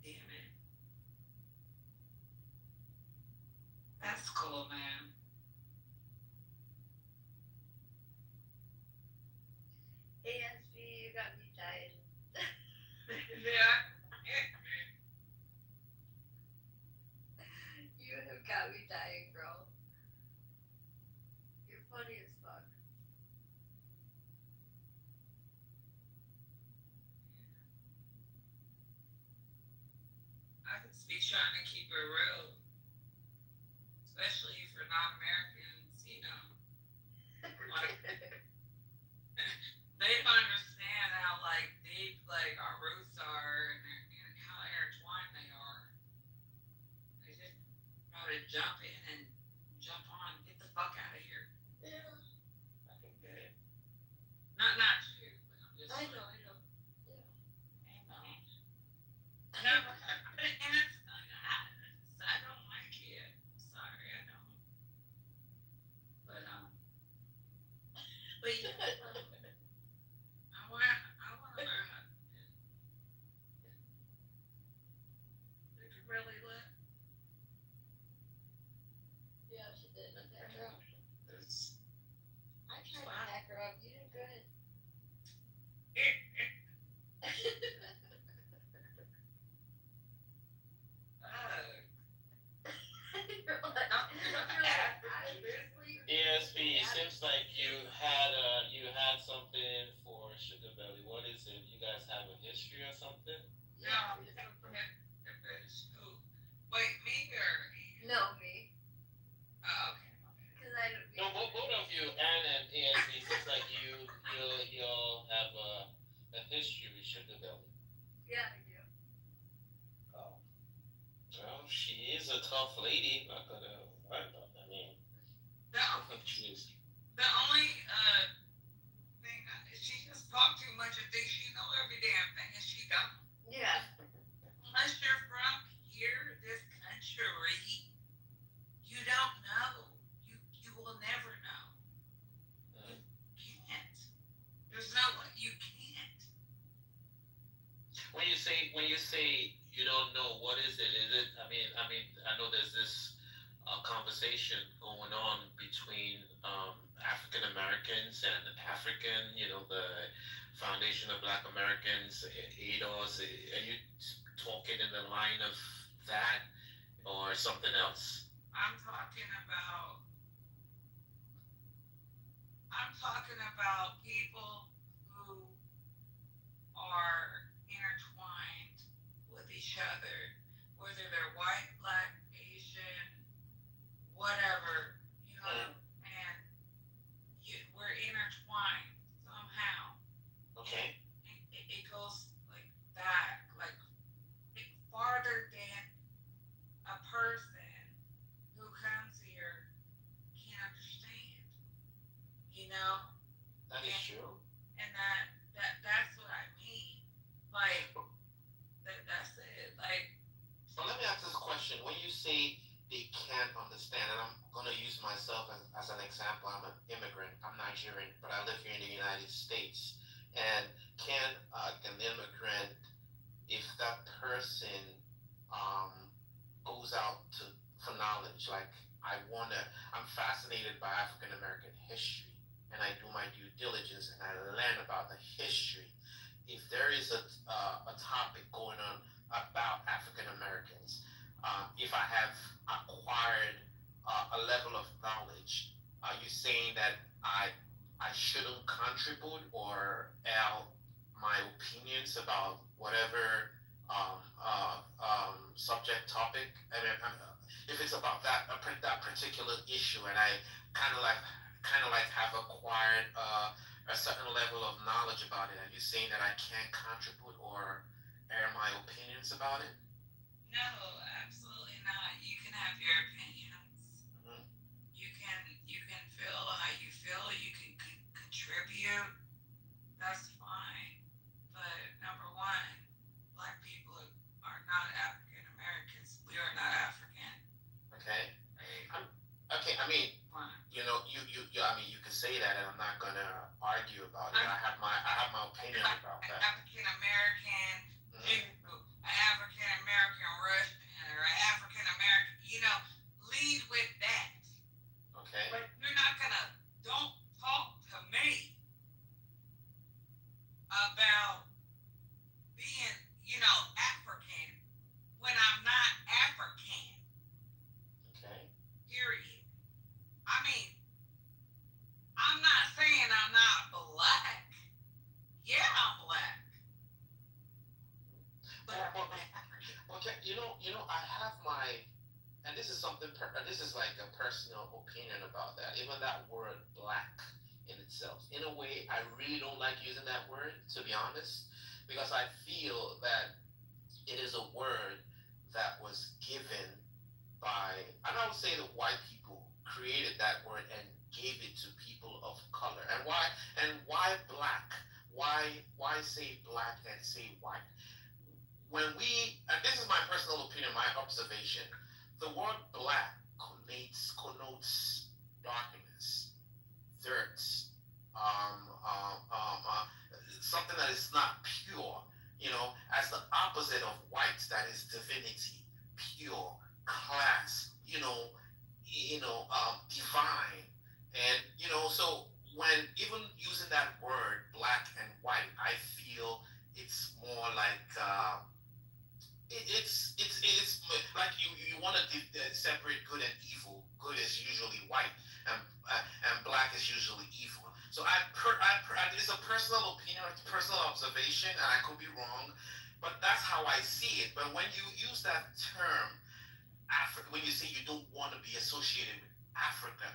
Damn it. That's cool, man. ASB, you got me tied. Yeah. You have got me tied. just be trying to keep it real, especially for non-Americans. Like they don't understand how like deep like our roots are and how intertwined they are. They just try to jump in and jump on, get the fuck out of here. Yeah, I can get it. Not you, but I'm just. I know. Yeah. No, and it's I don't like it. Sorry, I don't. But yeah, I want to learn how. Did you really let? Yeah, she did. I back her up. It's I tried to back her up. You did good. ESP, it seems like you had something for Sugar Belly. What is it? You guys have a history or something? No. Wait, me or? No, me. Oh, okay. Because I don't. No, both of you, Ann and ESP, seems like you all have a history with Sugar Belly. Yeah, I do. Oh. Well, she is a tough lady. Not gonna. I mean. Jeez. The only thing she just talked too much and thinks she know every damn thing and she don't. Yeah. Unless you're from here, this country, you don't know. You will never know. You can't. There's no you can't. When you say you don't know, what is it? Is it? I mean, I know there's this conversation going on between African Americans and African. The Foundation of Black Americans, ADOS. Are you talking in the line of that or something else? I'm talking about people who are intertwined with each other, whether they're white, black, Asian, whatever, and we're intertwined somehow. Okay. It goes like that, like farther than a person who comes here can understand. That is true. And that's what I mean. Like that's it. Like. So let me ask this question: when you say they can't understand, and I'm going to use myself as an example. I'm an immigrant. I'm Nigerian, but I live here in the United States. And can an immigrant, if that person goes out for knowledge, like I'm fascinated by African American history, and I do my due diligence and I learn about the history. If there is a topic going on about African Americans, if I have acquired a level of knowledge, are you saying that I shouldn't contribute or my opinions about whatever subject topic? I mean, if it's about that particular issue, and I kind of like have acquired a certain level of knowledge about it, are you saying that I can't contribute or air my opinions about it? No, absolutely not. You can have your opinions. Mm-hmm. You can feel how you feel. You can contribute. That's fine. But number one, black people are not African Americans. We are not African. Okay. Okay. I mean, you can say that, and I'm not gonna argue about it. I have my opinion about that. African American, African American Russian, or African American. Lead with that. Okay. But you're not gonna. Don't talk to me. okay, I have my, and this is something. This is like a personal opinion about that. Even that word "black" in itself, in a way, I really don't like using that word, to be honest, because I feel that it is a word that was given by, and I would say the white people created that word and gave it to people of color. And why black? Why say black and say white? When we, and this is my personal opinion, my observation, the word black connotes darkness, dirt, something that is not pure, as the opposite of white, that is divinity, pure, class, divine. And, so when even using that word, black and white, I feel it's more like, it's like you want to separate good and evil. Good is usually white, and black is usually evil. So it's a personal opinion, it's a personal observation, and I could be wrong, but that's how I see it. But when you use that term, when you say you don't want to be associated with Africa,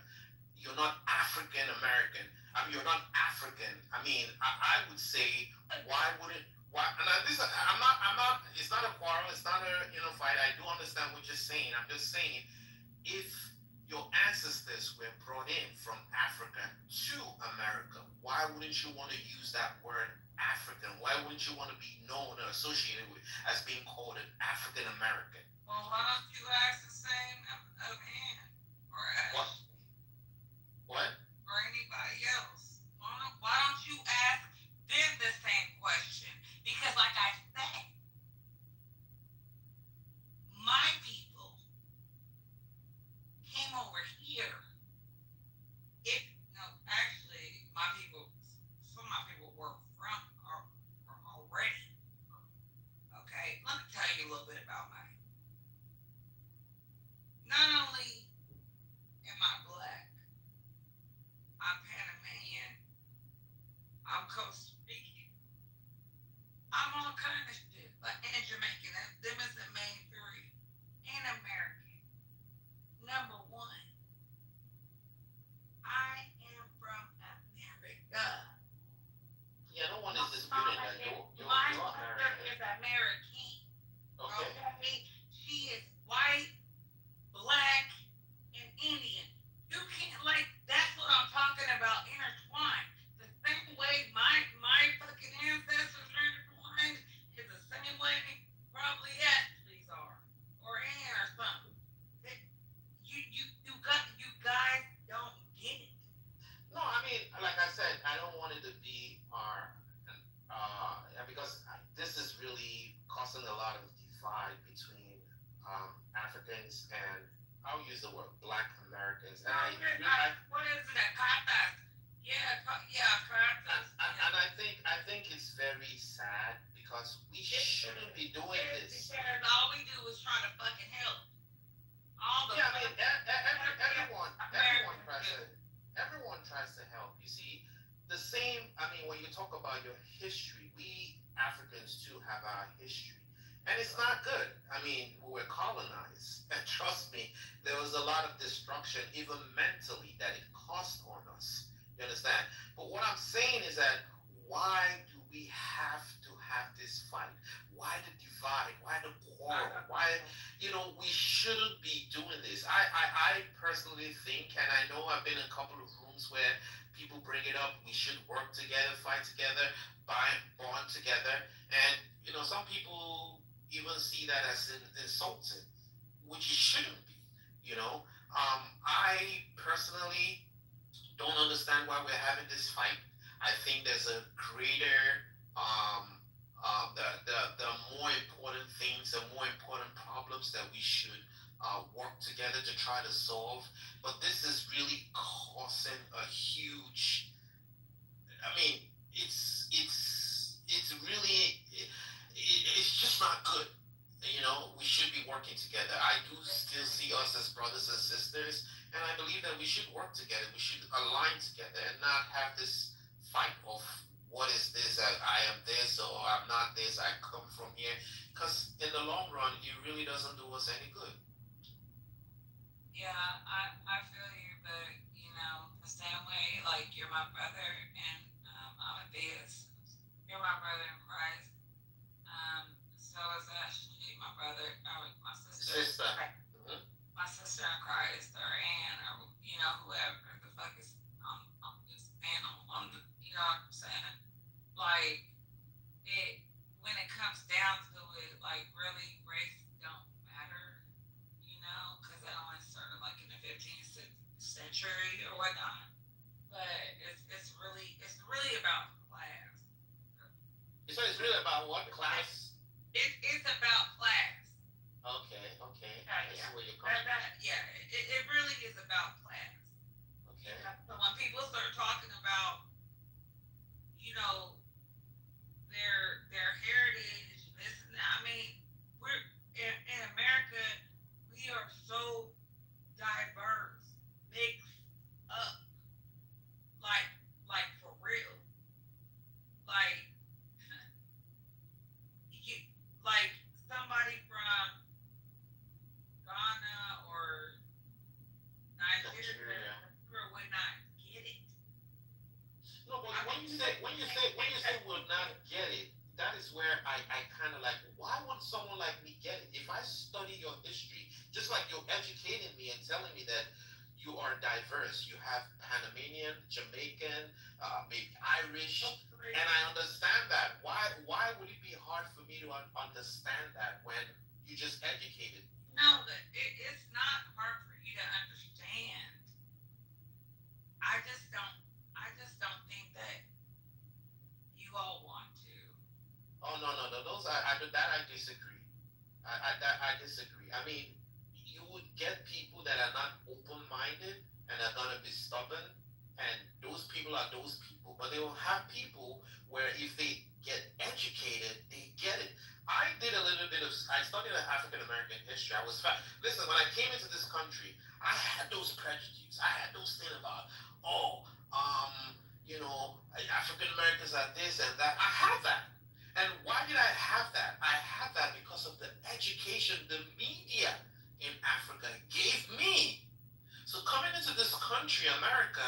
you're not African American. I mean, you're not African. I mean, I would say, why wouldn't? Why? And I'm not. It's not a quarrel. It's not a fight. I do understand what you're saying. I'm just saying, if your ancestors were brought in from Africa to America, why wouldn't you want to use that word African? Why wouldn't you want to be known or associated with as being called an African American? Well, why don't you ask the same of Ann or Ash? What? Or anybody else? Why don't you ask them the same question? Because, like I said, my people came over here. Actually, my people, some of my people were from already. Okay, let me tell you a little bit about my. Not only am I black, I'm Panamanian, I'm Costa Rican, I'm all kind of shit, and Jamaican. Them is the main three. And American. Number one, I am from America. Yeah, no one is disputing that. My mother is American. Okay? She is white, black, and Indian. You can't, that's what I'm talking about, intertwined. The same way my fucking ancestors are intertwined is the same way probably Ashley's are, or Ann or something. You guys don't get it. No, I mean, like I said, I don't want it to be because this is really causing a lot of divide between Africans and, I'll use the word, Black Americans. And what is it? Katas. Yeah, Katas. And I think it's very sad because we shouldn't be doing this. Because all we do is try to fucking help. Yeah, I mean, everyone tries to help. You see, the same. I mean, when you talk about your history, we Africans too have our history, and it's not good. I mean, we were colonized, and trust me, there was a lot of destruction, even mentally, that it cost on us. You understand? But what I'm saying is that why do we have to have this fight? Why the divide? Why the quarrel? Why, we shouldn't be doing this. I personally think, and I know I've been in a couple of rooms where people bring it up, we should work together, fight together, bond together. And, some people even see that as insulting, which it shouldn't be, I personally don't understand why we're having this fight. I think there's a greater, the more important things, the more important problems that we should work together to try to solve. But this is really causing a huge. I mean, it's really it's just not good. We should be working together. I do still see us as brothers and sisters, and I believe that we should work together. We should align together and not have this fight of what is this? I am this or I'm not this. I come from here, because in the long run, it really doesn't do us any good. Yeah, I feel you, but you know, the same way, like you're my brother and I'm a theist. You're my brother in Christ. So is Ashley, my brother, my sister. Sister. My sister in Christ, or Ann, or you know, whoever the fuck is on this panel, on the, you know what I'm saying? Like it, when it comes down to it, like really, race don't matter, you know, because that only started like in the 15th century or whatnot. But it's really about class. So it's really about what class? It's about class. Okay. Yeah, I see where you're coming from. It really is about class. Okay. So when people start talking about, you know, their heritage, this and that, I mean, we're in America, we are so diverse, mixed up, like for real. Like you, like somebody from Ghana or Nigeria would not get it. No, but when you say will not get it, that is where I kind of like, why would someone like me get it? If I study your history, just like you're educating me and telling me that you are diverse, you have Panamanian, Jamaican, maybe Irish, and I understand that. Why would it be hard for me to understand that when you just educated? No, but it's not hard for you to understand. I just don't think that you all want to. Oh no, those I disagree. I disagree. I mean, you would get people that are not open-minded and are gonna be stubborn, and those people are those people. But they will have people where if they get educated, they get it. I did a little bit of. I studied African American history. Listen, when I came into this country, I had those prejudices. I had those things about, oh, you know, African Americans are this and that. I had that. And why did I have that? I had that because of the education the media in Africa gave me. So coming into this country, America,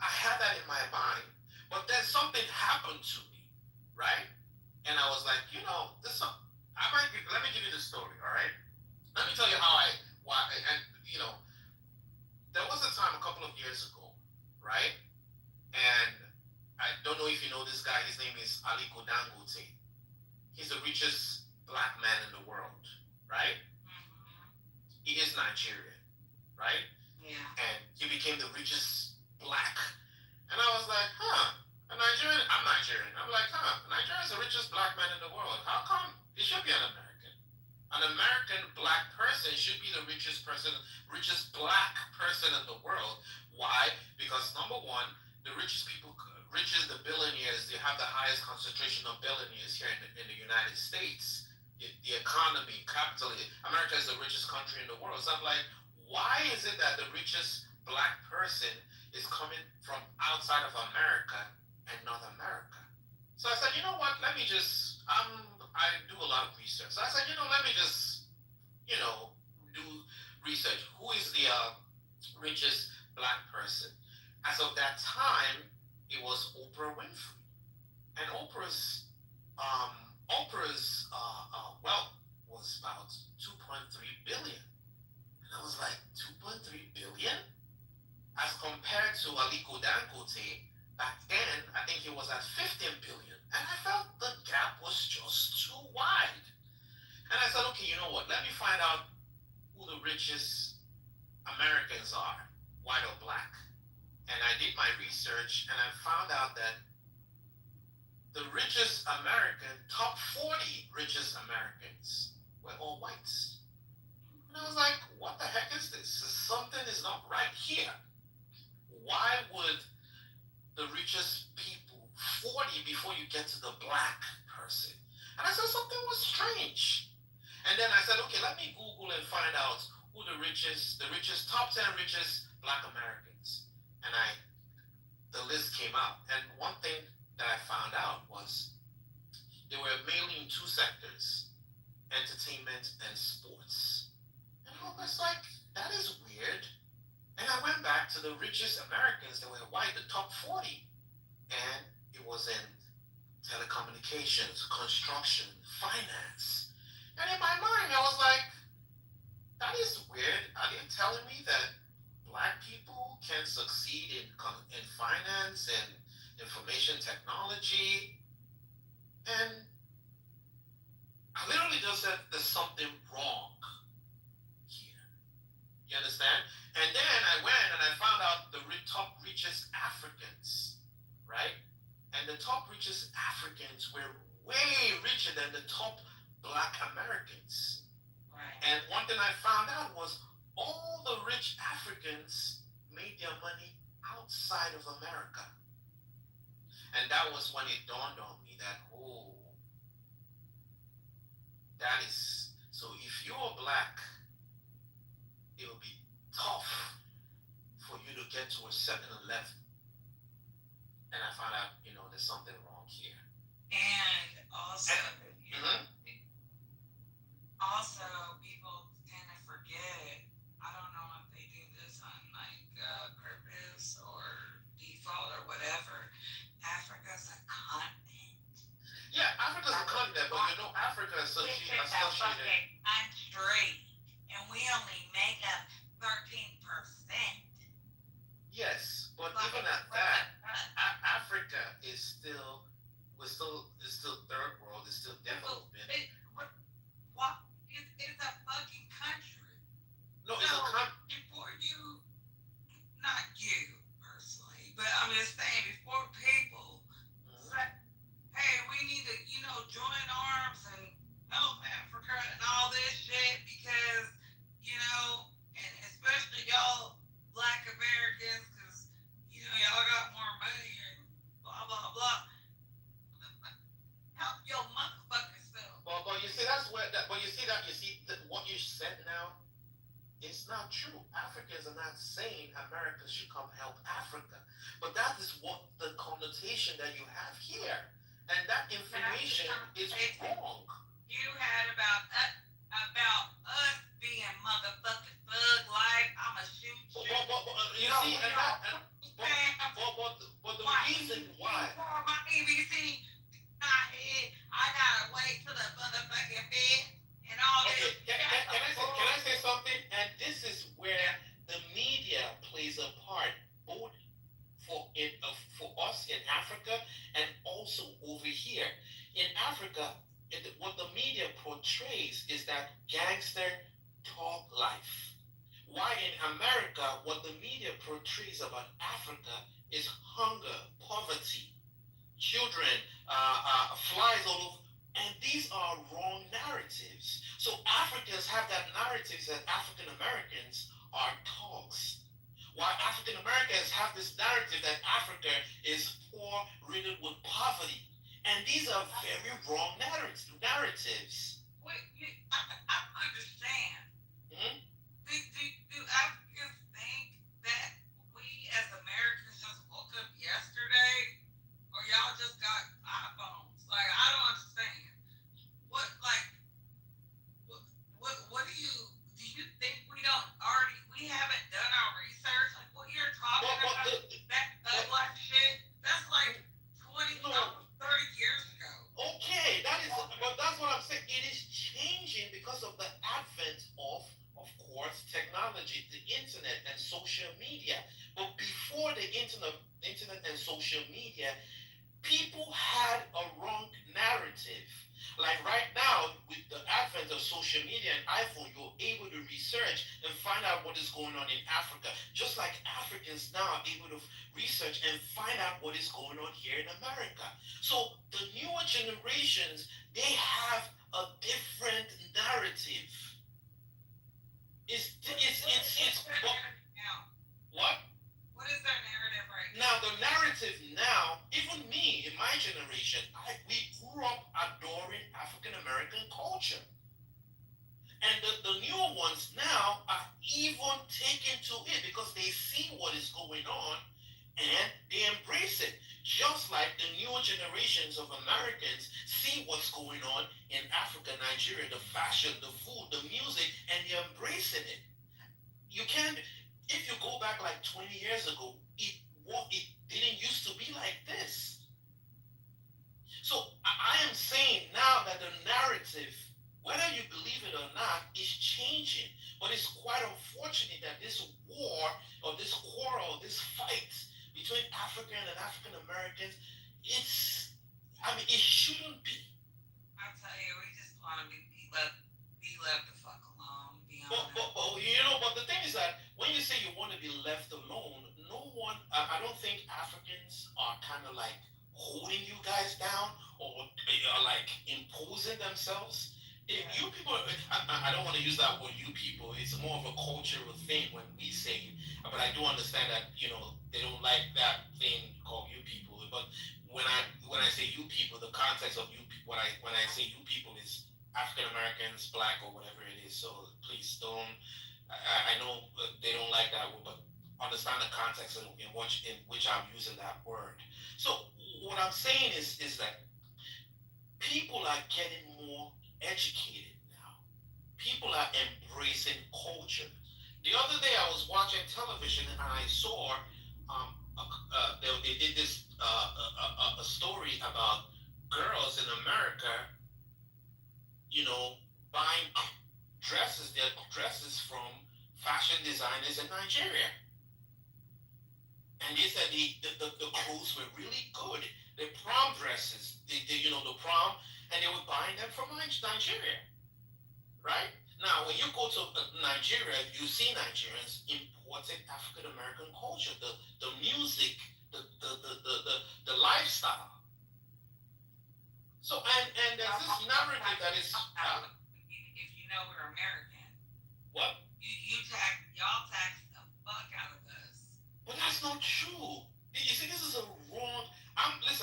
I had that in my mind. But then something happened to me, right? And I was like, you know, let me give you the story, all right? Let me tell you and you know, there was a time a couple of years ago, right? And I don't know if you know this guy. His name is Aliko Dangote. He's the richest black man in the world, right? He is Nigerian, right? Yeah. And he became the richest black. And I was like, I'm Nigerian. I'm like, Nigeria is the richest black man in the world. How come? He should be an American. An American black person should be the richest black person in the world. Why? Because number one, the the billionaires, they have the highest concentration of billionaires here in the United States. The economy, capitalism, America is the richest country in the world. So I'm like, why is it that the richest black person is coming from outside of America and North America? So I said, you know what, let me just, I do a lot of research. So I said, let me just, do research. Who is the richest black person? As of that time, it was Oprah Winfrey. And Oprah's wealth was about 2.3 billion. And I was like, 2.3 billion? As compared to Aliko Dangote, back then, I think it was at 15 billion. And I felt the gap was just too wide. And I said, okay, you know what? Let me find out who the richest Americans are, white or black. And I did my research and I found out that the richest top 40 richest Americans were all whites. And I was like, what the heck is this? Something is not right here. Why would the richest people 40 before you get to the black person? And I said, something was strange. And then I said, okay, let me Google and find out who the top 10 richest black Americans. And the list came out. And one thing that I found out was they were mainly in two sectors: entertainment and sports. And I was like, that is weird. And I went back to the richest Americans that were white, the top 40. And it was in telecommunications, construction, finance. And in my mind, I was like, that is weird. Are they telling me that black people can succeed in finance and information technology? And I literally just said, there's something wrong here. You understand? And then I went and I found out the top richest Africans, right? And the top richest Africans were way richer than the top black Americans. Right. And one thing I found out was all the rich Africans made their money outside of America. And that was when it dawned on me that, oh, that is, so if you're black, it'll be tough for you to get to a certain level. And I found out, there's something wrong here. And also, Mhm. also people tend to forget. I don't know if they do this on purpose or default or whatever. Africa's a continent. Yeah, Africa's a continent, but Africa is associated. Country, and we only make up 13%. Yes, but even at that, Africa is still third world, it's still developing. What? It's a fucking country. No, it's a country. Before you, not you personally, but I'm just saying, before people say, hey, we need to, join arms and help Africa and all this shit because, and especially y'all black Americans, because, y'all got more money and blah, blah, blah. Help your motherfucking self. But you see, what you said now, it's not true. Africans are not saying America should come help Africa. But that is what the connotation that you have here. And that information is wrong. You had about us being motherfucking thug life. I'ma shoot you. You see, but the reason why. My ABC, I gotta wait till the motherfucking bed and all this. Okay, can I say something? And this is where the media plays a part, both for us in Africa and also over here. In Africa, what the media portrays is that gangster talk life. Why in America, what the media portrays about Africa is hunger, poverty, children, flies all over. And these are wrong narratives. So Africans have that narrative that African Americans are thugs. While African Americans have this narrative that Africa is poor, ridden with poverty. And these are very wrong narratives. Wait, I understand. Hmm? Do Africans think that we as Americans just woke up yesterday? Or y'all just got iPhones? Like, I don't understand. What do you think we haven't done our research? Like, what you're talking about, that black shit, that's like 20, 30 years ago. Okay, but that's what I'm saying. It is changing because of the advent of course, technology, the internet and social media. But before the internet and social media, people had a wrong narrative. Like right now, with the advent of social media and iPhone, you're able to research and find out what is going on in Africa. Just like Africans now are able to research and find out what is going on here in America. So the newer generations, they have a different narrative. What? What is their narrative right now? Now, the narrative now, even me in my generation, we grew up adoring African American culture. And the newer ones now are even taken to it because they see what is going on and they embrace it. Just like the newer generations of Americans see what's going on in Africa, Nigeria, the fashion, the food, the music, and they're embracing it. You can't, if you go back like 20 years ago, it didn't used to be like this. So I am saying now that the narrative, whether you believe it or not, is changing. But it's quite unfortunate that this war or this quarrel, this fight between African and African Americans, it shouldn't be. I tell you, we just want to be left the fuck alone. But the thing is that when you say you want to be left alone, no one, I don't think Africans are kind of like holding you guys down or are like imposing themselves. If you people, I don't want to use that word, you people. It's more of a cultural thing when we say it, but I do understand that they don't like that thing called you people. But when I say you people, the context of you when I say you people is African Americans, black, or whatever it is. So please don't. I know they don't like that word, but understand the context in which I'm using that word. So what I'm saying is that people are getting more educated now. People are embracing culture. The other day I was watching television and I saw they did this a story about girls in America, buying their dresses from fashion designers in Nigeria. And they said the clothes were really good. The prom dresses, the prom, and they were buying them from Nigeria, right? Now, when you go to Nigeria, you see Nigerians importing African American culture, the music, the lifestyle. So, and there's this narrative that is. If you know we're American. What? Y'all tax the fuck out of us. But that's not true. You see, this is a wrong. I'm not gonna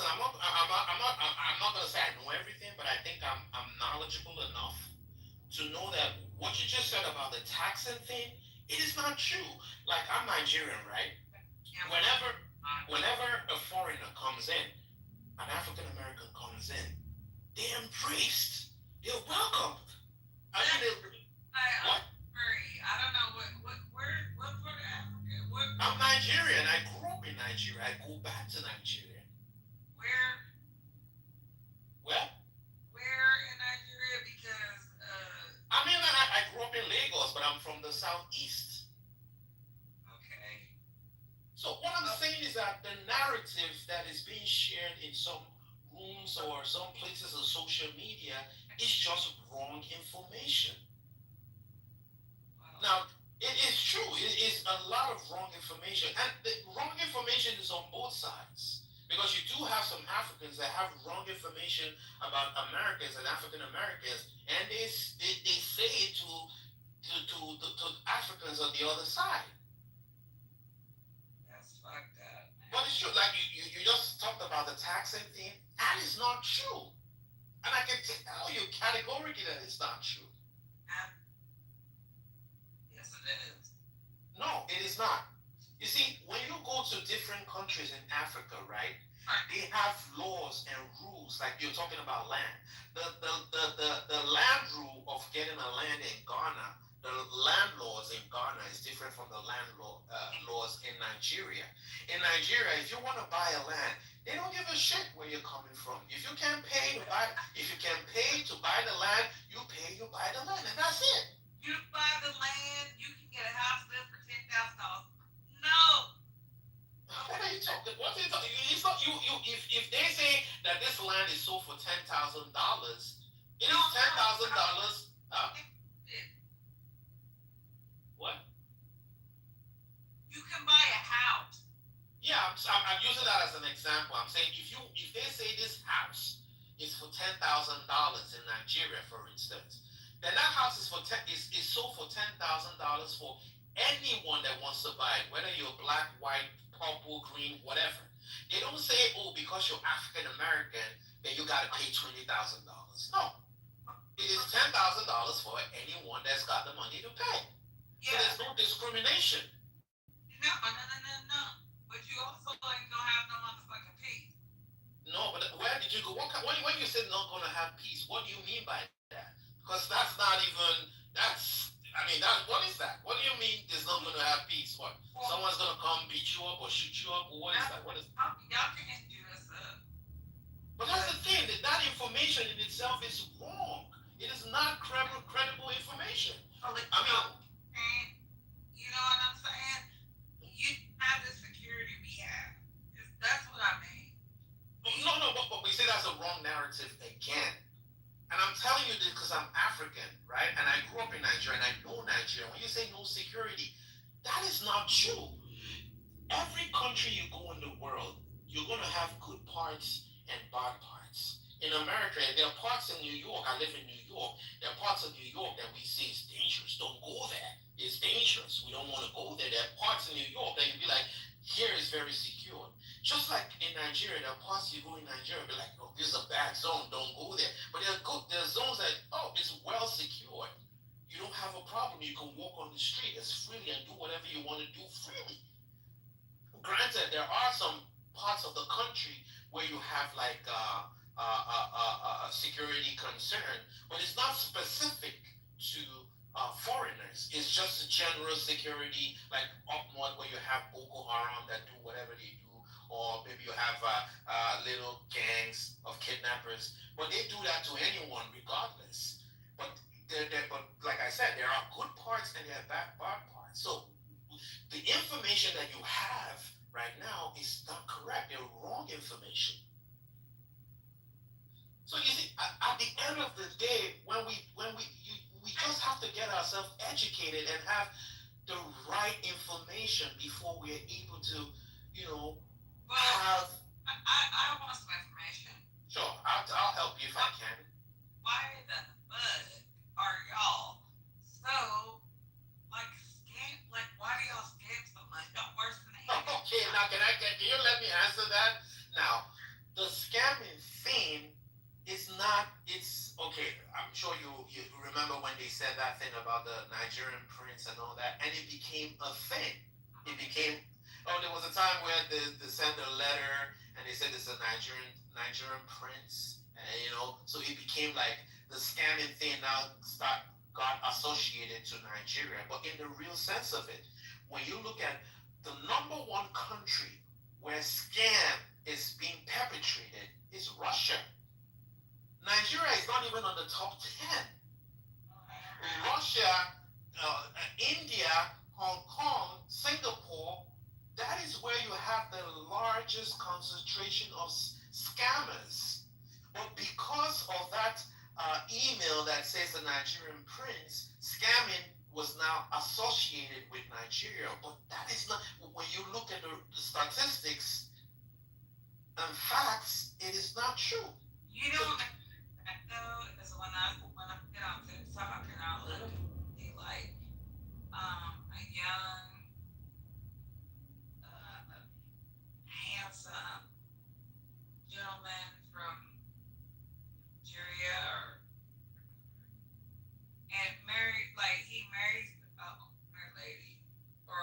say I know everything, but I think I'm knowledgeable enough to know that what you just said about the taxing thing, it is not true. Like I'm Nigerian, right? Whenever a foreigner comes in, an African American comes in, they're embraced. They're welcomed. I mean, what? I don't know what part of Africa. I'm Nigerian. I grew up in Nigeria. I go back to Nigeria. Where? Where? Where in Nigeria? Because I grew up in Lagos, but I'm from the southeast. Okay. So what I'm saying is that the narrative that is being shared in some rooms or some places on social media is just wrong information. Now, it is true. It is a lot of wrong information. And the wrong information is on both sides. Because you do have some Africans that have wrong information about Americans and African Americans, and they say it to Africans on the other side. That's fucked up. But it's true. Like you just talked about the taxing thing. That is not true. And I can tell you categorically that it's not true. Yes, it is. No, it is not. You see, when you go to different countries in Africa, right, they have laws and rules. Like you're talking about land. The land rule of getting a land in Ghana, the land laws in Ghana is different from the land laws in Nigeria. In Nigeria, if you want to buy a land, they don't give a shit where you're coming from. If you can pay to buy the land, you pay, you buy the land, and that's it. You buy the land, you can get a house built for $10,000. No. What are you talking? What are you talking? It's not you. If they say that this land is sold for $10,000, it is $10,000. What? You can buy a house. Yeah, I'm using that as an example. I'm saying if they say this house is for $10,000 in Nigeria, for instance, then that house is sold for $10,000 for anyone that wants to buy it, whether you're black, white, purple, green, whatever. They don't say, because you're African American, then you gotta pay $20,000. No. It is $10,000 for anyone that's got the money to pay. Yeah. So there's no discrimination. No. But you also ain't gonna have no motherfucking peace. No, but where did you go? When you said not gonna have peace, what do you mean by that? Because that's not even that's. I mean, what is that? What do you mean there's not gonna have peace? What? Someone's gonna come beat you up or shoot you up? Or what is that? What is? Y'all can't do this up. But that's the thing. That information in itself is wrong. It is not credible information. I mean, you know what I'm saying? You have the security we have. That's what I mean. No, but we say that's a wrong narrative again. And I'm telling you this because I'm African, right? And I grew up in Nigeria and I know Nigeria. When you say no security, that is not true. Every country you go in the world, you're going to have good parts and bad parts. In America, there are parts in New York. I live in New York. There are parts of New York that we say is dangerous. Don't go there. It's dangerous. We don't want to go there. There are parts in New York that you'd be like, here is very secure. Just like in Nigeria, there are parts you go in Nigeria, be like, oh, this is a bad zone, don't go there. But there are zones that, oh, it's well secured. You don't have a problem. You can walk on the street as freely and do whatever you want to do freely. Granted, there are some parts of the country where you have like security concern, but it's not specific to foreigners. It's just general security, like up north where you have Boko Haram that do whatever they do, or maybe you have little gangs of kidnappers. But they do that to anyone, regardless. But but like I said, there are good parts and there are bad parts. So the information that you have right now is not correct. They're wrong information. So you see, at the end of the day, we just have to get ourselves educated and have the right information before we are able to, have. I want some information. Sure, I'll help you if I can. Why the fuck are y'all so scam? Why do y'all scam so much? Y'all worse than the Okay, now can you let me answer that? Now, the scamming thing is not. It's okay. I'm sure you remember when they said that thing about the Nigerian prince and all that, and it became a thing. It became. Oh, there was a time where they sent a letter and they said it's a Nigerian prince, and so it became like the scamming thing now got associated to Nigeria. But in the real sense of it, when you look at the number one country where scam is being perpetrated is Russia. Nigeria is not even on the top 10. Russia, India, Hong Kong, Singapore, that is where you have the largest concentration of scammers. But because of that email that says the Nigerian prince, scamming was now associated with Nigeria. But that is not, when you look at the statistics and facts, it is not true. You know, is when I get on TikTok and I look at like a young, handsome gentleman from Nigeria, and he marries a white lady, or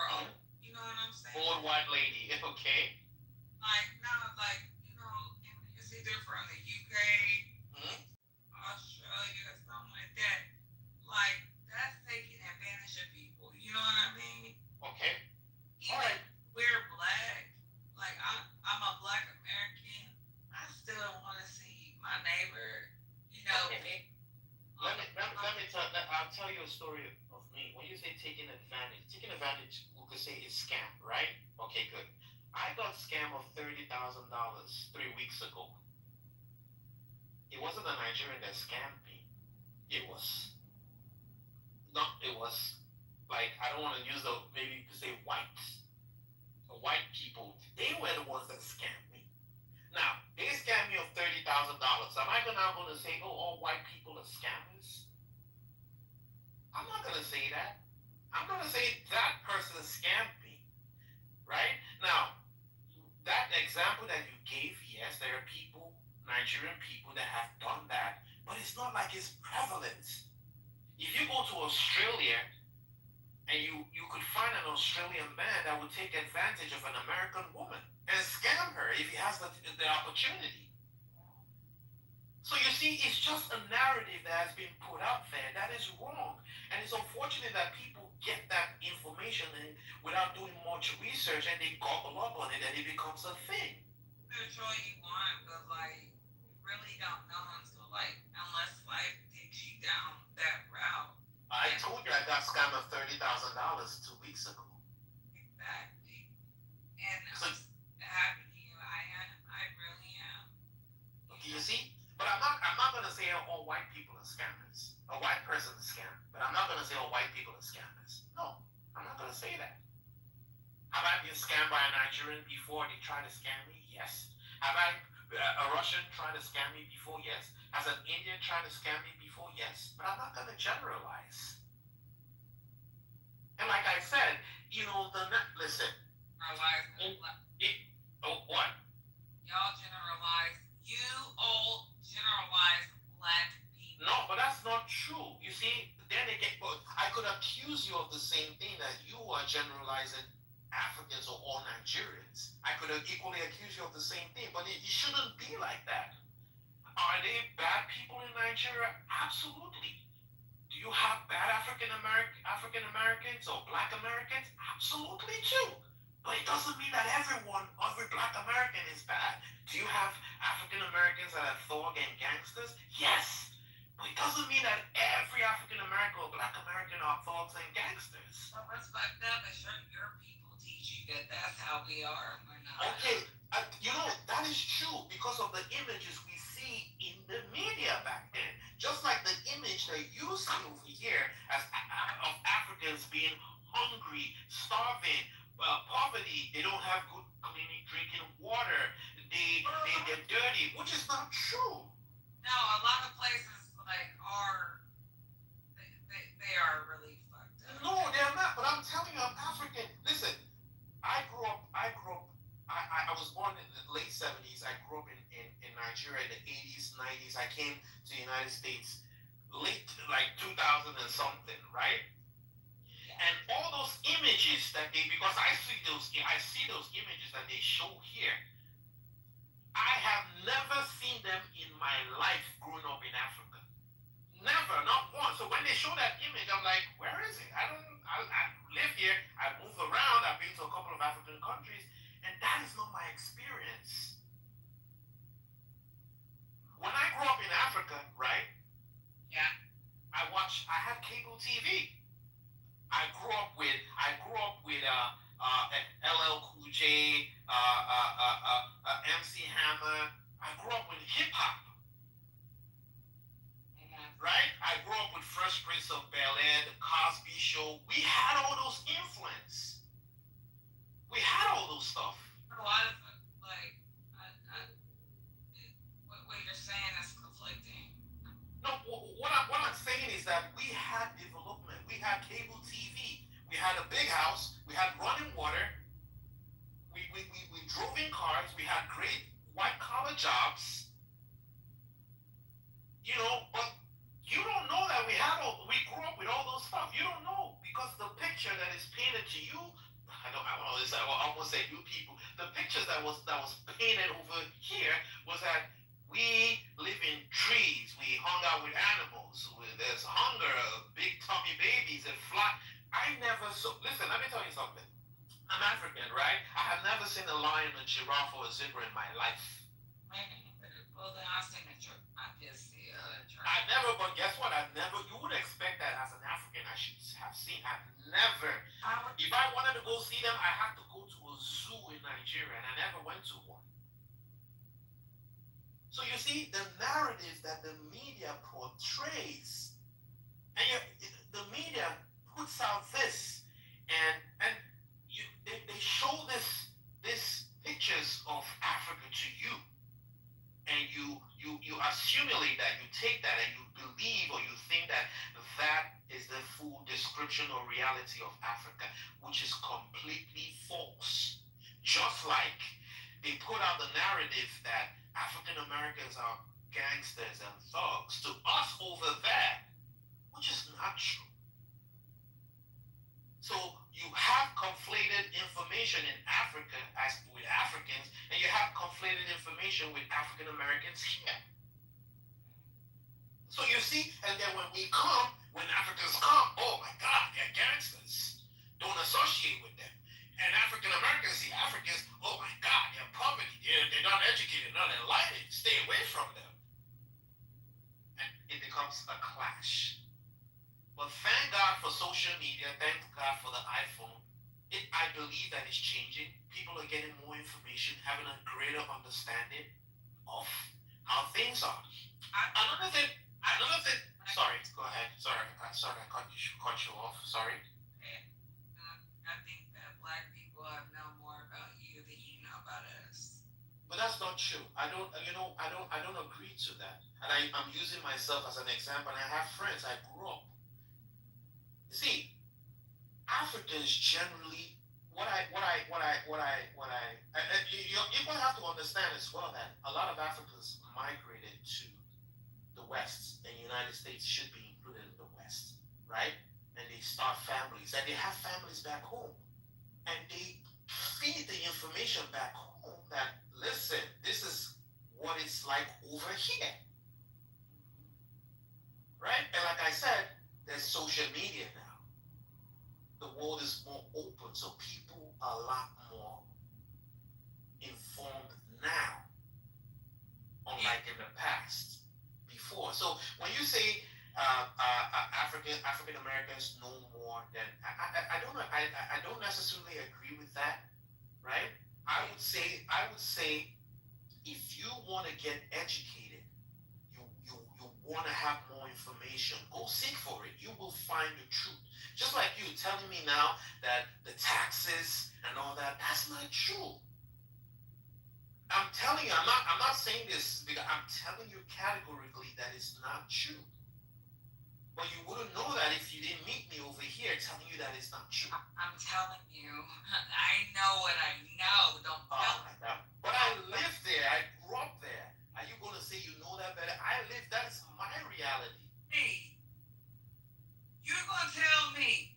you know what I'm saying? Old white lady, okay. It's either from the UK, Australia, something like that. That's taking advantage of people. You know what I mean? Okay. All right. We're black. I'm a black American. I still want to see my neighbor. Okay. I'll tell you a story of me. When you say taking advantage, we could say it's scam, right? Okay, good. I got scammed of $30,000 3 weeks ago. It wasn't a Nigerian that scammed me. It was I don't want to use maybe you could say white people. They were the ones that scammed me. Now, they scammed me of $30,000. Am I now going to say, oh, all white people are scammers? I'm not going to say that. I'm going to say that person scammed me, right? Now, that example that you gave, yes, there are people, Nigerian people that have done that, but it's not like it's prevalent. If you go to Australia and you could find an Australian man that would take advantage of an American woman and scam her if he has the opportunity. So you see, it's just a narrative that has been put out there that is wrong. And it's unfortunate that people get that information and without doing much research and they gobble up on it and it becomes a thing. Spiritual you want, but like you really don't know until unless life takes you down that route. I told you I got scammed of $30,000 2 weeks ago. Exactly. And So, happy to you. I really am. okay, you see? But I'm not gonna say all white people are scammers. A white person is scammed. But I'm not gonna say all white people are scammers. No, I'm not gonna say that. Have I been scammed by a Nigerian before they tried to scam me? Yes. Have a Russian tried to scam me before? Yes. Has an Indian tried to scam me before? Yes. But I'm not gonna generalize. And like I said, listen. What? Y'all generalize. You all generalize black people. No, but that's not true. You see, then again, I could accuse you of the same thing that you are generalizing Africans or all Nigerians. I could equally accuse you of the same thing, but it shouldn't be like that. Are they bad people in Nigeria? Absolutely. Do you have bad African Americans or Black Americans? Absolutely too. But it doesn't mean that every Black American is bad. Do you have African Americans that are thug and gangsters? Yes. But it doesn't mean that every African American or Black American are thugs and gangsters. But what's fucked up is your people teach you that that's how we are and we're not. Okay, that is true because of the images we see in the media back then. Just like the image that you see over here of Africans being hungry, starving, poverty, they don't have good clean drinking water, they're dirty, which is not true. No, a lot of places they are really fucked up. No, they're not, but I'm telling you, I'm African. Listen, I was born in the late 70s. I grew up in Nigeria in the 80s, 90s. I came to the United States late, 2000 and something, right? And all those images because I see those images that they show here. I have never seen them in my life growing up in Africa. Never, not once. So when they show that image, I'm like, where is it? I live here. I move around. I've been to a couple of African countries, and that is not my experience. When I grew up in Africa, right? Yeah. I had cable TV. I grew up with LL Cool J, MC Hammer. I grew up with hip hop. Right? I grew up with Fresh Prince of Bel-Air, The Cosby Show. We had all those influence. We had all those stuff. A lot of what you're saying is conflicting. No, what I'm saying is that we had development. We had cable TV. We had a big house. We had running water. We drove in cars. We had great white collar jobs. But you don't know that we grew up with all those stuff. You don't know because the picture that is painted to you, I almost say you people. The pictures that was painted over here was that we live in trees. We hung out with animals. There's hunger, big tummy babies, and fly. Listen, let me tell you something. I'm African, right? I have never seen a lion, a giraffe, or a zebra in my life. Well, then I've seen a giraffe. I just see a giraffe. But guess what? You would expect that as an African, I should have seen. I've never. If I wanted to go see them, I had to go to a zoo in Nigeria, and I never went to one. So you see, the narrative that the media portrays, and the media puts out this, and they show this pictures of Africa to you, and you assimilate that, you take that, and you believe or you think that is the full description or reality of Africa, which is completely false. Just like they put out the narrative that African Americans are gangsters and thugs to us over there, which is not true. So you have conflated information in Africa with Africans, and you have conflated information with African Americans here. see, and then when Africans come, oh my God, they're gangsters. Don't associate with them. And African Americans see Africans, oh my God, they're poverty. They're not educated, not enlightened. Stay away from them. And it becomes a clash. But thank God for social media. Thank God for the iPhone. I believe that it's changing. People are getting more information, having a greater understanding of how things are. Another thing. Sorry, go ahead. Sorry, I cut you off. Sorry. I think that black people know more about you than you know about us. But that's not true. I don't agree to that. And I'm using myself as an example. And I have friends. I grew up. See, Africans generally, you're going to have to understand as well that a lot of Africans migrated to the West, and the United States should be included in the West, right? And they start families, and they have families back home, and they feed the information back home that, listen, this is what it's like over here, right? And like I said, there's social media now. The world is more open, so people are a lot more informed now, unlike in the past, before. So when you say African Americans know more than I don't necessarily agree with that, right? I would say if you want to get educated, you want to have more information, go seek for it. You will find the truth. Just like you telling me now that the taxes and all that, that's not true. I'm telling you, I'm not saying this because I'm telling you categorically that it's not true. But you wouldn't know that if you didn't meet me over here telling you that it's not true. I'm telling you, I know what I know. Don't tell me. But I live there. I grew up there. Are you going to say you know that better? I live. That is my reality. Hey, you're going to tell me.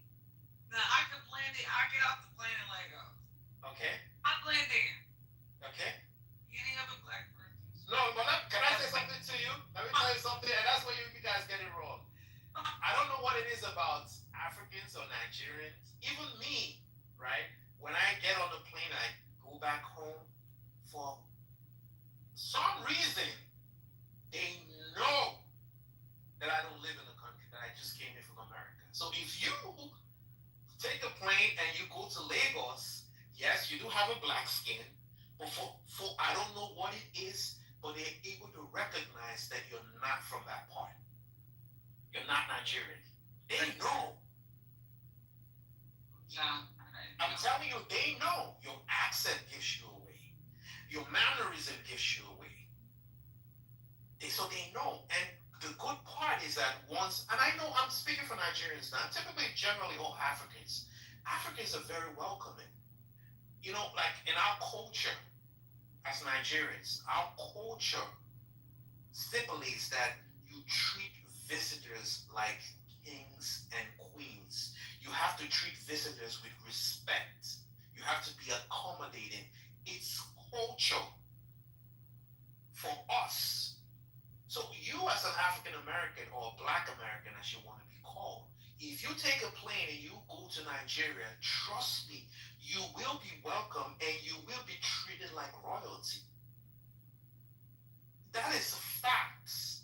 Now, I can blend it. I get off the plane in Legos. Okay. I blend in. Okay. Any other black person? No, but can I say something to you? Let me tell you something, and that's where you guys get it wrong. I don't know what it is about Africans or Nigerians, even me, right? When I get on the plane, I go back home. For some reason, they know that I don't live in the country, that I just came here from America. So if you take a plane and you go to Lagos, yes, you do have a black skin, but for I don't know what it is, but they're able to recognize that you're not from that part. You're not Nigerian. They know. Yeah. I'm telling you, they know. Your accent gives you away. Your mannerism gives you away. So they know. And the good part is that once, and I know I'm speaking for Nigerians now, typically generally all Africans. Africans are very welcoming. You know, like in our culture as Nigerians, our culture stipulates that you treat visitors like kings and queens. You have to treat visitors with respect. You have to be accommodating. It's culture for us. So you as an African American or Black American, as you want to be called, if you take a plane and you go to Nigeria, trust me, you will be welcome and you will be treated like royalty. That is facts.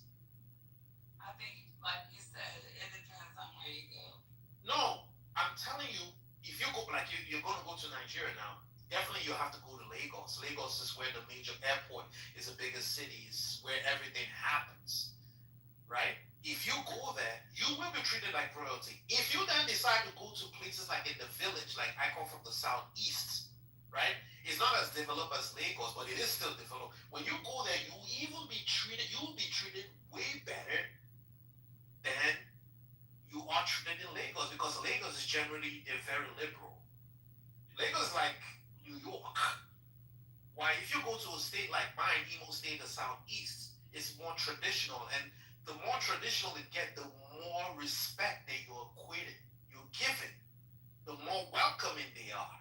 I think, like you said, it depends on where you go. No, I'm telling you, if you go, like you're going to go to Nigeria now, definitely you have to go to Lagos. Lagos is where the major airport is, the biggest city, is where everything happens, right? If you go there, you will be treated like royalty. If you then decide to go to places like in the village, like I come from the southeast, right? It's not as developed as Lagos, but it is still developed. When you go there, you will be treated way better than you are treated in Lagos, because Lagos is generally very liberal. Lagos is like New York. Why, if you go to a state like mine, Imo State, the southeast, it's more traditional, and the more traditional it gets, the more respect that you're given, the more welcoming they are.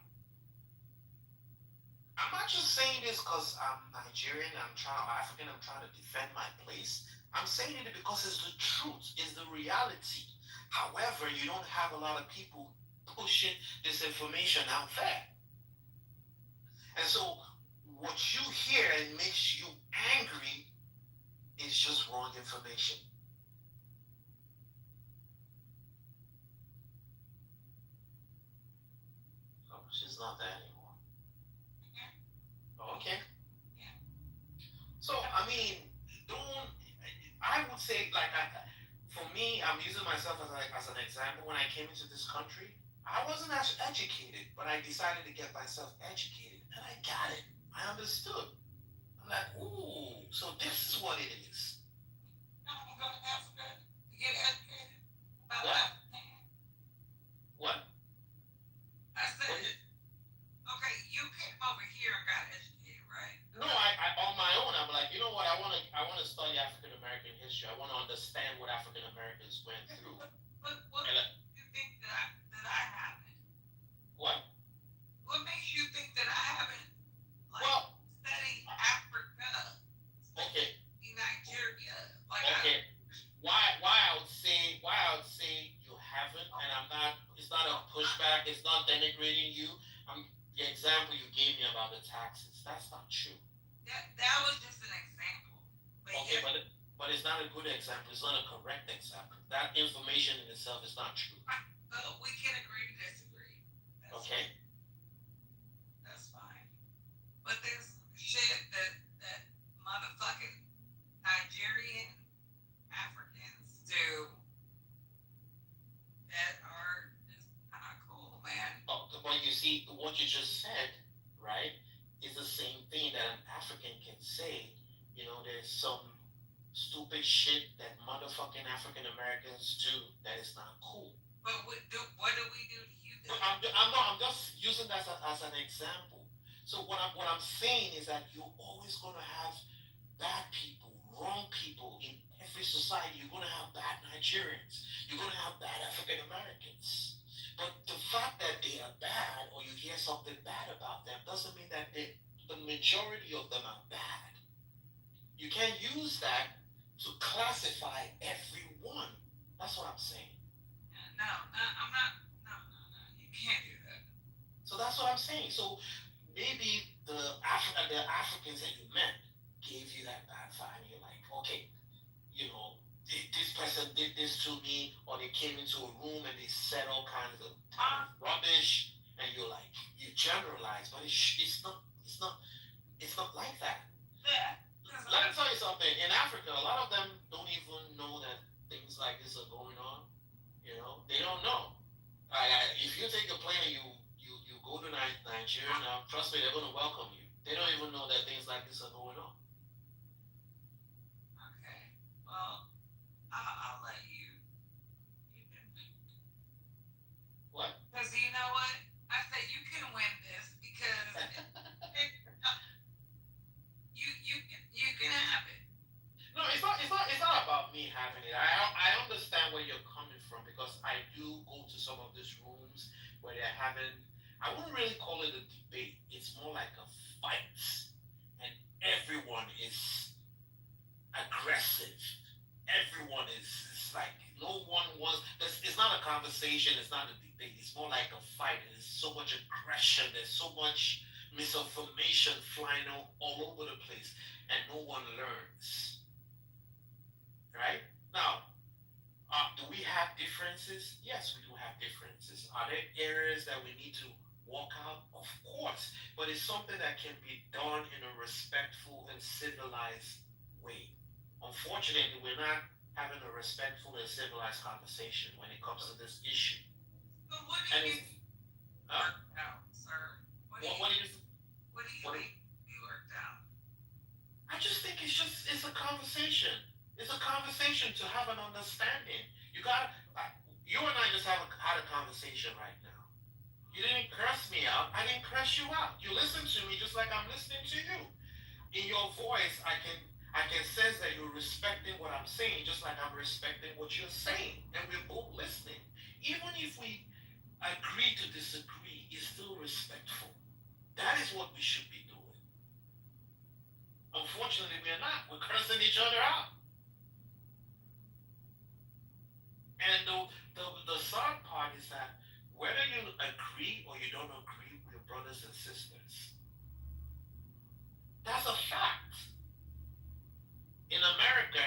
I'm not just saying this because I'm Nigerian, I'm African, I'm trying to defend my place. I'm saying it because it's the truth, it's the reality. However, you don't have a lot of people pushing this information out there. And so what you hear and makes you angry is just wrong information. Oh, she's not there anymore. Oh, okay. So I mean, don't. I would say for me, I'm using myself as an example. When I came into this country, I wasn't as educated, but I decided to get myself educated, and I got it. I understood. I'm like, ooh, so this is what it is. I'm gonna go to Africa to get educated about What? Africa. What? I said, okay, you came over here and got educated, right? No, I on my own. I'm like, you know what? I want to study African American history. I want to understand what African Americans went through. What makes you think that I haven't? What? What makes you think that I haven't studied Africa? Okay. Nigeria. Okay. Why I would say you haven't, and I'm not. It's not a pushback. It's not denigrating you. The example you gave me about the taxes. That's not true. That was just an example. Okay, but it's not a good example. It's not a correct example. That information in itself is not true. We can agree to disagree. Okay. That's fine. But there's shit that motherfucking Nigerian Africans do that are just kind of cool, man. But you see, what you just said, right, is the same thing that an African can say. You know, there's some stupid shit that motherfucking African Americans do that is not cool. But what do we do to you? I'm just using that as an example. So what I'm saying is that you're always going to have bad people, wrong people in every society. You're going to have bad Nigerians. You're going to have bad African Americans. But the fact that they are bad or you hear something bad about them doesn't mean that the majority of them are bad. You can't use that to classify everyone. That's what I'm saying. No, I'm not. No. You can't do that. So that's what I'm saying. So maybe the Africans that you met gave you that bad vibe. And you're like, okay, you know, this person did this to me, or they came into a room and they said all kinds of rubbish, and you're like, you generalize, but it's not like that. Yeah. Let me tell you something. In Africa, a lot of them don't even know that things like this are going on. You know, they don't know. If you take a plane and you go to Nigeria now, trust me, they're going to welcome you. They don't even know that things like this are going on. Okay. Well, I'll let you. What? Because you know what? I said you can win this because you can have it. No, it's not about me having it. I understand where you're coming from because I do go to some of these rooms where they're having. I wouldn't really call it a debate. It's more like a fight, and everyone is aggressive. Everyone is like no one wants. It's not a conversation. It's not a debate. It's more like a fight. There's so much aggression. There's so much misinformation flying all over the place, and no one learns. Right? Now, do we have differences? Yes, we do have differences. Are there areas that we need to walk out? Of course. But it's something that can be done in a respectful and civilized way. Unfortunately, we're not having a respectful and civilized conversation when it comes to this issue. But what do you work out, sir? What do you think you worked out? I just think it's a conversation. It's a conversation to have an understanding. You and I just had a conversation right now. You didn't curse me out. I didn't curse you out. You listened to me just like I'm listening to you. In your voice, I can sense that you're respecting what I'm saying, just like I'm respecting what you're saying, and we're both listening. Even if we agree to disagree, it's still respectful. That is what we should be doing. Unfortunately, we're not. We're cursing each other out. And the sad part is that whether you agree or you don't agree with your brothers and sisters, that's a fact. In America,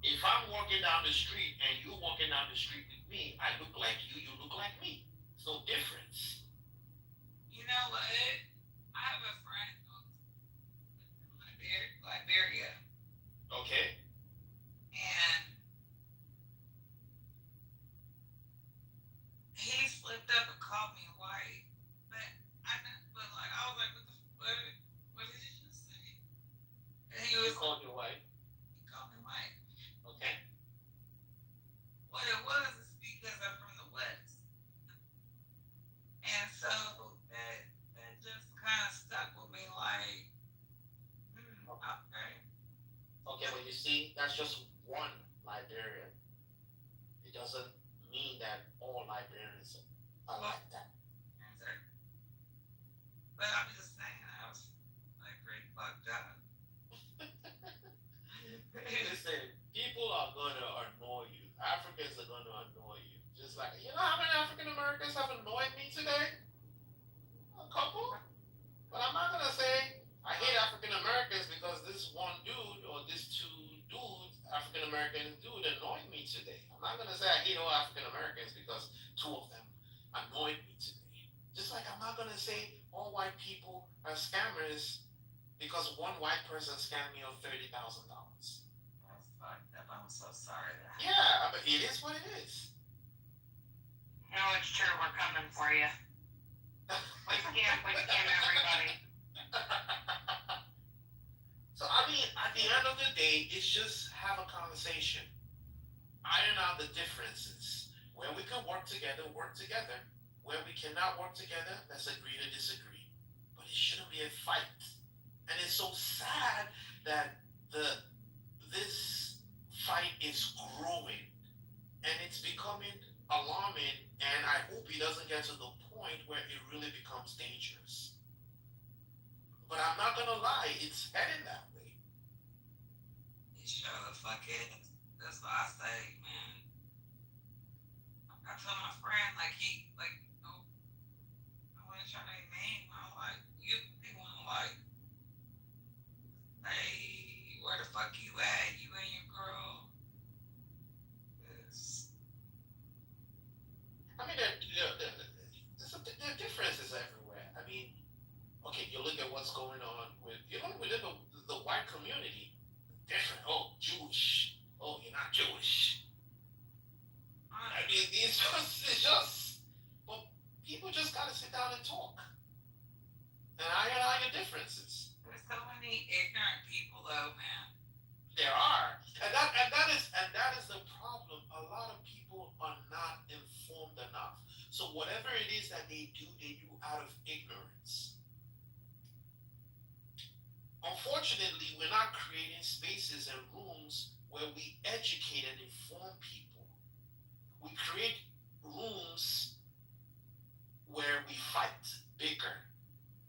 if I'm walking down the street and you're walking down the street with me, I look like you look like me. There's no difference. You know what? I have a friend from Liberia. Okay. And he slipped up and called me white. But I was like, what did you just say? And he was called you white. He called me white. Okay. What it was is because I'm from the West. And so that just kind of stuck with me like, okay. Okay, well, you see, that's just one Liberian. It doesn't mean that all Liberians are like that. But I'm just saying, I was like pretty fucked up. Listen, people are going to annoy you. Africans are going to annoy you. Just like, you know how many African Americans have annoyed me today? A couple. But I'm not going to say I hate African Americans because this one dude or these two dudes, African American dude, annoyed me today. I'm not going to say I hate all African Americans because two of them annoyed me today. Just like I'm not going to say all white people are scammers because one white person scammed me of $30,000. That's fucked up. I'm so sorry. Yeah, but it is what it is. No, it's true. We're coming for you. We scam everybody. So, I mean, at the end of the day, it's just have a conversation. Iron out the differences. Where we can work together, work together. Where we cannot work together, let's agree to disagree. But it shouldn't be a fight. And it's so sad that this fight is growing and it's becoming alarming, and I hope it doesn't get to the point where it really becomes dangerous. But I'm not gonna lie, it's heading that way. It sure the fuck is. That's what I say, man. I told my friend, I wanna try to name. I'm like, they wanna like, hey, where the fuck you at? You and your girl. I mean, there are differences everywhere. I mean, okay, you look at what's going on within the white community. Different. Oh, Jewish. Oh, you're not Jewish. I mean, it's just. Well, people just gotta sit down and talk. And iron out your differences. There's so many ignorant people, though, man. There are, and that is the problem. A lot of people are not informed enough. So whatever it is that they do out of ignorance. Unfortunately, we're not creating spaces and rooms where we educate and inform people. We create rooms where we fight, bicker.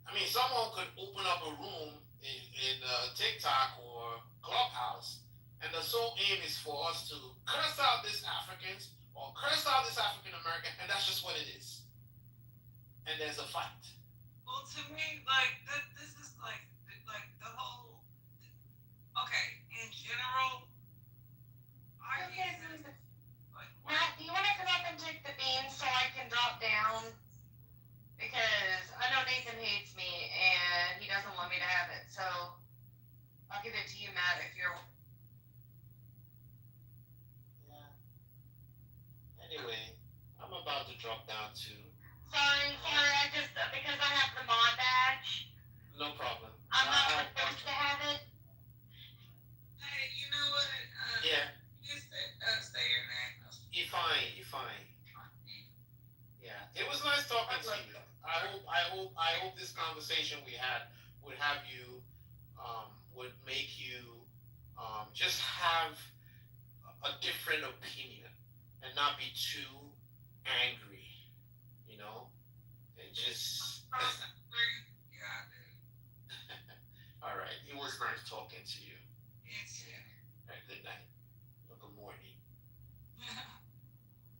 I mean, someone could open up a room in TikTok or Clubhouse, and the sole aim is for us to curse out these Africans or curse out this African American, and that's just what it is. And there's a fight. Well, to me, this is like the whole. Okay, in general, Matt, do you want to come up and take the beans so I can drop down? Because I know Nathan hates me and he doesn't want me to have it. So I'll give it to you, Matt, if you're. Yeah. Anyway, I'm about to drop down to. Sorry, I just, because I have the mod badge. No problem. I'm not supposed to have it. Hey, you know what? Yeah. You say your name. You're fine. Yeah, it was nice talking to you. I hope this conversation we had would have you, would make you, just have a different opinion and not be too angry, you know, and just. All right, it was nice talking to you. Yes, yeah. All right, good night. Or good morning.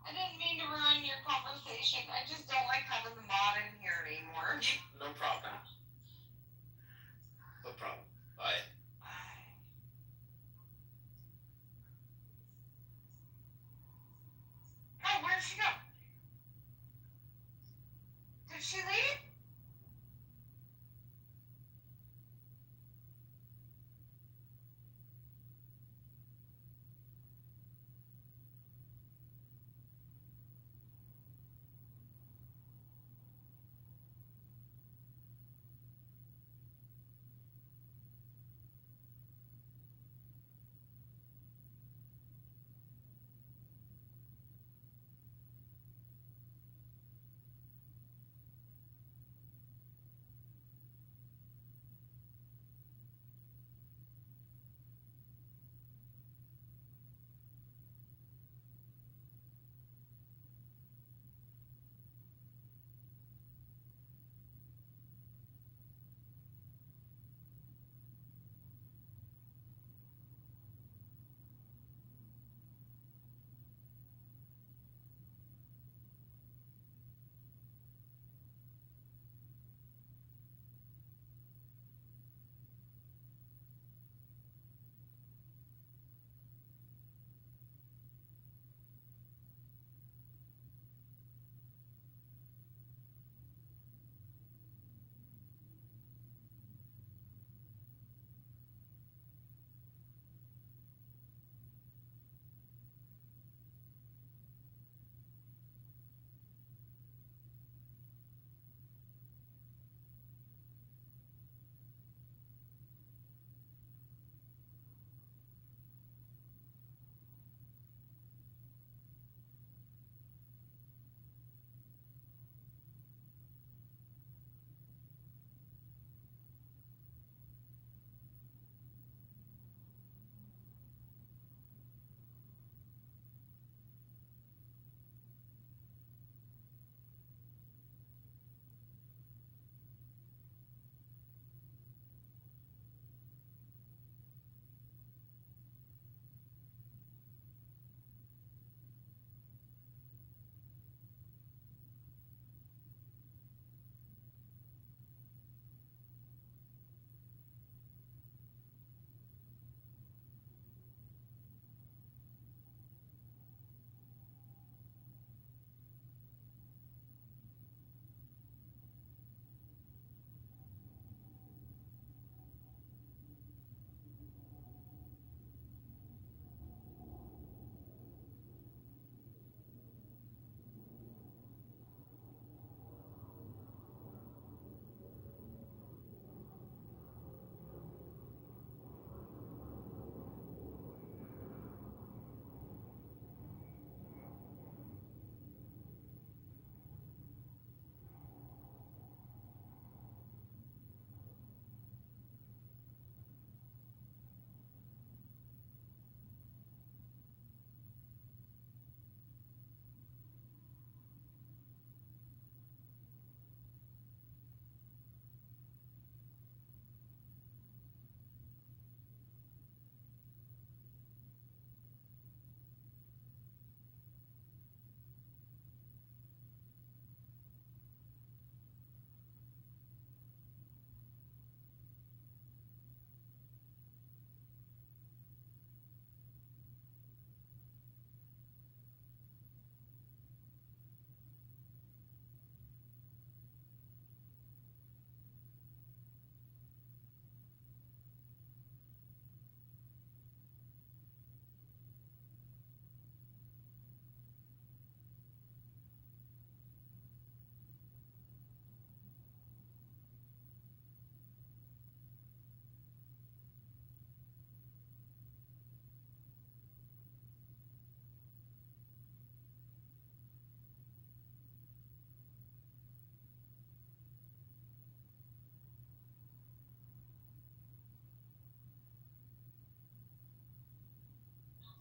I didn't mean to ruin your conversation. I just don't like having the mod in here anymore. No problem. No problem. Bye. Oh, where'd she go? Did she leave?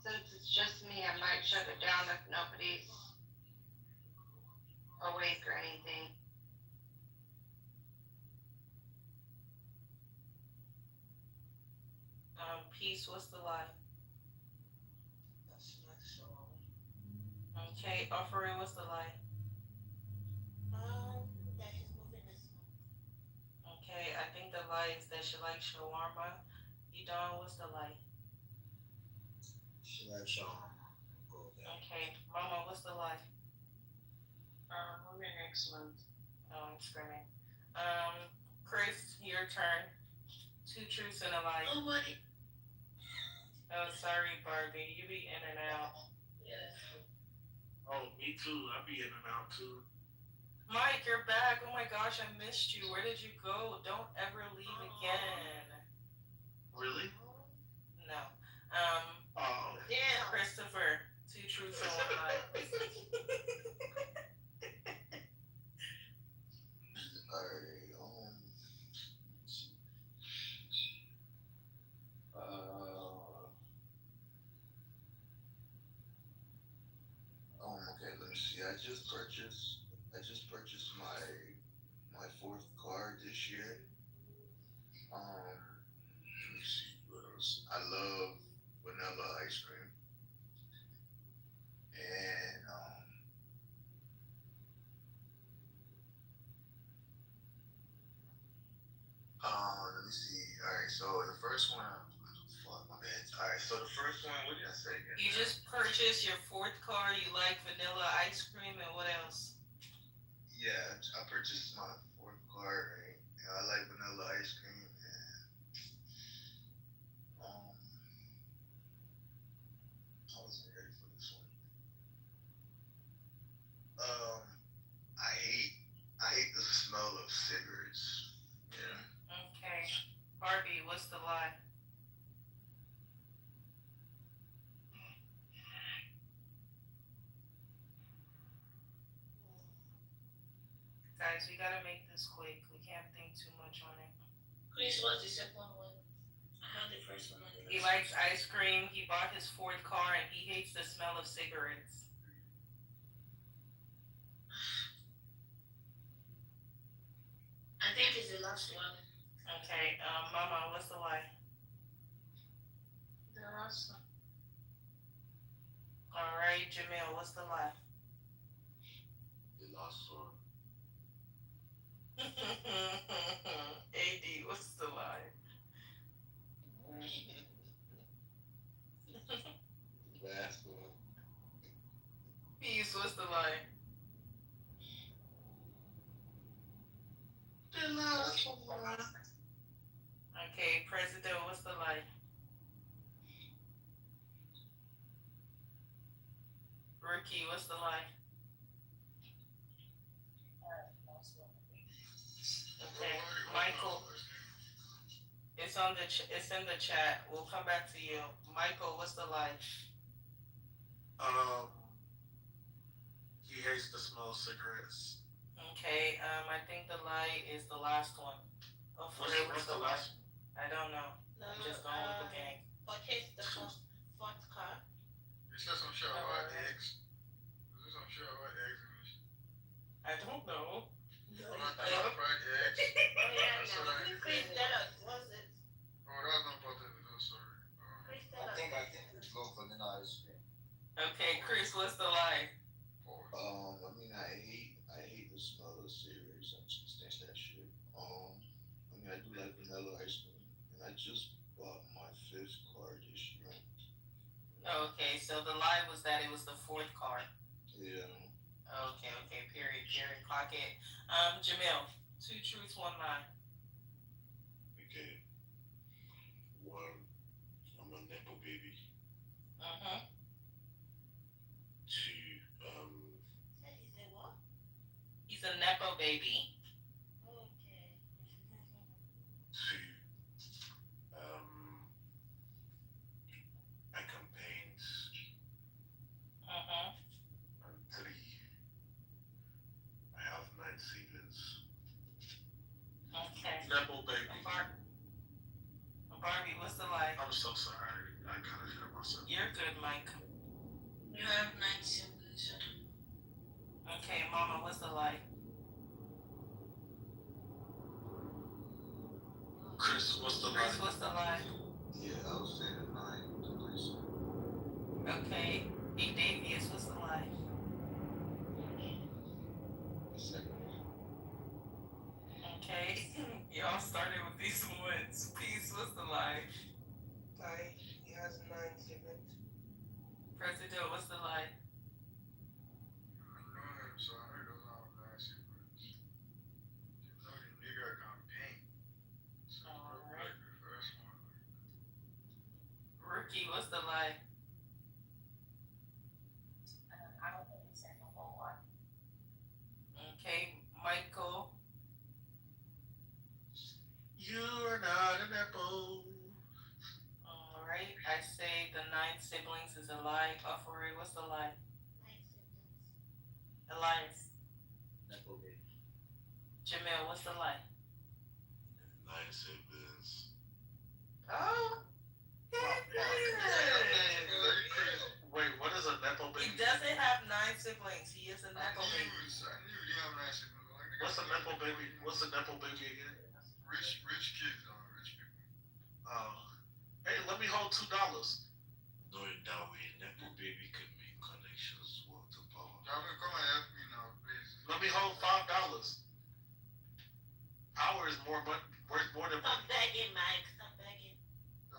Since it's just me, I might shut it down if nobody's awake or anything. Peace, what's the lie? That's not so. Okay, Offering, what's the lie? That he's moving this month. Okay, I think the lie is that she likes shawarma. Edon, what's the lie? She likes shawarma. Go with that. Okay, Mama, what's the lie? Moving next month. Oh, I'm screaming. Chris, your turn. 2 truths and a lie. Oh my. Oh, sorry, Barbie. You be in and out. Yeah. Oh, me too. I be in and out too. Mike, you're back. Oh my gosh, I missed you. Where did you go? Don't ever leave again. Really? No. Oh. Damn. Christopher, 2 truths and 1 lie. Alright, okay, let me see. I just purchased my 4th car this year. Let me see what else. I love vanilla ice cream. And let me see. Alright, so the first one, fuck my bad. Alright, so the first one, what did I say again? You just purchased your 4th car. You like vanilla ice cream and what else? Yeah, I purchased my 4th car, right? And I like vanilla ice cream, and I wasn't ready for this one. I hate the smell of cigarettes. Yeah. Okay. Barbie, what's the lie? Guys, we gotta make this quick. We can't think too much on it. Chris, what's the second one? I had the first one on the He list. likes ice cream. He bought his 4th car and he hates the smell of cigarettes. I think it's the last one. Okay. Mama, what's the lie? The last one. All right, Jamil, what's the lie? The last one. AD, what's the lie? Last one. Peace, what's the lie? The last one. Okay, President, what's the lie? Rookie, what's the lie? Okay, Michael. It's it's in the chat. We'll come back to you. Michael, what's the lie? He hates the smell of cigarettes. Okay, I think the lie is the last one. Oh, What's the last? I don't know. I'm just going with the gang. Purchase the fourth car. You said some shit about eggs. Is there some shit about eggs? I don't know. Fried eggs. Oh yeah, no. Chris, tell us, what's it? Oh, that's not part of the news story. Chris, tell us. I think it's low vanilla ice cream. Okay, Chris, what's the lie? I mean, I hate the smell of cigarettes. I just think that shit. I mean, I do like vanilla ice cream, and I just bought my 5th car this year. Okay, so the lie was that it was the 4th car. Yeah. Okay, period, clock it. Jamil, 2 truths, 1 lie. Okay. 1, I'm a nepo baby. 2, He's a what? He's a nepo baby. Okay. 2, I campaigned. And 3, I have 9 siblings. Okay. Nepo baby. Barbie, what's the lie? I'm so sorry. I gotta hear myself. You're good, Mike. You have 9 siblings. Okay, Mama, what's the lie? Chris, what's the lie? Chris, what's the lie? Yeah, I was saying 9 to 3. Okay, Big Davius, what's the lie? Y'all started with these ones. Peace, what's the lie? He has 9 siblings. President, what's the lie? Rookie, what's the lie? I don't think he said no more. Okay, Michael. You're not an apple. Alright, I say the 9 siblings is a lie. Buffalo, what's the lie? 9 siblings. Elias. Nepo baby. Jamil, what's the lie? 9 siblings. Oh, Wait, what is a nepo baby? he doesn't have 9 siblings. He is a nepo baby. What's a nepo baby? What's a nepo baby again? Rich kids are rich people. Hey, let me hold $2. Knowing that way, Nepo baby could make connections worth the power. Jamin, come and help me now, please. Let me hold $5. Power is worth more than Stop money. begging, Mike. Stop begging.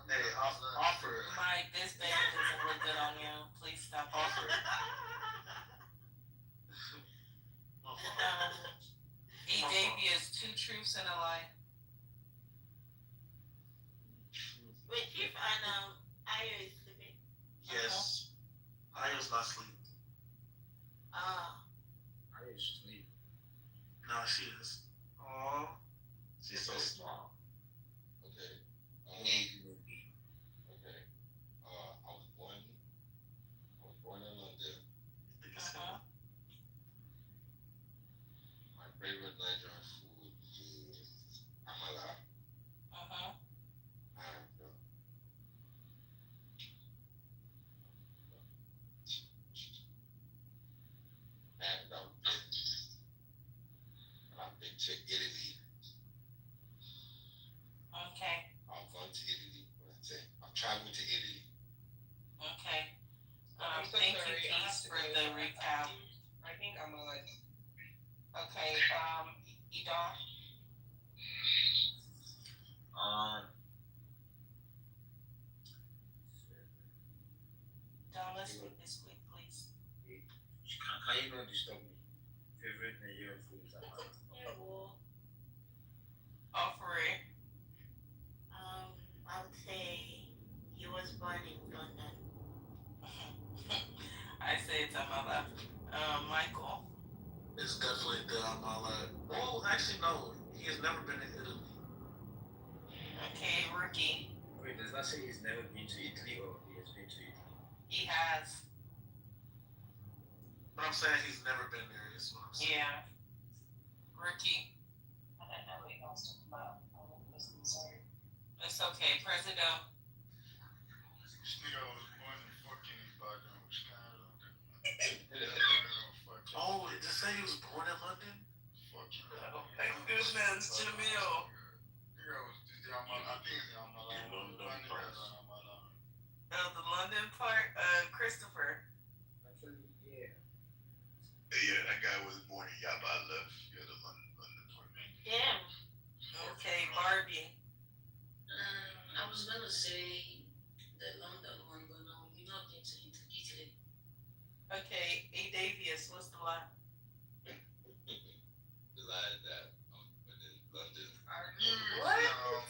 Hey, offer. Mike, this baby doesn't look good on you. Please stop Offer. Davies, 2 truths and a lie. Wait, Chief and Ayo is sleeping. Yes. Ayo's not sleeping. I used to sleep. No, she is. Aww. She's so small. Okay. Maybe. Okay. I was born in London. My favorite Nigerian food is amala. And I've been to Italy. Okay. I've gone to Italy. I've traveled to Italy. Okay. I'm so Thank sorry. you, I have Peace, to for go. the recap. I think I'm like. Okay, Idon. Don, let's make this quick, please. Can you not disturb me? Favorite Nigerian food is amala. Offer it. I would say he was born in London. I say it's amala. Michael. It's definitely the amala. Well, actually, no. He has never been to Italy. Okay, Rookie. Wait, does that say he's never been to Italy or he has been to Italy? He has. But I'm saying he's never been there, is what I'm saying. Yeah. Rookie. I don't know what he wants to talk about. I'm sorry. It's okay, President. This nigga was born in fucking Ibadan, which kind of Oh, did it say he was born in London? fucking. Oh my goodness, Jamil. Nigga was the Amala. I think it's the Amala. The London part, Christopher. Actually, yeah. Yeah, that guy was born in Yaba left. Yeah, the London part. Damn. Okay, Barbie. I was gonna say the London one, but no, we're not going to Italy. Okay, Davies, what's the lie? The lie is that I'm in London. I knew it. What?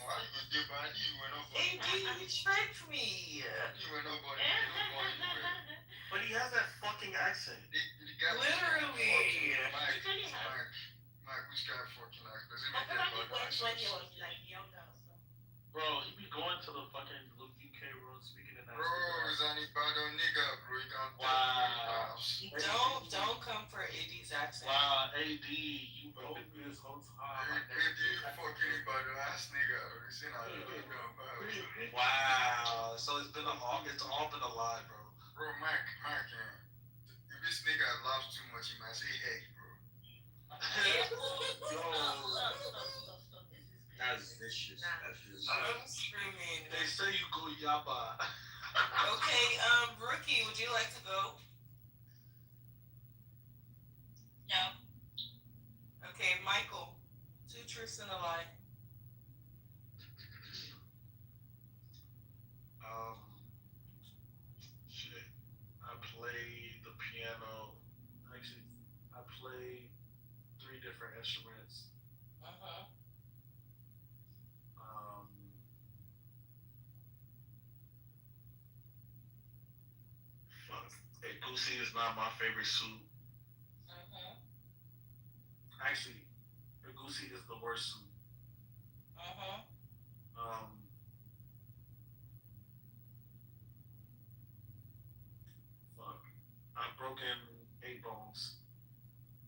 Why you could do bad? You were not born. You tricked me. You were not born. But he has that fucking accent. Literally. Mike, which kind of fucking accent? Does it I make feel like he that went accent? when he was like younger or something. Bro, he be going to the fucking UK road speaking in that Bro, he's an Ibadan nigga, bro. You can't Don't come for AD's accent. Wow, AD, you voted me this whole time. AD, fucking Ibadan ass nigga. You seen how you look about. Wow, so it's all been a lie, bro. Bro, Mike, if this nigga laughs too much, he might say heck, bro. Yo. That's vicious. That's vicious. I'm screaming. They say you go Yaba. Okay, Rookie, would you like to go? No. Okay, Michael. 2 truths and a lie. instruments. Goosey is not my favorite suit. Actually, Goosey is the worst suit. Fuck. I've broken 8 bones.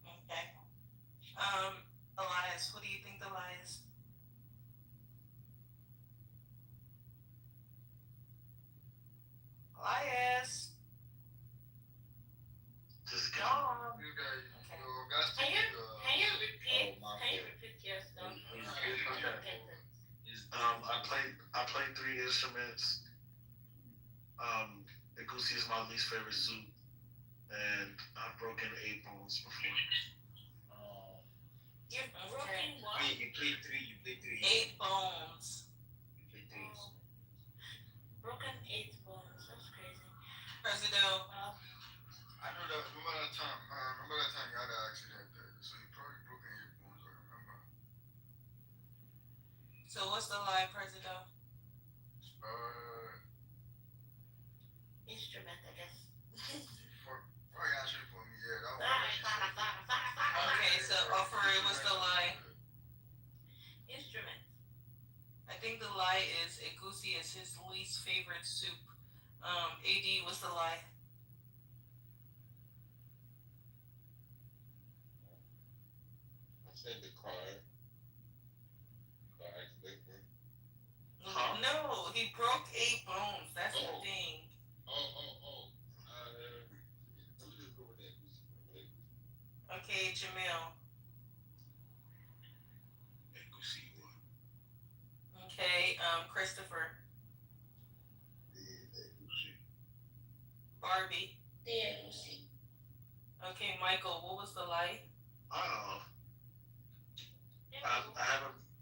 Okay. Elias, what do you think the lie is? Elias. Just go on. on. Can you repeat? Can you repeat your stuff? I played 3 instruments. Goosey is my least favorite suit, and I've broken 8 bones before. You've broken what? You played 3. 8 bones. You played 3. Broken 8 bones. That's crazy. Presido. I know that. Remember that time? Remember that time you had an accident there? So you probably broken 8 bones. I remember. So what's the lie, Presido? Instrument, I guess. Probably answer for me. Yeah, that was. Okay, so Offery, what's the lie? Instrument. I think the lie is Goosey is his least favorite soup. AD, what's the lie? I said the car accident. No, he broke 8 bones. That's the thing. Okay, Jamil. Okay, Christopher. Barbie. Yeah, Lucy. Okay, Michael, what was the lie? I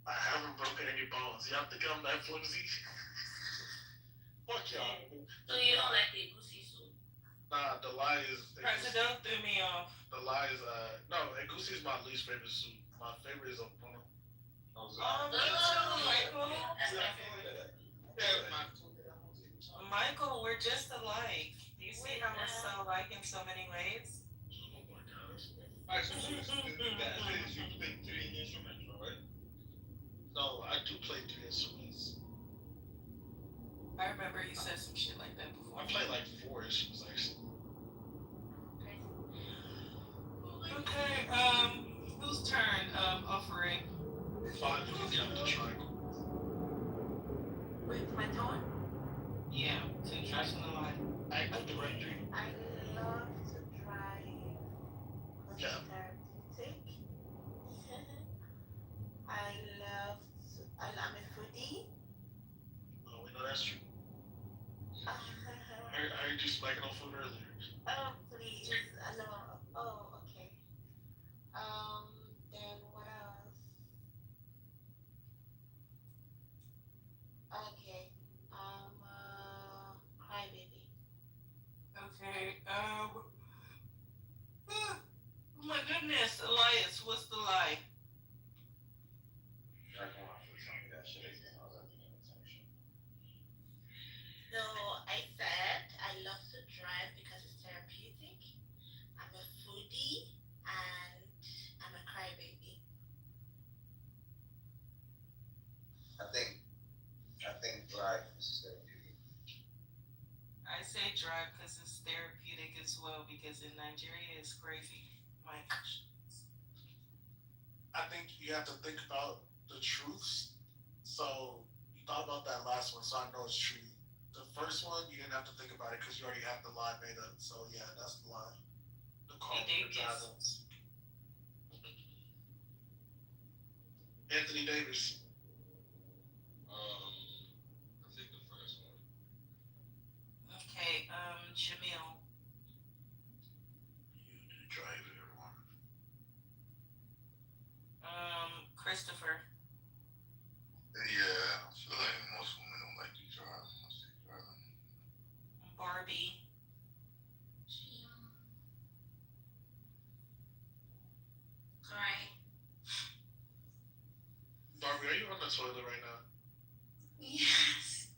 haven't broken any bones. Y'all think I'm that flimsy? Fuck y'all. So you don't like the goosey soup? Nah, the lie is. President threw me off. The lie is no. Goosey is my least favorite soup. My favorite is Bruno. Oh, me too, Michael. Michael, we're just alike. Do you see how we're so alike in so many ways? You play 3 instruments, right? No, I do play 3 instruments. I remember you said some shit like that before. I play like 4 instruments actually. Okay, whose turn? Offering. 5 if you count the triangle. Wait, my turn? Yeah, 2 tracks on the line. Active directory. I love to drive. Yeah. Therapeutic. I'm a foodie. Oh, we know that's true. I heard you smacking on food earlier. Oh, please. No. Oh, okay. Then what else? Okay. Crybaby. Okay, oh my goodness, Elias, what's the lie? So I said I love to drive because it's therapeutic. I'm a foodie and I'm a crybaby. I think drive is therapeutic. I say drive because it's therapeutic as well, because in Nigeria it's crazy. Mike. I think you have to think about the truths. So you thought about that last one, so I know it's true. The first one, you didn't have to think about it because you already have the lie made up. So yeah, that's the lie. The car for driving. Anthony Davis. I think the first one. Okay, Jamil. You do drive everyone. Christopher. Yeah, I feel like most women don't like to drive once they driving. Barbie. Cry. the toilet right now? Yes.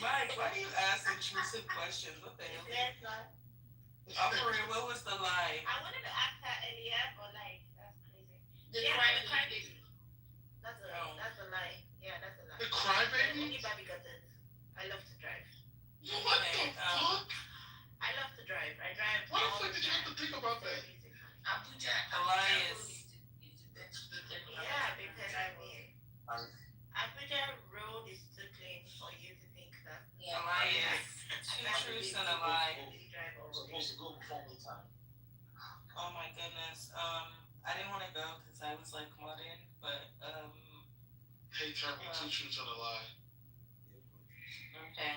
Mike, why do you ask intrusive questions? What the hell? That's not. Operator, what was the lie? I wanted to ask her earlier, but like that's crazy. The Yeah, crybaby. the crybaby. That's a lie. Yeah, that's a lie. The crybaby? Anybody got it. I love to drive. What the fuck? I love to drive. I drive. Why the fuck did you have to think about that? Abuja. Elias. Yeah, because I mean, Abuja road is too clean for you to think that. Elias. Two truths and a lie. I'm supposed to go before me time. Oh my goodness. I didn't want to go because I was like mudding, but Hey, tell me two truths and a lie. okay.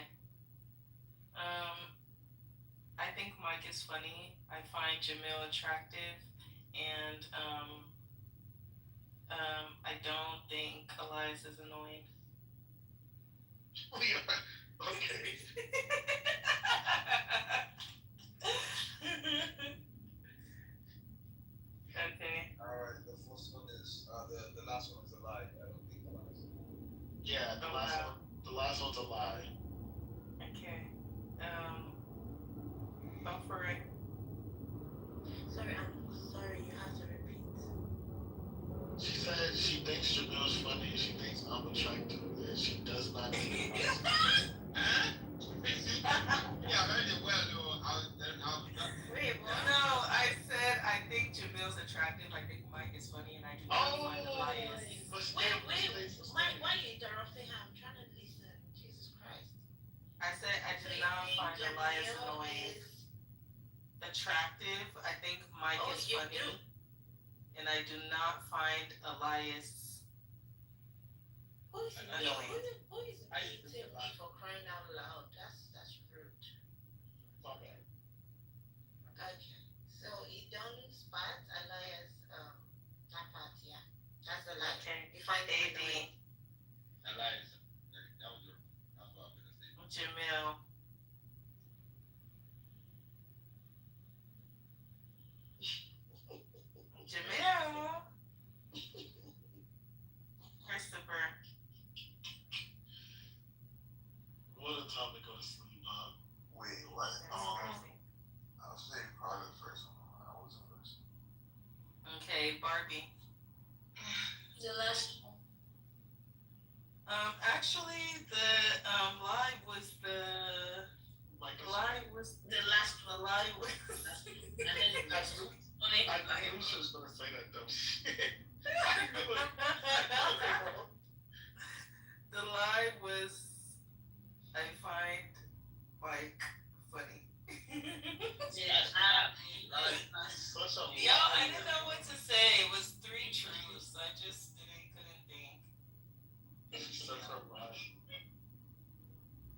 I think Mike is funny. I find Jamil attractive, and I don't think Elias is annoying. Okay. Okay. Alright, the first one is the last one is a lie. I don't think the last one. Yeah, the last one's a lie. Okay. Go for it. Sorry, I'm sorry. You have to repeat. She said she thinks Jamil's funny. She thinks I'm attractive, and she does not think Yeah, I heard it well though. Wait, what? No, I said I think Jamil's attractive. I think Mike is funny, and I do not find Elias. Mike, why are you interrupting her? I'm trying to listen. Jesus Christ. I said I do not find Elias annoying. Attractive. I think Mike is funny, and I do not find Elias Who is annoying. Who is beating me for crying out loud? That's rude. Okay. Okay. So you don't spot Elias that part, yeah. That's a lie. Okay. You find it AD. annoying. Elias. That was your. That's what I was gonna say. Jamil. Jamil. Christopher. What a time to go to sleep, huh? Wait, what? That's crazy. I'll say probably the first one. I was the first. Okay, Barbie. The last one. Actually, the lie was the lie was The last the one. lie was. I knew she was gonna say that dumb shit. The lie was I find Mike funny. Yeah. Such a Yo, I didn't know what to say. It was three truths. I just couldn't think. Such a lie.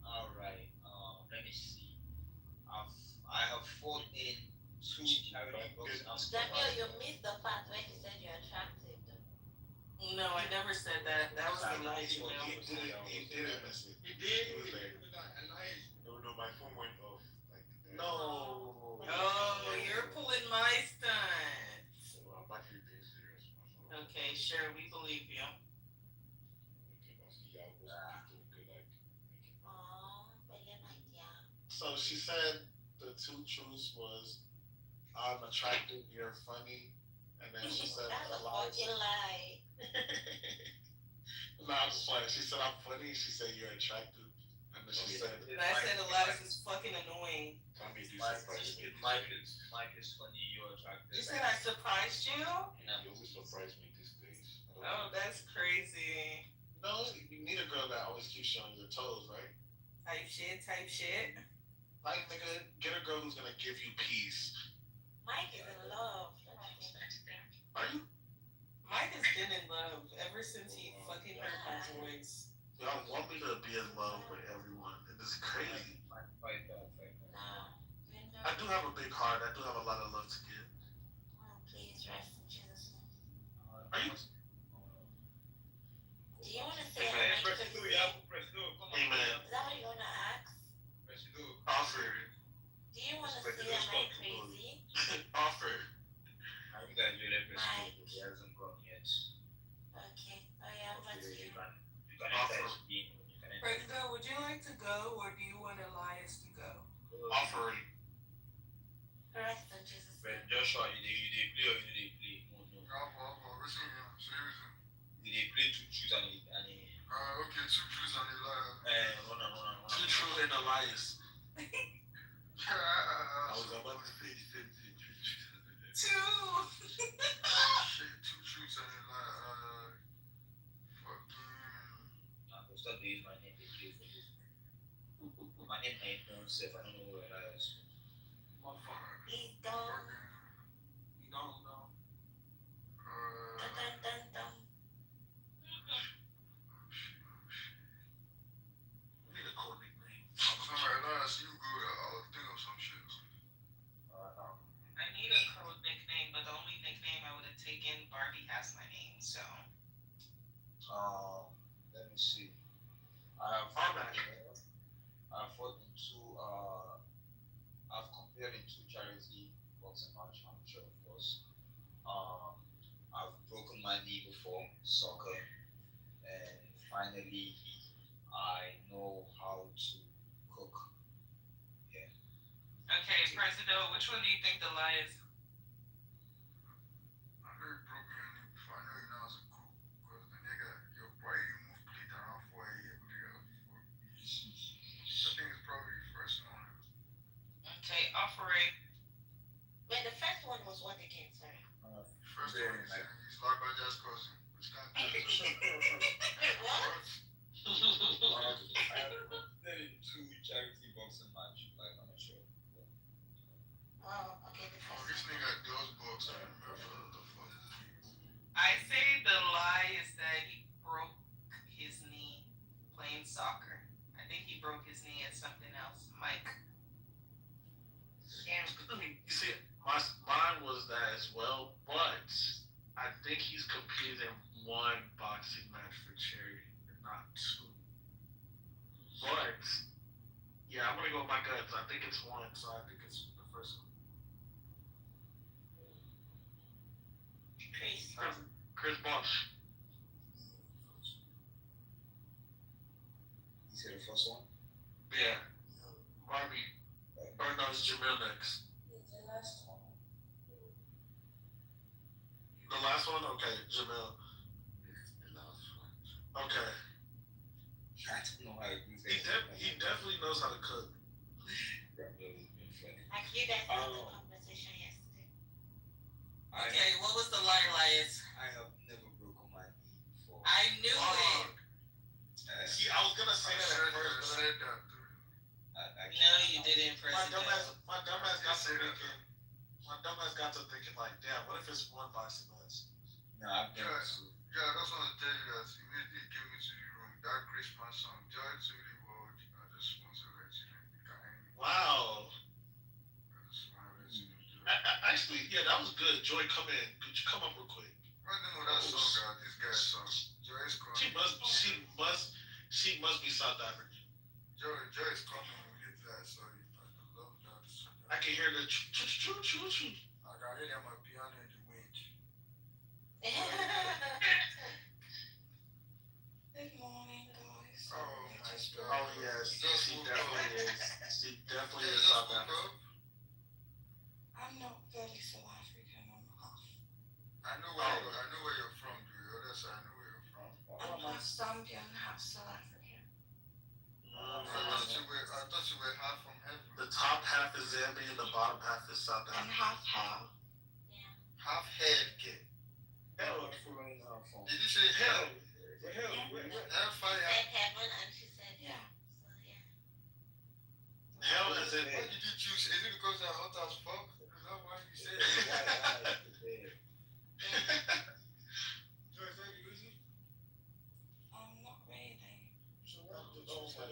Alright, let me see. I have fought in two charity books. Daniel, you missed the part when you said you're attractive. No, I never said that. That was the lie, Jamil. He didn't miss it. You did. He was there. Elias. No, my phone went off. Like, No. Oh, you're pulling my stunt. So I'm actually being serious. Okay, sure, we believe you. So she said the two truths was I'm attractive, you're funny, and then she said That's a Elias. fucking lie. No, I'm just playing. She said I'm funny. She said you're attractive, and then she said. And I said Elias is fucking annoying. Tommy, do Mike surprise me. Mike is funny, you're attractive. You said I surprised you? You always surprise me these days. Oh, that's crazy. No, you need a girl that always keeps you on your toes, right? Type shit. Like, nigga, get a girl who's gonna give you peace. Mike is in love. Are you? Mike has been in love ever since he fucking heard my voice. Y'all want me to be in love with everyone, and it's crazy. I do have a big heart. I do have a lot of love to give. Oh, please rest in Jesus' name. Are you? Do you want to say I'm Press two, crazy? yeah, press two. Come on. Amen. Is that what you want to ask? Press two. Offer. Do you want to say am I crazy? Offer. I think I did it. He hasn't gone yet. Okay. Joshua, you dey play or you dey play? No, no. What's in here? Seriously. You dey play two truths and a Okay, two truths and a lie. run. Two true and a liars. I was about to say the same thing. Two. Shit, two truths and a lie. Fucking. I'm gonna start to use my name to play for this. My name ain't known self. I don't know where I is. Motherfucker. He don't. You don't know. Dun, dun, dun, dun. We need a code nickname. Somebody lies, you good. I'll think of some shit. I need a code nickname, but the only nickname I would have taken, Barbie has my name, so. Let me see. I have fought in two. I've compared in two charity boxing match amateur, of course. I've broken my knee before soccer, and finally, I know how to cook. Yeah. Okay, Presido, which one do you think the lie is? I know you broke your knee before. I know you know how to cook. Because the nigga, your boy, you move plate around 4 a.m. I think it's probably the first one. Okay, offer it. Wait, the first one was what again, sorry? First one is he's Lagbaja's cousin. Which can't be. What? I have competed in two charity boxing match, like amateur. Oh, okay, the Oh, first this one. nigga does box. I remember what the fuck. I say the lie is that he broke his knee playing soccer. I think he broke his knee at something else. Mike. Yeah. You see, mine was that as well, but I think he's competed in one boxing match for charity, and not two. But yeah, I'm gonna go with my guts. I think it's one, so I think it's the first one. Chris. Chris Bosch. You see the first one? Yeah. Barbie. Or no, it's Jamil next. The last one. The last one? Okay, Jamil. The last one. Okay. I don't know how to do He definitely knows how to cook. Like you guys had the conversation yesterday. Okay, what was the lie is? I have never broken my knee before. I knew it. See, I was gonna say that at first, but said that. No, you didn't, my President. dumbass got to thinking. My dumbass got to thinking like, damn, what if it's one boxing match? No, I've never. Yeah, that's what I tell you that immediately he came into the room. That Christmas song, Joy to the World. I just want to let you know. Wow. I just want to let you know. Actually, yeah, that was good. Joy, come in. Could you come up real quick? I don't know that song, God. This guy's song. Joy is coming. She must be South African. Joy is coming with that song. I love that song. I can hear the choo. I got it on my piano in the wind. Good morning, guys. Oh my God. Oh yes, she definitely is. She definitely is South African. I'm not very South African, I'm half. I know where you're from, dude. Other side, I know where you're from. I'm half Zambian, half South African. I thought you were half from heaven. The top half is Zambia and the bottom half is South And Africa. half hell. Half head, kid. Hell. Did you say hell? Hellfire. Said heaven and she said yeah. So yeah. Hell is in Why did you choose? Is it because they're hot as fuck? Is that why you said it? Joyce, are you using? Not really. So what did you say?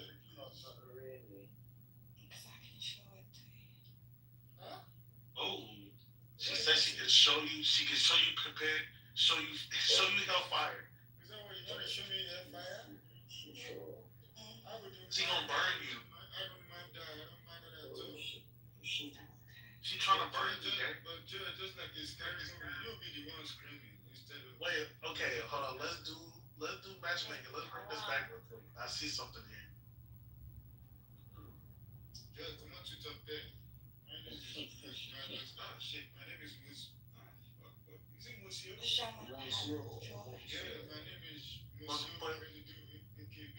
Because I can show it to you. Huh? Oh, she said she can show you prepare, show you hellfire. Is that what you're trying to show me hellfire? Sure. I would do She gonna burn you. I don't mind that. I don't mind that too. She trying to burn you, man. But just like it's scary movie, you'll be the one screaming instead of. Wait, okay, hold on. Let's do matchmaking. Let's bring this back real quick. I see something here. Just come on to top 10. My name is. My name is Monsieur Monsieur. Joy. Yeah, my name is What Monsieur the- President.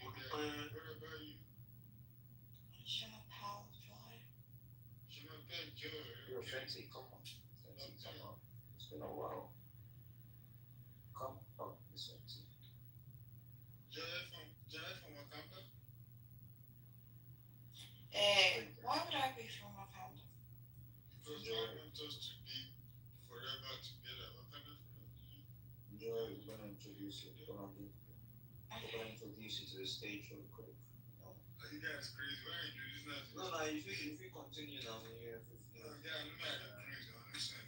what the- What about you? Je m'appelle Joy. Je m'appelle Joy. Yo, Okay. Fancy, come on. Fancy, come on. It's been a while. Come up, Miss Fancy. Joy from Wakanda? Why would I be from Wakanda? Because I want us to be forever together. Wakanda forever. Joy, we're gonna introduce you. We're gonna introduce you to the stage real quick. Oh, you guys crazy. Why are you doing this? No, if you continue now, you have No, yeah, let me have a crazy. Listen.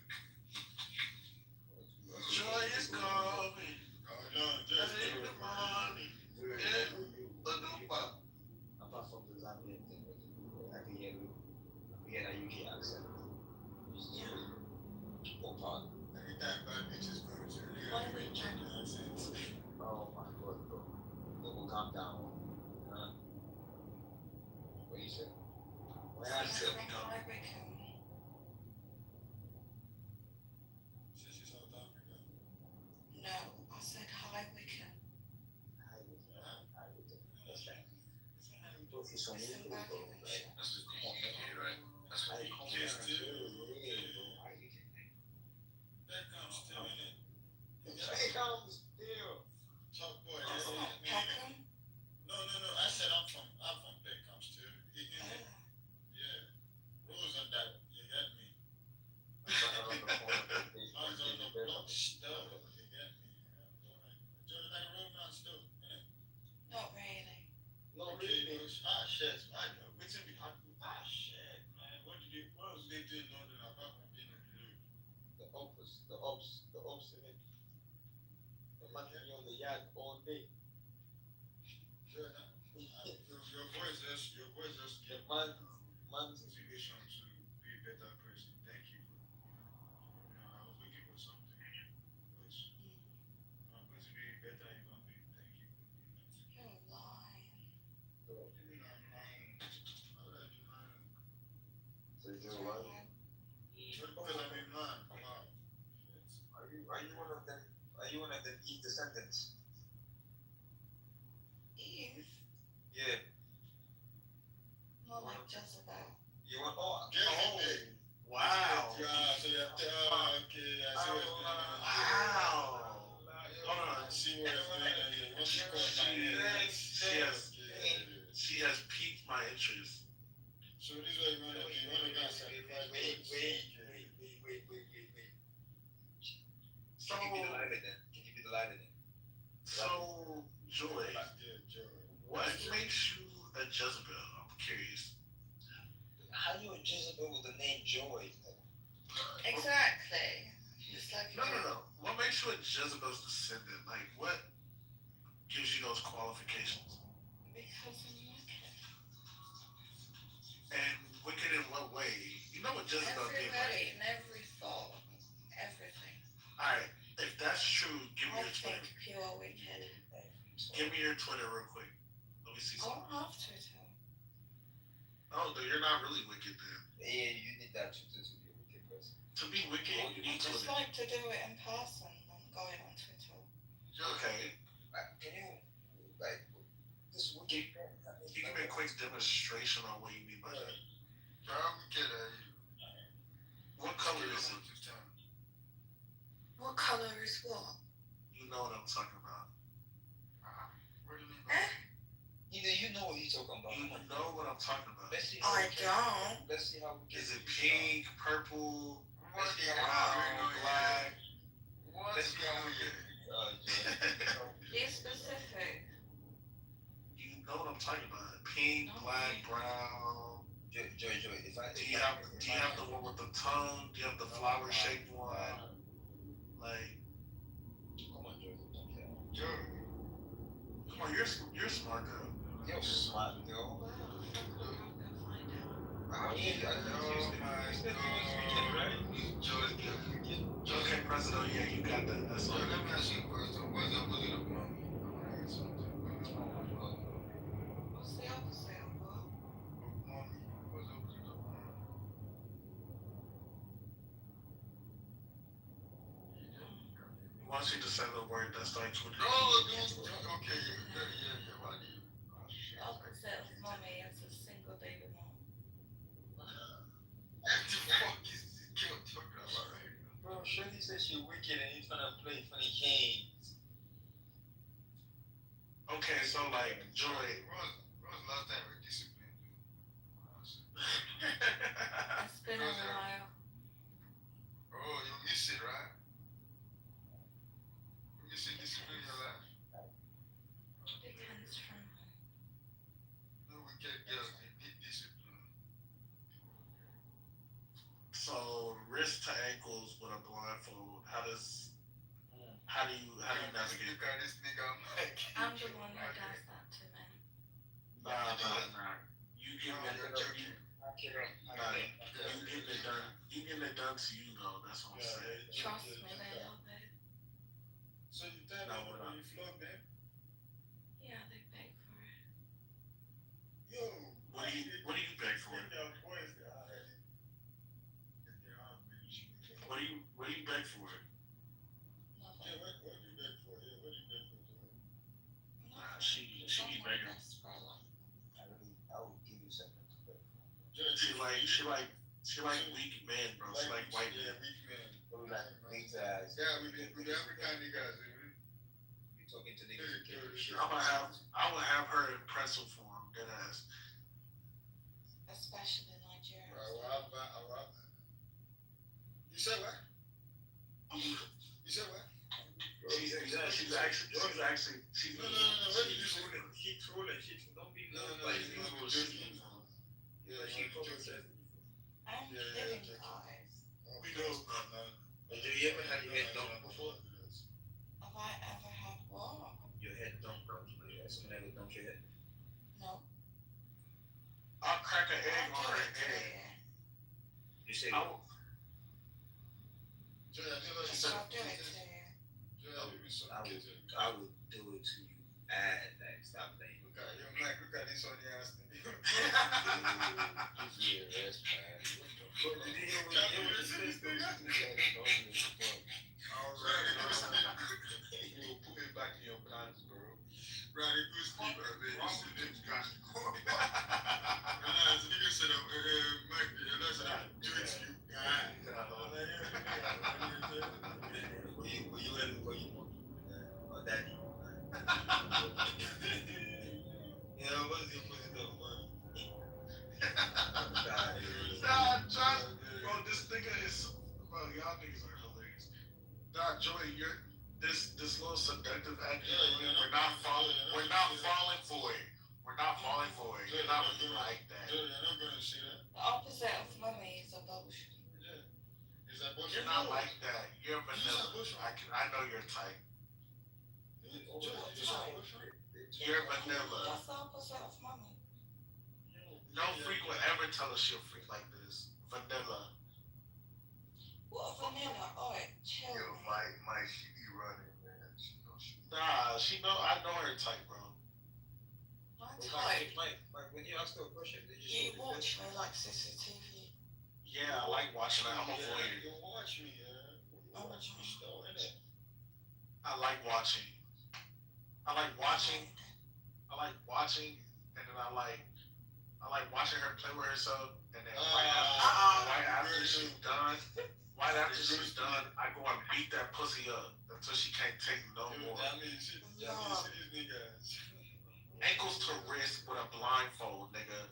Joy is coming. Oh, no, just In the morning. Apart from the Zambian thing, I can hear that UK accent. Opa. every time bad bitches come to you, they change the accents. Oh my god, bro. Go calm down. What you say? When I said From Hybridcom. Since you're South Africa. No, I said Hybridcom. That's right. She's from It's in UK, bro. Buckinghamshire. That's just come on, man, right? That's what you can still. That comes still in it. Hey, come still. Talk boy. It's not Peckham. No. I said I'm from Peckham still. Yeah. Rose on that. You get me? Mine's on the block still. You get me? Just like a road man still. Not really. No, Okay, really. shit. Shit, man. What was they doing in London apart from being on the road? The ops in it. The man be on the yard all day. Sure, your voice just The gave man motivation to be a better person. Thank you for, I was looking for something. Which I'm going to be a better human being. Thank you. You're lying. What do you mean I'm lying? How would I be lying? So Joe, what? Because I'm a man. Wow. Shit. Are you one of them? Are you one of them Eve descendants? Eve? Yeah. More like Jezebel. You want? Oh, Wow. Yeah, so you're okay. I see what's going on. Wow. Hold on. I see what's going on here. Once you come my head, She has piqued my interest. so this is what you want to do. You want to go and sacrifice those. So, Can you be the lighter then? so Joy, Yeah, Joe. what makes you a Jezebel? I'm curious. How you a Jezebel with the name Joy? Exactly. Just like No. What makes you a Jezebel's descendant? Like, what gives you those qualifications? Because I'm wicked. And wicked in what way? You know what Jezebel did, Everybody right? and every thought. Everything. Alright, if that's true, give me I your think Twitter. pure wicked. Give me your Twitter real quick. Let me see I something. don't have Twitter. Oh, no, you're not really wicked then. Yeah, you need that to be a wicked person. To be wicked, you I need just Twitter. like to do it in person than going on Twitter. Okay. Can you this wicked? Can you give me a quick demonstration on what you mean by that? What color is it? What color is what? You know what I'm talking about. What do you mean by that? Either you know what he's talking about. You know what I'm talking about. Let's see. I don't. Let's see how we Is it pink, purple, Let's see how brown, black? Let's see how we get. Be specific. You know what I'm talking about. Pink, black, brown. Joy. Do you have the one with the tongue? Do you have the flower shaped one? Like, Come on, Joy. come on, you're smart girl. You're smart, girl. Well, I'm gonna find out. Okay, President, yeah, you got that. That's all. Let me ask you a question. What's the opposite of mommy? I want to hear something. What's the opposite of what? Mommy. What's the opposite of mommy? wants you to say the word that starts with No, okay, yeah. Why do you? Oh shit! Uncle Seth's mommy is a single baby mom. What the fuck is this girl talking about right now? Bro, Shirley says she's wicked and he's trying to play funny games. Okay, so like Joy. When's the last time we disciplined you? It's been a while. Oh, you miss it, right? You miss it discipline in your life? Depends from her. No, we get girls, they need discipline. So wrist to ankles with a blindfold. How do you navigate? Look at this nigga, Mike. I'm the one who does that to men. Nah. You getting it done. You getting it done to you though. That's what I'm saying. Trust me, they love it. So you tell them when you flog them? Yeah, they beg for it. Yo, What do you beg for? your boys, they are ready. What do you beg for? Yeah, what do you beg for? Yeah, what do you beg for? Nah, she be begging. I would give you something to beg for. She like weak men, bro. She like white men. Weak men. Probably like big guys. Yeah, with the African niggas, You talking to niggas who give a shit. I would have her in pretzel form, dead ass. Especially Nigerians. You said what? You said what? She's actually. No. What did you say? Keep trolling shit. Don't be No. Yeah, she told us joking. that. I'm kidding, guys. We know. Have you ever had your head dumped before? Have I ever had what? Your head dumped on you. Someone ever dumped your head? No. I'll crack an egg on her head. You say I'll Joy, I never I'll do it to you. Joy, I will be so kidding. I would do it to you and like stop playing. Look at you, Mike. Look at this on the ass thing. Give me a rest, man. But did you hear what he said? You will put it back in your plans, bro. Right, it goes deep, man. As the nigga said, Mike, do it to you. Will you let me call you mom? Or daddy? Yeah, what's the opposite of man? Nah, John, bro, this nigga is, bro, y'all niggas are hilarious. Nah, Joy, this little seductive act, we're not falling for it. We're not falling for it. You're not really like that. Joey, you're not gonna see that. The opposite of mommy is abortion. Yeah. Is that what You're not like that. You're vanilla. I know your type. You're vanilla. That's the opposite of mommy. No freak will ever tell us she'll freak like this. Vanilla. What vanilla? Oh, chill. Yo, my she be running, man. She knows she. Nah, I know her type, bro. My type. Mike, when you ask her a question, they just You watch me like CCTV. Yeah, I like watching it. I'm a voyeur. You watch me, yeah. You watch me still, innit? I like watching, and then I like watching her play with herself, and then right after she's done, I go and beat that pussy up until she can't take no more. I mean, see these niggas. Ankles to wrist with a blindfold, nigga.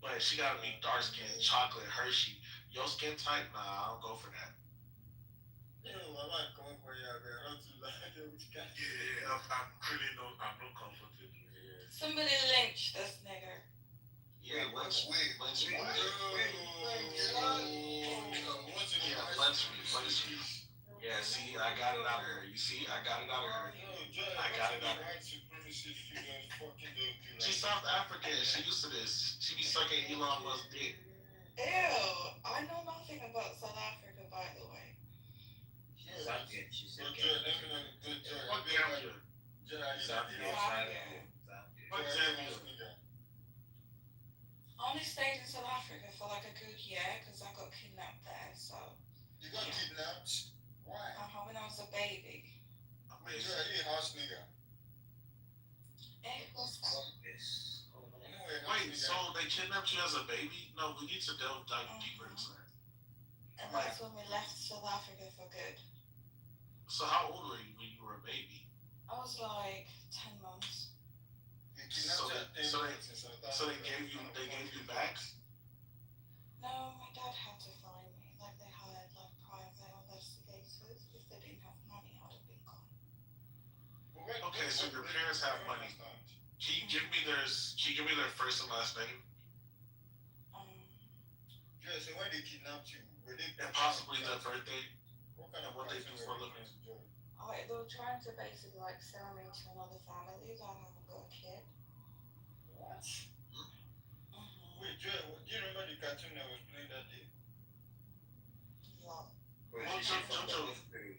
But she gotta be dark skin, chocolate, Hershey. Your skin type, nah, I don't go for that. Yo, I like going for you, man. I'm too like, which guy? Yeah, I'm really not comfortable here. Somebody lynch this nigga. Yeah, lynch me. Yeah, see, I got it out of her. You see, I got it out of her. She's South African. She used to this. She be sucking Elon Musk's dick. Ew, I know nothing about South Africa, by the way. She's Zambian. She's What Zambia? What Zambia? I only stayed in South Africa for like a good year because I got kidnapped there, so. You got kidnapped? Why? When I kidnapped you as a baby? No, we need to delve deeper into that. And that's when we left South Africa for good. So how old were you when you were a baby? I was like 10 months. So they gave you back? No, my dad had to find me. Like they hired like private investigators. If they didn't have money, I would have been gone. Okay, so your parents have money. Can you give me their first and last name? Yeah, so when they kidnapped you, were they And possibly their birthday? What kind of What they do They for a living? were trying to basically like sell me to another family that haven't got a kid. What? Wait, Joy, do you remember the cartoon I was playing that day? Yeah.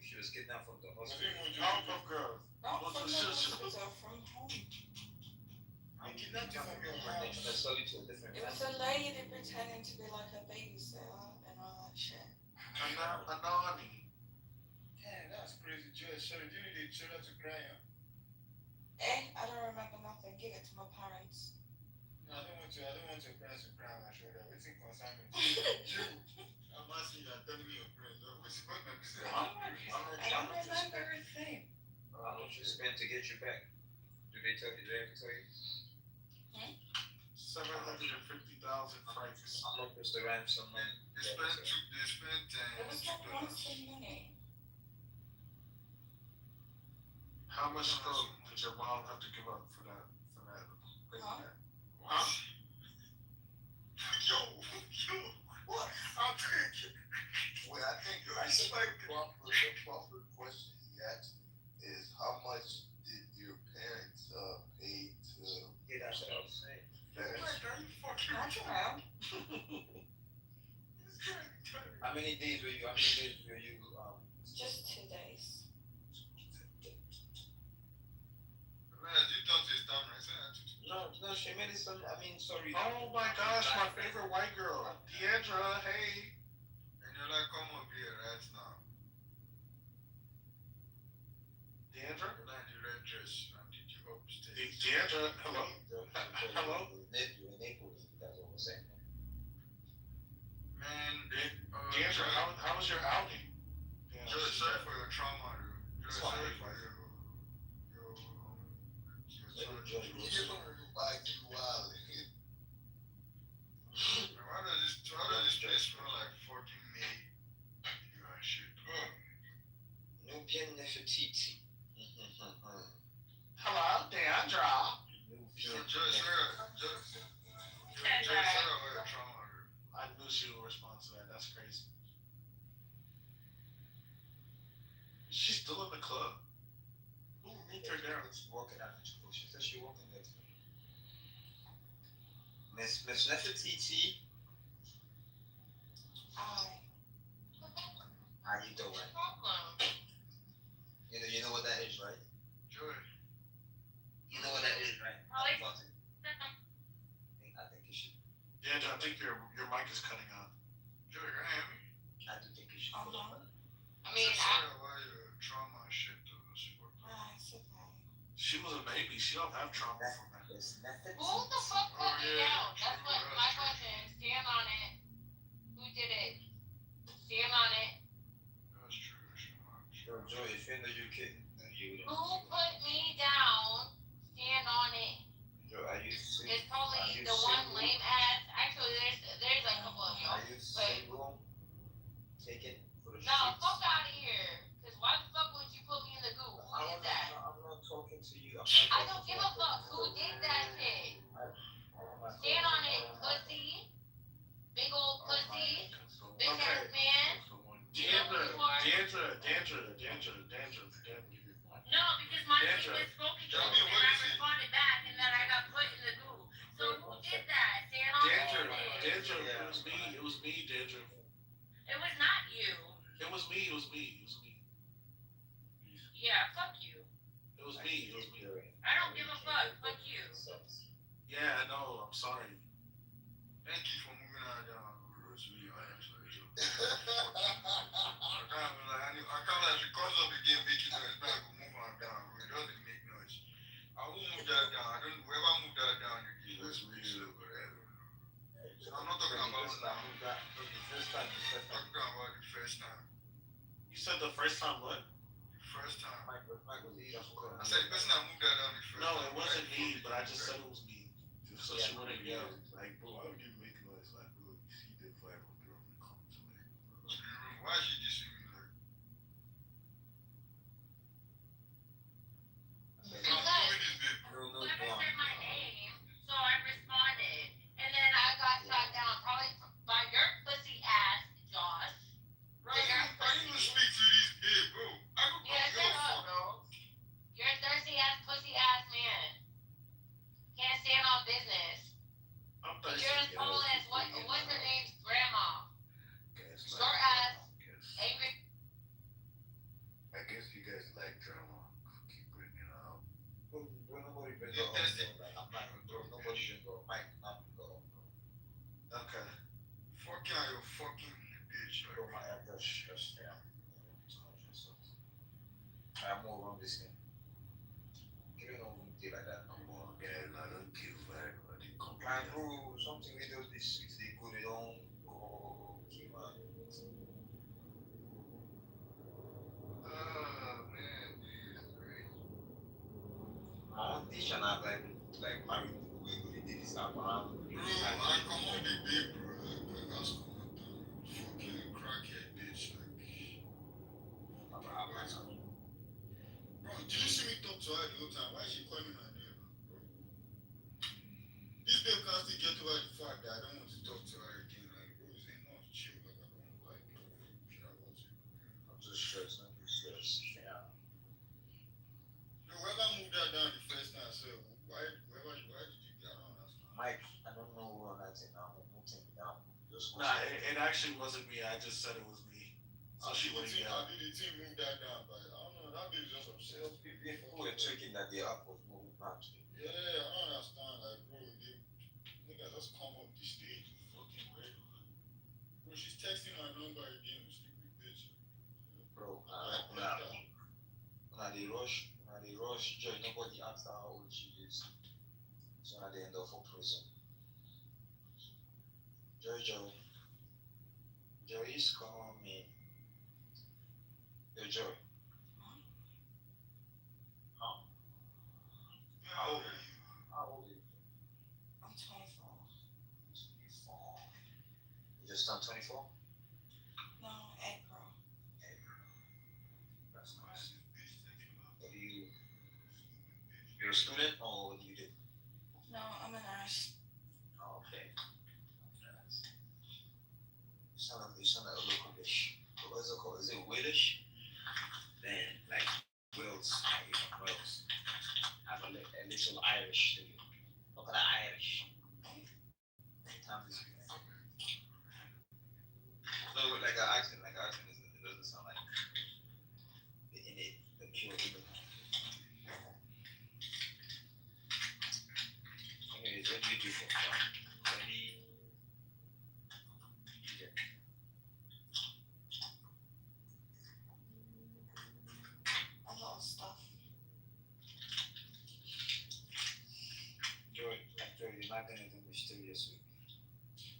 She was kidnapped from the hospital. Powerpuff Girls. Not from the hospital, from home. They kidnapped you from your They house. sold you to a different It was a lady pretending to be like a babysitter and all that shit. Anani. Damn, that's crazy, Joy. Sorry, do you need a shoulder to cry on? I don't remember nothing. Give it to my parents. No, I don't want your parents to cry on my shoulder. What's in concern with you? I'm asking you, telling me your parents. What's going on? I don't remember a thing. How much you spent to get you back? Do they ever tell you? 750,000 francs. How much was the ransom money? They spent It was not ransom money. How much did your mom have to give up for that? Huh? Yo, what? I'll take it. Well, I think the proper question he asked me is how much did your parents pay to? Yeah, that's what I was saying. I don't know. How many days were you? Just 2 days. You talk to his dad, right? No, she made it some. Sorry. Oh my gosh, my favorite white girl, Deandra. Hey. And you're like, come up here right now. Deandra. You're like the red dress. And did you upstairs? Deandra, hello. Hello. You're in Naples. That's what we're saying. Man, Deandra, how was your outing? Just sorry for your trauma, dude. Just sorry for your Why does this place smell like fucking me? You and shit. No bien nefertiti. Hello, Deandra. Just sorry for your trauma, dude. I knew she would respond to that. That's crazy. She's still in the club? Who moved her down? She's walking after school. She said she's walking next to me. Miss Nefertiti. Hi. How you doing? You know what that is, right? Joy. You know what that is, right? I think you should. Deandra, I think your mic is cutting out. Joy, can you hear me? I do think you should. Sorry about your trauma and shit, though. It's okay. She was a baby. She don't have trauma from that. Who the fuck put me down? That's what my question. Stand on it. Who did it? Stand on it. That's true. Joy, if you're in the UK, then you Who put me down? Stand on it. Joy, are you single? It's probably the one lame ass. Actually, there's a couple of Are you. you single? Taken for the No, streets? fuck out of here. Cause why the fuck would you put me in the goo? Who did that? I'm not talking to you. I don't give a fuck. Who did that shit? Stand on it, pussy. Big old pussy. Big ass man. Deandra. No, because my name was spoken to and I responded back and then I got put in the goo. So who did that? Stand on it. Deandra, it was me, Deandra. It was not you. It was me. Yeah, fuck you. It was me. I don't give a fuck. Fuck you. Yeah, I know. I'm sorry. Thank you for moving her down, Rosalie. I can't like because of the game making noise, now I can move her down. It doesn't make noise. I won't move that down. Whoever move that down, you give us reason, whatever. You said the first time what? First time. Michael Lee, that's what I said the person that moved that down the first No, time. it wasn't me, but I just said it was me. So Yeah, she wouldn't yeah. yell. Like, bro, how would you make noise? Like, bro, you see the vibe of the room and come to like, bro. Why is she dissing me like? Whoever said my name, so I responded. And then I got shot down probably by your pussy ass, Josh. Bro, I didn't even speak to these kids, bro. I don't Yeah, give a shut up, fuck. bro. You're a thirsty ass, pussy ass man. Can't stand on business. I'm thirsty. You're as tall as what's her name's grandma? Guys Short ass, angry. I guess you guys like drama. Keep bringing it up. Bro, nobody bring You're it up, thirsty. bro. Like, I'm not gonna bro. Nobody should go. Mike, not bring it up, bro. Okay. Fucking are you fucking bitch. Bro, my just yeah. I'm more on this thing. Give it over to like that. Come on, guys, I don't give vibe. I didn't come Man, here. bro, something we do this week, they go, they don't go, okay, man. Man, it's great. My own teacher now, like married people, we go, they did this stuff around. Bro, I come on the day, bro. That's cool. Fucking crackhead bitch. Like, bro, did you see me talk to her the whole time? Why is she calling my name, bro? This babe can't still get over the fact that I don't want to talk to her again. Like, bro, it's enough chill. Like, I don't like care about you. I'm just stressed, not just stressed. Yeah. Yo, whoever moved that down the first time, so why did you, I don't understand. Mike, I don't know who on that thing now. I'm moving it down. Just Nah, it actually wasn't me. I just said it was me. So she wouldn't How yell. did the team move that down? But I don't know, that baby's just upset. People were tricking that the app was moving back to Yeah, I don't understand. Like, bro, nigga just come up the stage and fucking weird. Bro, she's texting my number again, stupid bitch. bro. When they rush, Joy, nobody asked her how old she is. So now they end up for prison. Joy is coming. Hey, Joy. Huh? How old are you? I'm 24. 24. You just turned 24? No, April. That's nice. What do you? You're a student or what do you do? No, I'm a nurse. Oh, okay. You sound like a local dish. What is it called? Is it Walish? Then, like Wales, like you're from Wales. Have a little Irish to you. Look at that Irish. Time to speak. No, like an accent it doesn't sound like the innate, the pure innate. Anyways, what do you do for fun? A lot of stuff. Joy, you're not gonna do mysterious week.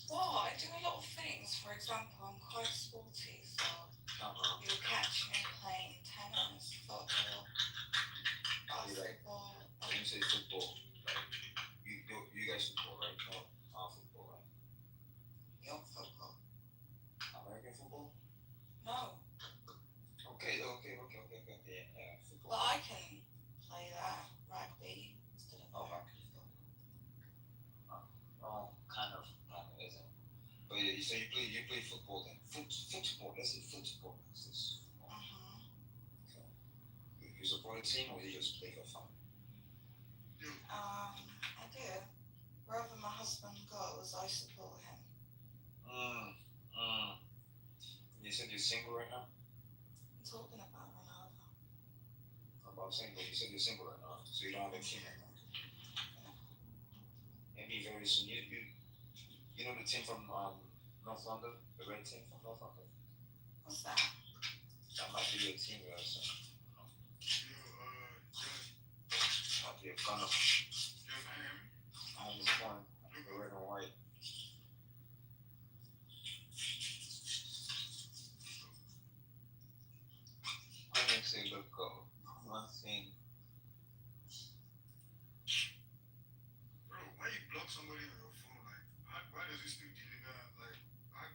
Well, I do a lot of things. For example, I'm quite sporty, so you'll catch me playing tennis, football, basketball. When you say football, like you guys football, right? No, our football, right? Your football? American football? No. Okay, yeah, football. Well, I can play that. Rugby instead of American football. Oh, kind of isn't. But yeah, so you play football then? Football, let's say football. Okay. You support a team or you just play for fun? I do. Wherever my husband goes, I support him. You said you're single right now? I'm talking about Ronaldo. About single, you said you're single right now, so you don't have a team right now. Maybe very soon. You know the team from North London, the red team from North London. What's that? That might be your team very soon. Might be a gunner. I'm just one, the red and white. say, look, one thing. Bro, why you block somebody on your phone? Like, why does it still deliver? Like,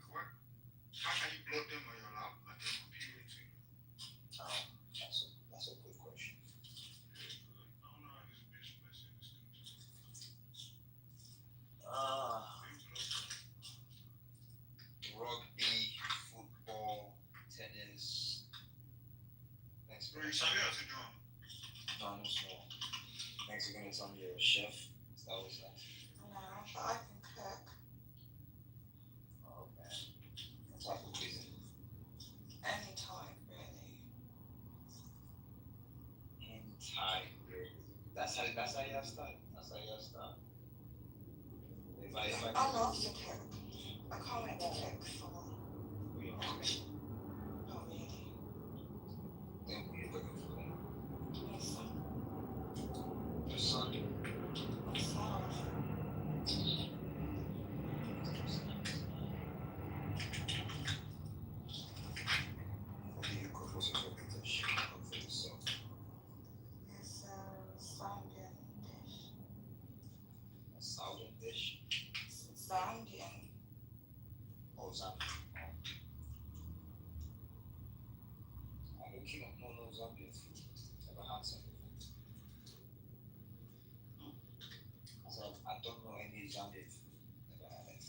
how can you block them on your lap, like your computer too? That's a good question. I don't know how this bitch messing this thing. Rugby, football, tennis. Next, Bro, you sabi how to do 'em? No, no, no. Next, you're gonna tell me you're a chef. Is that what's next? No, but I can cook. Oh man, what type of cuisine? Anytime, really. Anytime, really. That's how you have start. That's how you have start. If I I love to cook. I can't wait to cook for you not really. then who you looking for? My son. Your son. Myself. What do you cook? What's your favorite dish? You cook for yourself. It's a Zambian dish. A Southern dish? Zambian. Oh, Zambian. I don't keep up no Zambian food. Never had some before. So I don't know any Zambian food. Never had it.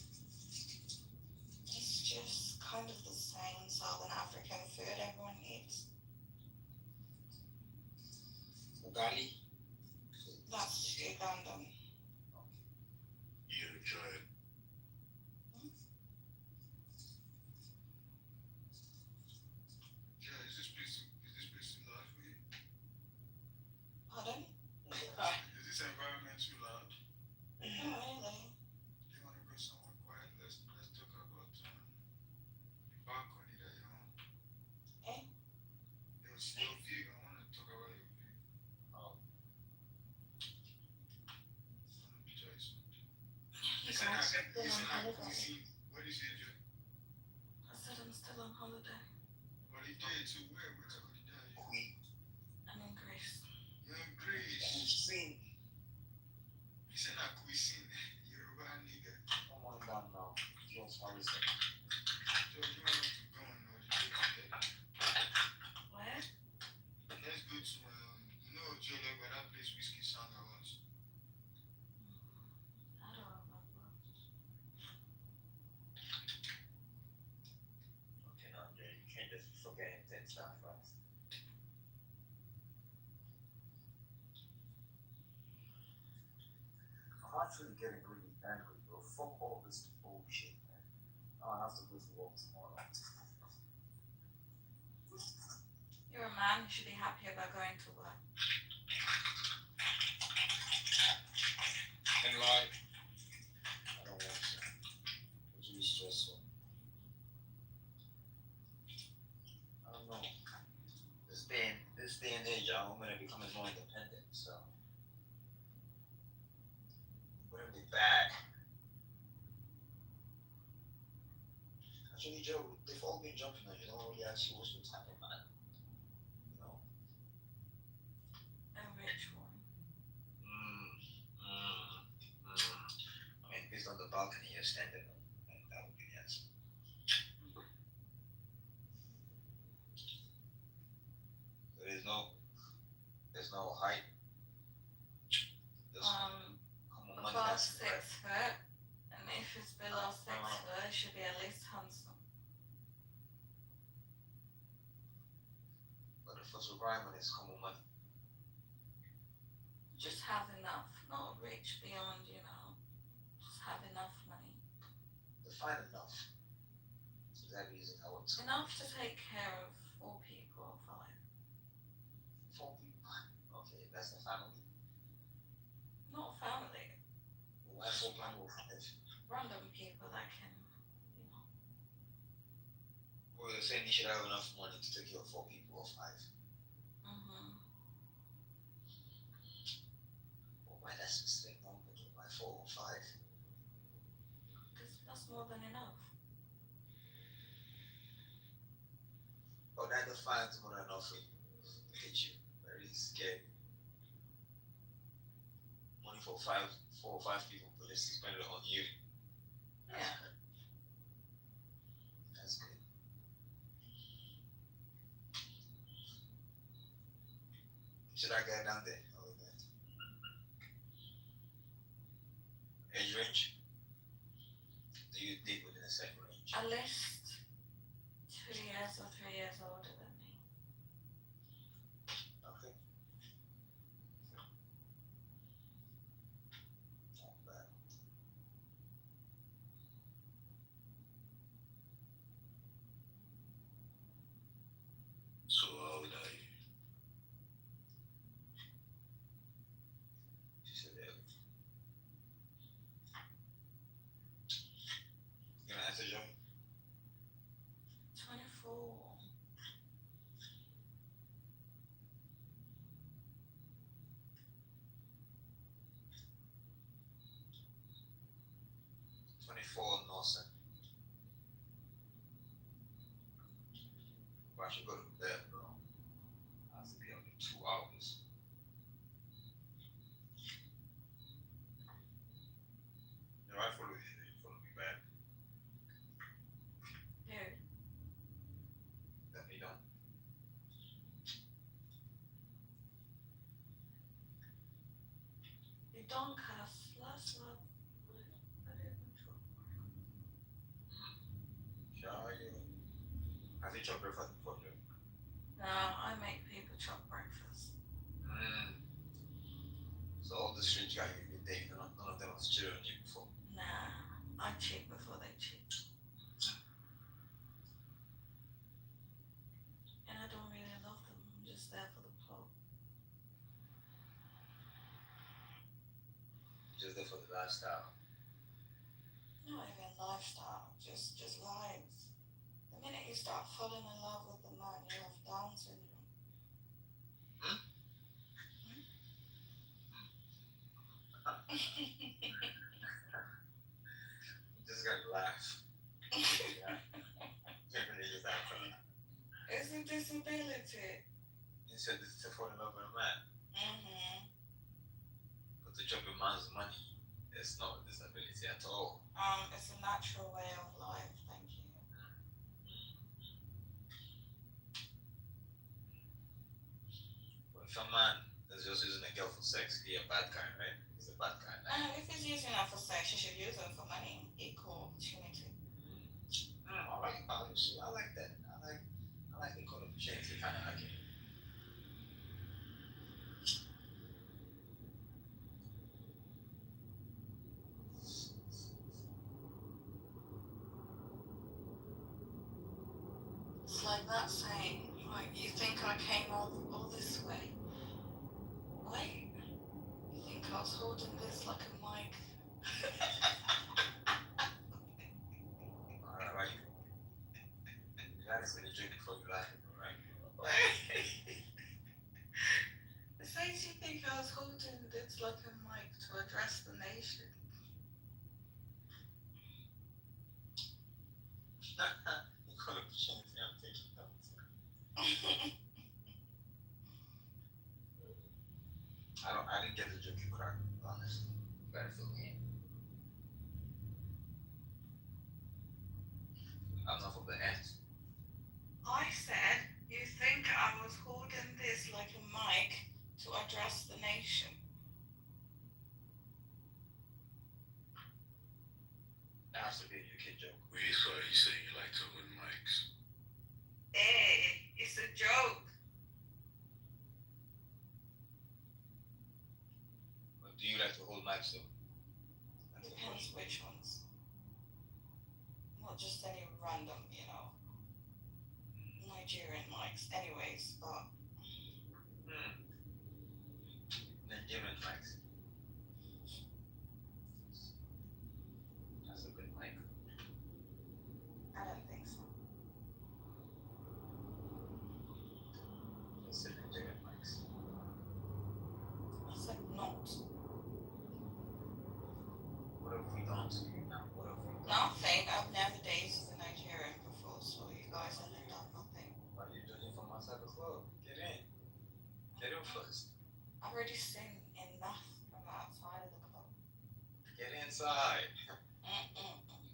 It's just kind of the same Southern African food everyone eats. Ugali? That's Ugandan. You try it. Yeah, is this place too loud for you? Pardon? Is this environment too loud? Not really. Do you want to go somewhere quiet? Let's talk about the balcony that you're on. Eh? Your view. I want to talk about your view. Oh. Let me tell you something. You You said guys that. still You on said that. holiday. What did you say, Joe? I said I'm still on holiday. Holiday to where? Where's the holiday? Queen. I'm in Greece. You're in Greece. Cuisine. You said that cuisine. You're a nigga. Come on down now. Just how is it? Joe, you want us to go on holiday today? Where? Let's go to Joe, like where that place Whiskey Sanga was. I don't remember. Okay, now, Jay, you can't just forget that stuff fast. I'm actually getting really angry, bro. Fuck all this bullshit, man. I have to go to work tomorrow. You're a man. You should be happy about going to work. And like, I don't want to. It's really stressful. I don't know. This day and age, I'm gonna becoming more independent, so it wouldn't be bad. Actually, Joe, they've all been jumping on you. Don't really ask you what's happening, man. You know. A rich one. I mean, based on the balcony you're standing on, that would be the answer. There's no height. There's common money Above that's 6 foot, and if it's below 6 foot, it should be at least handsome. But the first requirement is common money. Just have enough, not rich beyond, just have enough money. Define enough. So that reason I would. Enough to take care of 4 people or 5. 4 people. Okay, that's the family. Not family. Why 4 people? Random people that can, Well, you're saying you should have enough money to take care of 4 people or 5. Well, why that specific number? Why 4 or 5? Because that's more than enough. Oh, that defines more than enough for you. Look at you, very scared. Money for 4 or 5 people, but let's spend it on you. Yeah. That's good. Should I get down there? Oh, that. Age range? Do you date within a certain range? At least 2 years or 3 years older than me. Okay. Not bad. So how old are you? She said early. You gonna answer, Joey? 24. 24 Norson. Well, I should go to bed, bro. I have to be up in 2 hours. No, I follow you. You follow me back. Dude, Let me know. you don't cuss. Last month, I didn't drop. Sure, you. Have you chopped breakfast before, Joey? No, I make people chop breakfast. So all the strange guys you've been dating, none of them has cheated on you before. Nah, I cheat before they cheat. And I don't really love them. I'm just there for the plot. Just there for the lifestyle. Not even lifestyle, just vibes. The minute you start falling in love with the man, you have Down syndrome. You just gotta laugh. Yeah. Really just have fun. It's a disability. You said this is to fall in love with a man. Mm-hmm. But to chop a man's money, it's not a disability at all. It's a natural way of life, thank you. But if a man is just using a girl for sex, he's a bad guy, right? He's a bad guy. Like, If he's using her for sex, you should use her for money. Equal opportunity. honestly, I like that. I like the equal opportunity kind of argument. It's like that saying, like, you think I came all this way? Wait, you think I was holding this like a mic? Alright. You gotta say the drink before you like it, right? It says you think I was holding this like a mic to address the nation. Equal opportunity, I'm taking notes. I didn't get the joke you cracked, honestly. You gotta fill me in. I'm not from the end. I said, you think I was holding this like a mic to address the nation? That has to be a UK joke. Wait, so are you saying you like to win mics? Hey, it's a joke. But do you like to hold mics though? Depends which ones. Not just any random, Nigerian mics. Anyways, but Nigerian mics. That's a good mic. I don't think so. Just say Nigerian mics. I said not. What have we done to you now? What have we done? Nothing. I've never dated a Nigerian before, so you guys haven't done nothing. Why are you judging from outside the club? Get in. inside.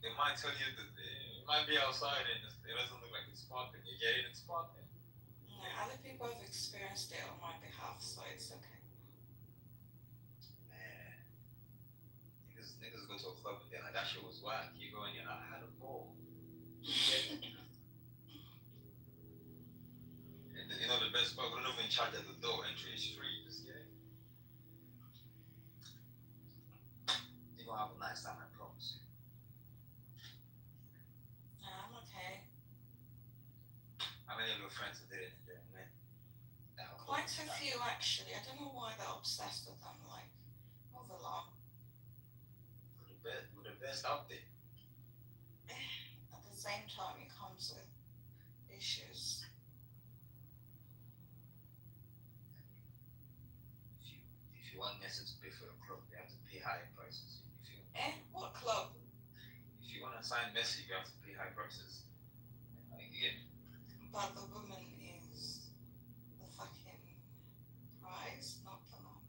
They might tell you that it might be outside and it doesn't look like it's popping. You get it, it's popping. Yeah, other people have experienced it on my behalf, so it's okay. Man, niggas go to a club and they're like, that shit was whack. You go in, you're like, I had a ball. And then, you know the best part, we don't even charge at the door. Entry is free. Just get it. You're gonna have a nice time, I promise you. I'm okay. How many of your friends did it and didn't win? Quite a few, actually. I don't know why they're obsessed with them. Like, move along. We're the best out there. At the same time, it comes with issues. If you want Messi to pay for your club, you have to pay high prices. What club? If you want to sign Messi, you have to pay high prices. But the woman is the fucking prize, not the man.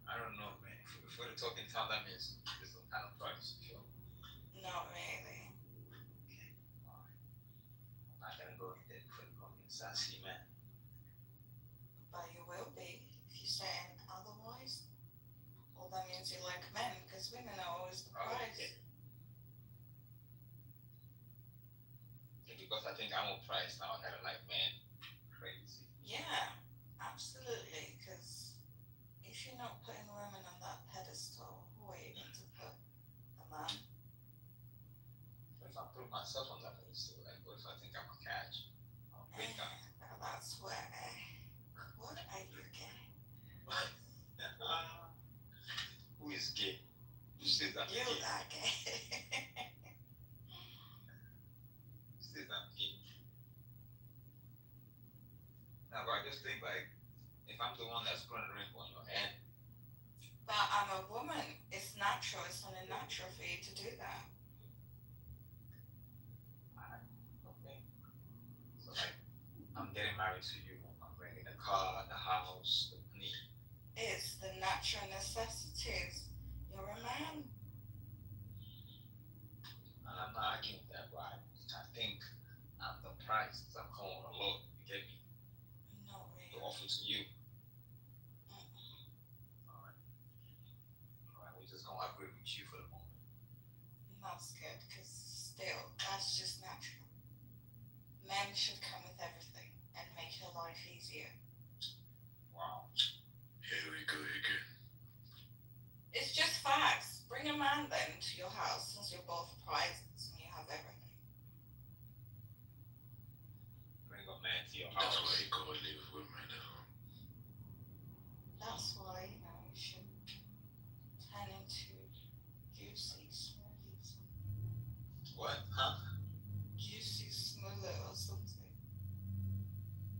I don't know, man. If we're talking town, that means there's some kind of price. You know? Not really. Okay. Alright. I'm not gonna go in there before you call me a sassy man. But you will be if you say otherwise. Well, that means you like men, because women are always the prize. Okay. Because I think I'm on price now, I gotta like, man, crazy. Yeah, absolutely. Because if you're not putting women on that pedestal, who are you going to put? The man? If I put myself on that pedestal, like, what if I think I'm a catch? I'm a big guy. That's where. What are you gay? Who is gay? You say that You gay. are gay. No, but I just think like, if I'm the one that's putting a ring on your hand. But I'm a woman. It's natural. It's not unnatural for you to do that. Okay. So like, I'm getting married to you. I'm bringing the car, the house, the money. It's the natural necessities. You're a man. And I'm not arguing with that, but I think I'm the price. I'm calling a lot. You get me? Not really. To offer to you. Alright, we're just gonna agree with you for the moment. That's good, because still, that's just natural. Men should come with everything and make your life easier. Wow. Here we go again. It's just facts. Bring a man then to your house, since you're both prizes and you have everything. Bring a man to your That's house. why you go live with men at home. That's why, you should turn into juicy smoothie something. What? Huh? Juicy smoothie or something.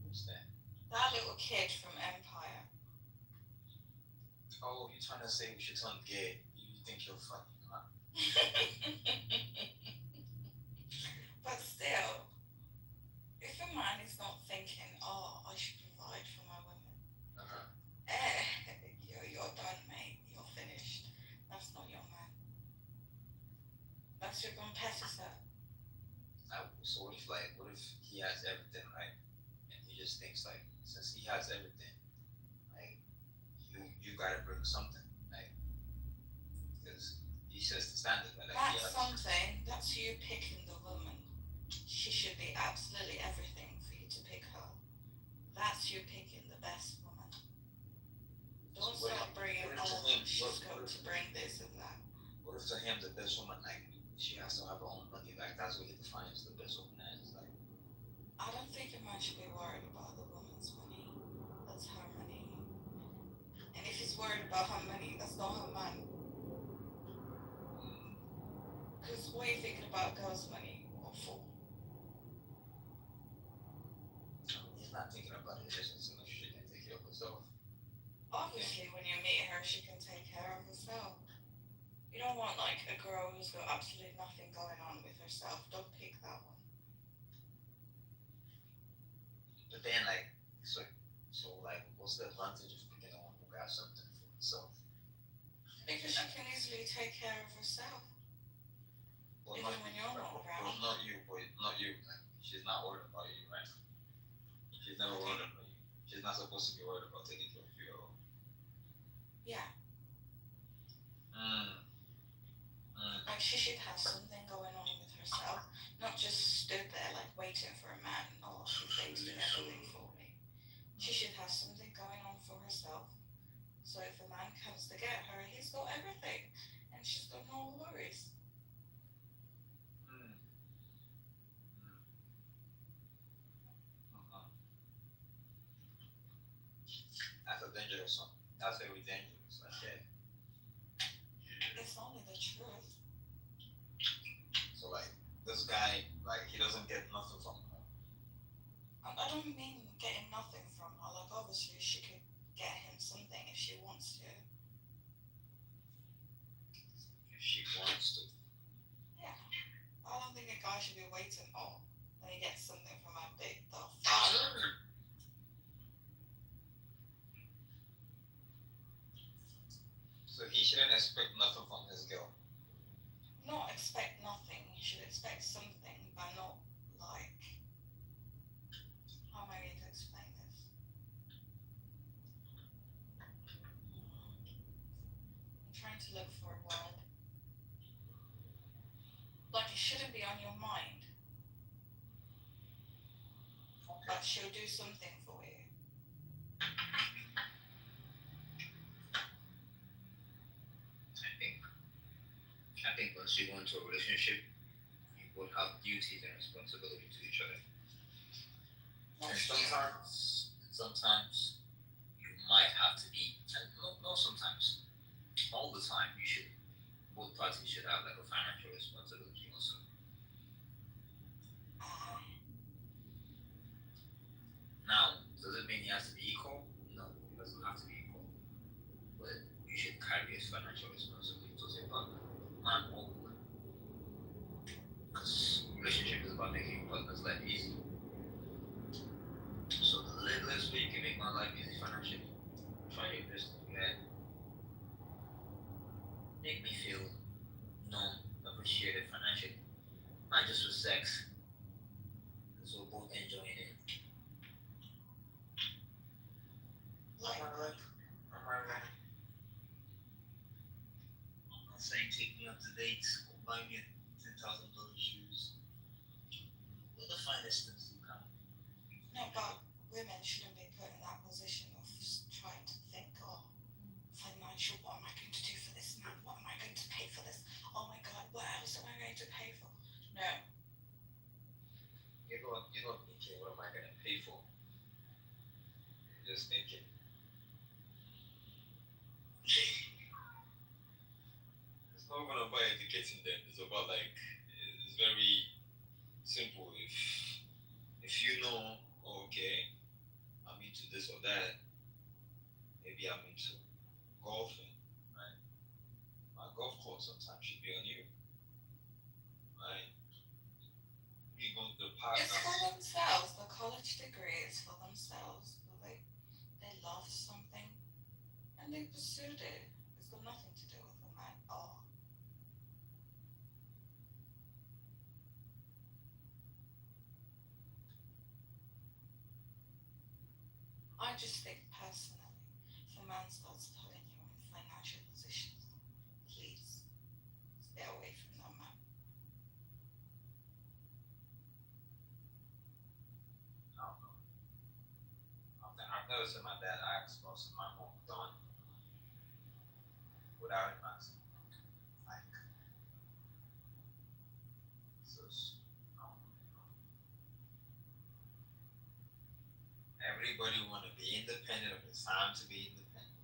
Who's that? That little kid from Empire. Oh, you're trying to say we should turn gay. You think you're funny, huh? But still, if a man is not thinking, oh, I should provide for my women, you're done, mate. You're finished. That's not your man. That's your competitor. So what if he has everything, right? And he just thinks like, since he has everything, like, you gotta bring something, like, because he sets the standard, right? Like, That's something. That's you picking the woman. She should be absolutely everything for you to pick her. That's you picking the best woman. Don't start bringing, she's got to bring this and that. What if to him the best woman, like, she has to have her own money, like, that's what he defines the best woman as, like. I don't think a man should be worried about the woman's money. That's her money. And if he's worried about her money, that's not her man. Because what are you thinking about girls' money? What for? He's not thinking about it, just as much as she can take care of herself. Obviously, when you meet her, she can take care of herself. You don't want like a girl who's got absolutely nothing going on with herself. Don't pick that one. But then, like, so like, what's the advantage of picking the one who got something for himself? take care of herself. Well, Even not when you, you're but, not but around. not you, but not you. Like, she's not worried about you, right? She's never worried about you. She's not supposed to be worried about taking care of you at all. Yeah. Like she should have something going on with herself, not just stood there like waiting for a man. Oh, he's going to do everything for me. She should have something going on for herself. So if a man comes to get her, he's got everything, and she's got no worries. That's a dangerous one. That's very dangerous. Okay. It's only the truth. So like this guy, like he doesn't get nothing from her. I don't mean getting nothing from her. Like obviously she could get him something if she wants to. If she wants to. Yeah. I don't think a guy should be waiting. Oh, when he gets something from a big the father. So he shouldn't expect nothing from his girl. Not expect nothing. You should expect something, but not like. How am I going to explain this? I'm trying to look for a word. Like it shouldn't be on your mind. But she'll do something for you. I think once you go into a relationship, you both have duties and responsibility to each other. And sometimes you might have to be, and no, sometimes, all the time, both parties should have like a financial responsibility also. Now, does it mean he has to be equal? No, it doesn't have to be equal. But you should carry his financial responsibility to your partner, man or woman. Because relationship is about making your partner's life easy. So the littlest way you can make my life easy financially, try your best to make me feel known, appreciated financially. Not just with sex. Because we're both enjoying it. I'm not saying take me up to dates or buy me $10,000 shoes. We're the finest things you can. No, but women shouldn't be put in that position of trying to think, oh, financial, what am I going to do for this man? What am I going to pay for this? Oh my God, what else am I going to pay for? No. You're not thinking, what am I going to pay for? You're just thinking. It's not even about educating them. It's about like, it's very simple. If you know, okay, I'm into this or that, maybe I'm into golfing, right? My golf club sometimes should be on you, right? We go to the park. It's for themselves. The college degree is for themselves. They love something and they pursued it. It's got nothing to do with the man. Oh. I just think personally, if a man starts putting you in financial positions, please stay away from that man. I don't know. I've never seen my dad ask about something my mom done without him asking. Like, so, I don't know. Everybody want to be independent if it's time to be independent.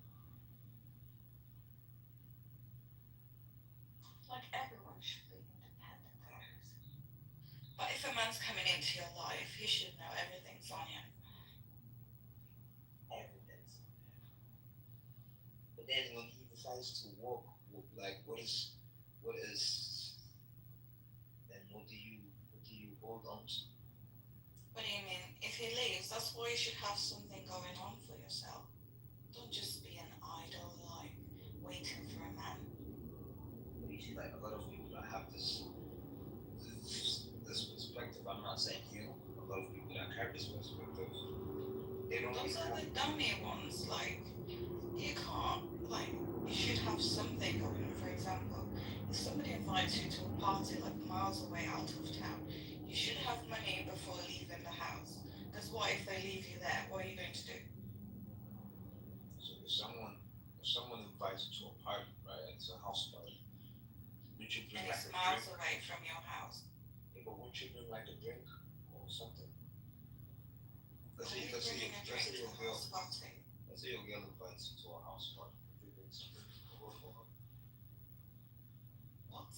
Like everyone should be independent, guys. But if a man's coming into your life, he should know everything's on him. Everything's on him. But then when he decides to walk, like what is, then what do you hold on to? What do you mean? If he leaves, that's why you should have something going on for yourself. Don't just be an idle, like, waiting for a man. like a lot of people that have this perspective. I'm not saying you. A lot of people that have this perspective, they don't Those are become. the dummy ones. Like, you can't, like, you should have something going on. For example, if somebody invites you to a party like miles away out of town, you should have money before leaving the house. Because what if they leave you there? What are you going to do? So if someone invites you to a party, right? It's a house party. Would you bring And like it's a miles drink? away from your house. Yeah, but wouldn't you bring like a drink or something? Why are you bringing a drink to a house party? Let's say your girl invites you to a house party. Would you bring something over for her? What?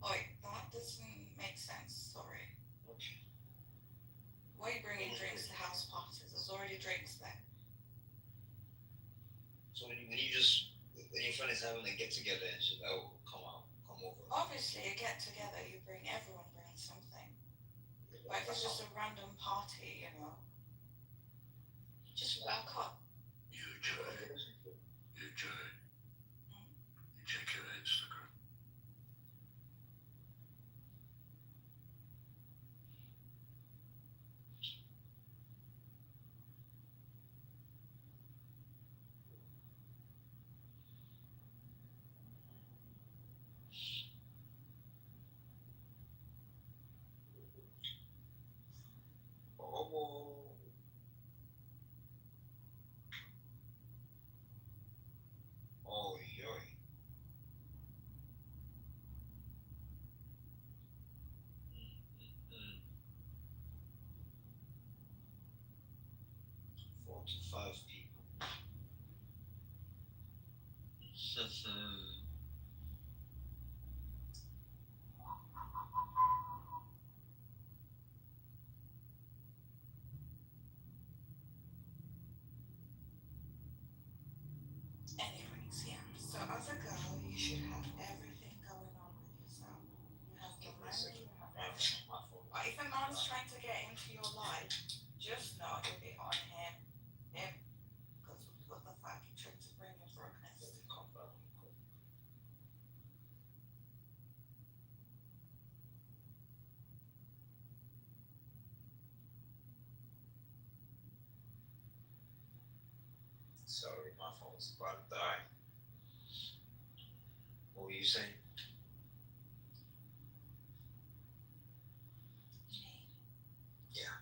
Oh, that doesn't make sense. Sorry. Okay. Why are you bringing drinks to house parties? There's already drinks there. So when your friend is having a get together and she's like, oh, come over. Obviously, a get together, everyone brings something. But if it's just a random party, just walk up. You Jay. You check your Instagram. Oh, yoy. 4 to 5 people. Anyways, yeah. So as a girl, you should have everything going on with yourself. You have your money, you have everything. But if a man's trying to get into your life, just know it'll be on him. Because what the fuck, he tried to bring your brokenness. Sorry, my phone's about to die. What were you saying? Yeah.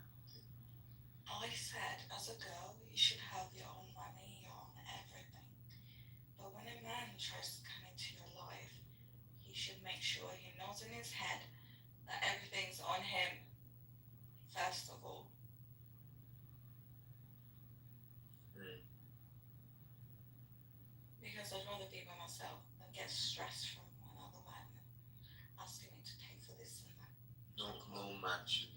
I said, as a girl, you should have your own money, your own everything. But when a man tries to come into your life, he should make sure he knows in his head that everything's on him, first of all. Because I'd rather be by myself than get stressed from another man asking me to pay for this and that. No man should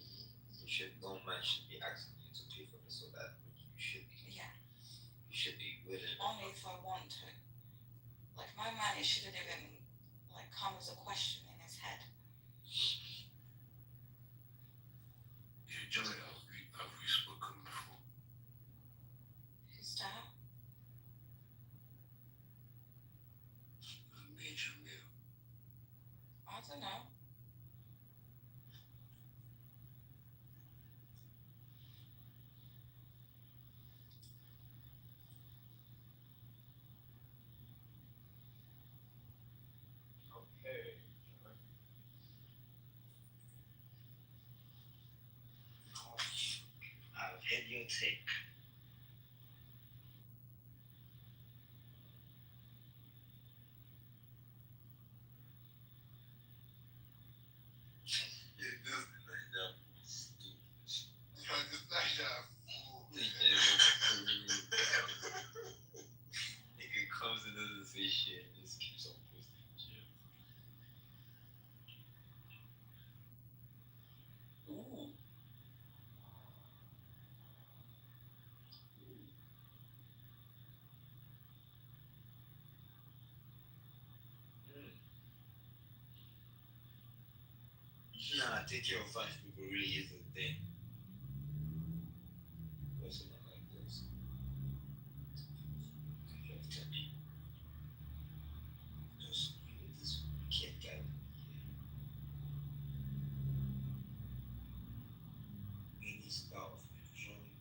be asking you to pay for this or that. You should be willing. Only if I want to. Like, my man, it shouldn't even come as a question in his head. Yeah, Joey, have we spoken before? Who's that? Major meal. I don't know. Okay. I've had your take. Nigga comes and doesn't say shit and just keeps on posting shit. Ooh. Nah, take care of 5 people really is the thing. What's it like this? Take care of 10 people. Just do it this way. mini stuff, enjoyment.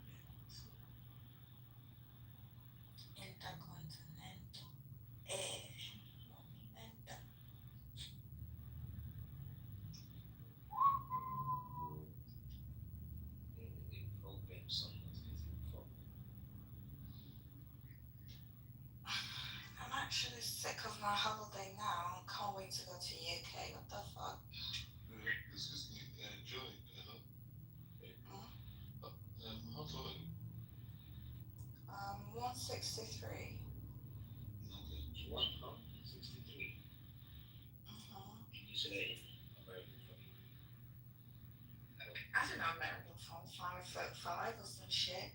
Intercontinental. Monumental. A problem, someone is a problem. I'm actually sick of my holiday now. Can't wait to go to UK. What the fuck? Excuse me, Joy, hello? Hmm? How tall are you? 163. Okay. 163. Can you say that in American funny? I don't know American phone 5'5" or some shit.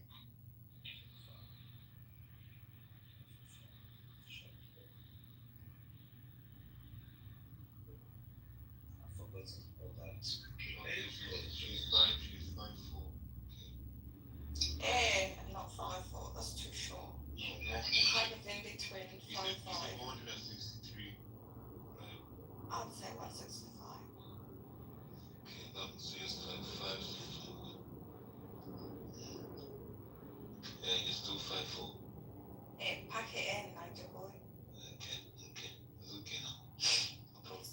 I've forgotten all that. Okay, she's 5'4". Not 5'4". That's too short. No, Kind of in between you said 5'5". 163, right? I'd say 165. Okay, that says 5'5". Yeah, you're still 5'4". Pack it in, Nigel boy. Okay, it's okay now. No problem.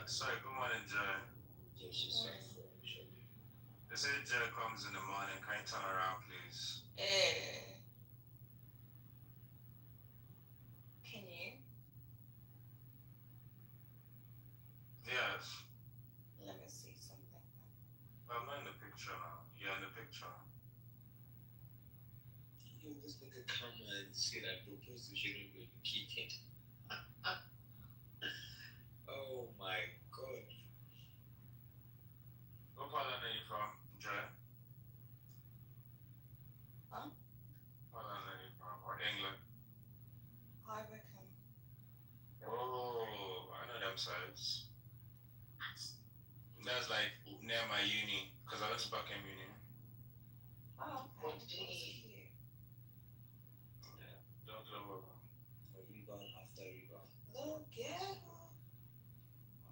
Sorry, good morning, Joy. Yeah, she's 5'4". They say Joy comes in the morning. Can you turn around, please? Can you? Yes. Let me see something. I'm not in the picture now. You're in the picture. Yo, this nigga come and say that propose to Jeremy when you kick him. Oh my god. What part are you from, Joy? Huh? What part are you from? Or England? I reckon. Oh, I know them sides. That's like near my uni, because I went to Buckingham Uni. Oh, okay. That's cute. Yeah, don't go over. A rebound after rebound. Little girl.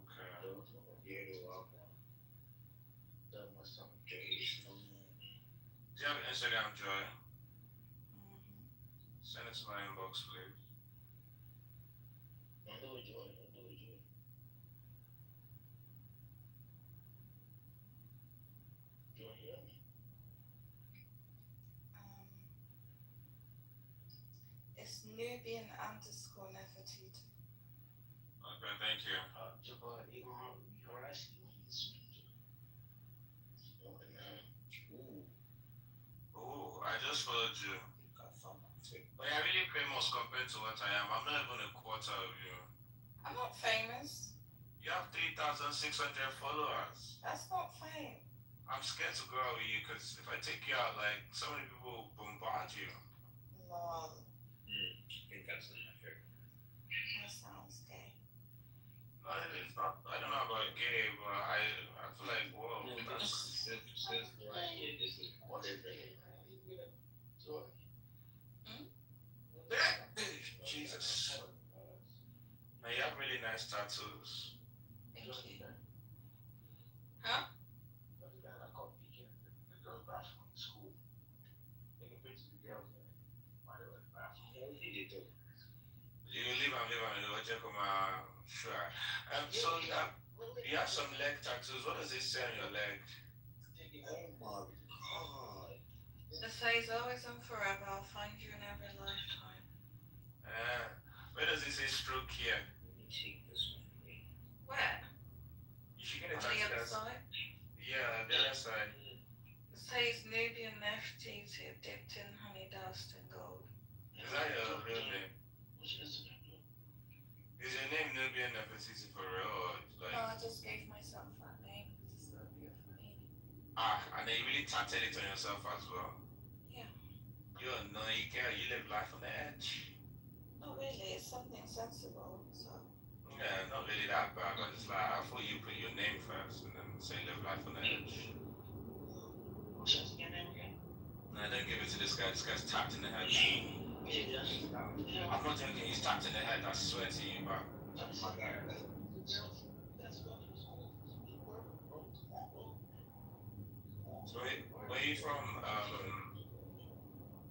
Okay. Don't get it up. That must have Joy. Do you have Instagram, Joy? Send it to my inbox, please. I know Joy. Joy, hear me? It's Nubian _ Nefertiti. Okay, thank you. Jabba, you're asking me this. Ooh, I just followed you. I found my favorite. But you're really famous compared to what I am. I'm not even a quarter of you. I'm not famous. You have 3,600 followers. That's not fame. I'm scared to go out with you because if I take you out, like, so many people bombard you. Lol. I think that's not my favorite. That sounds gay. No, it's not. I don't know about gay, but I feel like, whoa. This right here, this is whatever. Joy. Jesus. Now you have really nice tattoos. Thank you. Huh? There's a guy that called picking the girls' bathroom in school. Taking pictures of the girls there. Why they were in the bathroom. Yeah, we did it. You leave and check on my sure. So you have some leg tattoos. What does it say on your leg? Oh my god. The says always and forever. I'll find you in every lifetime. Where does it say stroke here? Let me take this one. Where? You should get a On the other tattoo. side? Yeah, the other side. It says Nubian Nefertiti dipped in honey dust and gold. Is that your real name? What's your Instagram? Is your name Nubian Nefertiti for real or like? No, I just gave myself that name because it's got a beautiful meaning. And then you really tattooed it on yourself as well. Yeah. You're a naughty girl. You live life on the edge. Not really. It's something sensible. So. Yeah, not really that bad, but it's like I thought you put your name first and then say live life on the edge. What's your name again? No, don't give it to this guy. This guy's tapped in the head. I'm not joking. He's tapped in the head. I swear to you, bro. That's my guy. you from?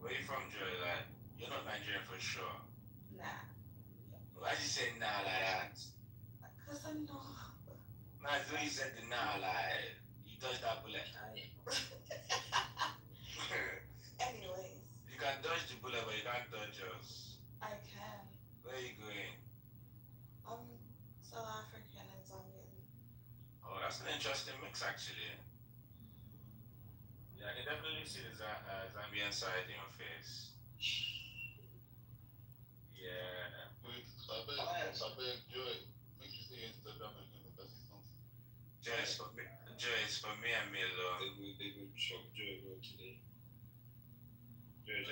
Where you from, Joy? Like, you're not Nigerian for sure. Nah. Why did you say nah like that? Because I'm not. Nah, it's the way you said the nah, like, you dodged that bullet. Anyways. You can dodge the bullet, but you can't dodge us. I can. Where are you going? I'm South African and Zambian. Oh, that's an interesting mix, actually. Yeah, I can definitely see the Zambian side in your face. Yeah. Wait, I bet Joy, make you say Instagram and you know that's something. Joy is for me and me alone. They will chop Joy well today. Joy,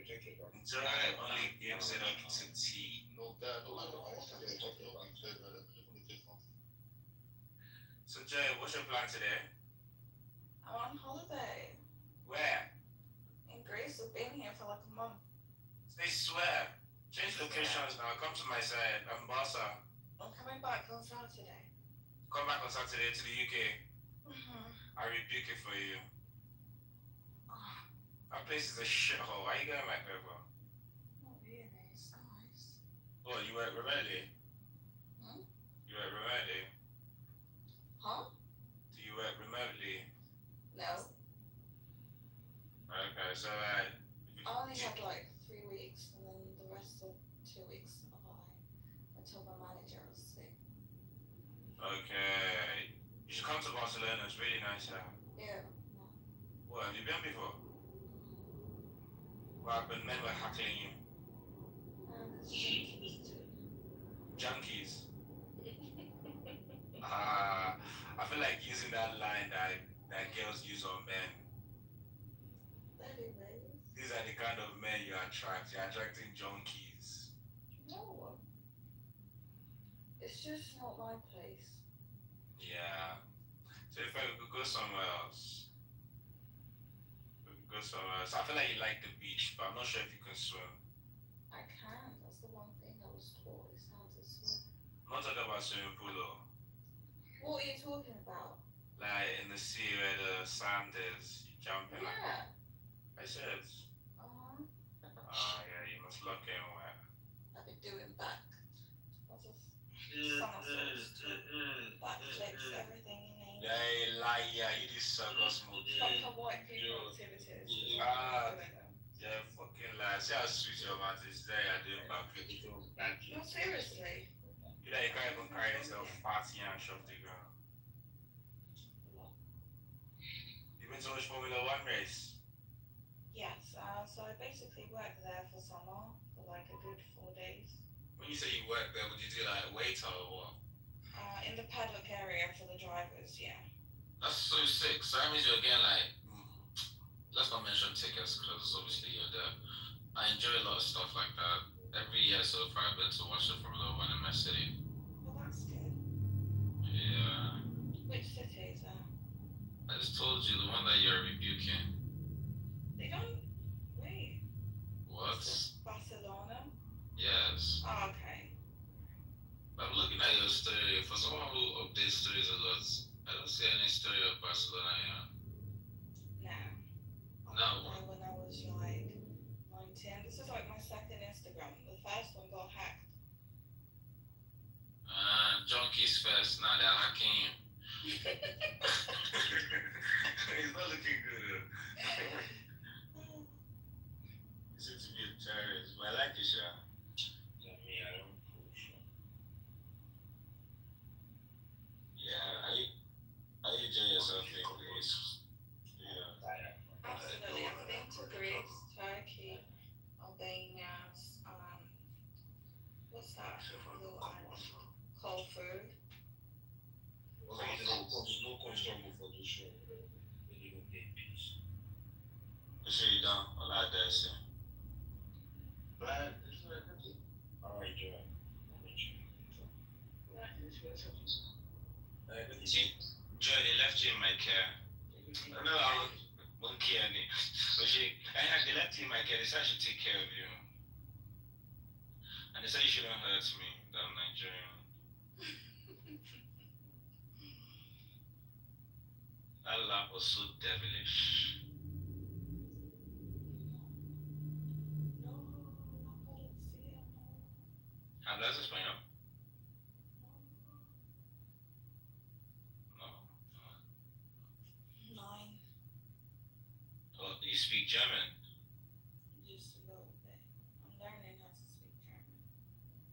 check it out. Joy only gives it up to tea. No, God, no, I want to get talking about it, but I just want to say something. So, Joy, what's your plan today? I'm on holiday. Where? In Greece. I've been here for like a month. They swear. Change locations now. Come to my side. I'm Barca. I'm coming back on Saturday. Come back on Saturday to the UK. Mm-hmm. I rebuke it for you. That place is a shithole. Why are you going back there for? Not really. It's nice. Oh, you were remotely? Hmm? You were remotely? Huh? Do you work remotely? No. Okay, so I only had like 3 weeks, and then the rest of 2 weeks I told my manager I was sick. Okay. You should come to Barcelona. It's really nice there. Yeah. What, have you been before? What happened? Men were heckling you. Junkies. I feel like using that line that girls use on men. Anyways. These are the kind of men you attract. You're attracting junkies. No. It's just not my place. Yeah. So if I could go somewhere else. I feel like you like the beach, but I'm not sure if you can swim. I can. That's the one thing I was taught is how to swim. I'm not talking about swimming pool though. What are you talking about? Like in the sea where the sand is, you jump in. Yeah. I said. Uh-huh. Yeah, you must lock in where. I've been doing back. Somersaults, backflips, everything you need. Yeah, liar, you did circus move. Proper white people activities. Yeah, fucking lie. See how sweet your mouth is there, you're doing backflips. No, seriously. You know, you can't even carry yourself fatty and shove the ground. You been to watch Formula 1 race? Yes, so I basically worked there for summer for like a good 4 days. When you say you work there, would you do like waiter or what? In the paddock area for the drivers, yeah. That's so sick. So that means you're getting like, let's not mention tickets because obviously you're there. I enjoy a lot of stuff like that. Every year so far I've been to watch the Formula 1 in my city. Well, that's good. Yeah. Which city is that? I just told you, the one that you're rebuking. They don't. Wait. What? Barcelona? Yes. Oh, okay. I'm looking at your story. For someone who updates stories a lot, I don't see any story of Barcelona here. No. I went there when I was like 19. This is like my second Instagram. The first one got hacked. Junkies first, now they're hacking you. It's not looking good. You seem to be a terrorist, but I like it, Sha. Yeah, me, I don't push. Yeah, are you enjoying yourself in Greece? Yeah. Absolutely. I've been to Greece, Turkey, Albania, what's that little island? Kitover. No constable for this show. They even pay peace. You sure you don't? I like that, sir. But it's not good. Alright, Joe. Joe, they left you in my care. No, I won't care me. But they left you in my care. They said I should take care of you. And they said you shouldn't hurt me, that I'm Nigerian. That laugh was so devilish. No, no policía, no. ¿Hablas español? No. 9. Oh, you speak German? Just a little bit. I'm learning how to speak German.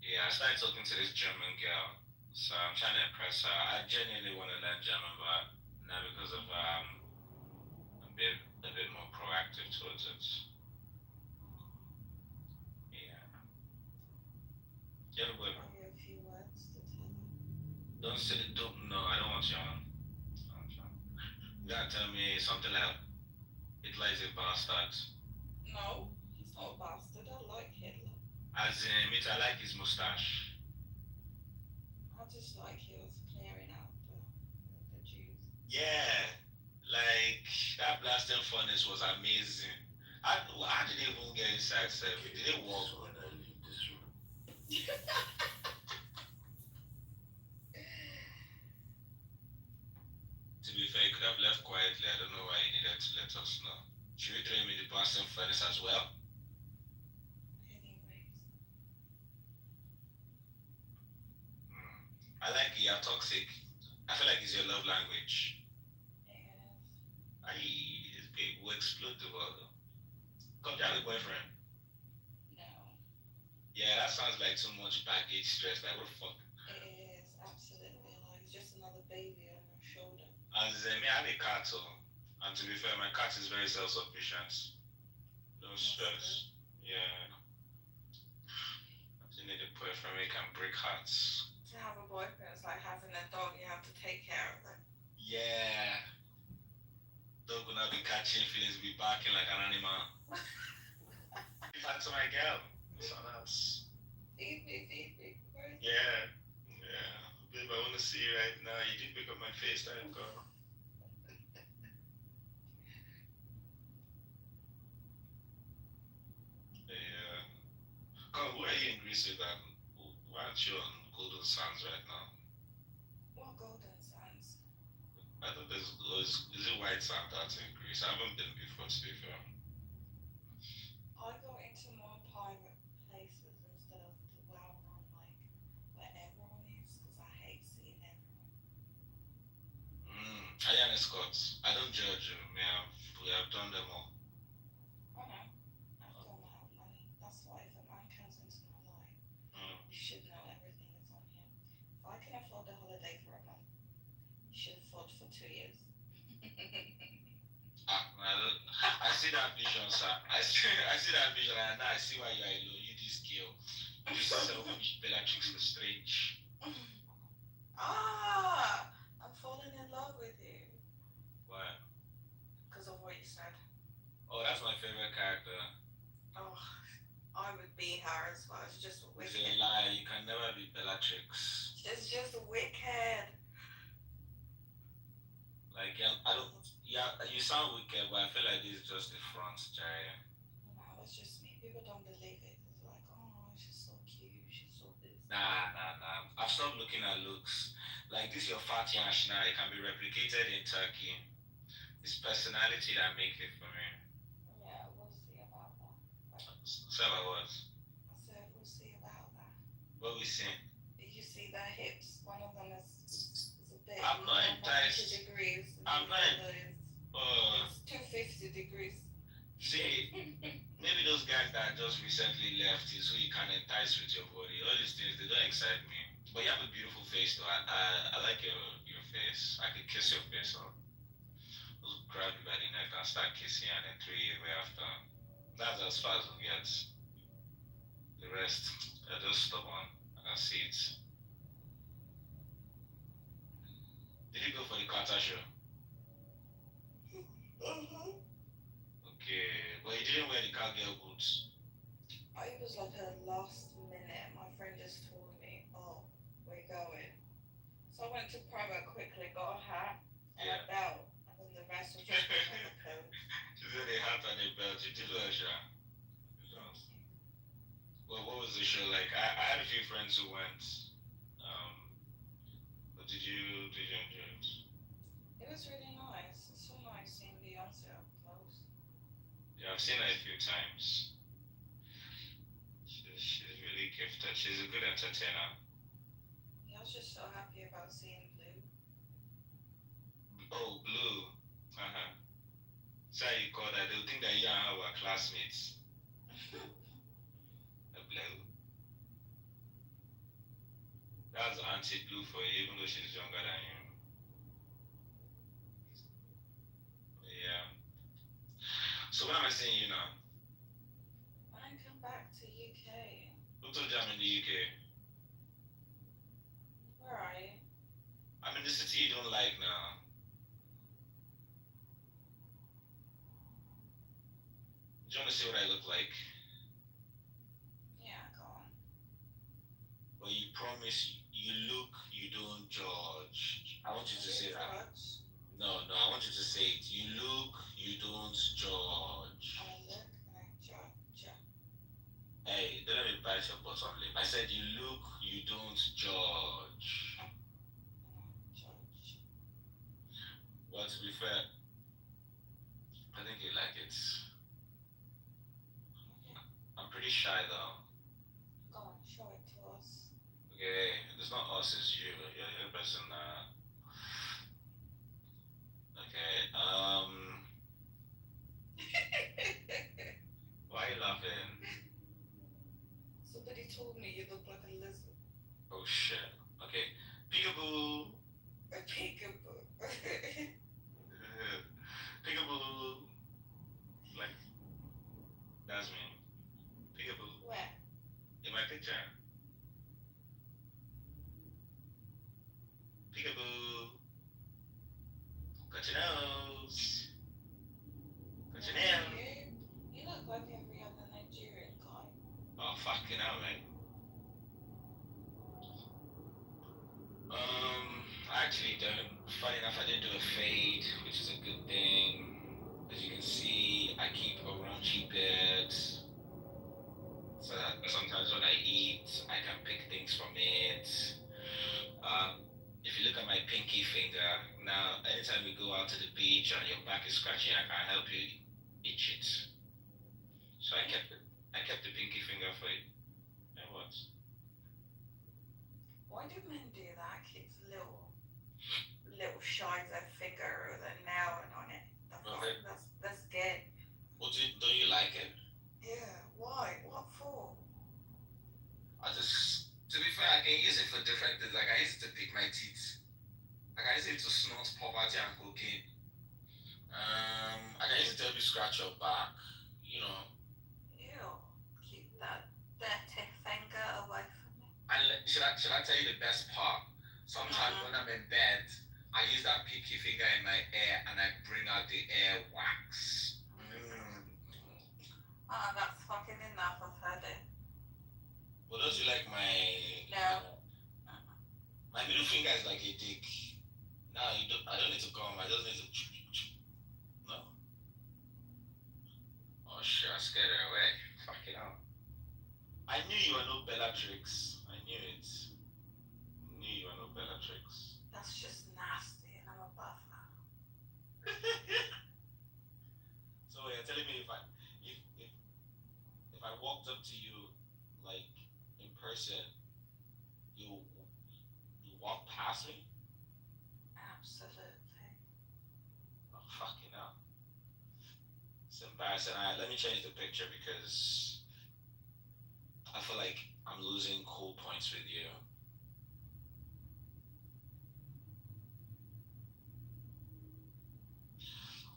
Yeah, I started talking to this German girl, so I'm trying to impress her. I genuinely want to learn German, but now because of a bit more proactive towards it. Yeah. Yeah, but Are you a few words to tell her? don't say don't. No, I don't want you on. You gotta tell me something like Hitler is a bastard. No, he's not a bastard. I like Hitler. As in, me, I like his mustache. I just like he was clearing out the Jews. Yeah, like that blasting furnace was amazing. How did they even get inside? Sir? Did they walk? To be fair, he could have left quietly. I don't know why he needed to let us know. Should we throw him in the blasting furnace as well? Anyways. I like it. You're toxic. I feel like it's your love language. Yes. This babe will explode the world. Come, do you have a boyfriend? No. Yeah, that sounds like too much baggage stress. Like, what the fuck? It is, absolutely. Like, it's just another baby on your shoulder. As me, I have a cat, too. And to be fair, my cat is very self-sufficient. No stress. Yeah. You need a boyfriend where you can break hearts. To have a boyfriend is like having a dog. You have to take care of it. Yeah. Dog gonna be catching feelings, be barking like an animal. That's my girl. So that's. Feed me. Yeah. Babe, I want to see you right now. You did pick up my FaceTime call. Yeah. Come, where are you in Greece with that? Why aren't you on Golden Sands right now? What golden sands? I thought is it White Sand that's in Greece? I haven't been before, to be fair. I go into more private places instead of the well-known, like, where everyone is, because I hate seeing everyone. I am escorts. I don't judge you. We have done them all. I know. I don't have money. That's why if a man comes into my life, you should know everything is on him. If I can afford a holiday for a month, you should afford for 2 years. I see that vision, sir. I see that vision, and now I see why you are alone. You this girl. You selfish Bellatrix Lestrange. I'm falling in love with you. Why? Because of what you said. Oh, that's my favorite character. Oh, I would be her as well. It's just wicked. It's a lie. You can never be Bellatrix. It's just wicked. Like, I don't. Yeah, you sound wicked, but I feel like this is just the front, Jerry. No, it's just me. People don't believe it. It's like, oh, she's so cute. She's so this. Nah. I've stopped looking at looks. Like this, your fat yash now, it can be replicated in Turkey. It's personality that makes it for me. Yeah, we'll see about that. Say about what? I said we'll see about that. What we see? You see their hips? One of them is a bit. I'm not enticed. 90 degrees. I'm not. It's 250 degrees. See, maybe those guys that just recently left is who you can entice with your body. All these things, they don't excite me. But you have a beautiful face, though. I like your face. I could kiss your face off. Just grab you by the neck and start kissing and then throw you away after. That's as far as we get. The rest, I just stubborn. I can see it. Did you go for the Carter show? Okay, but you didn't wear the cowgirl boots. It was like a last minute. My friend just told me, oh, we're going. So I went to Primark quickly, got a hat and a belt, and then the rest was just another coat. She said a hat and a belt. You did well, Sha. Well, what was the show like? I had a few friends who went. But did you enjoy it? It was really nice. Yeah, I've seen her a few times. She's really gifted. She's a good entertainer. Yeah, I was just so happy about seeing Blue. Oh, Blue. Uh-huh. So you call that. They'll think that you and her were classmates. Blue. That's Auntie Blue for you, even though she's younger than you. Yeah. So what am I saying you now? When I come back to UK. Who told you I'm in the UK? Where are you? I'm in the city you don't like now. Do you want to see what I look like? Yeah, go on. But you promise you look, you don't judge. I want you to say that. No, I want you to say it. You look, you don't judge. I look and I judge. Hey, don't let me bite your bottom lip. I said you look, you don't judge. Judge. Well, to be fair, I think you like it. I'm pretty shy though. Go on, show it to us. Okay, it's not us, it's you. You're the person. Okay. Why are you laughing? Somebody told me you look like a lizard. Oh shit. Okay. Peekaboo. A peekaboo. Peekaboo. Like, that's me. Peekaboo. Where? In my picture. Peekaboo. Got your nose. Got your nail. You look like every other Nigerian guy. Oh, fucking hell, man. I actually don't. Funny enough, I didn't do a fade, which is a good thing. As you can see, I keep a raunchy beard. So that sometimes when I eat, I can pick things from it. If you look at my pinky finger, now anytime we go out to the beach and your back is scratching, I can help you itch it. So I kept the pinky finger for you. And what? Why do men do that? Keeps little shines of finger or the nail on it. That's good. Well, don't you like it? Yeah. Why? What for? To be fair, I can use it for different things. Like I use it to pick my teeth. Like I use it to snort poverty and cocaine. I can use it to help you scratch your back. You know. Ew. Keep that dirty finger away from me. And should I tell you the best part? Sometimes when I'm in bed, I use that pinky finger in my ear and I bring out the ear wax. That's fucking enough. I've heard it. Well, don't you like my... No. My middle finger is like a dick. No, I don't need to come. I just need to... No. Oh shit, I scared her away. Fuck it out. I knew you were no Bellatrix. I knew it. I knew you were no Bellatrix. That's just nasty and I'm above that. So you're telling me if I walked up to you like in person, you walk past me? Absolutely. Oh, fucking hell. It's embarrassing. Alright, let me change the picture because I feel like I'm losing cool points with you.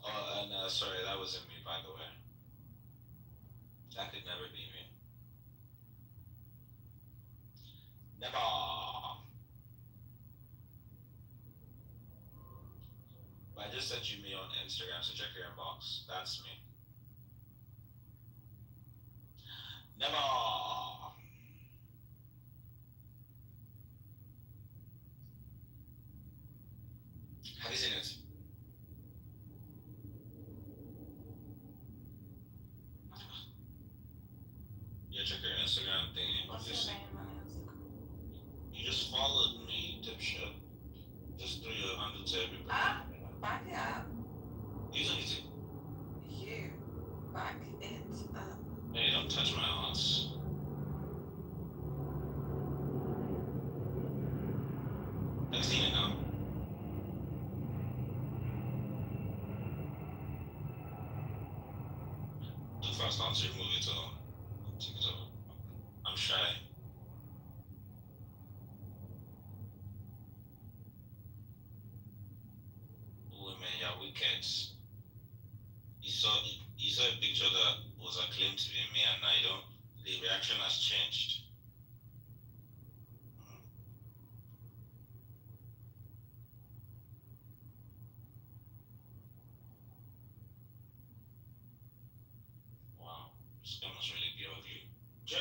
Oh, and sorry, that wasn't me, by the way. That could never be me. Never. But I just sent you me on Instagram, so check your inbox. That's me. Never. Have you seen it? Yeah, check your Instagram thing. What's your name on Instagram? You just followed me, dipshit. Just threw your handle to everybody. Back it up. You don't need to. You. Back podcast. I want to remove it on TikTok. I'm shy. Women, yeah, wicked. You saw a picture that was acclaimed to be me, and now you don't. The reaction has changed. Wow, this guy must really be ugly. Joy,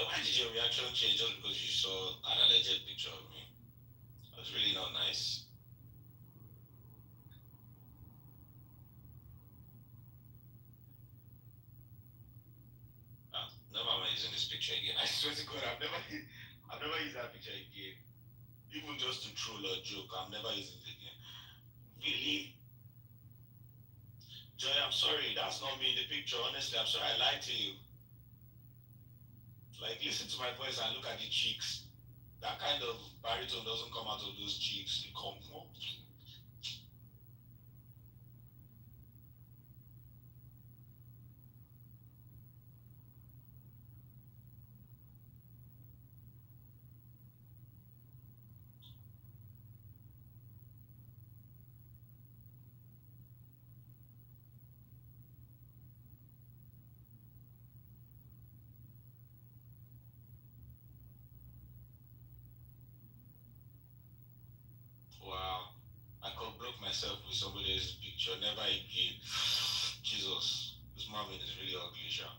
why did your reaction change just because you saw an alleged picture of me? That's really not nice. Never mind using this picture again. I swear to God, I've never used that picture again. Even just to troll or joke, I'm never using it again. Really? Joy, I'm sorry. That's not me in the picture. Honestly, I'm sorry. I lied to you. Like, listen to my voice and look at the cheeks. That kind of baritone doesn't come out of those cheeks. It comes up. Wow. I could block myself with somebody else's picture. Never again. Jesus. This Marvin is really ugly, Sha.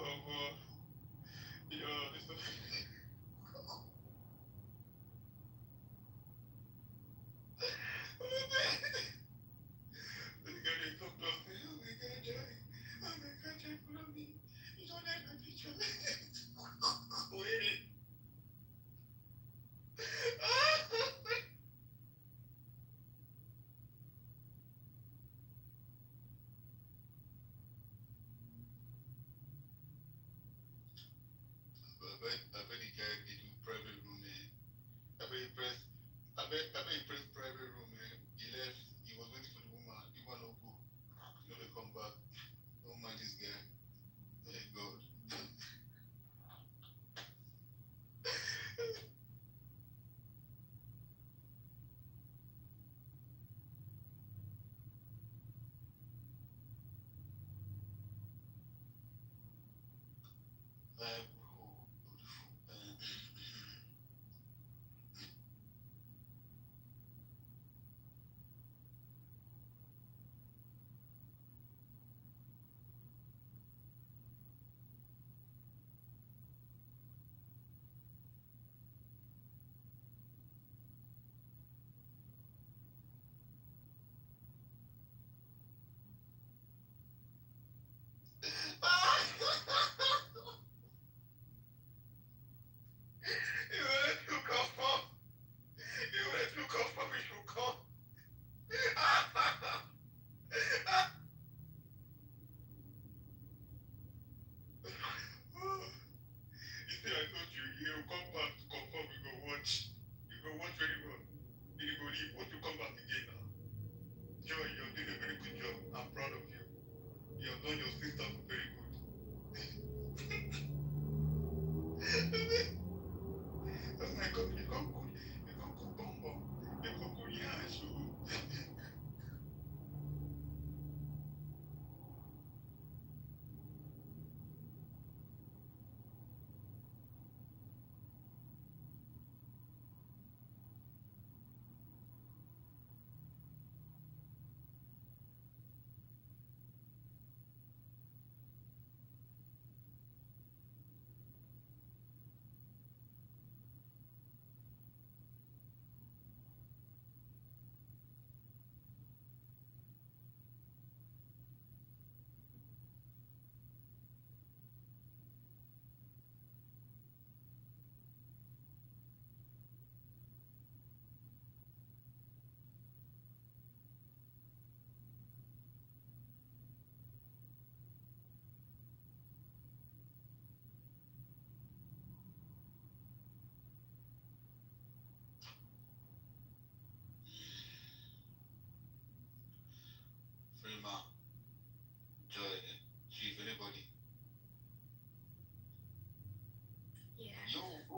Oh boy. Yo, this is this guy is so close. Oh my god, Joy. Oh my god, Joy, follow me. You don't like my picture. Wait. I bet the guy did do private room, man. I bet he pressed private room, man. He left. He was waiting for the woman. The woman no go. You know they come back. Don't mind this guy. Thank God. Bro,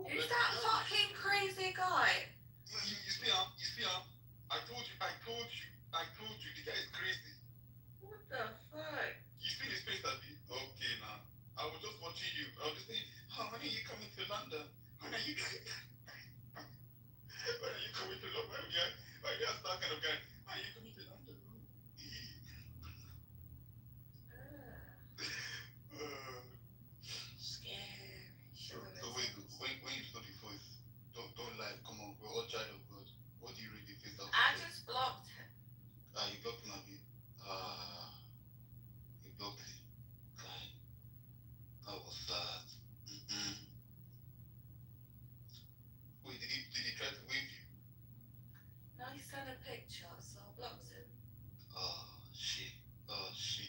Who's that fucking crazy guy? You see him? You see him? I told you, the guy is crazy. What the fuck? You see his face, Abby? Okay, now. I was just watching you. I was just saying, oh, when are you coming to London? When are you coming? When are you coming to London? When are you that kind of guy? When are you coming to London? Scary. So wait, when you saw the voice, don't lie. Come on, we're all child of God. What do you really face out? I just blocked him. You blocked him, Abby. You blocked him. Guy, that was sad. Wait, did he try to wave you? No, he sent a picture, so I blocked him. Oh shit,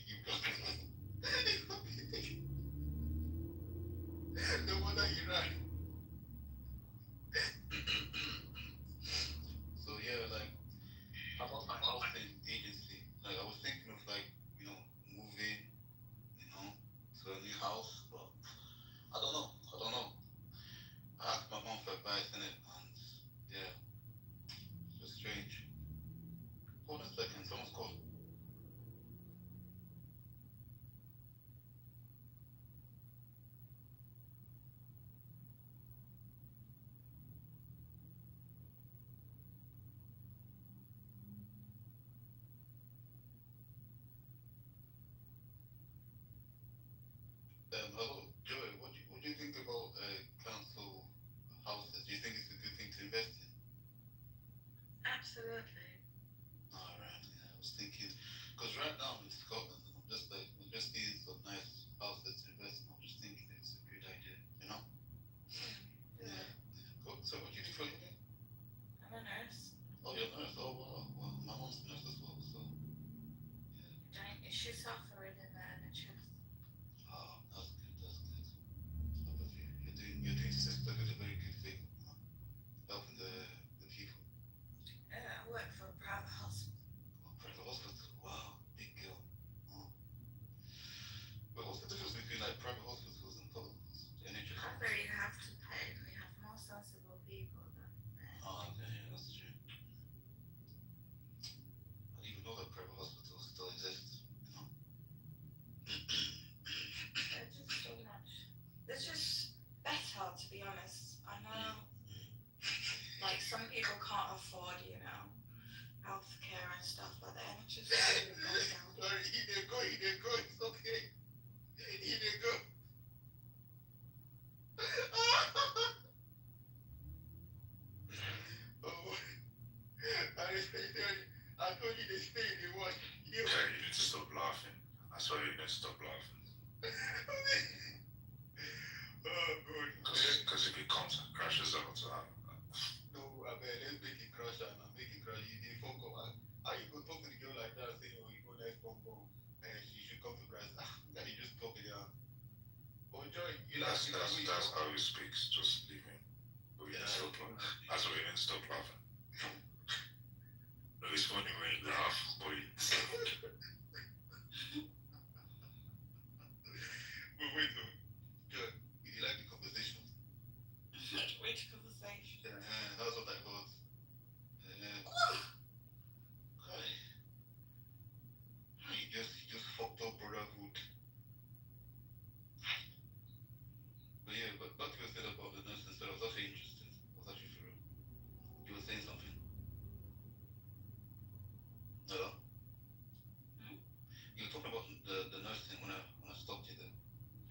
you blocked him. No wonder he ran. So yeah, like about my housing agency, like I was thinking of like, moving, to a new house, but I don't know. I asked my mom for advice in it, and yeah, it's just strange. Hold on a second, someone's calling. Hello, Joey. What do you think about council houses? Do you think it's a good thing to invest in? Absolutely. All right. Yeah, I was thinking, because right now I'm in Scotland, and I'm just seeing some nice houses to invest in. I'm just thinking it's a good idea, Yeah. So what do you do for a living? I'm a nurse. Oh, you're a nurse. Oh, wow. Well, my mom's a nurse as well, so Is she suffering in the NHS? oh, that's good. Obviously, you're doing sister is a very good thing, helping the people. Yeah, I work for a private hospital. Oh, private hospital. Wow, big girl. Oh. But what's the difference between like private hospitals and public hospitals? The NHS. I really have to pay. We have more sensible people than Oh, okay, yeah, that's true. I didn't even know that private hospitals still exist. They're just so much. It's just better, to be honest. I know, like, some people can't afford, healthcare and stuff, but the NHS really goes down. Sorry, he didn't go. It's okay. He didn't go. Oh, I told you they stay in the watch. Yeah, you need to stop laughing. I swear you need to stop laughing. Oh, good. Because if it comes and crashes out, No, I mean, let's make it crash and make it crash. You did phone call. How you go talk to the girl like that, saying, oh, you go next phone call, and she should come to Brazil. That you just talk it out. Oh, Joy, that's how he speaks. Just leave him. But we need to stop laughing. That's why we need to stop laughing. No, it's funny when you laugh, but wait, Joy, did you like the conversation? Which conversation? That's what I got. You just fucked up brotherhood. But yeah, but what you said about the nurse instead was actually interesting. It was actually for real. You were saying something. Hello? You were talking about the nursing when I stopped you there.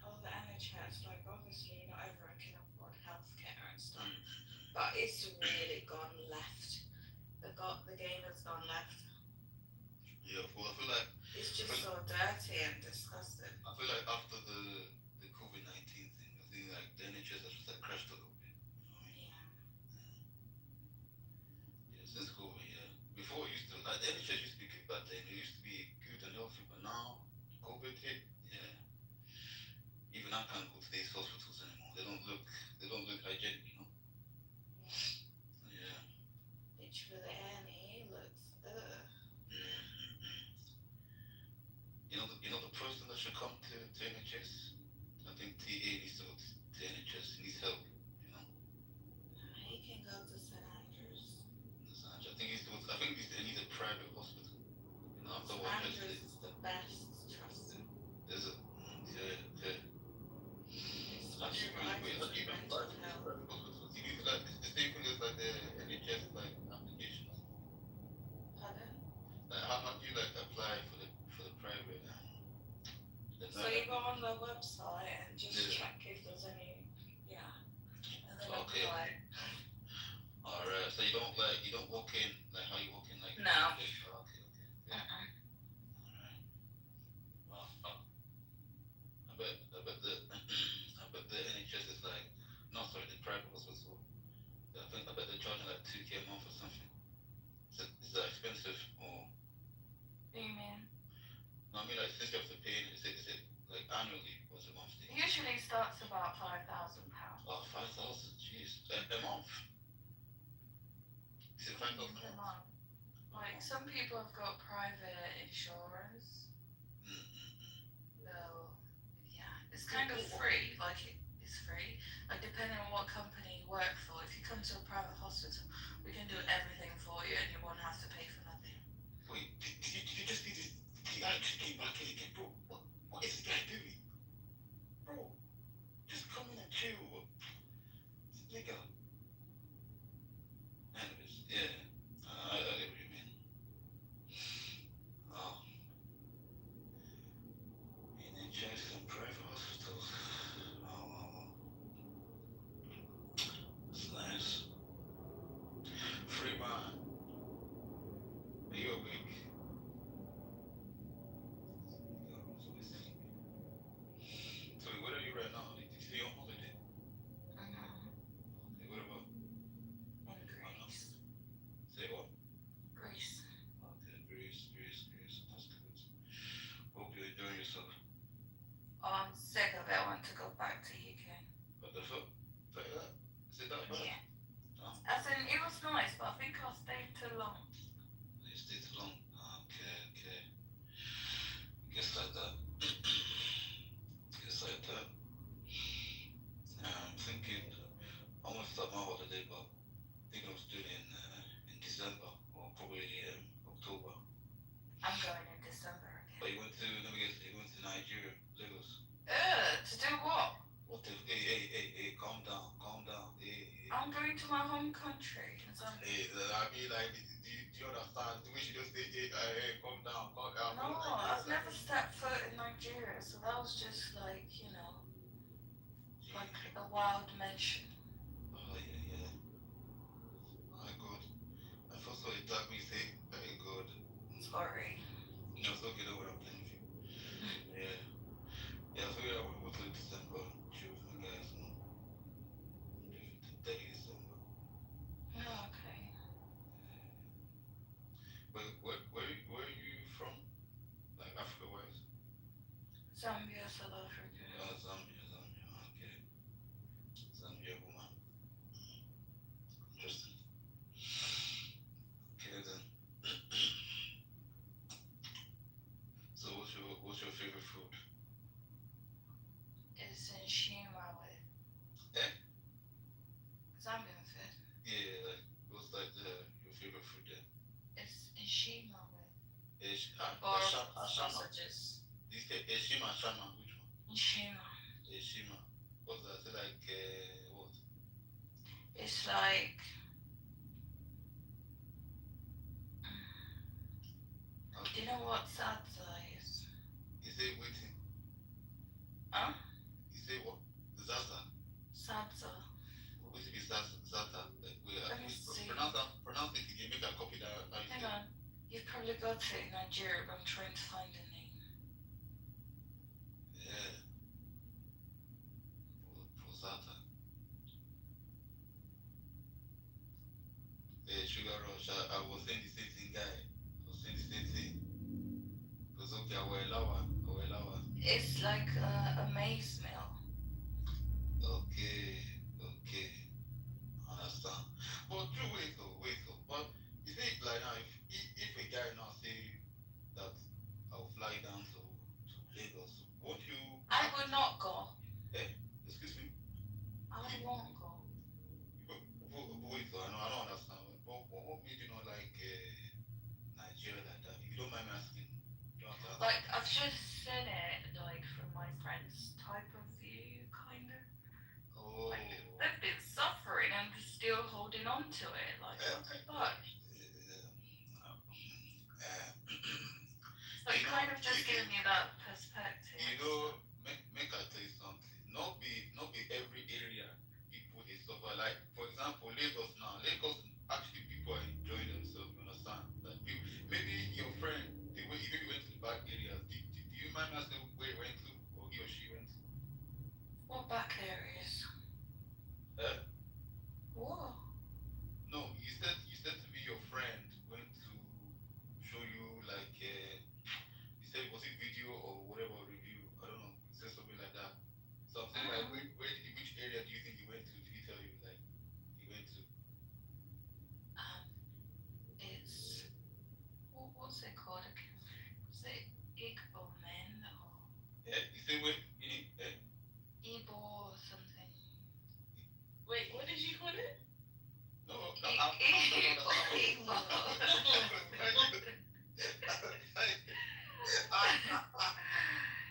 Oh, the NHS, like, obviously not everyone can afford healthcare and stuff, but it's really gone left. The game has gone left. Yeah, well, I feel like it's just so dirty and disgusting. I feel like after the COVID-19 thing, I think like the NHS has just like crashed a little bit. Yeah, since COVID, yeah. Before it used to like the NHS used to be good back then. It used to be good and healthy, but now COVID hit, yeah. Even I can't go to these hospitals anymore. They don't look hygienic, Yeah. Literally, the A&E looks You know the person that should come to NHS But with even mental private health. hospitals, you need like the same thing as like the NHS like application or something. Pardon? Like how do you like apply for the private So you go on the website and just Yeah. check if there's any, yeah, and then Okay. apply. Alright, so you don't walk in like how you walk in like No. okay. Uh-uh. Alright. Well, I bet the I bet the NHS is like no sorry the private hospital. I bet they're charging like 2K a month or something. Is that expensive or? What do you mean? No, I mean like since you have to pay it, is it like annually or is it monthly? It usually starts about £5,000. Oh, 5,000, jeez, a month. Is it 5,000 a month? Like some people have got private insurance. Well, yeah, it's kind of free. Like it's free. Like depending on what company you work for. If you come to a private hospital, we can do everything for you, and you won't have to pay for nothing. Wait, did you just see this? The guy just came back in again, bro. What is this guy doing? Bro, just come in and chill. This nigga. Anyways, yeah. I get what you mean. Oh. NHS and private hospitals. Oh. That's nice. Free man. Are you awake? So where are you right now? Did you say on holiday? Okay, what about? In Greece. Say what? Greece. Okay, Greece. That's good. Hope you're enjoying yourself. Oh, I'm sick of it. I want to go back to UK. What the fuck? Say that? Is it that bad? Yeah. Oh. As in, it was nice, but I think I stayed too long. You stayed too long? Okay. Guess like that. Guess like that. I'm thinking I want to start my holiday, but I think I was doing it in December or probably October. I'm going in December again. But you went to, let me guess, you went to Nigeria, Lagos. To do what? What the? Hey, calm down. Hey. I'm going to my home country. Hey, I mean, like, do you understand? We should just say, hey, calm down. No, I've never stepped foot in Nigeria, so that was just like, like a wild mention. Oh, yeah. My God. I first saw you tag me, say, my God. Sorry. No, it's okay, don't worry, I'm playing with you. Yeah. Yeah, so yeah, we went to December. Chill with my guys, no? The 30th December. Oh, okay. Where are you from? Like Africa-wise? Zambia, South Africa. Oh, Zambia. Okay. Zambia woman. Interesting. Okay then. So what's your favorite food? It's in Shima with Zambian food. Yeah, like what's like your favorite food then? It's in Shima with Ashama. sausages. You say Eshima, Shama, which one? Shima. Eshima. What's that? Is it like what? It's like do you know what salsa is? You say waiting. Huh? You say what? Zaza. Salsa. What would it be Zaza? Like Let me see. Pronounce it again. Make a copy that. Hang on. You've probably got it in Nigeria, but I'm trying to find the name. Yeah. Prosata. Hey, Sugar Rush. I was saying the same thing, guy. Because okay, I will allow. It's like a maize meal. Okay. Understand. But wait though. But you see, like now, if a guy now say that I'll fly down to Lagos, won't you? I would not go. Excuse me. I won't go. Wait though, I don't understand. What made you not like Nigeria like that? If you don't mind me asking. Like I've just seen it like from my friends' type of holding on to it. Like, what the fuck? So it kind of just giving me that perspective. Make I tell you something. Not be every area people they suffer. Like for example, Lagos now. Lagos actually people are enjoying themselves. You understand? Like maybe your friend, maybe went to the back areas. Do you mind asking where he went to, or he or she went to? What back areas? What? No, you said to me your friend went to show you like you said was it video or whatever review? I don't know. You said something like that. So I'm saying like which area do you think he went to? Did he tell you like he went to? It's what's it called again? Was it Igbomen or You say wait, Igbo or something? Wait, what did you call it? No, Igbo.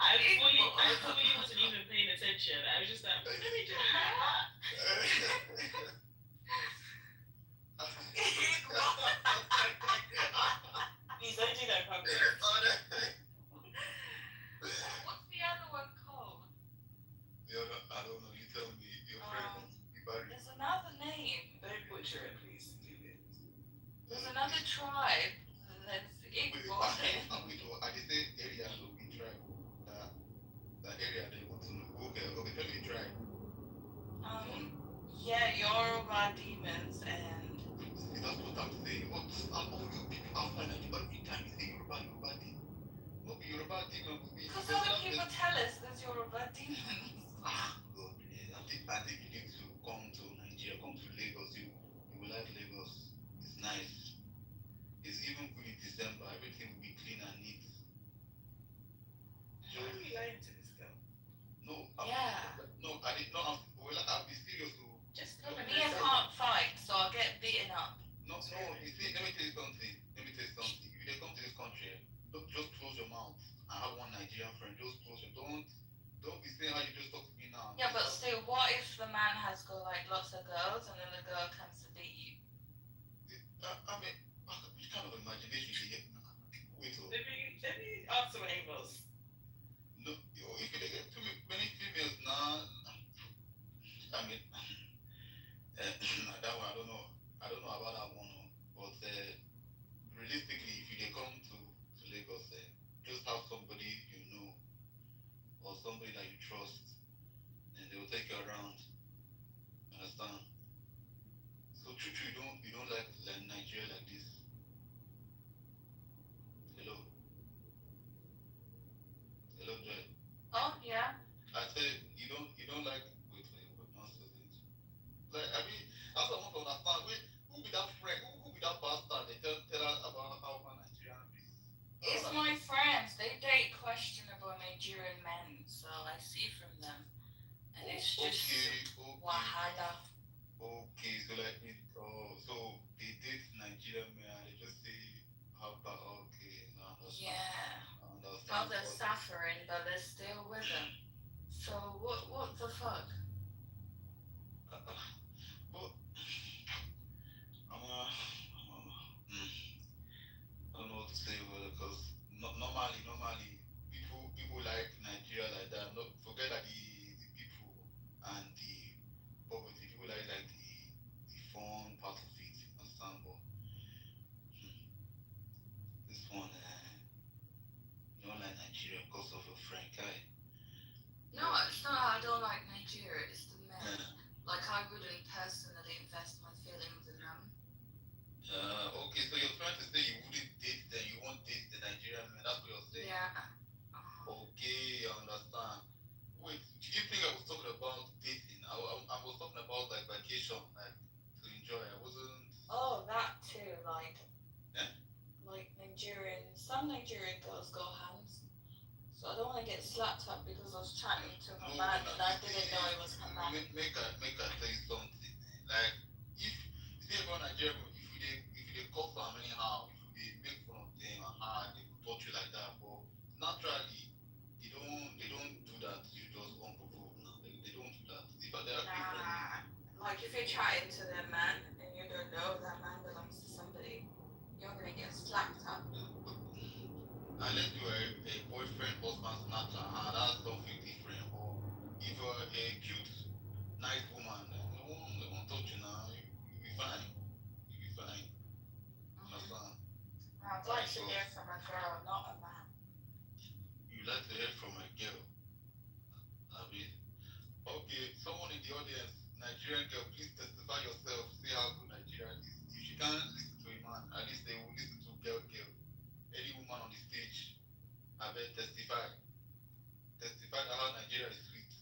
I fully wasn't even paying attention. I was just like, let me do that. Please don't do that, Congress. What's the other one called? I don't know. You tell me. Your friend. There's another name. Don't butcher it, please. There's another tribe that's Igbo. I just say area so we try that area they want to know. Okay, tell me the tribe. Yeah, Yoruba demons and. See, that's what I'm saying. All you people are fine every time you say Yoruba demon. What be Yoruba demon will be? Because other people tell us there's Yoruba demons. God, I think you need to come to Nigeria, come to Lagos. You will like Lagos. It's nice. It's even good in December. Everything will be clean and neat. Why are you lying to this girl? No, I did not. Well, I'll be serious. Just come and Me, I can't fight, so I'll get beaten up. No, you see, let me tell you something. If they come to this country, don't just close your mouth. I have one Nigerian friend. Just close your. Don't be saying how you just talk to me now. Yeah, but still, what if the man has got like lots of girls and then the girl comes to beat you? I mean, which kind of imagination do you get? Wait, let me answer my emails. No, if you get too many females now, I mean, that one I don't know. I don't know about that one, but realistically, if you come to Lagos, just have somebody you know or somebody that you trust, and they will take you around. Understand? So true, you don't like Nigeria like this. Hello, Joy. Oh yeah. I said you don't like wait what nonsense. Like I mean, that's what I want to understand. Wait, who be that friend? Who be that bastard? They tell us about how Nigeria is. It's my friends. They date questionable Nigerian men, so I see from them, and it's just wahala. Okay, so like so they date Nigerian men and they just say how about okay, no, Yeah. I understand. How they're suffering, but they're still with them. So what the fuck? But I don't know what to say about it because normally people like Nigeria like that. Not forget that the people and the poverty. People like the fun part of it. Understand? But this one, you don't like Nigeria because of your friend guy. No, it's not. I don't like Nigeria. It's the men. Like I wouldn't personally invest my feelings in them. Okay, so you're trying to say you wouldn't date them, you won't date the Nigerian men, that's what you're saying? Yeah. Okay, I understand. Wait, did you think I was talking about dating? I was talking about like vacation, like to enjoy. I wasn't. Oh, that too. Like some Nigerian girls go hands. So I don't want to get slapped up because I was chatting to her man and I didn't know it was her man. Make her tell you something. Like if you see about Nigeria, if they call for anyhow, if they make fun of them and how they will touch you like that, but naturally they don't do that. You just unprovoked now. They don't do that. If they're Like if you're chatting to their man and you're go, that man belongs to somebody. You're gonna get slapped up. Unless you are a boyfriend, husband, snatcher, that's something different. Or if you're a cute, nice woman, they won't touch you now. You'll be fine. You'll be fine. Understand? I'd like to hear from a girl, not a man. You like to hear from a girl. I mean, okay, someone in the audience, Nigerian girl, please testify yourself. Say how good Nigeria is. If she can't listen to a man, at least they will listen to girl. Any woman on the stage, I bet testify that how Nigeria is sweet.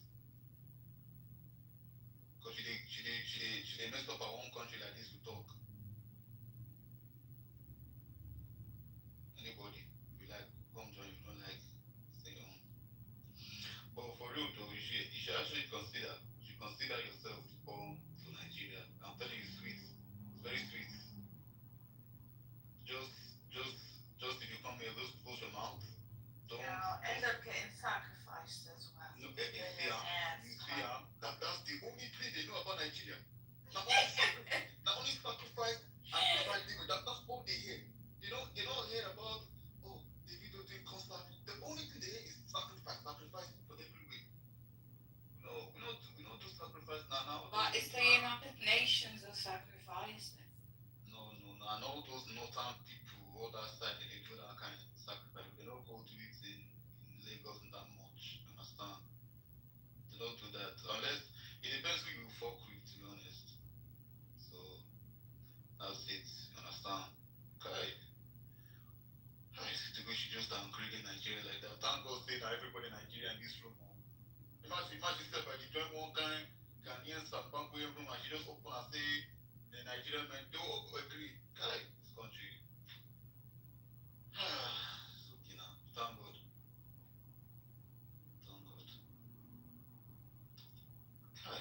Because she messed up our own country like this we talk. Anybody, if you like, come join. If you don't like, stay home. But for real though, you should actually consider yourself to come to Nigeria. I'm telling you, sweet. It's very sweet. Just if you come here, just close your mouth. Don't. Yeah, I'll end up getting sacrificed as well. No, you see, that's the only thing they know about Nigeria. Not only sacrifice and provide them. That's all they hear. They don't hear about the video doing concert. The only thing they hear is sacrifice for every way. We don't do sacrifice now. But it's the United Nations of sacrifice. No. And all those northern people, all that side, they do that kind of sacrifice. They don't go do it in Lagos that much. Understand? They don't do that unless it depends who you fuck with, to be honest. So that's it. You understand? Okay. The way she just downgraded Nigeria like that. Thank God say that everybody in Nigeria in this room. Imagine yourself like you join one guy, Ghanaian Zimbabwe room, and she just open and say the Nigerian men, they all agree. Guy, this country. It's okay now. Thank God. Hi.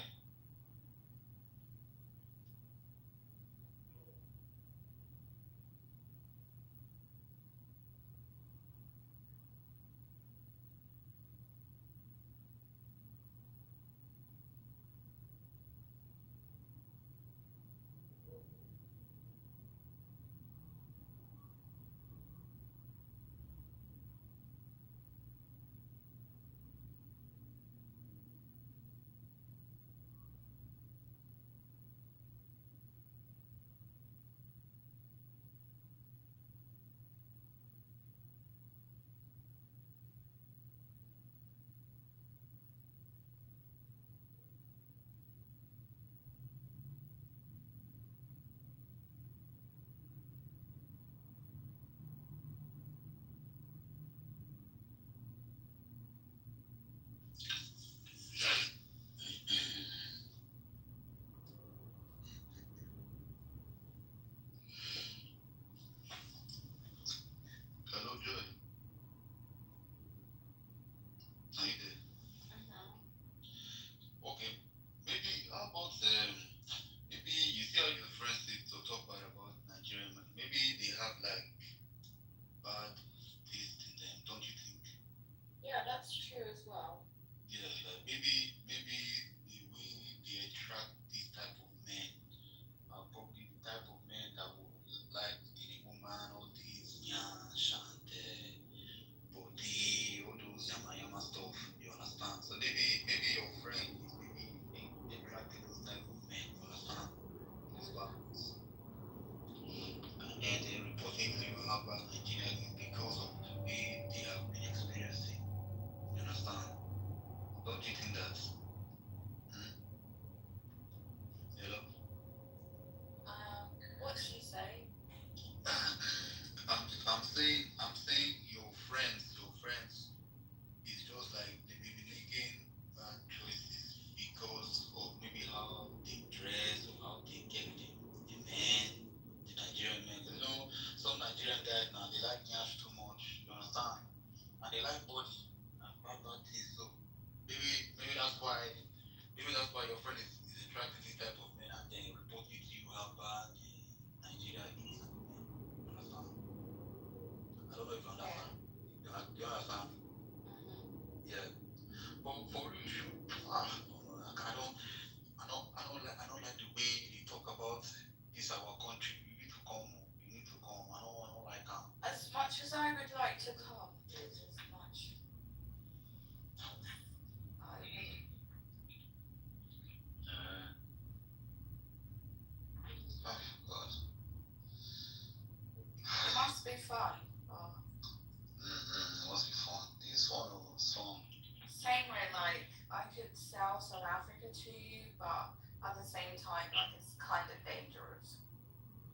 same time, like it's kind of dangerous.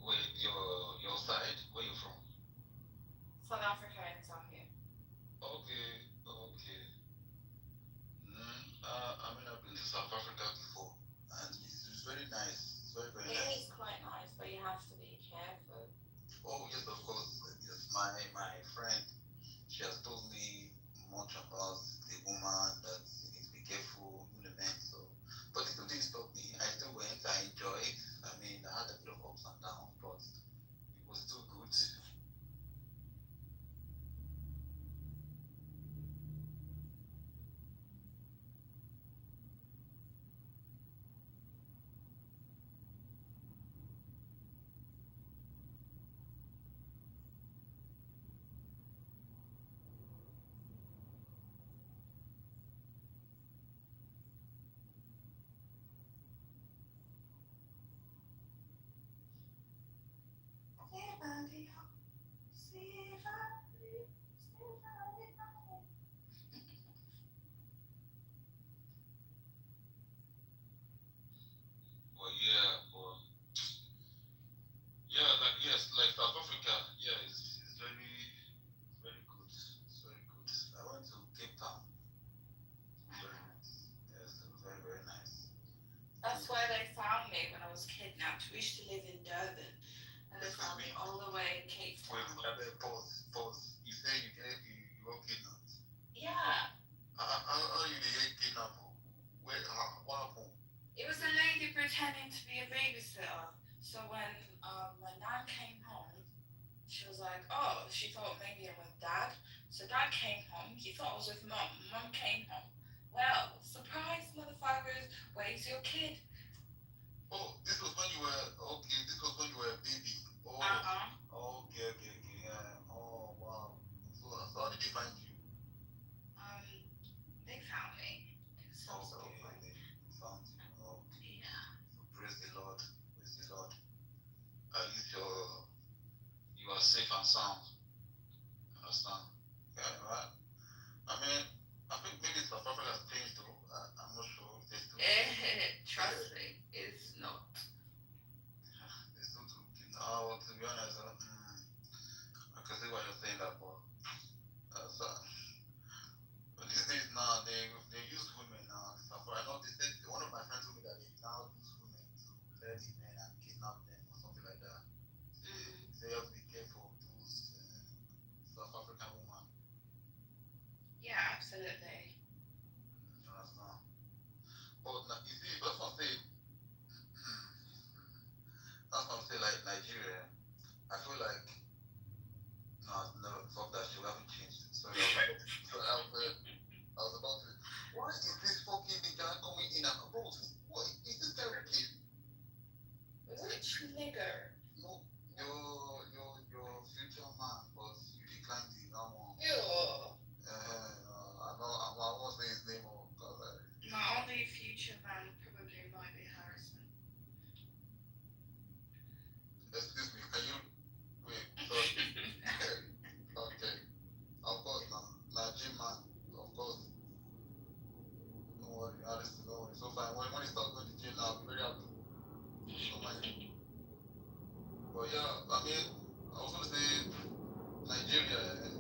Wait, your side? Where you from? South Africa and Zambia. Okay, okay. I mean, I've been to South Africa before, and it's very nice. It's very, very It nice. is quite nice, but you have to be careful. Oh, yes, of course. Yes, my friend, she has told me much about the woman that you need to be careful, in the men. So, but it didn't stop me. I still went. I enjoyed. I mean, I had a bit of ups and downs, but it was still good. Well, yeah, well, yeah, like yes, like South Africa, yeah, it's very good. It's very good. I went to Cape Town. Very nice. Yes, it was very, very nice. That's where they found me when I was kidnapped. We used to live in Durban, and they found me all the way in Cape Wait, Town. pause. You say you got kidnapped. Yeah. How you get kidnapped? Where? What happened? It was a lady pretending to be a babysitter. So when my nan came home, she was like, oh, she thought maybe I'm with dad. So dad came home. He thought I was with mum. Mum came home. Well, surprise, motherfuckers. Where's your kid? Oh, this was when you were okay. This was when you were a baby. Oh. Okay. Yeah. Oh wow. So how did they find you? They found me in some sort of way. They found you. Okay. Yeah. So praise the Lord. Praise the Lord. At least you are safe and sound. Understand? Yeah, right? I mean, I think maybe South Africa has changed though. I'm not sure. They still Trust me, it's not. they still do. Well, to be honest, I can see why you're saying that, but so, but these days now they use women now. South Africa. I know they said one of my friends told me that they now use women to lure the men and kidnap them or something like that. They have to be careful of those South African women. Yeah, absolutely. You understand? But you see, that's what I'm saying. That's what I'm saying. Like Nigeria, I feel like no, fuck that shit. We haven't changed. Sorry, I was about to. Why is this fucking nigga coming in and bro? What is this guy okay? Which nigger? No, your future man, but you declined the that one. Ew. I won't say his name because My only future man probably might be Harrison. excuse me, can you wait? Sorry. Okay. Of course, Najim man, of course. Don't worry, honestly, don't worry. So fine. When he starts going to jail now, I'll be very happy. Don't mind. But yeah, I mean, I was gonna say Nigeria.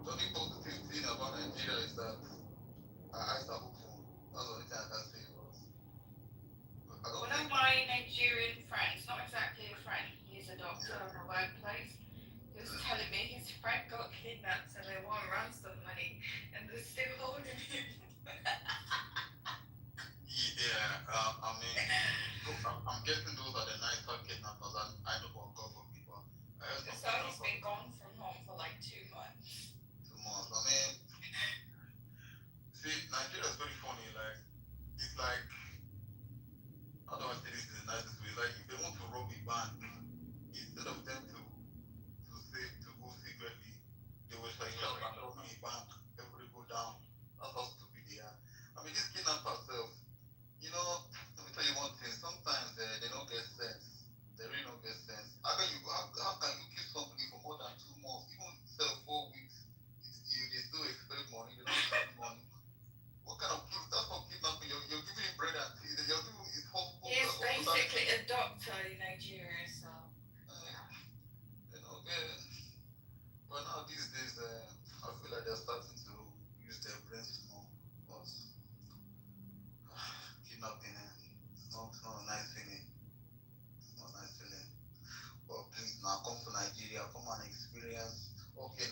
The only positive thing about Nigeria is that I start hopeful. That's the only thing I can say. I don't One of my Nigerian friends, not exactly a friend, he's a doctor in a workplace. He was telling me his friend got kidnapped and they want ransom money and they're still holding him. Yeah, I mean, I'm guessing those are the nicer kidnappers. I know for God for people. So he's been gone from home for like 2 months. 2 months. I mean, see, Nigeria is very funny. Like, it's like, how do I say this in the nicest way? Like, if they want to rob a bank, instead of them to go secretly, they will say, "Shut up, robbing a bank. Everybody go down." That's how stupid they are. I mean, this kidnappers self. You know, let me tell you one thing.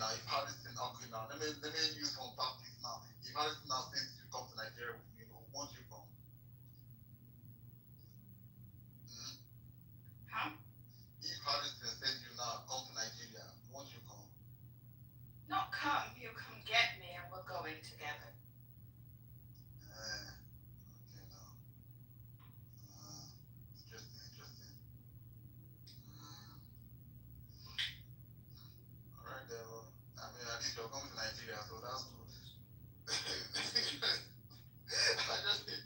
now, if Harrison, okay, now, let me use some tactics now. If Harrison now says you come to Nigeria with me, won't you come? Huh? If Harrison says you now come to Nigeria, won't you come? Not come, you come get me and we're going together. Okay, now. Interesting. Alright, then. I mean, at least you're coming to Nigeria, so that's good. I just think.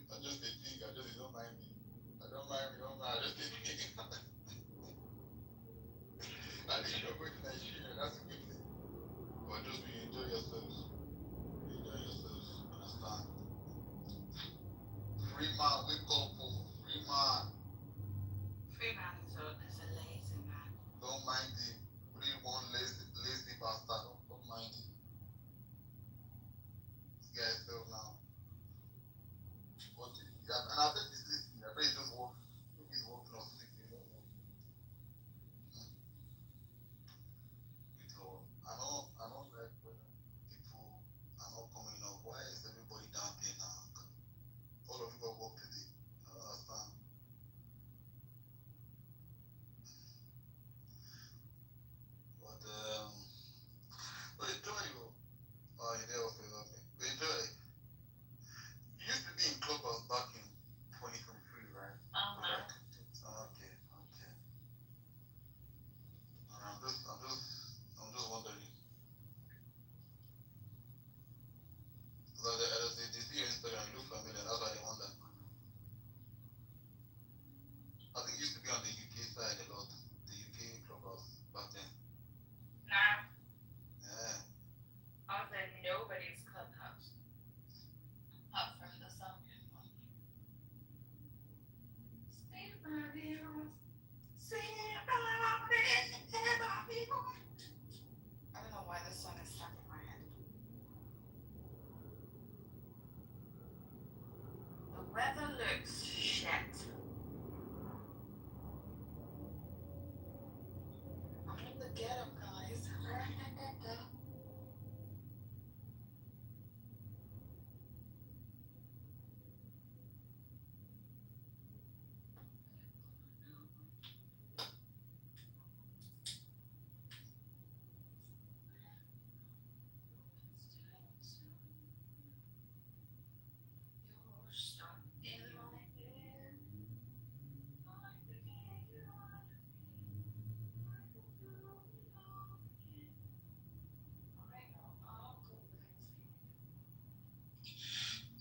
I just don't mind me. I don't mind. I just think. At least you're going to Nigeria, that's a good thing. But just enjoy yourselves. Understand? Free man, wake up, free man. Free man is a lazy man. Don't mind him. Really one lazy bastard. Don't mind him. This guy is still now. But yeah, and I bet he's listening. I bet he just walk. He's walking or sleeping. I don't know. I know like when people are not coming up. Why is everybody down there now? All of you got work today. I don't understand. But enjoy you. Oh, you there also okay. Enjoy. You used to be in Clubhouse back in 2023, right? Okay. I'm just wondering. Because they see your Instagram, you look familiar. That's why they wonder. I think you used to be on the UK side a lot. The UK Clubhouse back then. Now, Yeah. I was in nobody's clubhouse. Up from the Zambian one. I don't know why this song is stuck in my head. The weather looks shit. I'm in the ghetto, guys.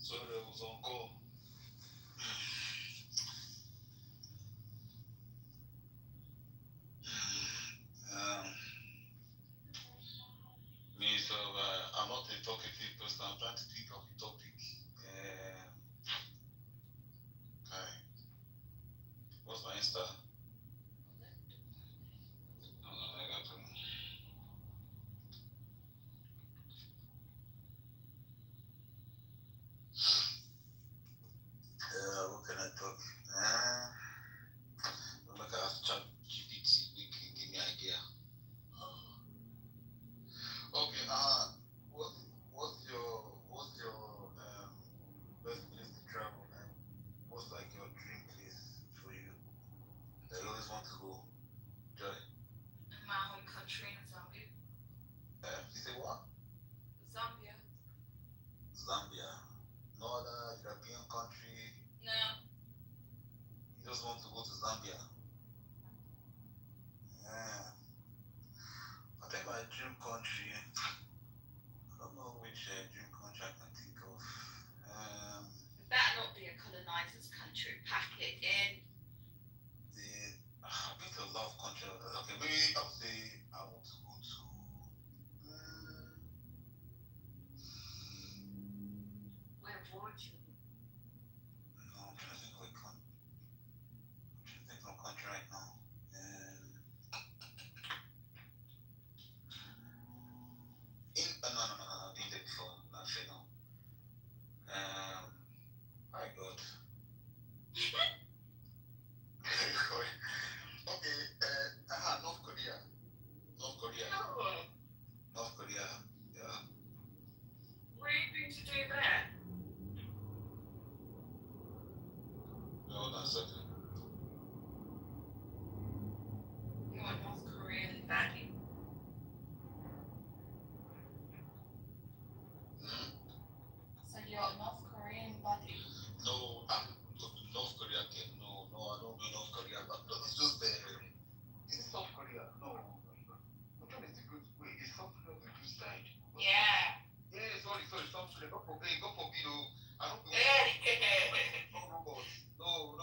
So there was on call. Me, so I'm not a talkative person. I'm trying to think of a topic. Okay. What's my Insta? I got to. What can I talk? Like I ask Chat GPT, give me an idea. Okay. What's your best place to travel, and what's like your dream place for you that you always want to go? Joy. In my home country in Zambia. You say what? Zambia. No other European country. No. You just want to go to Zambia. Yeah. I think my dream country. I don't know which dream country I can think of. That not be a colonizer's country. Pack it in. I've been to a lot of countries. Okay, maybe I would say I want to go to. Where would you? No, I'm trying to think of a country. I'm trying to think of a country right now. No. Been there before. Not sure, no. My God. Okay. on a second. You want North Korean badly. So you're North Korean buddy. No, North Korea. No, I don't mean North Korea, but no, it's just it's South Korea. No, which one is the good? Wait, is South Korea the good side? Yeah. Yeah, sorry, South Korea. God forbid, I don't believe. No robots. No.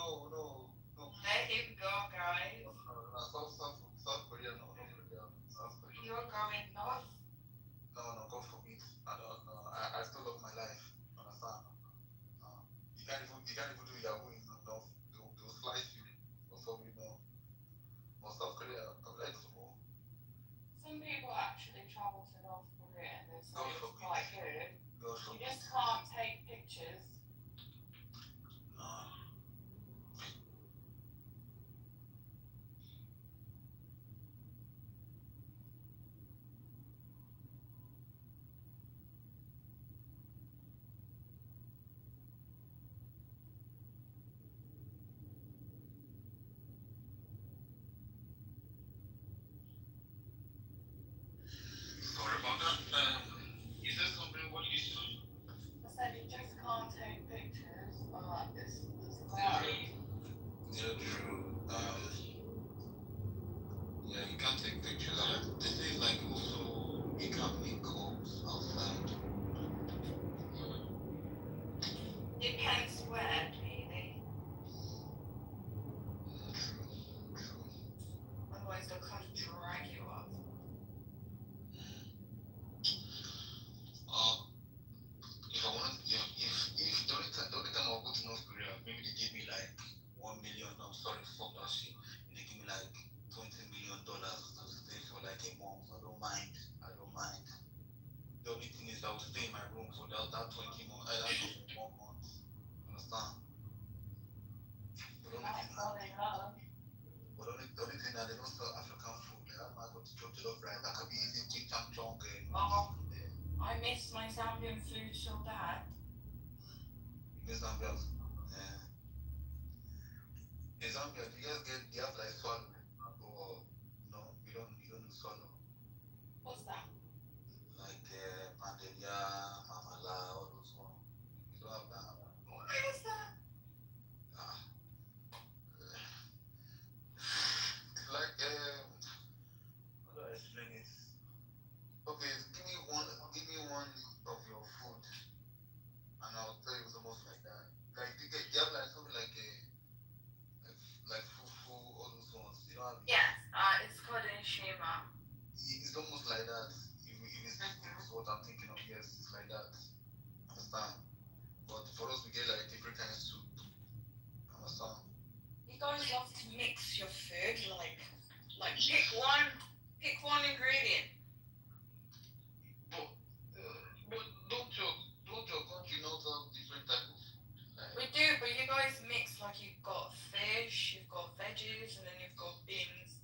Let him go, guys. No, South Korea. No, North Korea. South Korea. You're going north. No, God forbid. I don't know. I still love my life. Understand? You can't even do Yahoo in North. They'll slice you. God forbid, no. But South Korea, I would like to know. Some people actually travel to North Korea and they say God it's forbid. quite good. God You forbid. just can't take pictures. No. Sorry about that. Is there something? What did you say? I said you just can't take pictures, but it's quite. Yeah, true. Yeah, you can't take pictures. They say like also you can't make calls outside. Depends where, really. True. Otherwise they'll come to drag you up. If I want, if the only time I'll go to North Korea, maybe they give me like 1 million. I'm sorry, fuck that shit. And they give me like $20 million to stay for like a month. I don't mind. The only thing is I will stay in my room for that 20 months. That 1 month. Understand? But the only thing that they don't sell African food. Like, I'm not going to chop it up right. I could be eating ching chang chong and I miss my Zambian food so bad. in Zambia. In Zambia, do you have like swallow? Or no, you don't do swallow. What's that? Like Pandelia, Mamala, all those ones. You don't have that. What is that? It's like how do I explain it? Okay, give me one of your food, and I'll tell you it's almost like that. Like you have like something like fufu, all those ones. You don't have. Yes, it's called Nshima. It's almost like that. If it's what I'm thinking of, yes, it's like that. Understand? But for us, we get like different kinds of soup. Understand? You guys love to mix your food, like pick one ingredient. But don't your country not have different type of? We do, but you guys mix like you've got fish, you've got veggies, and then you've got beans.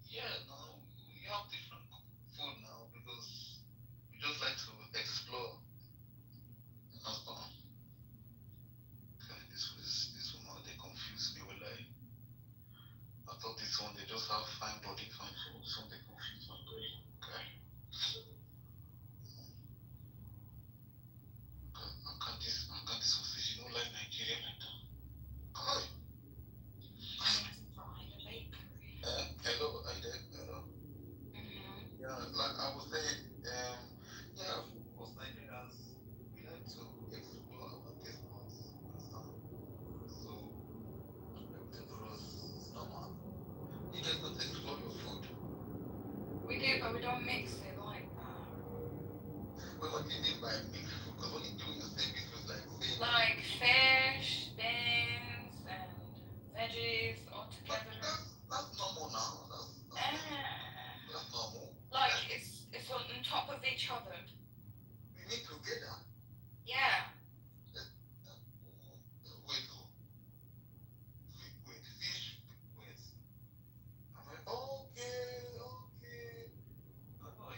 Yeah, no, we have different food now because we just like to explore. Understand? Okay, this one they confuse me with like. I thought this one they just have fine body, fine food. This one they confuse my brain. Okay. I can't this one say she don't like Nigeria like that. Hi. Hello, are you there? Hello. Yeah, like I was saying, yeah, most Nigerians we like to explore our taste buds and stuff. So everything for us is normal. You guys don't explore your food. We do, but we don't mix it like that. Well, what do you mean by mixed food? Because when you say mixed food, like say like fish, beans, and veggies all together. That's normal now. That's normal. Like it's on top of each other. We meet together. Yeah. Wait, fish. Wait. I'm like, okay. I know,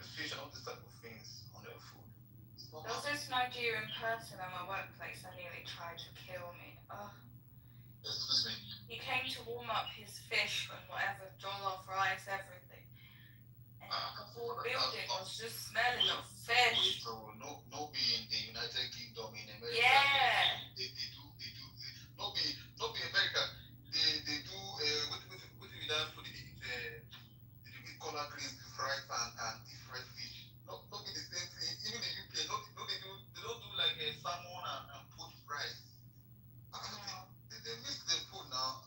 fish and all these type of things on their food. It's There normal. was this Nigerian person at my workplace that nearly tried to kill me. Oh. Excuse me. He came to warm up his fish and whatever, jollof rice, everything. And the whole building was just smelling of fish. So no be in the United Kingdom, in America. Yeah. They do no be America. They do what do that for the they do color greens to fry and deep fried fish. No be the same thing. Even in UK, they don't do like a salmon and poached rice. They mix the food now.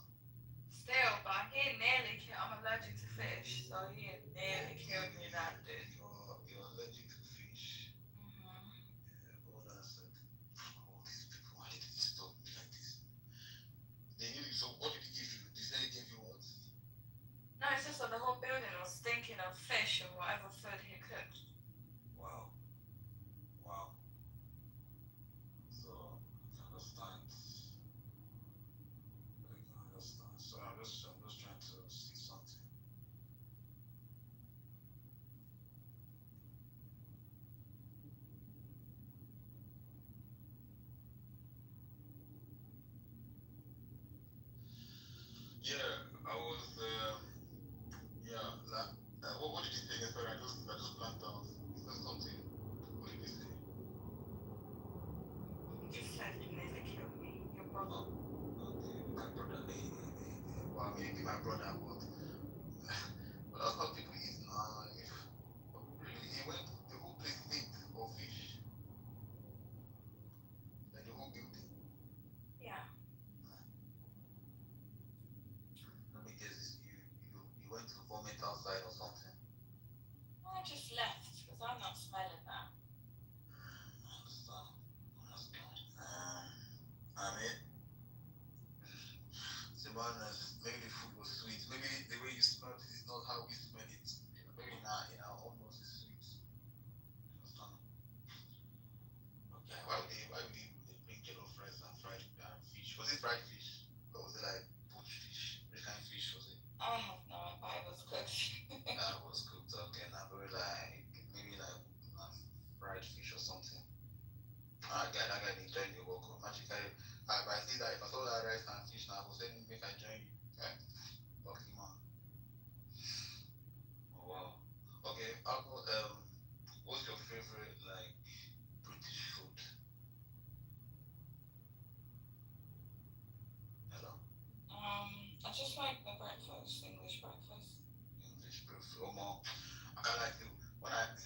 Still, but he nearly killed. I'm allergic to fish, so he nearly killed me that day. You're allergic to fish. Mm-hmm. Yeah, all that said. All these people, why did they stop me like this? They knew you, so what did he give you? Did they give you what? No, it's just that the whole building was stinking of fish or whatever food he cooked. Wow. So I can understand. So I'm just trying to see something. Yeah, I was like what did you say again? Sorry, I just blanked out. You said something. What did you say? You just said you nearly killed me. Your brother. Okay, my brother. Well, maybe my brother, but that's how people eat now. If really he went the whole place stinks of fish. Like the whole building. Yeah. Let me guess this. You went to vomit outside or something. I just left because I'm not smelling that. I understand. I mean, Simonas, maybe the food was sweet. Maybe the way you smelled it is not how we smell it. Maybe in our own nose is sweet. Understand? Okay. Why would they bring jollof rice and fried fish? Was it fried fish? Or was it like poached fish? Which kind of fish was it? I have no idea. It was cooked. It was cooked up and very like maybe like fried fish or something. That guy didn't join the work. Magically, I see that if I saw that rice and fish now, I was saying make I join you. Okay? Lucky man. Oh wow. Okay, what's your favorite like British food? Hello? I just like the breakfast, English breakfast. English breakfast. I kind of like to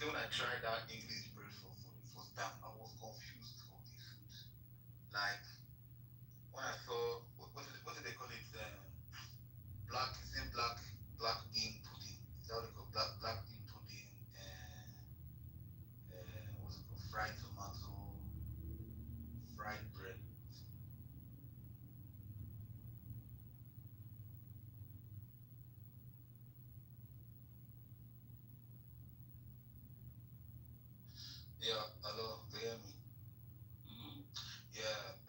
when I tried that English breakfast for the first time, I was confused of the food. Like when I saw what did they call it? Black is it black bean pudding? Is that what they call black bean pudding? What's it called? Fried tomato, fried bread. Yeah, hello, can you hear me? Mm-hmm. Yeah,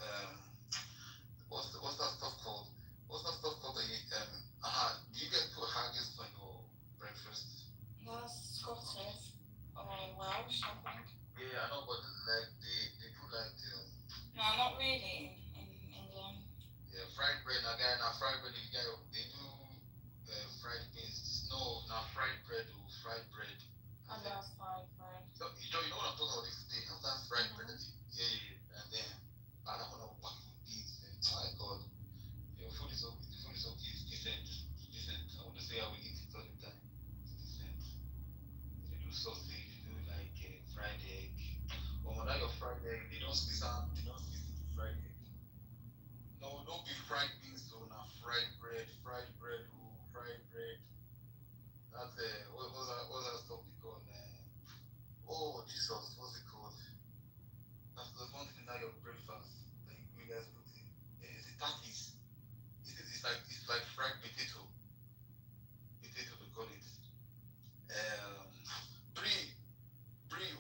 what's that stuff called? What's that stuff called that you do you get put haggis on your breakfast? That's Scottish or Welsh, I think. Yeah, I know, but like they put like No, not really in England. yeah, fried bread. Now fried bread. They do fried beans. No, not fried bread. Or fried bread. I love fried bread. So, you know what I'm talking about? They have that fried bread. Yeah, and then I don't know what beans. My God, your food is okay. The food is okay. It's decent. I wouldn't say I will eat it all the time. It's decent. They do sausage. They do like fried egg. Oh, now your fried egg. They don't squeeze out. They don't squeeze into fried egg. No, don't be fried beans. So now fried bread. Fried bread. Oh, fried bread. That's what's that stuff they call? Oh Jesus, what's it called? That's one thing that your breakfast that you guys put in. Is it tatties? It's like fried potato. Potato they call it. Brie.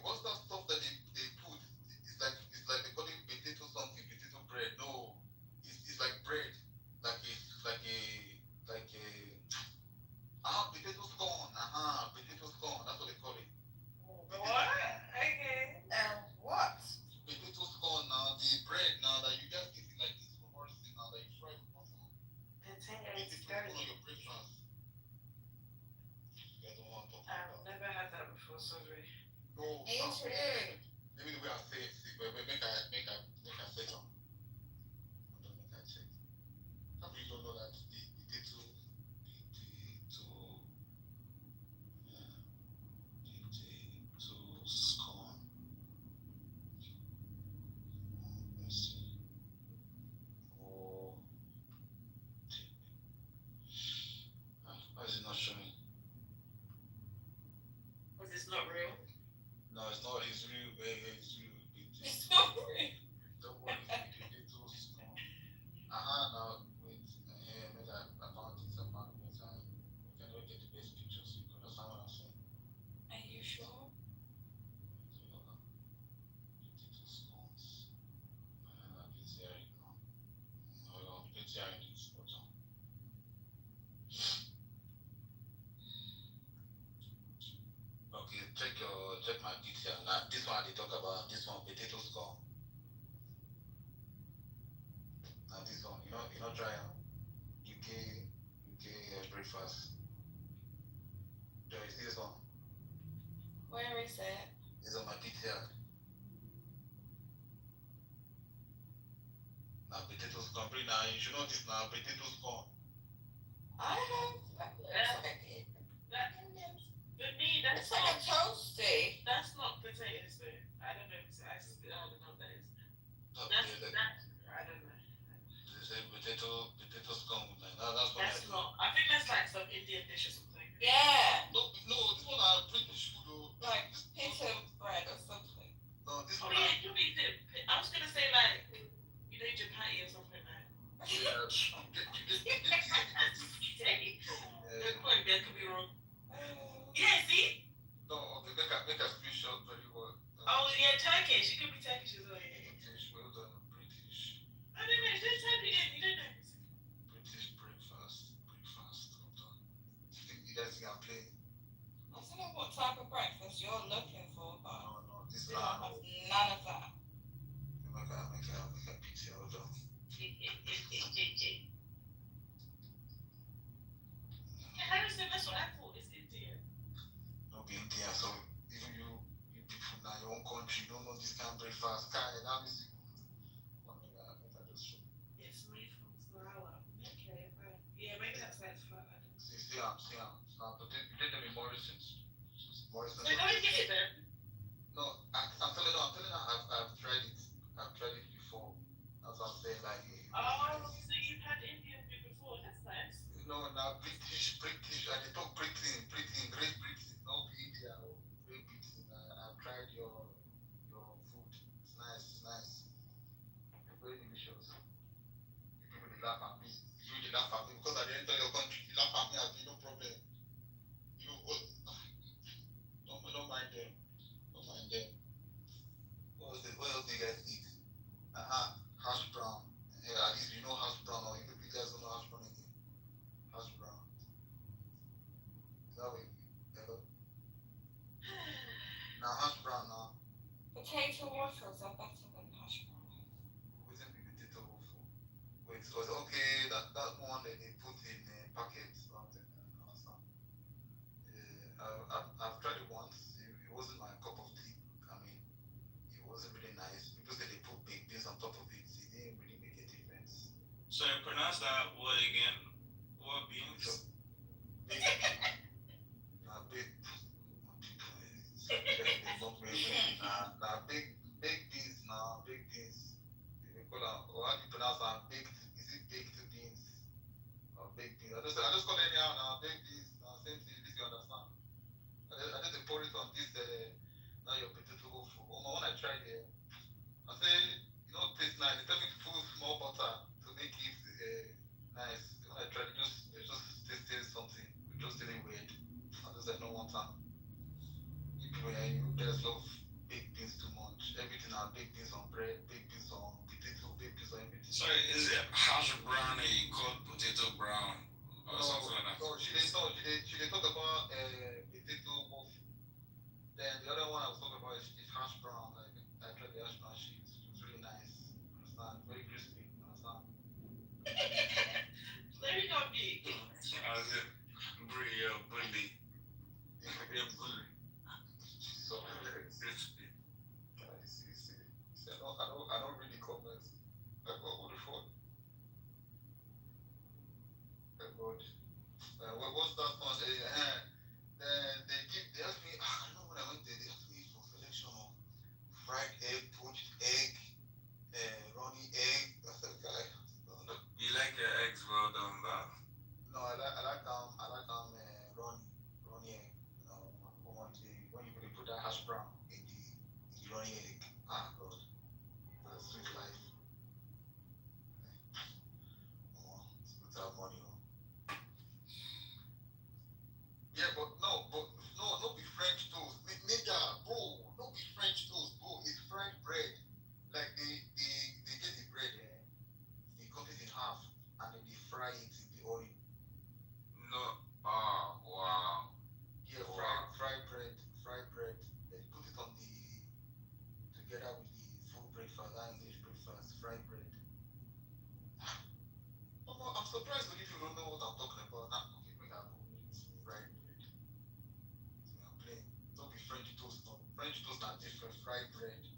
What's that stuff that they put? It's like they call it potato something, potato bread. No, it's like bread. Like a potato scone. Potato scone. That's what they call it. No, Adrian. maybe the way I say it, see, but make I say something. Don't make I check. I really don't know that the potato, potato scone. Let's see. Oh, why is it not showing? Was this not real? No, it's not. It's real. It's real. It's not real. Don't worry, it's potato scone. Now wait. Make I found this. I found it. We can look at the best picture so you can understand what I'm saying. Are you sure? Potato scones. It's here. No, it's here in this bottom. Okay, check my picture. Now this one they talk about. This one potato scone. Now this one, try UK breakfast. Do you see this one? Where is it? It's on my picture. Now potato scone. Now you should know this now. Potato scone. I have. That looks like it. For me, that's It's like a toasty. That's not potatoes though. I don't know. I don't know what that is. I don't know. They say potato scone. That's what That's not. I think that's like some Indian dish or something. Yeah. No, this one are British food though. Like pita bread or something. No, this Oh one. yeah, it could be. I was gonna say like chapati or something like. Yeah. That could be wrong. Yeah, see? No, okay, make a screenshot very well. Oh yeah, Turkish. It could be Turkish as well. Yeah. British, well done, British. I don't know. Just type it in. You don't know. British breakfast, well done. You guys think I'm playing? I don't know what type of breakfast you're looking for, but No, this we don't have none of that. Make a picture, well done. Harrison, that's what I thought. It's Indian. No be India, so even you people now your own country don't know this kind of breakfast. That means make I just show. It's made from flour. Okay, right. Yeah, maybe that's why it's flour. See, now, but you did them in Morrison's. Morrison's. So go and get it then. No, I'm telling you, I've tried it. I've tried it before. That's what I'm saying, like. Oh, so you've had Indian food before? That's nice. No, now British, and they talk Britain, Great Britain, not India or Great Britain. I've tried your food. It's nice. It's very delicious. People they laugh at me. You they laugh at me because at the end of your country, you laugh at me as no problem. You don't mind them. Don't mind them. What else do you guys eat? Hash brown. Yeah, at least you know hash brown, or you guys don't know hash brown again. Hash brown. Is that what hello? Now hash brown now. Potato waffles are better than hash brown. What's in potato waffle? Wait, so okay, that one that they put in packets. I've tried it once. It wasn't my cup of tea. I mean, it wasn't really nice. People say they put baked beans on top of it. It didn't really make a difference. So pronounce that word again. What beans? Baked beans now. Baked beans. They call them. Or how do you pronounce that? Baked. Is it baked beans? Or baked beans? I just call it anyhow now. Baked beans. Now same thing. This you understand. I just pour it on this. Now your potato waffle. When I tried it, I say it tastes nice. They tell me to put small butter to make it nice. When I tried it, it just tasted something. It just didn't weird. I just said no one time. You guys love baked beans too much. Everything are baked beans on bread, baked beans on potato, baked beans on everything. Sorry, is it hash brown that you call potato brown or something like that? No, she talk about potato waffle. Then the other one I was talking about is hash brown. Like I tried the hash brown sheet. It's really nice. Understand? Very crispy. Understand? Let me go be. How's it? Bully. So fried egg, poached egg, runny egg. That's the guy. You like your eggs well done, man. No, I like runny egg. You know, when you put that hash brown in the runny egg. Ah, God, that's sweet life. Oh, it's good to have money. Oh. Yeah, but no, be French toast. Nigga, bro, no be French toast, bro. It's fried bread. Like they get the bread, they cut it in half, and then they fry it in the oil. No. Oh, wow. Yeah, Wow. fried bread. They put it on together with the full breakfast, that English breakfast, fried bread. I'm surprised when you don't know what I'm talking about. Now, okay, we have fried bread. I'm playing. Don't be French toast. No. French toast are different. Fried bread.